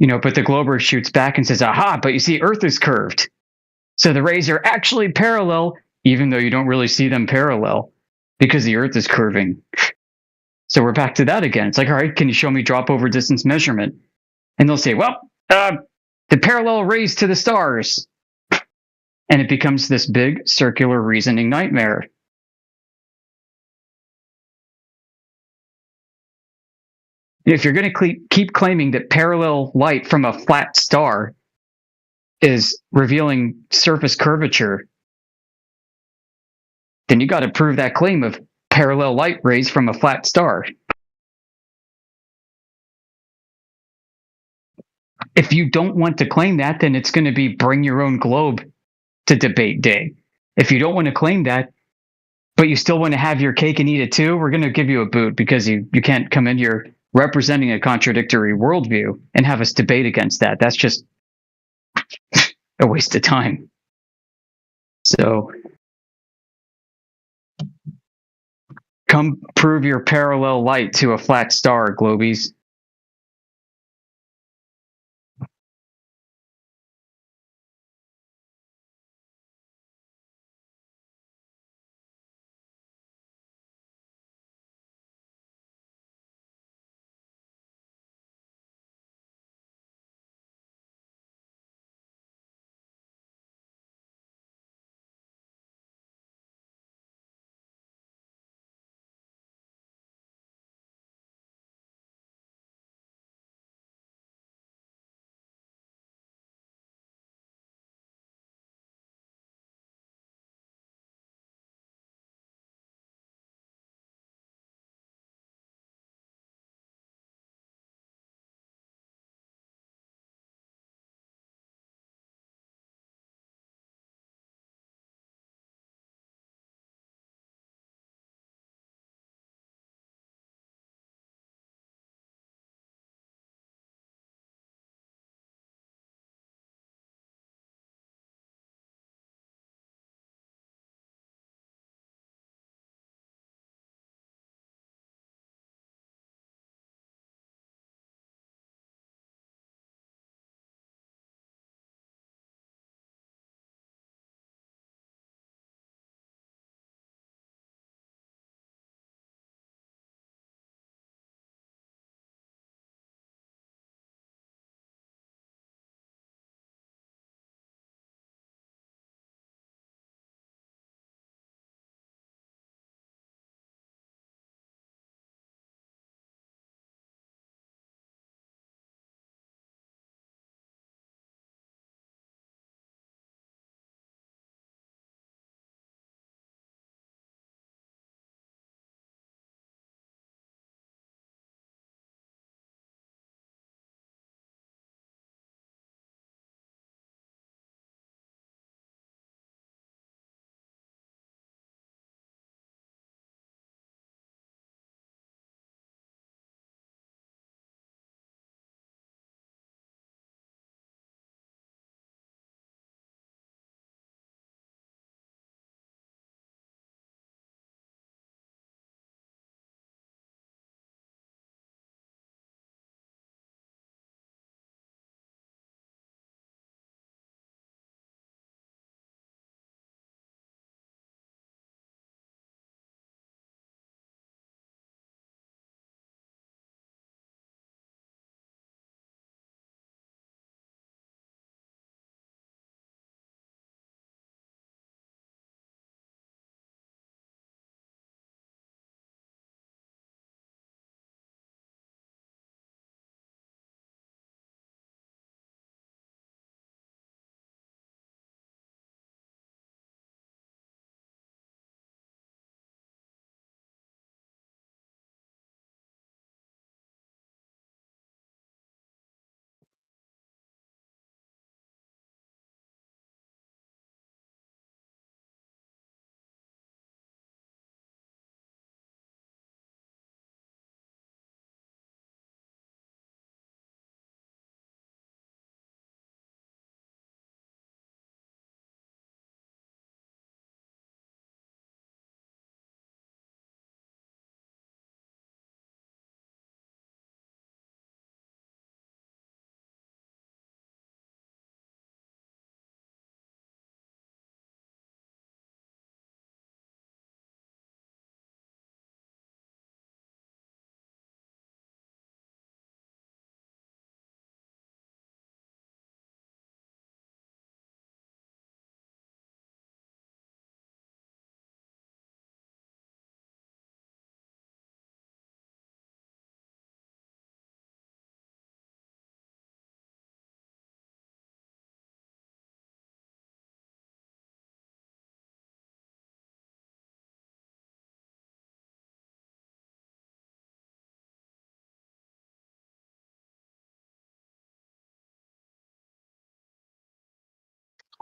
but the Glober shoots back and says, aha, but you see Earth is curved. So the rays are actually parallel, even though you don't really see them parallel because the Earth is curving. So we're back to that again. It's like, all right, can you show me drop over distance measurement? And they'll say, well, the parallel rays to the stars. And it becomes this big circular reasoning nightmare. If you're going to keep claiming that parallel light from a flat star is revealing surface curvature, then you got to prove that claim of parallel light rays from a flat star. If you don't want to claim that, then it's going to be bring your own globe to debate day. If you don't want to claim that, but you still want to have your cake and eat it too, we're going to give you a boot because you can't come in here representing a contradictory worldview and have us debate against that. That's just a waste of time. So come prove your parallel light to a flat star, Globies.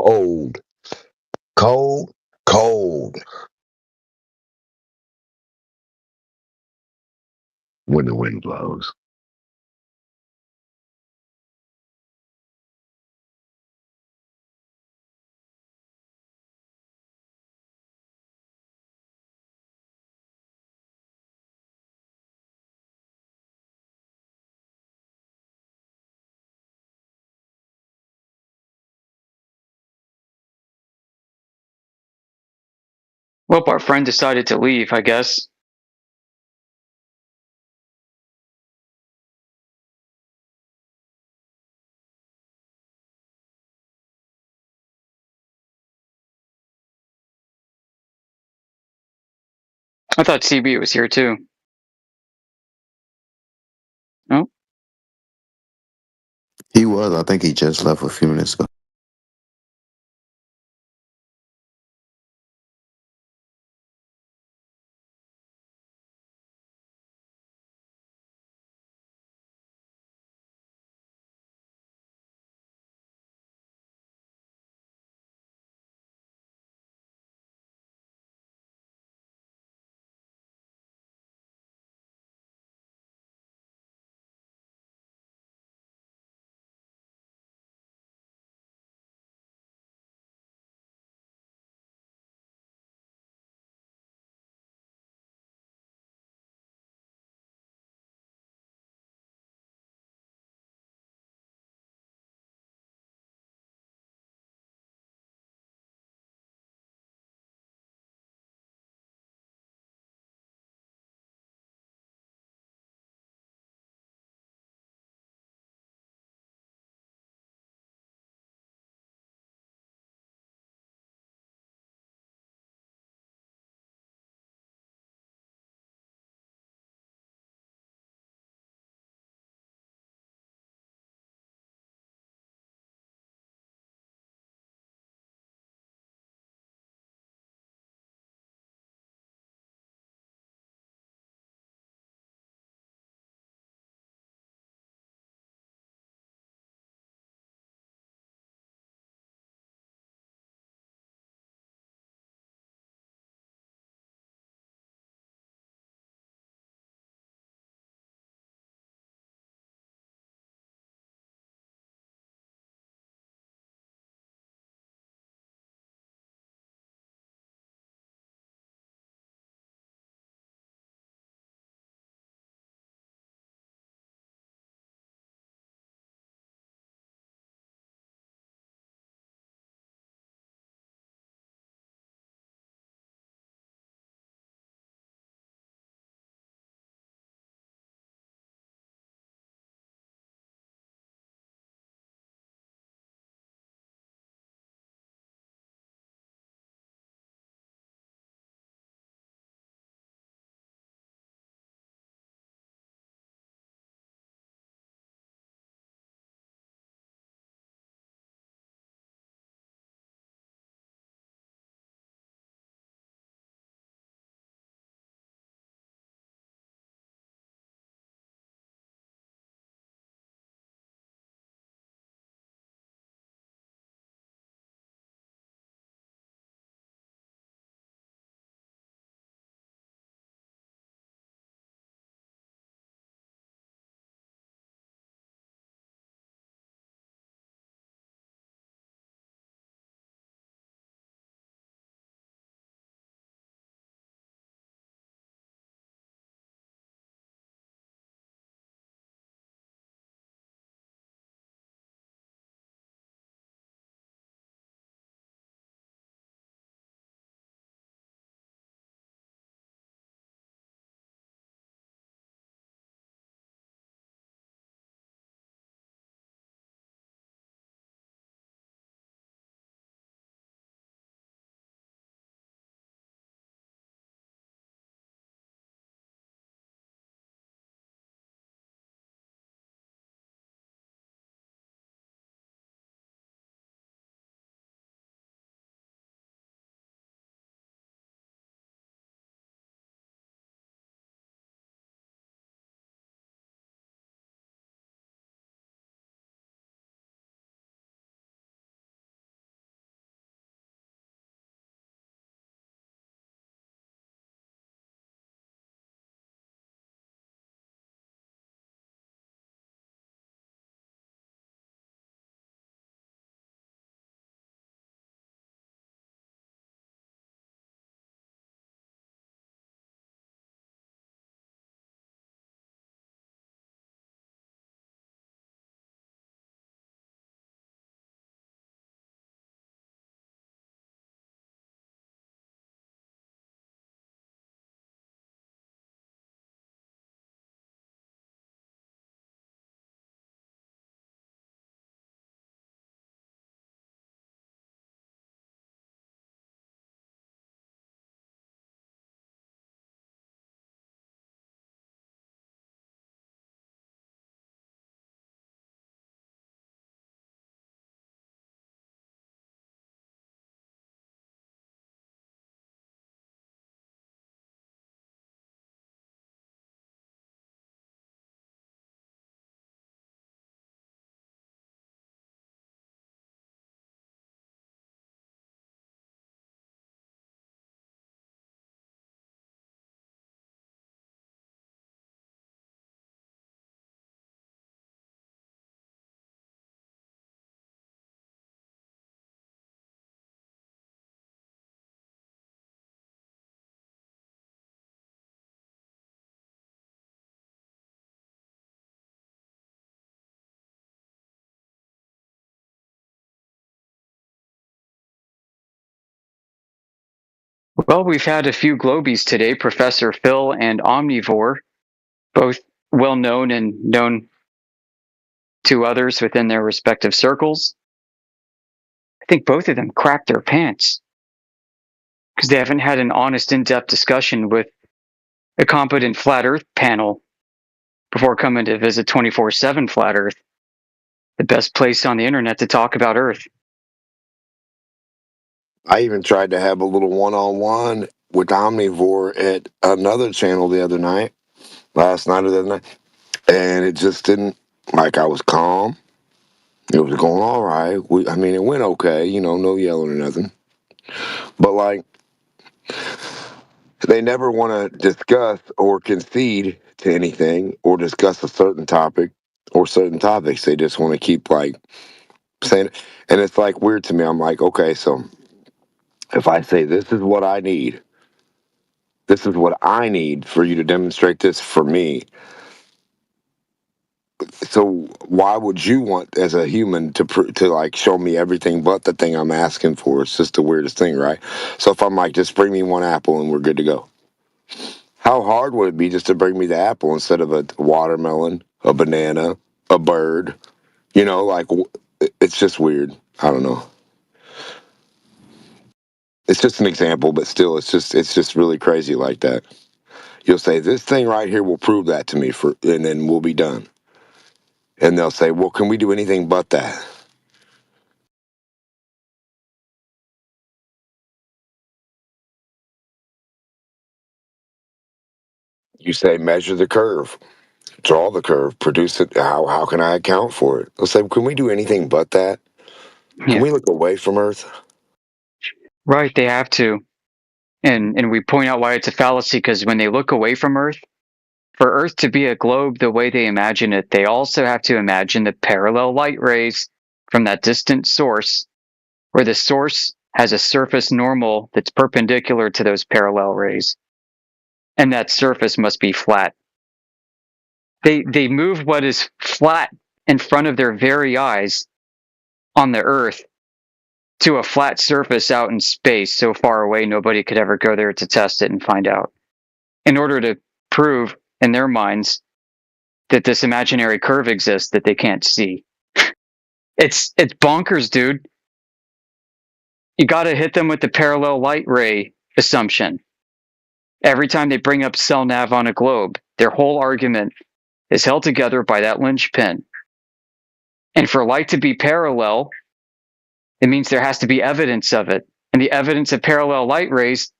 cold, cold, cold when the wind blows. Well, our friend decided to leave, I guess. I thought CB was here too. Oh, He was. I think he just left a few minutes ago. Well, we've had a few globies today, Professor Phil and Omnivore, both well known and known to others within their respective circles. I think both of them crapped their pants because they haven't had an honest, in-depth discussion with a competent Flat Earth panel before coming to visit 24/7 Flat Earth, the best place on the internet to talk about Earth. I even tried to have a little one-on-one with Omnivore at another channel the other night, last night or the other night, and it just didn't, like, I was calm. It was going all right. I mean, it went okay, you know, no yelling or nothing. But, like, they never want to discuss or concede to anything or discuss a certain topic or certain topics. They just want to keep, like, saying, and it's, like, weird to me. I'm like, okay, so if I say this is what I need, this is what I need for you to demonstrate this for me. So why would you want, as a human, to like show me everything but the thing I'm asking for? It's just the weirdest thing, right? So if I'm like, just bring me one apple and we're good to go. How hard would it be just to bring me the apple instead of a watermelon, a banana, a bird? You know, like, it's just weird. I don't know. It's just an example, but still, it's just really crazy like that. You'll say, this thing right here will prove that to me, and then we'll be done. And they'll say, well, can we do anything but that? You say, measure the curve, draw the curve, produce it. How can I account for it? They'll say, can we do anything but that? Can we look away from Earth? Right, they have to. And we point out why it's a fallacy, because when they look away from Earth, for Earth to be a globe the way they imagine it, they also have to imagine the parallel light rays from that distant source, where the source has a surface normal that's perpendicular to those parallel rays. And that surface must be flat. They move what is flat in front of their very eyes on the Earth to a flat surface out in space so far away nobody could ever go there to test it and find out, in order to prove in their minds that this imaginary curve exists that they can't see. It's bonkers, dude. You got to hit them with the parallel light ray assumption. Every time they bring up cell nav on a globe, their whole argument is held together by that linchpin. And for light to be parallel, it means there has to be evidence of it. And the evidence of parallel light rays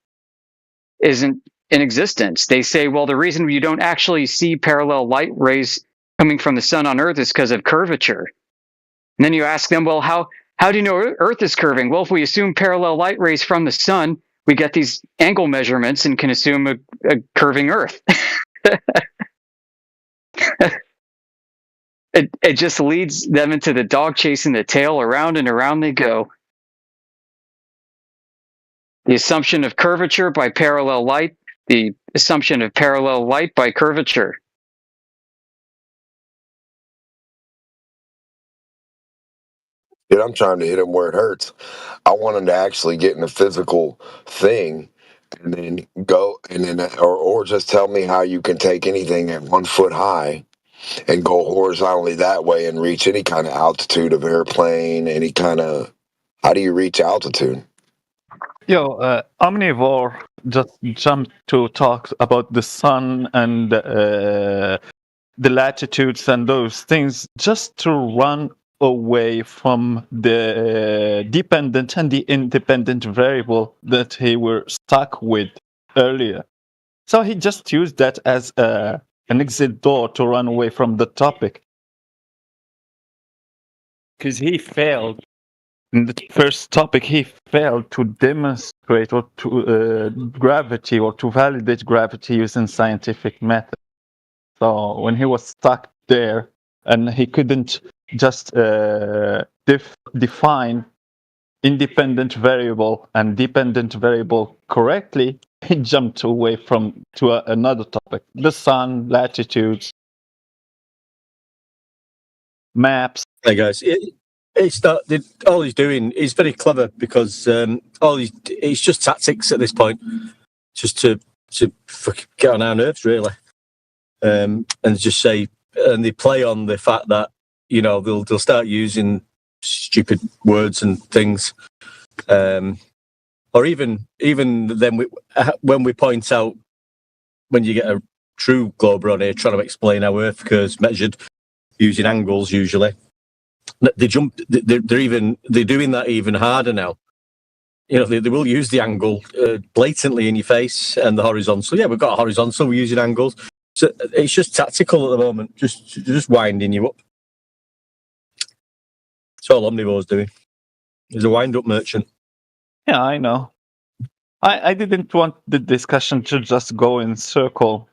isn't in existence. They say, well, the reason you don't actually see parallel light rays coming from the sun on Earth is because of curvature. And then you ask them, well, how do you know Earth is curving? Well, if we assume parallel light rays from the sun, we get these angle measurements and can assume a curving Earth. It just leads them into the dog chasing the tail. Around and around they go. The assumption of curvature by parallel light, the assumption of parallel light by curvature. Dude, I'm trying to hit them where it hurts. I want them to actually get in a physical thing and then go, and then, or just tell me how you can take anything at 1 foot high and go horizontally that way and reach any kind of altitude of airplane, any kind of, how do you reach altitude? Omnivore just jumped to talk about the sun and the latitudes and those things, just to run away from the dependent and the independent variable that he were stuck with earlier. So he just used that as an exit door to run away from the topic. Because he failed. In the first topic, he failed to demonstrate or to gravity or to validate gravity using scientific method. So when he was stuck there and he couldn't just define independent variable and dependent variable correctly, he jumped away to another topic: the sun, latitudes, maps. Hey guys, It's not. All he's doing is very clever because it's just tactics at this point, just to fucking get on our nerves, really, and just say, and they play on the fact that they'll start using stupid words and things, or even then when we point out when you get a true glober on here trying to explain how Earth occurs measured using angles usually. They jump. They're doing that even harder now. They will use the angle blatantly in your face and the horizontal. Yeah, we've got a horizontal. We're using angles. So it's just tactical at the moment. Just winding you up. That's all Omnivore's doing. He's a wind-up merchant. Yeah, I know. I didn't want the discussion to just go in circle,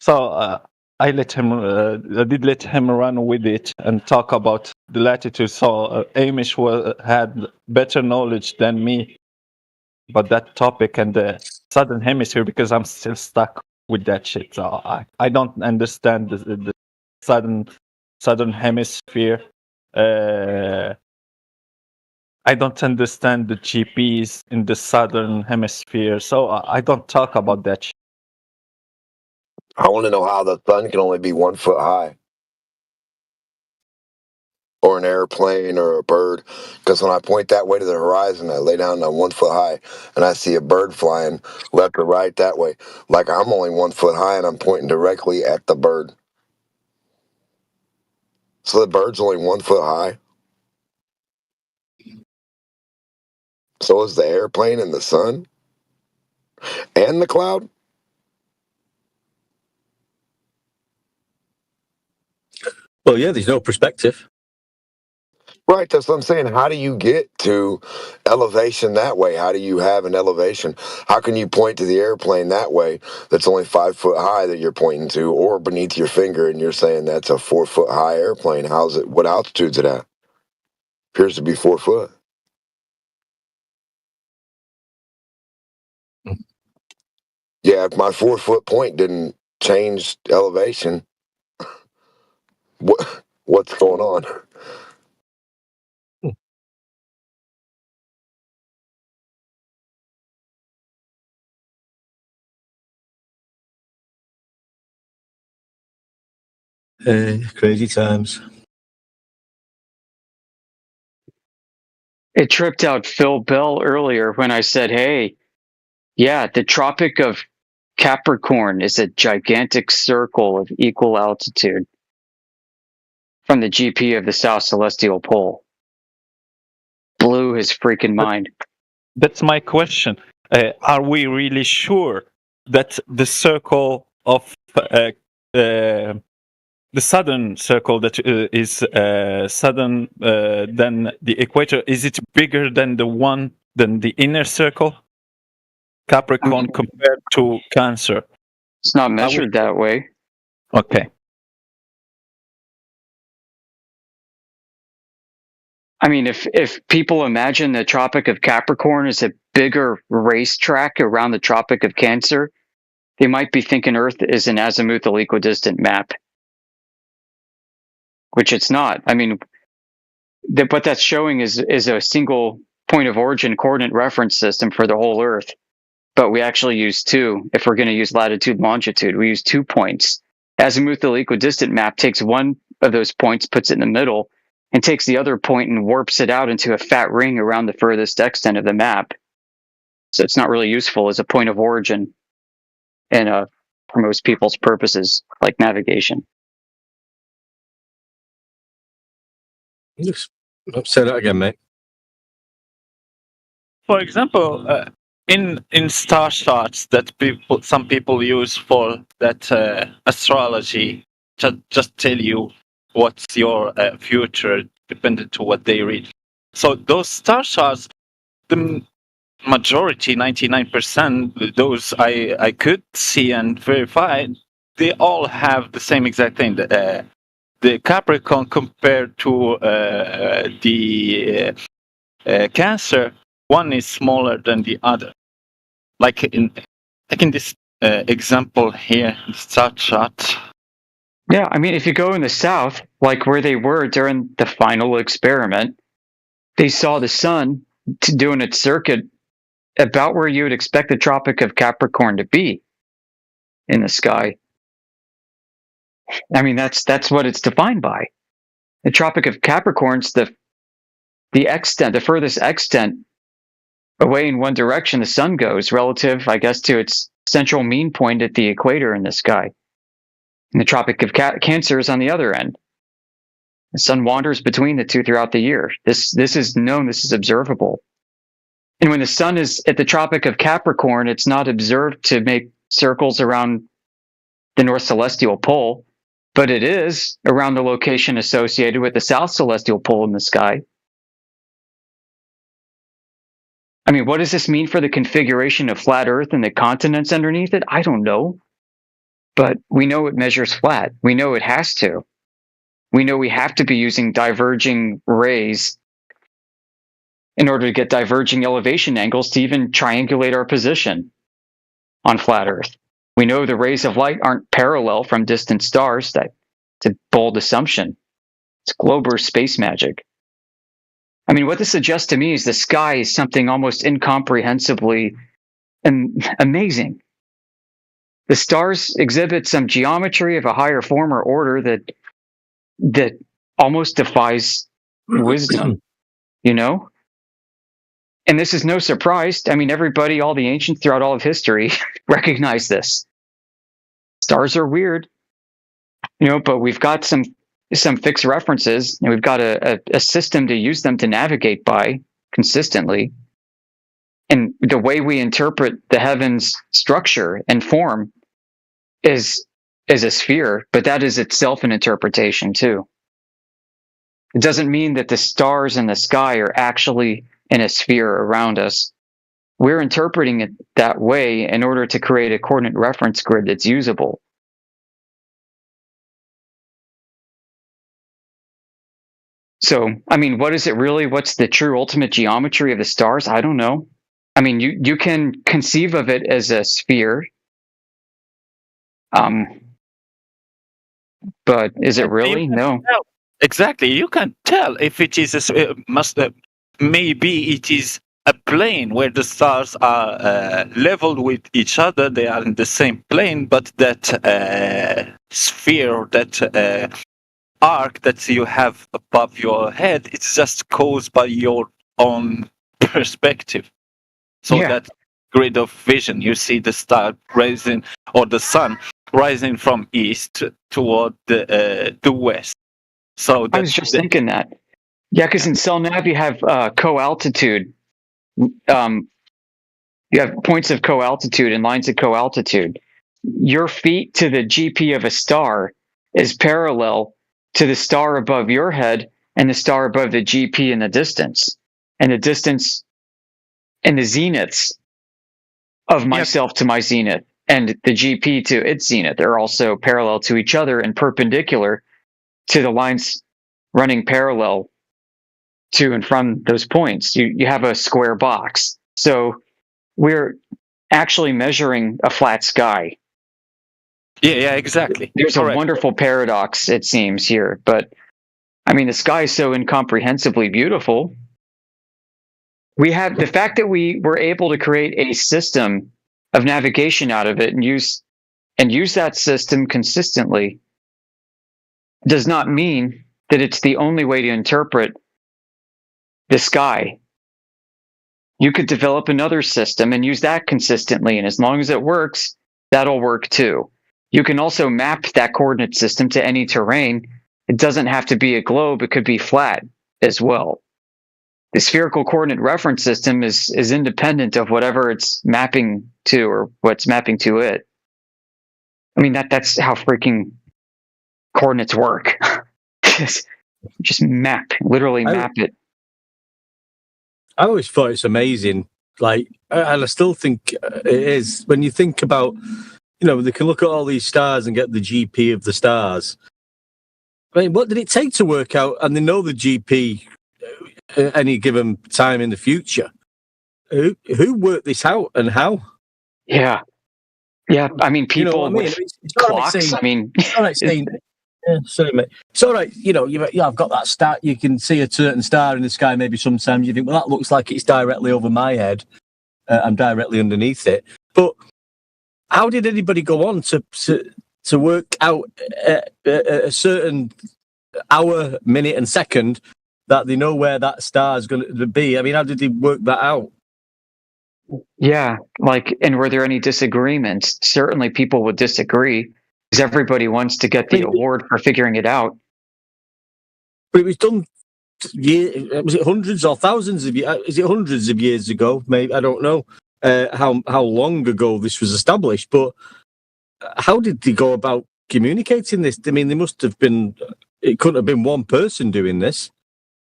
so I did let him run with it and talk about the latitude. So Amish had better knowledge than me about that topic and the southern hemisphere because I'm still stuck with that shit. So I don't understand the southern hemisphere. I don't understand the GPs in the southern hemisphere, so I don't talk about that shit. I want to know how the sun can only be 1 foot high. Or an airplane or a bird. Because when I point that way to the horizon, I lay down on 1 foot high and I see a bird flying left or right that way. Like I'm only 1 foot high and I'm pointing directly at the bird. So the bird's only 1 foot high. So is the airplane and the sun? And the cloud? Well, yeah, there's no perspective. Right, that's what I'm saying. How do you get to elevation that way? How do you have an elevation? How can you point to the airplane that way that's only 5 foot high that you're pointing to, or beneath your finger and you're saying that's a 4 foot high airplane? How's it? What altitude's it at? Appears to be 4 foot. Yeah, if my 4 foot point didn't change elevation, what's going on? Crazy times. It tripped out Phil Bell earlier when I said, hey, yeah, the Tropic of Capricorn is a gigantic circle of equal altitude from the GP of the South Celestial Pole. Blew his freaking mind. That's my question. Are we really sure that the circle of the southern circle that is southern than the equator, is it bigger than the inner circle? Capricorn compared to Cancer. It's not measured that way. Okay. I mean, if people imagine the Tropic of Capricorn is a bigger racetrack around the Tropic of Cancer, they might be thinking Earth is an azimuthal equidistant map, which it's not. I mean, what that's showing is a single point of origin coordinate reference system for the whole Earth. But we actually use two. If we're going to use latitude, longitude, we use 2 points. Azimuthal equidistant map takes one of those points, puts it in the middle, and takes the other point and warps it out into a fat ring around the furthest extent of the map. So it's not really useful as a point of origin and for most people's purposes, like navigation. Say that again, mate. For example, in star charts that some people use for that astrology, just tell you what's your future dependent to what they read. So those star charts, the majority, 99%, those I could see and verify, they all have the same exact thing. The Capricorn compared to the Cancer, one is smaller than the other. Like in this example here, the star chart. Yeah, I mean, if you go in the south, like where they were during the final experiment, they saw the sun doing its circuit about where you would expect the Tropic of Capricorn to be in the sky. I mean, that's what it's defined by. The Tropic of Capricorn's the furthest extent away in one direction the sun goes relative, I guess, to its central mean point at the equator in the sky. And the Tropic of Cancer is on the other end. The sun wanders between the two throughout the year. This is known, this is observable. And when the sun is at the Tropic of Capricorn, it's not observed to make circles around the North Celestial Pole, but it is around the location associated with the South Celestial Pole in the sky. I mean, what does this mean for the configuration of flat Earth and the continents underneath it? I don't know. But we know it measures flat. We know it has to. We know we have to be using diverging rays in order to get diverging elevation angles to even triangulate our position on flat Earth. We know the rays of light aren't parallel from distant stars. That's a bold assumption. It's Glober space magic. I mean, what this suggests to me is the sky is something almost incomprehensibly amazing. The stars exhibit some geometry of a higher form or order that almost defies wisdom, you know? And this is no surprise. I mean, everybody, all the ancients throughout all of history recognize this. Stars are weird, you know, but we've got some fixed references, and we've got a system to use them to navigate by consistently. And the way we interpret the heavens' structure and form is a sphere, but that is itself an interpretation too. It doesn't mean that the stars in the sky are actually in a sphere around us. We're interpreting it that way in order to create a coordinate reference grid that's usable. So, I mean, what is it really? What's the true ultimate geometry of the stars? I don't know. I mean, you can conceive of it as a sphere. But is it really? No. Exactly. You can tell if it is maybe it is a plane where the stars are leveled with each other. They are in the same plane, but that sphere, that arc that you have above your head, it's just caused by your own perspective. So that grid of vision, you see the star rising, or the sun rising from east toward the west. So I was just thinking that. Yeah, because in CellNav you have co-altitude. You have points of co-altitude and lines of co-altitude. Your feet to the GP of a star is parallel to the star above your head and the star above the GP in the distance. And the distance and the zeniths of myself to my zenith and the GP to its zenith are also parallel to each other and perpendicular to the lines running parallel to and from those points. You have a square box. So we're actually measuring a flat sky. Yeah, exactly. There's a wonderful paradox, it seems, here. But, I mean, the sky is so incomprehensibly beautiful. We have the fact that we were able to create a system of navigation out of it and use that system consistently does not mean that it's the only way to interpret the sky. You could develop another system and use that consistently, and as long as it works, that'll work too. You can also map that coordinate system to any terrain. It doesn't have to be a globe, it could be flat as well. The spherical coordinate reference system is independent of whatever it's mapping to or what's mapping to it. I mean, that's how freaking coordinates work. Just literally map it. I always thought it's amazing. Like, and I still think it is. When you think about, you know, they can look at all these stars and get the GP of the stars. I mean, what did it take to work out? And they know the GP at any given time in the future. Who worked this out and how? Yeah. I mean, people with clocks. It's not like saying Yeah, sorry, mate. It's all right. You know, I've got that star. You can see a certain star in the sky. Maybe sometimes you think, well, that looks like it's directly over my head. I'm directly underneath it. But how did anybody go on to work out a certain hour, minute, and second that they know where that star is going to be? I mean, how did they work that out? Yeah, like, and were there any disagreements? Certainly, people would disagree because everybody wants to get the award for figuring it out. But it was done. Was it hundreds or thousands of years? Is it hundreds of years ago? Maybe, I don't know how long ago this was established. But how did they go about communicating this? I mean, there must have been. It couldn't have been one person doing this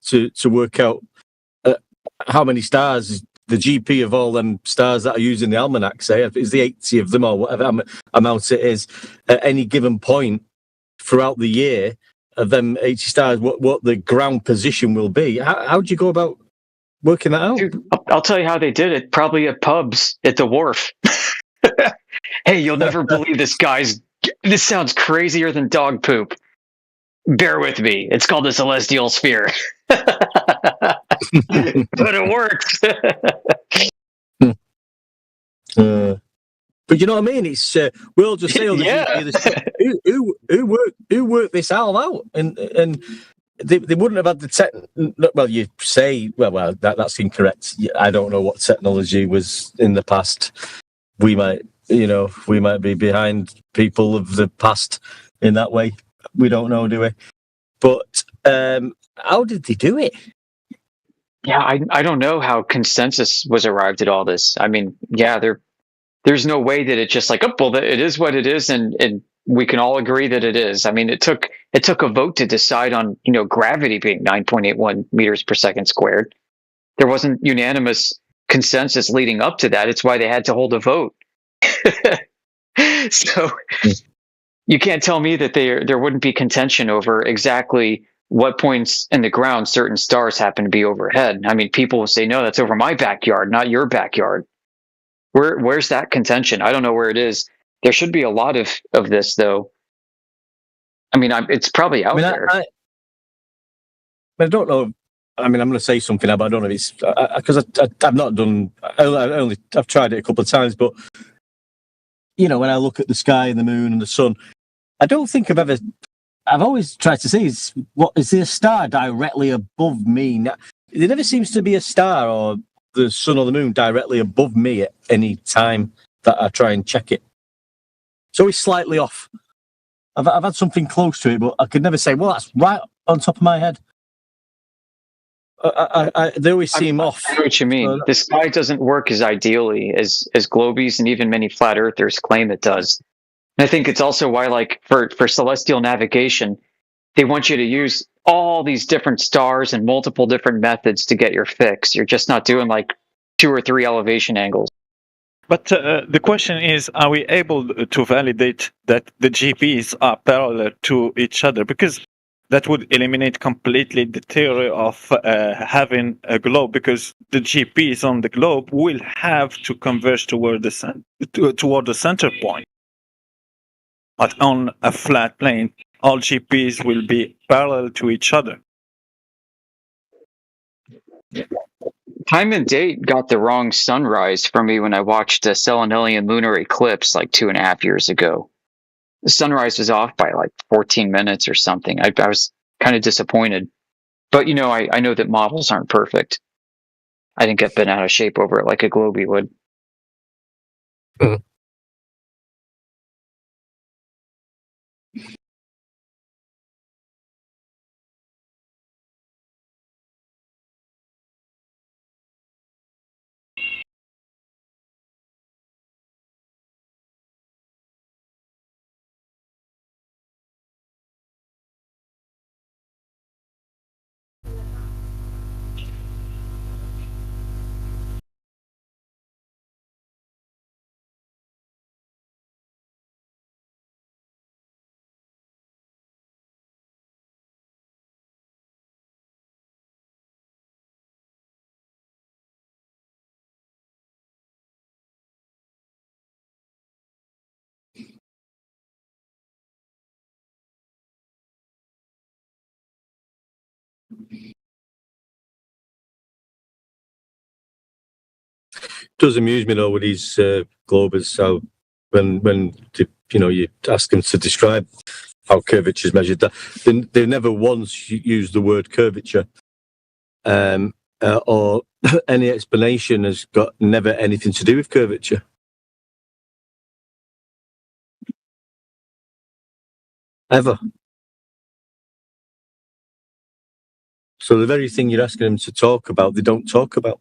to work out how many stars. The GP of all them stars that are using the almanac, say, is the 80 of them or whatever amount it is at any given point throughout the year of them 80 stars, what the ground position will be. How do you go about working that out? Dude, I'll tell you how they did it. Probably at pubs at the wharf. Hey, you'll never believe this, guys. This sounds crazier than dog poop. Bear with me. It's called the celestial sphere. But it works. But you know what I mean? It's we'll just say, who worked this all out, and they wouldn't have had the tech. Well, you say, well, that's incorrect. I don't know what technology was in the past. We might be behind people of the past in that way. We don't know, do we? But how did they do it? Yeah, I don't know how consensus was arrived at all this. I mean, yeah, there's no way that it's just like, oh, well, it is what it is, and we can all agree that it is. I mean, it took a vote to decide on, gravity being 9.81 meters per second squared. There wasn't unanimous consensus leading up to that. It's why they had to hold a vote. So you can't tell me that there wouldn't be contention over exactly what points in the ground certain stars happen to be overhead. I mean, people will say, no, that's over my backyard, not your backyard. Where's that contention? I don't know where it is. There should be a lot of this, though. I mean, it's probably out there. I don't know. I mean, I'm going to say something, but I don't know if it's because I've not done. I've tried it a couple of times, but when I look at the sky and the moon and the sun, I don't think I've always tried to see is there a star directly above me? Now, there never seems to be a star or the sun or the moon directly above me at any time that I try and check it. So it's slightly off. I've had something close to it, but I could never say, well, that's right on top of my head. They always seem off. I know what you mean. The sky doesn't work as ideally as globies and even many flat earthers claim it does. And I think it's also why, like, for celestial navigation, they want you to use all these different stars and multiple different methods to get your fix. You're just not doing like 2 or 3 elevation angles. But the question is, are we able to validate that the GPs are parallel to each other? Because that would eliminate completely the theory of having a globe, because the GPs on the globe will have to converge toward the center point. But on a flat plane, all GPs will be parallel to each other. Time and date got the wrong sunrise for me when I watched a Selenelian lunar eclipse like 2.5 years ago. The sunrise was off by like 14 minutes or something. I was kind of disappointed. But, I know that models aren't perfect. I didn't get bent out of shape over it like a globie would. does amuse me though with these globers. So when you ask them to describe how curvature is measured, they never once used the word curvature, or any explanation has got never anything to do with curvature. Ever. So the very thing you're asking them to talk about, they don't talk about.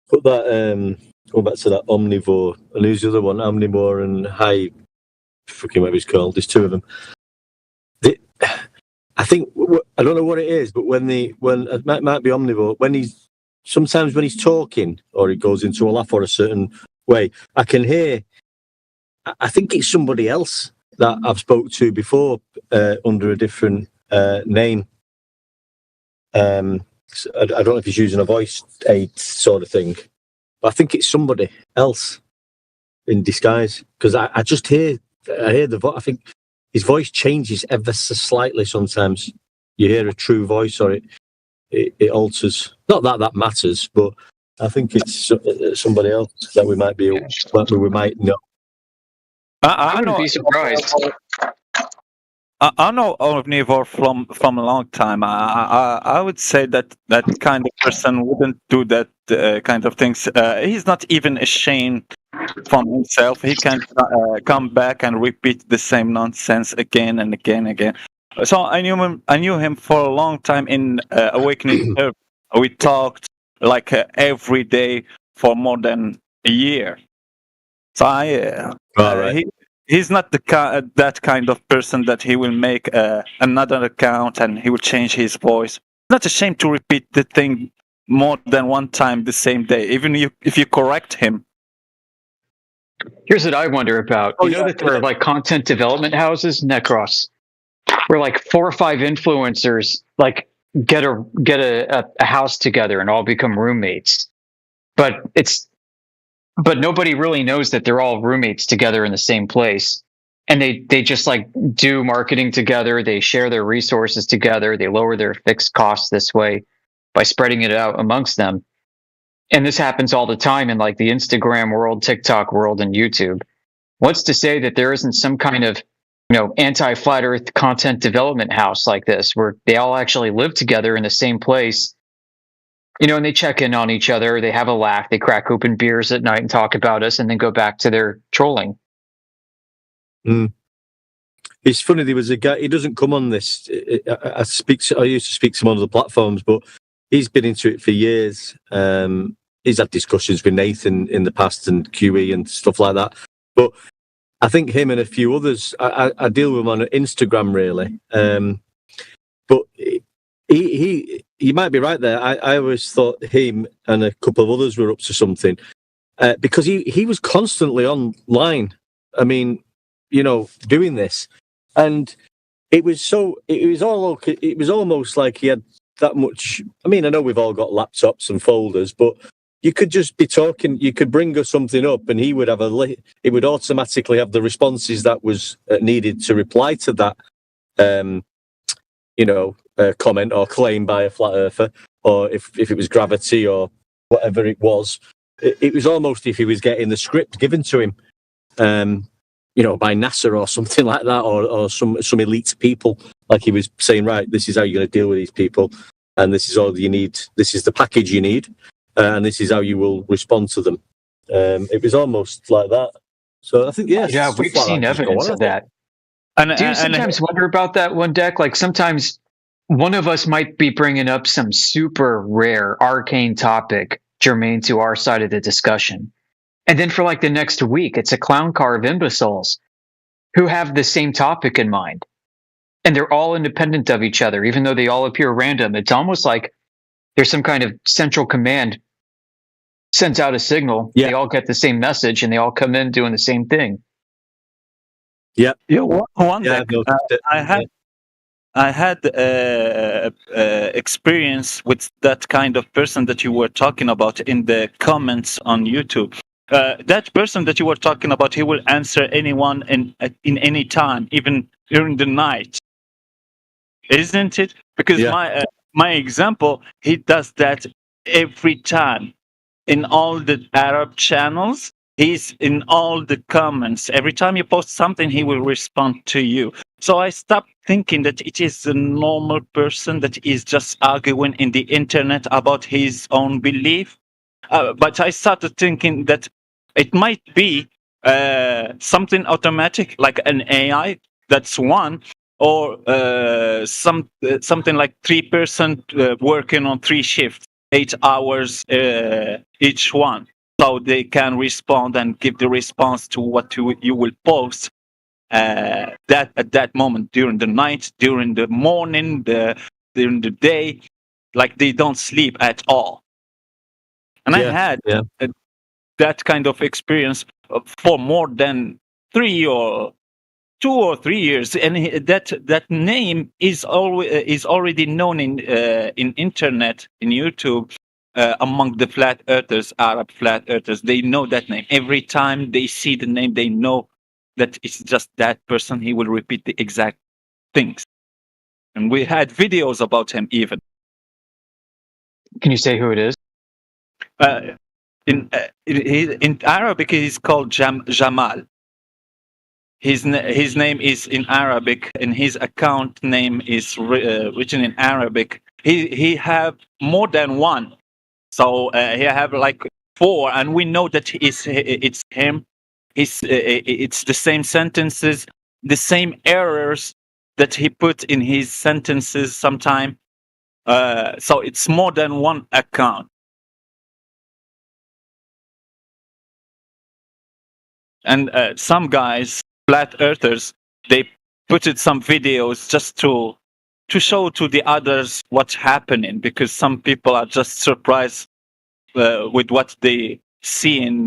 Put that go back to that omnivore, and who's the other one? Omnivore and high, fucking whatever it's called. There's two of them. I think I don't know what it is, but when it might be omnivore, when he's talking or he goes into a laugh or a certain way, I can hear. I think it's somebody else that I've spoke to before under a different name. I don't know if he's using a voice aid sort of thing, but I think it's somebody else in disguise, because I just hear the voice. I think his voice changes ever so slightly sometimes. You hear a true voice, or it alters. Not that matters, but I think it's somebody else that we might know. I wouldn't be surprised. I know Omnivore from a long time. I would say that kind of person wouldn't do that kind of things. He's not even ashamed from himself. He can come back and repeat the same nonsense again and again and again. So I knew him for a long time in Awakening. We talked like every day for more than a year. So he's not that kind of person that he will make another account and he will change his voice. He's not ashamed to repeat the thing more than one time the same day, even if you correct him. Here's what I wonder about. You know that there are like content development houses, Necros, where like 4 or 5 influencers like get a house together and all become roommates. But nobody really knows that they're all roommates together in the same place. And they just like do marketing together. They share their resources together. They lower their fixed costs this way by spreading it out amongst them. And this happens all the time in like the Instagram world, TikTok world, and YouTube. What's to say that there isn't some kind of, anti-flat earth content development house like this, where they all actually live together in the same place, and they check in on each other, they have a laugh, they crack open beers at night and talk about us, and then go back to their trolling. It's funny, there was a guy, he doesn't come on this. I used to speak to him on other platforms, but he's been into it for years. He's had discussions with Nathan in the past and QE and stuff like that. But I think him and a few others, I deal with him on Instagram, really. But he might be right there. I always thought him and a couple of others were up to something, because he was constantly online. I mean, doing this, and it was almost like he had that much. I mean, I know we've all got laptops and folders, but you could just be talking. You could bring us something up, and he would have it would automatically have the responses that was needed to reply to that. Comment or claim by a flat earther, or if it was gravity or whatever it was, it was almost if he was getting the script given to him, by NASA or something like that, or some elite people, like he was saying, right, this is how you're going to deal with these people, and this is all you need. This is the package you need, and this is how you will respond to them. It was almost like that. So I think, yes, Yeah, stuff we've like seen that just go evidence on, I of think. that. And, Do you sometimes wonder about that one deck? Like sometimes one of us might be bringing up some super rare arcane topic germane to our side of the discussion. And then for like the next week, it's a clown car of imbeciles who have the same topic in mind. And they're all independent of each other, even though they all appear random. It's almost like there's some kind of central command sends out a signal. Yeah. They all get the same message and they all come in doing the same thing. Yeah. Yeah, one Yeah, deck. I've noticed it. I had experience with that kind of person that you were talking about in the comments on YouTube. That person that you were talking about, he will answer anyone in any time, even during the night, isn't it? Because my example, he does that every time in all the Arab channels. He's in all the comments. Every time you post something, he will respond to you. So I stopped thinking that it is a normal person that is just arguing in the internet about his own belief. But I started thinking that it might be something automatic, like an AI. That's one, or something like 3% working on 3 shifts, 8 hours each one, so they can respond and give the response to what you will post that at that moment, during the night, during the morning, during the day, like they don't sleep at all. And I had that kind of experience for more than 2 or 3 years, and that name is already known in internet, in YouTube, among the flat earthers, Arab flat earthers. They know that name. Every time they see the name, they know that it's just that person. He will repeat the exact things, and we had videos about him even. Can you say who it is? In Arabic, he's called Jamal. His name is in Arabic, and his account name is written in Arabic. He have more than one, so he have like 4, and we know that it's him. It's the same sentences, the same errors that he put in his sentences sometime. So it's more than one account. And some guys, flat earthers, they put it some videos just to show to the others what's happening, because some people are just surprised with what they see in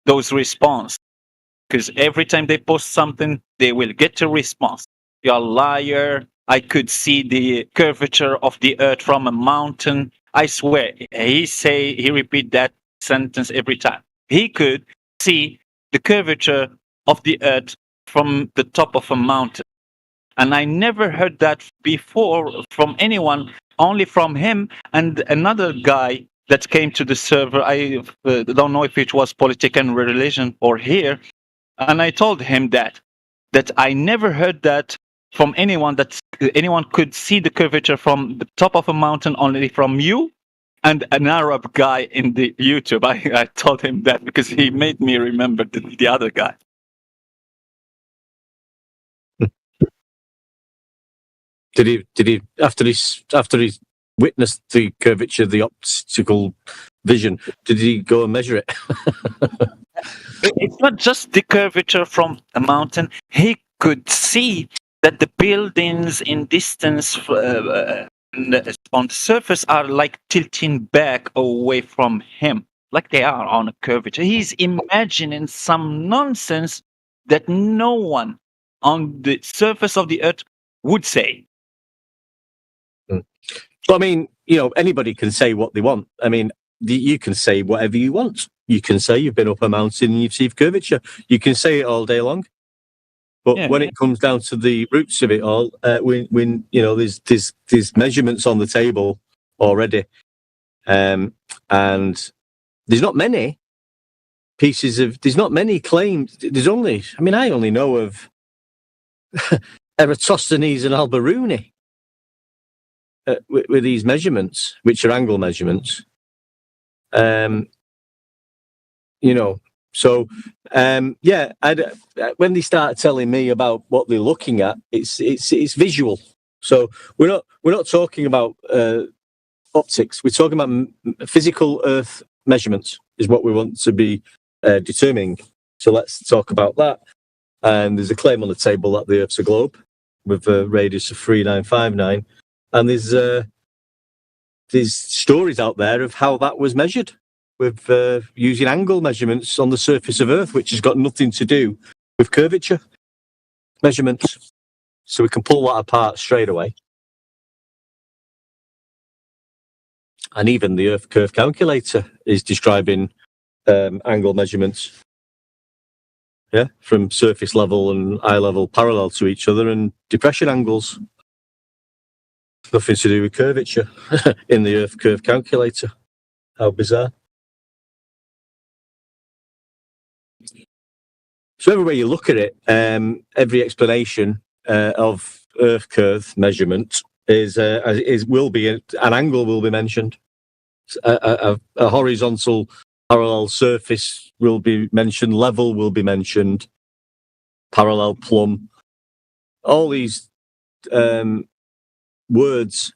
those response. Because every time they post something, they will get a response. You're a liar. I could see the curvature of the earth from a mountain. I swear, he repeat that sentence every time. He could see the curvature of the earth from the top of a mountain. And I never heard that before from anyone, only from him and another guy that came to the server. I don't know if it was Political Religion or here. And I told him that I never heard that from anyone, that anyone could see the curvature from the top of a mountain, only from you and an Arab guy in the YouTube. I told him that because he made me remember the other guy. Did he after he witnessed the curvature of the optical vision, did he go and measure it? It's not just the curvature from a mountain. He could see that the buildings in distance on the surface are like tilting back away from him, like they are on a curvature. He's imagining some nonsense that no one on the surface of the earth would say. So, I mean, anybody can say what they want. I mean, you can say whatever you want. You can say you've been up a mountain and you've seen curvature. You can say it all day long. But when it comes down to the roots of it all, when there's measurements on the table already, and there's not many there's not many claims. I only know of Eratosthenes and Al-Biruni with these measurements, which are angle measurements. You know, so yeah, when they start telling me about what they're looking at, it's visual. So we're not talking about optics. We're talking about physical Earth measurements is what we want to be determining. So let's talk about that. And there's a claim on the table that the Earth's a globe with a radius of 3959, and there's stories out there of how that was measured with using angle measurements on the surface of Earth, which has got nothing to do with curvature measurements. So we can pull that apart straight away. And even the Earth curve calculator is describing angle measurements, yeah, from surface level and eye level parallel to each other, and depression angles. Nothing to do with curvature in the Earth curve calculator. How bizarre. So every way you look at it, every explanation of Earth curve measurement will be an angle will be mentioned. A horizontal parallel surface will be mentioned. Level will be mentioned. Parallel plumb. All these words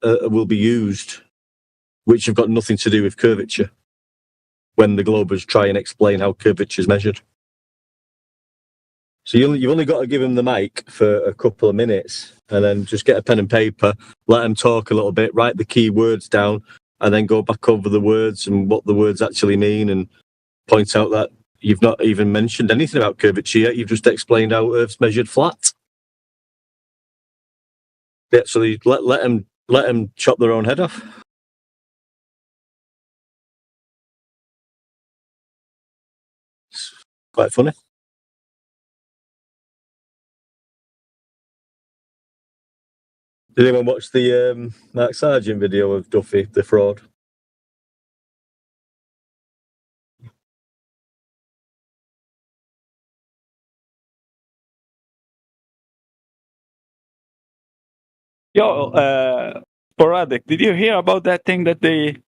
will be used, which have got nothing to do with curvature. When the globers try and explain how curvature is measured. So you've only got to give them the mic for a couple of minutes, and then just get a pen and paper, let them talk a little bit, write the key words down, and then go back over the words and what the words actually mean, and point out that you've not even mentioned anything about curvature yet. You've just explained how Earth's measured flat. Yeah, so you let them chop their own head off. It's quite funny. Did anyone watch the Mark Sargent video of Duffy, the fraud? Yo, Sporadic, did you hear about that thing that they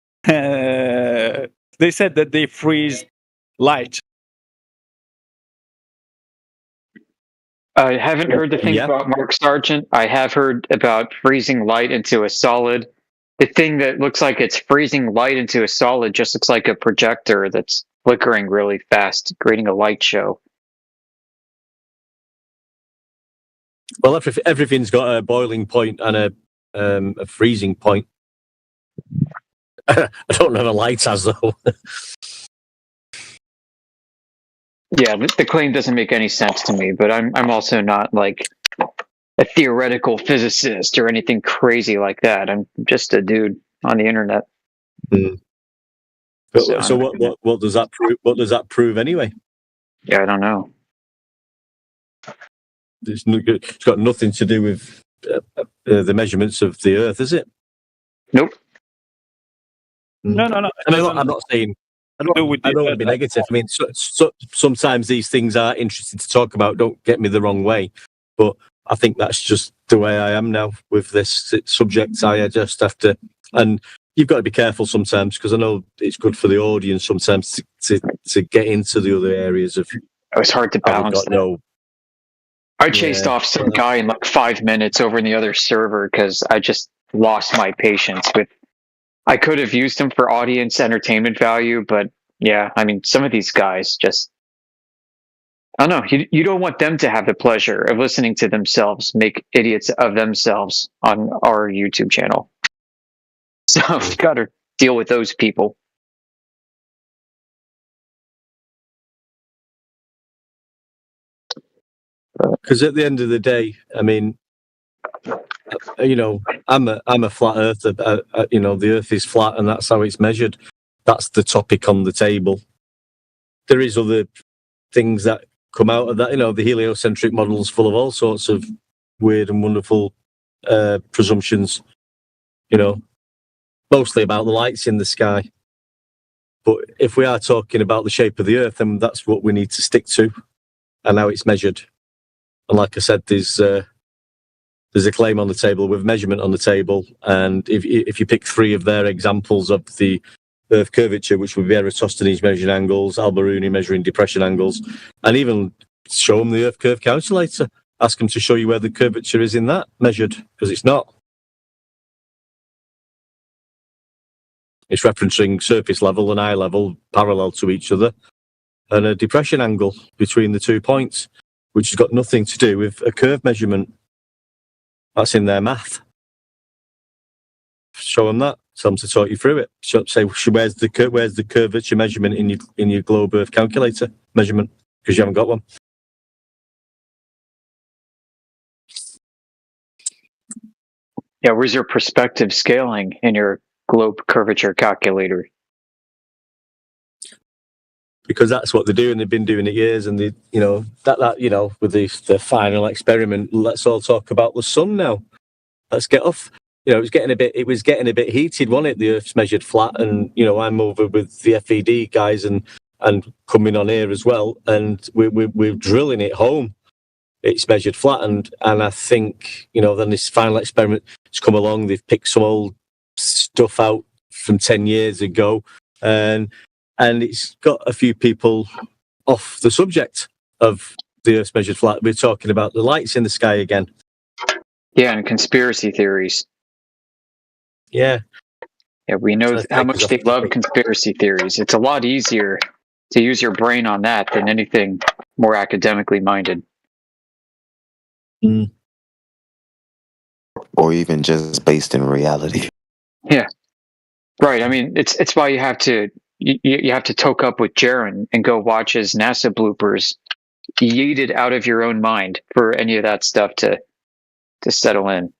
said that they freeze light? I haven't heard the thing about Mark Sargent. I have heard about freezing light into a solid. The thing that looks like it's freezing light into a solid just looks like a projector that's flickering really fast, creating a light show. Well, everything's got a boiling point and a freezing point. I don't know if a light has, though. Yeah, the claim doesn't make any sense to me, but I'm also not like a theoretical physicist or anything crazy like that. I'm just a dude on the internet. Mm. So what does that prove? What does that prove anyway? Yeah, I don't know. It's got nothing to do with the measurements of the Earth, is it? Nope. No. I mean, I'm not saying. I don't want to be negative. I mean, sometimes these things are interesting to talk about. Don't get me the wrong way, but I think that's just the way I am now with this subject. I just have to, and you've got to be careful sometimes, because I know it's good for the audience sometimes to get into the other areas of. It was hard to balance. I chased off some guy in like 5 minutes over in the other server because I just lost my patience with. I could have used him for audience entertainment value, but yeah, I mean, some of these guys just. I don't know. You don't want them to have the pleasure of listening to themselves make idiots of themselves on our YouTube channel. So I've got to deal with those people. Because at the end of the day, I mean, you know, I'm a flat earther. You know, the Earth is flat, and that's how it's measured. That's the topic on the table. There is other things that come out of that. You know, the heliocentric model's full of all sorts of weird and wonderful presumptions. You know, mostly about the lights in the sky. But if we are talking about the shape of the Earth, then that's what we need to stick to, and how it's measured. And like I said, there's a claim on the table with measurement on the table, and if you pick 3 of their examples of the Earth curvature, which would be Eratosthenes measuring angles, Al-Biruni measuring depression angles, and even show them the Earth curve calculator. Ask them to show you where the curvature is in that measured, because it's not. It's referencing surface level and eye level parallel to each other, and a depression angle between the 2 points, which has got nothing to do with a curve measurement. That's in their math. Show them that. Tell them to talk you through it. Say, where's the curvature measurement in your globe Earth calculator measurement? Because you haven't got one. Yeah, where's your perspective scaling in your globe curvature calculator? Because that's what they're doing. They've been doing it years, and with the final experiment. Let's all talk about the sun now. Let's get off. It was getting a bit heated, wasn't it? The Earth's measured flat, and I'm over with the FED guys and coming on here as well, and we're drilling it home. It's measured flat, and I think then this final experiment has come along. They've picked some old stuff out from 10 years ago, and it's got a few people off the subject of the Earth's measured flat. We're talking about the lights in the sky again. Yeah, and conspiracy theories. Yeah, we know how much they love conspiracy theories. It's a lot easier to use your brain on that than anything more academically minded. Mm. Or even just based in reality. Yeah, right. I mean, it's why you have to toke up with Jaron and go watch his NASA bloopers, yeeted out of your own mind for any of that stuff to settle in.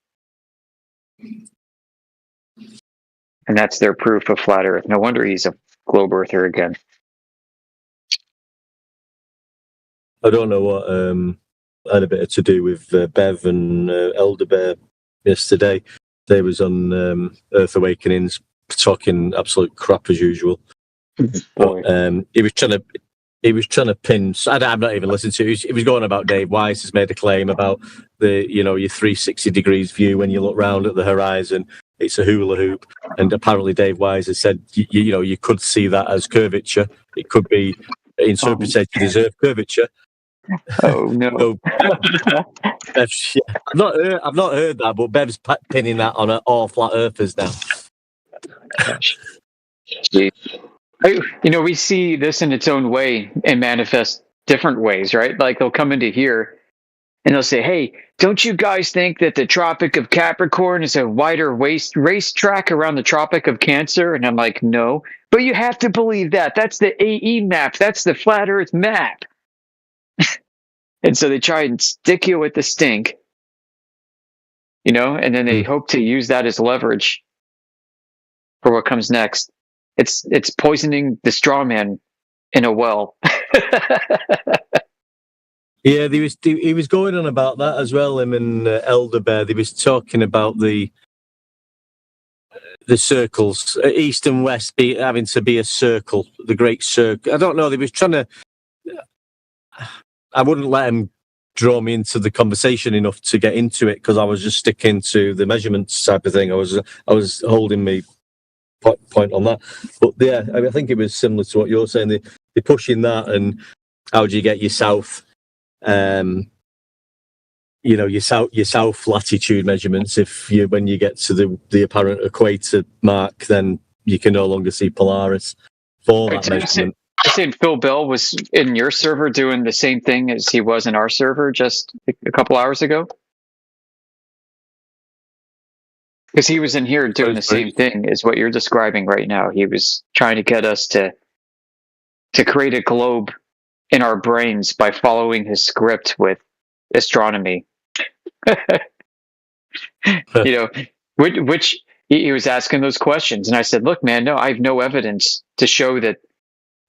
And that's their proof of flat Earth. No wonder he's a globe earther again. I don't know what had a bit to do with Bev and Elder Bear yesterday. They was on Earth Awakenings talking absolute crap as usual. But, he was trying to pin. I'm not even listening to it. He was going about Dave Weiss has made a claim about the your 360 degrees view when you look round at the horizon. It's a hula hoop, and apparently Dave Wise has said you could see that as curvature. It could be interpreted as Earth curvature. Oh no! So, I've not heard that, but Bev's pinning that on all flat earthers now. We see this in its own way and manifest different ways, right? Like they'll come into here and they'll say, "Hey, don't you guys think that the Tropic of Capricorn is a wider racetrack around the Tropic of Cancer?" And I'm like, "No, but you have to believe that. That's the AE map. That's the flat Earth map." And so they try and stick you with the stink, and then they hope to use that as leverage for what comes next. It's poisoning the straw man in a well. Yeah, he was going on about that as well. Him and Elder Bear, they was talking about the circles, east and west having to be a circle, the great circle. I don't know. They was trying to. I wouldn't let him draw me into the conversation enough to get into it because I was just sticking to the measurements type of thing. I was holding me point on that. But yeah, I think it was similar to what you're saying. They're pushing that, and how do you get your south? Your south latitude measurements. When you get to the apparent equator mark, then you can no longer see Polaris for that measurement. I said Phil Bell was in your server doing the same thing as he was in our server just a couple hours ago. Because he was in here doing the same thing as what you're describing right now. He was trying to get us to create a globe in our brains by following his script with astronomy. Which he was asking those questions, and I said, "Look, man, no, I have no evidence to show that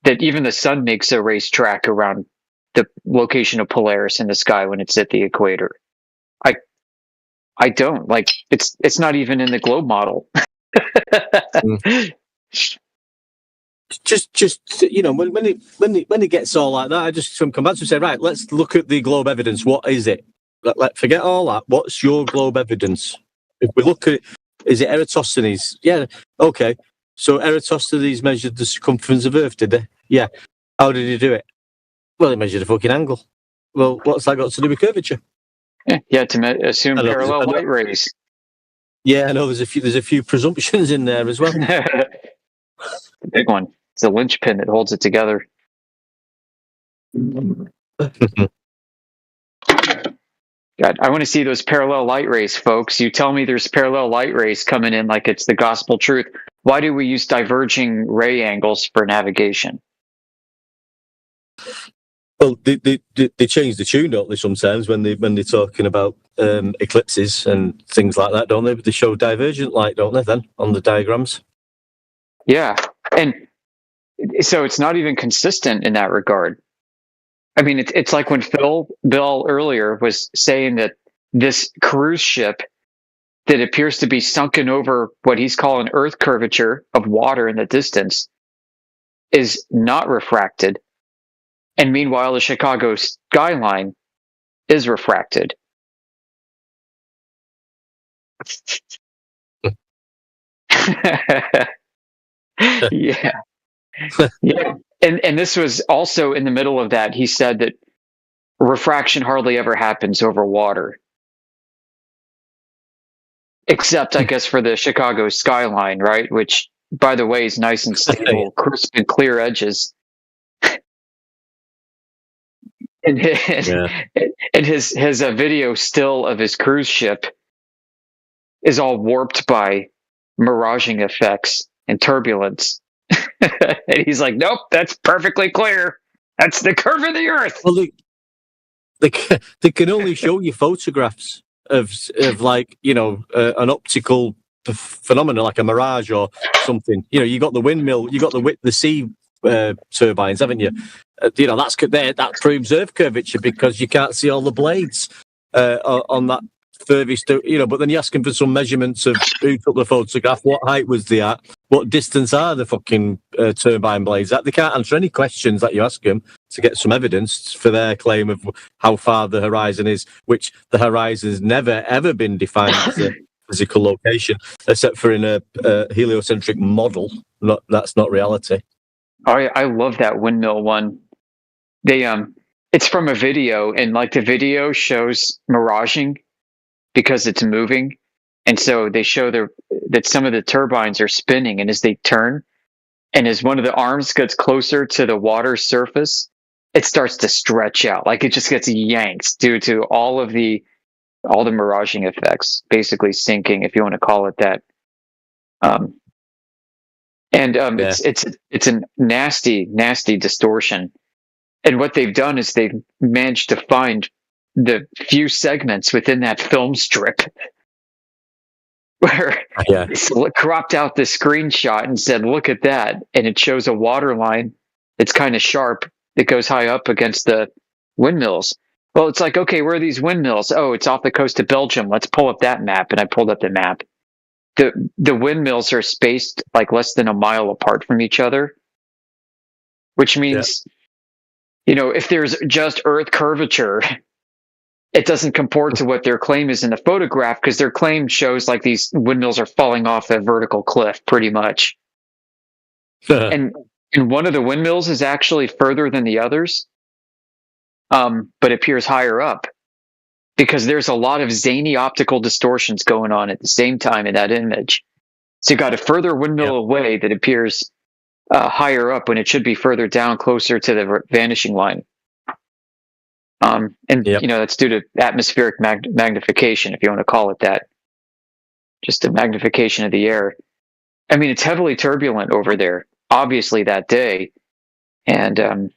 even the sun makes a racetrack around the location of Polaris in the sky when it's at the equator. I don't like it's not even in the globe model." Just when it gets all like that, I just come back to say, right, let's look at the globe evidence. What is it? Forget all that. What's your globe evidence? If we look at, is it Eratosthenes? Yeah, okay. So Eratosthenes measured the circumference of Earth, did they? Yeah. How did he do it? Well, he measured a fucking angle. Well, what's that got to do with curvature? Yeah, you had to assume parallel light rays. Yeah, I know there's a few presumptions in there as well. The big one. It's a linchpin that holds it together. God, I want to see those parallel light rays, folks. You tell me there's parallel light rays coming in like it's the gospel truth. Why do we use diverging ray angles for navigation? Well, they change the tune, don't they? Sometimes when they're talking about eclipses and things like that, don't they? But they show divergent light, don't they? Then on the diagrams. Yeah, and so it's not even consistent in that regard. I mean, it's like when Bill earlier was saying that this cruise ship that appears to be sunken over what he's calling Earth curvature of water in the distance is not refracted. And meanwhile, the Chicago skyline is refracted. Yeah. Yeah. And this was also in the middle of that. He said that refraction hardly ever happens over water. Except, I guess, for the Chicago skyline, right? Which, by the way, is nice and stable, crisp and clear edges. And his video still of his cruise ship is all warped by miraging effects and turbulence. And he's like, nope, that's perfectly clear. That's the curve of the Earth. Well, they can only show you photographs of like, you know, an optical phenomenon like a mirage or something. You know, you got the windmill, you got the sea turbines, haven't you? You know, that proves Earth curvature because you can't see all the blades on that furthest, you know. But then you're asking for some measurements of who took the photograph, what height was they at, what distance are the fucking turbine blades at. They can't answer any questions that you ask them to get some evidence for their claim of how far the horizon is, which the horizon's never ever been defined as a physical location, except for in a heliocentric model. That's not reality. I love that windmill one. It's from a video, and like the video shows miraging because it's moving, and so they show that some of the turbines are spinning, and as they turn, and as one of the arms gets closer to the water surface, it starts to stretch out, like it just gets yanked due to all the miraging effects, basically sinking, if you want to call it that. It's a nasty distortion. And what they've done is they've managed to find the few segments within that film strip where it's cropped out the screenshot and said, look at that. And it shows a water line that's kind of sharp that goes high up against the windmills. Well, it's like, okay, where are these windmills? Oh, it's off the coast of Belgium. Let's pull up that map. And I pulled up the map. The windmills are spaced like less than a mile apart from each other, which means, you know, if there's just Earth curvature, it doesn't comport to what their claim is in the photograph, because their claim shows like these windmills are falling off a vertical cliff pretty much. And one of the windmills is actually further than the others, but appears higher up, because there's a lot of zany optical distortions going on at the same time in that image. So you got a further windmill away that appears higher up when it should be further down, closer to the vanishing line. You know, that's due to atmospheric magnification, if you want to call it that. Just a magnification of the air. I mean, it's heavily turbulent over there, obviously, that day. And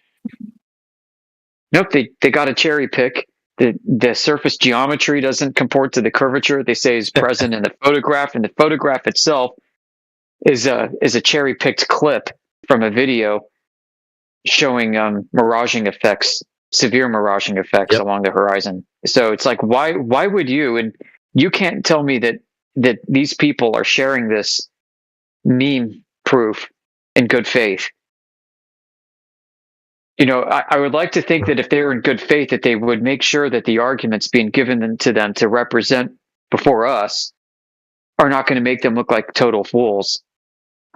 nope, they got a cherry pick. The surface geometry doesn't comport to the curvature they say is present in the photograph, and the photograph itself is a cherry picked clip from a video showing miraging effects, severe miraging effects along the horizon. So it's like, why would you? And you can't tell me that these people are sharing this meme proof in good faith. You know, I would like to think that if they were in good faith, that they would make sure that the arguments being given to them to represent before us are not going to make them look like total fools.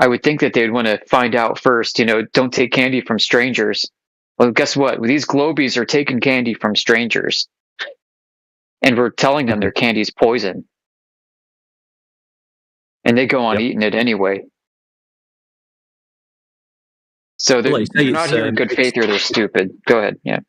I would think that they'd want to find out first, don't take candy from strangers. Well, guess what? These globies are taking candy from strangers. And we're telling them their candy's poison. And they go on eating it anyway. So they're, they're not here in good faith or they're stupid. Go ahead. Yeah.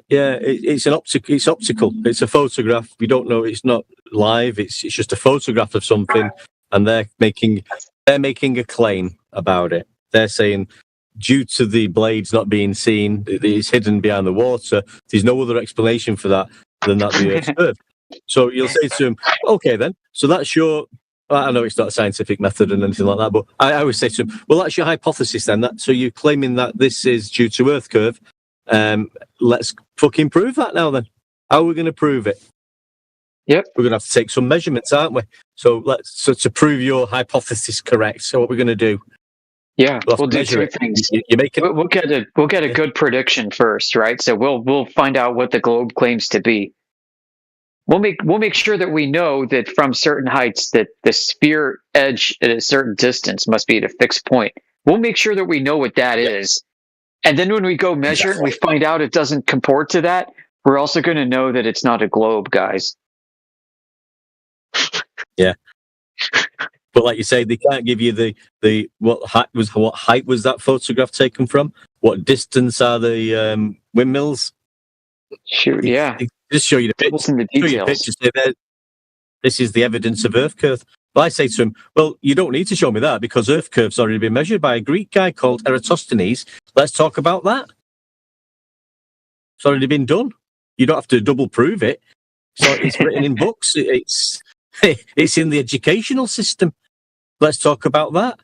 It's an optical. It's optical. It's a photograph. We don't know. It's not live. It's just a photograph of something, and they're making a claim about it. They're saying, due to the blades not being seen, it's hidden behind the water. There's no other explanation for that than that the Earth's curved. So you'll say to them, okay, then. So that's your. I know it's not a scientific method and anything like that, but I always say to them, well, that's your hypothesis then. So you're claiming that this is due to Earth curve. Let's fucking prove that now then. How are we going to prove it? We're going to have to take some measurements, aren't we? So to prove your hypothesis correct. So what we're going to do? We'll do two things. We'll get a good prediction first, right? So we'll find out what the globe claims to be. We'll make sure that we know that from certain heights that the sphere edge at a certain distance must be at a fixed point. We'll make sure that we know what that is. And then when we go measure it and we find out it doesn't comport to that, we're also going to know that it's not a globe, guys. Yeah. But like you say, they can't give you the what height was that photograph taken from? What distance are the windmills? Sure, yeah. Just show you the pictures. The details. Say that this is the evidence of Earth curve. But I say to him, well, you don't need to show me that because Earth curve's already been measured by a Greek guy called Eratosthenes. Let's talk about that. It's already been done. You don't have to double prove it. So it's written in books. It's in the educational system. Let's talk about that.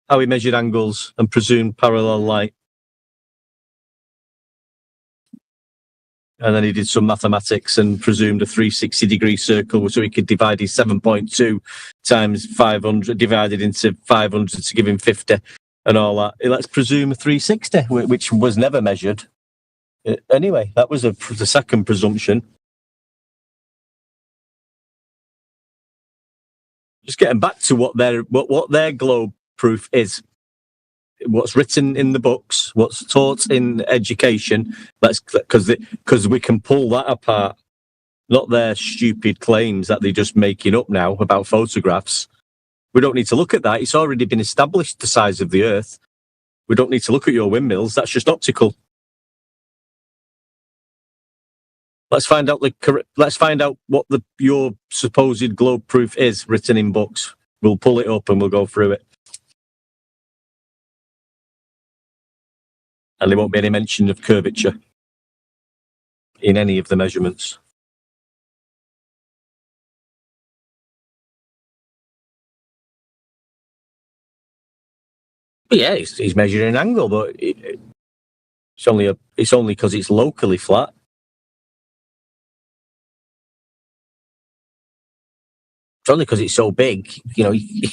How he measured angles and presumed parallel light. And then he did some mathematics and presumed a 360-degree circle so he could divide his 7.2 times 500, divided into 500 to give him 50 and all that. Let's presume a 360, which was never measured. Anyway, that was the second presumption. Just getting back to what their globe proof is. What's written in the books, what's taught in education, because we can pull that apart, not their stupid claims that they're just making up now about photographs. We don't need to look at that. It's already been established, the size of the Earth. We don't need to look at your windmills. That's just optical. Let's find out what your supposed globe proof is written in books. We'll pull it up and we'll go through it. And there won't be any mention of curvature in any of the measurements. But yeah, he's measuring an angle, but it's only because it's locally flat. It's only because it's so big, the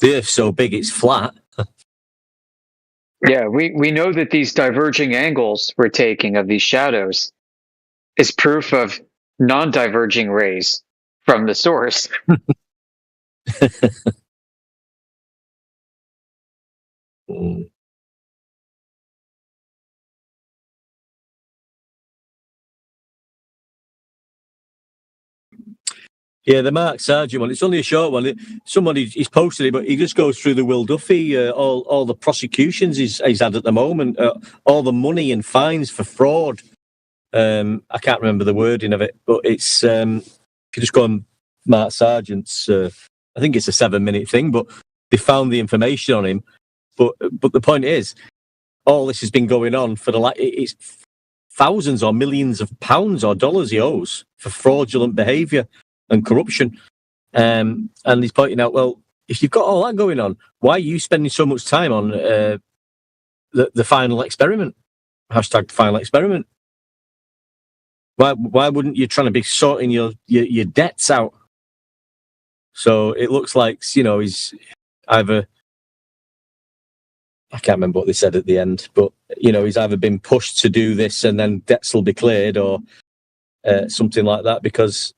Earth's so big it's flat. Yeah, we know that these diverging angles we're taking of these shadows is proof of non-diverging rays from the source. Yeah, the Mark Sargent one. It's only a short one. He's posted it, but he just goes through the Will Duffy, all the prosecutions he's had at the moment, all the money and fines for fraud. I can't remember the wording of it, but it's if you just go on Mark Sargent's, I think it's a 7-minute thing, but they found the information on him. But the point is, all this has been going on for it's thousands or millions of pounds or dollars he owes for fraudulent behaviour and corruption. And he's pointing out, well, if you've got all that going on, why are you spending so much time on the final experiment? Hashtag the final experiment. Why wouldn't you trying to be sorting your debts out? So it looks like, he's either, I can't remember what they said at the end, but, he's either been pushed to do this and then debts will be cleared or something like that, because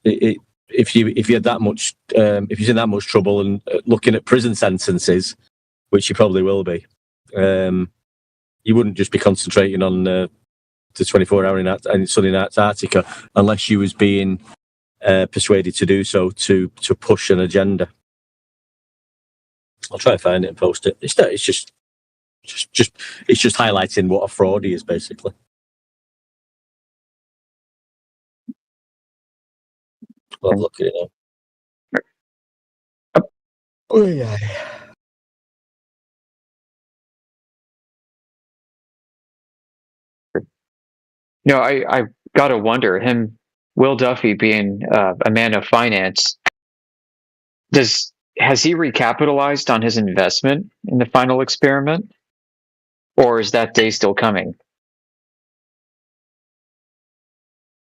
if you had that much, if you're in that much trouble and looking at prison sentences, which you probably will be, you wouldn't just be concentrating on the 24-hour in sunny Antarctica unless you was being persuaded to do so to push an agenda. I'll try to find it and post it. It's just highlighting what a fraud he is, basically. I'll look at it now. Oh yeah. You know, I gotta wonder, Will Duffy being a man of finance, has he recapitalized on his investment in the final experiment, or is that day still coming?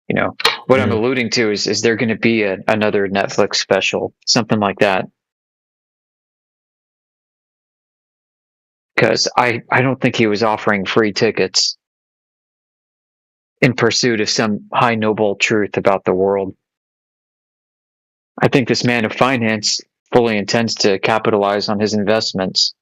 You know, what I'm alluding to is there going to be another Netflix special, something like that? Because I don't think he was offering free tickets in pursuit of some high noble truth about the world. I think this man of finance fully intends to capitalize on his investments.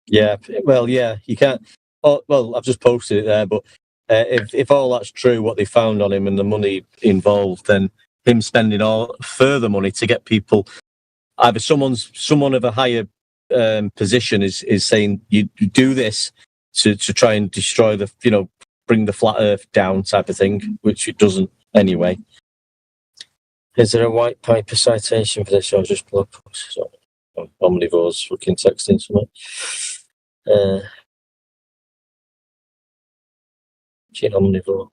Yeah, well, yeah, you can't. Oh, well, I've just posted it there, but if all that's true, what they found on him and the money involved, then him spending all further money to get people, either someone of a higher position is saying you do this to try and destroy bring the flat Earth down type of thing, which it doesn't anyway. Is there a white paper citation for this? Or just blog posts? Omnivore's fucking texting something. Omnivore.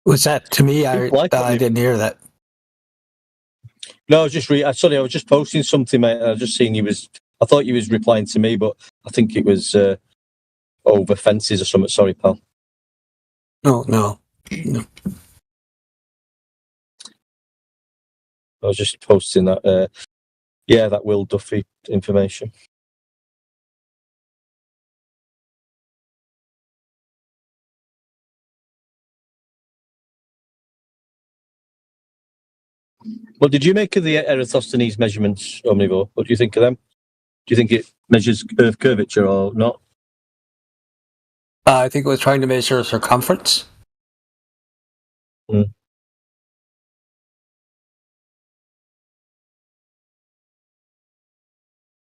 Was that to me? I didn't hear that. No, I was just sorry, I was just posting something, mate. I was just seeing I thought you was replying to me, but I think it was over fences or something. Sorry, pal. No. I was just posting that. That Will Duffy information. What did you make of the Eratosthenes measurements, Omnivore? What do you think of them? Do you think it measures Earth curvature or not? I think it was trying to measure circumference. Mm.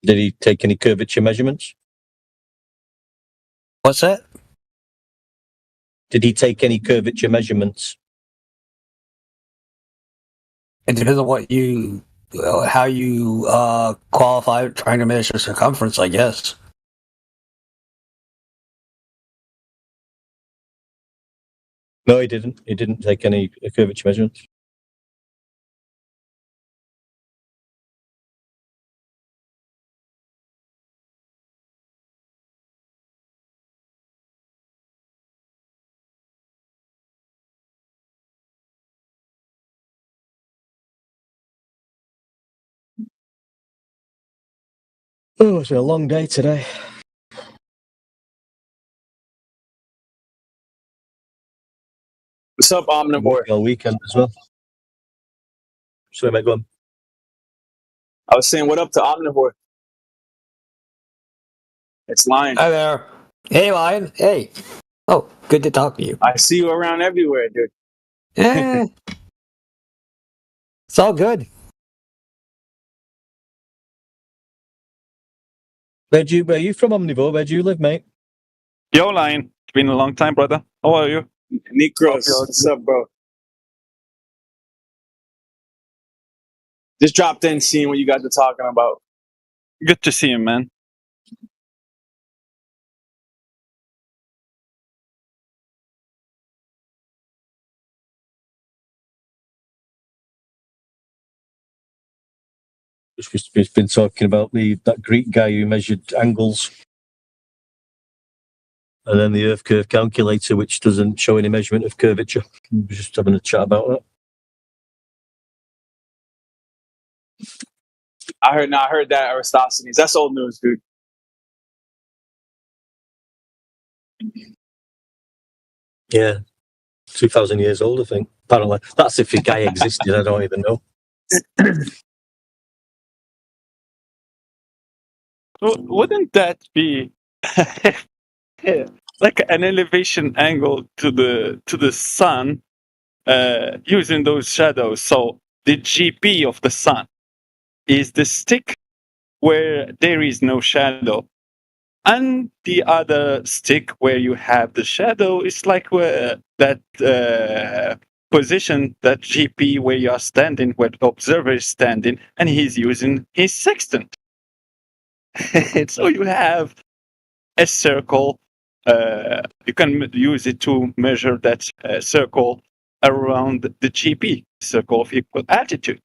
Did he take any curvature measurements? What's that? Did he take any curvature measurements? It depends on how you qualify trying to measure circumference, I guess. No, he didn't. He didn't take any curvature measurements. Oh, it's been a long day today. What's up, Omnivore? All weekend as well. Sorry, mate, go on. I was saying, what up to Omnivore? It's Lion. Hi there. Hey, Lion. Hey. Oh, good to talk to you. I see you around everywhere, dude. Yeah. It's all good. Where are you from, Omnivore? Where do you live, mate? Yo, Lion. It's been a long time, brother. How are you? Nikros, what's up, bro? Just dropped in seeing what you guys are talking about. Good to see you, man. We've been talking about that Greek guy who measured angles. And then the Earth curve calculator, which doesn't show any measurement of curvature. We're just having a chat about that. I heard that Aristophanes. That's old news, dude. Yeah, 2,000 years old, I think. Apparently, that's if the guy existed. I don't even know. Wouldn't that be like an elevation angle to the sun using those shadows? So the GP of the sun is the stick where there is no shadow, and the other stick where you have the shadow is like where that position, that GP where you are standing, where the observer is standing, and he's using his sextant. So you have a circle. You can use it to measure that circle around the GP, circle of equal altitude.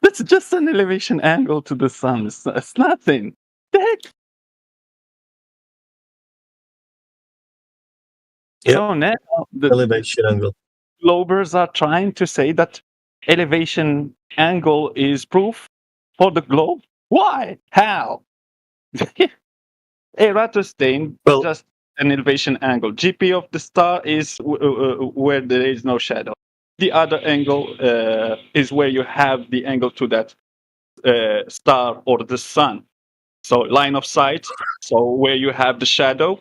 That's just an elevation angle to the sun. It's nothing. The heck? Yep. So now the Elevation angle. globers are trying to say that elevation angle is proof for the globe. Why? How? Eratosthene, just an elevation angle. GP of the star is where there is no shadow. The other angle is where you have the angle to that star or the sun. So line of sight. So where you have the shadow,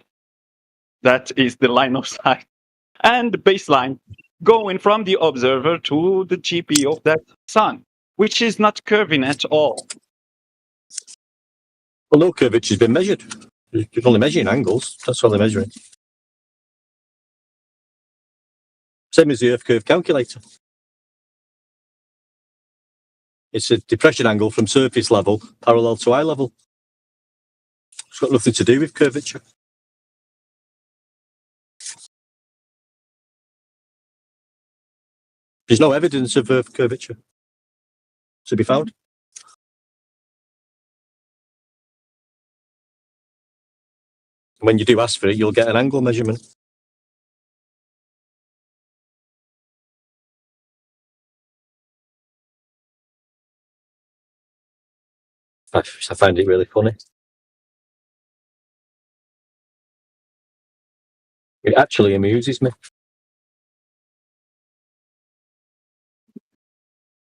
that is the line of sight. And the baseline going from the observer to the GP of that sun, which is not curving at all. Well, no curvature has been measured. You're only measuring angles. That's all they're measuring. Same as the Earth curve calculator. It's a depression angle from surface level parallel to eye level. It's got nothing to do with curvature. There's no evidence of Earth curvature to be found. When you do ask for it, you'll get an angle measurement. I find it really funny. It actually amuses me.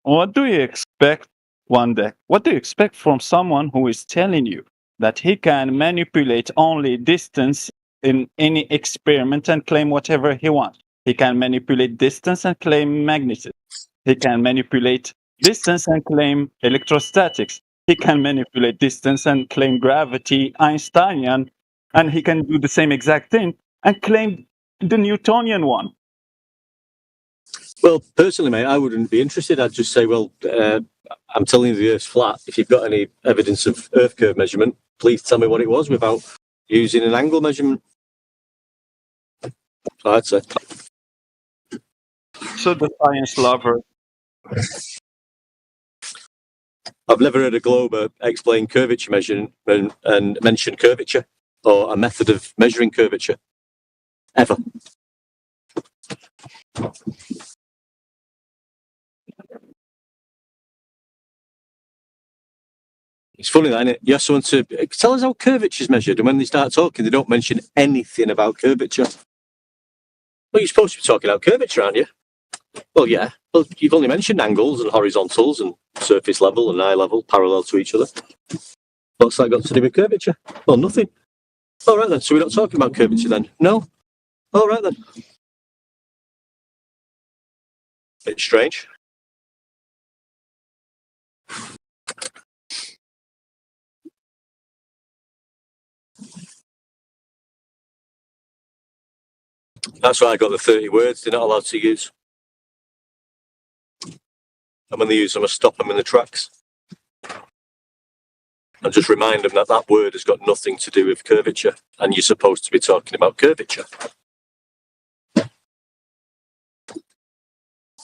What do you expect one day? What do you expect from someone who is telling you that he can manipulate only distance in any experiment and claim whatever he wants? He can manipulate distance and claim magnetism. He can manipulate distance and claim electrostatics. He can manipulate distance and claim gravity, Einsteinian, and he can do the same exact thing and claim the Newtonian one. Well, personally, mate, I wouldn't be interested. I'd just say, well, I'm telling you the Earth's flat. If you've got any evidence of Earth curve measurement, please tell me what it was without using an angle measurement. So I'd say. So the science lover. I've never heard a glober explain curvature measurement and mention curvature or a method of measuring curvature. Ever. It's funny that, isn't it? You have someone to tell us how curvature is measured, and when they start talking, they don't mention anything about curvature. Well, you're supposed to be talking about curvature, aren't you? Well, yeah. Well, you've only mentioned angles and horizontals and surface level and eye level parallel to each other. What's that got to do with curvature? Well, nothing. All right then. So we're not talking about curvature then? No. All right then. It's strange. That's why I got the 30 words they're not allowed to use. And when they use them, I stop them in the tracks. And just remind them that that word has got nothing to do with curvature, and you're supposed to be talking about curvature.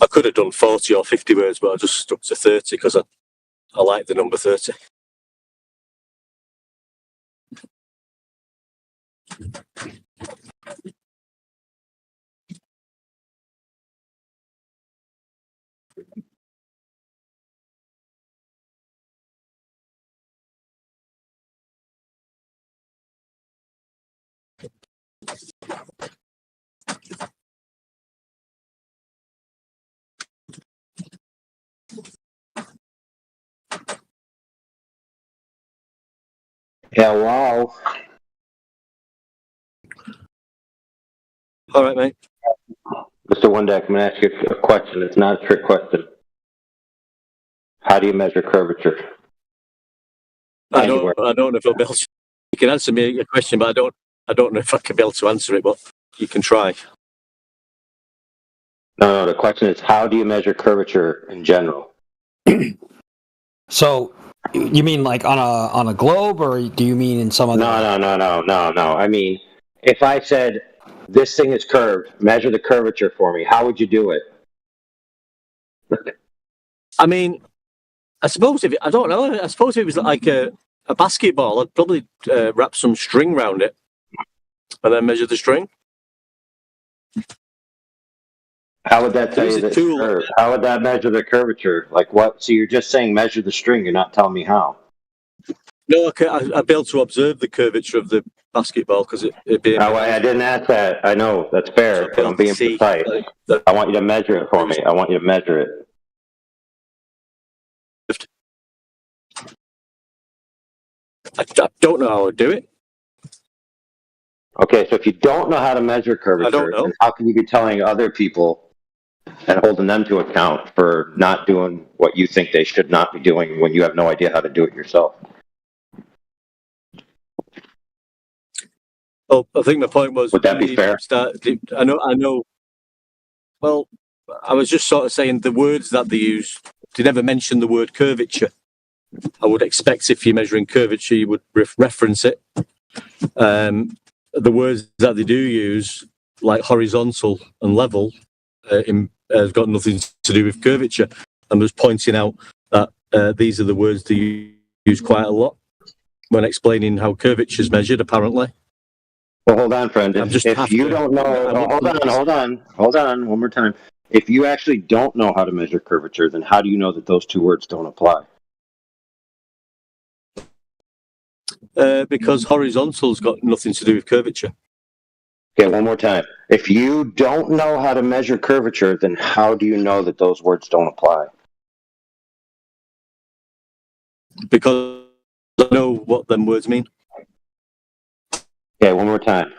I could have done 40 or 50 words, but I just stuck to 30 because I like the number 30. Hello. All right, mate. Mr. Windeck, I'm going to ask you a question. It's not a trick question. How do you measure curvature? I don't know if I'll be able to. You can answer me a question, but I don't know if I can be able to answer it, but you can try. No, the question is, how do you measure curvature in general? So, you mean like on a globe, or do you mean in some other? No. I mean, if I said this thing is curved, measure the curvature for me. How would you do it? I mean, I suppose if I don't know. I suppose if it was like a basketball, I'd probably wrap some string around it and then measure the string. How would that tell you that it's curved? How would that measure the curvature? Like what? So you're just saying measure the string. You're not telling me how. No, I'd be able to observe the curvature of the basketball because it'd be. No, I didn't ask that. I know that's fair, but I'm being precise. I want you to measure it for me. I want you to measure it. I don't know how I'd do it. Okay, so if you don't know how to measure curvature, then how can you be telling other people and holding them to account for not doing what you think they should not be doing when you have no idea how to do it yourself? Well, I think my point was. Would that be fair? I know. Well, I was just sort of saying the words that they use. They never mention the word curvature. I would expect if you're measuring curvature, you would reference it. The words that they do use, like horizontal and level, has got nothing to do with curvature. I'm just pointing out that these are the words they use quite a lot when explaining how curvature is measured, apparently. Well, hold on, friend. If you don't know, hold on, one more time. If you actually don't know how to measure curvature, then how do you know that those two words don't apply? Because horizontal's got nothing to do with curvature. Okay, one more time. If you don't know how to measure curvature, then how do you know that those words don't apply? Because I know what them words mean. Okay, one more time.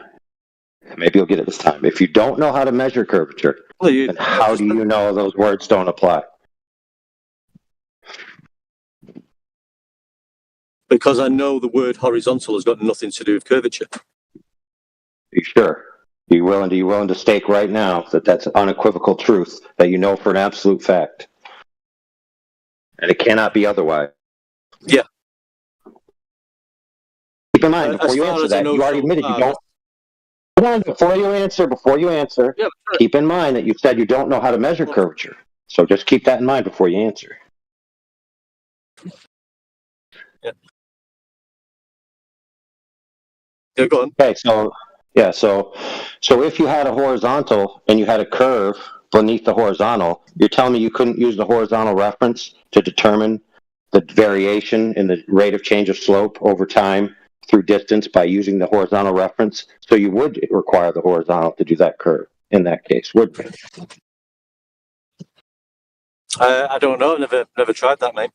Maybe you'll get it this time. If you don't know how to measure curvature, then how do you know those words don't apply? Because I know the word horizontal has got nothing to do with curvature. Are you sure? Are you willing to stake right now that that's unequivocal truth that you know for an absolute fact? And it cannot be otherwise. Yeah. Keep in mind, before you answer that, you already admitted you don't. Hold on, before you answer, keep in mind that you said you don't know how to measure curvature. So just keep that in mind before you answer. Yeah. Yeah, go on. Okay, so if you had a horizontal and you had a curve beneath the horizontal, you're telling me you couldn't use the horizontal reference to determine the variation in the rate of change of slope over time through distance by using the horizontal reference. So you would require the horizontal to do that curve in that case, would you? I don't know. Never tried that, mate.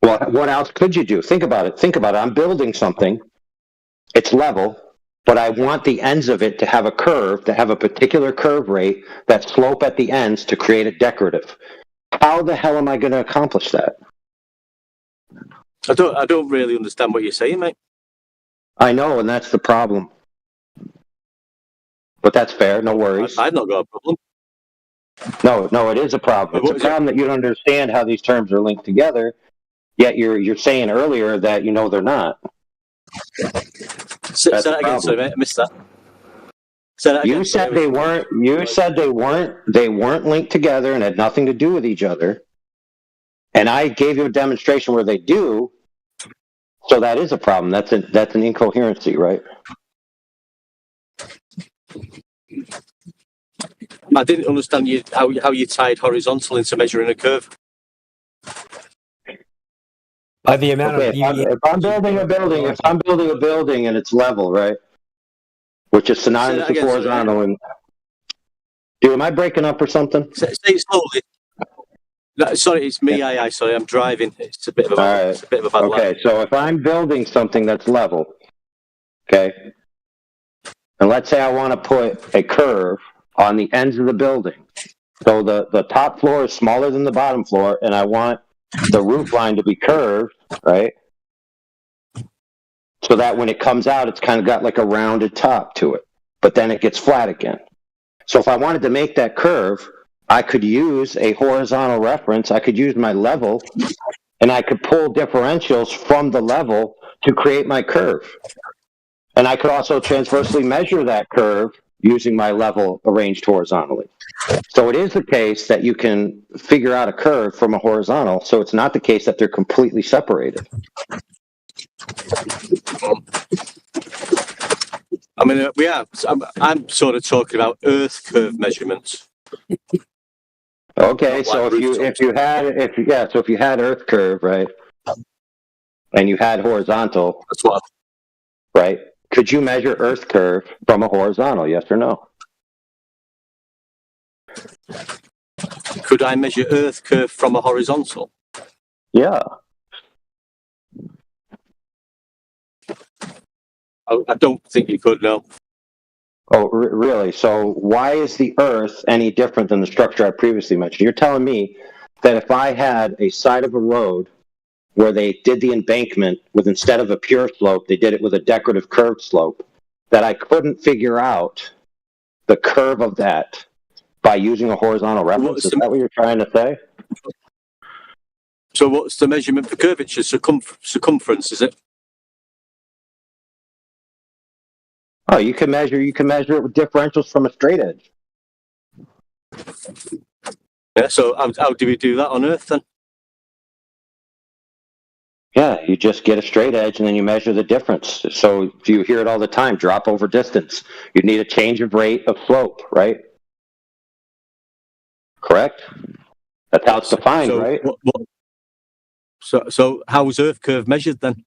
Well, what else could you do? Think about it. I'm building something. It's level, but I want the ends of it to have a curve, to have a particular curve rate, that slope at the ends to create a decorative. How the hell am I going to accomplish that? I don't really understand what you're saying, mate. I know, and that's the problem. But that's fair, no worries. I've not got a problem. No, it is a problem. It's a problem that you don't understand how these terms are linked together, yet you're saying earlier that you know they're not. Say that again, sorry, mate. I missed that. Say that again. You said they weren't. You said they weren't. They weren't linked together and had nothing to do with each other. And I gave you a demonstration where they do. So that is a problem. That's an incoherency, right? I didn't understand how you tied horizontal into measuring a curve. By the amount of if I'm building a building and it's level, right? which is synonymous with horizontal. And dude, am I breaking up or something? Say it slowly. No, sorry, it's me. Sorry, I'm driving. It's a bit of a, it's a bit of a bad line. Okay, so if I'm building something that's level, okay, and let's say I want to put a curve on the ends of the building. So the top floor is smaller than the bottom floor, and I want the roof line to be curved, right? So that when it comes out, it's kind of got like a rounded top to it, but then it gets flat again. So if I wanted to make that curve, I could use a horizontal reference. I could use my level, and I could pull differentials from the level to create my curve. And I could also transversely measure that curve using my level arranged horizontally. So it is the case that you can figure out a curve from a horizontal, so it's not the case that they're completely separated. I mean, I'm sort of talking about Earth curve measurements. Okay, so if you had Earth curve, right, and you had horizontal, that's what. Right? Could you measure Earth curve from a horizontal? Yes or no? Could I measure Earth curve from a horizontal? Yeah. I don't think you could, no. Oh, really? So why is the Earth any different than the structure I previously mentioned? You're telling me that if I had a side of a road where they did the embankment with, instead of a pure slope, they did it with a decorative curved slope, that I couldn't figure out the curve of that by using a horizontal reference? Is that what you're trying to say? So what's the measurement for curvature? Circumference, is it? Oh, you can measure it with differentials from a straight edge. Yeah, so how do we do that on Earth then? Yeah, you just get a straight edge and then you measure the difference. So you hear it all the time, drop over distance. You need a change of rate of slope, right? Correct? That's how it's defined, right? So how was Earth curve measured then?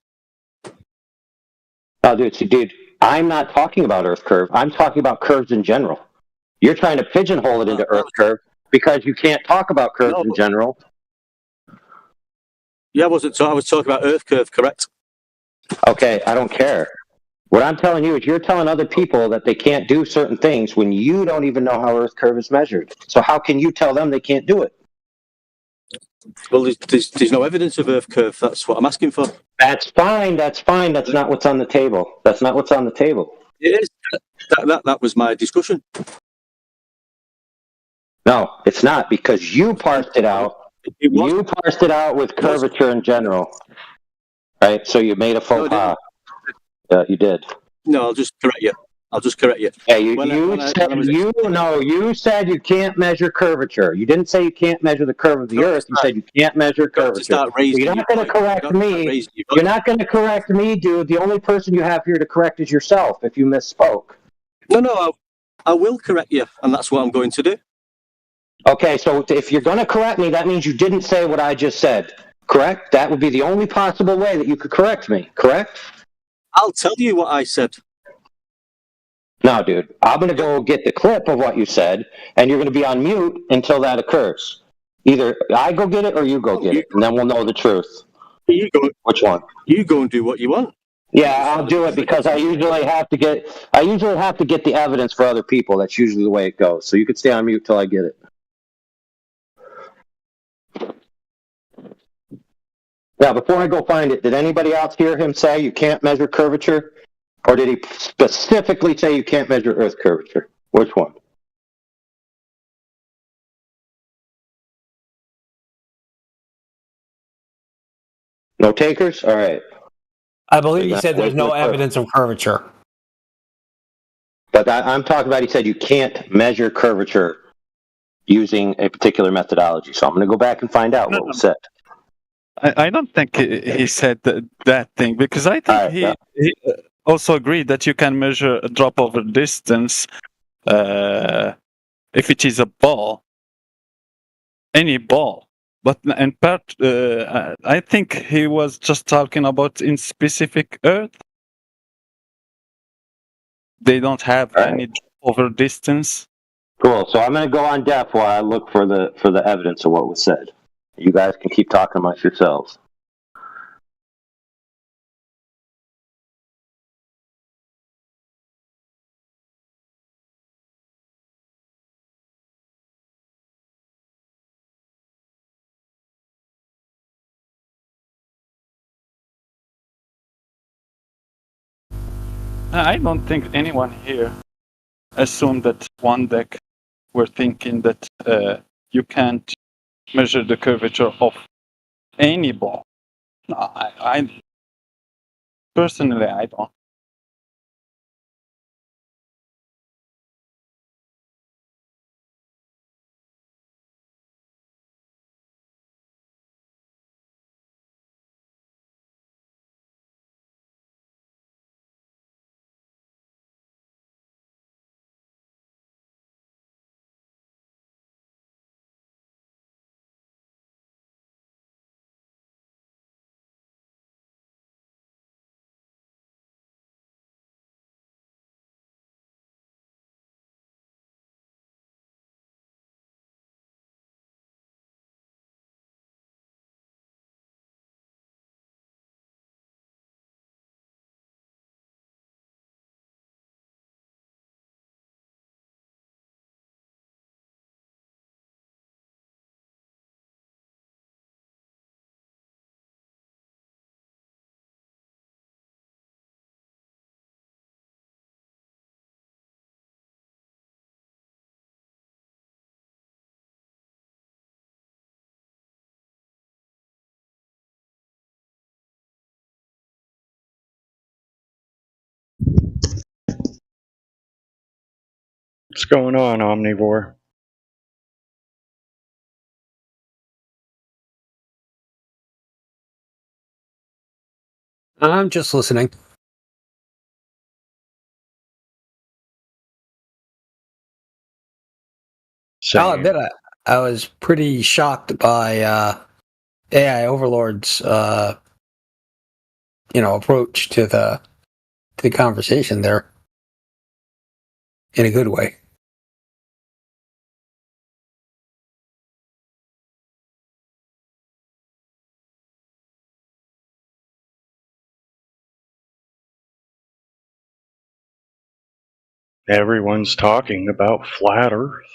Oh, dude, I'm not talking about Earth curve. I'm talking about curves in general. You're trying to pigeonhole it into Earth curve because you can't talk about curves in general. Yeah, I was talking about Earth curve, correct? Okay, I don't care. What I'm telling you is you're telling other people that they can't do certain things when you don't even know how Earth curve is measured. So how can you tell them they can't do it? Well, there's no evidence of Earth curve. That's what I'm asking for. That's fine. That's fine. That's not what's on the table. That's not what's on the table. It is. That was my discussion. No, it's not, because you parsed it out. You parsed it out with curvature in general, right? So you made a faux pas. Yeah, you did. No, I'll just correct you. Yeah, you said you can't measure curvature. You didn't say you can't measure the curve of the Earth. You said you can't measure curvature. You're not going to correct me. You're not going to correct me, dude. The only person you have here to correct is yourself if you misspoke. No, I will correct you, and that's what I'm going to do. Okay, so if you're going to correct me, that means you didn't say what I just said, correct? That would be the only possible way that you could correct me, correct? I'll tell you what I said. No, dude, I'm going to go get the clip of what you said, and you're going to be on mute until that occurs. Either I go get it or you go get it, and then we'll know the truth. You go. Which one? You go and do what you want. Yeah, I'll do it because I usually have to get the evidence for other people. That's usually the way it goes. So you can stay on mute till I get it. Now, before I go find it, did anybody else hear him say you can't measure curvature? Or did he specifically say you can't measure Earth curvature? Which one? No takers? All right. I believe he said there's no evidence of curvature. But I'm talking about, he said you can't measure curvature using a particular methodology. So I'm going to go back and find out what was said. I don't think he said that thing, because I think he also agreed that you can measure a drop over distance if it is a ball, any ball. But in part, I think he was just talking about in specific Earth. They don't have any over distance. Cool. So I'm going to go on depth while I look for the evidence of what was said. You guys can keep talking amongst yourselves. I don't think anyone here assumed that one deck were thinking that you can't measure the curvature of any ball. No, I personally, I don't. What's going on, Omnivore? I'm just listening. I'll admit I was pretty shocked by AI Overlord's approach to the conversation there in a good way. Everyone's talking about flat Earth.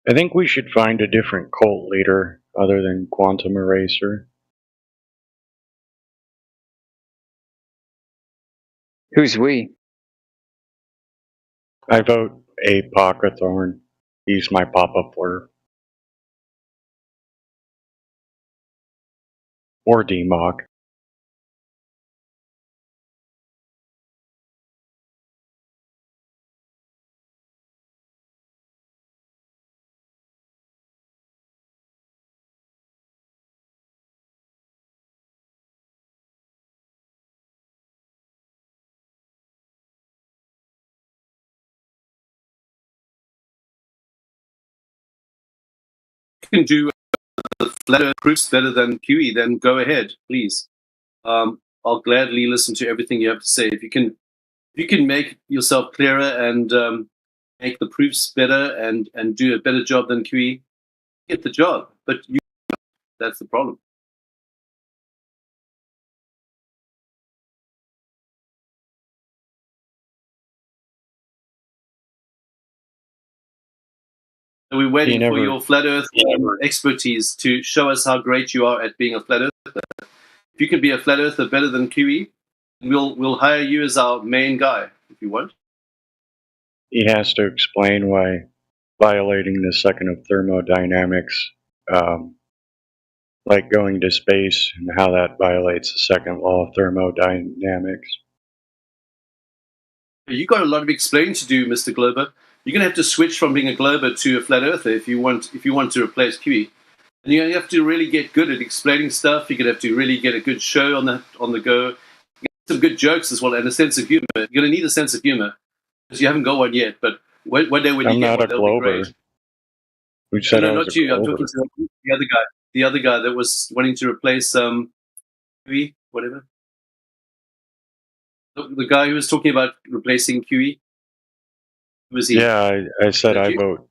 I think we should find a different cult leader other than Quantum Eraser. Who's we? I vote A. Pocathorn. He's my Papa Fleur. Or D-Mock. Can do flat Earth proofs better than QE, then go ahead, please. I'll gladly listen to everything you have to say. If you can make yourself clearer and make the proofs better and do a better job than QE, get the job. But that's the problem. So we're waiting for your flat Earth expertise to show us how great you are at being a flat earther. If you can be a flat earther better than QE, we'll hire you as our main guy if you want. He has to explain why violating the second of thermodynamics, like going to space, and how that violates the second law of thermodynamics. You got a lot of explaining to do, Mr. Glober. You're gonna have to switch from being a Glober to a flat earther if you want to replace QE. And you have to really get good at explaining stuff. You're gonna have to really get a good show on the go. Some good jokes as well, and a sense of humor. You're gonna need a sense of humor because you haven't got one yet. But one day when you get one, that'll be great. Who said no, I was not a you. I'm Glober? talking to the other guy. The other guy that was wanting to replace QE, whatever. The guy who was talking about replacing QE. Who was he? Yeah, I said I vote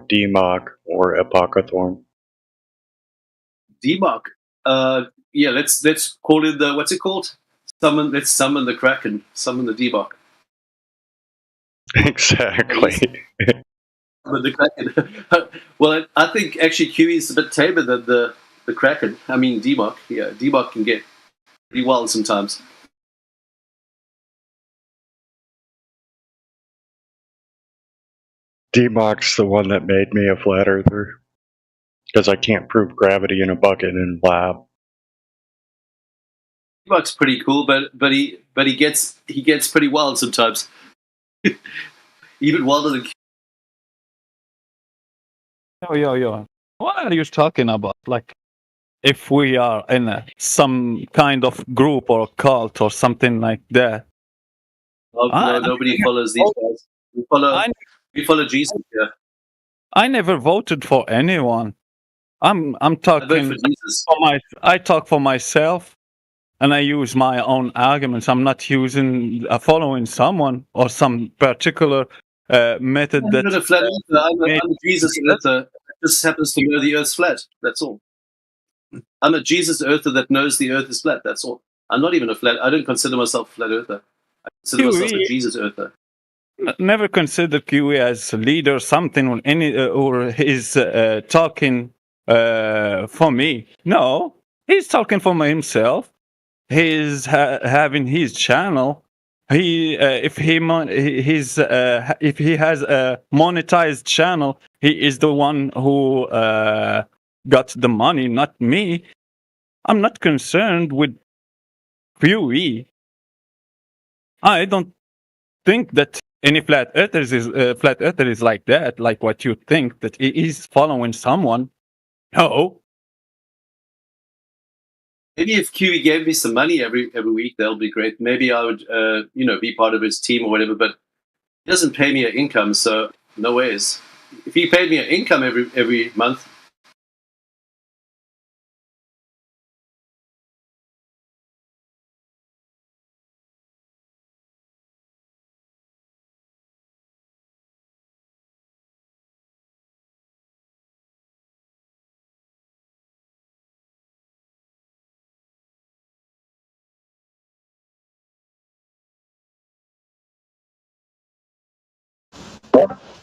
DMOC or Apocathorn. DMOC. Yeah, let's call it the what's it called? Let's summon the Kraken. Summon the DMOC. Exactly. Summon the Kraken. Well, I think actually QE is a bit tamer than the Kraken. I mean DMOC. Yeah, DMOC can get pretty wild sometimes. DMOC's the one that made me a flat earther because I can't prove gravity in a bucket in lab. DMOC's pretty cool, but he gets pretty wild sometimes. Even wilder than. Yo. What are you talking about? Like, if we are in some kind of group or cult or something like that. No, nobody follows these guys. We follow Jesus. Yeah. I never voted for anyone. I'm talking for Jesus. I talk for myself, and I use my own arguments. I'm not using following someone or some particular method I'm that. not a flat earther. I'm a Jesus earther. Just happens to know the Earth's flat. That's all. I'm a Jesus earther that knows the Earth is flat. That's all. I'm not even a flat. I don't consider myself a flat earther. I consider myself a Jesus earther. Never consider QE as a leader, something or any or he's talking for me. No, he's talking for himself. He's having his channel. He if he he's if he has a monetized channel, he is the one who got the money, not me. I'm not concerned with QE. I don't think that any flat earther is like that, like what you think that he is following someone. No. Maybe if QE gave me some money every week, that'll be great. Maybe I would, be part of his team or whatever. But he doesn't pay me an income, so no ways. If he paid me an income every month.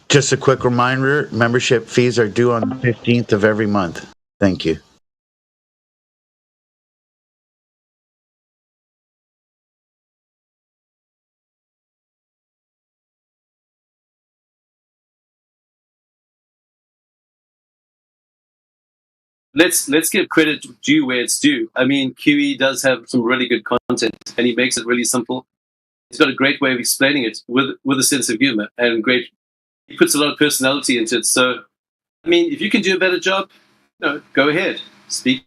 Just a quick reminder, membership fees are due on the 15th of every month. Thank you. Let's give credit due where it's due. I mean, QE does have some really good content, and he makes it really simple. He's got a great way of explaining it with a sense of humor and great. He puts a lot of personality into it. So, I mean, if you can do a better job, go ahead, speak.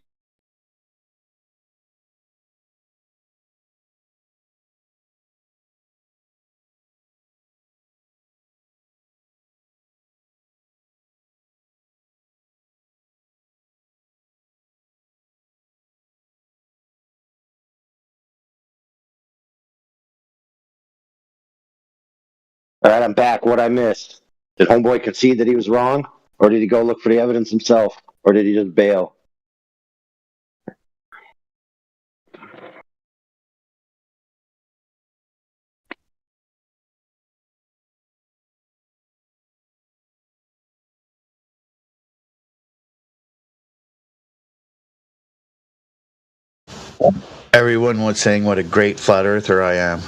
All right, I'm back. What I missed? Did Homeboy concede that he was wrong? Or did he go look for the evidence himself? Or did he just bail? Everyone was saying what a great flat earther I am.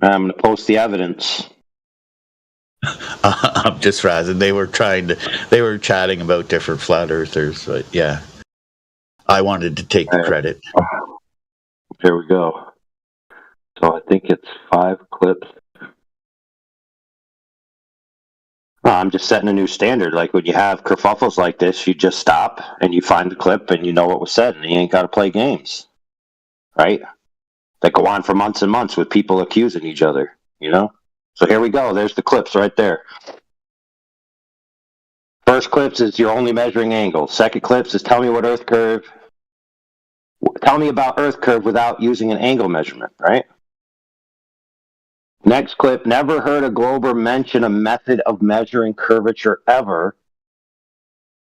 I'm going to post the evidence. I'm just razzing. They were chatting about different flat earthers, but yeah. I wanted to take the credit. Here we go. So I think it's 5 clips. I'm just setting a new standard. Like when you have kerfuffles like this, you just stop and you find the clip and you know what was said, and you ain't got to play games, right? That go on for months and months with people accusing each other, you know? So here we go. There's the clips right there. First clips is your only measuring angle. Second clips is tell me what Earth curve. Tell me about Earth curve without using an angle measurement, right? Next clip, never heard a glober mention a method of measuring curvature ever.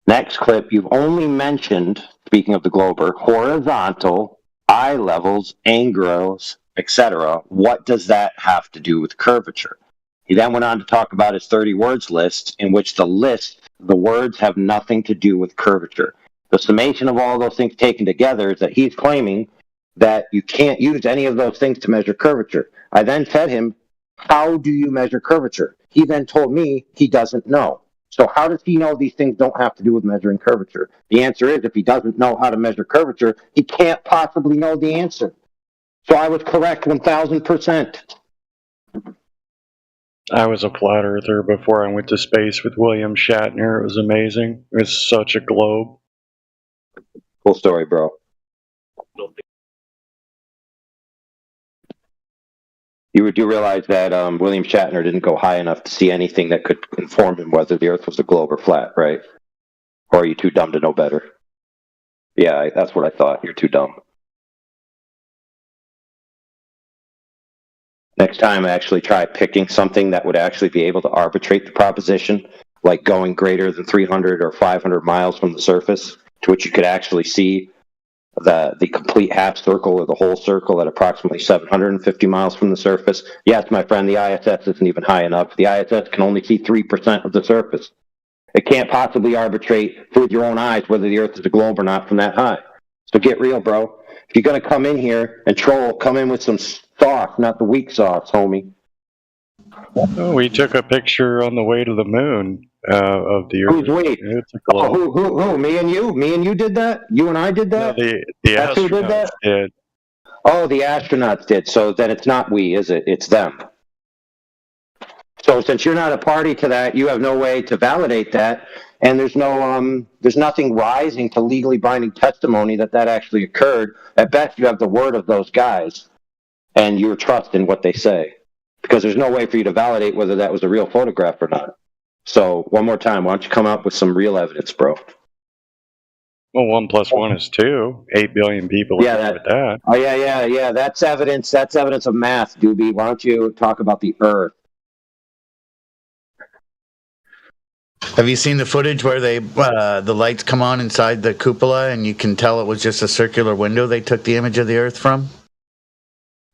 Next clip, you've only mentioned, speaking of the glober, horizontal, eye levels, angles, etc. What does that have to do with curvature? He then went on to talk about his 30 words list, in which the words have nothing to do with curvature. The summation of all those things taken together is that he's claiming that you can't use any of those things to measure curvature. I then fed him, how do you measure curvature? He then told me he doesn't know. So how does he know these things don't have to do with measuring curvature? The answer is, if he doesn't know how to measure curvature, he can't possibly know the answer. So I was correct 1,000%. I was a flat earther before I went to space with William Shatner. It was amazing. It was such a globe. Cool story, bro. You do realize that William Shatner didn't go high enough to see anything that could inform him whether the Earth was a globe or flat, right? Or are you too dumb to know better? Yeah, that's what I thought. You're too dumb. Next time, actually try picking something that would actually be able to arbitrate the proposition, like going greater than 300 or 500 miles from the surface, to which you could actually see the complete half circle or the whole circle at approximately 750 miles from the surface. Yes, my friend, the ISS isn't even high enough. The ISS can only see 3% of the surface. It can't possibly arbitrate with your own eyes whether the Earth is a globe or not from that high. So get real, bro. If you're going to come in here and troll, come in with some sauce, not the weak sauce, homie. Oh, we took a picture on the way to the moon of the Earth. Who's we? It's a globe. Who? Me and you? Me and you did that? You and I did that? No, the That's who did that? did. Oh, the astronauts did. So then it's not we, is it? It's them. So since you're not a party to that, you have no way to validate that, and there's nothing rising to legally binding testimony that actually occurred. At best, you have the word of those guys, and your trust in what they say, because there's no way for you to validate whether that was a real photograph or not. So one more time, why don't you come up with some real evidence, bro? Well, 1 + 1 is 2. 8 billion people agree with that. Oh yeah. That's evidence. That's evidence of math, Doobie. Why don't you talk about the Earth? Have you seen the footage where the lights come on inside the cupola and you can tell it was just a circular window they took the image of the Earth from?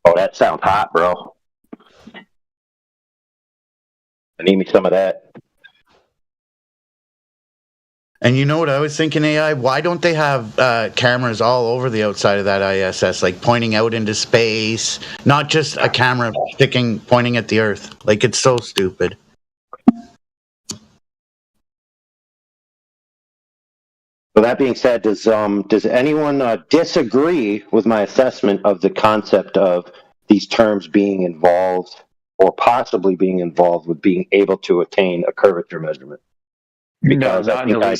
Oh, that sounds hot, bro. I need me some of that. And you know what I was thinking, AI? Why don't they have cameras all over the outside of that ISS, like pointing out into space, not just a camera pointing at the Earth? Like, it's so stupid. So that being said, does anyone disagree with my assessment of the concept of these terms being involved or possibly being involved with being able to attain a curvature measurement? Because I think I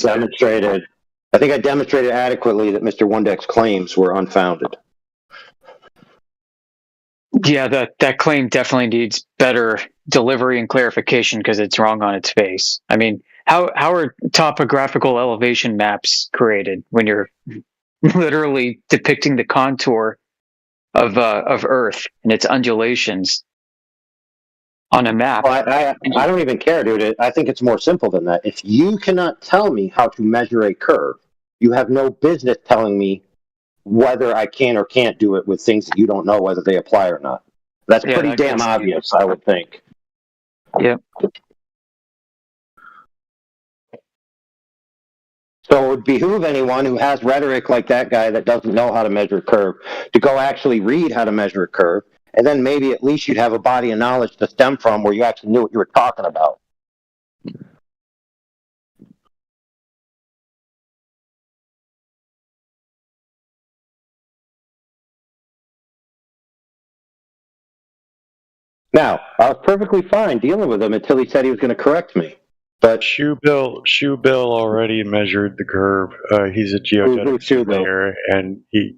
demonstrated adequately that Mr. Wondek's claims were unfounded. Yeah, that claim definitely needs better delivery and clarification because it's wrong on its face. I mean, how are topographical elevation maps created when you're literally depicting the contour of Earth and its undulations on a map? Well, I don't even care, dude. I think it's more simple than that. If you cannot tell me how to measure a curve, you have no business telling me whether I can or can't do it with things that you don't know whether they apply or not. That's Yeah, pretty that damn goes- obvious, I would think. Yep. So it would behoove anyone who has rhetoric like that guy that doesn't know how to measure a curve to go actually read how to measure a curve, and then maybe at least you'd have a body of knowledge to stem from where you actually knew what you were talking about. Now, I was perfectly fine dealing with him until he said he was going to correct me. But Shoe Bill already measured the curve. He's a geodetic surveyor, and he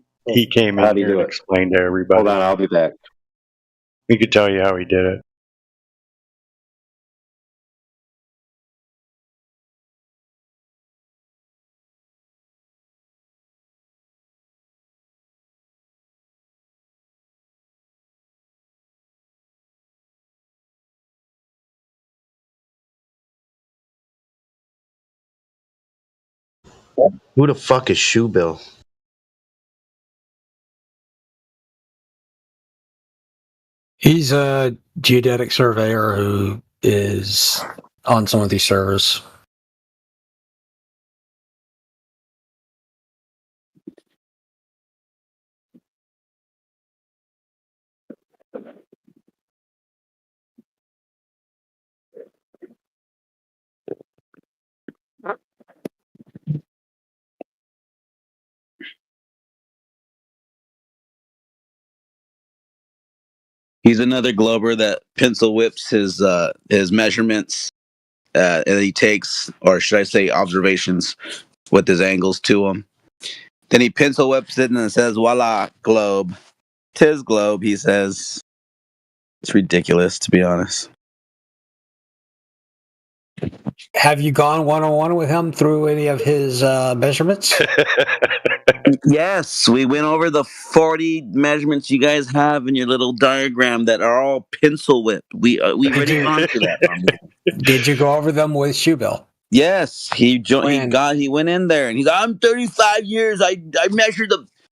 came in here and explained to everybody. Hold on, I'll be back. He could tell you how he did it. Who the fuck is Shoe Bill? He's a geodetic surveyor who is on some of these servers. He's another glober that pencil whips his measurements, and he takes, or should I say, observations with his angles to them. Then he pencil whips it and it says, "Voila, globe." "'Tis globe," he says. It's ridiculous, to be honest. Have you gone one-on-one with him through any of his measurements? Yes, we went over the 40 measurements you guys have in your little diagram that are all pencil whipped. We already gone through that. Did you go over them with Shoebill? Yes, he went in there and he's like, "I'm 35 years. I measured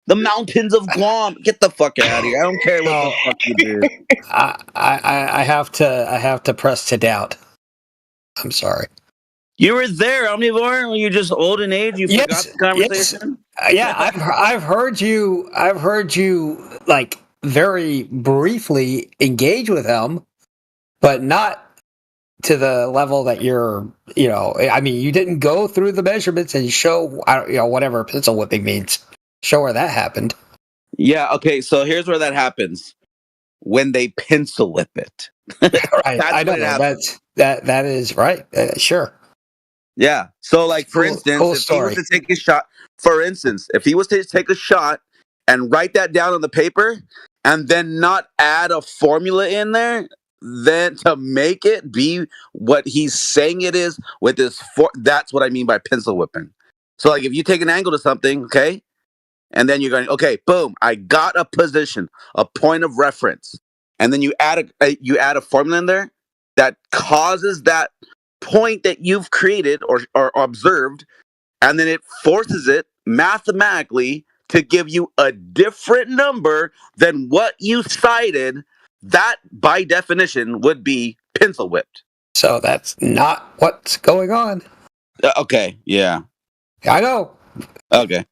the mountains of Guam." Get the fuck out of here! I don't care what the fuck you did. I have to press to doubt. I'm sorry. You were there, Omnivore. Were you just old in age? You forgot the conversation. Yes. Yeah, I've heard you. I've heard you like very briefly engage with him, but not to the level that you're. You know, I mean, you didn't go through the measurements and show. Whatever pencil whipping means. Show where that happened. Yeah. Okay. So here's where that happens. When they pencil whip it. Right. I don't know. That is right. Sure. Yeah. So, like, for instance, if he was to take a shot, and write that down on the paper and then not add a formula in there, then to make it be what he's saying it is with this, that's what I mean by pencil whipping. So, like, if you take an angle to something, okay, and then you're going, okay, boom, I got a position, a point of reference, and then you add a formula in there that causes that point that you've created or observed, and then it forces it mathematically to give you a different number than what you cited. That, by definition, would be pencil whipped. So that's not what's going on. Okay, yeah. I know. Okay.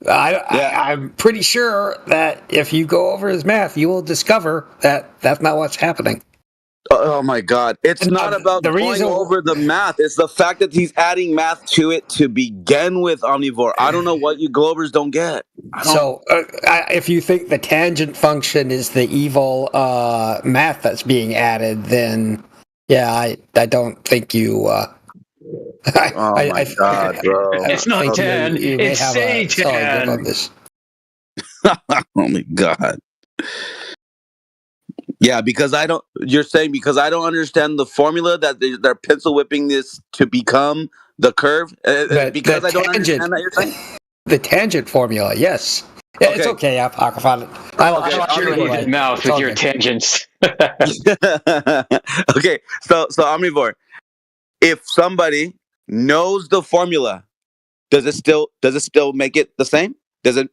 I'm pretty sure that if you go over his math, you will discover that that's not what's happening. Oh my God. It's not about going over the math. It's the fact that he's adding math to it to begin with, Omnivore. I don't know what you Glovers don't get. So if you think the tangent function is the evil math that's being added, then yeah, I don't think you... oh my God, bro. It's not 10. It's Satan. Oh my God. Yeah, because I don't. You're saying because I don't understand the formula that they're pencil whipping this to become the curve. Because I don't understand that, you're saying. The tangent formula, yes. Yeah, it's okay, Apocrypha. I Shut your anyway. mouth It's with all your good. tangents. Okay, so Omnivore, if somebody knows the formula, does it still make it the same? Does it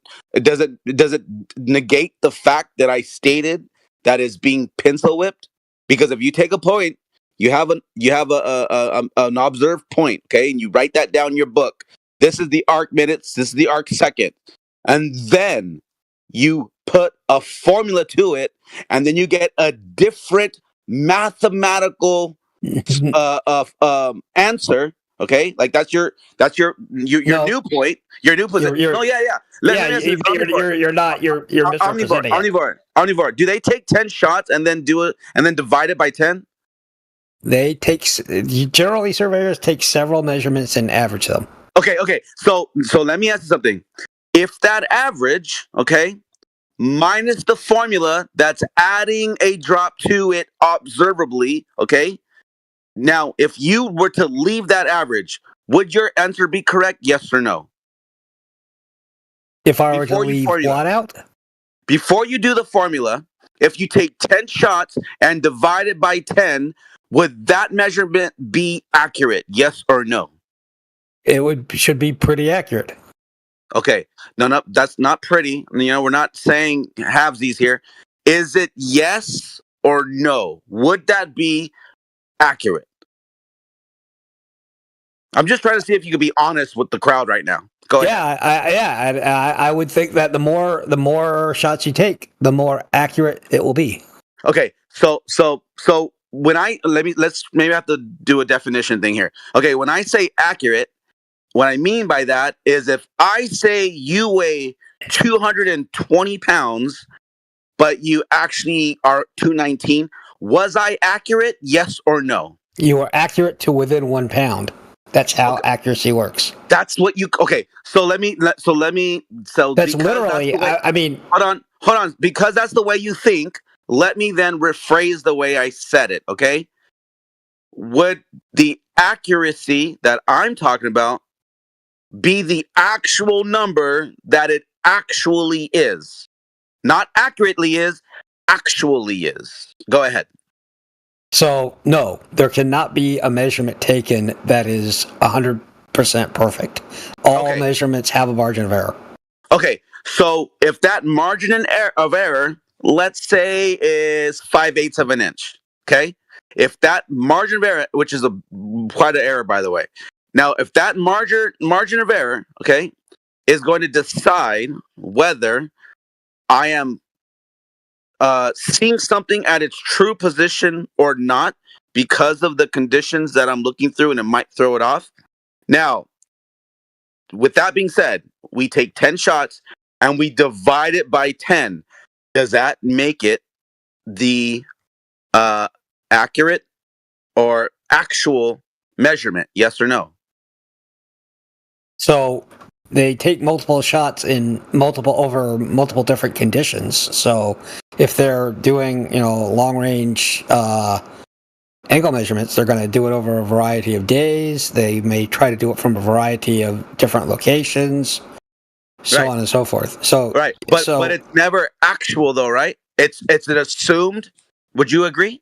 negate the fact that I stated that is being pencil whipped? Because if you take a point, you have an observed point, okay, and you write that down in your book. This is the arc minutes. This is the arc second, and then you put a formula to it, and then you get a different mathematical answer. Okay, like that's your new point, your new position. You're misrepresenting it. Omnivore. Do they take 10 shots and then divide it by 10? They generally surveyors take several measurements and average them. Okay. So let me ask you something. If that average, okay, minus the formula that's adding a drop to it observably, okay. Now, if you were to leave that average, would your answer be correct? Yes or no? If I were to leave what out? Before you do the formula, if you take 10 shots and divide it by 10, would that measurement be accurate? Yes or no? It should be pretty accurate. Okay. No, that's not pretty. We're not saying halvesies here. Is it yes or no? Would that be accurate? I'm just trying to see if you could be honest with the crowd right now. Go ahead. I would think that the more shots you take, the more accurate it will be. Okay, so when let's maybe have to do a definition thing here. Okay, when I say accurate, what I mean by that is if I say you weigh 220 pounds, but you actually are 219, was I accurate? Yes or no? You are accurate to within 1 pound. That's how accuracy works. That's what you. Okay, so that's literally. I mean, hold on. Because that's the way you think. Let me then rephrase the way I said it. Okay. Would the accuracy that I'm talking about be the actual number that it actually is? Not accurately is, actually is. Go ahead. So, no, there cannot be a measurement taken that is 100% perfect. All measurements have a margin of error. Okay, so if that margin of error, let's say, is 5/8 of an inch, okay? If that margin of error, which is quite an error, by the way. Now, if that margin of error, okay, is going to decide whether I am seeing something at its true position or not because of the conditions that I'm looking through, and it might throw it off. Now, with that being said, we take 10 shots and we divide it by 10. Does that make it the accurate or actual measurement? Yes or no? So they take multiple shots in multiple different conditions. So if they're doing, long range angle measurements, they're going to do it over a variety of days. They may try to do it from a variety of different locations, so on and so forth. So but it's never actual though, right? It's an assumed. Would you agree?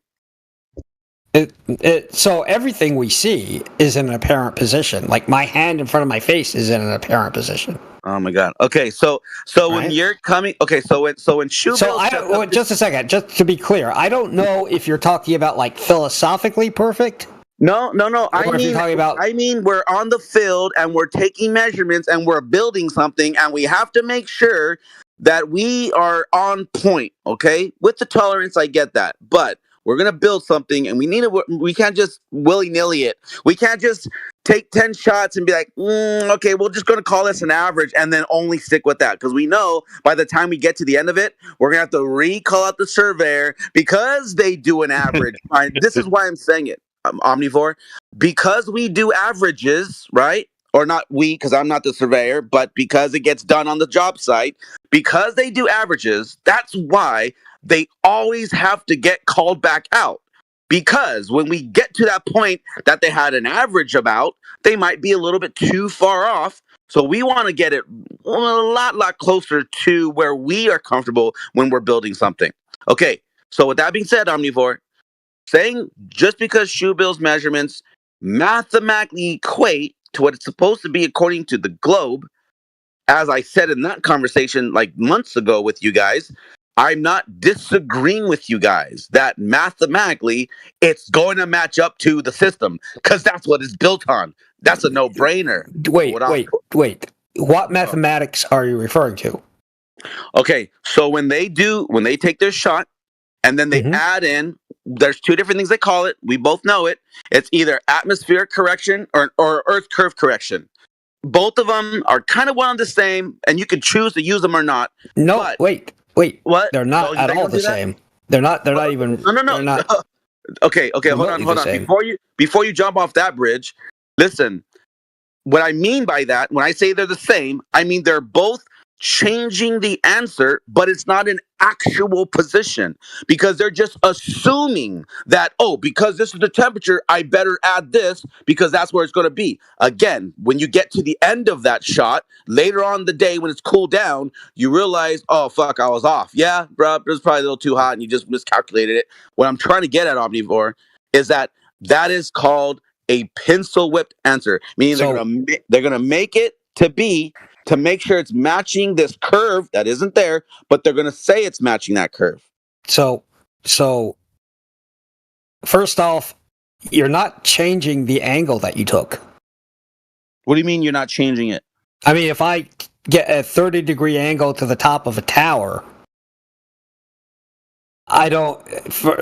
So everything we see is in an apparent position. Like my hand in front of my face is in an apparent position. Oh my God. Okay, so when you're coming, so when Shoebill. So just a second, just to be clear, I don't know if you're talking about like philosophically perfect. No. I mean, we're on the field and we're taking measurements and we're building something, and we have to make sure that we are on point. Okay, with the tolerance, I get that, but we're gonna build something, and we can't just willy-nilly it. We can't just take 10 shots and be like, okay, we're just gonna call this an average, and then only stick with that, because we know by the time we get to the end of it, we're gonna have to recall out the surveyor because they do an average. This is why I'm saying it, Omnivore, because we do averages, right? Or not we, because I'm not the surveyor, but because it gets done on the job site, because they do averages, that's why they always have to get called back out. Because when we get to that point that they had an average about, they might be a little bit too far off. So we want to get it a lot closer to where we are comfortable when we're building something. Okay, so with that being said, Omnivore, saying just because Shoebill's measurements mathematically equate to what it's supposed to be according to the globe, as I said in that conversation like months ago with you guys, I'm not disagreeing with you guys that mathematically it's going to match up to the system because that's what it's built on. That's a no-brainer. Wait. What mathematics are you referring to? Okay, so when they take their shot and then they add in, there's two different things they call it. We both know it. It's either atmospheric correction or Earth curve correction. Both of them are kind of one and the same, and you can choose to use them or not. No, but, wait. What? They're not at all the same. They're not even. No. Okay. Hold on. Before you jump off that bridge, listen. What I mean by that, when I say they're the same, I mean they're both changing the answer, but it's not an actual position because they're just assuming that, because this is the temperature, I better add this because that's where it's going to be. Again, when you get to the end of that shot, later on in the day when it's cooled down, you realize, oh, fuck, I was off. Yeah, bro, it was probably a little too hot and you just miscalculated it. What I'm trying to get at, Omnivore, is that is called a pencil whipped answer, meaning they're gonna make it to make sure it's matching this curve that isn't there, but they're gonna say it's matching that curve. So first off, you're not changing the angle that you took. What do you mean you're not changing it? I mean, if I get a 30-degree angle to the top of a tower,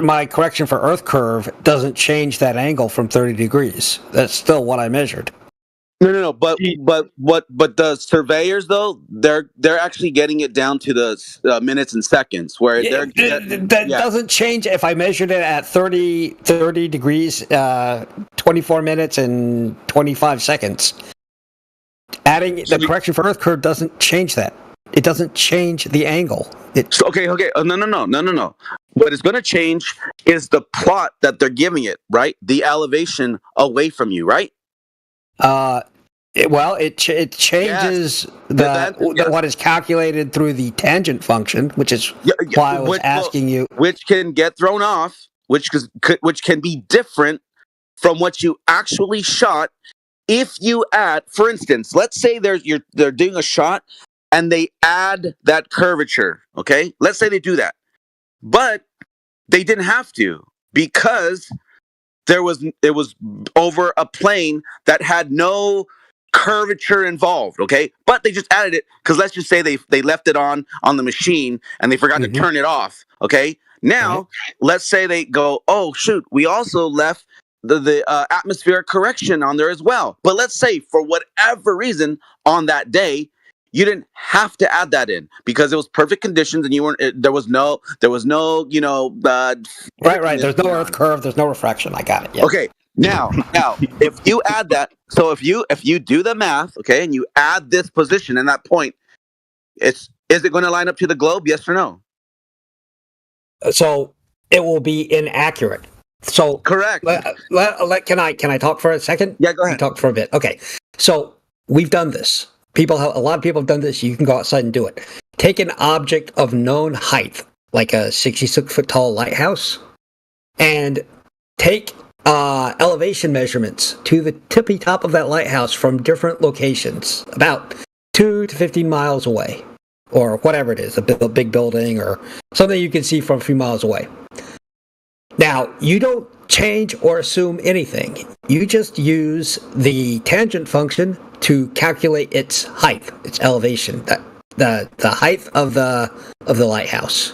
my correction for Earth curve doesn't change that angle from 30 degrees. That's still what I measured. No. But the surveyors though, they're actually getting it down to the minutes and seconds where that doesn't change if I measured it at 30 degrees, 24 minutes and 25 seconds. Adding the correction for Earth curve doesn't change that. It doesn't change the angle. Okay. No. What is going to change is the plot that they're giving it, right? The elevation away from you, right? It changes what is calculated through the tangent function, which is why I was asking you. Which can get thrown off, which can be different from what you actually shot. If you add, for instance, let's say they're doing a shot and they add that curvature, okay? Let's say they do that. But they didn't have to because it was over a plane that had no curvature involved, okay? But they just added it because let's just say they left it on the machine and they forgot to turn it off, okay? Now, let's say they go, oh, shoot, we also left the atmospheric correction on there as well. But let's say for whatever reason on that day, you didn't have to add that in because it was perfect conditions and you weren't. There was no. Right. There's no Earth curve. There's no refraction. I got it. Yeah. Okay. Now, if you add that, so if you do the math, okay, and you add this position and that point, is it going to line up to the globe? Yes or no? So it will be inaccurate. So correct. Can I talk for a second? Yeah, go ahead. Talk for a bit. Okay. So we've done this. A lot of people have done this. You can go outside and do it. Take an object of known height, like a 66-foot tall lighthouse, and take elevation measurements to the tippy top of that lighthouse from different locations, about 2 to 15 miles away, or whatever it is, a big building or something you can see from a few miles away. Now, you don't change or assume anything. You just use the tangent function to calculate its height, its elevation, the height of the lighthouse.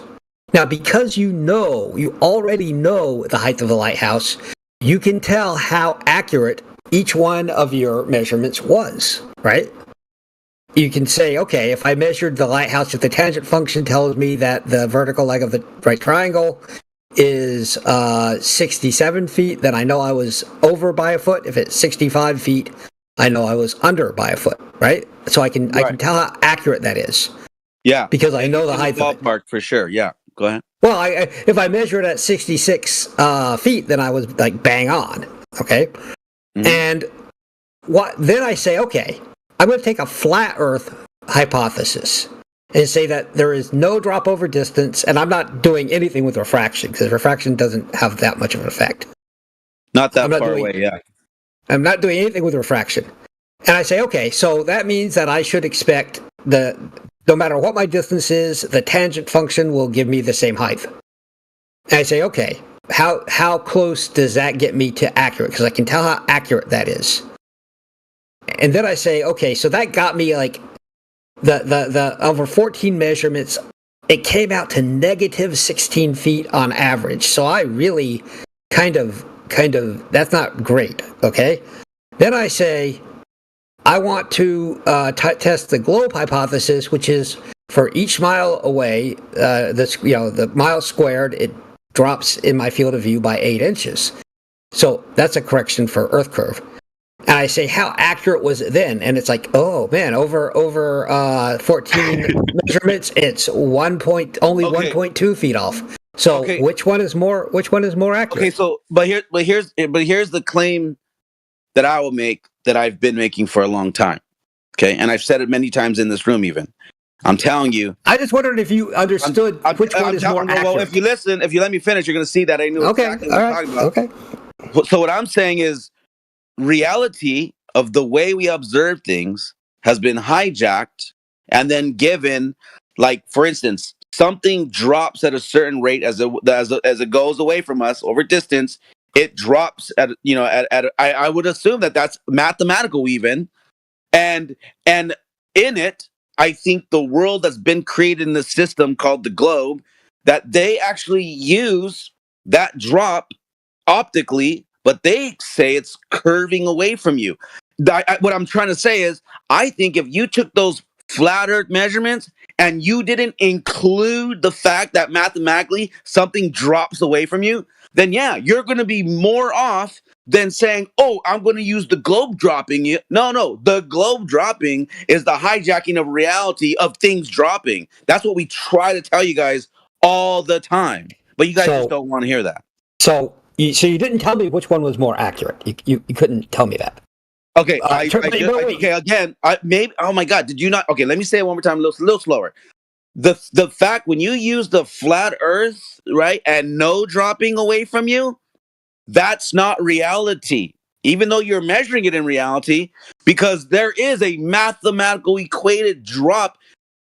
Now, because you already know the height of the lighthouse, you can tell how accurate each one of your measurements was, right? You can say, okay, if I measured the lighthouse, if the tangent function tells me that the vertical leg of the right triangle is 67 feet, then I know I was over by a foot. If it's 65 feet, I know I was under by a foot, right? So I can tell how accurate that is. Yeah. Because I know the height of it. Ballpark for sure. Yeah. Go ahead. Well, if I measured at 66 feet, then I was like bang on. Okay, and then I say, okay, I'm going to take a flat Earth hypothesis and say that there is no drop over distance, and I'm not doing anything with refraction because refraction doesn't have that much of an effect. Not that far away, yeah. I'm not doing anything with refraction. And I say, okay, so that means that I should expect no matter what my distance is, the tangent function will give me the same height. And I say, okay, how close does that get me to accurate? Because I can tell how accurate that is. And then I say, okay, so that got me like the over 14 measurements, it came out to negative 16 feet on average. So I really kind of, that's not great, okay? Then I say, I want to test the globe hypothesis, which is for each mile away, the mile squared, it drops in my field of view by 8 inches. So that's a correction for Earth curve. And I say, how accurate was it then? And it's like, oh man, over 14 measurements, it's only 1.2 feet off. So which one is more accurate? Okay, so but here's the claim that I will make that I've been making for a long time. Okay, and I've said it many times in this room even. I'm telling you. I just wondered if you understood which one is more accurate. Well, if you listen, if you let me finish, you're going to see that I knew exactly what I'm talking about. Okay. So what I'm saying is reality of the way we observe things has been hijacked and then given, like, for instance, something drops at a certain rate as it goes away from us over distance. It drops at I would assume that that's mathematical even, and in it, I think the world that's been created in the system called the globe, that they actually use that drop optically, but they say it's curving away from you. What I'm trying to say is, I think if you took those flat Earth measurements and you didn't include the fact that mathematically something drops away from you, then yeah, you're going to be more off than saying, oh, I'm going to use the globe dropping. No, the globe dropping is the hijacking of reality of things dropping. That's what we try to tell you guys all the time. But you guys just don't want to hear that. So you didn't tell me which one was more accurate. You couldn't tell me that. Okay, maybe. Oh my God, did you not? Okay, let me say it one more time, a little slower. The fact when you use the flat Earth, right, and no dropping away from you, that's not reality. Even though you're measuring it in reality, because there is a mathematical equated drop,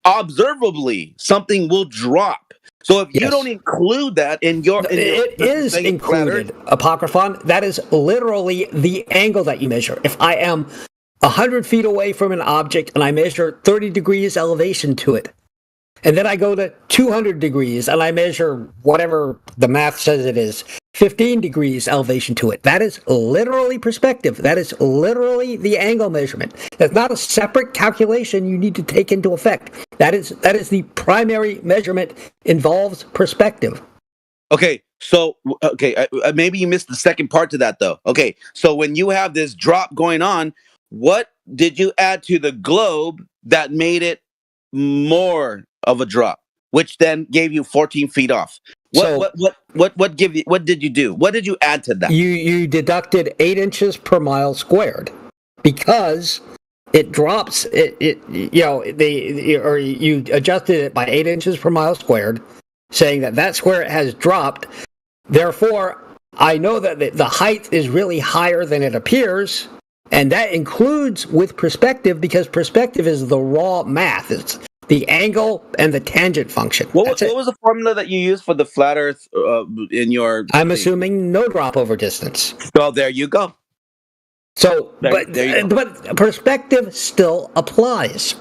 observably, something will drop. So if you don't include that it is included, Apocryphon. That is literally the angle that you measure. If I am 100 feet away from an object and I measure 30 degrees elevation to it, and then I go to 200 degrees and I measure whatever the math says it is, 15 degrees elevation to it. That is literally perspective. That is literally the angle measurement. That's not a separate calculation you need to take into effect. That is the primary measurement, involves perspective. Okay, so maybe you missed the second part to that though. Okay, so when you have this drop going on, what did you add to the globe that made it more of a drop, which then gave you 14 feet off? What did you do? What did you add to that? You deducted 8 inches per mile squared because it drops. You adjusted it by 8 inches per mile squared, saying that's where it has dropped. Therefore, I know that the height is really higher than it appears, and that includes with perspective, because perspective is the raw math. It's the angle and the tangent function. What was the formula that you used for the flat Earth in your? I'm assuming no drop over distance. Well, there you go. So, but perspective still applies.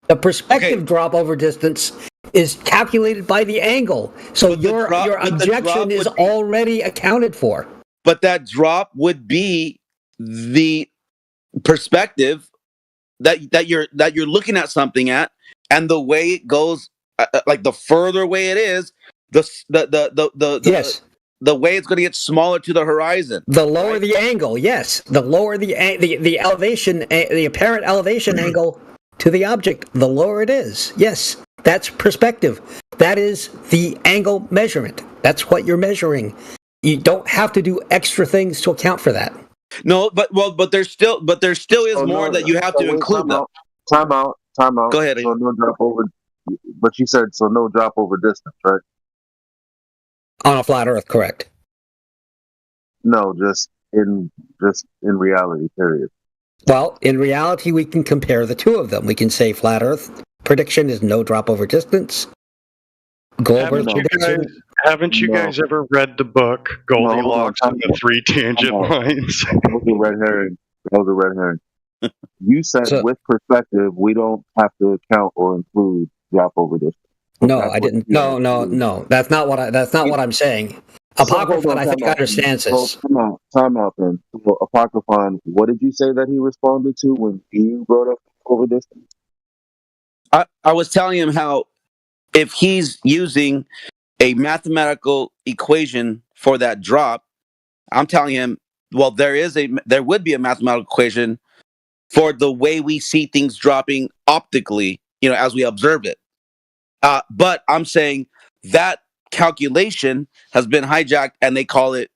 The perspective drop over distance is calculated by the angle. So your objection is already accounted for. But that drop would be the perspective that you're looking at something at. And the way it goes, like the further away it is, the way it's going to get smaller to the horizon. The lower the angle, yes. The lower the elevation, the apparent elevation angle to the object, the lower it is. Yes, that's perspective. that is the angle measurement. That's what you're measuring. You don't have to do extra things to account for that. No, but there still is more that you have to include. Time out. Go ahead. So no drop over. But you said so no drop over distance, right? On a flat Earth, correct? No, just in reality. Period. Well, in reality, we can compare the two of them. We can say flat Earth prediction is no drop over distance. Goldberg prediction. Haven't you guys ever read the book Goldilocks and the Three Tangent Lines? That was a red herring. You said with perspective, we don't have to count or include drop over distance. No, I didn't. No. That's not what I'm saying. Apocryphon, I think, understands this. So, time out then. So, Apocryphon, what did you say that he responded to when you brought up over distance? I was telling him how if he's using a mathematical equation for that drop, I'm telling him, well, there would be a mathematical equation for the way we see things dropping optically, as we observe it. But I'm saying that calculation has been hijacked, and they call it,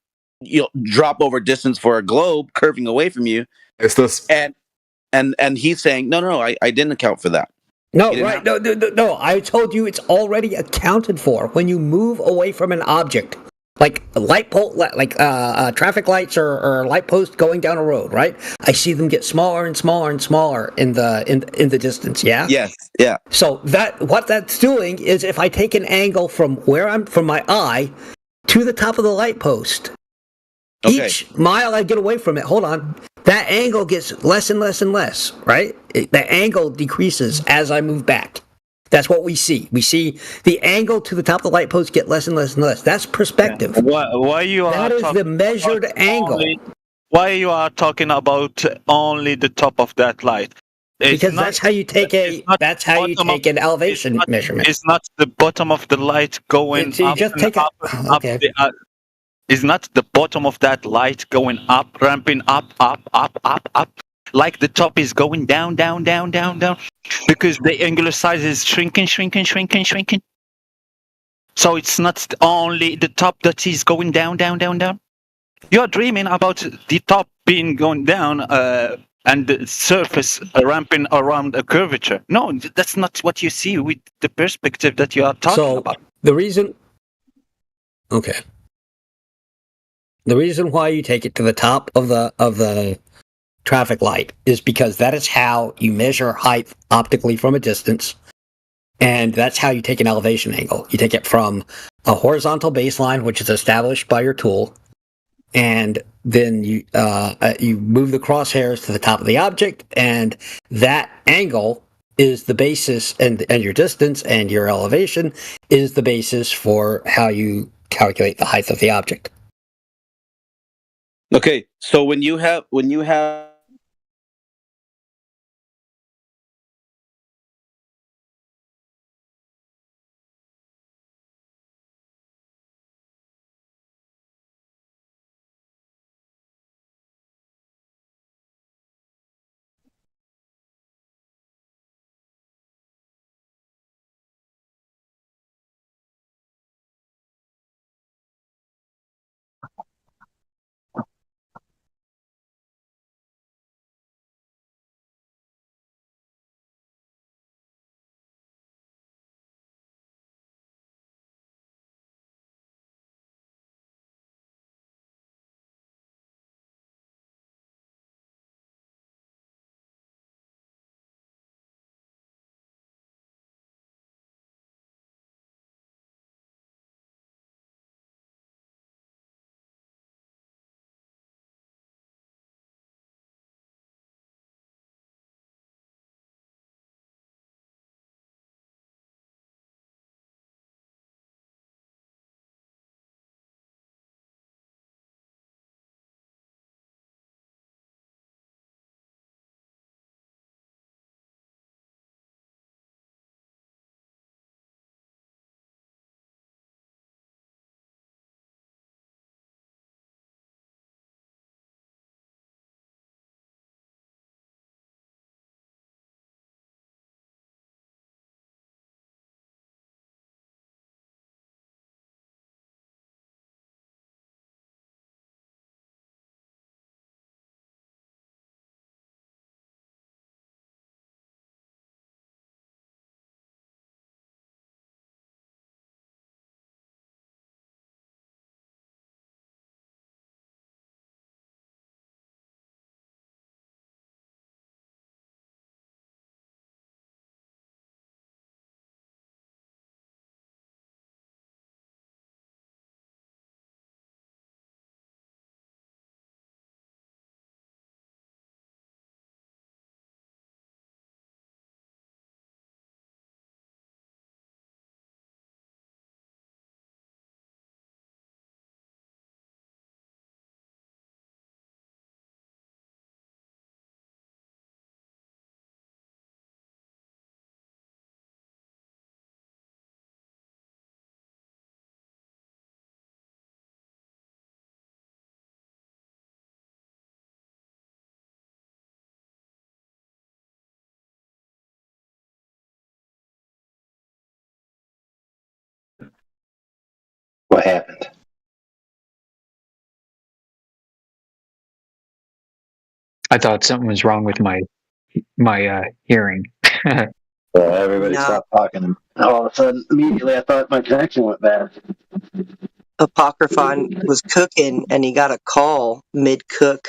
drop over distance for a globe curving away from you. It's this, and he's saying, no, I didn't account for that. No, right? No. I told you it's already accounted for when you move away from an object, like a light pole, like traffic lights or light posts going down a road. Right? I see them get smaller and smaller and smaller in the distance. Yeah. Yes. Yeah. So what that's doing is if I take an angle from my eye to the top of the light post, each mile I get away from it. Hold on. That angle gets less and less and less, right? The angle decreases as I move back. That's what we see. We see the angle to the top of the light post get less and less and less. That's perspective. That is the measured angle. Why you are talking about only the top of that light? Because that's how you take an elevation measurement. It's not the bottom of the light going up. Okay. Is not the bottom of that light going up, ramping up, like the top is going down, because the angular size is shrinking. So it's not only the top that is going down. You're dreaming about the top being going down and the surface ramping around a curvature. No, that's not what you see with the perspective that you are talking about. The reason why you take it to the top of the traffic light is because that is how you measure height optically from a distance, and that's how you take an elevation angle. You take it from a horizontal baseline, which is established by your tool, and then you move the crosshairs to the top of the object, and that angle is the basis, and your distance and your elevation is the basis for how you calculate the height of the object. Okay, so when you have happened. I thought something was wrong with my hearing. So everybody stopped talking, and all of a sudden, immediately, I thought my connection went bad. Apocryphon was cooking, and he got a call mid-cook.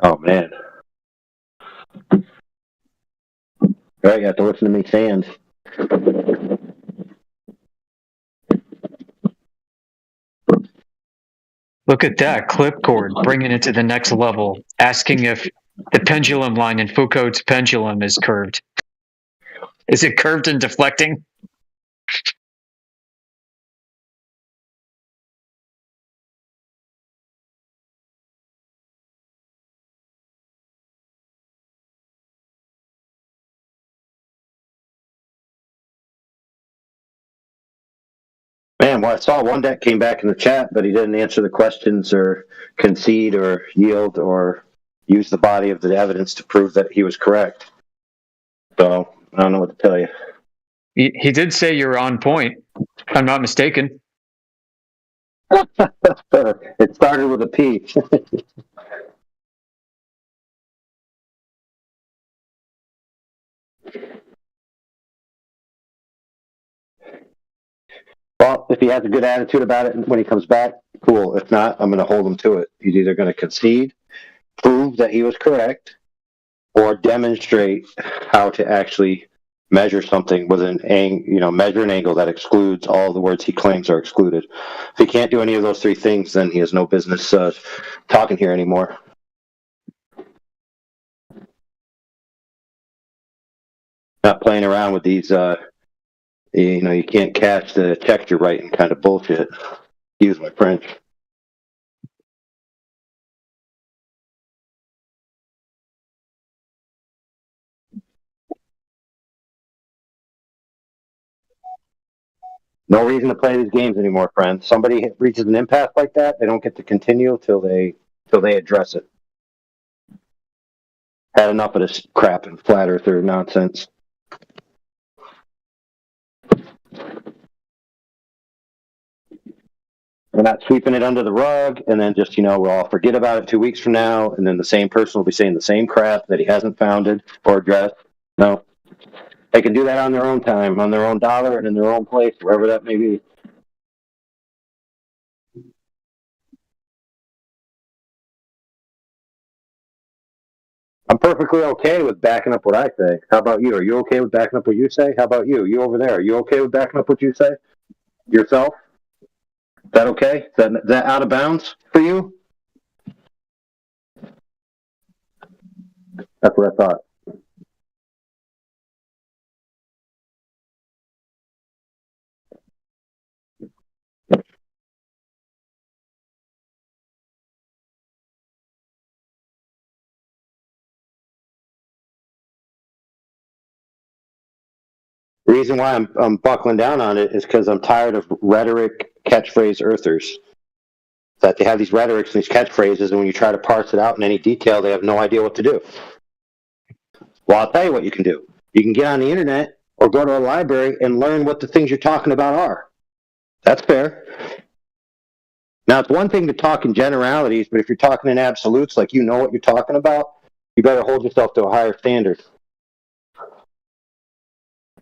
Oh man! All right, you have to listen to me sand. Look at that clipcord, bringing it to the next level, asking if the pendulum line in Foucault's pendulum is curved. Is it curved and deflecting? Man, well, I saw one deck came back in the chat, but he didn't answer the questions or concede or yield or use the body of the evidence to prove that he was correct. So I don't know what to tell you. He did say you're on point. If I'm not mistaken. It started with a P. Well, if he has a good attitude about it when he comes back, cool. If not, I'm going to hold him to it. He's either going to concede, prove that he was correct, or demonstrate how to actually measure something with measure an angle that excludes all the words he claims are excluded. If he can't do any of those three things, then he has no business talking here anymore. Not playing around with these, you can't catch the texture right and kind of bullshit. Use my French. No reason to play these games anymore, friends. Somebody reaches an impasse like that, they don't get to continue till they address it. Had enough of this crap and flat earther nonsense. We're not sweeping it under the rug and then just, we'll all forget about it 2 weeks from now, and then the same person will be saying the same crap that he hasn't founded or addressed. No. They can do that on their own time, on their own dollar, and in their own place, wherever that may be. I'm perfectly okay with backing up what I say. How about you? Are you okay with backing up what you say? How about you? You over there, are you okay with backing up what you say? Yourself? Is that okay? Is that out of bounds for you? That's what I thought. The reason why I'm buckling down on it is because I'm tired of rhetoric catchphrase earthers. That they have these rhetorics and these catchphrases, and when you try to parse it out in any detail, they have no idea what to do. Well, I'll tell you what you can do. You can get on the internet or go to a library and learn what the things you're talking about are. That's fair. Now, it's one thing to talk in generalities, but if you're talking in absolutes, like you know what you're talking about, you better hold yourself to a higher standard.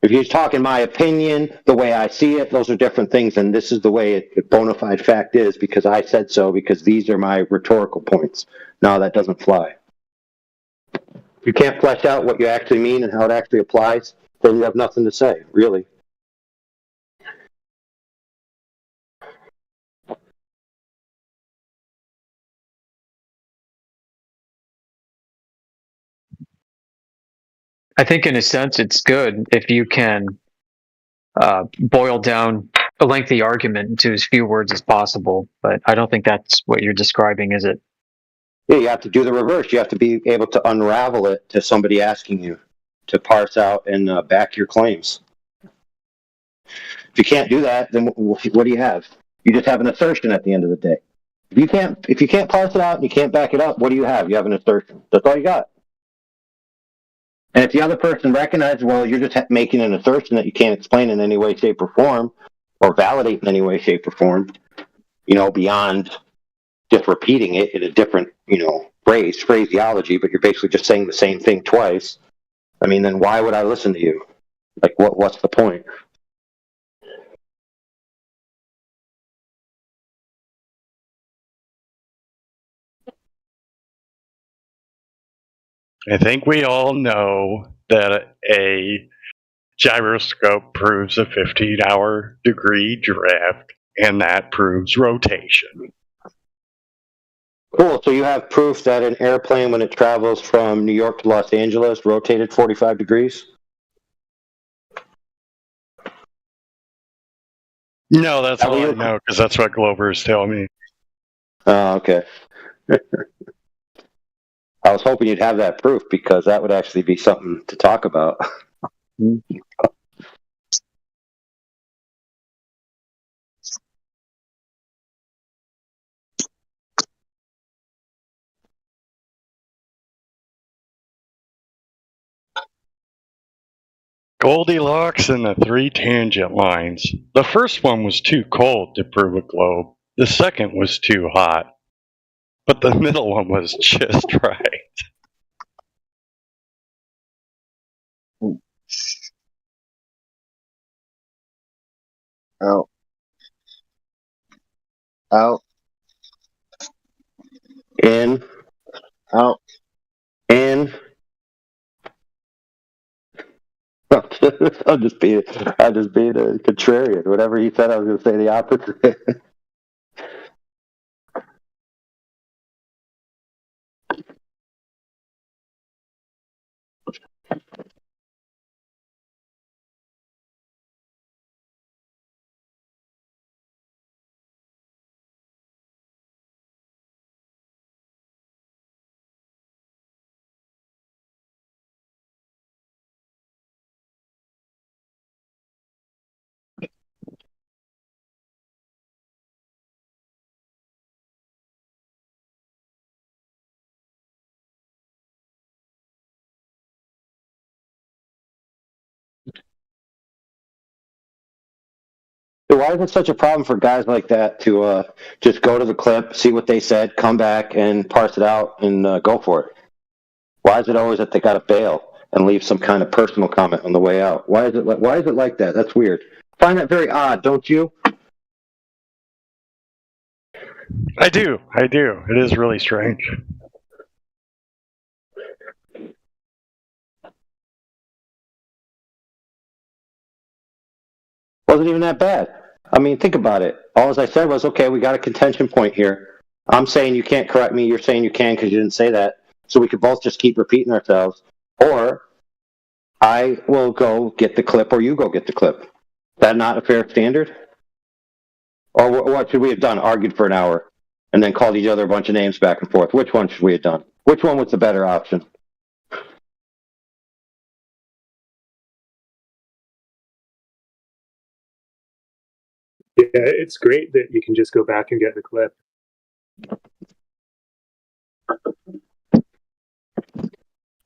If you're talking my opinion, the way I see it, those are different things, and this is the way it bona fide fact is because I said so, because these are my rhetorical points. No, that doesn't fly. If you can't flesh out what you actually mean and how it actually applies, then you have nothing to say, really. I think in a sense it's good if you can boil down a lengthy argument into as few words as possible, but I don't think that's what you're describing, is it? Yeah, you have to do the reverse. You have to be able to unravel it to somebody asking you to parse out and back your claims. If you can't do that, then what do you have? You just have an assertion at the end of the day. If you can't parse it out and you can't back it up, what do you have? You have an assertion. That's all you got. And if the other person recognizes, well, you're just making an assertion that you can't explain in any way, shape, or form, or validate in any way, shape, or form, beyond just repeating it in a different, phraseology, but you're basically just saying the same thing twice. I mean, then why would I listen to you? Like, what's the point? I think we all know that a gyroscope proves a 15-hour degree drift, and that proves rotation. Cool. So you have proof that an airplane, when it travels from New York to Los Angeles, rotated 45 degrees? No, that's all I know, because that's what Globers tell me. Oh, okay. I was hoping you'd have that proof, because that would actually be something to talk about. Goldilocks and the three tangent lines. The first one was too cold to prove a globe. The second was too hot. But the middle one was just right. Out. Out. In. Out. In. I'm just being a contrarian. Whatever he said, I was going to say the opposite. So why is it such a problem for guys like that to just go to the clip, see what they said, come back and parse it out and go for it? Why is it always that they got to bail and leave some kind of personal comment on the way out? Why is it like that? That's weird. I find that very odd, don't you? I do. It is really strange. Wasn't even that bad. I mean, think about it. All I said was, okay, we got a contention point here. I'm saying you can't correct me. You're saying you can because you didn't say that. So we could both just keep repeating ourselves. Or I will go get the clip or you go get the clip. Is that not a fair standard? Or what should we have done? Argued for an hour and then called each other a bunch of names back and forth. Which one should we have done? Which one was the better option? Yeah, it's great that you can just go back and get the clip.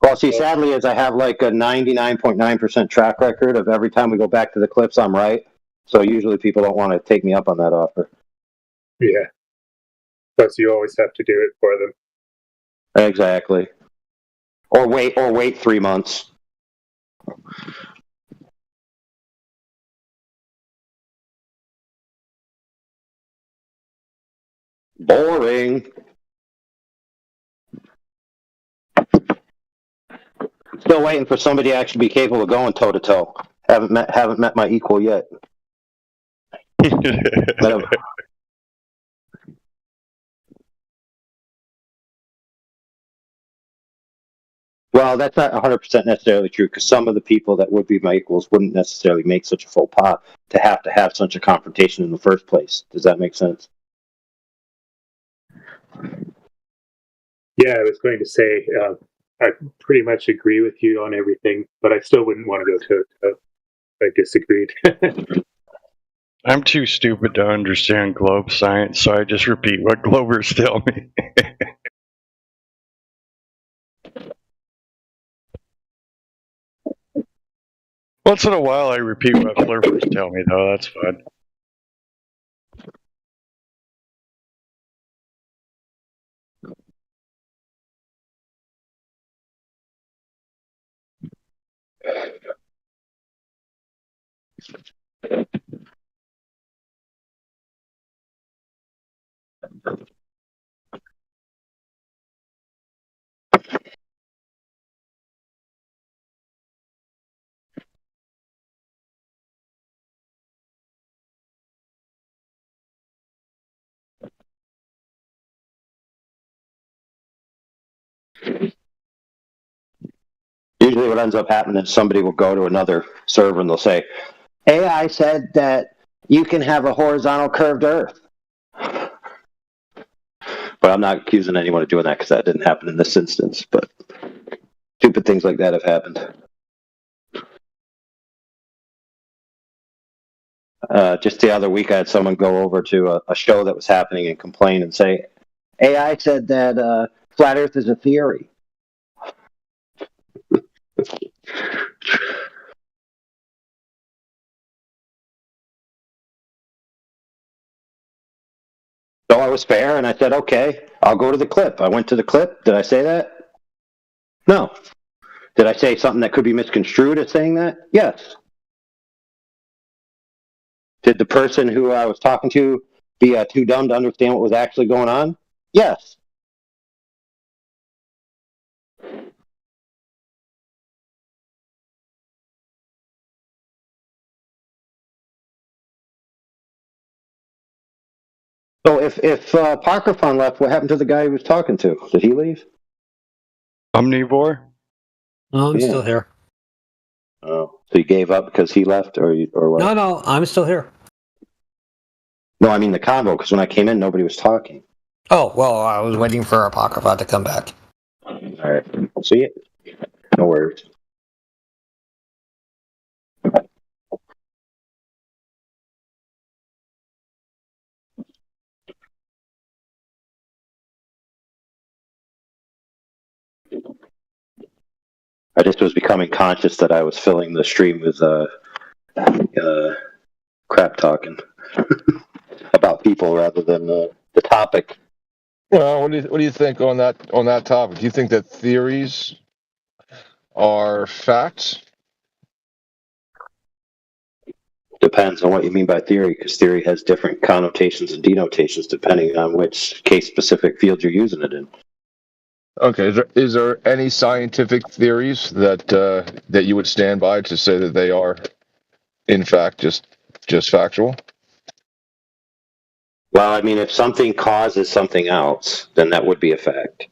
Well, see, sadly, is I have like a 99.9% track record of every time we go back to the clips, I'm right. So usually people don't want to take me up on that offer. Yeah. Plus, you always have to do it for them. Exactly. Or wait 3 months. Boring. Still waiting for somebody to actually be capable of going toe to toe. Haven't met my equal yet. Well, that's not 100% necessarily true, because some of the people that would be my equals wouldn't necessarily make such a faux pas to have such a confrontation in the first place. Does that make sense? Yeah, I was going to say, I pretty much agree with you on everything, but I still wouldn't want to go toe to toe. I disagreed. I'm too stupid to understand globe science, so I just repeat what Globers tell me. Once in a while, I repeat what Flurfers tell me, though. That's fun. Usually what ends up happening is somebody will go to another server and they'll say, AI said that you can have a horizontal curved Earth. But I'm not accusing anyone of doing that because that didn't happen in this instance. But stupid things like that have happened. Just the other week, I had someone go over to a show that was happening and complain and say, AI said that flat Earth is a theory. So I was fair, and I said, okay, I'll go to the clip. I went to the clip. Did I say that? No. Did I say something that could be misconstrued as saying that? Yes. Did the person who I was talking to be too dumb to understand what was actually going on? Yes. So if Parkerfon left, what happened to the guy he was talking to? Did he leave? Omnivore? No, I'm still here. Oh, so you gave up because he left, or what? No, I'm still here. No, I mean the convo, because when I came in, nobody was talking. Oh, well, I was waiting for Apocrypha to come back. All right. See it? No worries. I just was becoming conscious that I was filling the stream with crap talking about people rather than the topic. Well, what do you think on that topic? Do you think that theories are facts? Depends on what you mean by theory, because theory has different connotations and denotations depending on which case-specific field you're using it in. Okay, is there any scientific theories that you would stand by to say that they are, in fact, just factual? Well, I mean, if something causes something else, then that would be a fact,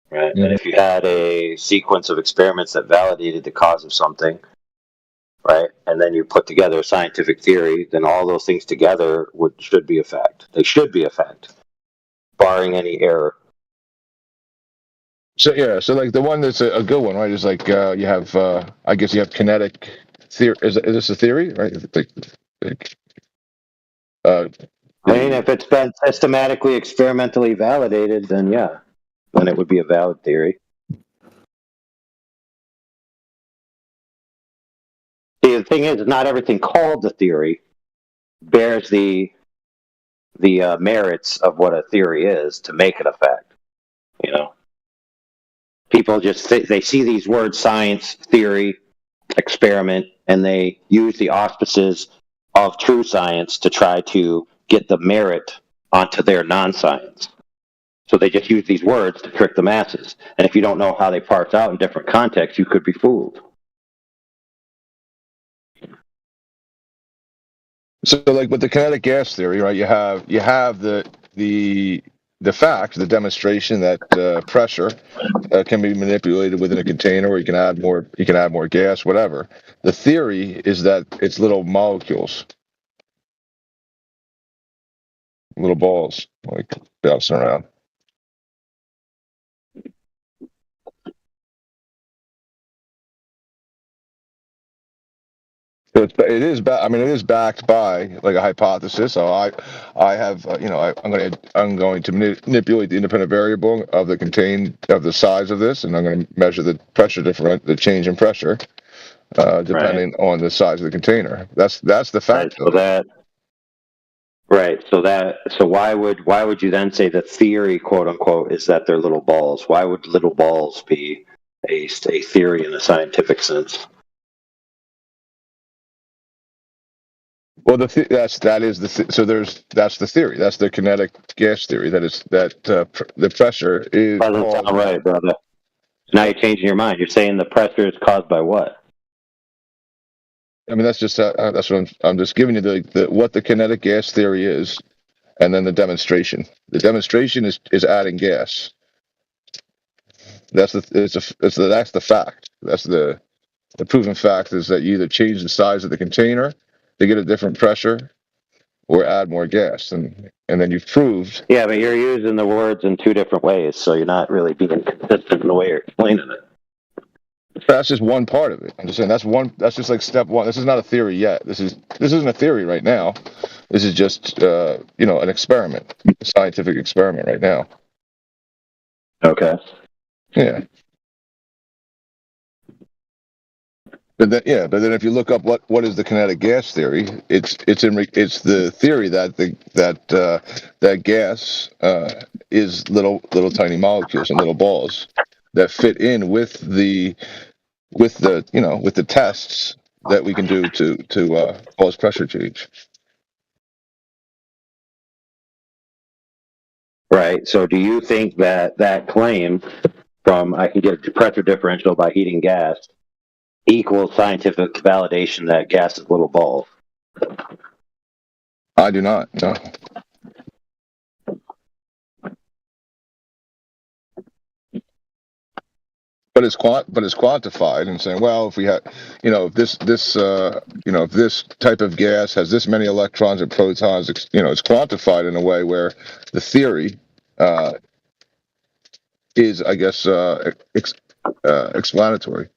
right? And if you had a sequence of experiments that validated the cause of something, right, and then you put together a scientific theory, then all those things together should be a fact. They should be a fact, barring any error. So yeah, so like the one that's a good one, right? Is like you have, I guess you have kinetic theory. Is this a theory, right? I mean, if it's been systematically, experimentally validated, then yeah, then it would be a valid theory. See, the thing is, not everything called the theory bears the merits of what a theory is to make it a fact. You know, people just they see these words: science, theory, experiment, and they use the auspices of true science to try to get the merit onto their non-science. So they just use these words to trick the masses. And if you don't know how they parse out in different contexts, you could be fooled. So like with the kinetic gas theory, right? You have the fact, the demonstration that pressure can be manipulated within a container, or you can add more gas, whatever. The theory is that it's little molecules, little balls, like bouncing around. So it is I mean, it is backed by like a hypothesis. So I have I'm going to manipulate the independent variable of the size of this, and I'm going to measure the pressure the change in pressure, depending on the size of the container. That's the fact of it. So why would you then say the theory, quote unquote, is that they're little balls? Why would little balls be a theory in a scientific sense? Well, that's the theory. That's the kinetic gas theory. The pressure is. Doesn't sound right, brother. Now you're changing your mind. You're saying the pressure is caused by what? I mean, that's what I'm just giving you what the kinetic gas theory is, and then the demonstration. The demonstration is adding gas. That's the fact. That's the proven fact is that you either change the size of the container to get a different pressure, or add more gas, and then you've proved. Yeah, but you're using the words in two different ways, so you're not really being consistent in the way you're explaining it. That's just one part of it. I'm just saying that's just like step one. This is not a theory yet. This isn't a theory right now. This is just an experiment, a scientific experiment right now. Okay. Yeah. But then if you look up what is the kinetic gas theory, it's the theory that gas is little tiny molecules and little balls that fit in with the tests that we can do to cause pressure change. Right. So do you think that claim from I can get a pressure differential by heating gas equals scientific validation that gas is little balls? I do not. No. But it's quantified and saying, well, if we have, if this type of gas has this many electrons and protons, it's quantified in a way where the theory is, I guess, explanatory.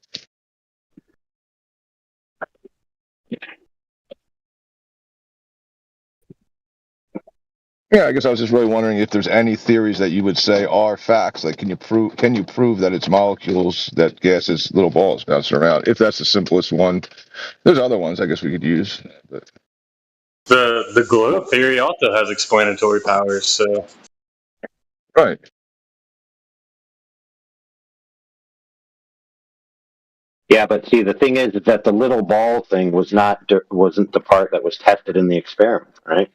Yeah, I guess I was just really wondering if there's any theories that you would say are facts. Like, can you prove that it's molecules, that gas is little balls bouncing around? If that's the simplest one, there's other ones I guess we could use. But. The globe theory also has explanatory powers. So. Right. Yeah, but see, the thing is that the little ball thing wasn't the part that was tested in the experiment, right?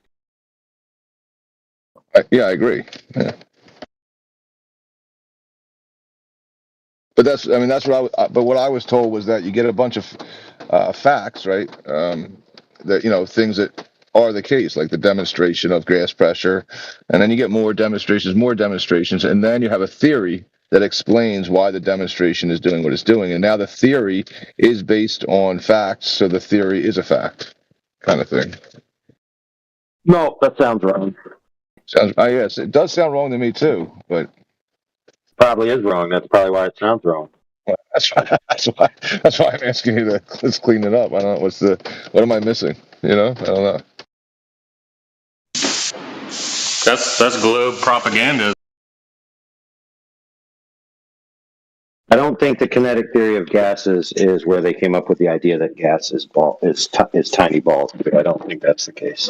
Yeah, I agree. Yeah. But that's what I was told was that you get a bunch of facts, right? That things that are the case, like the demonstration of gas pressure, and then you get more demonstrations, and then you have a theory that explains why the demonstration is doing what it's doing. And now the theory is based on facts, so the theory is a fact, kind of thing. No, that sounds wrong. Yes, it does sound wrong to me too, but probably is wrong. That's probably why it sounds wrong. That's why I'm asking you to let's clean it up. I don't know what am I missing? I don't know. That's globe propaganda. I don't think the kinetic theory of gases is where they came up with the idea that gas is tiny balls. I don't think that's the case.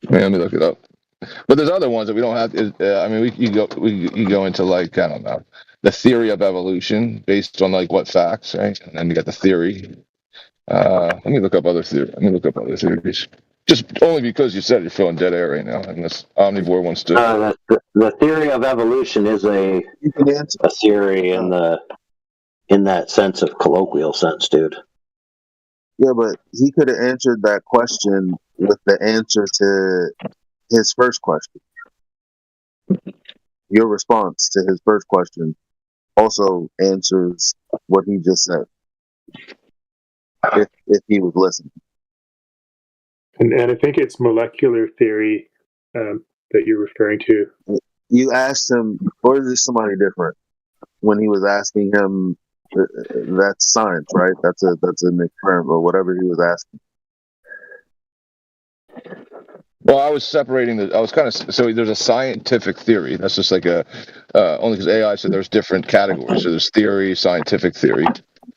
Let me look it up. But there's other ones that we don't have. You go into like, I don't know, the theory of evolution based on like what facts, right? And then you got the theory. Let me look up other theories. Just only because you said you're feeling dead air right now, and this omnivore wants to. The theory of evolution is a theory in that sense of colloquial sense, dude. Yeah, but he could have answered that question with the answer to his first question. Your response to his first question also answers what he just said. If he was listening. And I think it's molecular theory that you're referring to. You asked him, or is this somebody different? When he was asking him, that's science, right? That's an experiment or whatever he was asking. Well, I was separating I was kind of, so there's a scientific theory. That's just like only because AI said there's different categories. So there's theory, scientific theory.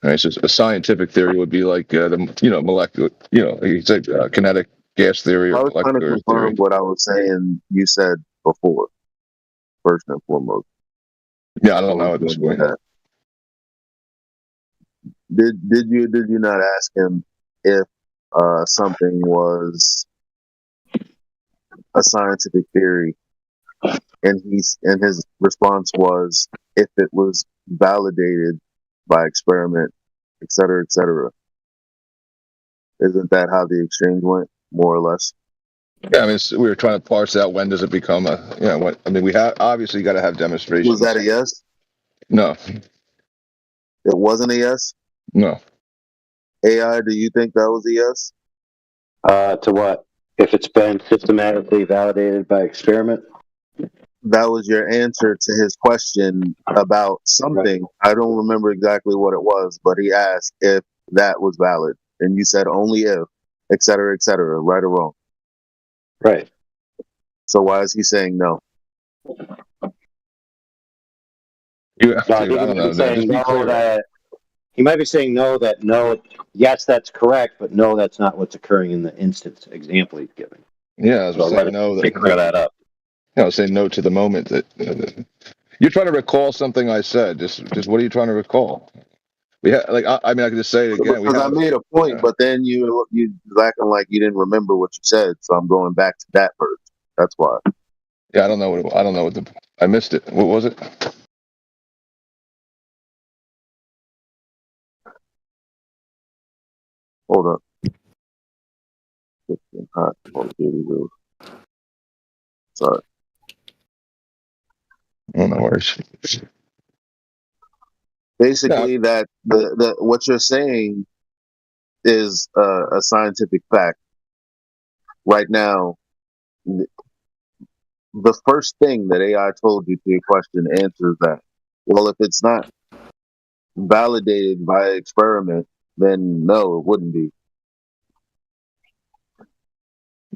Right. So a scientific theory would be like molecular, you said kinetic gas theory I or was trying to molecular confirm theory. what I was saying. You said before, first and foremost. Yeah, I don't know at this point. Did you not ask him if something was a scientific theory, and his response was if it was validated by experiment, et cetera, et cetera. Isn't that how the exchange went, more or less? Yeah, I mean, we were trying to parse out when does it become we have obviously got to have demonstrations. Was that a yes? No. It wasn't a yes? No. AI, do you think that was a yes? To what? If it's been systematically validated by experiment? That was your answer to his question about something. I don't remember exactly what it was, but he asked if that was valid. And you said only if, et cetera, right or wrong. Right. So why is he saying no? Yeah, No, he might be saying no that he might be saying no that no, yes, that's correct, but no, that's not what's occurring in the instance example he's giving. Yeah, I was saying no. Clear that up. Say no to the moment that you're trying to recall something I said. Just what are you trying to recall? We have I can just say it again. Because I made a point, but then you acting like you didn't remember what you said, so I'm going back to that verse. That's why. Yeah, I don't know what I missed it. What was it? Hold up. Sorry. No worries. Basically, that the what you're saying is a scientific fact. Right now, the first thing that AI told you to your question answers that. Well, if it's not validated by experiment, then no, it wouldn't be.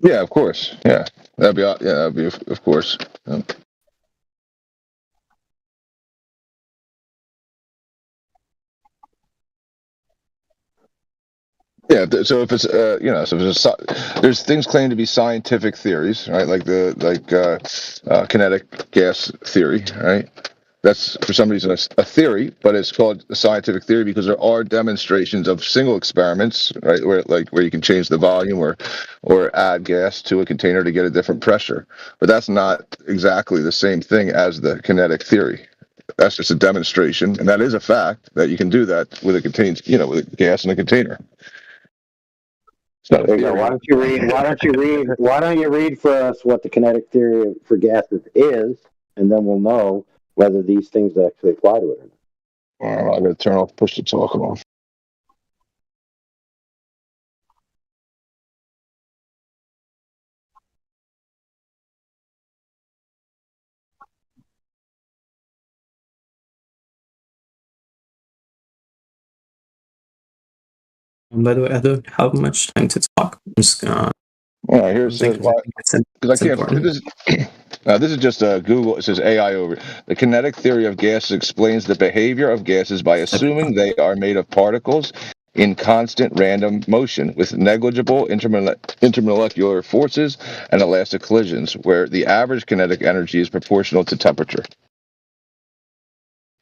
Yeah, of course. Yeah, that'd be of course. Yeah, so if it's there's things claimed to be scientific theories, right? Like kinetic gas theory, right? That's for some reason a theory, but it's called a scientific theory because there are demonstrations of single experiments, right, where you can change the volume or add gas to a container to get a different pressure. But that's not exactly the same thing as the kinetic theory. That's just a demonstration, and that is a fact that you can do that with with gas in a container. There you go. Why don't you read for us what the kinetic theory for gases is, and then we'll know whether these things actually apply to it or not. I'm going to turn off push to talk on. By the way, I don't have much time to talk. I'm just gonna. All right, here it says why. Because I can't. This is just Google. It says AI over. The kinetic theory of gases explains the behavior of gases by assuming they are made of particles in constant random motion with negligible intermolecular forces and elastic collisions, where the average kinetic energy is proportional to temperature.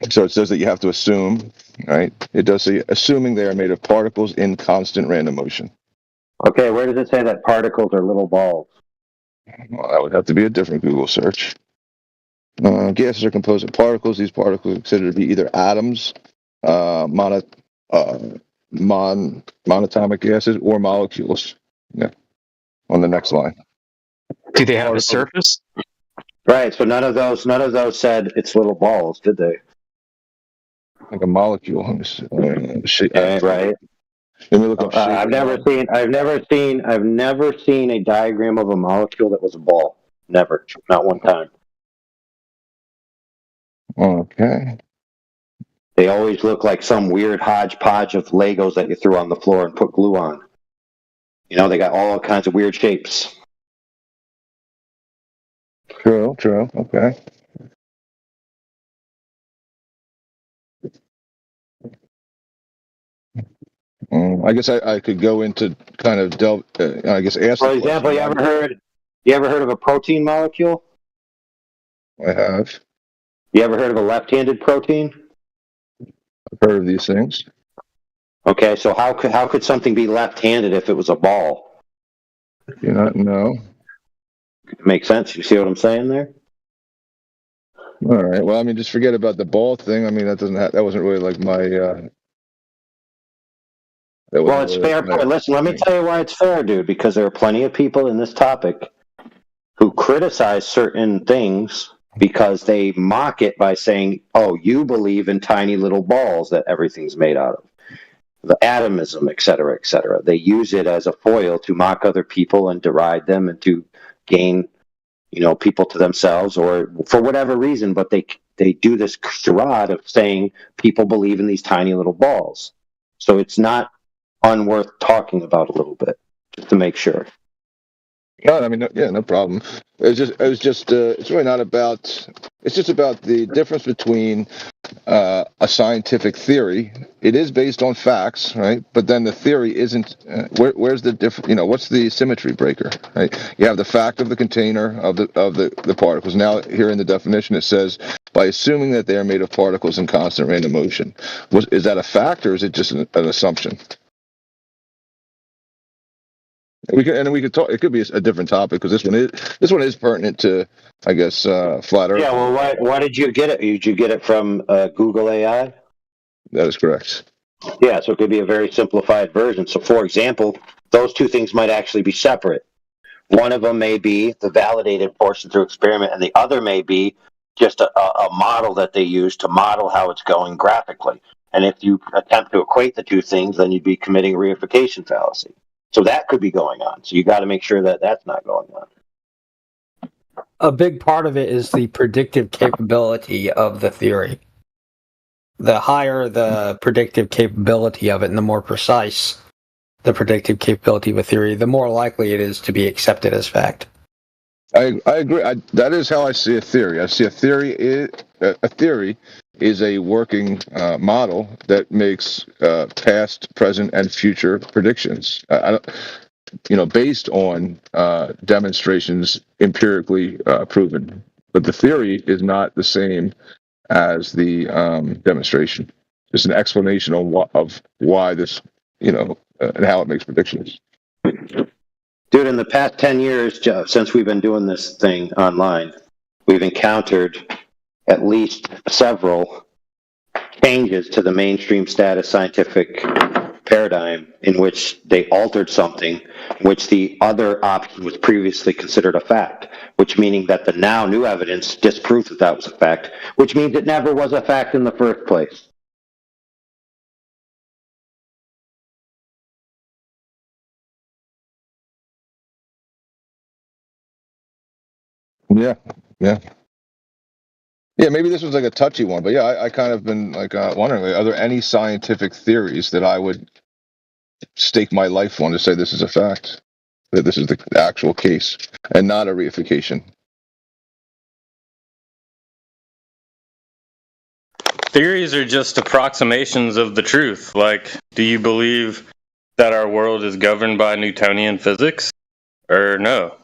So it says that you have to assume, right? It does say assuming they are made of particles in constant random motion. Okay, where does it say that particles are little balls? Well, that would have to be a different Google search. Gases are composed of particles. These particles are considered to be either atoms, monatomic gases, or molecules. Yeah. On the next line. Do they have a surface? Right. So none of those said it's little balls, did they? Like a molecule. Let me see. Right. Let me look up. I've never seen a diagram of a molecule that was a ball. Never. Not one time. Okay. They always look like some weird hodgepodge of Legos that you threw on the floor and put glue on. You know, they got all kinds of weird shapes. True. Okay. I guess I could go into kind of delve. I guess ask. For example, you ever heard of a protein molecule? I have. You ever heard of a left-handed protein? I've heard of these things. Okay, so how could something be left-handed if it was a ball? You not know. Makes sense. You see what I'm saying there? All right. Well, I mean, just forget about the ball thing. I mean, that wasn't really like my. Well, it's fair. Listen, let me tell you why it's fair, dude. Because there are plenty of people in this topic who criticize certain things because they mock it by saying, "Oh, you believe in tiny little balls that everything's made out of." The atomism, et cetera, et cetera. They use it as a foil to mock other people and deride them and to gain, people to themselves or for whatever reason. But they do this charade of saying people believe in these tiny little balls. So it's not unworth talking about a little bit, just to make sure. No, I mean, no problem. It's really not about. It's just about the difference between a scientific theory. It is based on facts, right? But then the theory isn't. Where's the difference? What's the symmetry breaker? Right? You have the fact of the container of the particles. Now, here in the definition, it says by assuming that they are made of particles in constant random motion. Is that a fact or is it just an assumption? We could talk. It could be a different topic because this one is pertinent to, I guess, flat Earth. Yeah. Well, why did you get it? Did you get it from Google AI? That is correct. Yeah. So it could be a very simplified version. So, for example, those two things might actually be separate. One of them may be the validated portion through experiment, and the other may be just a model that they use to model how it's going graphically. And if you attempt to equate the two things, then you'd be committing a reification fallacy. So that could be going on. So you got to make sure that that's not going on. A big part of it is the predictive capability of the theory. The higher the predictive capability of it and the more precise the predictive capability of a theory, the more likely it is to be accepted as fact. I agree. That is how I see a theory. I see a theory is a working model that makes past, present, and future predictions. Based on demonstrations empirically proven. But the theory is not the same as the demonstration. It's an explanation of why this, and how it makes predictions. Dude, in the past 10 years, since we've been doing this thing online, we've encountered at least several changes to the mainstream status scientific paradigm in which they altered something which the other option was previously considered a fact, which meaning that the now new evidence disproves that was a fact, which means it never was a fact in the first place. Yeah. Maybe this was like a touchy one, but I kind of been like wondering, are there any scientific theories that I would stake my life on to say this is a fact, that this is the actual case and not a reification? Theories are just approximations of the truth. Like, do you believe that our world is governed by Newtonian physics or no?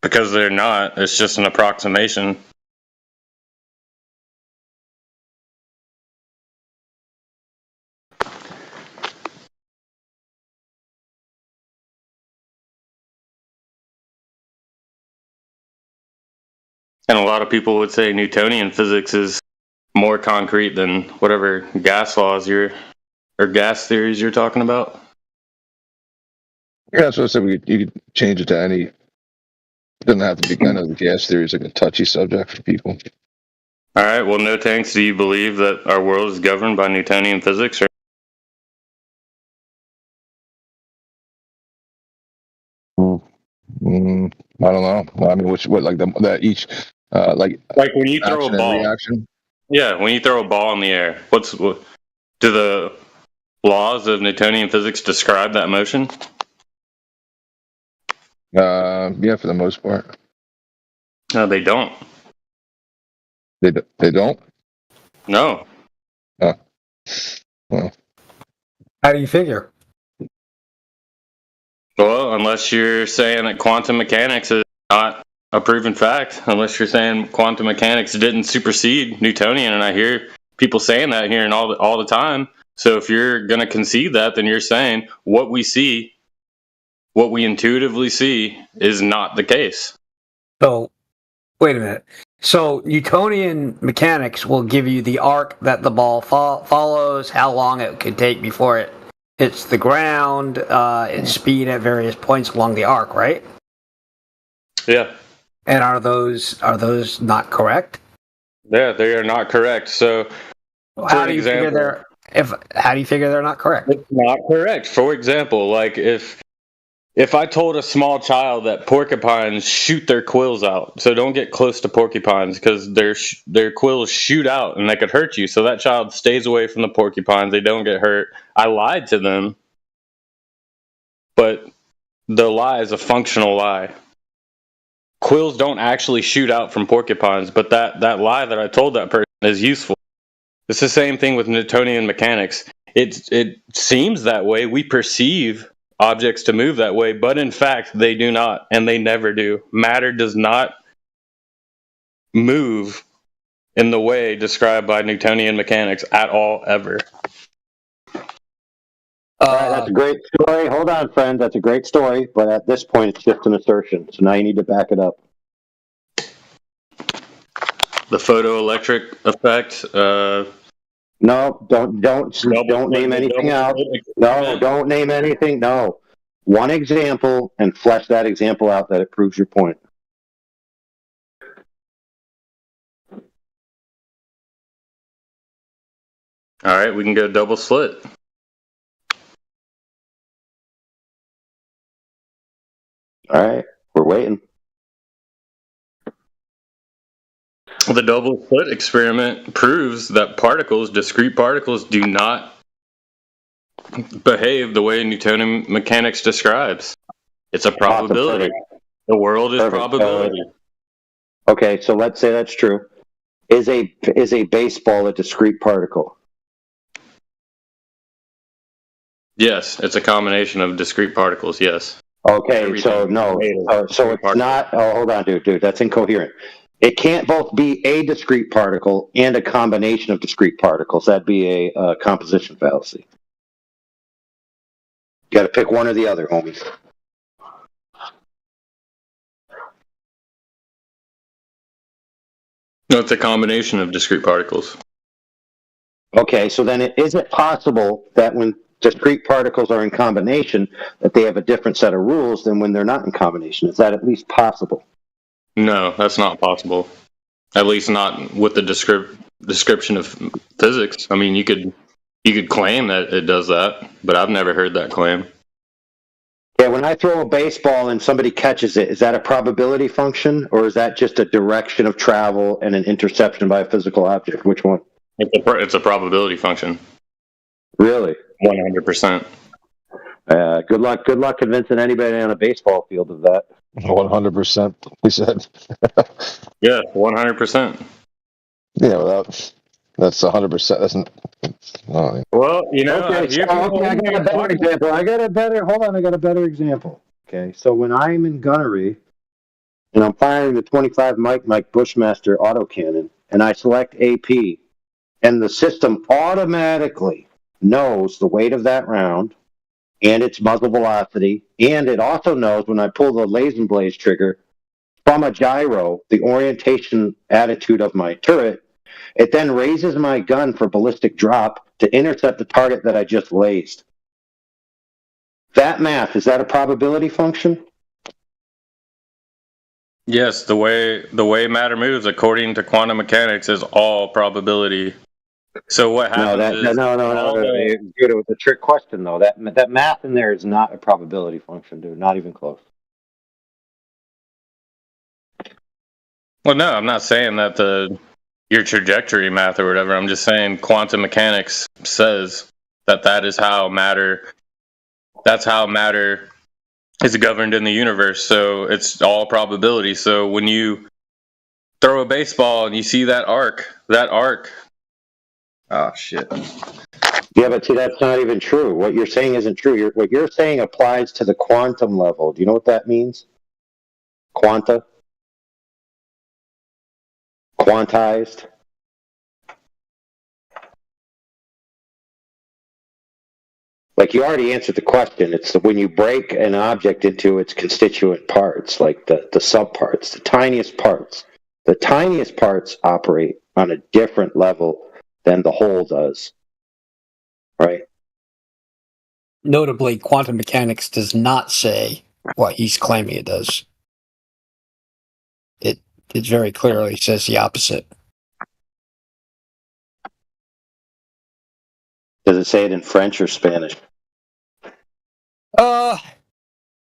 Because they're not. It's just an approximation. And a lot of people would say Newtonian physics is more concrete than whatever gas laws or gas theories you're talking about. Yeah, that's what I said. You could change it to any. It doesn't have to be. I know the gas theory is like a touchy subject for people. All right. Well, no thanks. Do you believe that our world is governed by Newtonian physics? I don't know. I mean, what like that each like when you throw a action and ball. reaction. Yeah, when you throw a ball in the air, do the laws of Newtonian physics describe that motion? Yeah, for the most part. No, they don't. They don't. No. Oh. Well. How do you figure? Well, unless you're saying that quantum mechanics is not a proven fact, unless you're saying quantum mechanics didn't supersede Newtonian, and I hear people saying that here and all the time. So if you're going to concede that, then you're saying what we see, what we intuitively see, is not the case. So, wait a minute. So Newtonian mechanics will give you the arc that the ball follows, how long it could take before it hits the ground, its speed at various points along the arc, right? Yeah. And are those not correct? Yeah, they are not correct. So, how do you figure they're not correct? It's not correct. For example, like if I told a small child that porcupines shoot their quills out, so don't get close to porcupines because their quills shoot out and they could hurt you. So that child stays away from the porcupines. They don't get hurt. I lied to them, but the lie is a functional lie. Quills don't actually shoot out from porcupines, but that lie that I told that person is useful. It's the same thing with Newtonian mechanics. It seems that way. We perceive objects to move that way, but in fact they do not, and they never do. Matter does not move in the way described by Newtonian mechanics at all, ever. All right, that's a great story. Hold on, friend. That's a great story, but at this point, it's just an assertion. So now you need to back it up. The photoelectric effect. No, don't name anything else. No, don't name anything. No, one example and flesh that example out that it proves your point. All right, we can go double slit. All right, we're waiting. The double slit experiment proves that discrete particles, do not behave the way Newtonian mechanics describes. It's a probability. The world is probability. Okay, so let's say that's true. Is a baseball a discrete particle? Yes, it's a combination of discrete particles, yes. Okay, so no. So it's not. Oh, hold on, dude. That's incoherent. It can't both be a discrete particle and a combination of discrete particles. That'd be a composition fallacy. You got to pick one or the other, homies. No, it's a combination of discrete particles. Okay, so then is it possible that when discrete particles are in combination, that they have a different set of rules than when they're not in combination? Is that at least possible? No, that's not possible. At least not with the description of physics. I mean, you could claim that it does that, but I've never heard that claim. Yeah, when I throw a baseball and somebody catches it, is that a probability function, or is that just a direction of travel and an interception by a physical object? Which one? It's a probability function. Really? 100%. Good luck convincing anybody on a baseball field of that. 100%. He said. Yeah, 100%. Yeah, well, that's 100%. That's well, you know. Okay, I got a better example. Hold on, I got a better example. Okay, so when I'm in gunnery and I'm firing the 25 Mike Bushmaster autocannon, and I select AP, and the system automatically knows the weight of that round and its muzzle velocity, and it also knows when I pull the laser blaze trigger from a gyro, the orientation attitude of my turret. It then raises my gun for ballistic drop to intercept the target that I just lased. That math, is that a probability function? Yes, the way matter moves according to quantum mechanics is all probability. So what happens No. Dude, it was a trick question, though. That math in there is not a probability function, dude. Not even close. Well, no, I'm not saying that your trajectory math or whatever. I'm just saying quantum mechanics says that is how matter. That's how matter is governed in the universe. So it's all probability. So when you throw a baseball and you see that arc. Oh shit. Yeah, but see, that's not even true. What you're saying isn't true. What you're saying applies to the quantum level. Do you know what that means? Quanta? Quantized? Like, you already answered the question. It's when you break an object into its constituent parts, like the subparts, the tiniest parts. The tiniest parts operate on a different level than the whole does. Right? Notably, quantum mechanics does not say what he's claiming it does. It very clearly says the opposite. Does it say it in French or Spanish?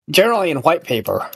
Generally in white paper.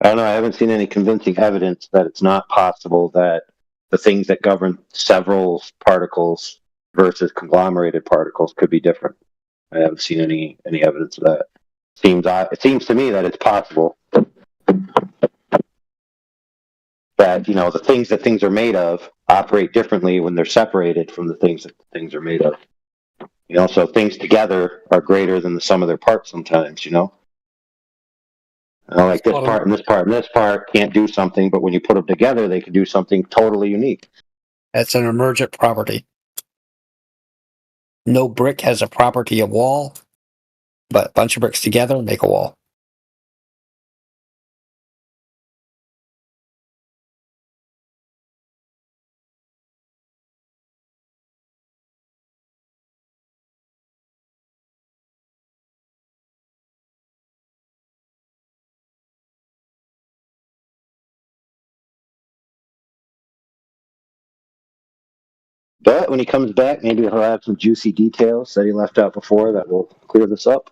I don't know. I haven't seen any convincing evidence that it's not possible that the things that govern several particles versus conglomerated particles could be different. I haven't seen any evidence of that. It seems to me that it's possible that the things that things are made of operate differently when they're separated from the things that things are made of. So things together are greater than the sum of their parts sometimes. Like this part and this part and this part can't do something, but when you put them together, they can do something totally unique. That's an emergent property. No brick has a property of wall, but a bunch of bricks together make a wall. But when he comes back, maybe he'll have some juicy details that he left out before that will clear this up.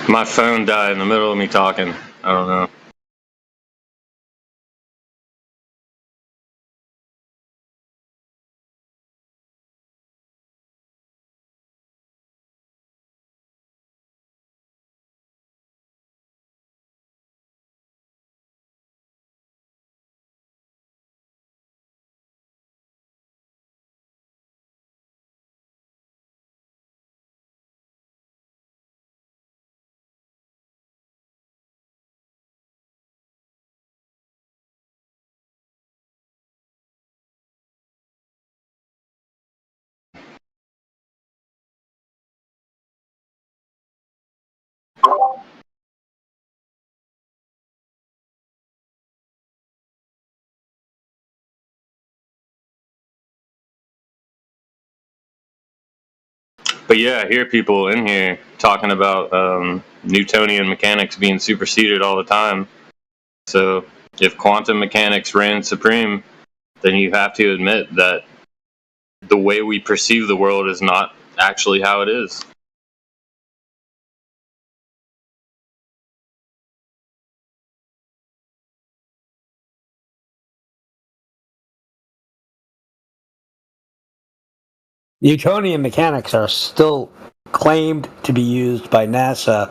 My phone died in the middle of me talking. I don't know. But yeah, I hear people in here talking about Newtonian mechanics being superseded all the time. So if quantum mechanics ran supreme, then you have to admit that the way we perceive the world is not actually how it is. Newtonian mechanics are still claimed to be used by NASA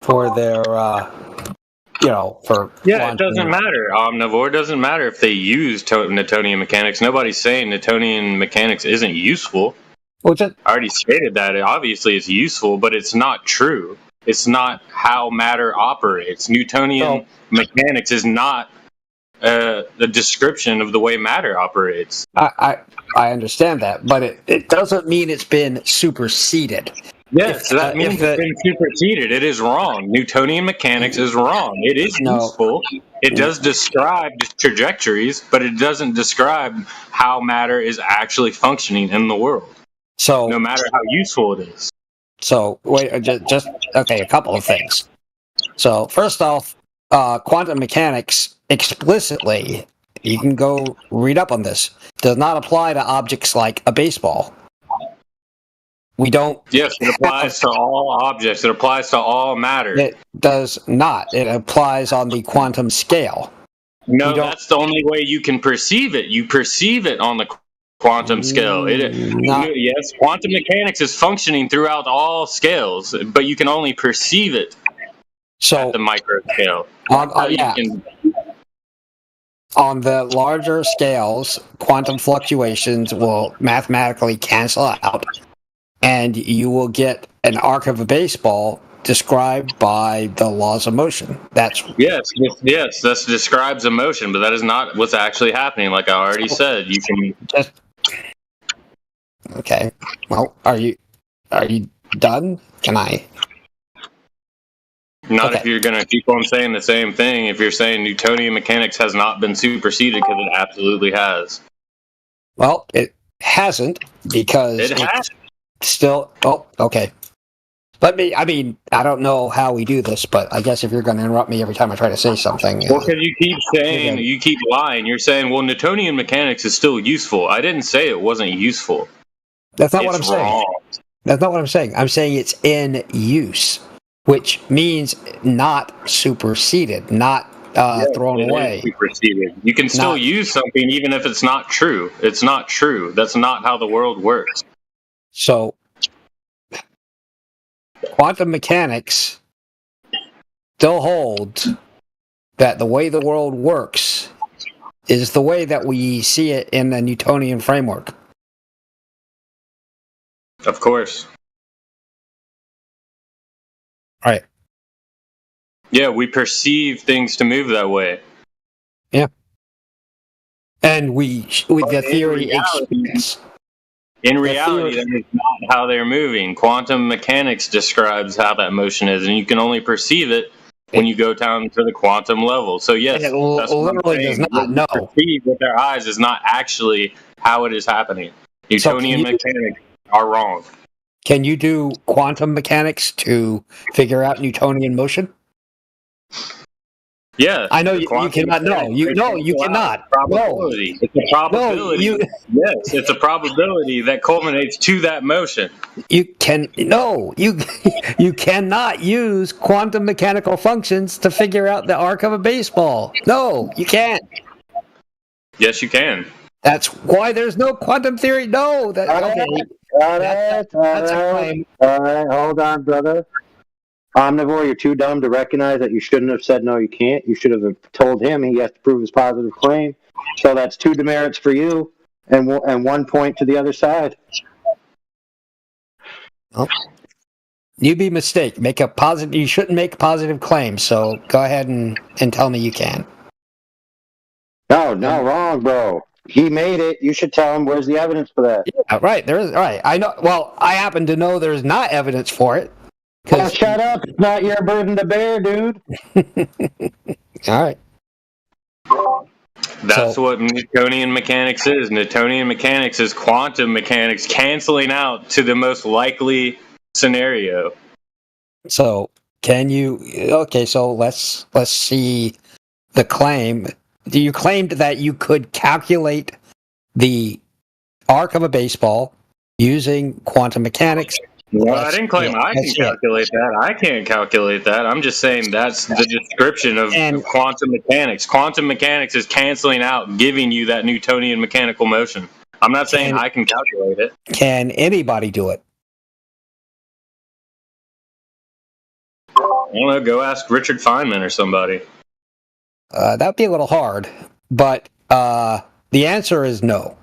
for their, for Yeah, it doesn't matter. Omnivore doesn't matter if they use Newtonian mechanics. Nobody's saying Newtonian mechanics isn't useful. I already stated that. Obviously, it's useful, but it's not true. It's not how matter operates. Newtonian mechanics is not the description of the way matter operates. I understand that, but it doesn't mean it's been superseded. Yes, that means it's been superseded. It is wrong. Newtonian mechanics is wrong. It is useful. It does describe trajectories, but it doesn't describe how matter is actually functioning in the world. So, no matter how useful it is. So, wait, okay, a couple of things. So, first off, quantum mechanics explicitly, you can go read up on this, does not apply to objects like a baseball. We don't... Yes, it applies to all objects. It applies to all matter. It does not. It applies on the quantum scale. No, that's the only way you can perceive it. You perceive it on the quantum scale. Yes, quantum mechanics is functioning throughout all scales, but you can only perceive it at the micro scale. On the larger scales, quantum fluctuations will mathematically cancel out, and you will get an arc of a baseball described by the laws of motion. Yes, that describes a motion, but that is not what's actually happening. Like I already said, you can Okay. Well, are you done? Can I? Not if you're going to keep on saying the same thing. If you're saying Newtonian mechanics has not been superseded, because it absolutely has. Well, it hasn't, because it has. Still. Oh, okay. I don't know how we do this, but I guess if you're going to interrupt me every time I try to say something. Well, because you keep saying, you keep lying. You're saying, well, Newtonian mechanics is still useful. I didn't say it wasn't useful. That's not what I'm saying. That's not what I'm saying. I'm saying it's in use, which means not superseded, not thrown away. Superseded. You can still use something even if it's not true. It's not true. That's not how the world works. So, quantum mechanics still holds that the way the world works is the way that we see it in the Newtonian framework. Of course. Right. Yeah, we perceive things to move that way. Yeah. And the theory in reality, that is not how they're moving. Quantum mechanics describes how that motion is, and you can only perceive it when you go down to the quantum level. So yes, it literally does not know. Perceive with their eyes is not actually how it is happening. Newtonian mechanics are wrong. Can you do quantum mechanics to figure out Newtonian motion? Yeah, I know you cannot. No, you cannot. Probability. No. It's a probability. Yes, it's a probability that culminates to that motion. You cannot use quantum mechanical functions to figure out the arc of a baseball. No, you can't. Yes, you can. That's why there's no quantum theory. No, that's a claim. All right, hold on, brother. Omnivore, you're too dumb to recognize that you shouldn't have said no, you can't. You should have told him he has to prove his positive claim. So that's 2 demerits for you, and 1 point to the other side. Oh. You be mistake. You shouldn't make positive claims. So go ahead and tell me you can. No, wrong, bro. He made it. You should tell him where's the evidence for that. Yeah, right. There is. Right. I know. Well, I happen to know there's not evidence for it. Well, shut up. It's not your burden to bear, dude. All right. That's what Newtonian mechanics is. Newtonian mechanics is quantum mechanics canceling out to the most likely scenario. So can you? Okay, so let's see the claim. You claimed that you could calculate the arc of a baseball using quantum mechanics. Well, I didn't claim I can calculate that. I can't calculate that. I'm just saying that's the description of quantum mechanics. Quantum mechanics is canceling out, giving you that Newtonian mechanical motion. I'm not saying I can calculate it. Can anybody do it? I don't know. Go ask Richard Feynman or somebody. That would be a little hard, but the answer is no.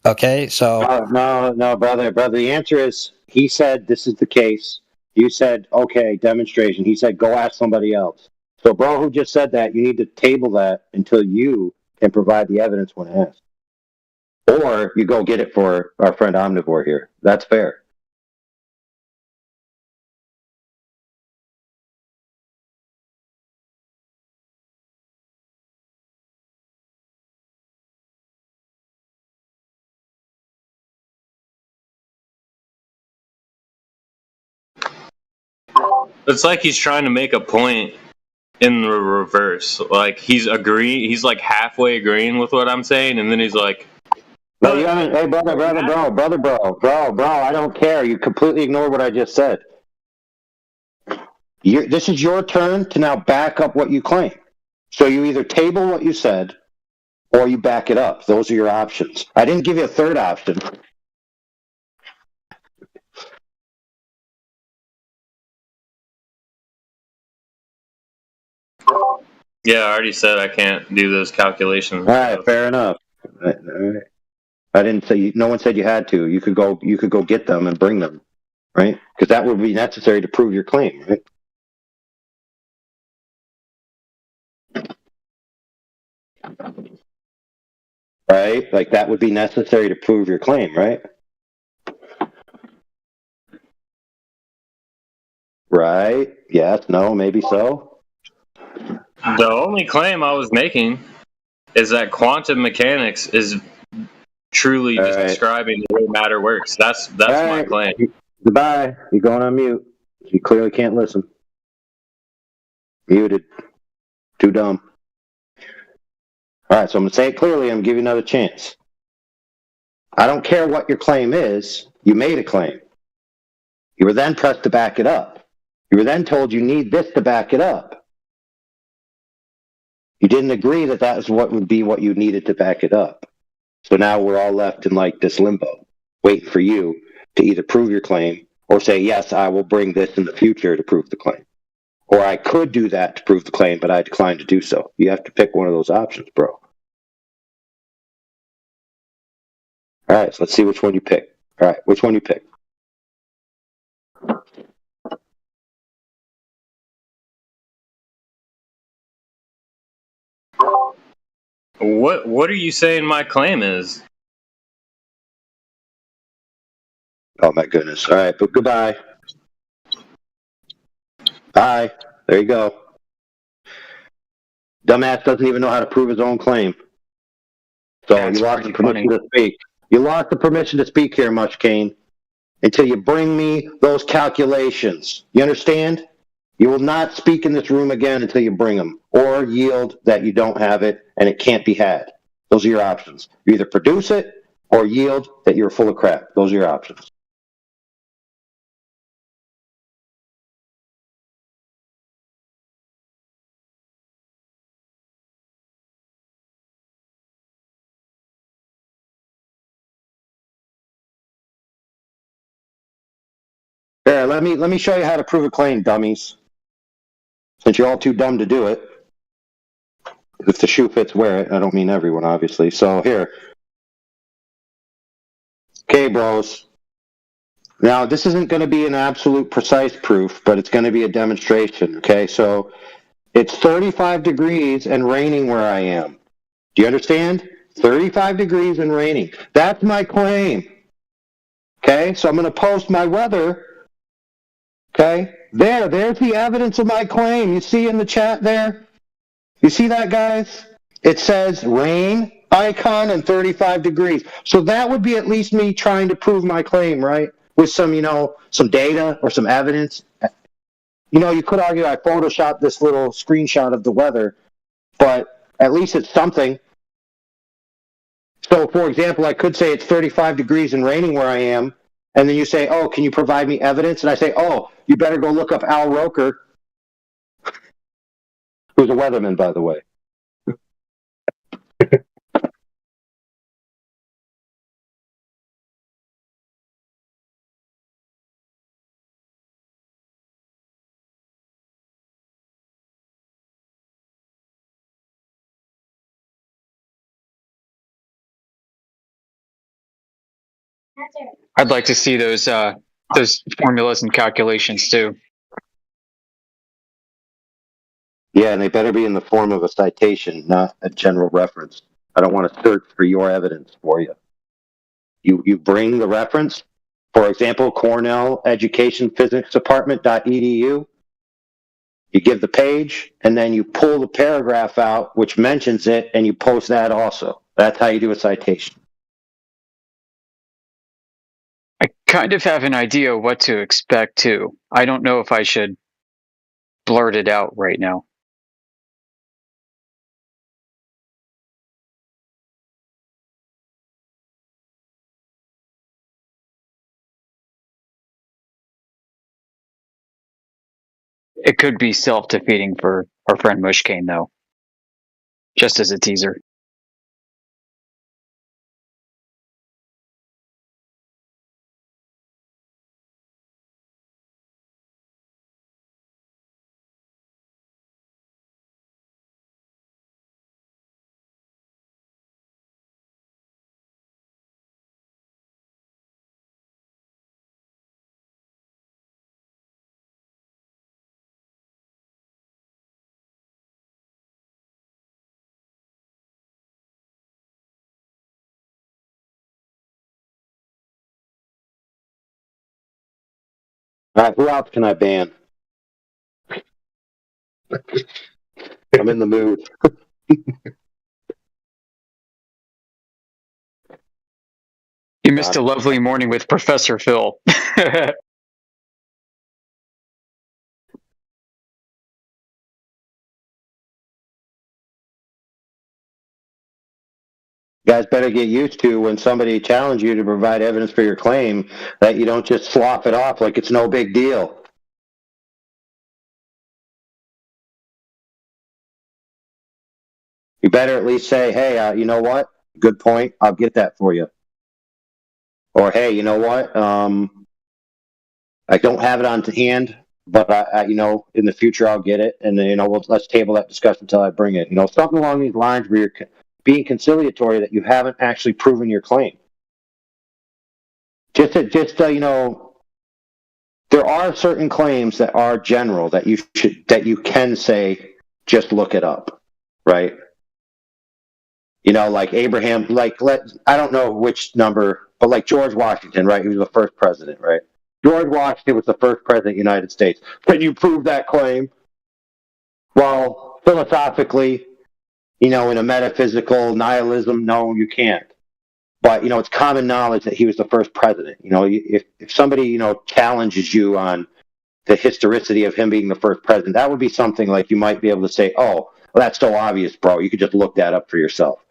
Okay, so no, brother. The answer is he said this is the case. You said okay, demonstration. He said go ask somebody else. So, bro, who just said that? You need to table that until you can provide the evidence when asked, or you go get it for our friend Omnivore here. That's fair. It's like he's trying to make a point in the reverse. Like he's like halfway agreeing with what I'm saying, and then he's like, No, you haven't. Hey, brother, I don't care. You completely ignored what I just said. This is your turn to now back up what you claim. So you either table what you said, or you back it up. Those are your options. I didn't give you a third option. yeah, I already said I can't do those calculations. All right, fair enough. All right. I didn't say. No one said you had to. You could go get them and bring them, right? Because that would be necessary to prove your claim, right? Right? Like that would be necessary to prove your claim, right? Right? Yes, no, maybe so. The only claim I was making is that quantum mechanics is truly just describing the way matter works. That's my claim. Goodbye. You're going on mute. You clearly can't listen. Muted. Too dumb. All right, so I'm going to say it clearly. I'm going to give you another chance. I don't care what your claim is. You made a claim. You were then pressed to back it up. You were then told you need this to back it up. You didn't agree that that was what would be what you needed to back it up. So now we're all left in like this limbo, waiting for you to either prove your claim or say, yes, I will bring this in the future to prove the claim. Or I could do that to prove the claim, but I declined to do so. You have to pick one of those options, bro. All right, so let's see which one you pick. All right, which one you pick? What are you saying my claim is? Oh my goodness. All right, but goodbye. Bye. There you go. Dumbass doesn't even know how to prove his own claim. So you lost the permission to speak. You lost the permission to speak here, Much Kane, until you bring me those calculations. You understand? You will not speak in this room again until you bring them, or yield that you don't have it and it can't be had. Those are your options. You either produce it or yield that you're full of crap. Those are your options. Here, let me show you how to prove a claim, dummies. Since you're all too dumb to do it. If the shoe fits, wear it. I don't mean everyone, obviously. So here. Okay, bros. Now, this isn't going to be an absolute precise proof, but it's going to be a demonstration, okay? So it's 35 degrees and raining where I am. Do you understand? 35 degrees and raining. That's my claim. Okay, so I'm going to post my weather. Okay, there's the evidence of my claim. You see in the chat there? You see that, guys? It says rain, icon, and 35 degrees. So that would be at least me trying to prove my claim, right? With some, some data or some evidence. You could argue I photoshopped this little screenshot of the weather, but at least it's something. So, for example, I could say it's 35 degrees and raining where I am, and then you say, oh, can you provide me evidence? And I say, oh, you better go look up Al Roker, who's a weatherman, by the way. I'd like to see those formulas and calculations too. Yeah, and they better be in the form of a citation, not a general reference. I don't want to search for your evidence for you. You bring the reference, for example, Cornell Education Physics Department.edu. You give the page, and then you pull the paragraph out, which mentions it, and you post that also. That's how you do a citation. I kind of have an idea what to expect too. I don't know if I should blurt it out right now. It could be self-defeating for our friend Mushkane, though. Just as a teaser. All right, who else can I ban? I'm in the mood. You missed a lovely morning with Professor Phil. You guys better get used to when somebody challenges you to provide evidence for your claim that you don't just slough it off like it's no big deal. You better at least say, hey, you know what? Good point. I'll get that for you. Or, hey, you know what? I don't have it on hand, but in the future I'll get it, and then let's table that discussion until I bring it. Something along these lines where you're being conciliatory that you haven't actually proven your claim. There are certain claims that are general that you can say just look it up, right? Like Abraham, I don't know which number, but like George Washington, right? He was the first president, right? George Washington was the first president of the United States. Can you prove that claim? Well, philosophically, in a metaphysical nihilism, no, you can't. But, it's common knowledge that he was the first president. If somebody, challenges you on the historicity of him being the first president, that would be something like you might be able to say, oh, well, that's so obvious, bro. You could just look that up for yourself.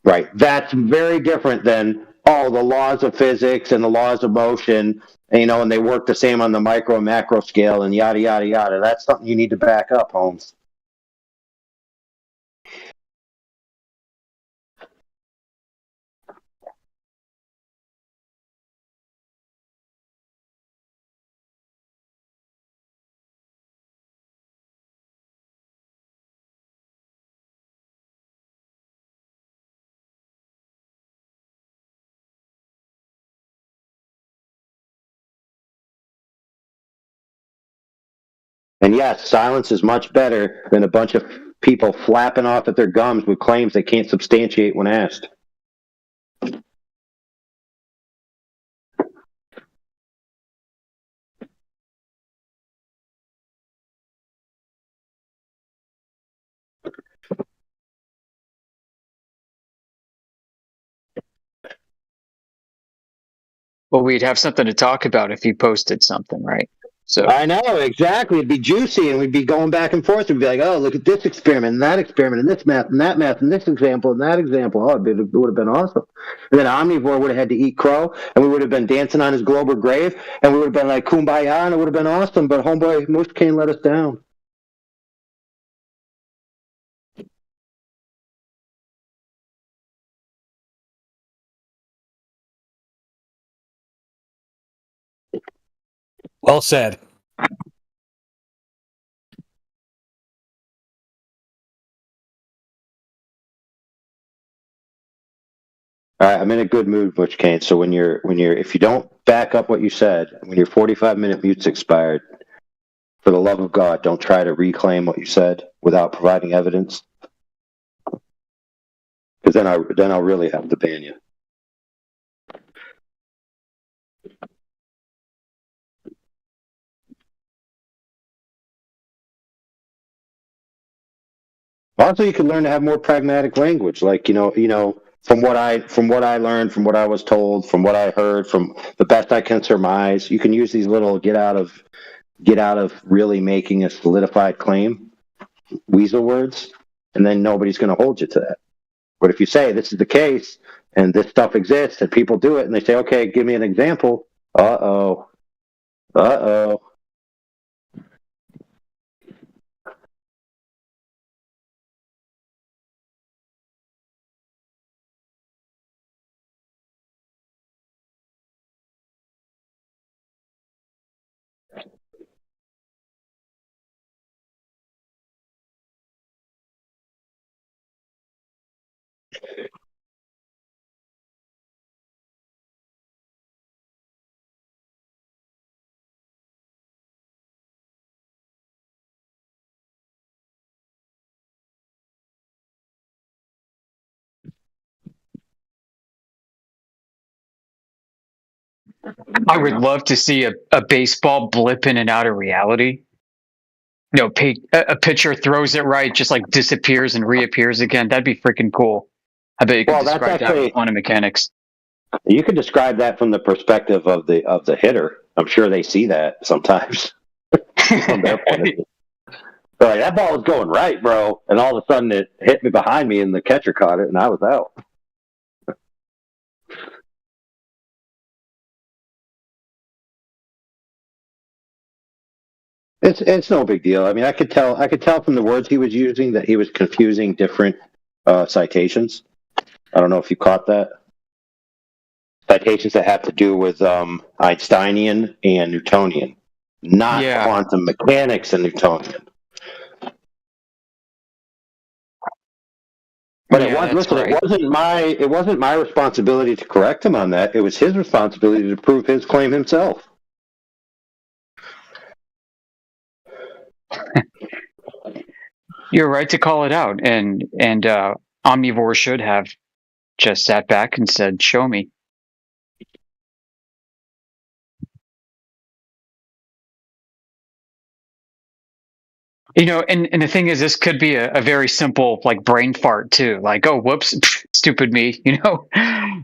Right. That's very different than, the laws of physics and the laws of motion, and they work the same on the micro and macro scale and yada, yada, yada. That's something you need to back up, Holmes. And yes, silence is much better than a bunch of people flapping off at their gums with claims they can't substantiate when asked. Well, we'd have something to talk about if he posted something, right? So I know, exactly. It'd be juicy, and we'd be going back and forth. We'd be like, oh, look at this experiment, and that experiment, and this math, and that math, and this example, and that example. Oh, it would have been awesome. And then Omnivore would have had to eat crow, and we would have been dancing on his global grave, and we would have been like, kumbaya, and it would have been awesome. But homeboy Mush Kane let us down. Well said. All right, I'm in a good mood, Butch Kane. So when you're if you don't back up what you said, when your 45-minute mute's expired, for the love of God, don't try to reclaim what you said without providing evidence, because then I'll really have to ban you. Also, you can learn to have more pragmatic language, like from what I learned, from what I was told, from what I heard, from the best I can surmise. You can use these little get out of really making a solidified claim weasel words, and then nobody's going to hold you to that. But if you say this is the case and this stuff exists and people do it, and they say, okay, give me an example. Uh oh. I would love to see a baseball blip in and out of reality. A pitcher throws it right, just like disappears and reappears again. That'd be freaking cool. I bet you could describe that with quantum mechanics. You could describe that from the perspective of the hitter. I'm sure they see that sometimes from their point of view. They're like, that ball was going right, bro, and all of a sudden it hit me behind me, and the catcher caught it, and I was out. It's no big deal. I mean, I could tell from the words he was using that he was confusing different citations. I don't know if you caught that. Citations that have to do with Einsteinian and Newtonian, not quantum mechanics and Newtonian. But it wasn't my responsibility to correct him on that. It was his responsibility to prove his claim himself. You're right to call it out, and Omnivore should have just sat back and said, "Show me." And the thing is, this could be a very simple like brain fart too. Like, oh, whoops, stupid me.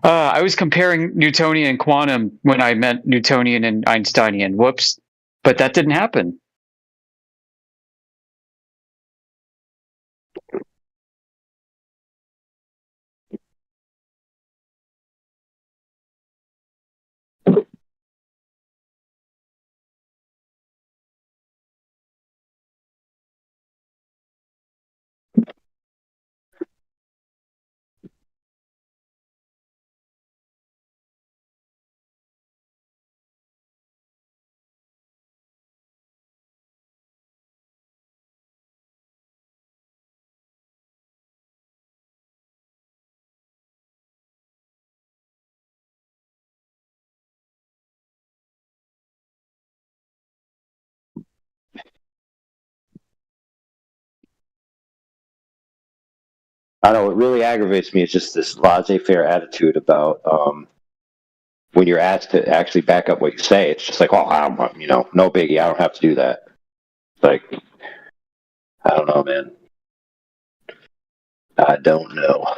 I was comparing Newtonian and quantum when I meant Newtonian and Einsteinian. Whoops, but that didn't happen. I know what really aggravates me is just this laissez-faire attitude about when you're asked to actually back up what you say. It's just like, oh, I don't, no biggie. I don't have to do that. It's like, I don't know, man. I don't know.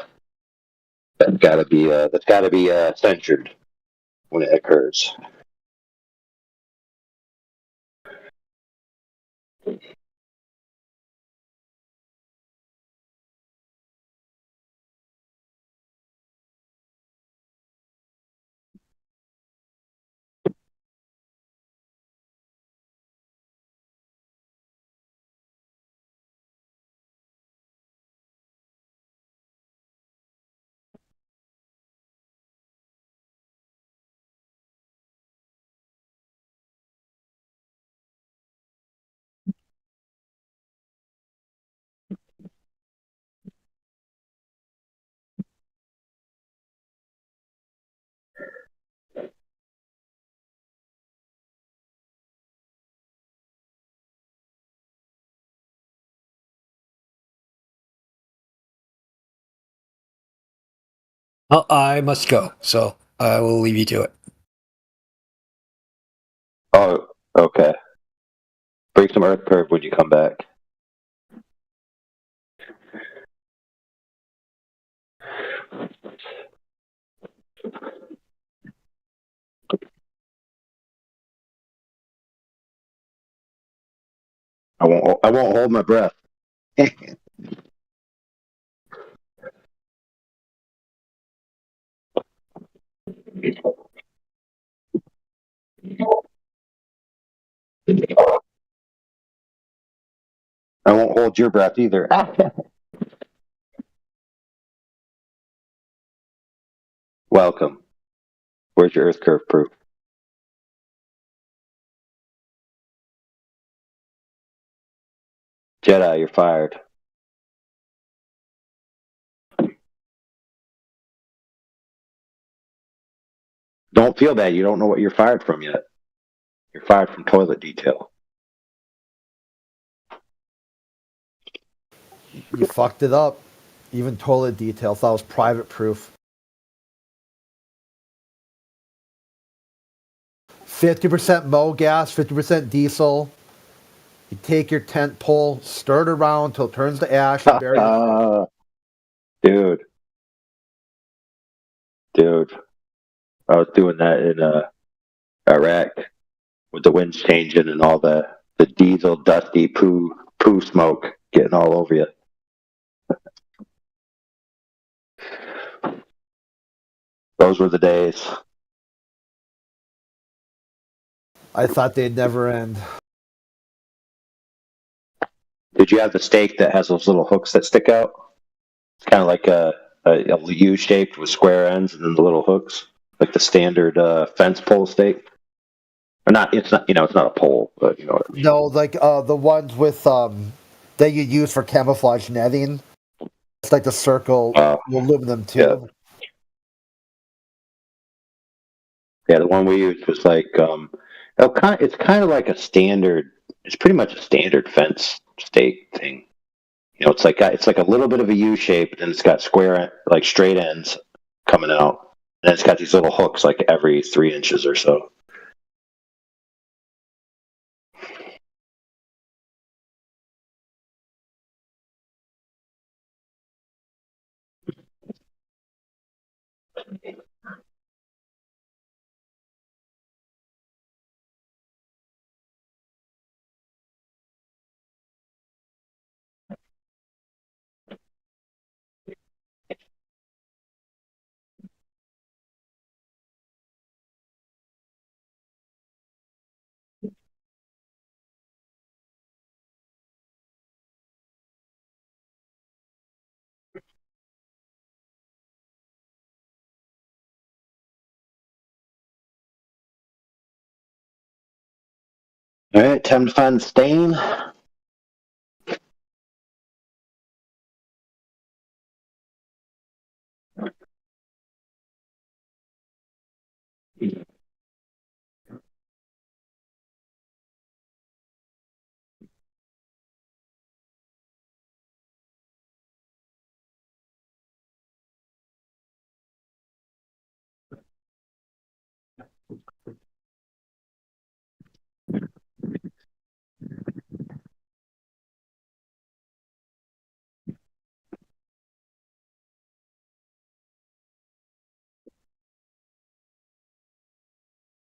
That's got to be censored. when it occurs. Well, I must go, so I will leave you to it. Oh, okay. Break some earth curve when you come back. I won't hold my breath. I won't hold your breath either. Welcome. Where's your earth curve proof? Jedi, you're fired. Don't feel bad. You don't know what you're fired from yet. You're fired from toilet detail. You fucked it up. Even toilet detail thought it was private proof. 50% gas, 50% diesel. You take your tent pole, stir it around until it turns to ash, and bury it. Dude, I was doing that in Iraq with the winds changing and all the diesel dusty poo smoke getting all over you. Those were the days. I thought they'd never end. Did you have the stake that has those little hooks that stick out? It's kind of like a U-shaped with square ends and then the little hooks, like the standard fence pole stake. Or not? It's not. It's not a pole, but you know what I mean. No, like the ones with that you use for camouflage netting. It's like the circle aluminum tube. Yeah, the one we used was like it's kind of like a standard. It's pretty much a standard fence stake thing. It's like a little bit of a U shape, and it's got square like straight ends coming out, and it's got these little hooks like every 3 inches or so. All right, time to find the stain.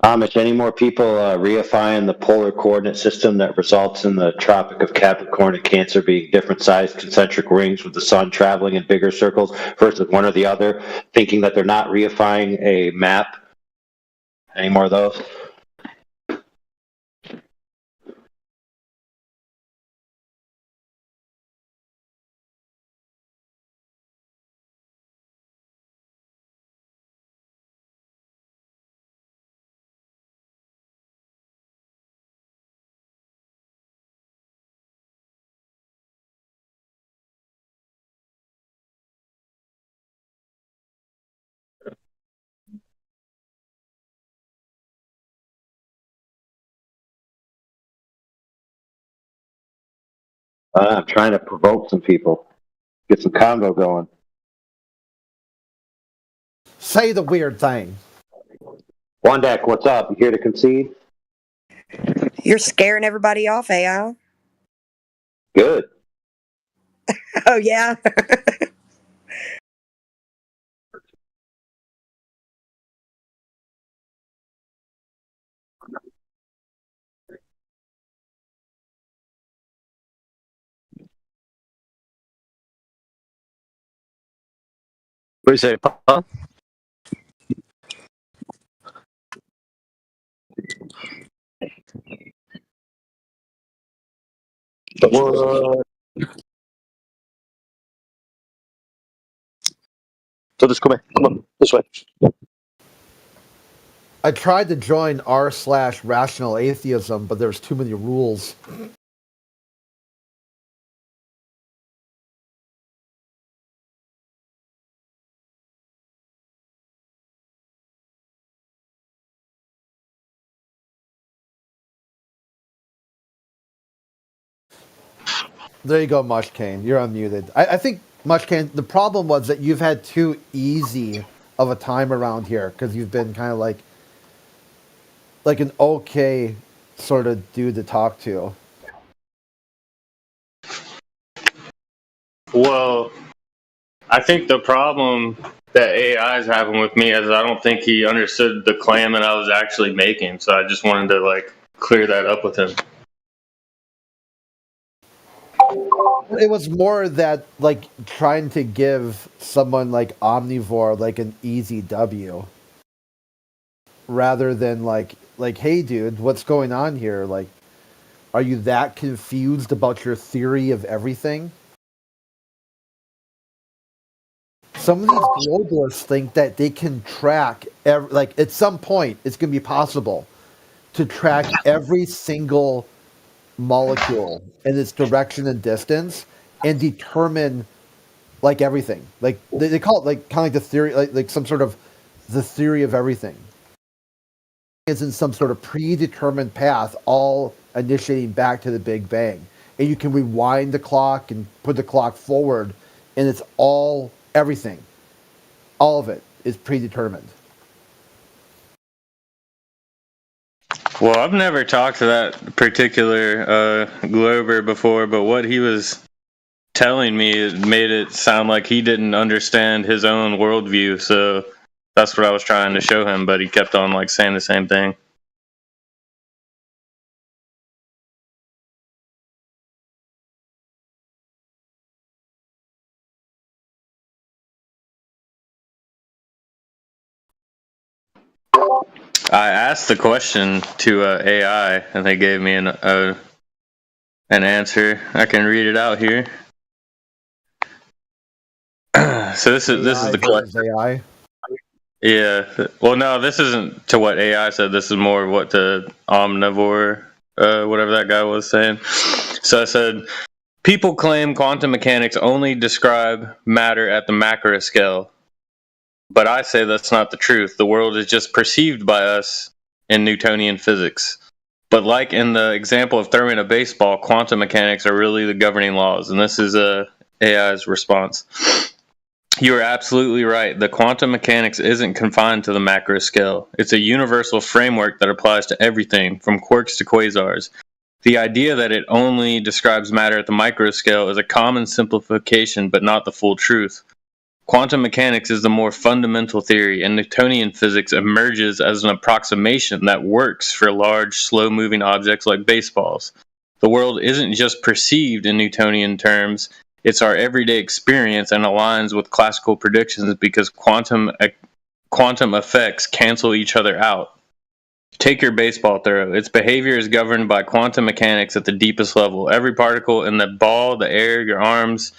Amish, any more people reifying the polar coordinate system that results in the Tropic of Capricorn and Cancer being different sized concentric rings with the sun traveling in bigger circles versus one or the other, thinking that they're not reifying a map? Any more of those? I'm trying to provoke some people, get some convo going. Say the weird thing. Wandek, what's up? You here to concede? You're scaring everybody off, AI. Good. Oh, yeah? What do you say, Paul? What? So just come on, this way. I tried to join r/rational atheism, but there's too many rules. There you go, Mushkane. You're unmuted. I think, Mushkane, the problem was that you've had too easy of a time around here because you've been kind of like an okay sort of dude to talk to. Well, I think the problem that AI is having with me is I don't think he understood the claim that I was actually making. So I just wanted to clear that up with him. It was more that trying to give someone like Omnivore an easy W, rather than hey dude, what's going on here? Are you that confused about your theory of everything? Some of these globalists think that they can track at some point it's going to be possible to track every single molecule in its direction and distance and determine everything. They call it kind of the theory, like some sort of the theory of everything. Is in some sort of predetermined path, all initiating back to the Big Bang. And you can rewind the clock and put the clock forward, and it's all everything. All of it is predetermined. Well, I've never talked to that particular Glober before, but what he was telling me made it sound like he didn't understand his own worldview. So that's what I was trying to show him, but he kept on saying the same thing. I asked the question to AI, and they gave me an answer. I can read it out here. So this is the question. AI. Yeah. Well, no, this isn't to what AI said. This is more what the Omnivore, whatever that guy was saying. So I said, people claim quantum mechanics only describe matter at the macro scale. But I say that's not the truth. The world is just perceived by us in Newtonian physics. But like in the example of throwing a baseball, quantum mechanics are really the governing laws. And this is AI's response. You are absolutely right. The quantum mechanics isn't confined to the macro scale. It's a universal framework that applies to everything, from quarks to quasars. The idea that it only describes matter at the micro scale is a common simplification, but not the full truth. Quantum mechanics is the more fundamental theory, and Newtonian physics emerges as an approximation that works for large, slow-moving objects like baseballs. The world isn't just perceived in Newtonian terms, it's our everyday experience and aligns with classical predictions because quantum effects cancel each other out. Take your baseball throw. Its behavior is governed by quantum mechanics at the deepest level. Every particle in the ball, the air, your arms,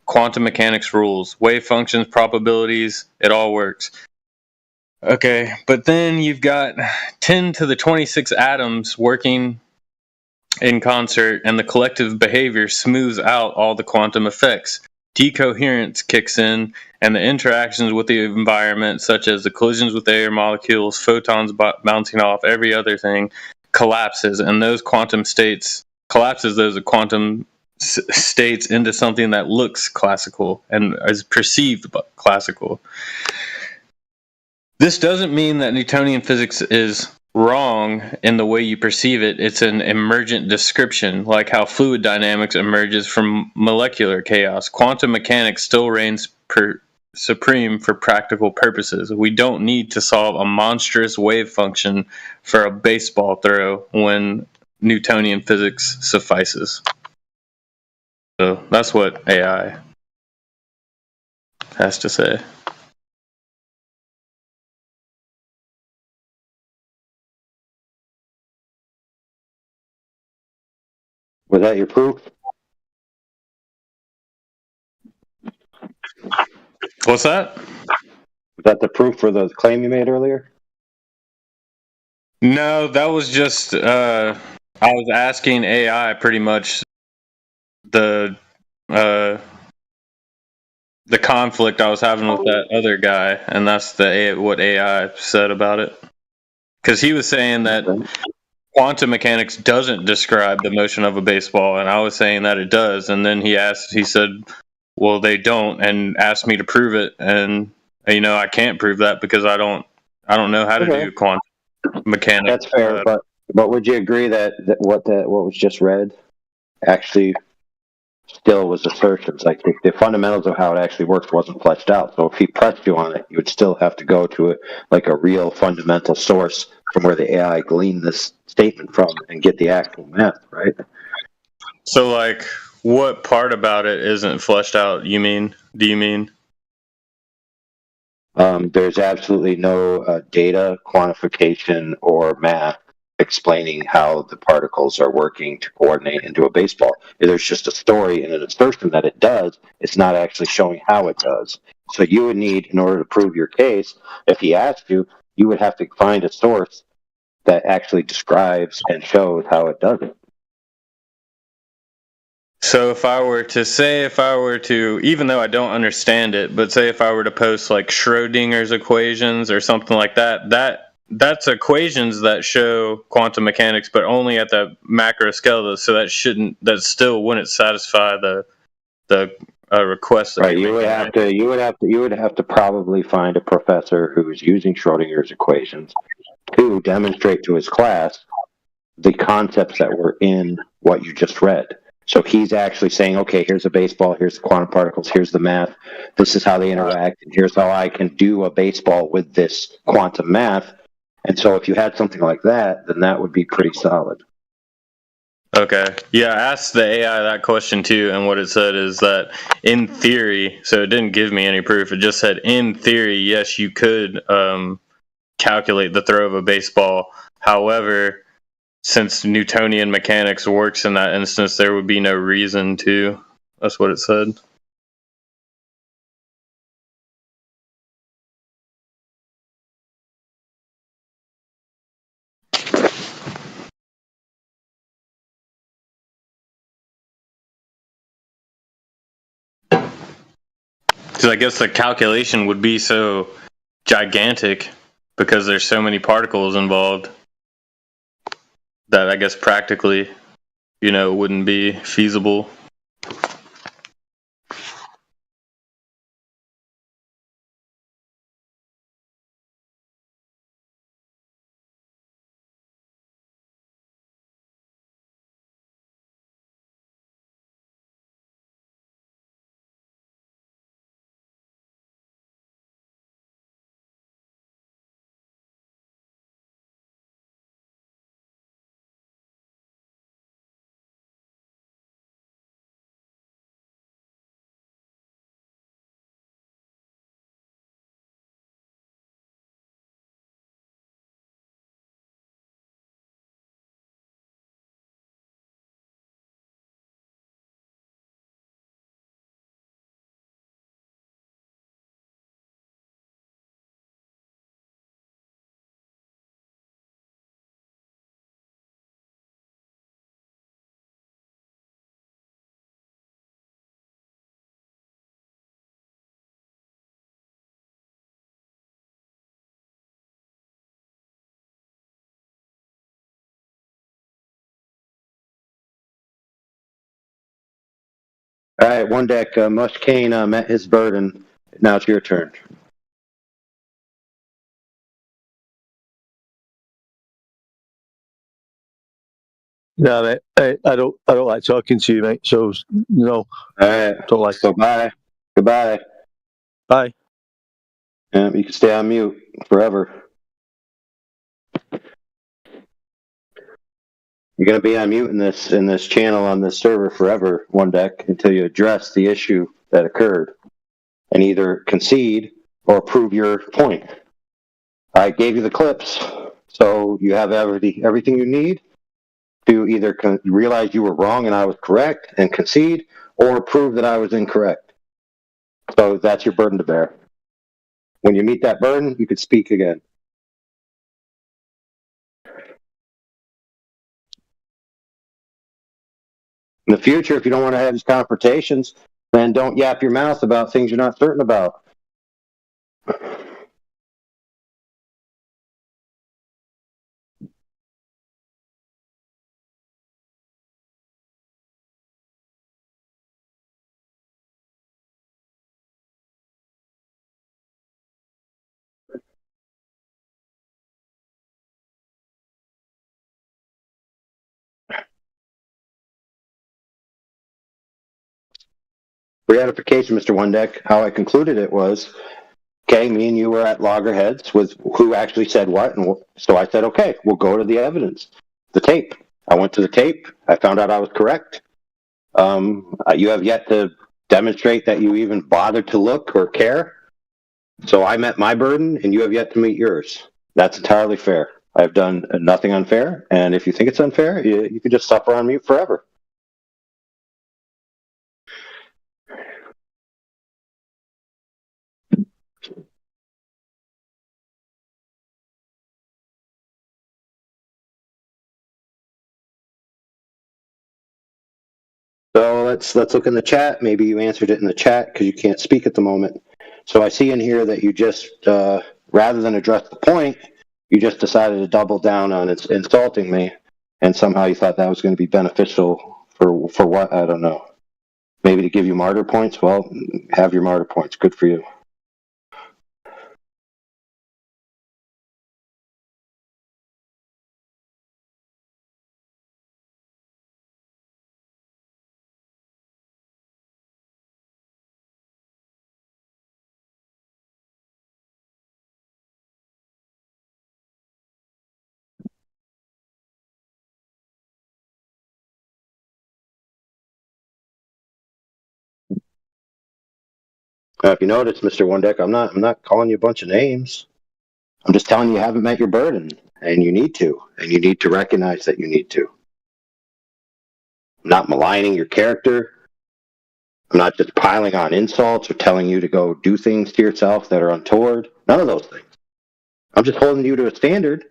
quantum mechanics rules. Wave functions, probabilities, it all works. Okay, but then you've got 10 to the 26 atoms working in concert, and the collective behavior smooths out all the quantum effects. Decoherence kicks in, and the interactions with the environment, such as the collisions with air molecules, photons bouncing off, every other thing, collapses, and those quantum states collapses those quantum states into something that looks classical and is perceived classical. This doesn't mean that Newtonian physics is wrong in the way you perceive it. It's an emergent description, like how fluid dynamics emerges from molecular chaos. Quantum mechanics still reigns supreme for practical purposes. We don't need to solve a monstrous wave function for a baseball throw when Newtonian physics suffices. So that's what AI has to say. Was that your proof? What's that? Was that the proof for the claim you made earlier? No, that was just I was asking AI pretty much the conflict I was having with that other guy, and that's what AI said about it. Because he was saying that quantum mechanics doesn't describe the motion of a baseball, and I was saying that it does. And then he said, "Well, they don't," and asked me to prove it. And I can't prove that because I don't know how to do quantum mechanics. That's fair, but would you agree that what was just read actually still was assertions? Like the fundamentals of how it actually works wasn't fleshed out. So if he pressed you on it, you would still have to go to a real fundamental source from where the AI gleaned this statement from and get the actual math, right? So, like, what part about it isn't fleshed out? Do you mean? There's absolutely no data, quantification, or math explaining how the particles are working to coordinate into a baseball. There's just a story and an assertion that it does. It's not actually showing how it does. So you would need, in order to prove your case, if he asked you, you would have to find a source that actually describes and shows how it does it. So if I were to, even though I don't understand it, but say if I were to post like Schrodinger's equations or something like that, that's equations that show quantum mechanics, but only at the macro scale. So that still wouldn't satisfy the request. Right. You would have to probably find a professor who is using Schrodinger's equations to demonstrate to his class the concepts that were in what you just read. So he's actually saying, okay, here's a baseball, here's the quantum particles, here's the math, this is how they interact, and here's how I can do a baseball with this quantum math. And so if you had something like that, then that would be pretty solid. Okay. Yeah, I asked the AI that question too, and what it said is that in theory, so it didn't give me any proof, it just said in theory, yes, you could calculate the throw of a baseball. However, since Newtonian mechanics works in that instance, there would be no reason to. That's what it said. Because I guess the calculation would be so gigantic because there's so many particles involved that I guess practically, wouldn't be feasible. All right, one deck. Mush Kane met his burden. Now it's your turn. No, mate. I don't like talking to you, mate. So no. All right. Don't like. Goodbye. Goodbye. Bye. Yeah, you can stay on mute forever. You're going to be on mute in this channel on this server forever, one deck, until you address the issue that occurred and either concede or prove your point. I gave you the clips, so you have everything you need to either realize you were wrong and I was correct and concede, or prove that I was incorrect. So that's your burden to bear. When you meet that burden, you could speak again. In the future, if you don't want to have these confrontations, then don't yap your mouth about things you're not certain about. For edification, Mr. One Deck, how I concluded it was, okay, me and you were at loggerheads with who actually said what, and so I said, okay, we'll go to the evidence, the tape. I went to the tape. I found out I was correct. You have yet to demonstrate that you even bothered to look or care. So I met my burden, and you have yet to meet yours. That's entirely fair. I've done nothing unfair, and if you think it's unfair, you can just suffer on mute forever. So let's look in the chat. Maybe you answered it in the chat because you can't speak at the moment. So I see in here that you just, rather than address the point, you just decided to double down on insulting me, and somehow you thought that was going to be beneficial for what? I don't know. Maybe to give you martyr points? Well, have your martyr points. Good for you. If you notice, Mr. One Deck, I'm not calling you a bunch of names. I'm just telling you haven't met your burden, and you need to recognize that you need to. I'm not maligning your character. I'm not just piling on insults or telling you to go do things to yourself that are untoward. None of those things. I'm just holding you to a standard,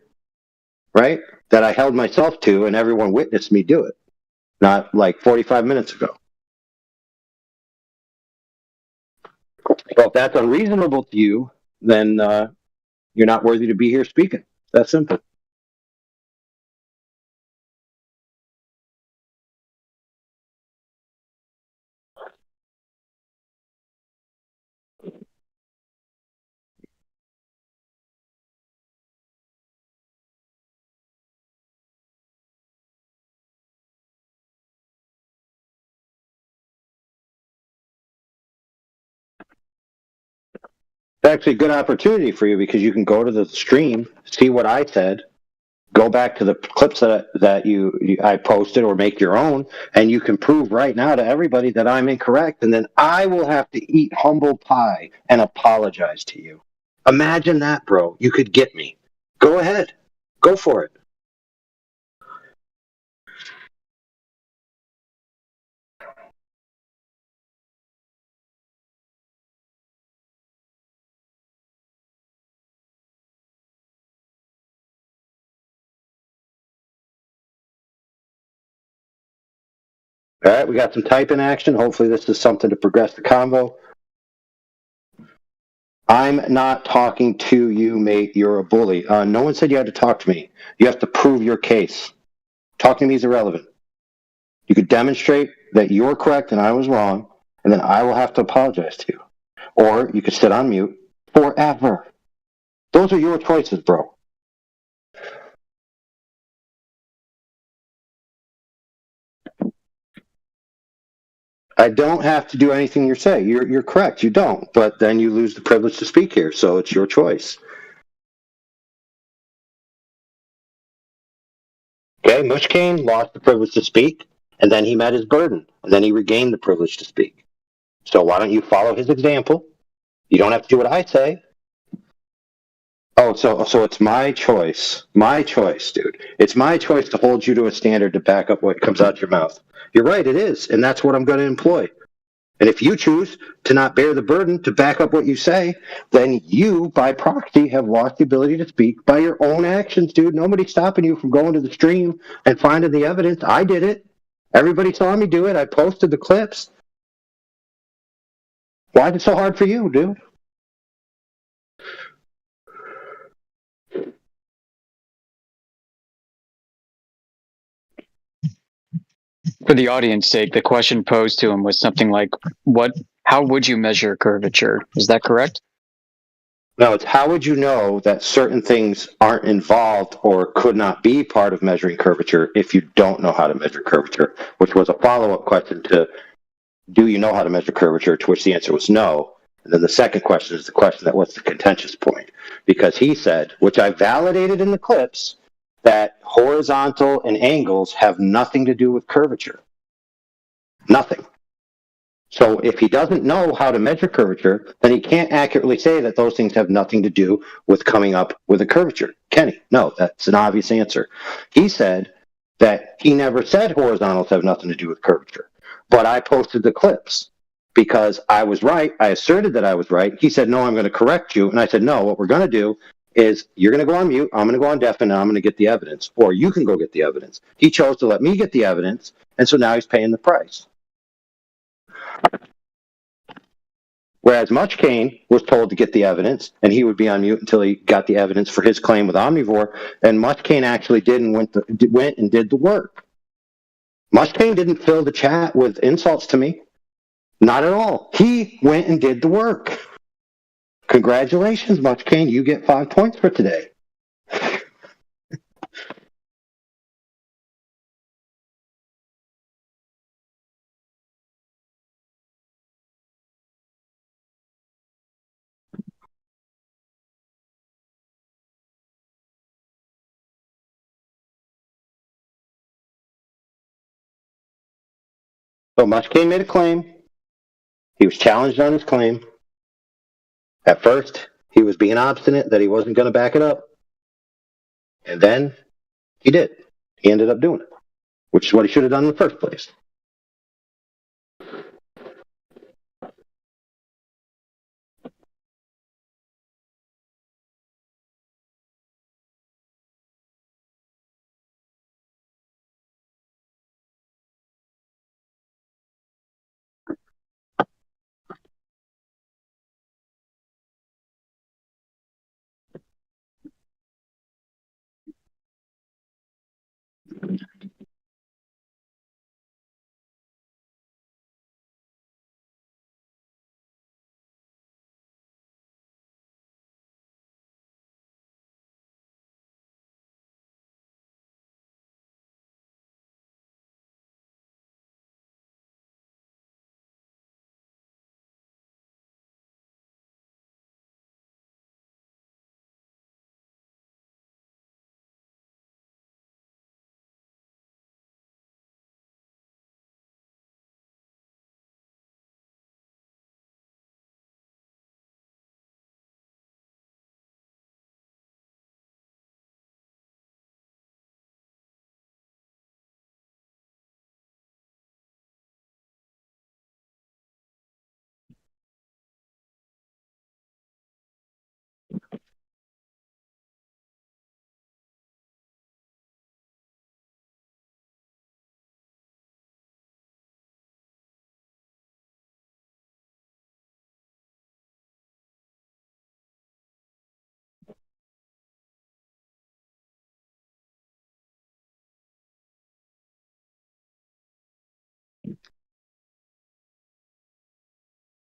right, that I held myself to, and everyone witnessed me do it, not like 45 minutes ago. So if that's unreasonable to you, then you're not worthy to be here speaking. That's simple. It's actually a good opportunity for you because you can go to the stream, see what I said, go back to the clips that I posted or make your own, and you can prove right now to everybody that I'm incorrect, and then I will have to eat humble pie and apologize to you. Imagine that, bro. You could get me. Go ahead. Go for it. All right, we got some typing action. Hopefully this is something to progress the convo. I'm not talking to you, mate. You're a bully. No one said you had to talk to me. You have to prove your case. Talking to me is irrelevant. You could demonstrate that you're correct and I was wrong, and then I will have to apologize to you. Or you could sit on mute forever. Those are your choices, bro. I don't have to do anything you say. You're correct. You don't. But then you lose the privilege to speak here, so it's your choice. Okay, Mushkane lost the privilege to speak, and then he met his burden, and then he regained the privilege to speak. So why don't you follow his example? You don't have to do what I say. Oh, so it's my choice. My choice, dude. It's my choice to hold you to a standard to back up what comes out your mouth. You're right, it is, and that's what I'm going to employ. And if you choose to not bear the burden to back up what you say, then you, by proxy, have lost the ability to speak by your own actions, dude. Nobody's stopping you from going to the stream and finding the evidence. I did it. Everybody saw me do it. I posted the clips. Why is it so hard for you, dude? For the audience sake, the question posed to him was something like, how would you measure curvature? Is that correct? No, it's how would you know that certain things aren't involved or could not be part of measuring curvature if you don't know how to measure curvature, which was a follow-up question to, do you know how to measure curvature, to which the answer was no. And then the second question is the question that was the contentious point, because he said, which I validated in the clips, that horizontal and angles have nothing to do with curvature. Nothing. So if he doesn't know how to measure curvature, then he can't accurately say that those things have nothing to do with coming up with a curvature. Can he? No, that's an obvious answer. He said that he never said horizontals have nothing to do with curvature, but I posted the clips because I was right. I asserted that I was right. He said, no, I'm going to correct you. And I said, no, what we're going to do is you're going to go on mute, I'm going to go on deafen, and I'm going to get the evidence, or you can go get the evidence. He chose to let me get the evidence, and so now he's paying the price. Whereas Mushkane was told to get the evidence, and he would be on mute until he got the evidence for his claim with Omnivore, and Mushkane actually did and went and did the work. Mushkane didn't fill the chat with insults to me. Not at all. He went and did the work. Congratulations, Mushkane. You get 5 points for today. So Mushkane made a claim. He was challenged on his claim. At first, he was being obstinate that he wasn't going to back it up. And then he did. He ended up doing it, which is what he should have done in the first place.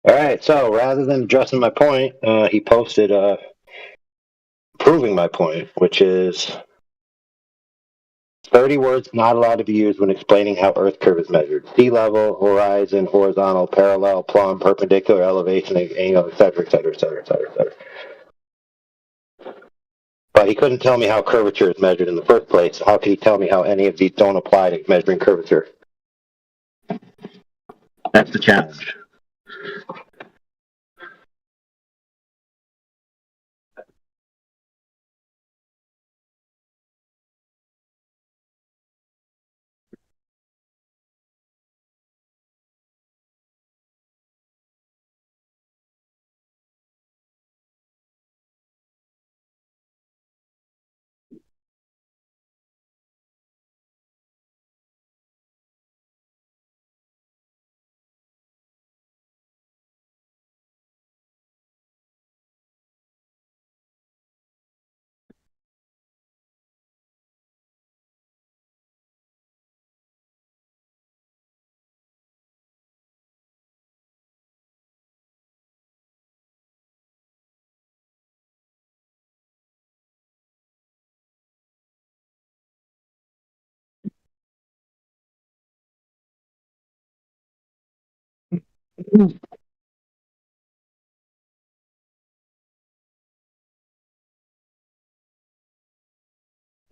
All right, so rather than addressing my point, he posted proving my point, which is 30 words not allowed to be used when explaining how Earth curve is measured. Sea level, horizon, horizontal, parallel, plumb, perpendicular, elevation, angle, etc., etc., etc., etc., etc. But he couldn't tell me how curvature is measured in the first place. How can he tell me how any of these don't apply to measuring curvature? That's the challenge.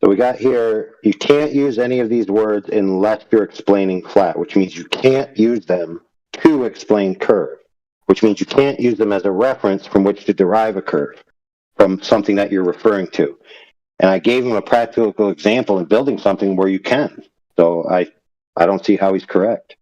So we got here, you can't use any of these words unless you're explaining flat, which means you can't use them to explain curve, which means you can't use them as a reference from which to derive a curve from something that you're referring to. And I gave him a practical example in building something where you can. So I don't see how he's correct.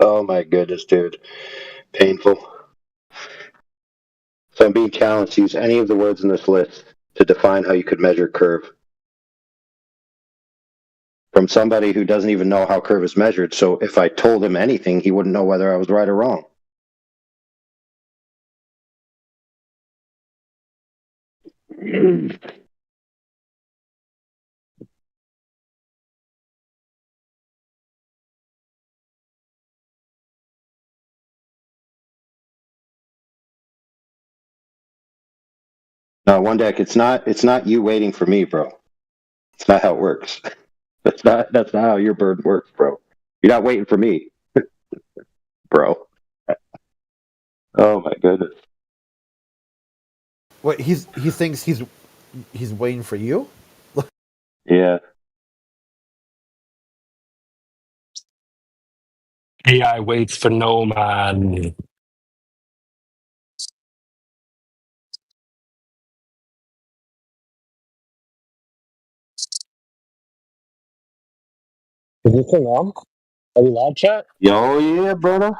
Oh my goodness, dude. Painful. So I'm being challenged to use any of the words in this list to define how you could measure curve. From somebody who doesn't even know how curve is measured. So if I told him anything, he wouldn't know whether I was right or wrong. No, one deck. It's not you waiting for me, bro. It's not how it works. That's not how your bird works, bro. You're not waiting for me, bro. Oh my goodness. Wait, he thinks he's waiting for you? Yeah. AI waits for no man. Is this thing on? Are we live, chat? Yo, yeah, brother.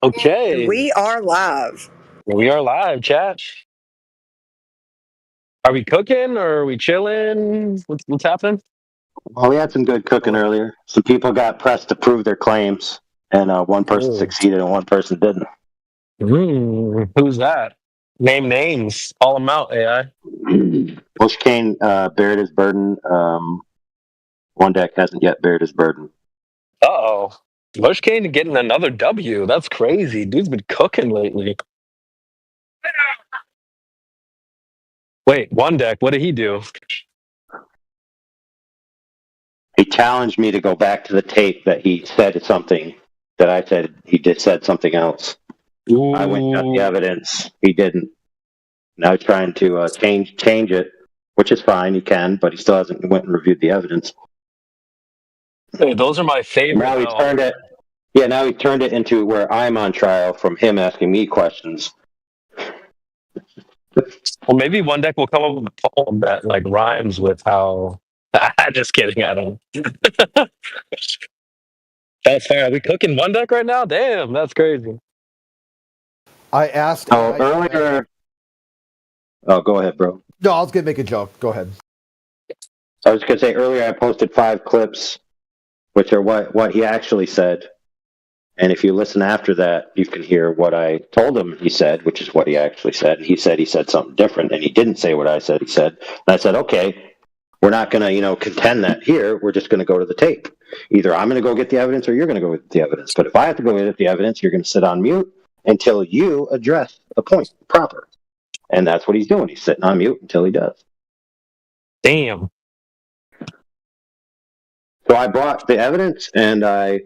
Okay. We are live. We are live, chat. Are we cooking or are we chilling? What's happening? Well, we had some good cooking earlier. Some people got pressed to prove their claims, and one person succeeded and one person didn't. Who's that? Name names. Call them out, AI. Bush Kane bared his burden. One deck hasn't yet bared his burden. Uh-oh. Bush Kane getting another W. That's crazy. Dude's been cooking lately. Wait, one deck. What did he do? He challenged me to go back to the tape that he said something that I said he said something else. Ooh. I went and got the evidence. He didn't. Now he's trying to change it, which is fine. He can, but he still hasn't went and reviewed the evidence. Hey, those are my favorite. Now he turned it. Yeah, now he turned it into where I'm on trial from him asking me questions. Well, maybe one deck will come up with a poem that like rhymes with how. Just kidding. I don't. That's fair. Are we cooking one deck right now? Damn, that's crazy. I asked. Oh, earlier. Oh, go ahead, bro. No, I was gonna make a joke. Go ahead. I was gonna say earlier I posted 5 clips, which are what he actually said. And if you listen after that, you can hear what I told him he said, which is what he actually said. He said something different, and he didn't say what I said he said. And I said, okay, we're not going to, contend that here. We're just going to go to the tape. Either I'm going to go get the evidence or you're going to go get the evidence. But if I have to go get the evidence, you're going to sit on mute until you address the point proper. And that's what he's doing. He's sitting on mute until he does. Damn. So I brought the evidence, and I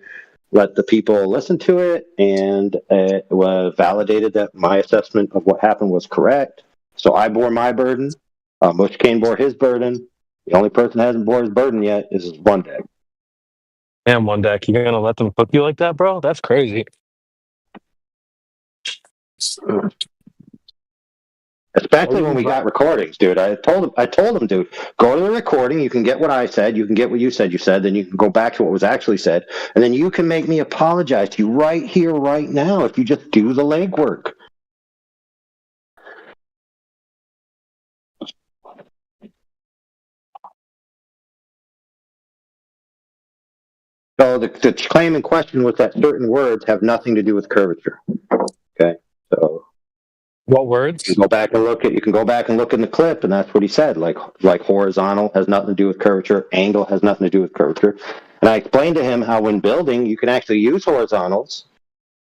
let the people listen to it, and it was validated that my assessment of what happened was correct. So I bore my burden. Bush Kane bore his burden. The only person that hasn't bore his burden yet is one deck. Damn, one deck. You're gonna let them cook you like that, bro? That's crazy. Especially when we got recordings, dude. I told him, dude, go to the recording. You can get what I said. You can get what you said. Then you can go back to what was actually said, and then you can make me apologize to you right here, right now, if you just do the legwork. So the claim in question was that certain words have nothing to do with curvature. Okay, so. What words? You can go back and look in the clip, and that's what he said. Like horizontal has nothing to do with curvature, angle has nothing to do with curvature. And I explained to him how when building, you can actually use horizontals,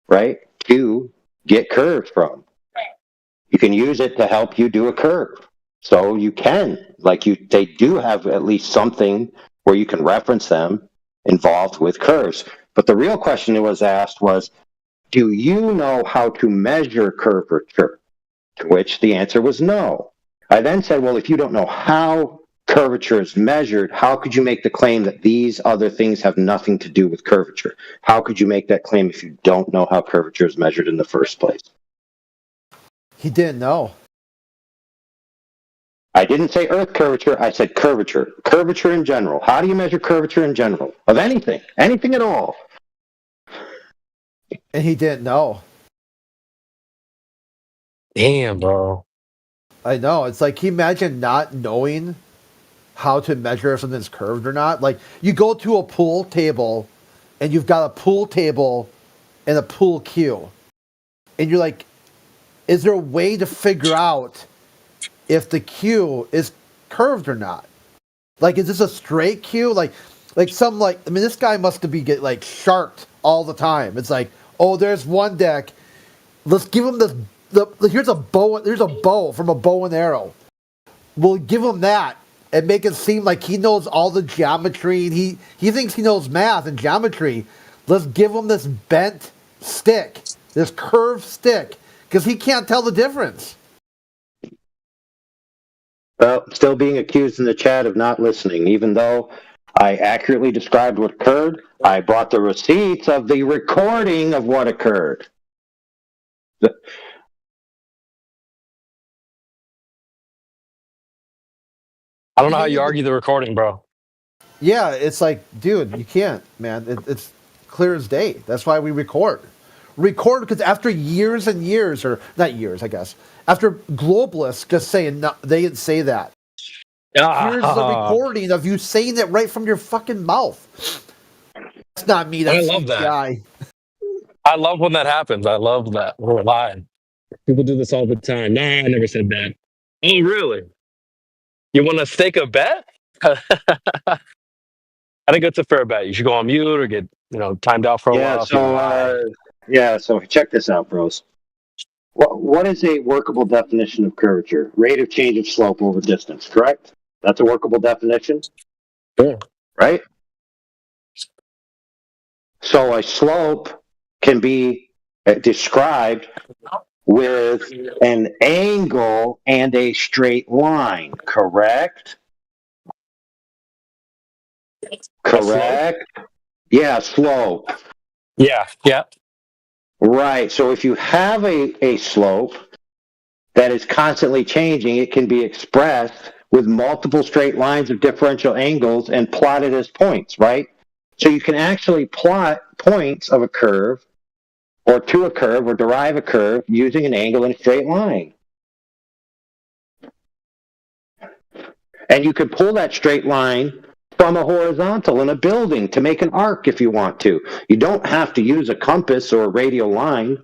right, to get curves from. You can use it to help you do a curve. So you can, they do have at least something where you can reference them involved with curves. But the real question that was asked was, do you know how to measure curvature? To which the answer was no. I then said, well, if you don't know how curvature is measured, how could you make the claim that these other things have nothing to do with curvature? How could you make that claim if you don't know how curvature is measured in the first place? He didn't know. I didn't say Earth curvature, I said curvature. Curvature in general. How do you measure curvature in general? Of anything. Anything at all. And he didn't know. Damn, bro. I know. It's like, can you imagine not knowing how to measure if something's curved or not? Like, you go to a pool table, and you've got a pool table and a pool cue. And you're like, is there a way to figure out if the cue is curved or not? Like, is this a straight cue? Like some, like, I mean, this guy must be get like sharked all the time. It's like, oh, there's one deck. Let's give him here's a bow from a bow and arrow. We'll give him that and make it seem like he knows all the geometry. And he thinks he knows math and geometry. Let's give him this bent stick, this curved stick, because he can't tell the difference. Well, still being accused in the chat of not listening, even though I accurately described what occurred. I brought the receipts of the recording of what occurred. I don't know how you argue the recording, bro. Yeah, it's like, dude, you can't, man. It's clear as day. That's why we record. Record because after years and years, or not years, I guess, after globalists just saying, no, they didn't say that. Here's the recording of you saying it right from your fucking mouth. That's not me. That's I love that. guy. I love when that happens. I love that. We're lying. People do this all the time. Nah, I never said that. Oh, really? You want to stake a bet? I think it's a fair bet. You should go on mute or get timed out for a while. So check this out, bros. What is a workable definition of curvature? Rate of change of slope over distance, correct? That's a workable definition? Yeah. Right? So a slope can be described with an angle and a straight line, correct? Correct? Yeah, slope. Yeah. Right. So if you have a slope that is constantly changing, it can be expressed with multiple straight lines of differential angles and plotted as points, right? So you can actually plot points of a curve or to a curve or derive a curve using an angle and a straight line. And you could pull that straight line from a horizontal in a building to make an arc if you want to. You don't have to use a compass or a radial line.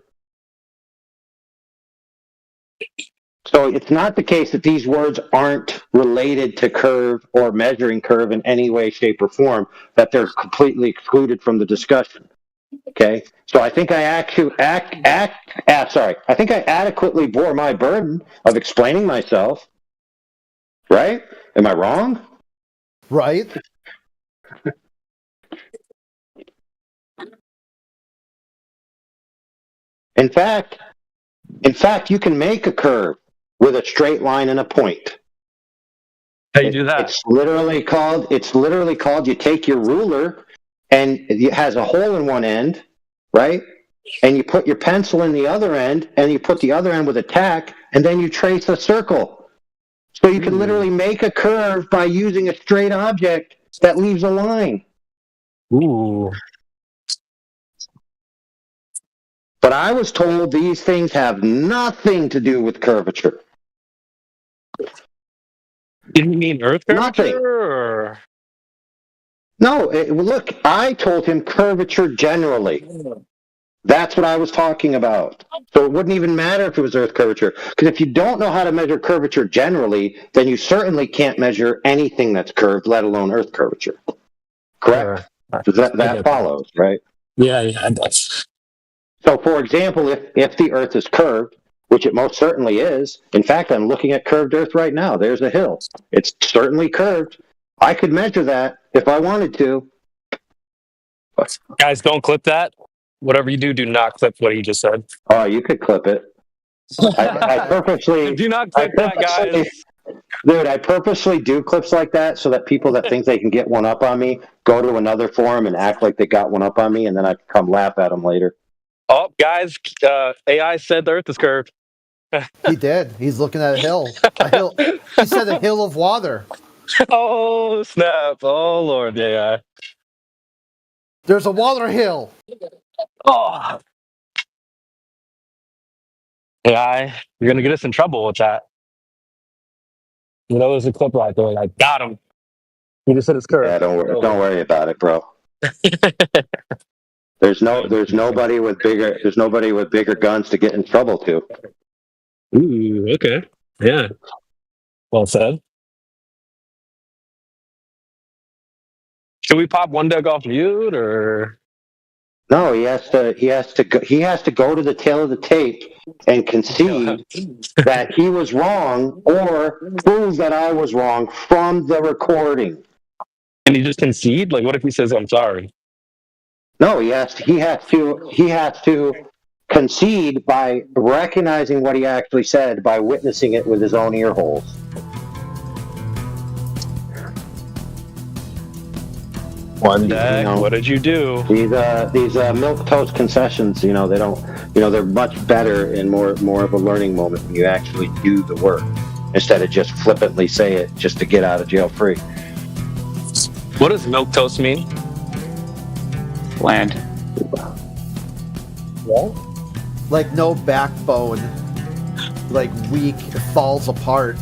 So it's not the case that these words aren't related to curve or measuring curve in any way, shape, or form, that they're completely excluded from the discussion. Okay? So I think I adequately bore my burden of explaining myself. Right? Am I wrong? Right. In fact, you can make a curve with a straight line and a point. How you do that? It's literally called you take your ruler and it has a hole in one end, right? And you put your pencil in the other end and you put the other end with a tack and then you trace a circle. So you can literally make a curve by using a straight object that leaves a line. Ooh. But I was told these things have nothing to do with curvature. Didn't you mean earth curvature? Nothing. Or? No, look, I told him curvature generally. That's what I was talking about. So it wouldn't even matter if it was earth curvature. Because if you don't know how to measure curvature generally, then you certainly can't measure anything that's curved, let alone earth curvature. Correct? So that follows, right? Yeah, it does. So, for example, if the earth is curved, which it most certainly is, in fact, I'm looking at curved earth right now. There's a hill. It's certainly curved. I could measure that if I wanted to. Guys, don't clip that. Whatever you do not clip what he just said. Oh, you could clip it. I purposely do not clip that, guys. Dude, I purposely do clips like that so that people that think they can get one up on me go to another forum and act like they got one up on me, and then I come laugh at them later. Oh, guys, AI said the Earth is curved. He did. He's looking at a hill. A hill. He said a hill of water. Oh snap! Oh Lord, AI. There's a water hill. Oh, AI, you're gonna get us in trouble with that. You know, there's a clip right there. Like, got him. He just said it's curved. Yeah, don't worry about it, bro. There's nobody with bigger guns to get in trouble to. Ooh, okay. Yeah. Well said. Should we pop One Doug off mute or? No, he has to go to the tail of the tape and concede that he was wrong or prove that I was wrong from the recording. Can he just concede? Like, what if he says, "I'm sorry"? No, he has to concede by recognizing what he actually said by witnessing it with his own ear holes. One day, what did you do? These milquetoast concessions, they don't, they're much better and more of a learning moment when you actually do the work instead of just flippantly say it just to get out of jail free. What does milquetoast mean? Land. Like no backbone. Like weak, it falls apart.